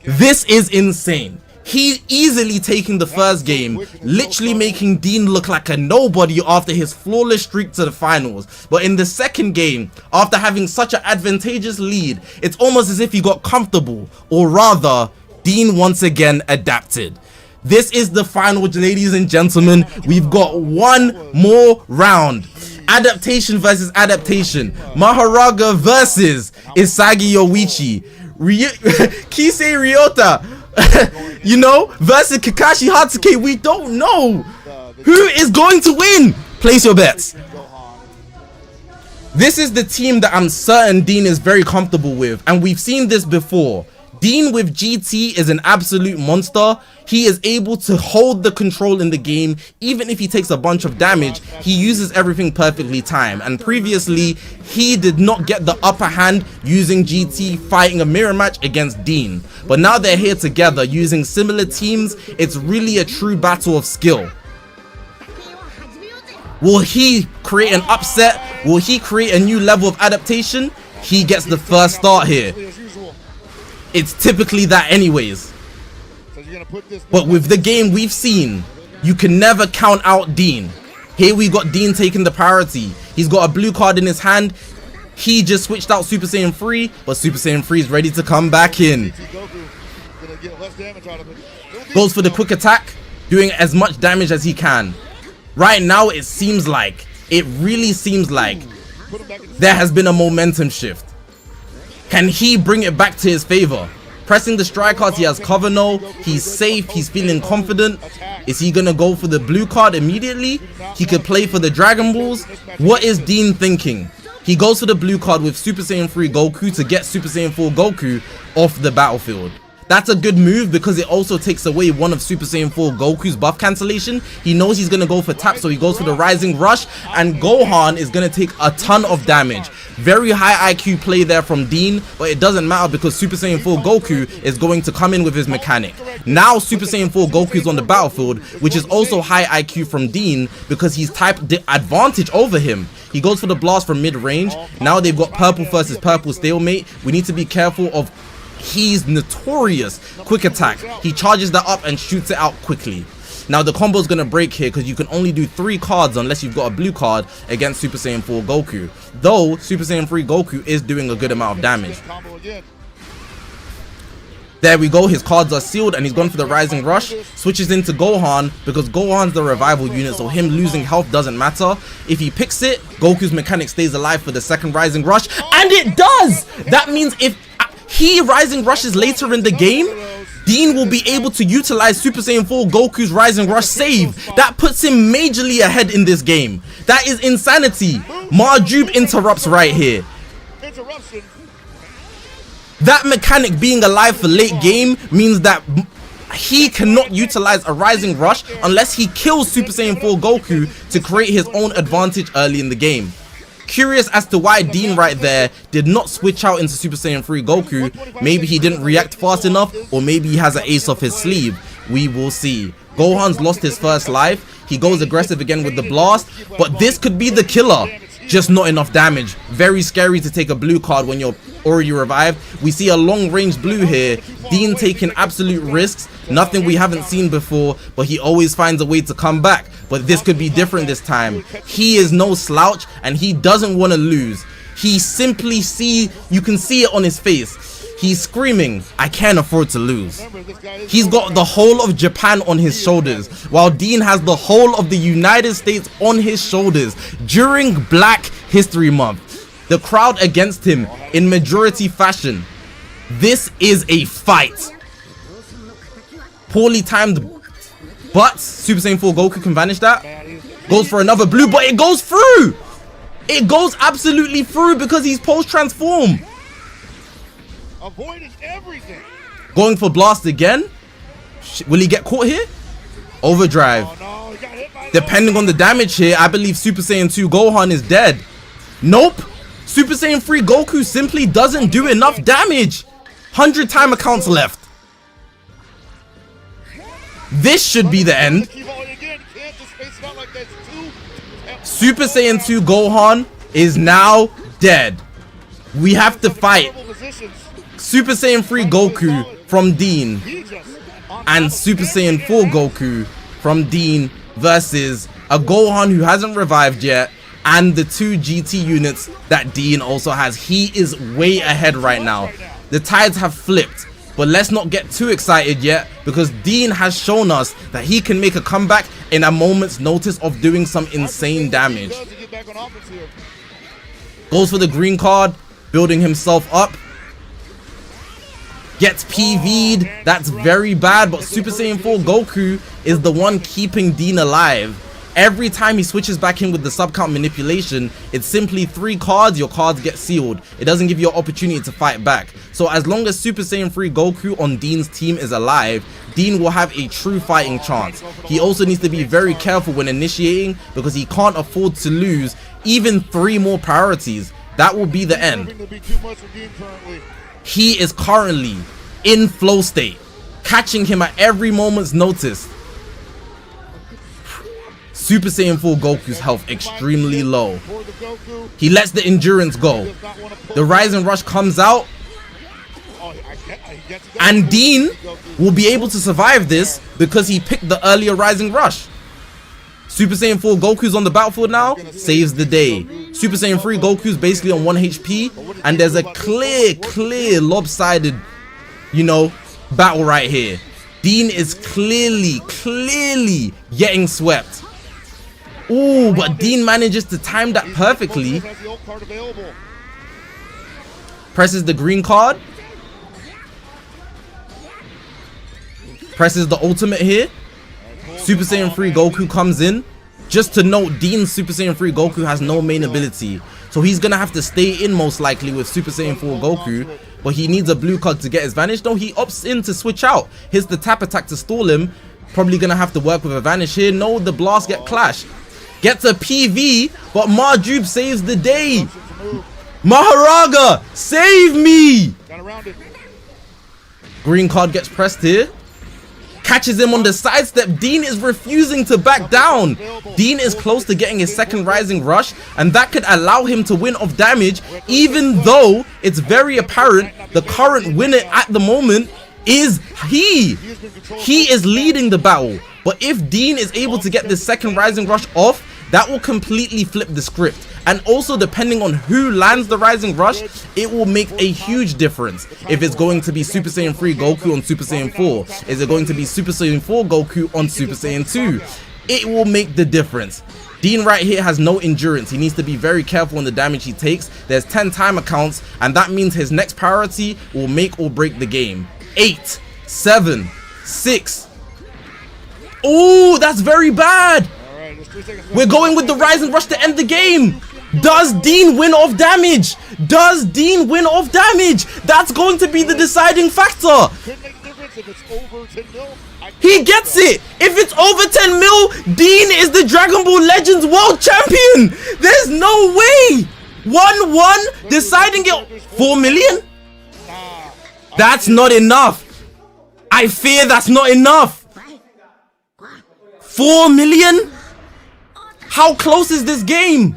A: This is insane. He easily taking the first game, literally making Dean look like a nobody after his flawless streak to the finals. But in the second game, after having such an advantageous lead, it's almost as if he got comfortable, or rather, Dean once again adapted. This is the final, ladies and gentlemen. We've got one more round. Adaptation versus adaptation. Maharaga versus Isagi Yoichi. Kisei Ryota, you know, versus Kakashi Hatsuki. We don't know who is going to win. Place your bets. This is the team that I'm certain Dean is very comfortable with, and we've seen this before. Dean with GT is an absolute monster. He is able to hold the control in the game. Even if he takes a bunch of damage, he uses everything perfectly timed. And previously, he did not get the upper hand using GT fighting a mirror match against Dean. But now they're here together using similar teams. It's really a true battle of skill. Will he create an upset? Will he create a new level of adaptation? He gets the first start here. It's typically that anyways. But with the game we've seen, you can never count out Dean. Here we got Dean taking the priority. He's got a blue card in his hand. He just switched out Super Saiyan 3, but Super Saiyan 3 is ready to come back in. Goes for the quick attack, doing as much damage as he can. Right now it really seems like there has been a momentum shift. Can he bring it back to his favor? Pressing the strike cards, he has cover no. He's safe, he's feeling confident. Is he gonna go for the blue card immediately? He could play for the Dragon Balls. What is Dean thinking? He goes for the blue card with Super Saiyan 3 Goku to get Super Saiyan 4 Goku off the battlefield. That's a good move because it also takes away one of Super Saiyan 4 Goku's buff cancellation. He knows he's going to go for tap, so he goes for the Rising Rush, and Gohan is going to take a ton of damage. Very high IQ play there from Dean, but it doesn't matter because Super Saiyan 4 Goku is going to come in with his mechanic. Now Super Saiyan 4 Goku is on the battlefield, which is also high IQ from Dean because he's type advantage over him. He goes for the blast from mid-range. Now they've got purple versus purple stalemate. We need to be careful of his notorious quick attack. He charges that up and shoots it out quickly. Now the combo is going to break here because you can only do 3 cards unless you've got a blue card against Super Saiyan 4 Goku. Though Super Saiyan 3 Goku is doing a good amount of damage. There we go, his cards are sealed and he's gone for the Rising Rush. Switches into Gohan because Gohan's the revival unit, so him losing health doesn't matter. If he picks it, Goku's mechanic stays alive for the second Rising Rush, and it does! That means if he Rising Rushes later in the game, Dean will be able to utilize Super Saiyan 4 Goku's Rising Rush save. That puts him majorly ahead in this game. That is insanity. Marjube interrupts right here. That mechanic being alive for late game means that he cannot utilize a Rising Rush unless he kills Super Saiyan 4 Goku to create his own advantage early in the game. Curious as to why Dean right there did not switch out into Super Saiyan 3 Goku. Maybe he didn't react fast enough, or maybe he has an ace off his sleeve. We will see. Gohan's lost his first life. He goes aggressive again with the blast, but this could be the killer. Just not enough damage. Very scary to take a blue card when you're already revived. We see a long range blue here. Dean taking absolute risks. Nothing we haven't seen before, but he always finds a way to come back. But this could be different this time. He is no slouch and he doesn't want to lose. He simply you can see it on his face. He's screaming, I can't afford to lose. He's got the whole of Japan on his shoulders, while Dean has the whole of the United States on his shoulders during Black History Month. The crowd against him in majority fashion. This is a fight. Poorly timed, but Super Saiyan 4 Goku can vanish that. Goes for another blue, but it goes through. It goes absolutely through because he's post-transform.
D: Avoiding everything.
A: Going for blast again. Will he get caught here? Overdrive.
D: Oh, no, he got hit by
A: Depending on the damage here, I believe Super Saiyan 2 Gohan is dead. Nope. Super Saiyan 3 Goku simply doesn't do enough damage. 100 timer counts left. This should be the end. Super Saiyan 2 Gohan is now dead. We have to fight Super Saiyan 3 Goku from Dean and Super Saiyan 4 Goku from Dean versus a Gohan who hasn't revived yet and the 2 GT units that Dean also has. He is way ahead right now. The tides have flipped, but let's not get too excited yet because Dean has shown us that he can make a comeback in a moment's notice of doing some insane damage. Goes for the green card, building himself up. Gets PV'd. That's very bad, but Super Saiyan 4 Goku is the one keeping Dean alive. Every time he switches back in with the sub count manipulation, it's simply 3 cards, your cards get sealed. It doesn't give you an opportunity to fight back. So as long as Super Saiyan 3 Goku on Dean's team is alive, Dean will have a true fighting chance. He also needs to be very careful when initiating because he can't afford to lose even 3 more priorities. That will be the end. He is currently in flow state, catching him at every moment's notice. Super Saiyan 4 Goku's health extremely low. He lets the endurance go. The Rising Rush comes out. And Dean will be able to survive this because he picked the earlier Rising Rush. Super Saiyan 4 Goku's on the battlefield now, saves the day. Super Saiyan 3 Goku's basically on 1 HP, and there's a clear lopsided, battle right here. Dean is clearly getting swept. Ooh, but Dean manages to time that perfectly. Presses the green card. Presses the ultimate here. Super Saiyan 3 Goku comes in. Just to note, Dean's Super Saiyan 3 Goku has no main ability. So he's going to have to stay in most likely with Super Saiyan 4 Goku. But he needs a blue card to get his vanish. No, he opts in to switch out. Hits the tap attack to stall him. Probably going to have to work with a vanish here. No, the blast get clashed. Gets a PV, but Marjube saves the day. Maharaga, save me! Green card gets pressed here. Catches him on the sidestep. Dean is refusing to back down. Dean is close to getting his second Rising Rush, and that could allow him to win off damage, even though it's very apparent the current winner at the moment is he. He is leading the battle. But if Dean is able to get this second Rising Rush off, that will completely flip the script. And also, depending on who lands the Rising Rush, it will make a huge difference. If it's going to be Super Saiyan 3 Goku on Super Saiyan 4, is it going to be Super Saiyan 4 Goku on Super Saiyan 2? It will make the difference. Dean right here has no endurance. He needs to be very careful on the damage he takes. There's 10 timer counts, and that means his next priority will make or break the game. 8, 7, 6. Oh, that's very bad. We're going with the Rising Rush to end the game. Does Dean win off damage? Does Dean win off damage? That's going to be the deciding factor.
D: chance if it's over 10 mil.
A: He gets it. If it's over 10 mil, Dean is the Dragon Ball Legends World Champion. There's no way. 1-1 deciding it 4 million? That's not enough. I fear that's not enough. 4 million? How close is this game?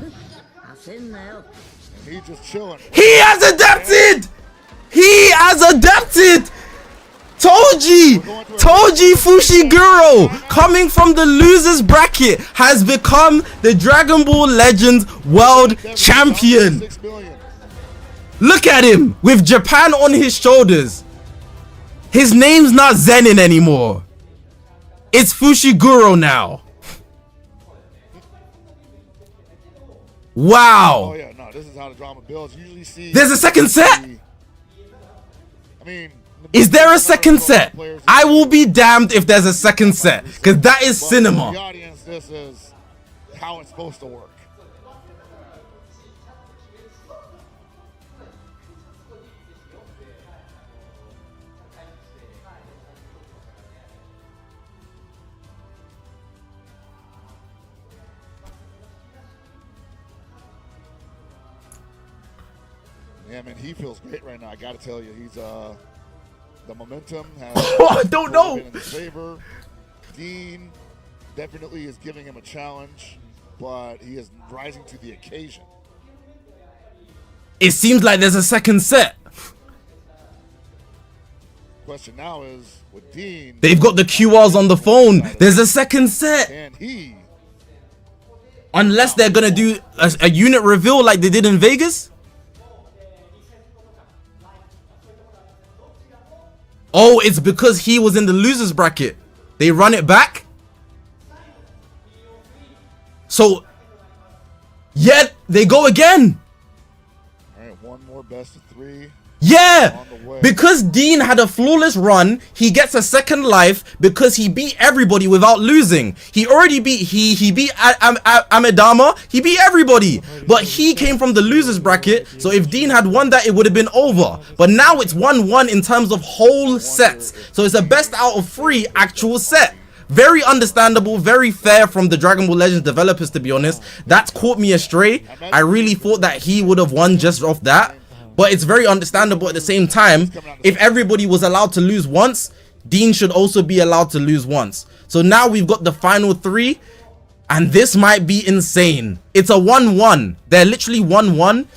D: He's just chilling.
A: He has adapted. He has adapted. Toji Fushiguro, coming from the losers bracket, has become the Dragon Ball Legends World Champion. Look at him with Japan on his shoulders. His name's not Zenin anymore. It's Fushiguro now. Wow.
D: Oh yeah, no, this is how the drama builds. You usually see.
A: There's a second set.
D: I mean,
A: is there a second set? I will be damned if there's a second set, because that is
D: but
A: cinema.
D: For the audience, this is how it's supposed to work. Yeah, man, he feels great right now. I gotta tell you, he's the momentum has
A: I don't know.
D: been in his favor. Dean definitely is giving him a challenge, but he is rising to the occasion.
A: It seems like there's a second set.
D: Question now is with Dean.
A: They've got the QRs on the phone. There's a second set.
D: And he.
A: Unless they're gonna do a unit reveal like they did in Vegas. Oh, it's because he was in the losers bracket. They run it back. So, yet they go again.
D: All right, one more best of 3.
A: Yeah, because Dean had a flawless run, he gets a second life because he beat everybody without losing. He already beat he beat Amedama, he beat everybody, but he came from the losers bracket. So if Dean had won that, it would have been over. But now it's 1-1 in terms of whole sets. So it's a best out of 3 actual set. Very understandable, very fair from the Dragon Ball Legends developers, to be honest. That's caught me astray. I really thought that he would have won just off that. But it's very understandable at the same time. If everybody was allowed to lose once, Dean should also be allowed to lose once. So now we've got the final 3. And this might be insane. It's a 1-1. They're literally 1-1.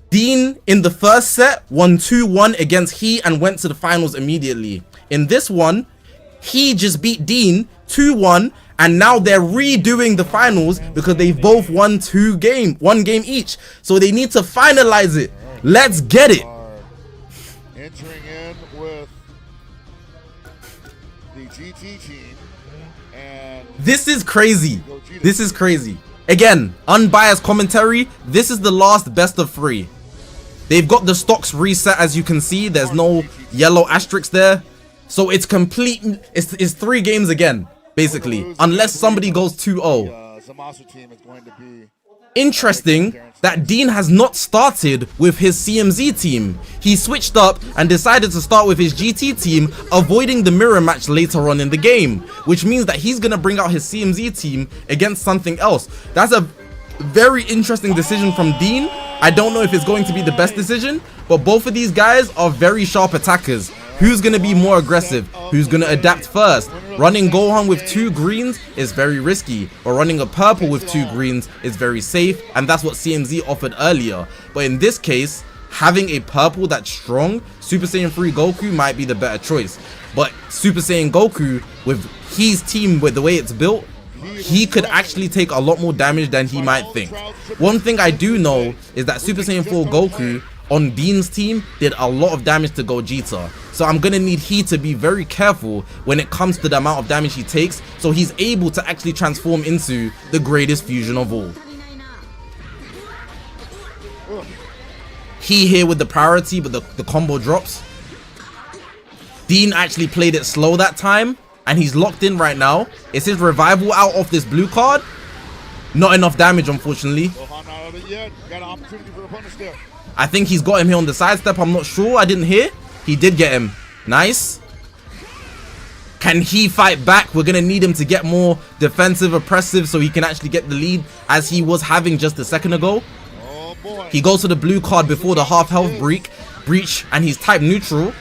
A: Dean in the first set won 2-1 against He and went to the finals immediately. In this one, He just beat Dean 2-1. And now they're redoing the finals because they've both won 1 game each. So they need to finalize it. Let's get it.
D: Entering in with the GT team, and
A: this is crazy. This is crazy. Again, unbiased commentary. This is the last best of 3. They've got the stocks reset, as you can see. There's no yellow asterisks there. So it's complete. It's 3 games again, basically, unless somebody goes 2-0.
D: Zamasu team is going to be
A: interesting that Dean has not started with his CMZ team. He switched up and decided to start with his GT team, avoiding the mirror match later on in the game, which means that he's gonna bring out his CMZ team against something else. That's a very interesting decision from Dean. I don't know if it's going to be the best decision, but both of these guys are very sharp attackers. Who's going to be more aggressive? Who's going to adapt first? Running Gohan with 2 greens is very risky, or running a purple with 2 greens is very safe, and that's what CMZ offered earlier. But in this case, having a purple that's strong, Super Saiyan 3 Goku might be the better choice. But Super Saiyan Goku, with his team, with the way it's built, he could actually take a lot more damage than he might think. One thing I do know is that Super Saiyan 4 Goku on Dean's team did a lot of damage to Gogeta. So I'm gonna need he to be very careful when it comes to the amount of damage he takes, so he's able to actually transform into the greatest fusion of all. He here with the priority, but the combo drops. Dean actually played it slow that time, and he's locked in right now. Is his revival out off this blue card? Not enough damage, unfortunately. I think he's got him here on the sidestep. I'm not sure. I didn't hear. He did get him. Nice. Can he fight back? We're going to need him to get more defensive, oppressive, so he can actually get the lead as he was having just a second ago.
D: Oh boy.
A: He goes for the blue card before the half health breach, and he's type neutral.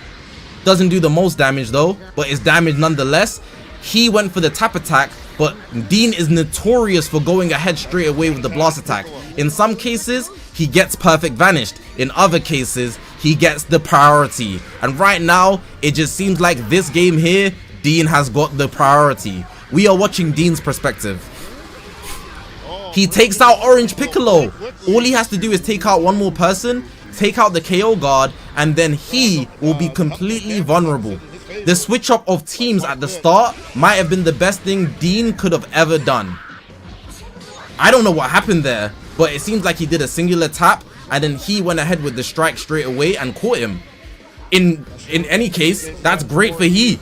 A: Doesn't do the most damage though, but it's damage nonetheless. He went for the tap attack, but Dean is notorious for going ahead straight away with the blast attack. In some cases, he gets perfect vanished. In other cases, he gets the priority. And right now, it just seems like this game here, Dean has got the priority. We are watching Dean's perspective. He takes out Orange Piccolo. All he has to do is take out one more person, take out the KO guard, and then he will be completely vulnerable. The switch up of teams at the start might have been the best thing Dean could have ever done. I don't know what happened there, but it seems like he did a singular tap and then he went ahead with the strike straight away and caught him. In any case, that's great for he.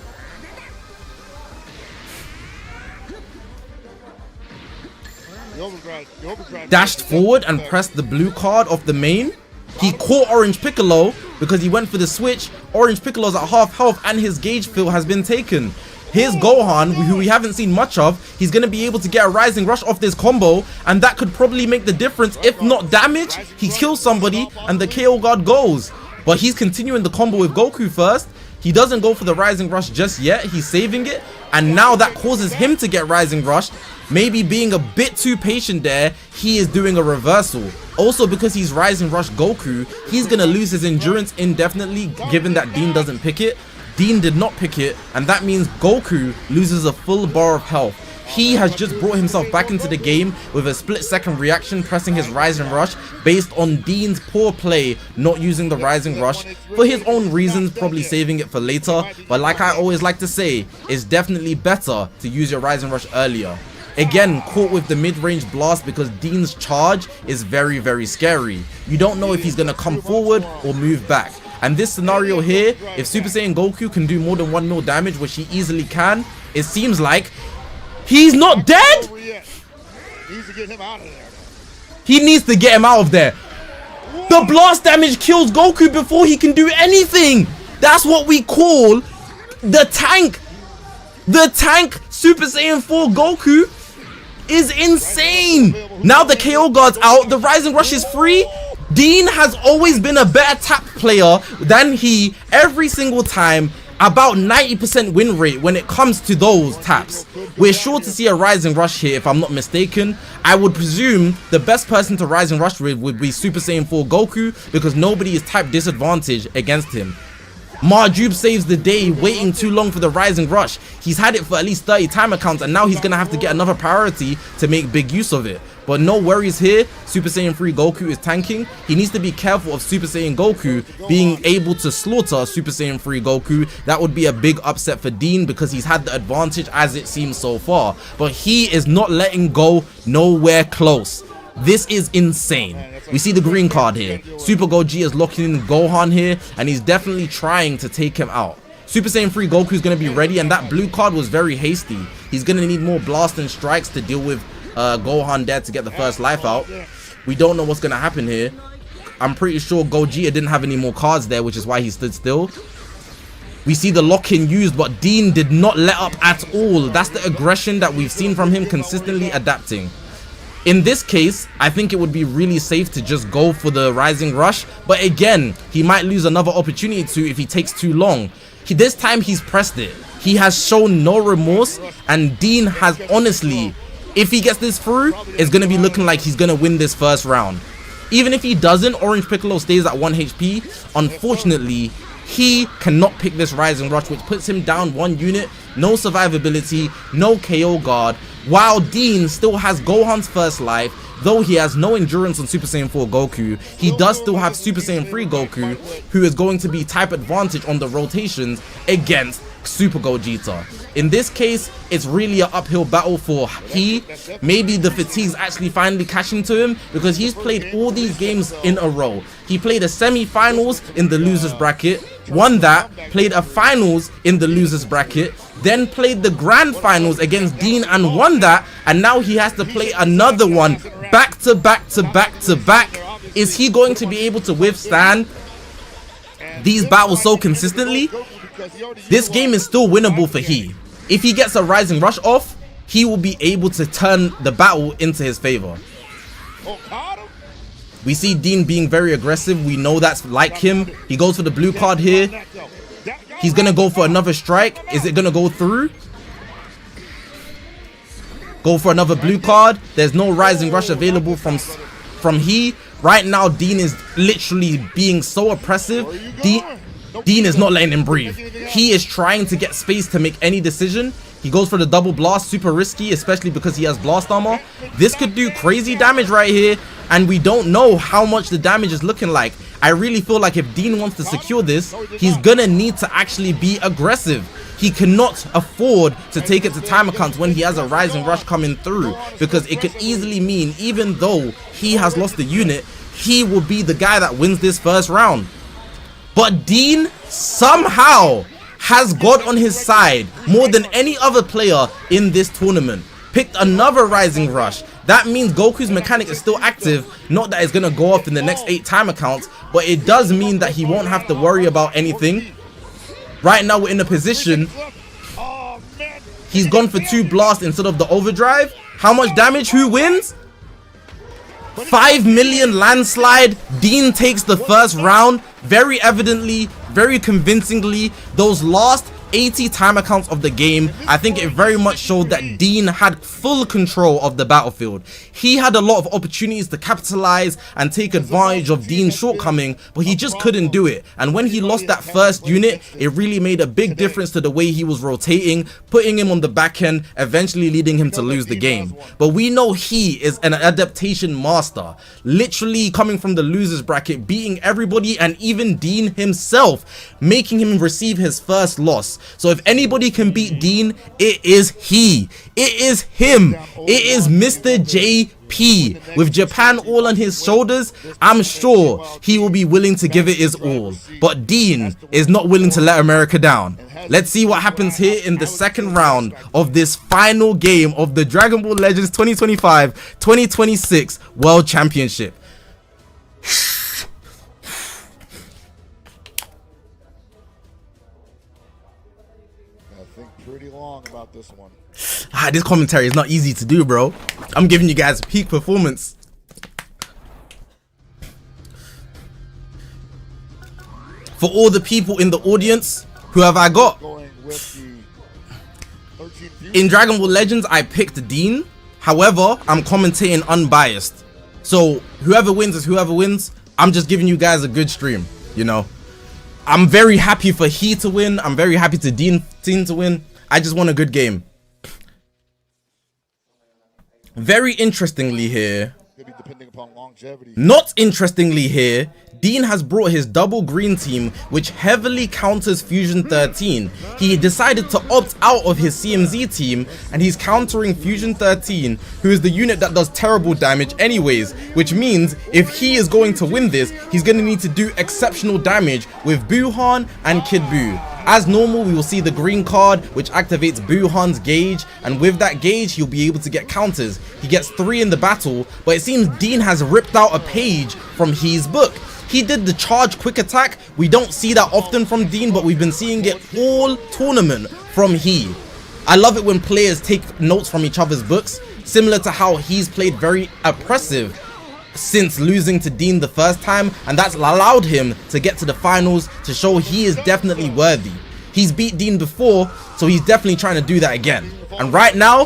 A: Dashed forward and pressed the blue card off the main. He caught Orange Piccolo because he went for the switch. Orange Piccolo's at half health and his gauge fill has been taken. Here's Gohan, who we haven't seen much of. He's going to be able to get a rising rush off this combo, and that could probably make the difference. If not damage, he kills somebody and the KO guard goes. But he's continuing the combo with Goku first. He doesn't go for the rising rush just yet. He's saving it, and now that causes him to get rising rushed. Maybe being a bit too patient there, he is doing a reversal. Also, because he's rising rush Goku, he's gonna lose his endurance indefinitely given that Dean doesn't pick it. Dean did not pick it, and that means Goku loses a full bar of health. He has just brought himself back into the game with a split-second reaction, pressing his rising rush based on Dean's poor play, not using the rising rush for his own reasons, probably saving it for later. But like I always like to say, it's definitely better to use your rising rush earlier. Again, caught with the mid-range blast because Dean's charge is very, very scary. You don't know if he's going to come forward or move back. And this scenario here, if Super Saiyan Goku can do more than 1 mil damage, which he easily can, it seems like he's not dead. He needs to get him out of there. The blast damage kills Goku before he can do anything. That's what we call the tank. The tank Super Saiyan 4 Goku is insane. Now the KO guard's out. The rising rush is free. Dean has always been a better tap player than he every single time. About 90% win rate when it comes to those taps. We're sure to see a rising rush here if I'm not mistaken. I would presume the best person to rising rush with would be Super Saiyan 4 Goku because nobody is type disadvantaged against him. Marjube saves the day, waiting too long for the rising rush. He's had it for at least 30 timer counts, and now he's gonna have to get another priority to make big use of it. But no worries here. Super Saiyan 3 Goku is tanking. He needs to be careful of Super Saiyan Goku being able to slaughter Super Saiyan 3 Goku. That would be a big upset for Dean because he's had the advantage as it seems so far. But he is not letting go nowhere close. This is insane. We see the green card here. Super Goji is locking in Gohan here, and he's definitely trying to take him out. Super Saiyan 3 Goku is going to be ready, and that blue card was very hasty. He's going to need more blast and strikes to deal with Gohan there to get the first life out. We don't know what's going to happen here. I'm pretty sure Gogeta didn't have any more cards there, which is why he stood still. We see the lock-in used, but Dean did not let up at all. That's the aggression that we've seen from him, consistently adapting. In this case, I think it would be really safe to just go for the rising rush. But again, he might lose another opportunity to if he takes too long. This time he's pressed it. He has shown no remorse. And Dean has honestly, if he gets this through, it's going to be looking like he's going to win this first round. Even if he doesn't, Orange Piccolo stays at 1 HP. Unfortunately, he cannot pick this rising rush, which puts him down 1 unit. No survivability, no KO guard. While Dean still has Gohan's first life, though he has no endurance on Super Saiyan 4 Goku, he does still have Super Saiyan 3 Goku, who is going to be type advantage on the rotations against Super Gogeta. In this case, it's really an uphill battle for he. Maybe the fatigue's actually finally catching to him because he's played all these games in a row. He played a semi-finals in the losers bracket, won that, played a finals in the losers bracket, then played the grand finals against Dean and won that, and now he has to play another one back to back to back to back. Is he going to be able to withstand these battles so consistently? This game is still winnable for he. If he gets a Rising Rush off, he will be able to turn the battle into his favor. We see Dean being very aggressive. We know that's like him. He goes for the blue card here. He's gonna go for another strike. Is it gonna go through? Go for another blue card. There's no Rising Rush available from he. Right now, Dean is literally being so oppressive. Dean is not letting him breathe. He is trying to get space to make any decision. He goes for the double blast, super risky, especially because he has blast armor. This could do crazy damage right here, and we don't know how much the damage is looking like. I really feel like if Dean wants to secure this, he's gonna need to actually be aggressive. He cannot afford to take it to timer counts when he has a Rising Rush coming through, because it could easily mean, even though he has lost the unit, he will be the guy that wins this first round. But Dean somehow has God on his side more than any other player in this tournament. Picked another Rising Rush. That means Goku's mechanic is still active. Not that it's gonna go off in the next 8 timer counts, but it does mean that he won't have to worry about anything. Right now we're in a position. He's gone for 2 blasts instead of the overdrive. How much damage? Who wins? 5 million landslide. Dean takes the first round. Very evidently, very convincingly. Those last 80 timer counts of the game, I think it very much showed that Dean had full control of the battlefield. He had a lot of opportunities to capitalize and take advantage of Dean's shortcoming, but he just couldn't do it. And when he lost that first unit, it really made a big difference to the way he was rotating, putting him on the back end, eventually leading him to lose the game. But we know he is an adaptation master, literally coming from the losers bracket, beating everybody and even Dean himself, making him receive his first loss. So if anybody can beat Dean, it is he. It is him. It is Mr. JP. With Japan all on his shoulders, I'm sure he will be willing to give it his all. But Dean is not willing to let America down. Let's see what happens here in the second round of this final game of the Dragon Ball Legends 2025-2026 World Championship.
D: Pretty long about this one.
A: This commentary is not easy to do, bro. I'm giving you guys peak performance. For all the people in the audience, who have I got? In Dragon Ball Legends, I picked Dean. However, I'm commentating unbiased. So whoever wins is whoever wins. I'm just giving you guys a good stream, you know. I'm very happy for he to win. I'm very happy to Dean to win. I just want a good game. Very interestingly here, not interestingly here, Dean has brought his double green team, which heavily counters Fusion 13. He decided to opt out of his CMZ team, and he's countering Fusion 13, who is the unit that does terrible damage anyways, which means if he is going to win this, he's going to need to do exceptional damage with Buuhan and Kid Buu. As normal, we will see the green card, which activates Buuhan's gauge, and with that gauge, he'll be able to get counters. He gets 3 in the battle, but it seems Dean has ripped out a page from his book. He did the charge quick attack. We don't see that often from Dean, but we've been seeing it all tournament from he. I love it when players take notes from each other's books, similar to how he's played very oppressive since losing to Dean the first time, and that's allowed him to get to the finals to show he is definitely worthy. He's beat Dean before, so he's definitely trying to do that again. And right now,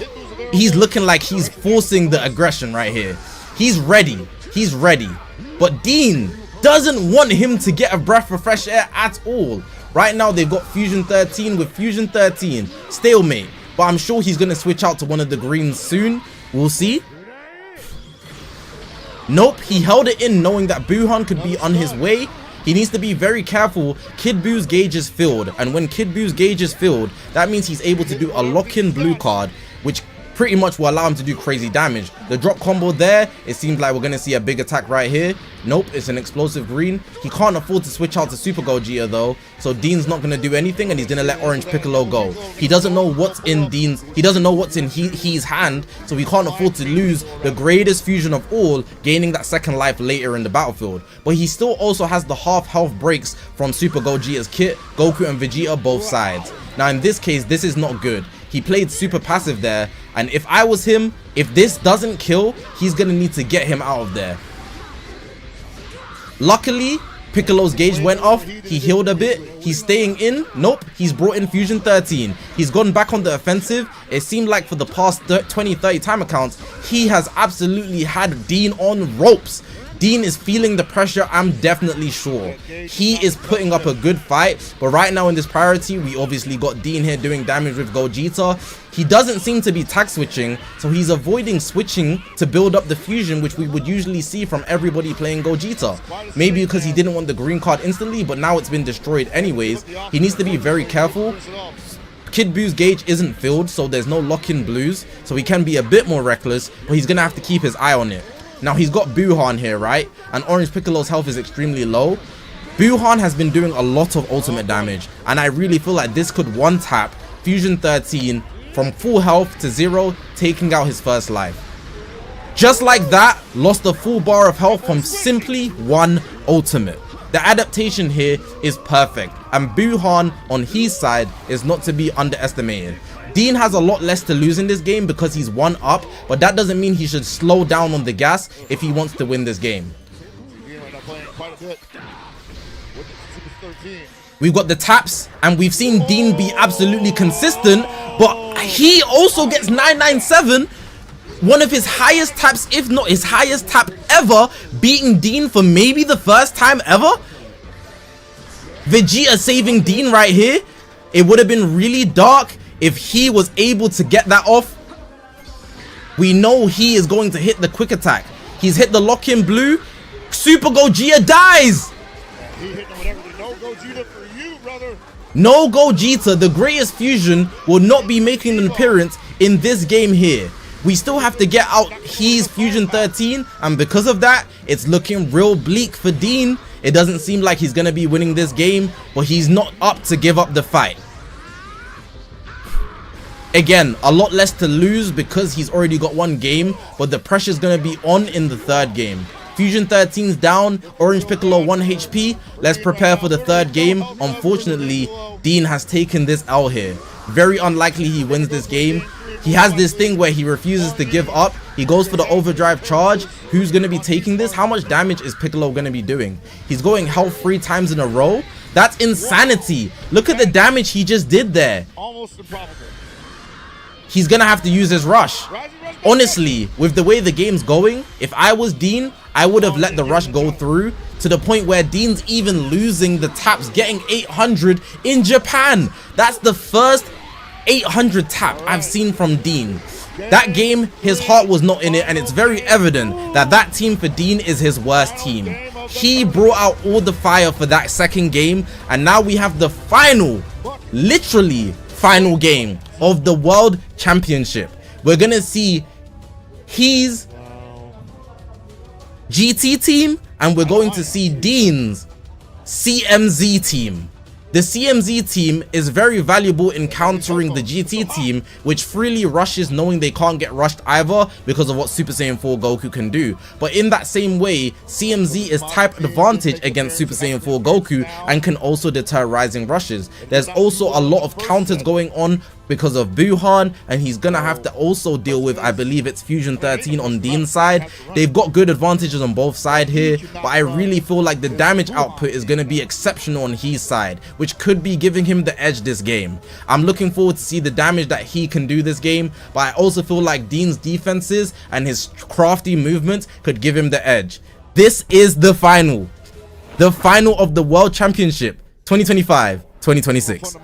A: he's looking like he's forcing the aggression right here. He's ready. He's ready. But Dean doesn't want him to get a breath of fresh air at all. Right now, they've got Fusion 13 with Fusion 13. Stalemate. But I'm sure he's going to switch out to one of the greens soon. We'll see. Nope, he held it in knowing that Buuhan could be on his way. He needs to be very careful. Kid Buu's gauge is filled, and when Kid Buu's gauge is filled, that means he's able to do a lock-in blue card, which pretty much will allow him to do crazy damage. The drop combo there, it seems like we're going to see a big attack right here. Nope, it's an explosive green. He can't afford to switch out to Super Gogeta though, so Dean's not going to do anything, and he's going to let Orange Piccolo go. He doesn't know what's in he's hand, so he can't afford to lose the greatest fusion of all, gaining that second life later in the battlefield. But he still also has the half health breaks from Super Gogeta's kit, Goku and Vegeta both sides. Now in this case, this is not good. He played super passive there, and if I was him, if this doesn't kill, he's gonna need to get him out of there. Luckily, Piccolo's gauge went off, he healed a bit, he's staying in, nope, he's brought in Fusion 13, he's gone back on the offensive. It seemed like for the past 20-30 timer counts, he has absolutely had Dean on ropes. Dean is feeling the pressure, I'm definitely sure. He is putting up a good fight, but right now in this priority, we obviously got Dean here doing damage with Gogeta. He doesn't seem to be tag switching, so he's avoiding switching to build up the fusion, which we would usually see from everybody playing Gogeta. Maybe because he didn't want the green card instantly, but now it's been destroyed anyways. He needs to be very careful. Kid Boo's gauge isn't filled, so there's no lock-in blues, so he can be a bit more reckless, but he's gonna have to keep his eye on it. Now he's got Buhan here, right? And Orange Piccolo's health is extremely low. Buhan has been doing a lot of ultimate damage, and I really feel like this could one tap Fusion 13 from full health to 0, taking out his first life. Just like that, lost a full bar of health from simply one ultimate. The adaptation here is perfect, and Buhan on his side is not to be underestimated. Dean has a lot less to lose in this game because he's 1 up, but that doesn't mean he should slow down on the gas if he wants to win this game. We've got the taps, and we've seen Dean be absolutely consistent, but he also gets 997, one of his highest taps, if not his highest tap ever, beating Dean for maybe the first time ever. Vegeta saving Dean right here. It would have been really dark if he was able to get that off. We know he is going to hit the quick attack. He's hit the lock-in blue. Super Gogeta dies. No Gogeta, the greatest fusion, will not be making an appearance in this game here. We still have to get out his Fusion 13, and because of that, it's looking real bleak for Dean. It doesn't seem like he's going to be winning this game, but he's not up to give up the fight. Again, a lot less to lose because he's already got 1 game, but the pressure's going to be on in the 3rd game. Fusion 13's down, Orange Piccolo 1 HP. Let's prepare for the 3rd game. Unfortunately, Dean has taken this L here. Very unlikely he wins this game. He has this thing where he refuses to give up. He goes for the overdrive charge. Who's going to be taking this? How much damage is Piccolo going to be doing? He's going health 3 times in a row. That's insanity. Look at the damage he just did there.
D: Almost improbable.
A: He's gonna have to use his rush. Honestly, with the way the game's going, if I was Dean, I would have let the rush go through to the point where Dean's even losing the taps, getting 800 in Japan. That's the first 800 tap I've seen from Dean. That game, his heart was not in it, and it's very evident that that team for Dean is his worst team. He brought out all the fire for that 2nd game, and now we have the final, literally final game of the World Championship. We're gonna see his GT team, and we're going to see Dean's CMZ team. The CMZ team is very valuable in countering the GT team, which freely rushes knowing they can't get rushed either because of what Super Saiyan 4 Goku can do. But in that same way, CMZ is type advantage against Super Saiyan 4 Goku and can also deter rising rushes. There's also a lot of counters going on because of Buhan, and he's gonna have to also deal with, I believe it's Fusion 13 on Dean's side. They've got good advantages on both sides here, but I really feel like the damage output is gonna be exceptional on his side, which could be giving him the edge this game. I'm looking forward to see the damage that he can do this game, but I also feel like Dean's defenses and his crafty movements could give him the edge. This is the final of the World Championship 2025-2026.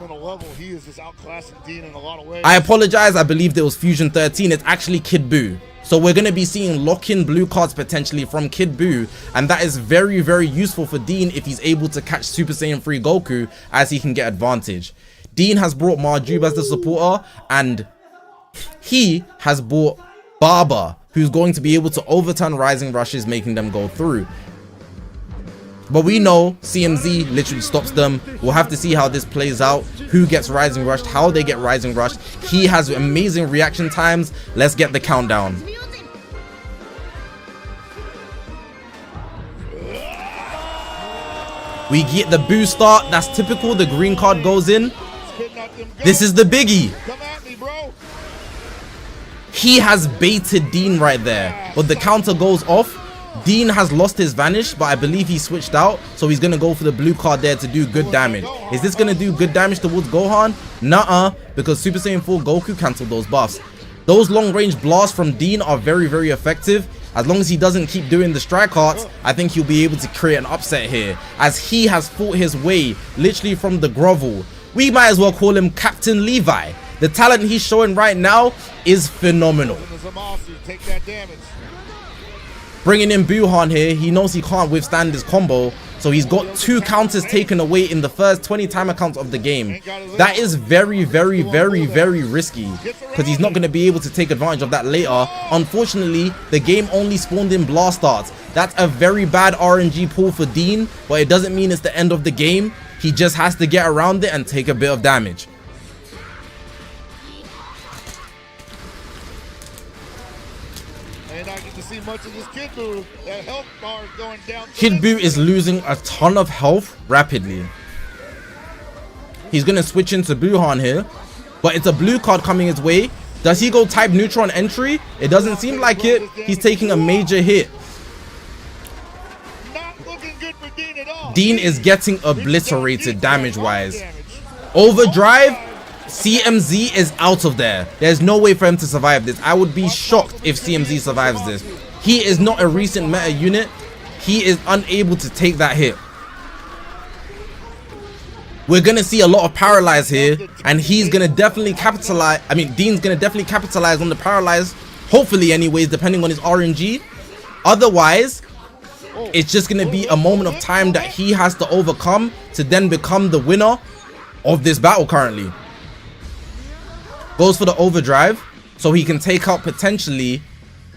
A: I apologize, I believed it was Fusion 13. It's actually Kid Buu. So we're going to be seeing lock-in blue cards potentially from Kid Buu, and that is very, very useful for Dean if he's able to catch Super Saiyan 3 Goku, as he can get advantage. Dean has brought Marjube as the supporter, and he has brought Barber, who's going to be able to overturn rising rushes, making them go through. But we know CMZ literally stops them. We'll have to see how this plays out, who gets rising rushed, how they get rising rushed. He has amazing reaction times. Let's get the countdown. We get the Buu start. That's typical. The green card goes in. This is the biggie. He has baited Dean right there, but the counter goes off. Dean has lost his vanish, but I believe he switched out, so he's gonna go for the blue card there to do good damage. Is this gonna do good damage towards Gohan? Nuh-uh, because Super Saiyan 4 Goku cancelled those buffs. Those long range blasts from Dean are very, very effective. As long as he doesn't keep doing the strike arts, I think he'll be able to create an upset here, as he has fought his way literally from the grovel. We might as well call him Captain Levi. The talent he's showing right now is phenomenal.
D: Take that damage.
A: Bringing in Buhan here, he knows he can't withstand this combo, so he's got 2 counters taken away in the first 20 timer counts of the game. That is very, very, very, very risky, because he's not going to be able to take advantage of that later. Unfortunately, the game only spawned in blast starts. That's a very bad RNG pull for Dean, but it doesn't mean it's the end of the game. He just has to get around it and take a bit of damage.
D: Not get to see much of this Kid Buu. That health bar is going down.
A: Kid Buu is losing a ton of health rapidly. He's gonna switch into Buhan here, but it's a blue card coming his way. Does he go type neutral on entry? It doesn't seem like it. He's taking a major hit.
D: Not looking good for Dean at all.
A: Dean is getting obliterated damage wise. Overdrive. CMZ is out of there. There's no way for him to survive this. I would be shocked if CMZ survives this. He is not a recent meta unit. He is unable to take that hit. We're gonna see a lot of paralyze here, and he's gonna definitely capitalize. I mean, Dean's gonna definitely capitalize on the paralyze, hopefully anyways, depending on his RNG. Otherwise, it's just gonna be a moment of time that he has to overcome to then become the winner of this battle currently. Goes for the overdrive, so he can take out potentially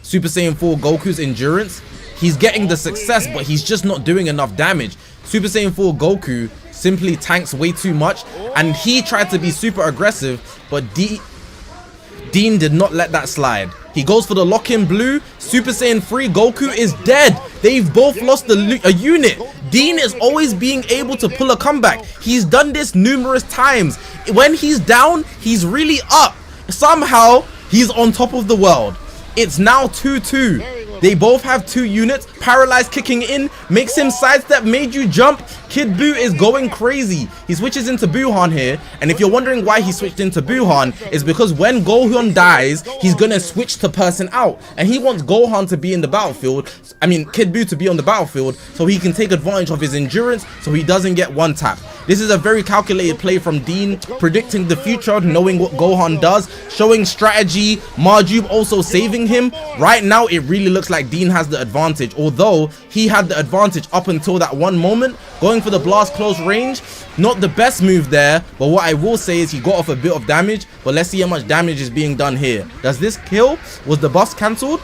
A: Super Saiyan 4 Goku's endurance. He's getting the success, but he's just not doing enough damage. Super Saiyan 4 Goku simply tanks way too much, and he tried to be super aggressive, but Dean did not let that slide. He goes for the lock-in blue. Super Saiyan 3 Goku is dead. They've both lost a unit. Dean is always being able to pull a comeback. He's done this numerous times. When he's down, he's really up. Somehow, he's on top of the world. It's now 2-2. They both have 2 units. Paralyze kicking in, makes him sidestep, made you jump. Kid Buu is going crazy. He switches into Buhan here, and if you're wondering why he switched into Buhan, it's because when Gohan dies, he's gonna switch to person out, and he wants Gohan to be in the battlefield. I mean, Kid Buu to be on the battlefield, so he can take advantage of his endurance, so he doesn't get one tap. This is a very calculated play from Dean, predicting the future, knowing what Gohan does, showing strategy. Marjube also saving him. Right now, it really looks like Dean has the advantage, although he had the advantage up until that one moment. Going for the blast close range, not the best move there, but what I will say is he got off a bit of damage. But let's see how much damage is being done here. Does this kill? Was the buff cancelled?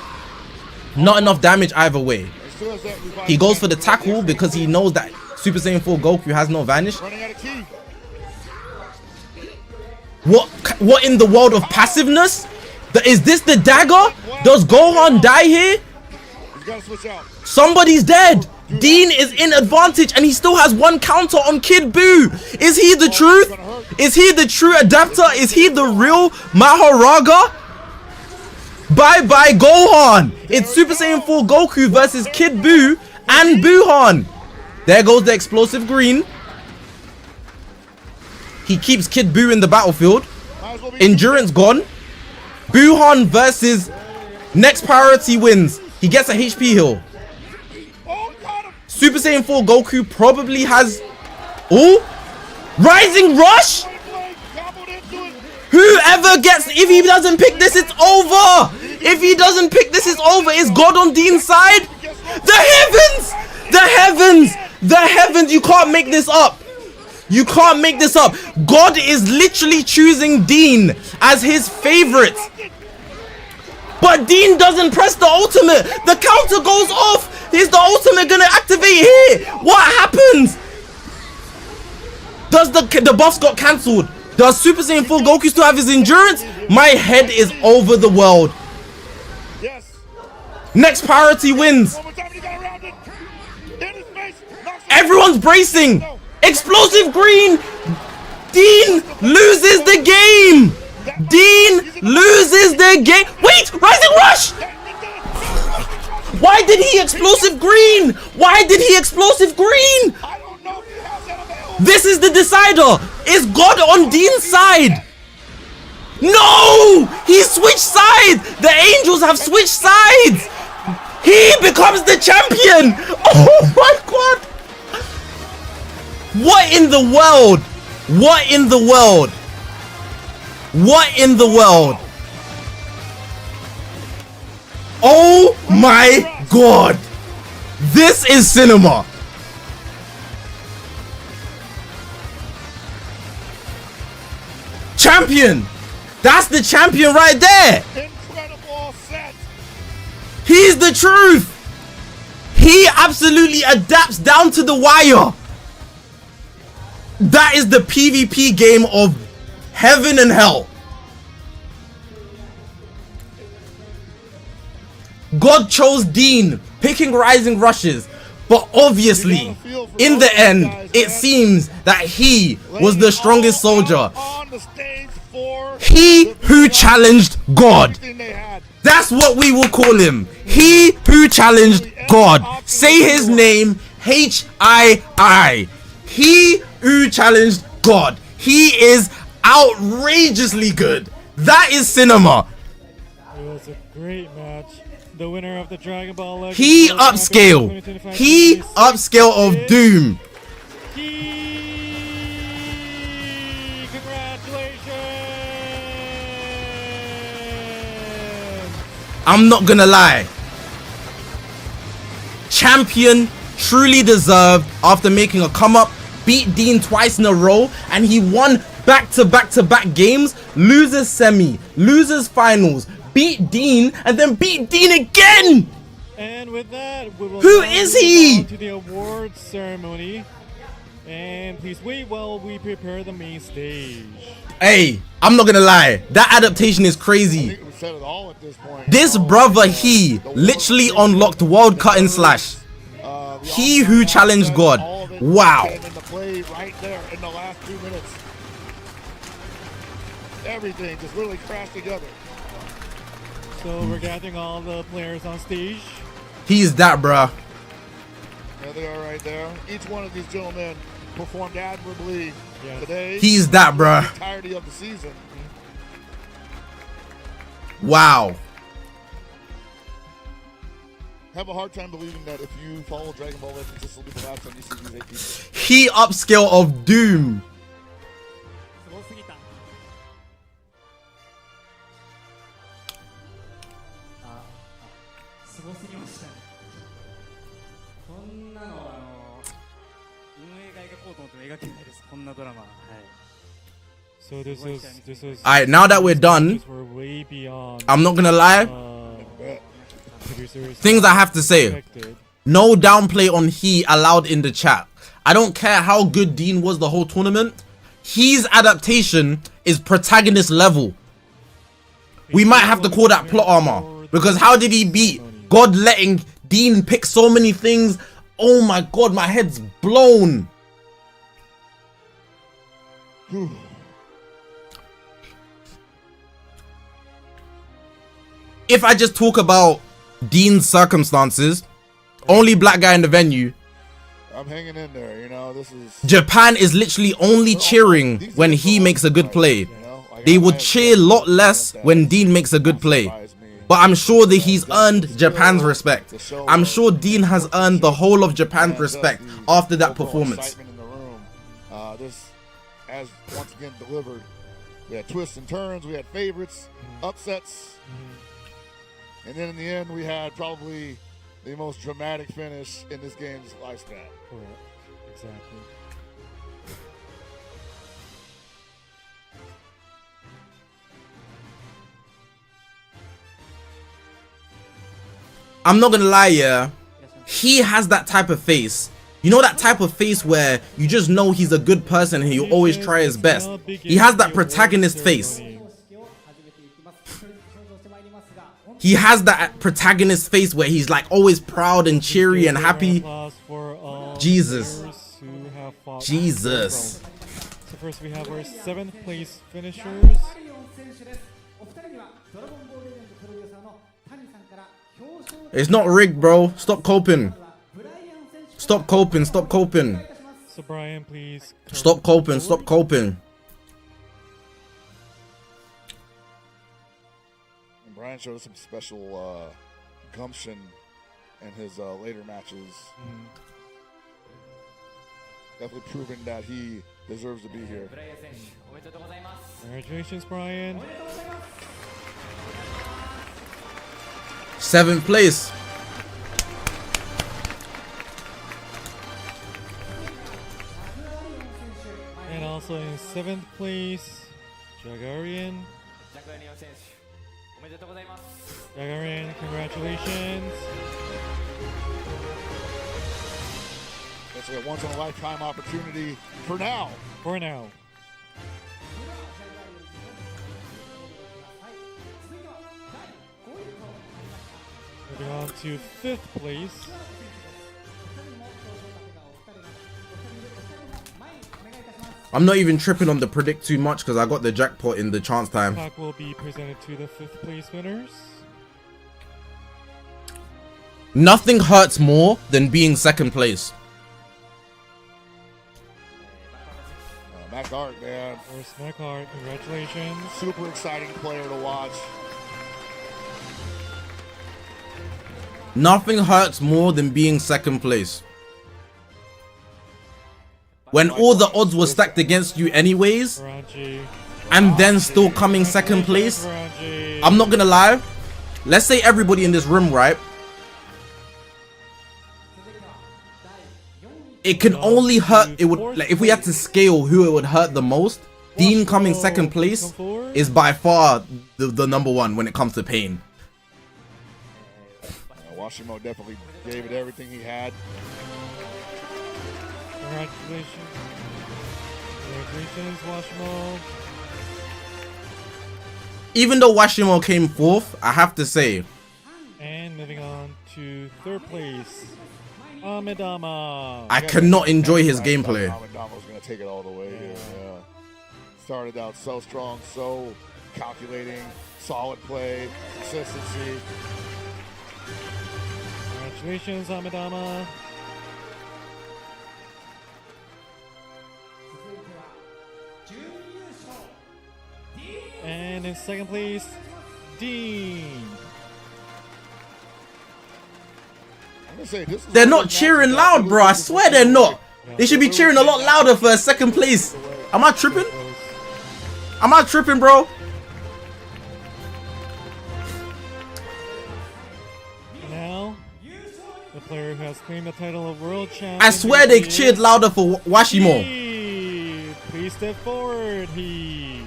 A: Not enough damage either way. He goes for the tackle because he knows that Super Saiyan 4 Goku has no vanish. What in the world of passiveness? Is this the dagger? Does Gohan die here? Somebody's dead. Dean is in advantage, and he still has 1 counter on Kid Buu. Is he the truth? Is he the true adapter? Is he the real Maharaga? Bye-bye Gohan. It's Super Saiyan 4 Goku versus Kid Buu and Buhan. There goes the explosive green. He keeps Kid Buu in the battlefield. Endurance gone. Buhan versus next priority wins. He gets a HP heal. Super Saiyan 4 Goku probably has... Oh! Rising Rush? Whoever gets... If he doesn't pick this, it's over! If he doesn't pick this, it's over. Is God on Dean's side? The heavens! The heavens! The heavens! You can't make this up. You can't make this up. God is literally choosing Dean as his favorite. But Dean doesn't press the ultimate. The counter goes off. Is the ultimate gonna activate here? What happens? Does the buffs got cancelled? Does Super Saiyan 4 Goku still have his endurance? My head is over the world. Next priority wins. Everyone's bracing. Explosive green. Dean loses the game. Dean loses the game. Wait, Rising Rush! Why did he explosive green? Why did he explosive green?
D: I don't know if he has that available.
A: This is the decider. Is God on Dean's side? No! He switched sides. The Angels have switched sides. He becomes the champion. Oh my God. What in the world? What in the world? What in the world? Oh my God. This is cinema. Champion. That's the champion right there.
D: Incredible set.
A: He's the truth. He absolutely adapts down to the wire. That is the PvP game of heaven and hell. God chose Dean, picking Rising Rushes, but obviously, in the end, it seems that he was the strongest soldier. He who challenged God. That's what we will call him. He who challenged God. Say his name, H-I-I. He who challenged God. He is outrageously good. That is cinema.
C: It was a great match. The winner of the Dragon Ball Legends
A: He
C: World
A: upscale.
C: Championship 2025
A: He
C: is
A: upscale of Doom.
C: Congratulations!
A: I'm not gonna lie. Champion truly deserved after making a come up, beat Dean twice in a row, and he won back-to-back games, loses semi, loses finals, beat Dean, and then beat Dean again.
C: And with that, we will
A: Who
C: now
A: is
C: move
A: he?
C: on to the awards ceremony. And please wait while we prepare the main stage.
A: Hey, I'm not gonna lie. That adaptation is crazy.
D: We said it all at this point.
A: This brother, he literally unlocked World Cut and Slash. He who challenged God. Wow.
D: Came into play right there in the last 2 minutes. Everything just really crashed together.
C: So we're gathering all the players on stage.
A: He's that, bruh.
D: There they are right there. Each one of these gentlemen performed admirably today.
A: He's that, bruh.
D: The entirety of the season.
A: Wow.
D: Have a hard time believing that if you follow Dragon Ball Legends, this will be the last time you see these 8 people.
A: He upscale of Doom.
C: So this is
A: Alright, now that we're done,
C: we're way beyond
A: I'm not gonna lie.
C: producers
A: Things I have to say.
C: expected.
A: No downplay on he allowed in the chat. I don't care how good Dean was the whole tournament. His adaptation is protagonist level. We might have to call that plot armor. Because how did he beat God letting Dean pick so many things? Oh my God, my head's blown. If I just talk about Dean's circumstances, only black guy in the venue,
D: I'm hanging in there, you know. This is
A: Japan is literally only cheering when he makes a good play. They would cheer a lot less when Dean makes a good play. But I'm sure that he's earned Japan's respect. I'm sure Dean has earned the whole of Japan's respect after that performance.
D: excitement in the room. This, as once again delivered, we had twists and turns, we had favorites, upsets, and then in the end, we had probably the most dramatic finish in this game's lifespan.
C: Correct. Exactly.
A: I'm not gonna lie, yeah. He has that type of face. You know that type of face where you just know he's a good person and he'll always try his best. He has that protagonist face. He has that protagonist face where he's like always proud and cheery and happy. Jesus. Jesus.
C: So first we have our 7th place finishers.
A: It's not rigged, bro. Stop coping. Stop coping. Stop coping.
C: So Brian, please.
A: Stop coping. Stop coping.
D: And Brian showed us some special gumption in his later matches. Definitely proving that he deserves to be here.
C: Congratulations, Brian.
A: 7th place.
C: And also in 7th place, Jagarian. Jagarian, congratulations.
D: It's a once in a lifetime opportunity for now.
C: For now. Moving on to 5th place.
A: I'm not even tripping on the predict too much because I got the jackpot in the chance time.
C: Clock will be presented to the 5th place winners.
A: Nothing hurts more than being 2nd place.
D: Matt Gart, man.
C: First Macart, congratulations.
D: Super exciting player to watch.
A: Nothing hurts more than being 2nd place. When all the odds were stacked against you anyways,
C: Varanchi.
A: and then still coming 2nd place,
C: Varanchi.
A: I'm not gonna lie. Let's say everybody in this room, right? It can only hurt. It would, like, if we had to scale who it would hurt the most. Dean coming 2nd place is by far the number one when it comes to pain.
D: Washimo definitely gave it everything he had.
C: Congratulations. Congratulations, Washimo.
A: Even though Washimo came 4th, I have to say.
C: And moving on to 3rd place, Amidama.
A: I cannot enjoy his gameplay.
D: Amidama's going to take it all the way here. Yeah. Started out so strong, so calculating, solid play, consistency.
C: Congratulations, Amidama. And in 2nd place, Dean.
D: I'm gonna say, this is
A: They're not cheering loud, bro. I swear they're not. They should be cheering a lot louder for 2nd place. Am I tripping? Am I tripping, bro?
C: Now, the player who has claimed the title of world champion.
A: I swear they cheered louder for Washimo.
C: Please step forward, he.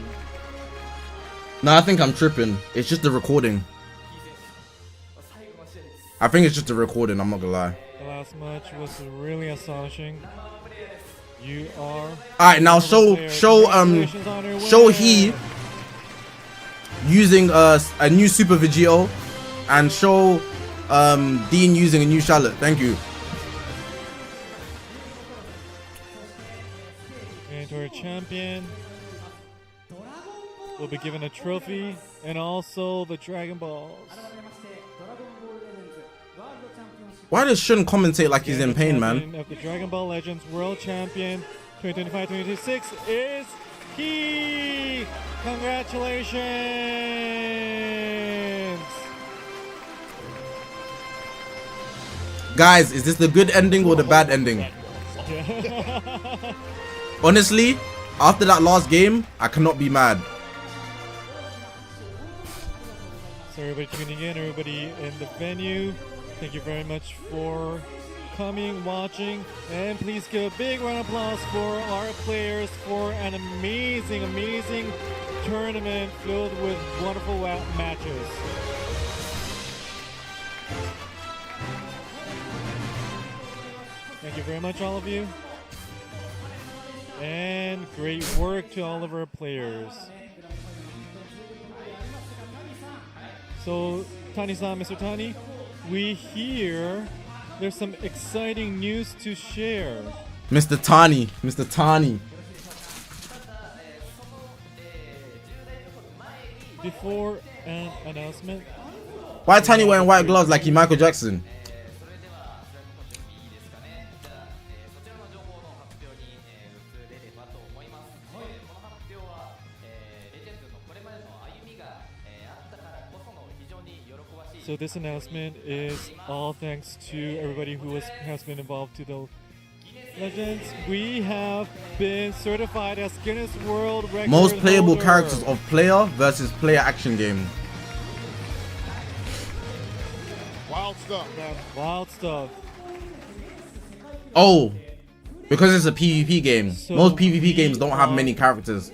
A: No, I think I'm tripping. It's just the recording. I think it's just the recording. I'm not gonna lie.
C: The last match was really astonishing. You are.
A: All right, now show he using a new Super Vegito, and show Dean using a new Charlotte. Thank you.
C: And to our champion will be given a trophy and also the Dragon Balls.
A: Why does Shun commentate like he's in pain, man?
C: Of the Dragon Ball Legends World Champion 2025-2026 is he. Congratulations.
A: Guys, is this the good ending or the bad ending? Honestly, after that last game, I cannot be mad.
C: So everybody tuning in, everybody in the venue, thank you very much for coming, watching, and please give a big round of applause for our players for an amazing, amazing tournament filled with wonderful matches. Thank you very much, all of you. And great work to all of our players. So, Tani-san, Mr. Tani, we hear there's some exciting news to share.
A: Mr. Tani, Mr. Tani.
C: before an announcement.
A: Why Tiny wearing white gloves like he Michael Jackson?
C: So this announcement is all thanks to everybody who has been involved to the Legends. We have been certified as Guinness World Record
A: Most playable
C: holder.
A: characters of player versus player action game.
D: Wild stuff, man.
C: Wild stuff.
A: Oh, because it's a PvP game.
C: So
A: Most PvP
C: we
A: games don't have
C: are-
A: many characters.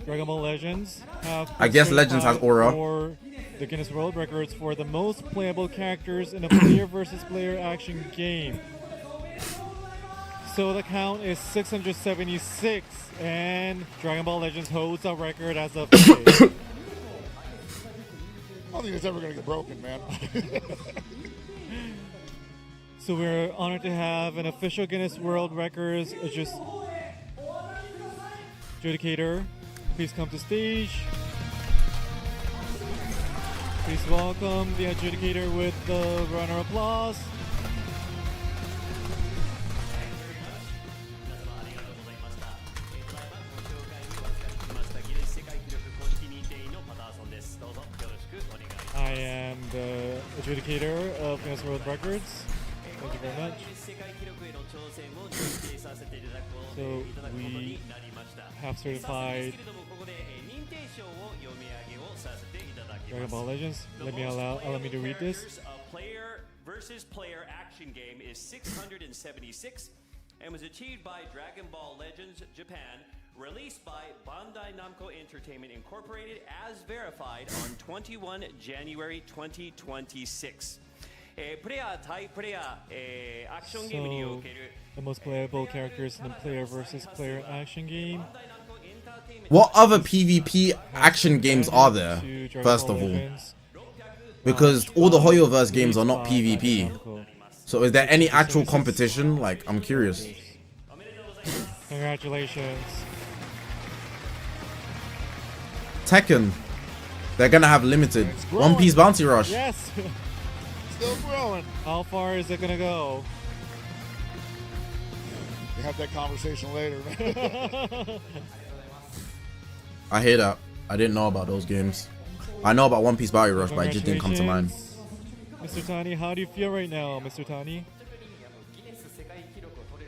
C: Dragon Ball Legends have
A: I guess Legends has
C: certified
A: aura.
C: for the Guinness World Records for the most playable characters in a player versus player action game. So the count is 676, and Dragon Ball Legends holds a record as of today.
D: I don't think it's ever gonna get broken, man.
C: So we're honored to have an official Guinness World Records adjudicator. Please come to stage. Please welcome the adjudicator with the round of applause. I am the adjudicator of Guinness World Records. Thank you very much. So we have certified Dragon Ball Legends. Allow me to read this.
B: Player versus player action game is 676 and was achieved by Dragon Ball Legends Japan, released by Bandai Namco Entertainment Incorporated as verified on 21 January 2026. プレイヤー対プレイヤー、アクションゲームにおける
C: The most playable characters in the player versus player action game.
A: What other PvP action games are there?
C: To Dragon
A: First
C: Ball
A: of all,
C: Legends.
A: because all the Hoyoverse games are not
C: By
A: PvP.
C: Namco.
A: So is there any actual competition? Like, I'm curious.
C: Congratulations.
A: Tekken, they're gonna have limited.
D: It's growing.
A: One Piece Bounty Rush.
C: Yes.
D: Still growing.
C: How far is it gonna go?
D: We have that conversation later, man.
A: I hear that. I didn't know about those games. I know about One Piece Bounty Rush, but it just didn't come to mind.
C: Mr. Tani, how do you feel right now, Mr. Tani?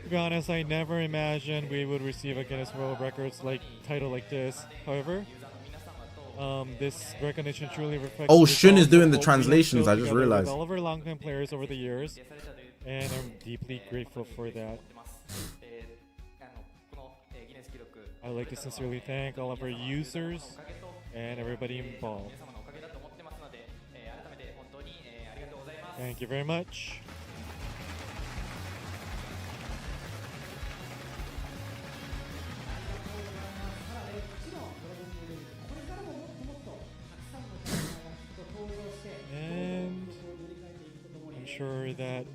C: To be honest, I never imagined we would receive a Guinness World Records title like this. However, this recognition truly reflects.
A: Oh,
C: the
A: Shun is
C: results
A: doing
C: of
A: the
C: what we have
A: translations,
C: built
A: I just
C: together with
A: realized.
C: all of our longtime players over the years, and I'm deeply grateful for that. I'd like to sincerely thank all of our users and everybody involved. Thank you very much. And I'm sure that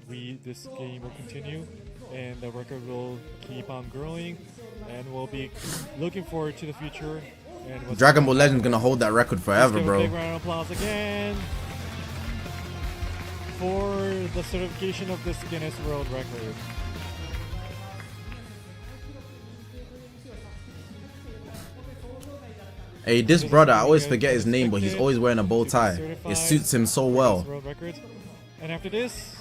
C: this game will continue and the record will keep on growing, and we'll be looking forward to the future. And what's
A: Dragon Ball Legends gonna hold that record forever,
C: Let's give a
A: bro.
C: big round of applause again for the certification of this Guinness World Record.
A: Hey, this brother, I always forget his name, but he's always wearing a bow tie. It suits him so well.
C: Guinness World Records. And after this,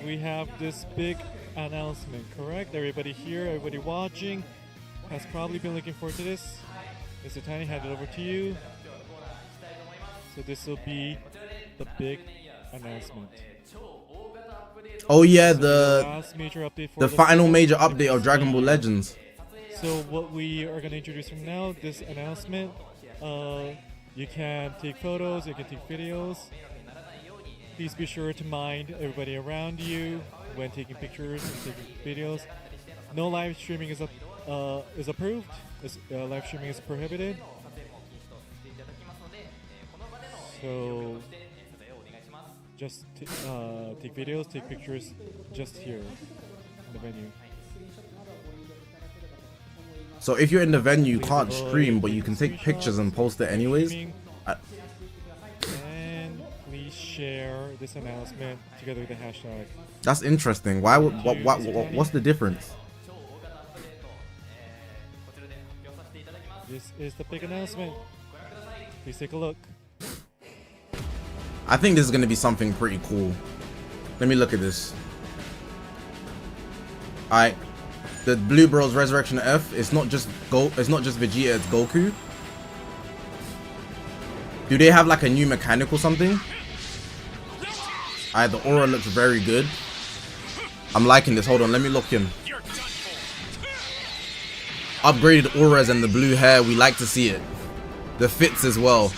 C: we have this big announcement, correct? Everybody here, everybody watching has probably been looking forward to this. Mr. Tiny, hand it over to you. So this will be the big announcement.
A: Oh yeah,
C: The last major update for
A: the final major update of Dragon Ball Legends.
C: So what we are going to introduce from now, this announcement, you can take photos, you can take videos. Please be sure to mind everybody around you when taking pictures and taking videos. No live streaming is approved. Live streaming is prohibited. So just take videos, take pictures just here in the venue.
A: So if you're in the venue, you can't stream, but you can take pictures and post it anyways.
C: And please share this announcement together with the hashtag.
A: That's interesting. Why? What's the difference?
C: This is the big announcement. Please take a look.
A: I think this is gonna be something pretty cool. Let me look at this. Alright. The Blue Bros Resurrection F, it's not just Vegeta, it's Goku. Do they have like a new mechanic or something? Alright, the aura looks very good. I'm liking this. Hold on, let me look in. Upgraded auras and the blue hair, we like to see it. The fits as well.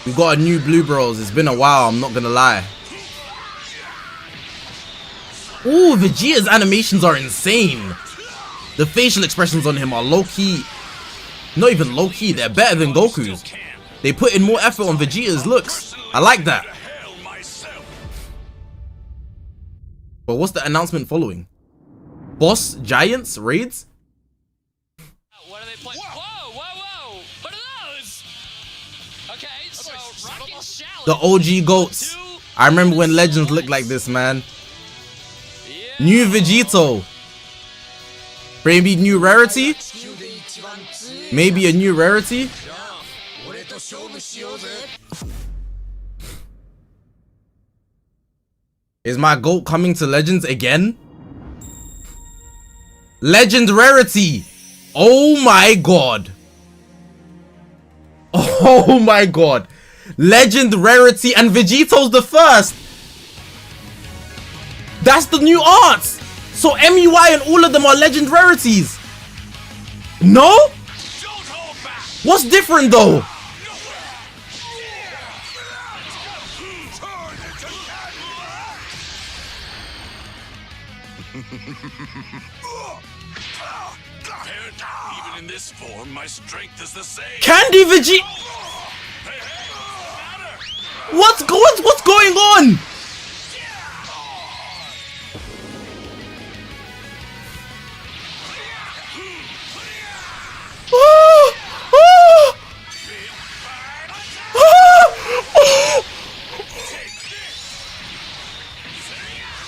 A: We've got a new Blue Bros. It's been a while, I'm not gonna lie. Ooh, Vegeta's animations are insane. The facial expressions on him are low-key. Not even low-key, they're better than Goku's. They put in more effort on Vegeta's looks. I like that. But what's the announcement following? Boss Giants raids?
H: What are they playing? Whoa, whoa, whoa! What are those? Okay, so Rocket Challenge.
A: The OG goats. I remember when Legends looked like this, man. New Vegito. Maybe new rarity? Maybe a new rarity? Is my GOAT coming to Legends again? Legend rarity! Oh my god! Oh my god! Legend rarity and Vegito's the first! That's the new arts! So MUI and all of them are legend rarities! No? What's different though?
I: Even in this form, my strength is the same.
A: Candy Vegeta! What's going on?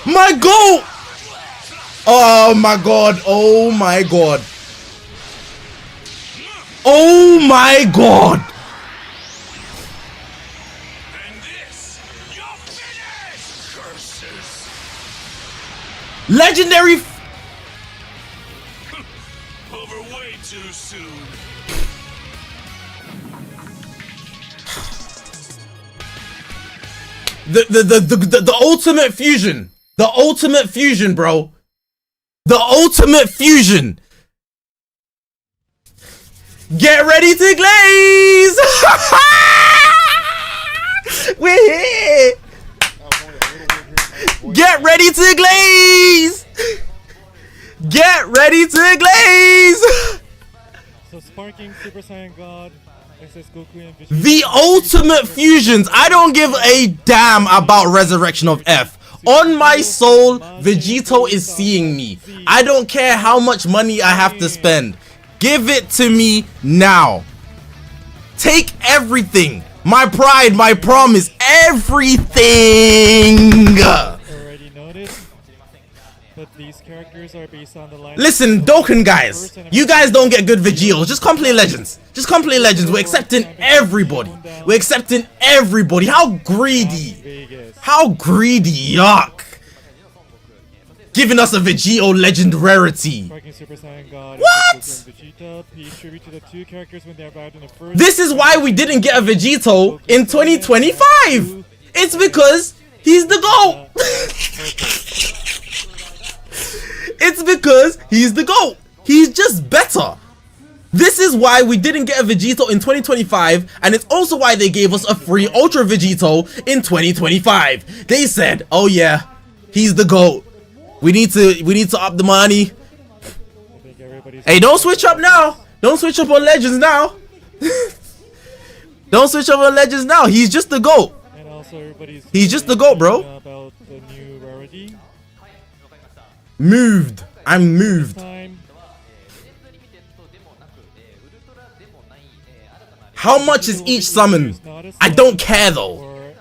A: My GOAT! Oh my god, oh my god. Oh my god!
I: And this, you're finished! Curses.
A: Legendary!
I: Over way too soon.
A: The ultimate fusion. The ultimate fusion, bro. The ultimate fusion. Get ready to glaze. We're here. Get ready to glaze. Get ready to glaze.
C: So sparking Super Saiyan God. Goku and Vegeta.
A: The ultimate fusions. I don't give a damn about Resurrection of F. On my soul, Vegito is seeing me. I don't care how much money I have to spend. Give it to me now. Take everything. My pride, my promise, everything.
C: Already noticed, but these characters are based on the line.
A: Listen, Dokkan guys, you guys don't get good Vegetos. Just come play Legends. Just come play Legends. We're accepting everybody. We're accepting everybody. How greedy. How greedy. Yuck. Giving us a Vegito Legend rarity. What? This is why we didn't get a Vegito in 2025. It's because he's the GOAT. It's because he's the GOAT. He's just better. This is why we didn't get a Vegito in 2025, and it's also why they gave us a free Ultra Vegito in 2025. They said, "Oh yeah, he's the GOAT. We need to up the money." Hey, don't switch up now. Don't switch up on Legends now. Don't switch up on Legends now. He's just the GOAT. He's just the GOAT, bro. Moved. I'm moved. How much is each summon? I don't care though.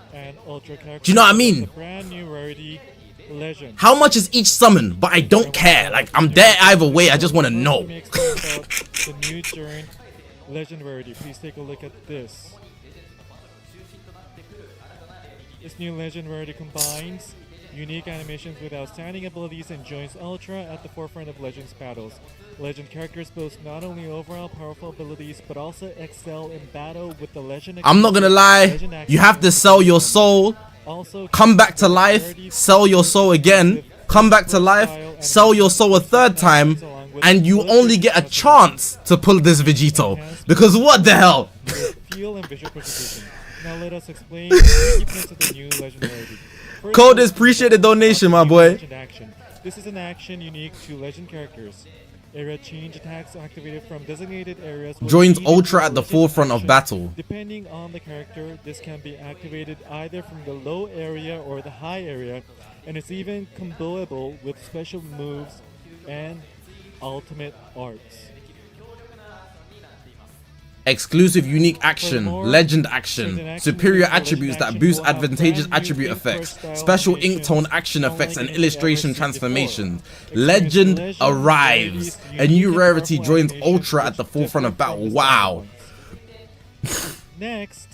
A: Do you know what I mean?
C: Brand new rarity legend.
A: How much is each summon? But I don't care. Like, I'm there either way. I just want to know.
C: The new Journey legend rarity. Please take a look at this. This new legend rarity combines unique animations with outstanding abilities and joins Ultra at the forefront of Legends battles. Legend characters boast not only overall powerful abilities, but also excel in battle with the legend.
A: I'm not gonna lie, you have to sell your soul, come back to life, sell your soul again, come back to life, sell your soul a third time, and you only get a chance to pull this Vegito. Because what the hell?
C: Feel and visual presentation. Now let us explain the key points of the new legend rarity.
A: Code is appreciate the donation, my boy.
C: This is an action unique to legend characters. Area change attacks activated from designated areas.
A: Joins Ultra at the forefront of battle.
C: Depending on the character, this can be activated either from the low area or the high area, and it's even comboable with special moves and ultimate arts.
A: Exclusive unique action, legend action, superior attributes that boost advantageous attribute effects, special ink tone action effects and illustration transformations. Legend arrives. A new rarity joins Ultra at the forefront of battle. Wow.
C: Next,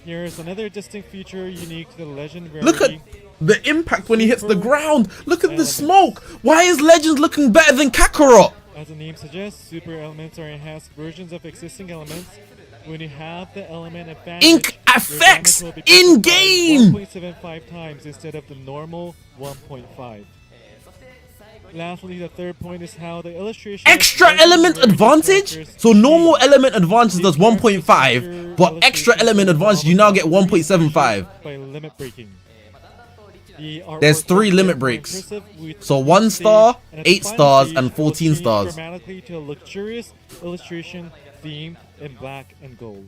C: here's another distinct feature unique to the legend rarity.
A: Look at the impact when he hits the ground. Look at the smoke. Why is Legends looking better than Kakarot?
C: As the name suggests, super elements are enhanced versions of existing elements. When you have the element advantage,
A: ink effects in game
C: 1.75 times instead of the normal 1.5. Lastly, the third point is how the illustration
A: extra element advantage. So normal element advantage does 1.5, but extra element advantage you now get 1.75
C: by limit breaking.
A: There's 3 limit breaks. So 1 star, 8 stars, and 14 stars.
C: Dramatically to a luxurious illustration theme in black and gold.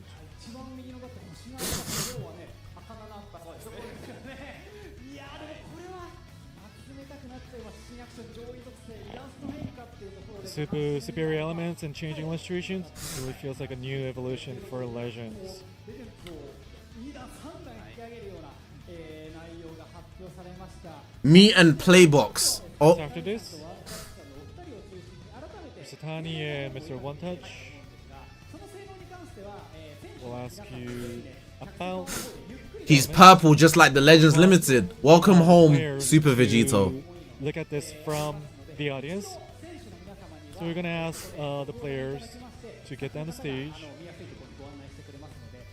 C: Superior elements and changing illustrations really feels like a new evolution for Legends.
A: Me and Playbox. Oh.
C: After this, Mr. Tani and Mr. One Touch will ask you about.
A: He's purple just like the Legends Limited. Welcome home, Super Vegito.
C: Look at this from the audience. So we're gonna ask the players to get down the stage,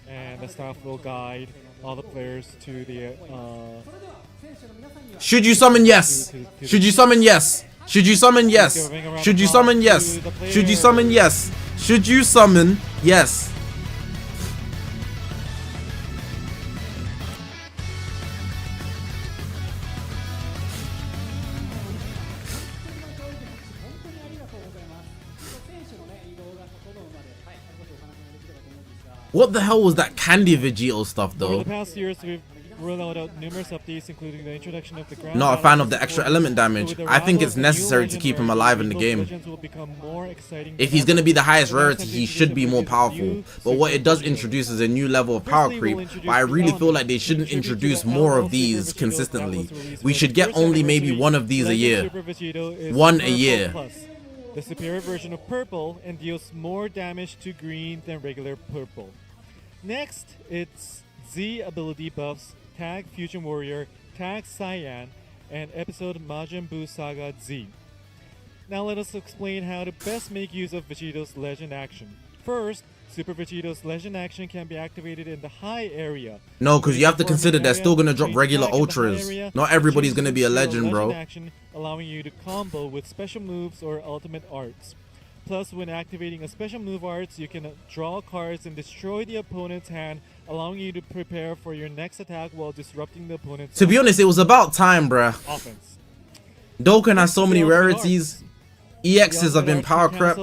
C: and the staff will guide all the players to the.
A: Should you summon yes? Should you summon yes? Should you summon yes? Should you summon yes? Should you summon yes? Should you summon yes? What the hell was that Candy Vegito stuff though?
C: Over the past years, we've rolled out numerous updates, including the introduction of the ground.
A: Not a fan of the extra element damage. I think it's necessary to keep him alive in the game. If he's gonna be the highest rarity, he should be more powerful. But what it does introduce is a new level of power creep. But I really feel like they shouldn't introduce more of these consistently. We should get only maybe one of these a year. One a year.
C: The superior version of purple and deals more damage to green than regular purple. Next, it's Z ability buffs, Tag Fusion Warrior, Tag Cyan, and episode Majin Buu Saga Z. Now let us explain how to best make use of Vegito's legend action. First, Super Vegito's legend action can be activated in the high area.
A: No, because you have to consider they're still going to drop regular ultras. Not everybody's going to be a legend, bro.
C: Action, allowing you to combo with special moves or ultimate arts. Plus, when activating a special move arts, you can draw cards and destroy the opponent's hand, allowing you to prepare for your next attack while disrupting the opponent's.
A: To be honest, it was about time, bruh.
C: Offense.
A: Dokkan has so many rarities. EXs have been power crept.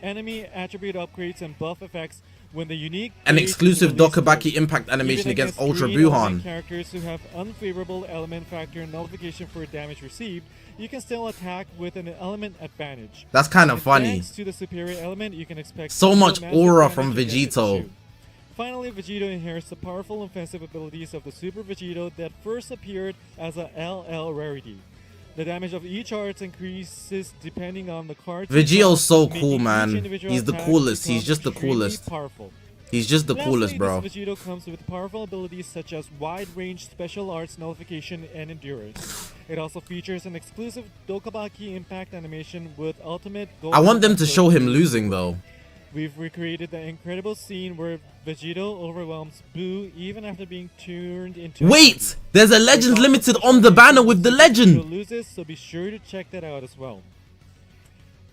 C: enemy attribute upgrades and buff effects when the unique
A: An
C: base is
A: exclusive
C: released.
A: Dokabaki impact animation
C: Even
A: against Ultra
C: green element
A: Buhan.
C: characters who have unfavorable element factor nullification for damage received, you can still attack with an element advantage.
A: That's kind of
C: And
A: funny.
C: Thanks to the superior element, you can expect
A: So much
C: massive
A: aura
C: damage
A: from
C: against its
A: Vegito.
C: shoot. Finally, Vegito inherits the powerful offensive abilities of the Super Vegito that first appeared as a LL rarity. The damage of each art increases depending on the card.
A: Vegito's so
C: making
A: cool,
C: each
A: man.
C: individual
A: He's the
C: attack
A: coolest.
C: become
A: He's just the
C: extremely
A: coolest.
C: Powerful.
A: He's just the
C: Lastly,
A: coolest, bro.
C: This Vegito comes with powerful abilities such as wide-range special arts nullification and endurance. It also features an exclusive Dokabaki impact animation with ultimate.
A: I want them to show him losing, though.
C: We've recreated the incredible scene where Vegito overwhelms Boo even after being turned into.
A: Wait! There's a Legends Limited on the banner with the
C: Vegito
A: legend!
C: loses, so be sure to check that out as well.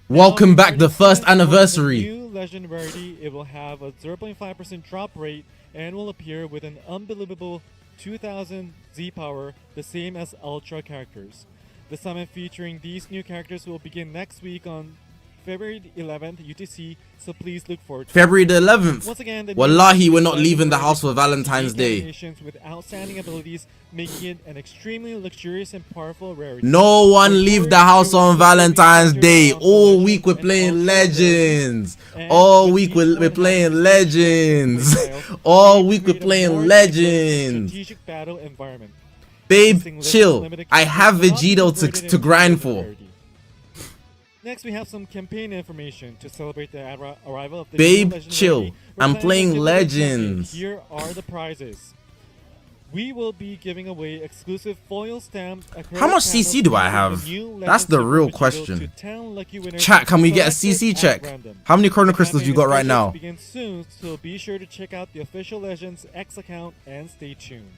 A: Welcome
C: Now,
A: back, the first
C: for the
A: anniversary.
C: New legend rarity, it will have a 0.5% drop rate and will appear with an unbelievable 2000 Z power, the same as Ultra characters. The summon featuring these new characters will begin next week on February 11th UTC, so please look forward to it.
A: February the 11th.
C: Once again, the
A: Wallahi,
C: new
A: we're not
C: legend
A: leaving the
C: rarity
A: house for
C: features
A: Valentine's
C: unique
A: Day.
C: animations with outstanding abilities, making it an extremely luxurious and powerful rarity.
A: No one leave the house on Valentine's Day. All
C: Legends
A: week we're
C: and
A: playing
C: Ultra
A: Legends.
C: And
A: All
C: with
A: week
C: each
A: we're
C: one
A: playing
C: having
A: Legends.
C: styles,
A: All
C: we
A: week we're
C: create a
A: playing
C: more
A: Legends.
C: strategic battle environment.
A: Babe, chill. I have Vegito to grind for.
C: Next, we have some campaign information to celebrate the arrival of the
A: Babe,
C: new Legend
A: chill.
C: rarity. We're
A: I'm
C: planning
A: playing
C: a typical
A: Legends.
C: campaign. Here are the prizes. We will be giving away exclusive foil stamped acrylic
A: How much
C: panels
A: CC do I
C: featuring
A: have?
C: the new
A: That's
C: Legend
A: the
C: Super
A: real
C: Vegito
A: question.
C: to 10 lucky winners
A: Chat, can we get a
C: selected
A: CC
C: at
A: check?
C: random.
A: How many Chrono
C: The
A: Crystals you
C: campaign
A: got right
C: is
A: now?
C: scheduled to begin soon, so be sure to check out the official Legends X account and stay tuned.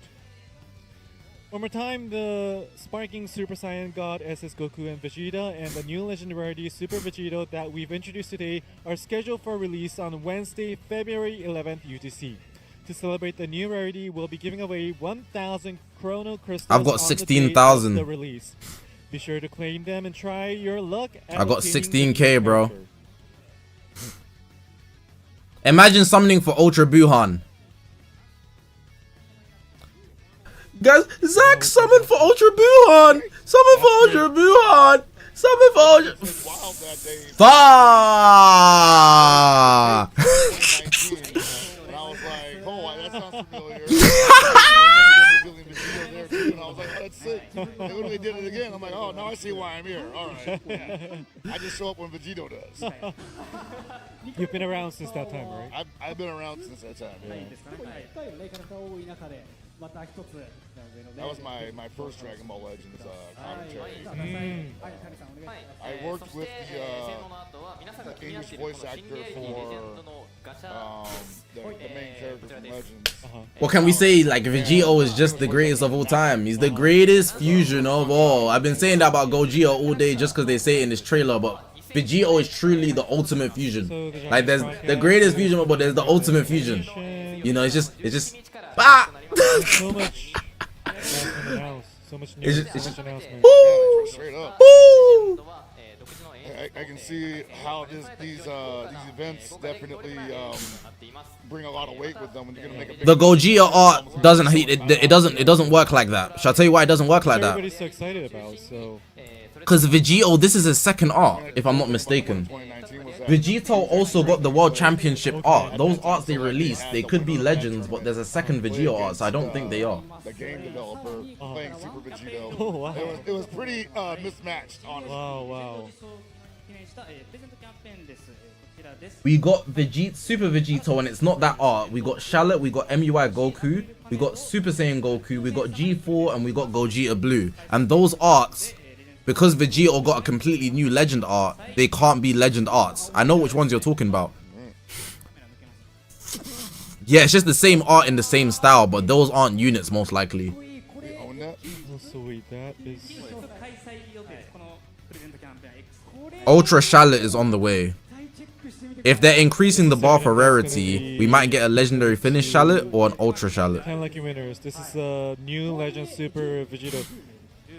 C: One more time, the Sparking Super Saiyan God SS Goku and Vegeta and the new Legend rarity Super Vegito that we've introduced today are scheduled for release on Wednesday, February 11th UTC. To celebrate the new rarity, we'll be giving away 1,000 Chrono Crystals.
A: I've got
C: on the
A: 16,000.
C: date of the release. Be sure to claim them and try your luck at
A: I got
C: obtaining the
A: 16K,
C: new
A: bro.
C: character.
A: Imagine summoning for Ultra Buhan. Guys, Zach summoned for Ultra Buhan. Summon for Ultra Buhan. Summon for Ultra.
D: Wild that day.
A: Fuck.
D: 2019, and I was like, oh, that sounds familiar. And I was like, oh, that's sick. And when they did it again, I'm like, oh, now I see why I'm here. All right. Yeah. I just show up when Vegito does.
C: You've been around since that time, right?
D: I've been around since that time. Yeah. That was my first Dragon Ball Legends commentary. I worked with the English voice actor for the main character from Legends.
A: What can we say? Like, Vegito is just the greatest of all time. He's the greatest fusion of all. I've been saying that about Gogeta all day just because they say it in this trailer, but Vegito is truly the ultimate fusion. Like, there's the greatest fusion, but there's the ultimate fusion. You know, it's just ah!
C: So much so much
A: It's
C: news,
A: just-
C: so much announcement.
A: Woo!
D: Straight up.
A: Woo!
D: I can see how these events definitely bring a lot of weight with them when you're gonna make a big
A: The Gogeta art it doesn't work like that. Shall I tell you why it doesn't work like that?
C: Everybody's so excited about, so
A: Because Vegito, this is his second art, if I'm not mistaken.
D: 2019 was that.
A: Vegito also got the World Championship art. Those arts they released, they could be legends, but there's a second Vegito art, so I don't think they are.
D: The game developer playing Super Vegito.
C: Oh, wow.
D: It was pretty mismatched, honestly.
C: wow.
A: We got Super Vegito, and it's not that art. We got Shallot, we got MUI Goku, we got Super Saiyan Goku, we got G4, and we got Gogeta Blue. And those arts, because Vegito got a completely new legend art, they can't be legend arts. I know which ones you're talking about. Yeah, it's just the same art in the same style, but those aren't units most likely.
D: We own that.
C: Oh, sweet. That is.
A: Ultra Shallot is on the way. If they're increasing the bar for rarity, we might get a legendary finish Shallot or an Ultra Shallot.
C: 10 lucky winners. This is a new Legend Super Vegito.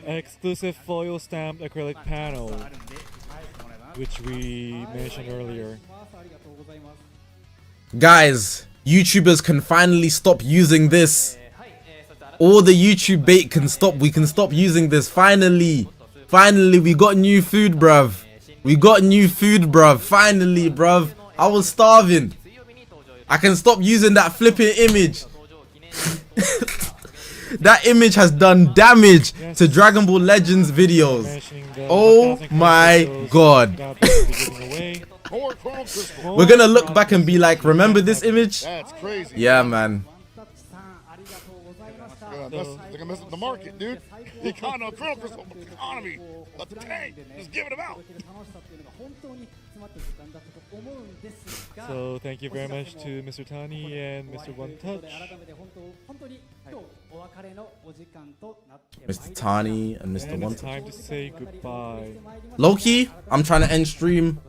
C: An exclusive foil stamped acrylic panel, which we mentioned earlier.
A: Guys, YouTubers can finally stop using this. All the YouTube bait can stop. We can stop using this. Finally, we got new food, bruv. We got new food, bruv. Finally, bruv. I was starving. I can stop using that flipping image. That image has done damage to Dragon Ball Legends videos. Oh my god. We're gonna look back and be like, remember this image?
D: That's crazy.
A: Yeah, man.
D: They're gonna mess up the market, dude. The economy, economy of the tank. Just give it out.
C: So thank you very much to Mr. Tani and Mr. One Touch.
A: Mr. Tani and Mr.
C: And
A: One
C: it's time to say goodbye.
A: Low-key, I'm trying to end stream.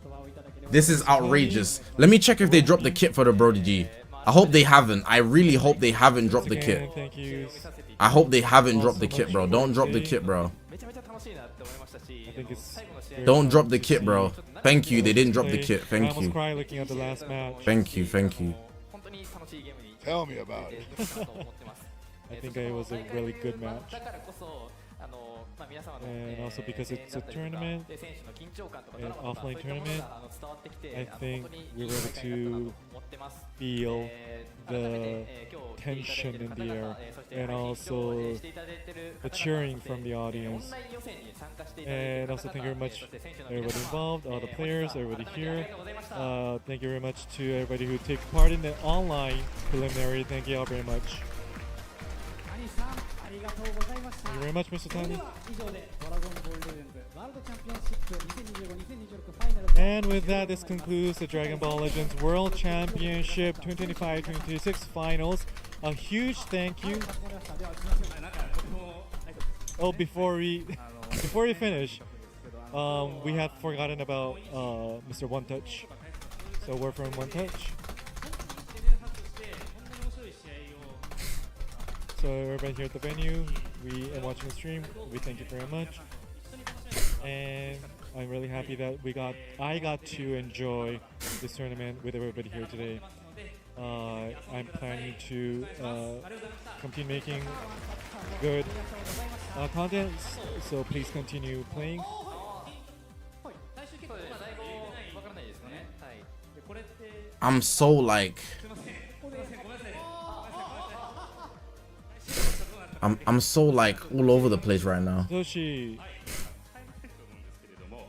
A: This is outrageous. Let me check if they dropped the kit for the Brody G. I hope they haven't. I really hope they haven't dropped the kit.
C: Thank you.
A: I hope they haven't dropped the kit, bro. Don't drop the kit, bro.
C: I think it's
A: Don't drop the kit, bro. Thank you. They didn't drop the kit.
C: I
A: Thank
C: almost
A: you.
C: cried looking at the last match.
A: Thank you. Thank you.
D: Tell me about it.
C: I think it was a really good match. And also because it's a tournament, an offline tournament, I think we were able to feel the tension in the air and also the cheering from the audience. And also thank you very much everybody involved, all the players, everybody here. Thank you very much to everybody who took part in the online preliminary. Thank you all very much. Thank you very much, Mr. Tani. And with that, this concludes the Dragon Ball Legends World Championship 2025-2026 Finals. A huge thank you. Oh, before we finish, we had forgotten about Mr. One Touch. So we're from One Touch. So everybody here at the venue, and watching the stream, we thank you very much. And I'm really happy that I got to enjoy this tournament with everybody here today. I'm planning to continue making good content, so please continue playing.
A: I'm so like I'm so like all over the place right now.
C: Toshi,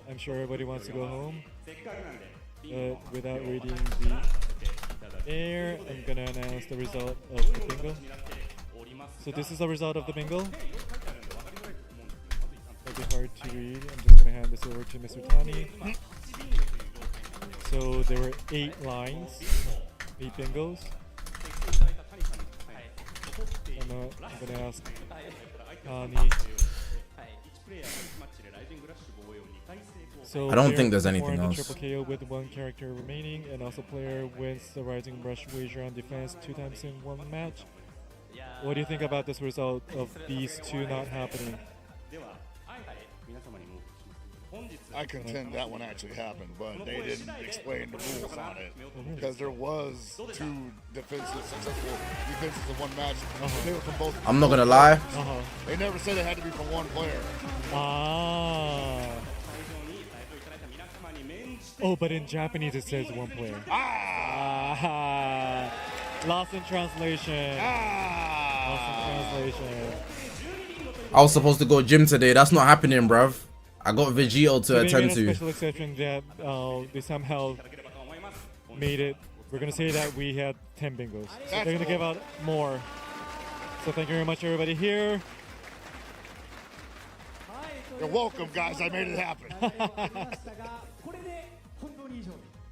C: I'm sure everybody wants to go home, but without reading the air, I'm gonna announce the result of the bingo. So this is the result of the bingo. It'll be hard to read. I'm just gonna hand this over to Mr. Tani. So there were 8 lines, 8 bingos. I'm gonna ask Tani. So
A: I don't think there's anything
C: else.
A: else.
C: Triple KO with 1 character remaining, and also player wins the Rising Rush wager on defense 2 times in 1 match. What do you think about this result of these 2 not happening?
D: I contend that one actually happened, but they didn't explain the rules on it because there was 2 successful defenses in 1 match. They were from both.
A: I'm not gonna lie.
D: They never said it had to be from 1 player.
C: Oh, but in Japanese it says 1 player. Lost in translation. Lost in translation.
A: I was supposed to go gym today. That's not happening, bruv. I got Vegito to attend to.
C: Special exception that they somehow made it. We're gonna say that we had 10 bingos. So they're gonna give out more. So thank you very much, everybody here.
D: You're welcome, guys. I made it happen.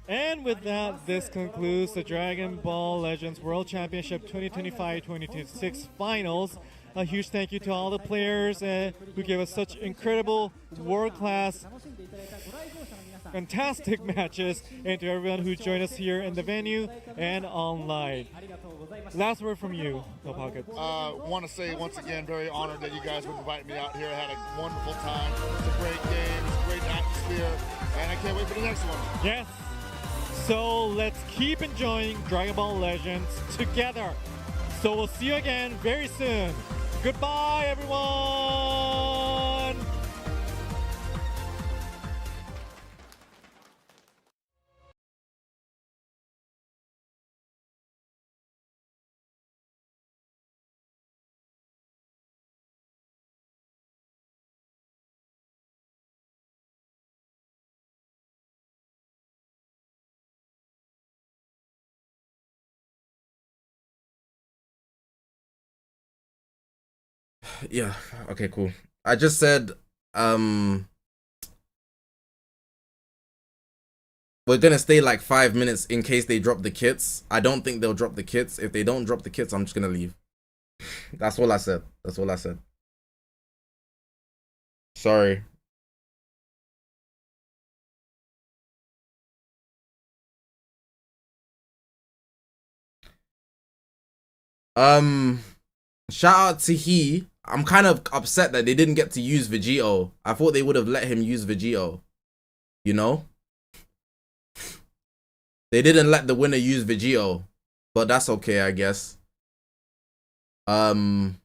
C: And with that, this concludes the Dragon Ball Legends World Championship 2025-2026 Finals. A huge thank you to all the players who gave us such incredible, world-class, fantastic matches, and to everyone who joined us here in the venue and online. Last word from you, No Pocket.
D: Want to say once again, very honored that you guys would invite me out here. I had a wonderful time. It's a great game, it's a great atmosphere, and I can't wait for the next one.
C: Yes. So let's keep enjoying Dragon Ball Legends together. So we'll see you again very soon. Goodbye, everyone!
A: Yeah, okay, cool. I just said we're gonna stay like 5 minutes in case they drop the kits. I don't think they'll drop the kits. If they don't drop the kits, I'm just gonna leave. That's all I said. That's all I said. Sorry. Shout out to he. I'm kind of upset that they didn't get to use Vegito. I thought they would have let him use Vegito. You know? They didn't let the winner use Vegito. But that's okay, I guess. In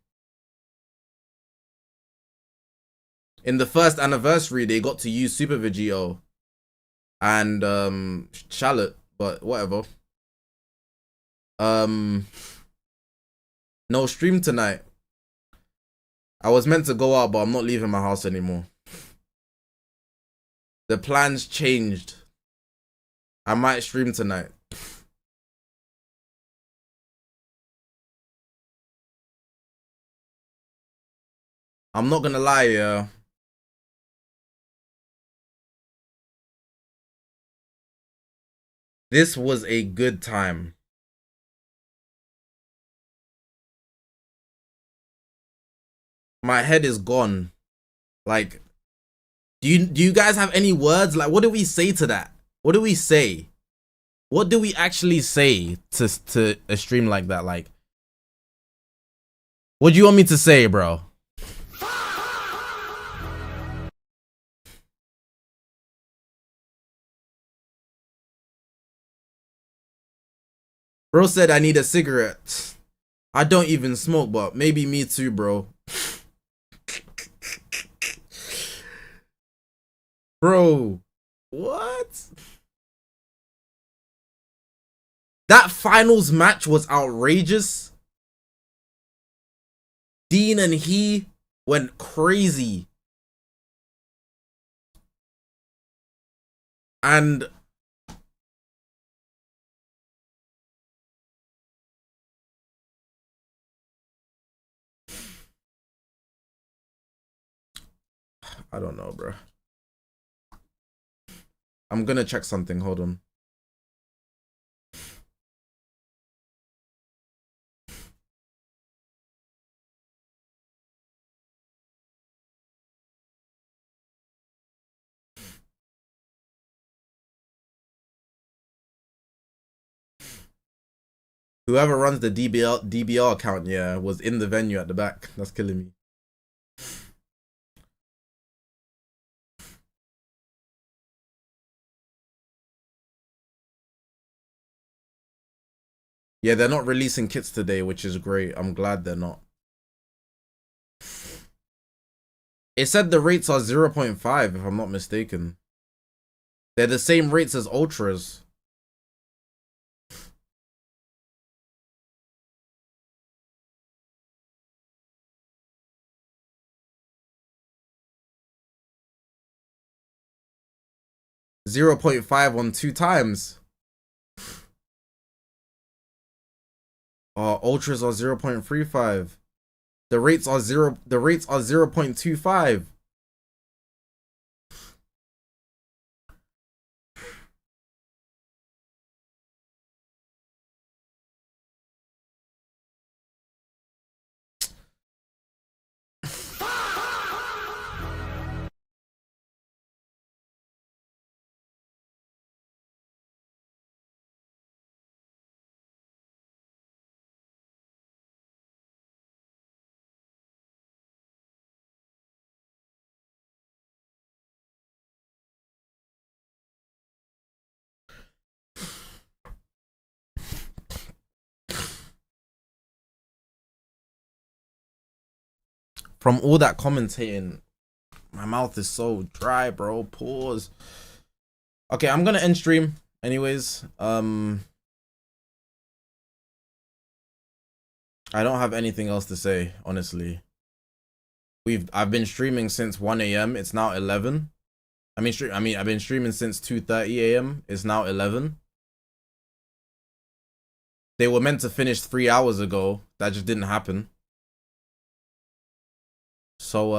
A: the first anniversary, they got to use Super Vegito and Shallot, but whatever. No stream tonight. I was meant to go out, but I'm not leaving my house anymore. The plans changed. I might stream tonight. I'm not gonna lie, yeah. This was a good time. My head is gone. Like, do you guys have any words? Like, what do we say to that? What do we say? What do we actually say to a stream like that? Like, what do you want me to say, bro? Bro said I need a cigarette. I don't even smoke, but maybe me too, bro. Bro, what? That finals match was outrageous. Dean and he went crazy. And I don't know, bro. I'm gonna check something. Hold on. Whoever runs the DBR account, yeah, was in the venue at the back. That's killing me. Yeah, they're not releasing kits today, which is great. I'm glad they're not. It said the rates are 0.5, if I'm not mistaken. They're the same rates as Ultras. .5 on 2 times. Ultras are 0.35. The rates are 0.25. from all that commentating, my mouth is so dry, bro. Pause. Okay, I'm gonna end stream. Anyways, I don't have anything else to say, honestly. I've been streaming since 1 a.m. It's now 11. I've been streaming since 2:30 a.m. It's now 11. They were meant to finish 3 hours ago. That just didn't happen. So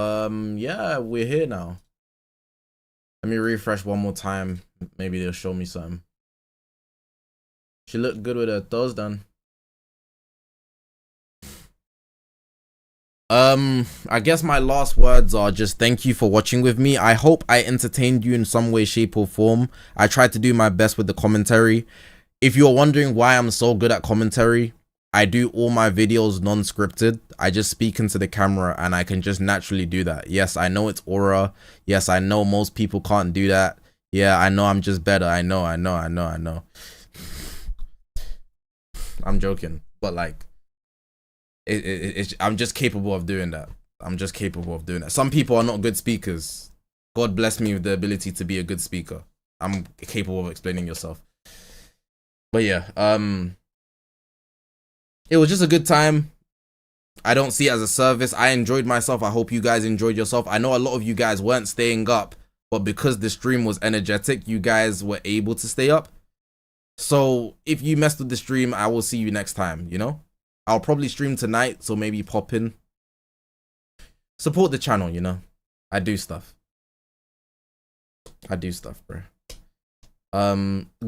A: yeah, we're here now. Let me refresh one more time. Maybe they'll show me something. She looked good with her toes done. I guess my last words are just thank you for watching with me. I hope I entertained you in some way, shape, or form. I tried to do my best with the commentary. If you're wondering why I'm so good at commentary, I do all my videos non-scripted. I just speak into the camera and I can just naturally do that. Yes, I know it's aura. Yes, I know most people can't do that. Yeah, I know I'm just better. I know. I'm joking, but like, I'm just capable of doing that. Some people are not good speakers. God bless me with the ability to be a good speaker. I'm capable of explaining yourself. But yeah, it was just a good time. I don't see it as a service. I enjoyed myself. I hope you guys enjoyed yourself. I know a lot of you guys weren't staying up, but because the stream was energetic, you guys were able to stay up. So if you messed with the stream, I will see you next time, you know? I'll probably stream tonight, so maybe pop in. Support the channel, you know? I do stuff, bro.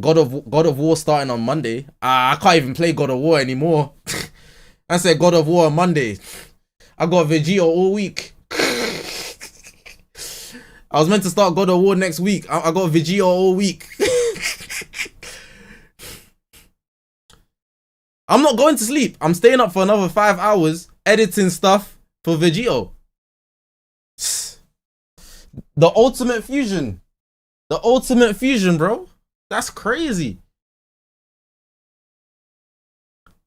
A: God of War starting on Monday. I can't even play God of War anymore. I said God of War on Monday. I got Vegeta all week. I was meant to start God of War next week. I got Vegeta all week. I'm not going to sleep. I'm staying up for another 5 hours editing stuff for Vegeta. The ultimate fusion. The ultimate fusion, bro. That's crazy.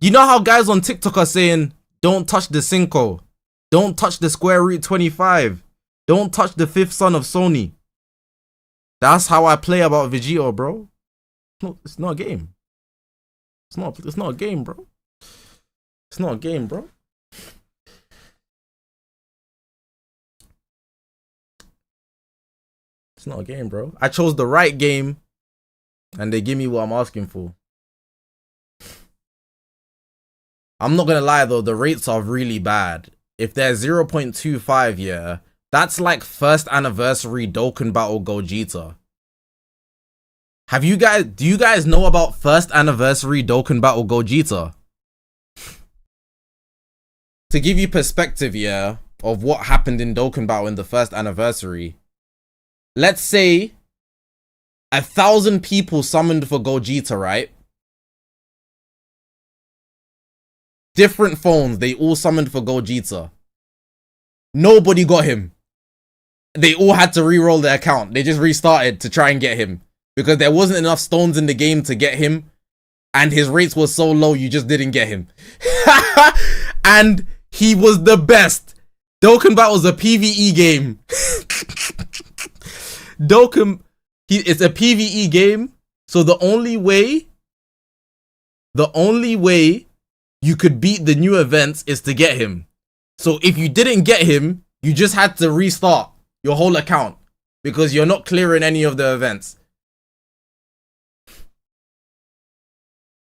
A: You know how guys on TikTok are saying, don't touch the Cinco. Don't touch the square root 25. Don't touch the fifth son of Sony. That's how I play about Vegeta, bro. It's not a game. It's not a game, bro. It's not a game, bro. It's not a game, bro. I chose the right game and they give me what I'm asking for. I'm not gonna lie though, the rates are really bad. If they're 0.25, yeah, that's like first anniversary Dokkan Battle Gogeta. Do you guys know about first anniversary Dokkan Battle Gogeta? To give you perspective, yeah, of what happened in Dokkan Battle in the first anniversary, let's say 1,000 people summoned for Gogeta, right? Different phones, they all summoned for Gogeta. Nobody got him. They all had to re-roll their account. They just restarted to try and get him. Because there wasn't enough stones in the game to get him. And his rates were so low, you just didn't get him. And he was the best. Dokkan Battle was a PvE game. It's a PvE game. So the only way you could beat the new events is to get him. So if you didn't get him, you just had to restart your whole account. Because you're not clearing any of the events.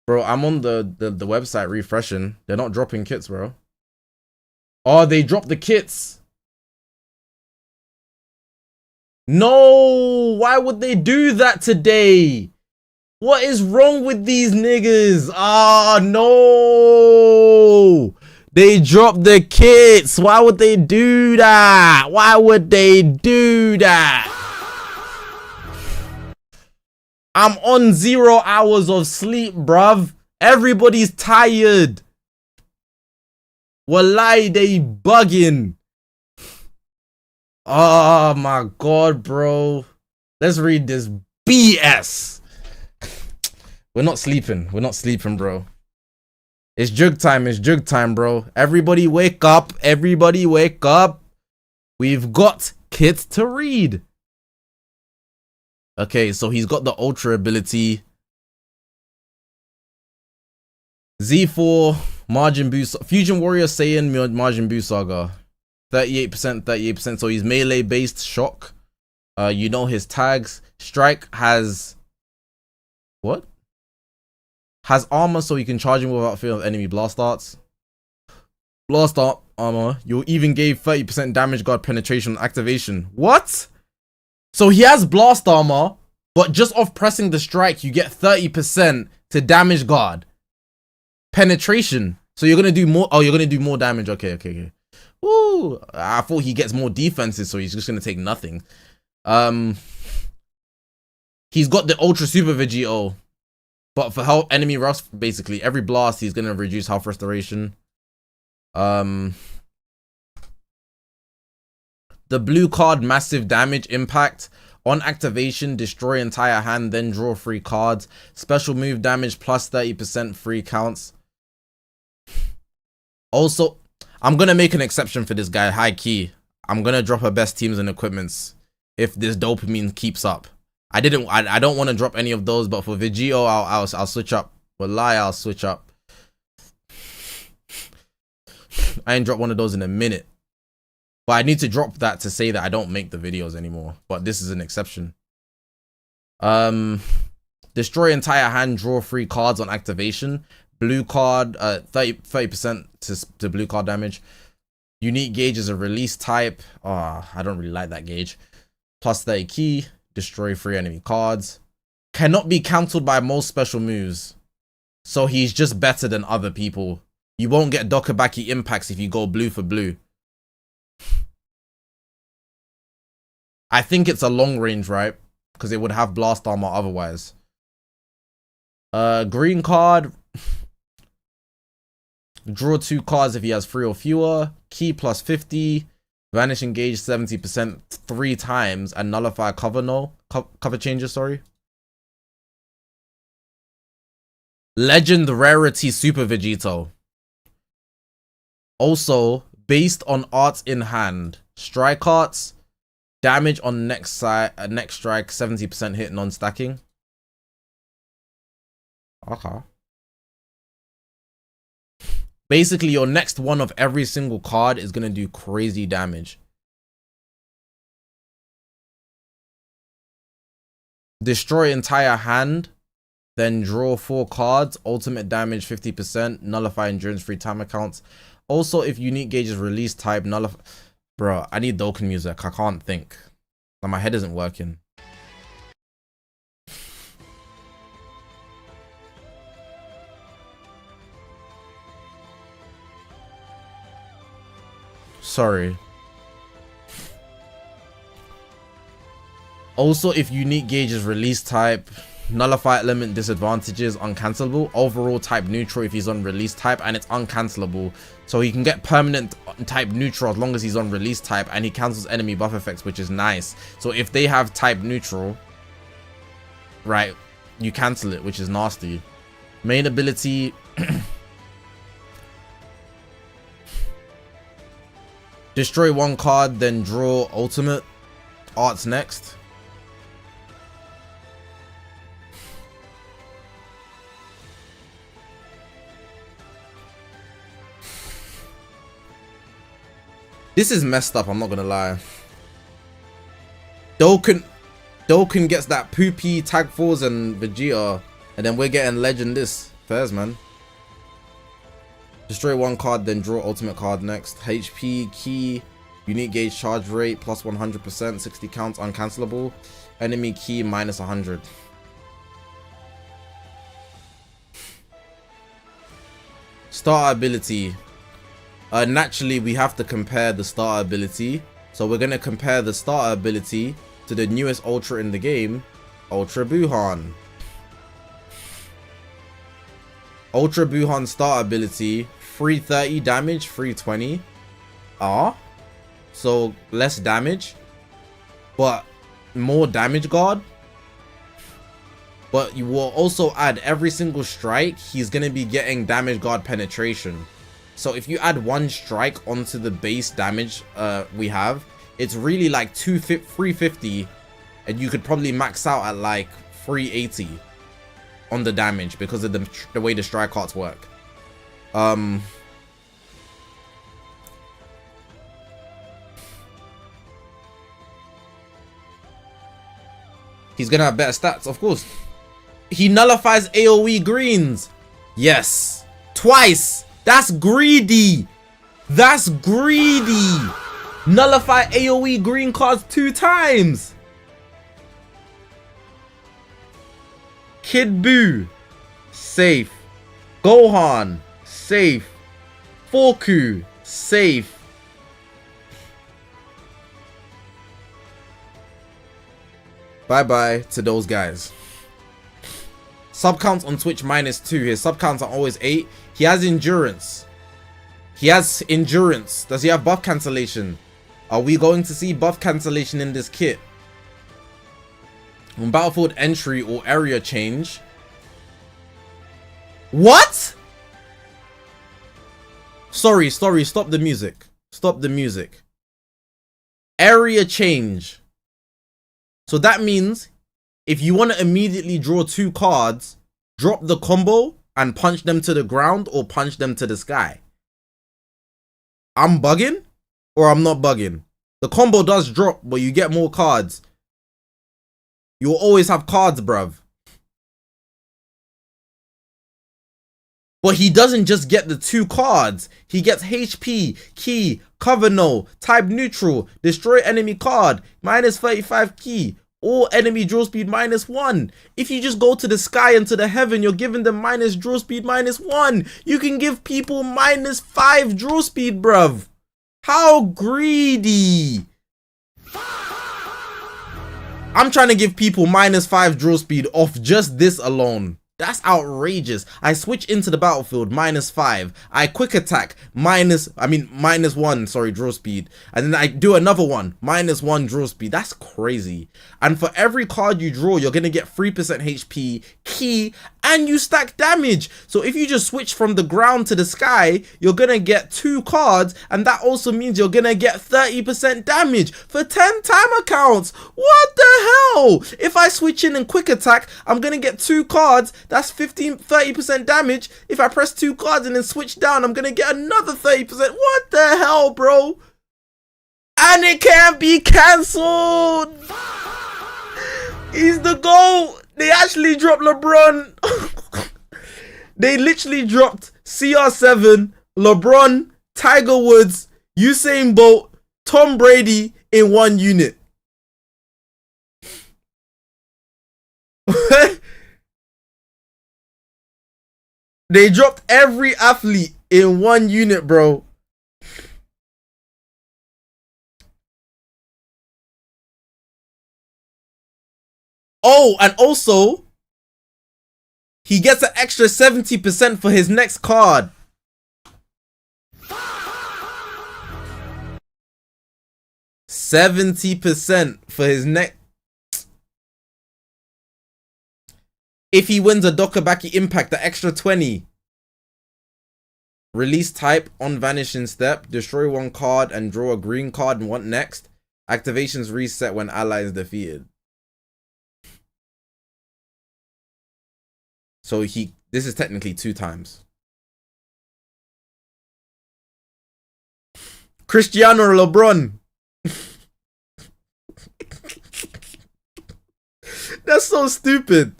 A: Bro, I'm on the website refreshing. They're not dropping kits, bro. Oh, they dropped the kits. No, why would they do that today? What is wrong with these niggas? Ah, no. They dropped the kits. Why would they do that? Why would they do that? I'm on 0 hours of sleep, bruv. Everybody's tired. Wallahi, they bugging. Oh my god, bro. Let's read this BS. We're not sleeping, bro. It's jug time. It's jug time, bro. Everybody wake up. Everybody wake up. We've got kit to read. Okay, so he's got the ultra ability. Z4, Majin Buu, Fusion Warrior Saiyan, Majin Buu Saga. 38%, 38%. So he's melee based shock. You know his tags. Strike has what? Has armor, so you can charge him without fear of enemy blast darts. Blast art armor. You even gave 30% damage guard penetration on activation. What? So he has blast armor, but just off pressing the strike, you get 30% to damage guard penetration. So you're gonna do more. Oh, you're gonna do more damage. Okay. Woo! I thought he gets more defenses, so he's just gonna take nothing. He's got the Ultra Super Vegito, but for health enemy rush, basically every blast he's gonna reduce health restoration. The blue card, massive damage impact. On activation, destroy entire hand, then draw 3 cards. Special move damage plus 30% free counts. Also, I'm gonna make an exception for this guy, high key. I'm gonna drop her best teams and equipments if this dopamine keeps up. I don't want to drop any of those, but for Vegito, I'll switch up. Wallahi, I'll switch up. I ain't dropped one of those in a minute. But I need to drop that to say that I don't make the videos anymore. But this is an exception. Destroy entire hand, draw 3 cards on activation. Blue card, 30% to blue card damage. Unique gauge is a release type. I don't really like that gauge. Plus 30 key. Destroy 3 enemy cards. Cannot be cancelled by most special moves. So he's just better than other people. You won't get Dokabaki impacts if you go blue for blue. I think it's a long range, right? Because it would have blast armor otherwise. Green card. Draw 2 cards if he has 3 or fewer. Key plus 50. Vanish engage 70% 3 times and nullify cover changes, sorry. Legend rarity Super Vegito. Also, based on arts in hand. Strike arts. Damage on next strike 70% hit non-stacking. Okay. Basically, your next one of every single card is gonna do crazy damage. Destroy entire hand, then draw 4 cards. Ultimate damage 50%. Nullify endurance free time accounts. Also, if unique gauge is release type, nullify. Bro, I need Dokkan music. I can't think. Like, my head isn't working. Sorry. Also, if unique gauge is release type, nullify element disadvantages, uncancelable. Overall type neutral if he's on release type, and it's uncancelable. So he can get permanent type neutral as long as he's on release type, and he cancels enemy buff effects, which is nice. So if they have type neutral, right, you cancel it, which is nasty. Main ability. Destroy 1 card, then draw ultimate. Arts next. This is messed up, I'm not gonna lie. Dokkan gets that poopy tag 4s and Vegeta, and then we're getting legend this. Fairs, man. Destroy 1 card, then draw ultimate card next. HP, key, unique gauge charge rate, plus 100%, 60 counts, uncancelable. Enemy key, minus 100. Star ability. Naturally, we have to compare the star ability. So we're going to compare the star ability to the newest Ultra in the game, Ultra Buuhan. Ultra Buuhan star ability, 330 damage, 320. So less damage, but more damage guard. but you will also add every single strike, he's going to be getting damage guard penetration. So if you add one strike onto the base damage we have, it's really like 350, and you could probably max out at like 380 on the damage because of the way the strike cards work. He's gonna have better stats, of course. He nullifies AoE greens. Yes. Twice. That's greedy. That's greedy. Nullify AoE green cards 2 times. Kid Buu. Safe. Gohan. Safe. Forku. Safe. Bye-bye to those guys. Sub counts on Twitch -2. His sub counts are always 8. He has endurance. He has endurance. Does he have buff cancellation? Are we going to see buff cancellation in this kit? On battlefield entry or area change. What? Sorry, stop the music. Stop the music. Area change. So that means if you want to immediately draw 2 cards, drop the combo and punch them to the ground or punch them to the sky. I'm bugging or I'm not bugging. The combo does drop, but you get more cards. You'll always have cards, bruv. But he doesn't just get the 2 cards. He gets HP, key, cover no, type neutral, destroy enemy card, -35 key, all enemy draw speed -1. If you just go to the sky and to the heaven, you're giving them minus draw speed -1. You can give people -5 draw speed, bruv. How greedy. I'm trying to give people -5 draw speed off just this alone. That's outrageous. I switch into the battlefield, -5. I quick attack, -1, sorry, draw speed. And then I do another one, -1 draw speed. That's crazy. And for every card you draw, you're going to get 3% HP, key, and you stack damage. So if you just switch from the ground to the sky, you're going to get 2 cards. And that also means you're going to get 30% damage for 10 timer counts. What the hell? If I switch in and quick attack, I'm going to get 2 cards. That's 30% damage. If I press 2 cards and then switch down, I'm gonna get another 30%. What the hell, bro? And it can't be cancelled. He's the GOAT. They actually dropped LeBron. They literally dropped CR7, LeBron, Tiger Woods, Usain Bolt, Tom Brady in one unit. They dropped every athlete in one unit, bro. Oh, and also, he gets an extra 70% for his next card. $70% for his next. If he wins a Dokabaki Impact, the extra 20. Release type on vanishing step. Destroy 1 card and draw a green card and what next? Activations reset when ally is defeated. So this is technically 2 times. Cristiano or LeBron. That's so stupid.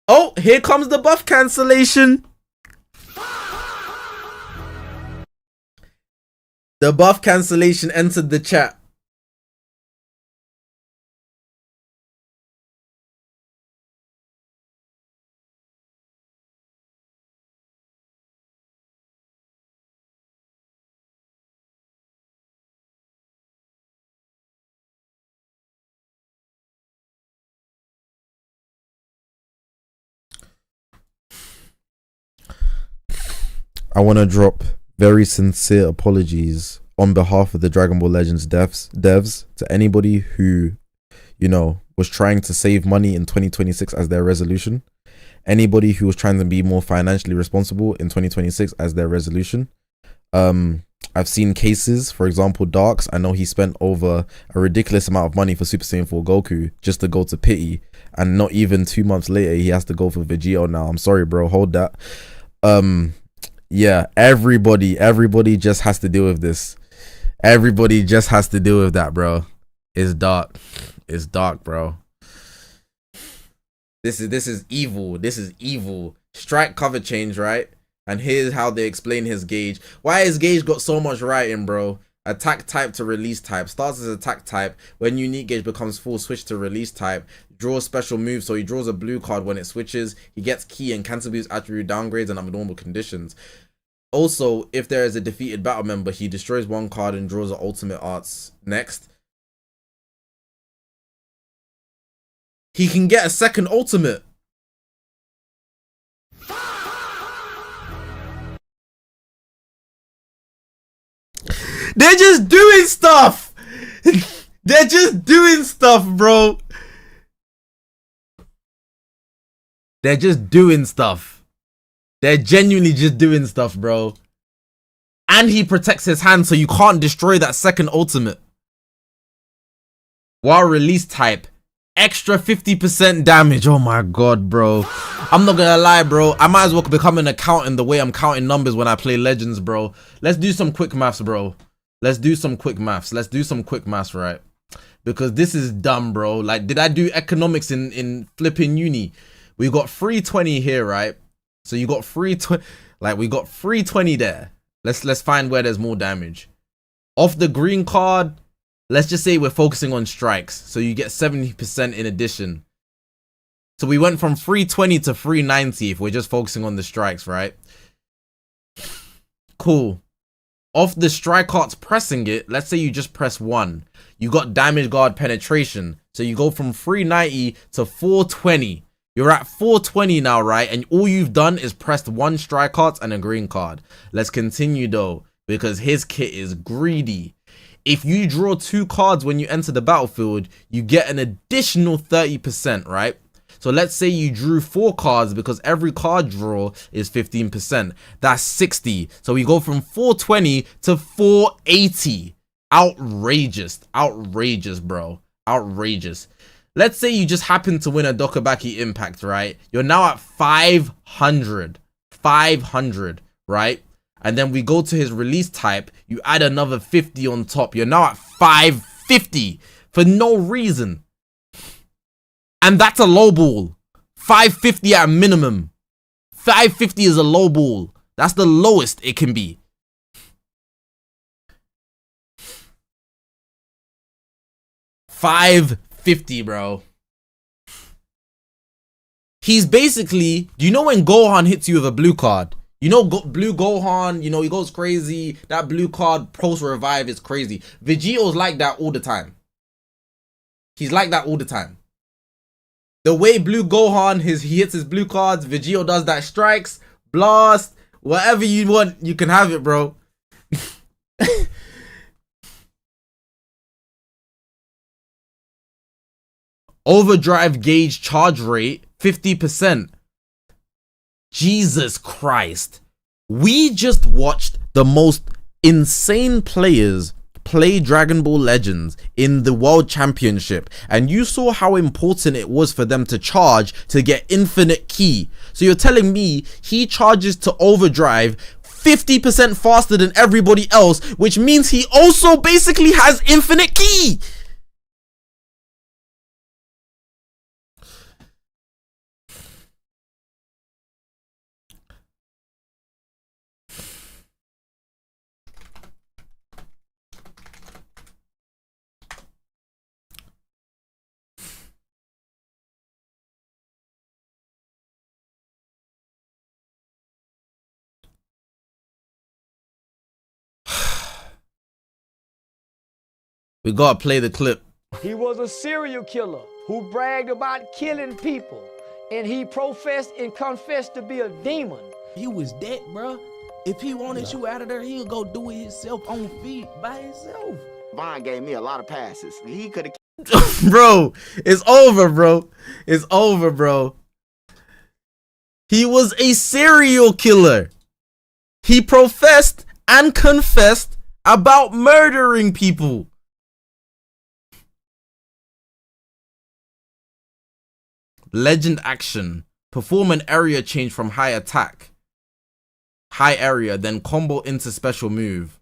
A: Oh, here comes the buff cancellation. The buff cancellation entered the chat. I want to drop very sincere apologies on behalf of the Dragon Ball Legends devs to anybody who, you know, was trying to save money in 2026 as their resolution. Anybody who was trying to be more financially responsible in 2026 as their resolution. I've seen cases, for example, Darks. I know he spent over a ridiculous amount of money for Super Saiyan 4 Goku just to go to Pity, and not even 2 months later he has to go for Vegito now. I'm sorry, bro. Hold that. Yeah, everybody just has to deal with this. Everybody just has to deal with that, bro. It's dark. It's dark, bro. This is evil. This is evil. Strike cover change, right? And here's how they explain his gauge. Why his gauge got so much writing, bro? Attack type to release type. Starts as attack type. When unique gauge becomes full, switch to release type. Draws special moves, so he draws a blue card when it switches. He gets key and cancel boost attribute downgrades and abnormal conditions. Also, if there is a defeated battle member, he destroys one card and draws an ultimate arts next. He can get a second ultimate. They're just doing stuff. They're just doing stuff, bro. They're just doing stuff. They're genuinely just doing stuff, bro. And he protects his hand, so you can't destroy that second ultimate. While release type, extra 50% damage. Oh my god, bro. I'm not gonna lie, bro. I might as well become an accountant the way I'm counting numbers when I play Legends, bro. Let's do some quick maths, bro. Let's do some quick maths. Let's do some quick maths, right? Because this is dumb, bro. Like, did I do economics in flipping uni? We got 320 here, right? So you got 320. Like, we got 320 there. Let's find where there's more damage. Off the green card, let's just say we're focusing on strikes. So you get 70% in addition. So we went from 320 to 390 if we're just focusing on the strikes, right? Cool. Off the strike cards pressing it, let's say you just press 1. You got damage guard penetration. So you go from 390 to 420. You're at 420 now, right? And all you've done is pressed 1 strike cards and a green card. Let's continue though, because his kit is greedy. If you draw 2 cards when you enter the battlefield, you get an additional 30%, right? So let's say you drew 4 cards because every card draw is 15%. That's 60. So we go from 420 to 480. Outrageous. Outrageous, bro. Outrageous. Let's say you just happen to win a Dokabaki Impact, right? You're now at 500. 500, right? And then we go to his release type. You add another 50 on top. You're now at 550 for no reason. And that's a low ball. 550 at a minimum. 550 is a low ball. That's the lowest it can be. $550, bro. He's basically, do you know when Gohan hits you with a blue card? You know, blue Gohan, you know, he goes crazy. That blue card post revive is crazy. Vegito's like that all the time. He's like that all the time. The way blue Gohan, he hits his blue cards, Vegito does that strikes, blast, whatever you want, you can have it, bro. Overdrive gauge charge rate, 50%. Jesus Christ. We just watched the most insane players play Dragon Ball Legends in the World Championship, and you saw how important it was for them to charge to get infinite ki. So you're telling me he charges to overdrive 50% faster than everybody else, which means he also basically has infinite ki. We gotta play the clip.
J: He was a serial killer who bragged about killing people, and he professed and confessed to be a demon.
K: He was that, bro. If he wanted you out of there, he'll go do it himself on feet by himself.
L: Vaughn gave me a lot of passes. He could have
A: Bro, it's over, bro. It's over, bro. He was a serial killer. He professed and confessed about murdering people. Legend action. Perform an area change from high attack. High area, then combo into special move.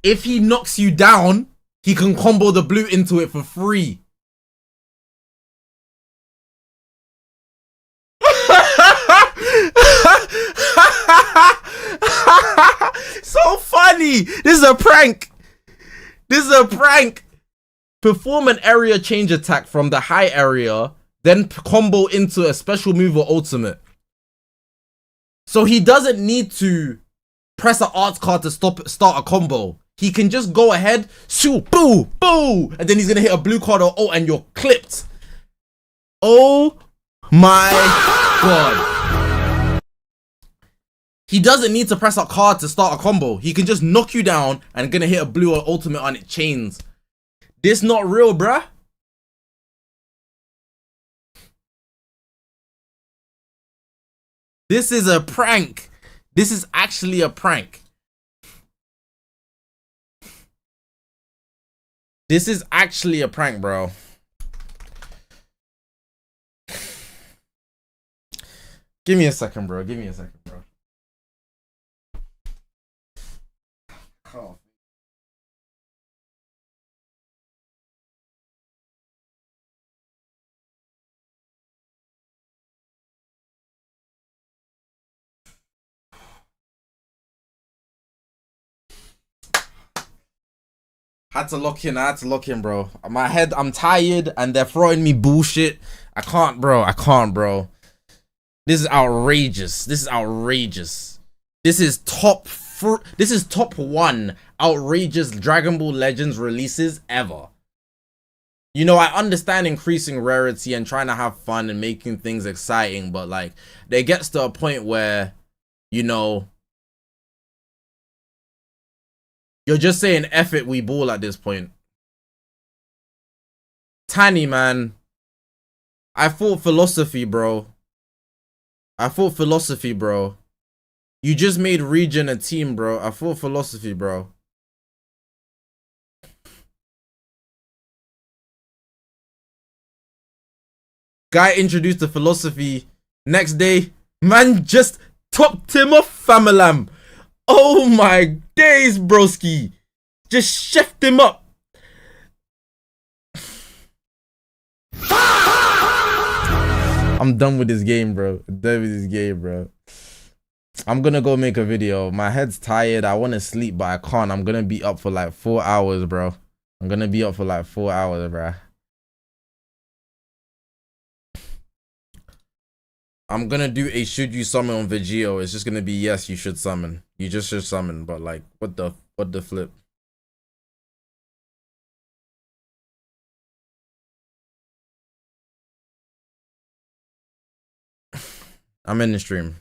A: If he knocks you down, he can combo the blue into it for free. So funny. This is a prank. This is a prank. Perform an area change attack from the high area, then combo into a special move or ultimate. So he doesn't need to press an arts card to start a combo. He can just go ahead, shoot, boo, boo, and then he's gonna hit a blue card or ult and you're clipped. Oh my god. He doesn't need to press a card to start a combo. He can just knock you down and gonna hit a blue or ultimate on it chains. This not real, bruh. This is a prank. This is actually a prank. This is actually a prank, bro. Give me a second, bro. Give me a second, bro. Oh. I had to lock in, bro. My head, I'm tired and they're throwing me bullshit. I can't, bro. I can't, bro. This is outrageous. This is outrageous. This is top 1 outrageous Dragon Ball Legends releases ever. You know, I understand increasing rarity and trying to have fun and making things exciting, but like, there gets to a point where, you know, you're just saying F it, we ball at this point. Tanny, man. I thought philosophy, bro. I thought philosophy, bro. You just made Region a team, bro. I thought philosophy, bro. Guy introduced the philosophy. Next day, man just topped him off, Famalam. Oh my days, broski. Just chefed him up. I'm done with this game, bro. I'm done with this game, bro. I'm gonna go make a video. My head's tired. I want to sleep, but I can't. I'm gonna be up for like 4 hours, bro. I'm gonna be up for like 4 hours, bro. I'm gonna do a should you summon on Vegio. It's just gonna be yes, you should summon. You just should summon, but like, what the flip? I'm in the stream.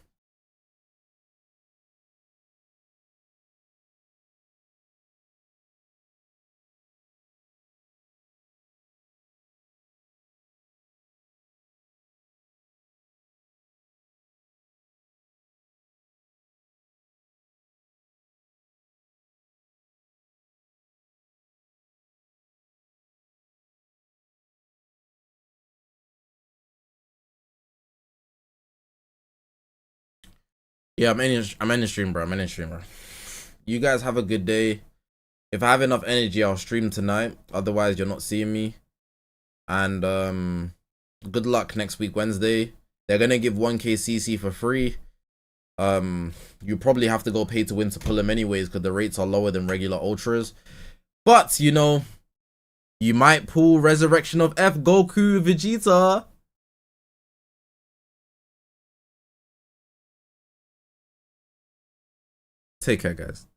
A: Yeah, I'm in the stream, bro. I'm in the stream, bro. You guys have a good day. If I have enough energy, I'll stream tonight. Otherwise, you're not seeing me. And good luck next week, Wednesday. They're gonna give 1k CC for free. You probably have to go pay to win to pull them anyways, because the rates are lower than regular ultras. But you know, you might pull Resurrection of F, Goku, Vegeta. Take care, guys.